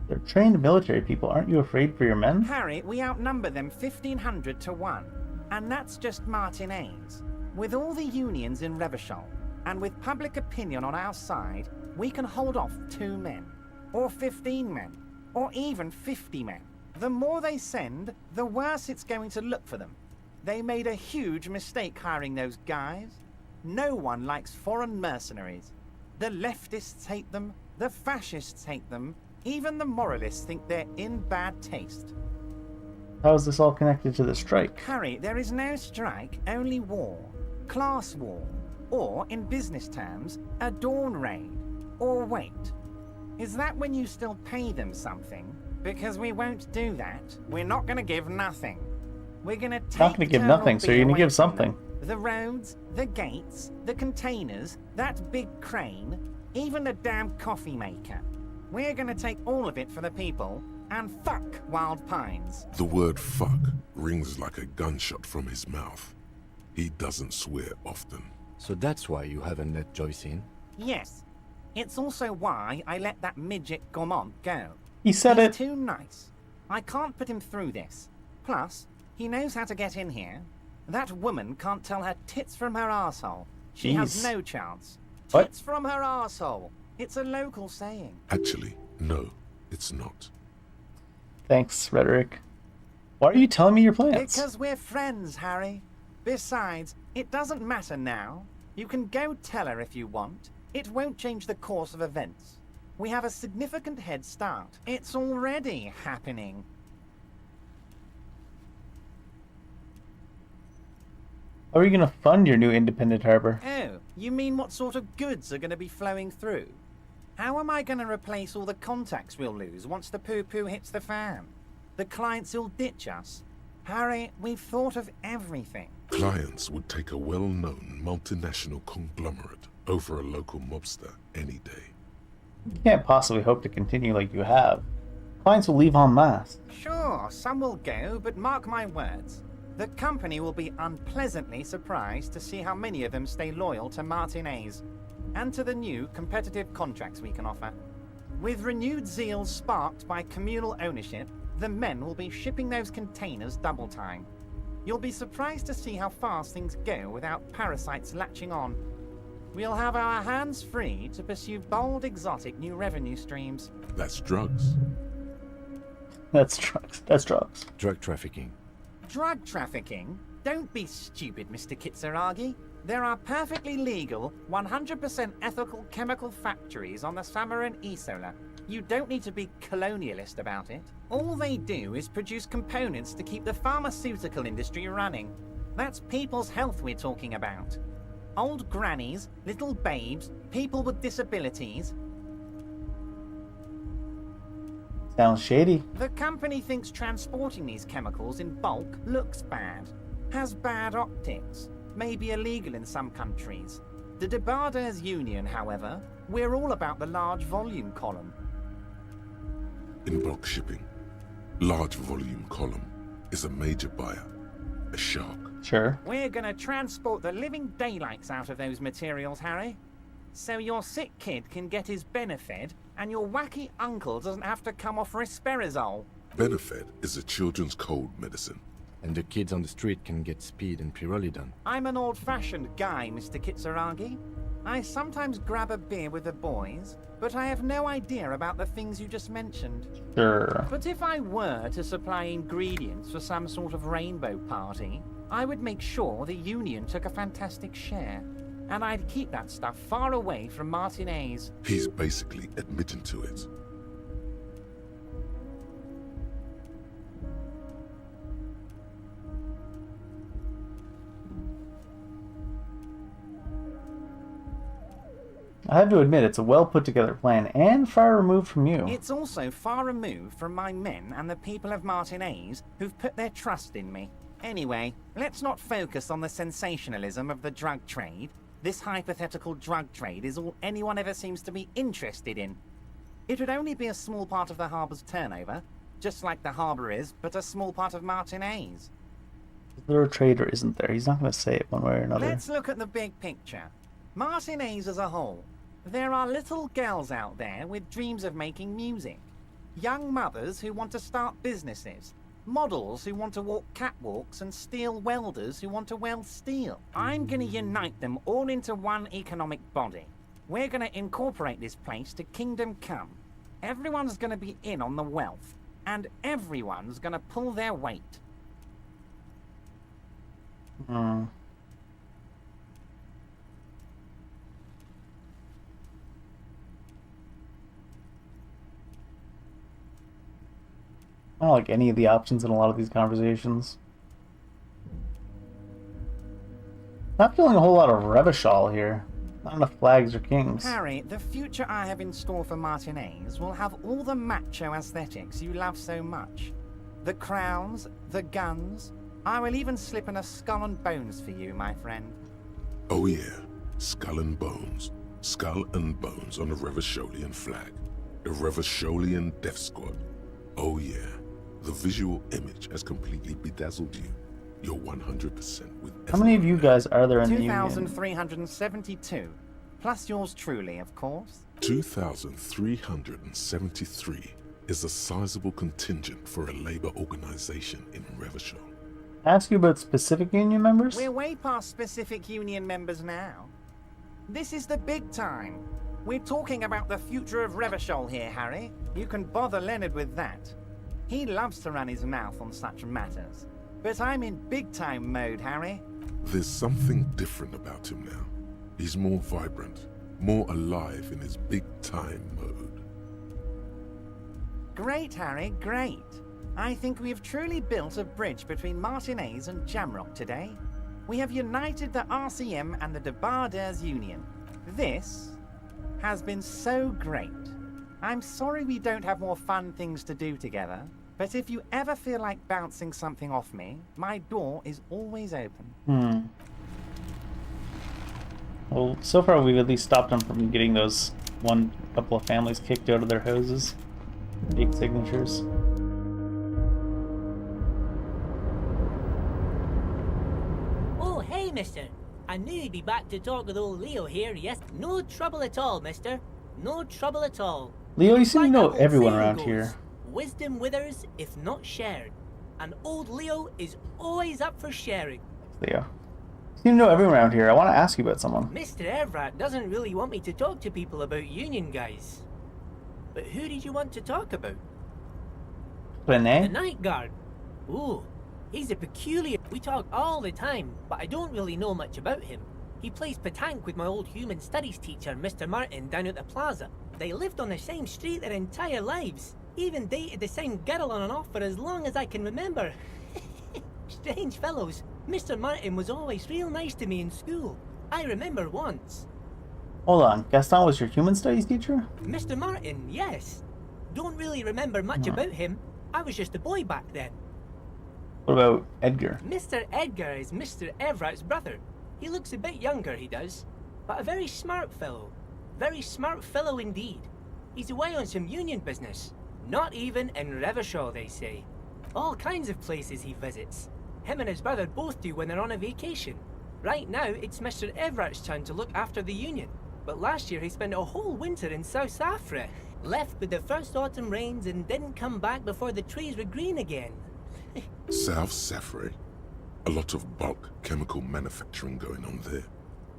They're trained military people. Aren't you afraid for your men? Harry, we outnumber them 1,500 to 1. And that's just Martinez. With all the unions in Revachol, and with public opinion on our side, we can hold off 2 men. Or 15 men. Or even 50 men. The more they send, the worse it's going to look for them. They made a huge mistake hiring those guys. No one likes foreign mercenaries. The leftists hate them, the fascists hate them, even the moralists think they're in bad taste. How is this all connected to the strike? Harry, there is no strike, only war. Class war. Or, in business terms, a dawn raid. Or wait. Is that when you still pay them something? Because we won't do that. We're not going to give nothing. We're going to take Not going to give nothing, so you're going to give something. The roads, the gates, the containers, that big crane, even the damn coffee maker. We're going to take all of it for the people, and fuck Wild Pines. The word fuck rings like a gunshot from his mouth. He doesn't swear often. So that's why you haven't let Joyce in? Yes. It's also why I let that midget Gaumont go. He said He's it. too nice. I can't put him through this. Plus, he knows how to get in here. That woman can't tell her tits from her arsehole. She has Jeez. no chance. What? Tits from her arsehole. It's a local saying. Actually, no, it's not. Thanks, Rhetoric. Why are you telling me your plans? Because we're friends, Harry. Besides, it doesn't matter now. You can go tell her if you want. It won't change the course of events. We have a significant head start. It's already happening. How are you going to fund your new independent harbor? Oh, you mean what sort of goods are going to be flowing through? How am I going to replace all the contacts we'll lose once the poo-poo hits the fan? The clients will ditch us. Harry, we've thought of everything. Clients would take a well-known multinational conglomerate over a local mobster any day. You can't possibly hope to continue like you have. Clients will leave en masse. Sure, some will go, but mark my words. The company will be unpleasantly surprised to see how many of them stay loyal to Martinez, and to the new competitive contracts we can offer. With renewed zeal sparked by communal ownership, the men will be shipping those containers double time. You'll be surprised to see how fast things go without parasites latching on. We'll have our hands free to pursue bold, exotic new revenue streams. That's drugs. That's drugs. That's drugs. Drug trafficking. Drug trafficking? Don't be stupid, Mr. Kitsuragi. There are perfectly legal, 100% ethical chemical factories on the Samaran Isola. You don't need to be colonialist about it. All they do is produce components to keep the pharmaceutical industry running. That's people's health we're talking about. Old grannies, little babes, people with disabilities. Sounds shady. The company thinks transporting these chemicals in bulk looks bad, has bad optics, may be illegal in some countries. The Debarders Union, however, we're all about the large volume column. In bulk shipping, large volume column is a major buyer, a shark. Sure. We're gonna transport the living daylights out of those materials, Harry. So your sick kid can get his Benefed, and your wacky uncle doesn't have to come off risperazole. Benefed is a children's cold medicine. And the kids on the street can get speed and pyrrolidon. I'm an old-fashioned guy, Mr. Kitsuragi. I sometimes grab a beer with the boys, but I have no idea about the things you just mentioned. Sure. But if I were to supply ingredients for some sort of rainbow party, I would make sure the Union took a fantastic share. And I'd keep that stuff far away from Martinez. He's basically admitting to it. I have to admit, it's a well put together plan and far removed from you. It's also far removed from my men and the people of Martinez who've put their trust in me. Anyway, let's not focus on the sensationalism of the drug trade. This hypothetical drug trade is all anyone ever seems to be interested in. It would only be a small part of the harbor's turnover, just like the harbor is, but a small part of Martinez. Is there a trade or isn't there? He's not going to say it one way or another. Let's look at the big picture. Martinez as a whole. There are little girls out there with dreams of making music. Young mothers who want to start businesses. Models who want to walk catwalks and steel welders who want to weld steel. I'm going to unite them all into one economic body. We're going to incorporate this place to Kingdom Come. Everyone's going to be in on the wealth, and everyone's going to pull their weight. I don't like any of the options in a lot of these conversations. Not feeling a whole lot of Revachol here. Not enough flags or kings. Harry, the future I have in store for Martinez will have all the macho aesthetics you love so much. The crowns, the guns. I will even slip in a skull and bones for you, my friend. Oh yeah, skull and bones. Skull and bones on a Revacholian flag. A Revacholian death squad. Oh yeah. The visual image has completely bedazzled you. You're 100% with How many of you guys are there in the Union? 2,372. Plus yours truly, of course. 2,373 is a sizable contingent for a labor organization in Revachol. Ask you about specific Union members? We're way past specific Union members now. This is the big time. We're talking about the future of Revachol here, Harry. You can bother Leonard with that. He loves to run his mouth on such matters. But I'm in big-time mode, Harry. There's something different about him now. He's more vibrant, more alive in his big-time mode. Great, Harry, great. I think we have truly built a bridge between Martinez and Jamrock today. We have united the RCM and the Debarders Union. This has been so great. I'm sorry we don't have more fun things to do together, but if you ever feel like bouncing something off me, my door is always open. Well, so far we've at least stopped them from getting those couple of families kicked out of their houses. Big signatures. Oh, hey, mister. I knew you'd be back to talk with old Leo here, yes? No trouble at all, mister. No trouble at all. Leo, you seem to know Like everyone saying around goes, here. Wisdom withers if not shared. And old Leo is always up for sharing. Leo. You seem to know everyone around here. I want to ask you about someone. Mr. Evrat doesn't really want me to talk to people about Union guys. But who did you want to talk about? René? The Night Guard. Ooh, he's a peculiar... We talk all the time, but I don't really know much about him. He plays petanque with my old human studies teacher, Mr. Martin, down at the plaza. They lived on the same street their entire lives. Even dated the same girl on and off for as long as I can remember. Strange fellows. Mr. Martin was always real nice to me in school. I remember once. Hold on, Gaston was your human studies teacher? Mr. Martin, yes. Don't really remember much about him. I was just a boy back then. What about Edgar? Mr. Edgar is Mr. Everett's brother. He looks a bit younger, he does. But a very smart fellow. Very smart fellow indeed. He's away on some union business. Not even in Revershaw, they say. All kinds of places he visits. Him and his brother both do when they're on a vacation. Right now, it's Mr. Everett's turn to look after the union. But last year he spent a whole winter in South Africa. Left with the first autumn rains and didn't come back before the trees were green again. South Safra. A lot of bulk chemical manufacturing going on there.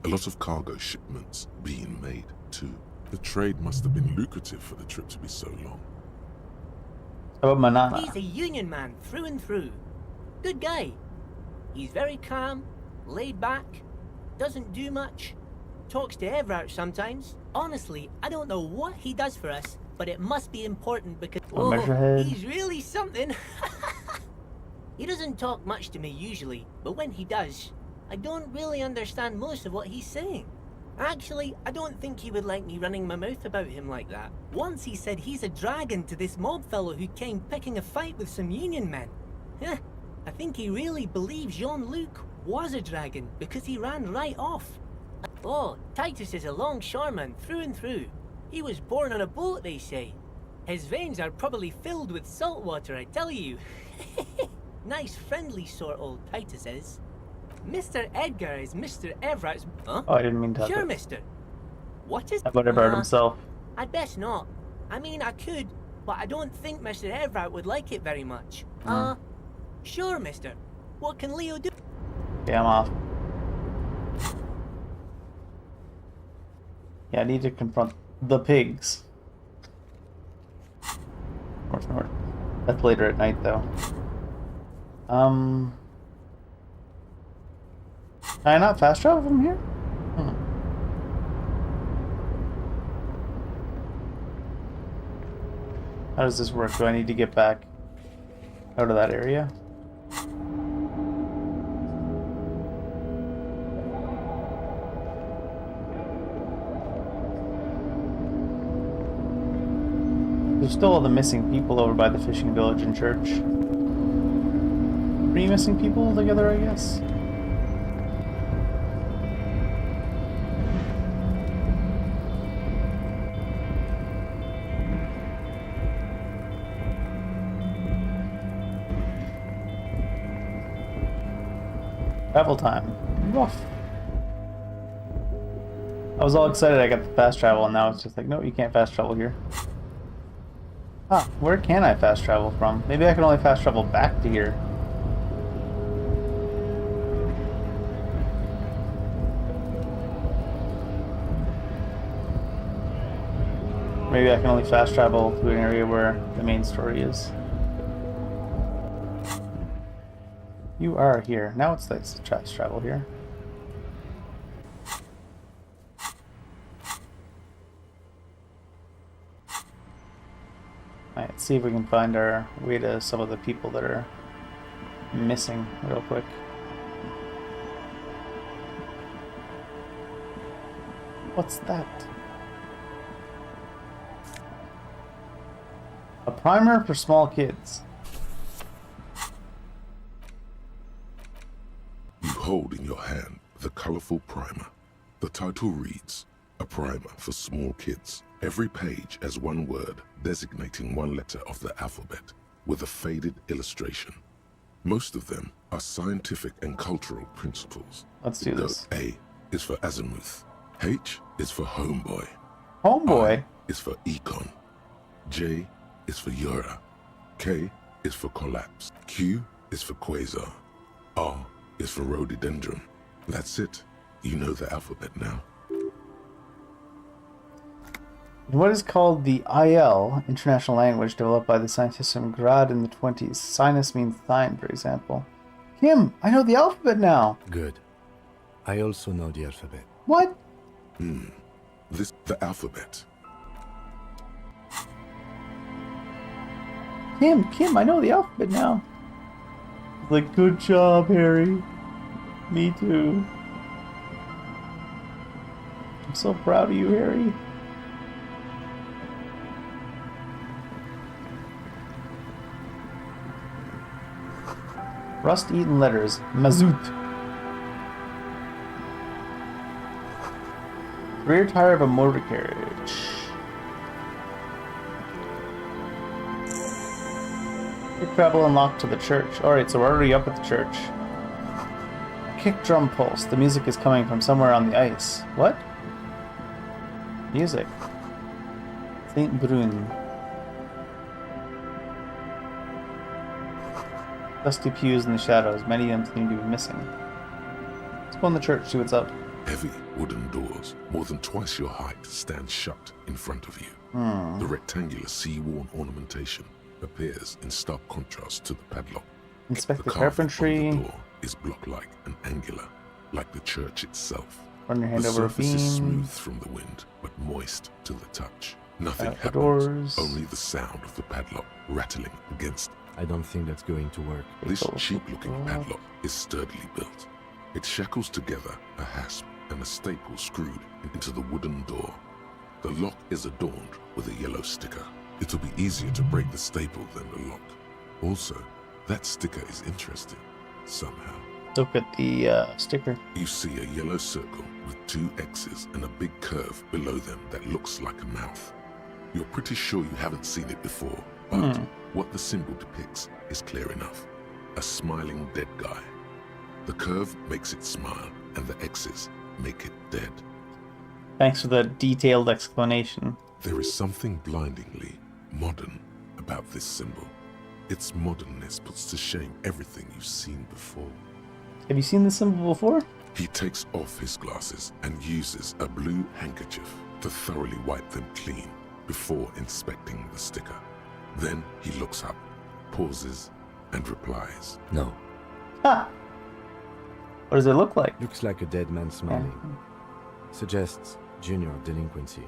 A lot of cargo shipments being made, too. The trade must have been lucrative for the trip to be so long. How about Manana? He's a union man through and through. Good guy. He's very calm, laid back, doesn't do much, talks to Everett sometimes. Honestly, I don't know what he does for us, but it must be important because he's really something. He doesn't talk much to me usually, but when he does, I don't really understand most of what he's saying. Actually, I don't think he would like me running my mouth about him like that. Once he said he's a dragon to this mob fellow who came picking a fight with some union men. I think he really believes Jean-Luc was a dragon because he ran right off. Oh, Titus is a longshoreman through and through. He was born on a boat, they say. His veins are probably filled with salt water, I tell you. Nice, friendly sort, old Titus is. Mr. Edgar is Mr. Everett's... Huh? Oh, I didn't mean to. Sure, mister. What is... How about Everett himself? I'd best not. I mean, I could, but I don't think Mr. Everett would like it very much. Sure, mister. What can Leo do? Yeah, I'm off. Yeah, I need to confront the pigs. North. That's later at night, though. Can I not fast travel from here? How does this work? Do I need to get back out of that area? There's still all the missing people over by the fishing village and church. 3 missing people together, I guess? Travel time. Rough. I was all excited I got the fast travel, and now it's just like, no, you can't fast travel here. Where can I fast travel from? Maybe I can only fast travel back to here. Maybe I can only fast travel to an area where the main story is. You are here. Now it's like fast travel here. Alright, let's see if we can find our way to some of the people that are missing real quick. What's that? A primer for small kids. You hold in your hand the colorful primer. The title reads, A Primer for Small Kids. Every page has one word designating one letter of the alphabet with a faded illustration. Most of them are scientific and cultural principles. Let's do this. A is for azimuth. H is for homeboy. Homeboy? I is for econ. J is for Eura. K is for collapse. Q is for quasar. R is for rhododendron. That's it. You know the alphabet now. What is called the IL, international language developed by the scientists from Grad in the 20s? Sinus means thine, for example. Kim, I know the alphabet now. Good. I also know the alphabet. What? The alphabet. Kim, I know the alphabet now. Like, good job, Harry. Me too. I'm so proud of you, Harry. Rust-eaten letters. Mazout. Rear tire of a motor carriage. Quick travel unlocked to the church. Alright, so we're already up at the church. Kick drum pulse. The music is coming from somewhere on the ice. What? Music. Saint Brun. Dusty pews in the shadows. Many of them seem to be missing. Let's go in the church, see what's up. Heavy wooden doors, more than twice your height, stand shut in front of you. The rectangular sea-worn ornamentation appears in stark contrast to the padlock. Inspect the carving carpentry. on the door is block-like and angular, like the church itself. Run your hand The over a surface is beam. smooth from the wind, but moist to the touch. Nothing Out the happens, doors. only the sound of the padlock rattling against. I don't think that's going to work. This cheap-looking padlock is sturdily built. It shackles together a hasp and a staple screwed into the wooden door. The lock is adorned with a yellow sticker. It'll be easier to break the staple than the lock. Also, that sticker is interesting, somehow. Look at the sticker. You see a yellow circle with 2 X's and a big curve below them that looks like a mouth. You're pretty sure you haven't seen it before, but what the symbol depicts is clear enough. A smiling dead guy. The curve makes it smile, and the X's make it dead. Thanks for the detailed explanation. There is something blindingly modern about this symbol. Its modernness puts to shame everything you've seen before. Have you seen this symbol before? He takes off his glasses and uses a blue handkerchief to thoroughly wipe them clean before inspecting the sticker. Then he looks up, pauses, and replies. No. Ha! What does it look like? Looks like a dead man smiling. Suggests junior delinquency.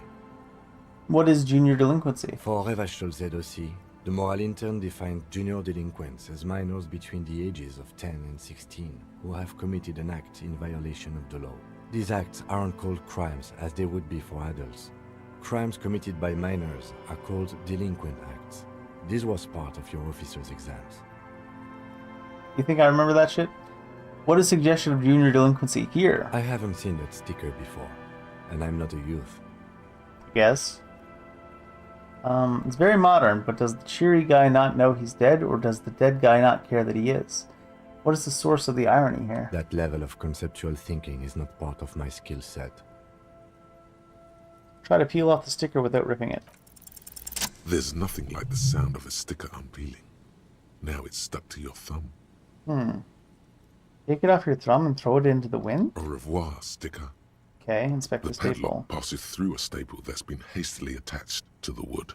What is junior delinquency? For Revachol ZOC, the moral intern defined junior delinquents as minors between the ages of 10 and 16 who have committed an act in violation of the law. These acts aren't called crimes as they would be for adults. Crimes committed by minors are called delinquent acts. This was part of your officer's exams. You think I remember that shit? What is suggestion of junior delinquency here? I haven't seen that sticker before, and I'm not a youth. I guess. It's very modern, but does the cheery guy not know he's dead, or does the dead guy not care that he is? What is the source of the irony here? That level of conceptual thinking is not part of my skill set. Try to peel off the sticker without ripping it. There's nothing like the sound of a sticker unpeeling. Now it's stuck to your thumb. Take it off your thumb and throw it into the wind? Au revoir, sticker. Okay, inspect the staple. Padlock passes through a staple that's been hastily attached to the wood.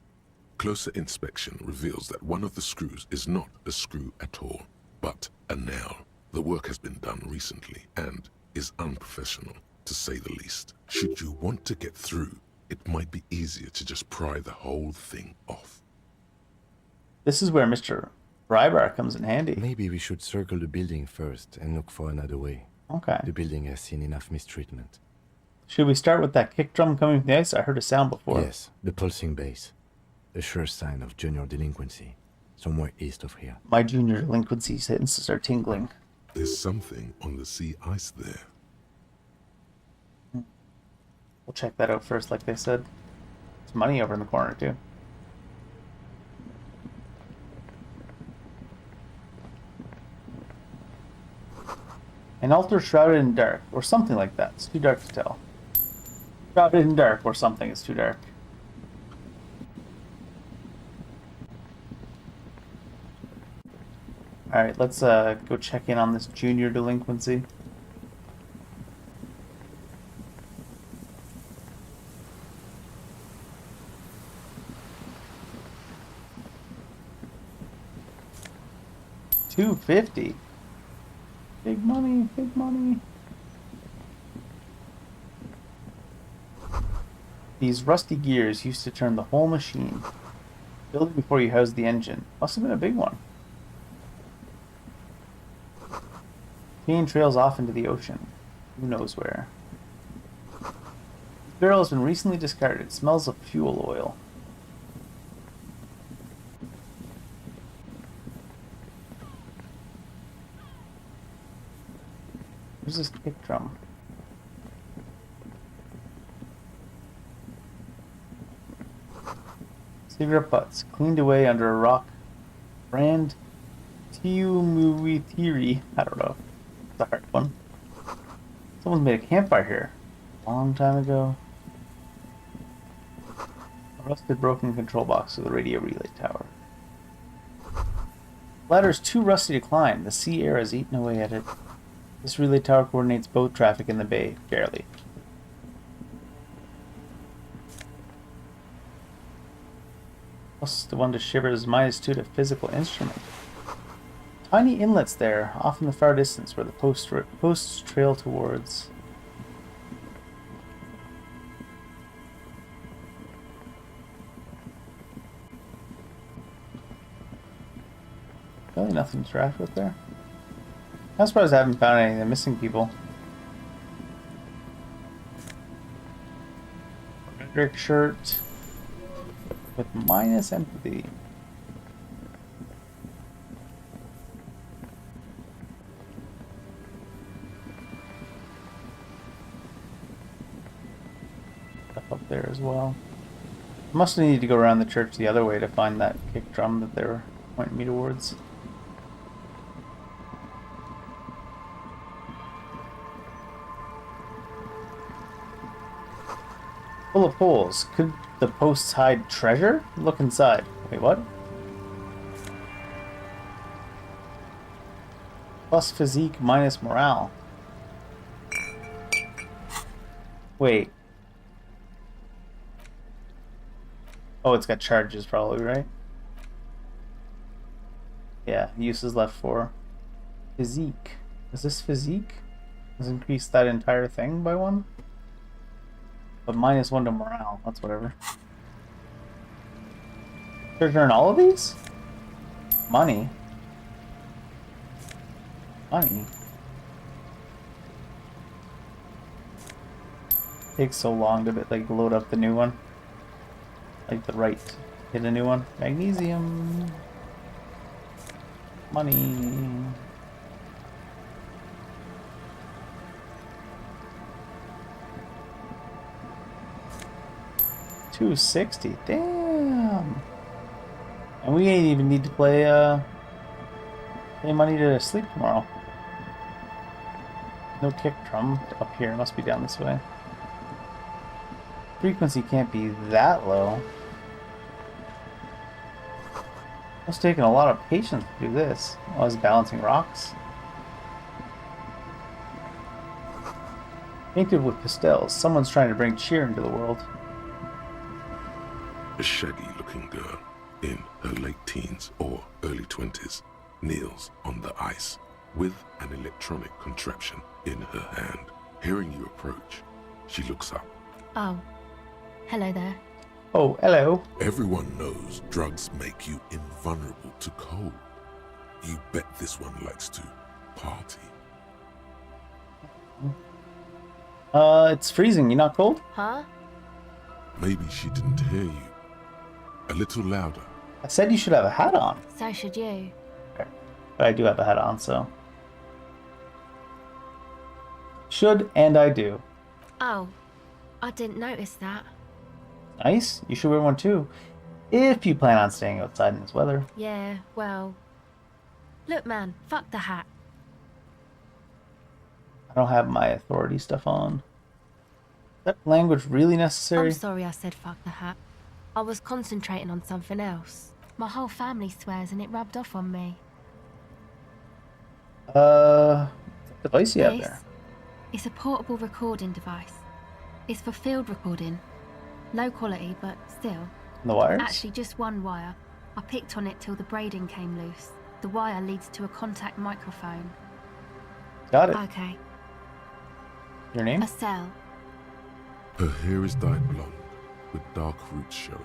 Closer inspection reveals that one of the screws is not a screw at all, but a nail. The work has been done recently and is unprofessional, to say the least. Should you want to get through, it might be easier to just pry the whole thing off. This is where Mr. Rybar comes in handy. Maybe we should circle the building first and look for another way. Okay. The building has seen enough mistreatment. Should we start with that kick drum coming from the ice? I heard a sound before. Yes, the pulsing bass. A sure sign of junior delinquency. Somewhere east of here. My junior delinquency senses are tingling. There's something on the sea ice there. We'll check that out first, like they said. There's money over in the corner, too. An altar shrouded in dark, or something like that. It's too dark to tell. Shrouded in dark, or something. It's too dark. Alright, let's go check in on this junior delinquency. $250. Big money, big money. These rusty gears used to turn the whole machine. Build it before you house the engine. Must have been a big one. Chain trails off into the ocean. Who knows where? The barrel has been recently discarded. It smells of fuel oil. Where's this kick drum? Cigarette butts cleaned away under a rock. Brand Tiumuitiri. I don't know. It's a hard one. Someone's made a campfire here. A long time ago. A rusted broken control box with a radio relay tower. The ladder is too rusty to climb. The sea air has eaten away at it. This relay tower coordinates boat traffic in the bay. Barely. Plus the one to shivers, -2 to physical instrument. Tiny inlets there, off in the far distance, where the posts trail towards. Really nothing to interact with there. I'm surprised I haven't found any of the missing people. Frederick shirt with minus empathy. Stuff up there as well. I must need to go around the church the other way to find that kick drum that they were pointing me towards. Full of holes. Could the posts hide treasure? Look inside. Wait, what? Plus physique minus morale. Wait. Oh, it's got charges probably, right? Yeah, uses left for. Physique. Is this physique? Does increase that entire thing by 1? But -1 to morale. That's whatever. Treasure in all of these? Money. Money. Takes so long to like load up the new one. Like the right hit a new one. Magnesium. Money. $260. Damn. And we ain't even need to pay money to sleep tomorrow. No kick drum up here. It must be down this way. Frequency can't be that low. Must have taken a lot of patience to do this. I was balancing rocks. Painted with pastels. Someone's trying to bring cheer into the world. A shaggy-looking girl in her late teens or early 20s kneels on the ice with an electronic contraption in her hand. Hearing you approach, she looks up. Oh, hello there. Oh, hello. Everyone knows drugs make you invulnerable to cold. You bet this one likes to party. It's freezing. You not cold? Huh? Maybe she didn't hear you. A little louder. I said you should have a hat on. So should you. Okay. But I do have a hat on, so. Should, and I do. Oh, I didn't notice that. Nice. You should wear one too. If you plan on staying outside in this weather. Yeah, well. Look, man, fuck the hat. I don't have my authority stuff on. Is that language really necessary? I'm sorry I said fuck the hat. I was concentrating on something else. My whole family swears and it rubbed off on me. What device you have there? It's a portable recording device. It's for field recording. Low quality, but still. The wires? Actually, just one wire. I picked on it till the braiding came loose. The wire leads to a contact microphone. Got it. Okay. Your name? Estelle. Her hair is dyed blonde, with dark roots showing.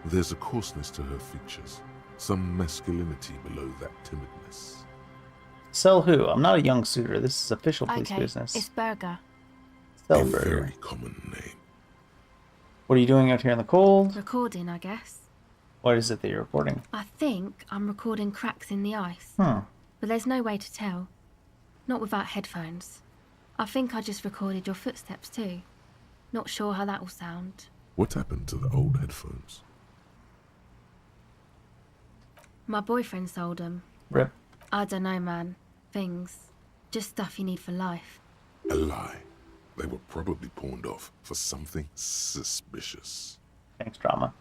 There's a coarseness to her features, some masculinity below that timidness. Sell who? I'm not a young suitor. This is official police Okay, business. it's Berger. Sell A Berger. very common name. What are you doing out here in the cold? Recording, I guess. What is it that you're recording? I think I'm recording cracks in the ice. Hmm. But there's no way to tell. Not without headphones. I think I just recorded your footsteps too. Not sure how that will sound. What happened to the old headphones? My boyfriend sold them. Rip. I don't know, man. Things. Just stuff you need for life. A lie. They were probably pawned off for something suspicious. Thanks, drama.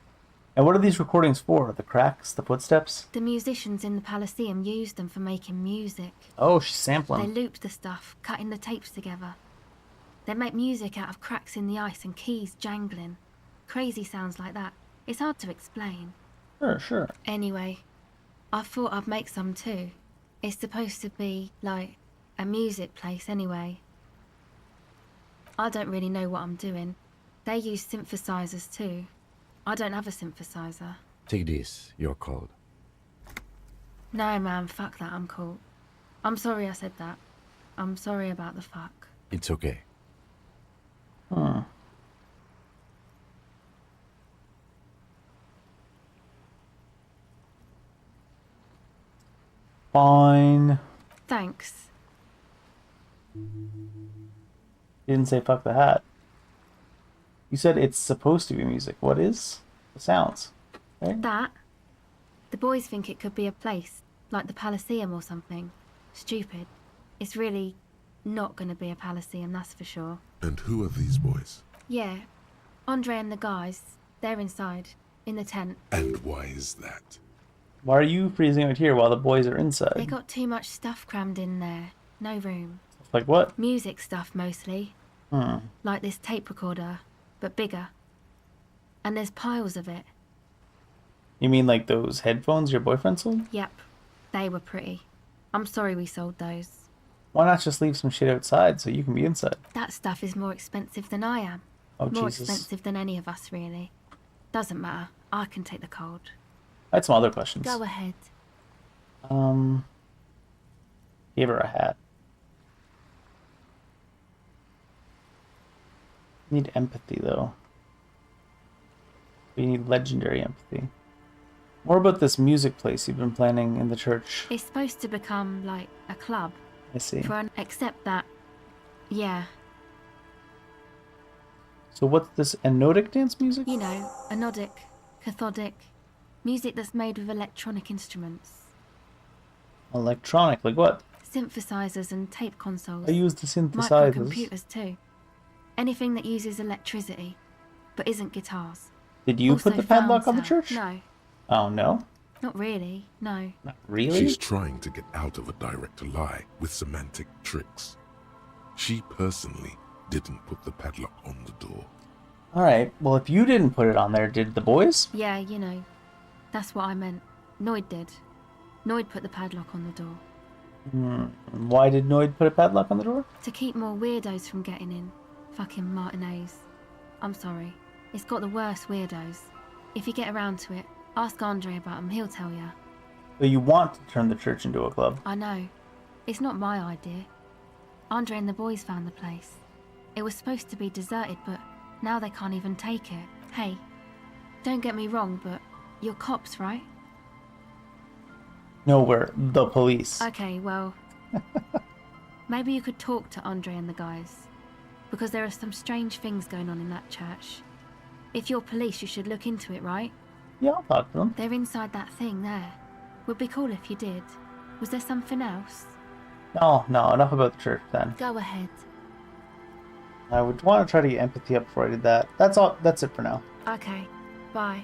And what are these recordings for? The cracks? The footsteps? The musicians in the Elysium used them for making music. Oh, she's sampling. They looped the stuff, cutting the tapes together. They make music out of cracks in the ice and keys jangling. Crazy sounds like that. It's hard to explain. Sure. Anyway, I thought I'd make some too. It's supposed to be, like, a music place anyway. I don't really know what I'm doing. They use synthesizers too. I don't have a synthesizer. Take this, you're called. No, man, fuck that, I'm cool. I'm sorry I said that. I'm sorry about the fuck. It's okay. Hmm. Fine. Thanks. You didn't say fuck the hat. You said it's supposed to be music. What is? The sounds. Right? That? The boys think it could be a place, like the Elysium or something. Stupid. It's really not gonna be a Elysium, that's for sure. And who are these boys? Yeah. Andre and the guys, they're inside, in the tent. And why is that? Why are you freezing out here while the boys are inside? They got too much stuff crammed in there. No room. Like what? Music stuff, mostly. Like this tape recorder, but bigger. And there's piles of it. You mean like those headphones your boyfriend sold? Yep. They were pretty. I'm sorry we sold those. Why not just leave some shit outside so you can be inside? That stuff is more expensive than I am. Oh, more Jesus. expensive than any of us, really. Doesn't matter. I can take the cold. I had some other questions. Go ahead. Gave her a hat. Need empathy, though. We need legendary empathy. More about this music place you've been planning in the church. It's supposed to become, like, a club. I see. Except that... Yeah. So what's this anodic dance music? You know, anodic, cathodic. Music that's made with electronic instruments. Electronic? Like what? Synthesizers and tape consoles. I use the synthesizers. Microcomputers too. Anything that uses electricity, but isn't guitars. Did you Also put the padlock on the found church? No. Oh, no? Not really, no. Not really? She's trying to get out of a direct lie with semantic tricks. She personally didn't put the padlock on the door. Alright, well if you didn't put it on there, did the boys? Yeah, you know. That's what I meant. Noid did. Noid put the padlock on the door. Why did Noid put a padlock on the door? To keep more weirdos from getting in. Fucking Martinez. I'm sorry. It's got the worst weirdos. If you get around to it, ask Andre about them, he'll tell ya. So you want to turn the church into a club? I know. It's not my idea. Andre and the boys found the place. It was supposed to be deserted, but now they can't even take it. Hey, don't get me wrong, but you're cops, right? No, we're the police. Okay, well... maybe you could talk to Andre and the guys. Because there are some strange things going on in that church. If you're police, you should look into it, right? Yeah, I'll talk to them. They're inside that thing there. Would be cool if you did. Was there something else? No, enough about the church then. Go ahead. I would want to try to get empathy up before I did that. That's all. That's it for now. Okay, bye.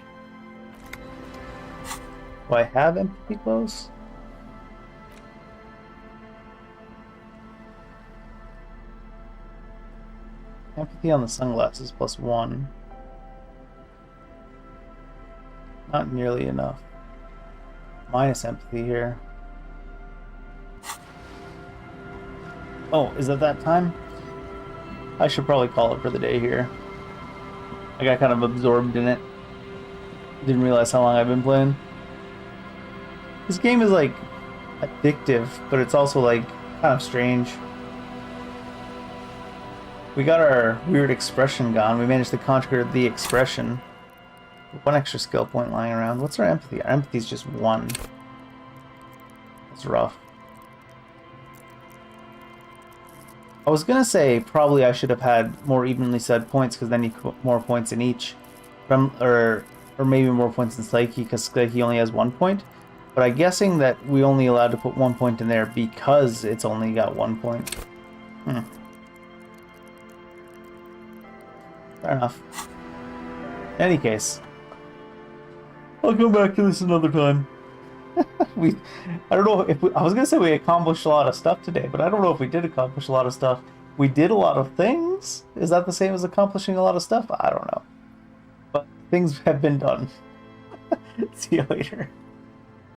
Do I have empathy clothes? Empathy on the sunglasses +1. Not nearly enough. Minus empathy here. Oh, is it that time? I should probably call it for the day here. I got kind of absorbed in it. Didn't realize how long I've been playing. This game is like addictive, but it's also like kind of strange. We got our weird expression gone. We managed to conquer the expression. One extra skill point lying around. What's our empathy? Our empathy's just 1. That's rough. I was gonna say probably I should have had more evenly set points because then you put more points in each, or maybe more points in Psyche because Psyche only has 1 point. But I'm guessing that we only allowed to put 1 point in there because it's only got 1 point. Fair enough. In any case, I'll come back to this another time. I don't know if I was gonna say we accomplished a lot of stuff today, but I don't know if we did accomplish a lot of stuff. We did a lot of things. Is that the same as accomplishing a lot of stuff? I don't know. But things have been done. See you later.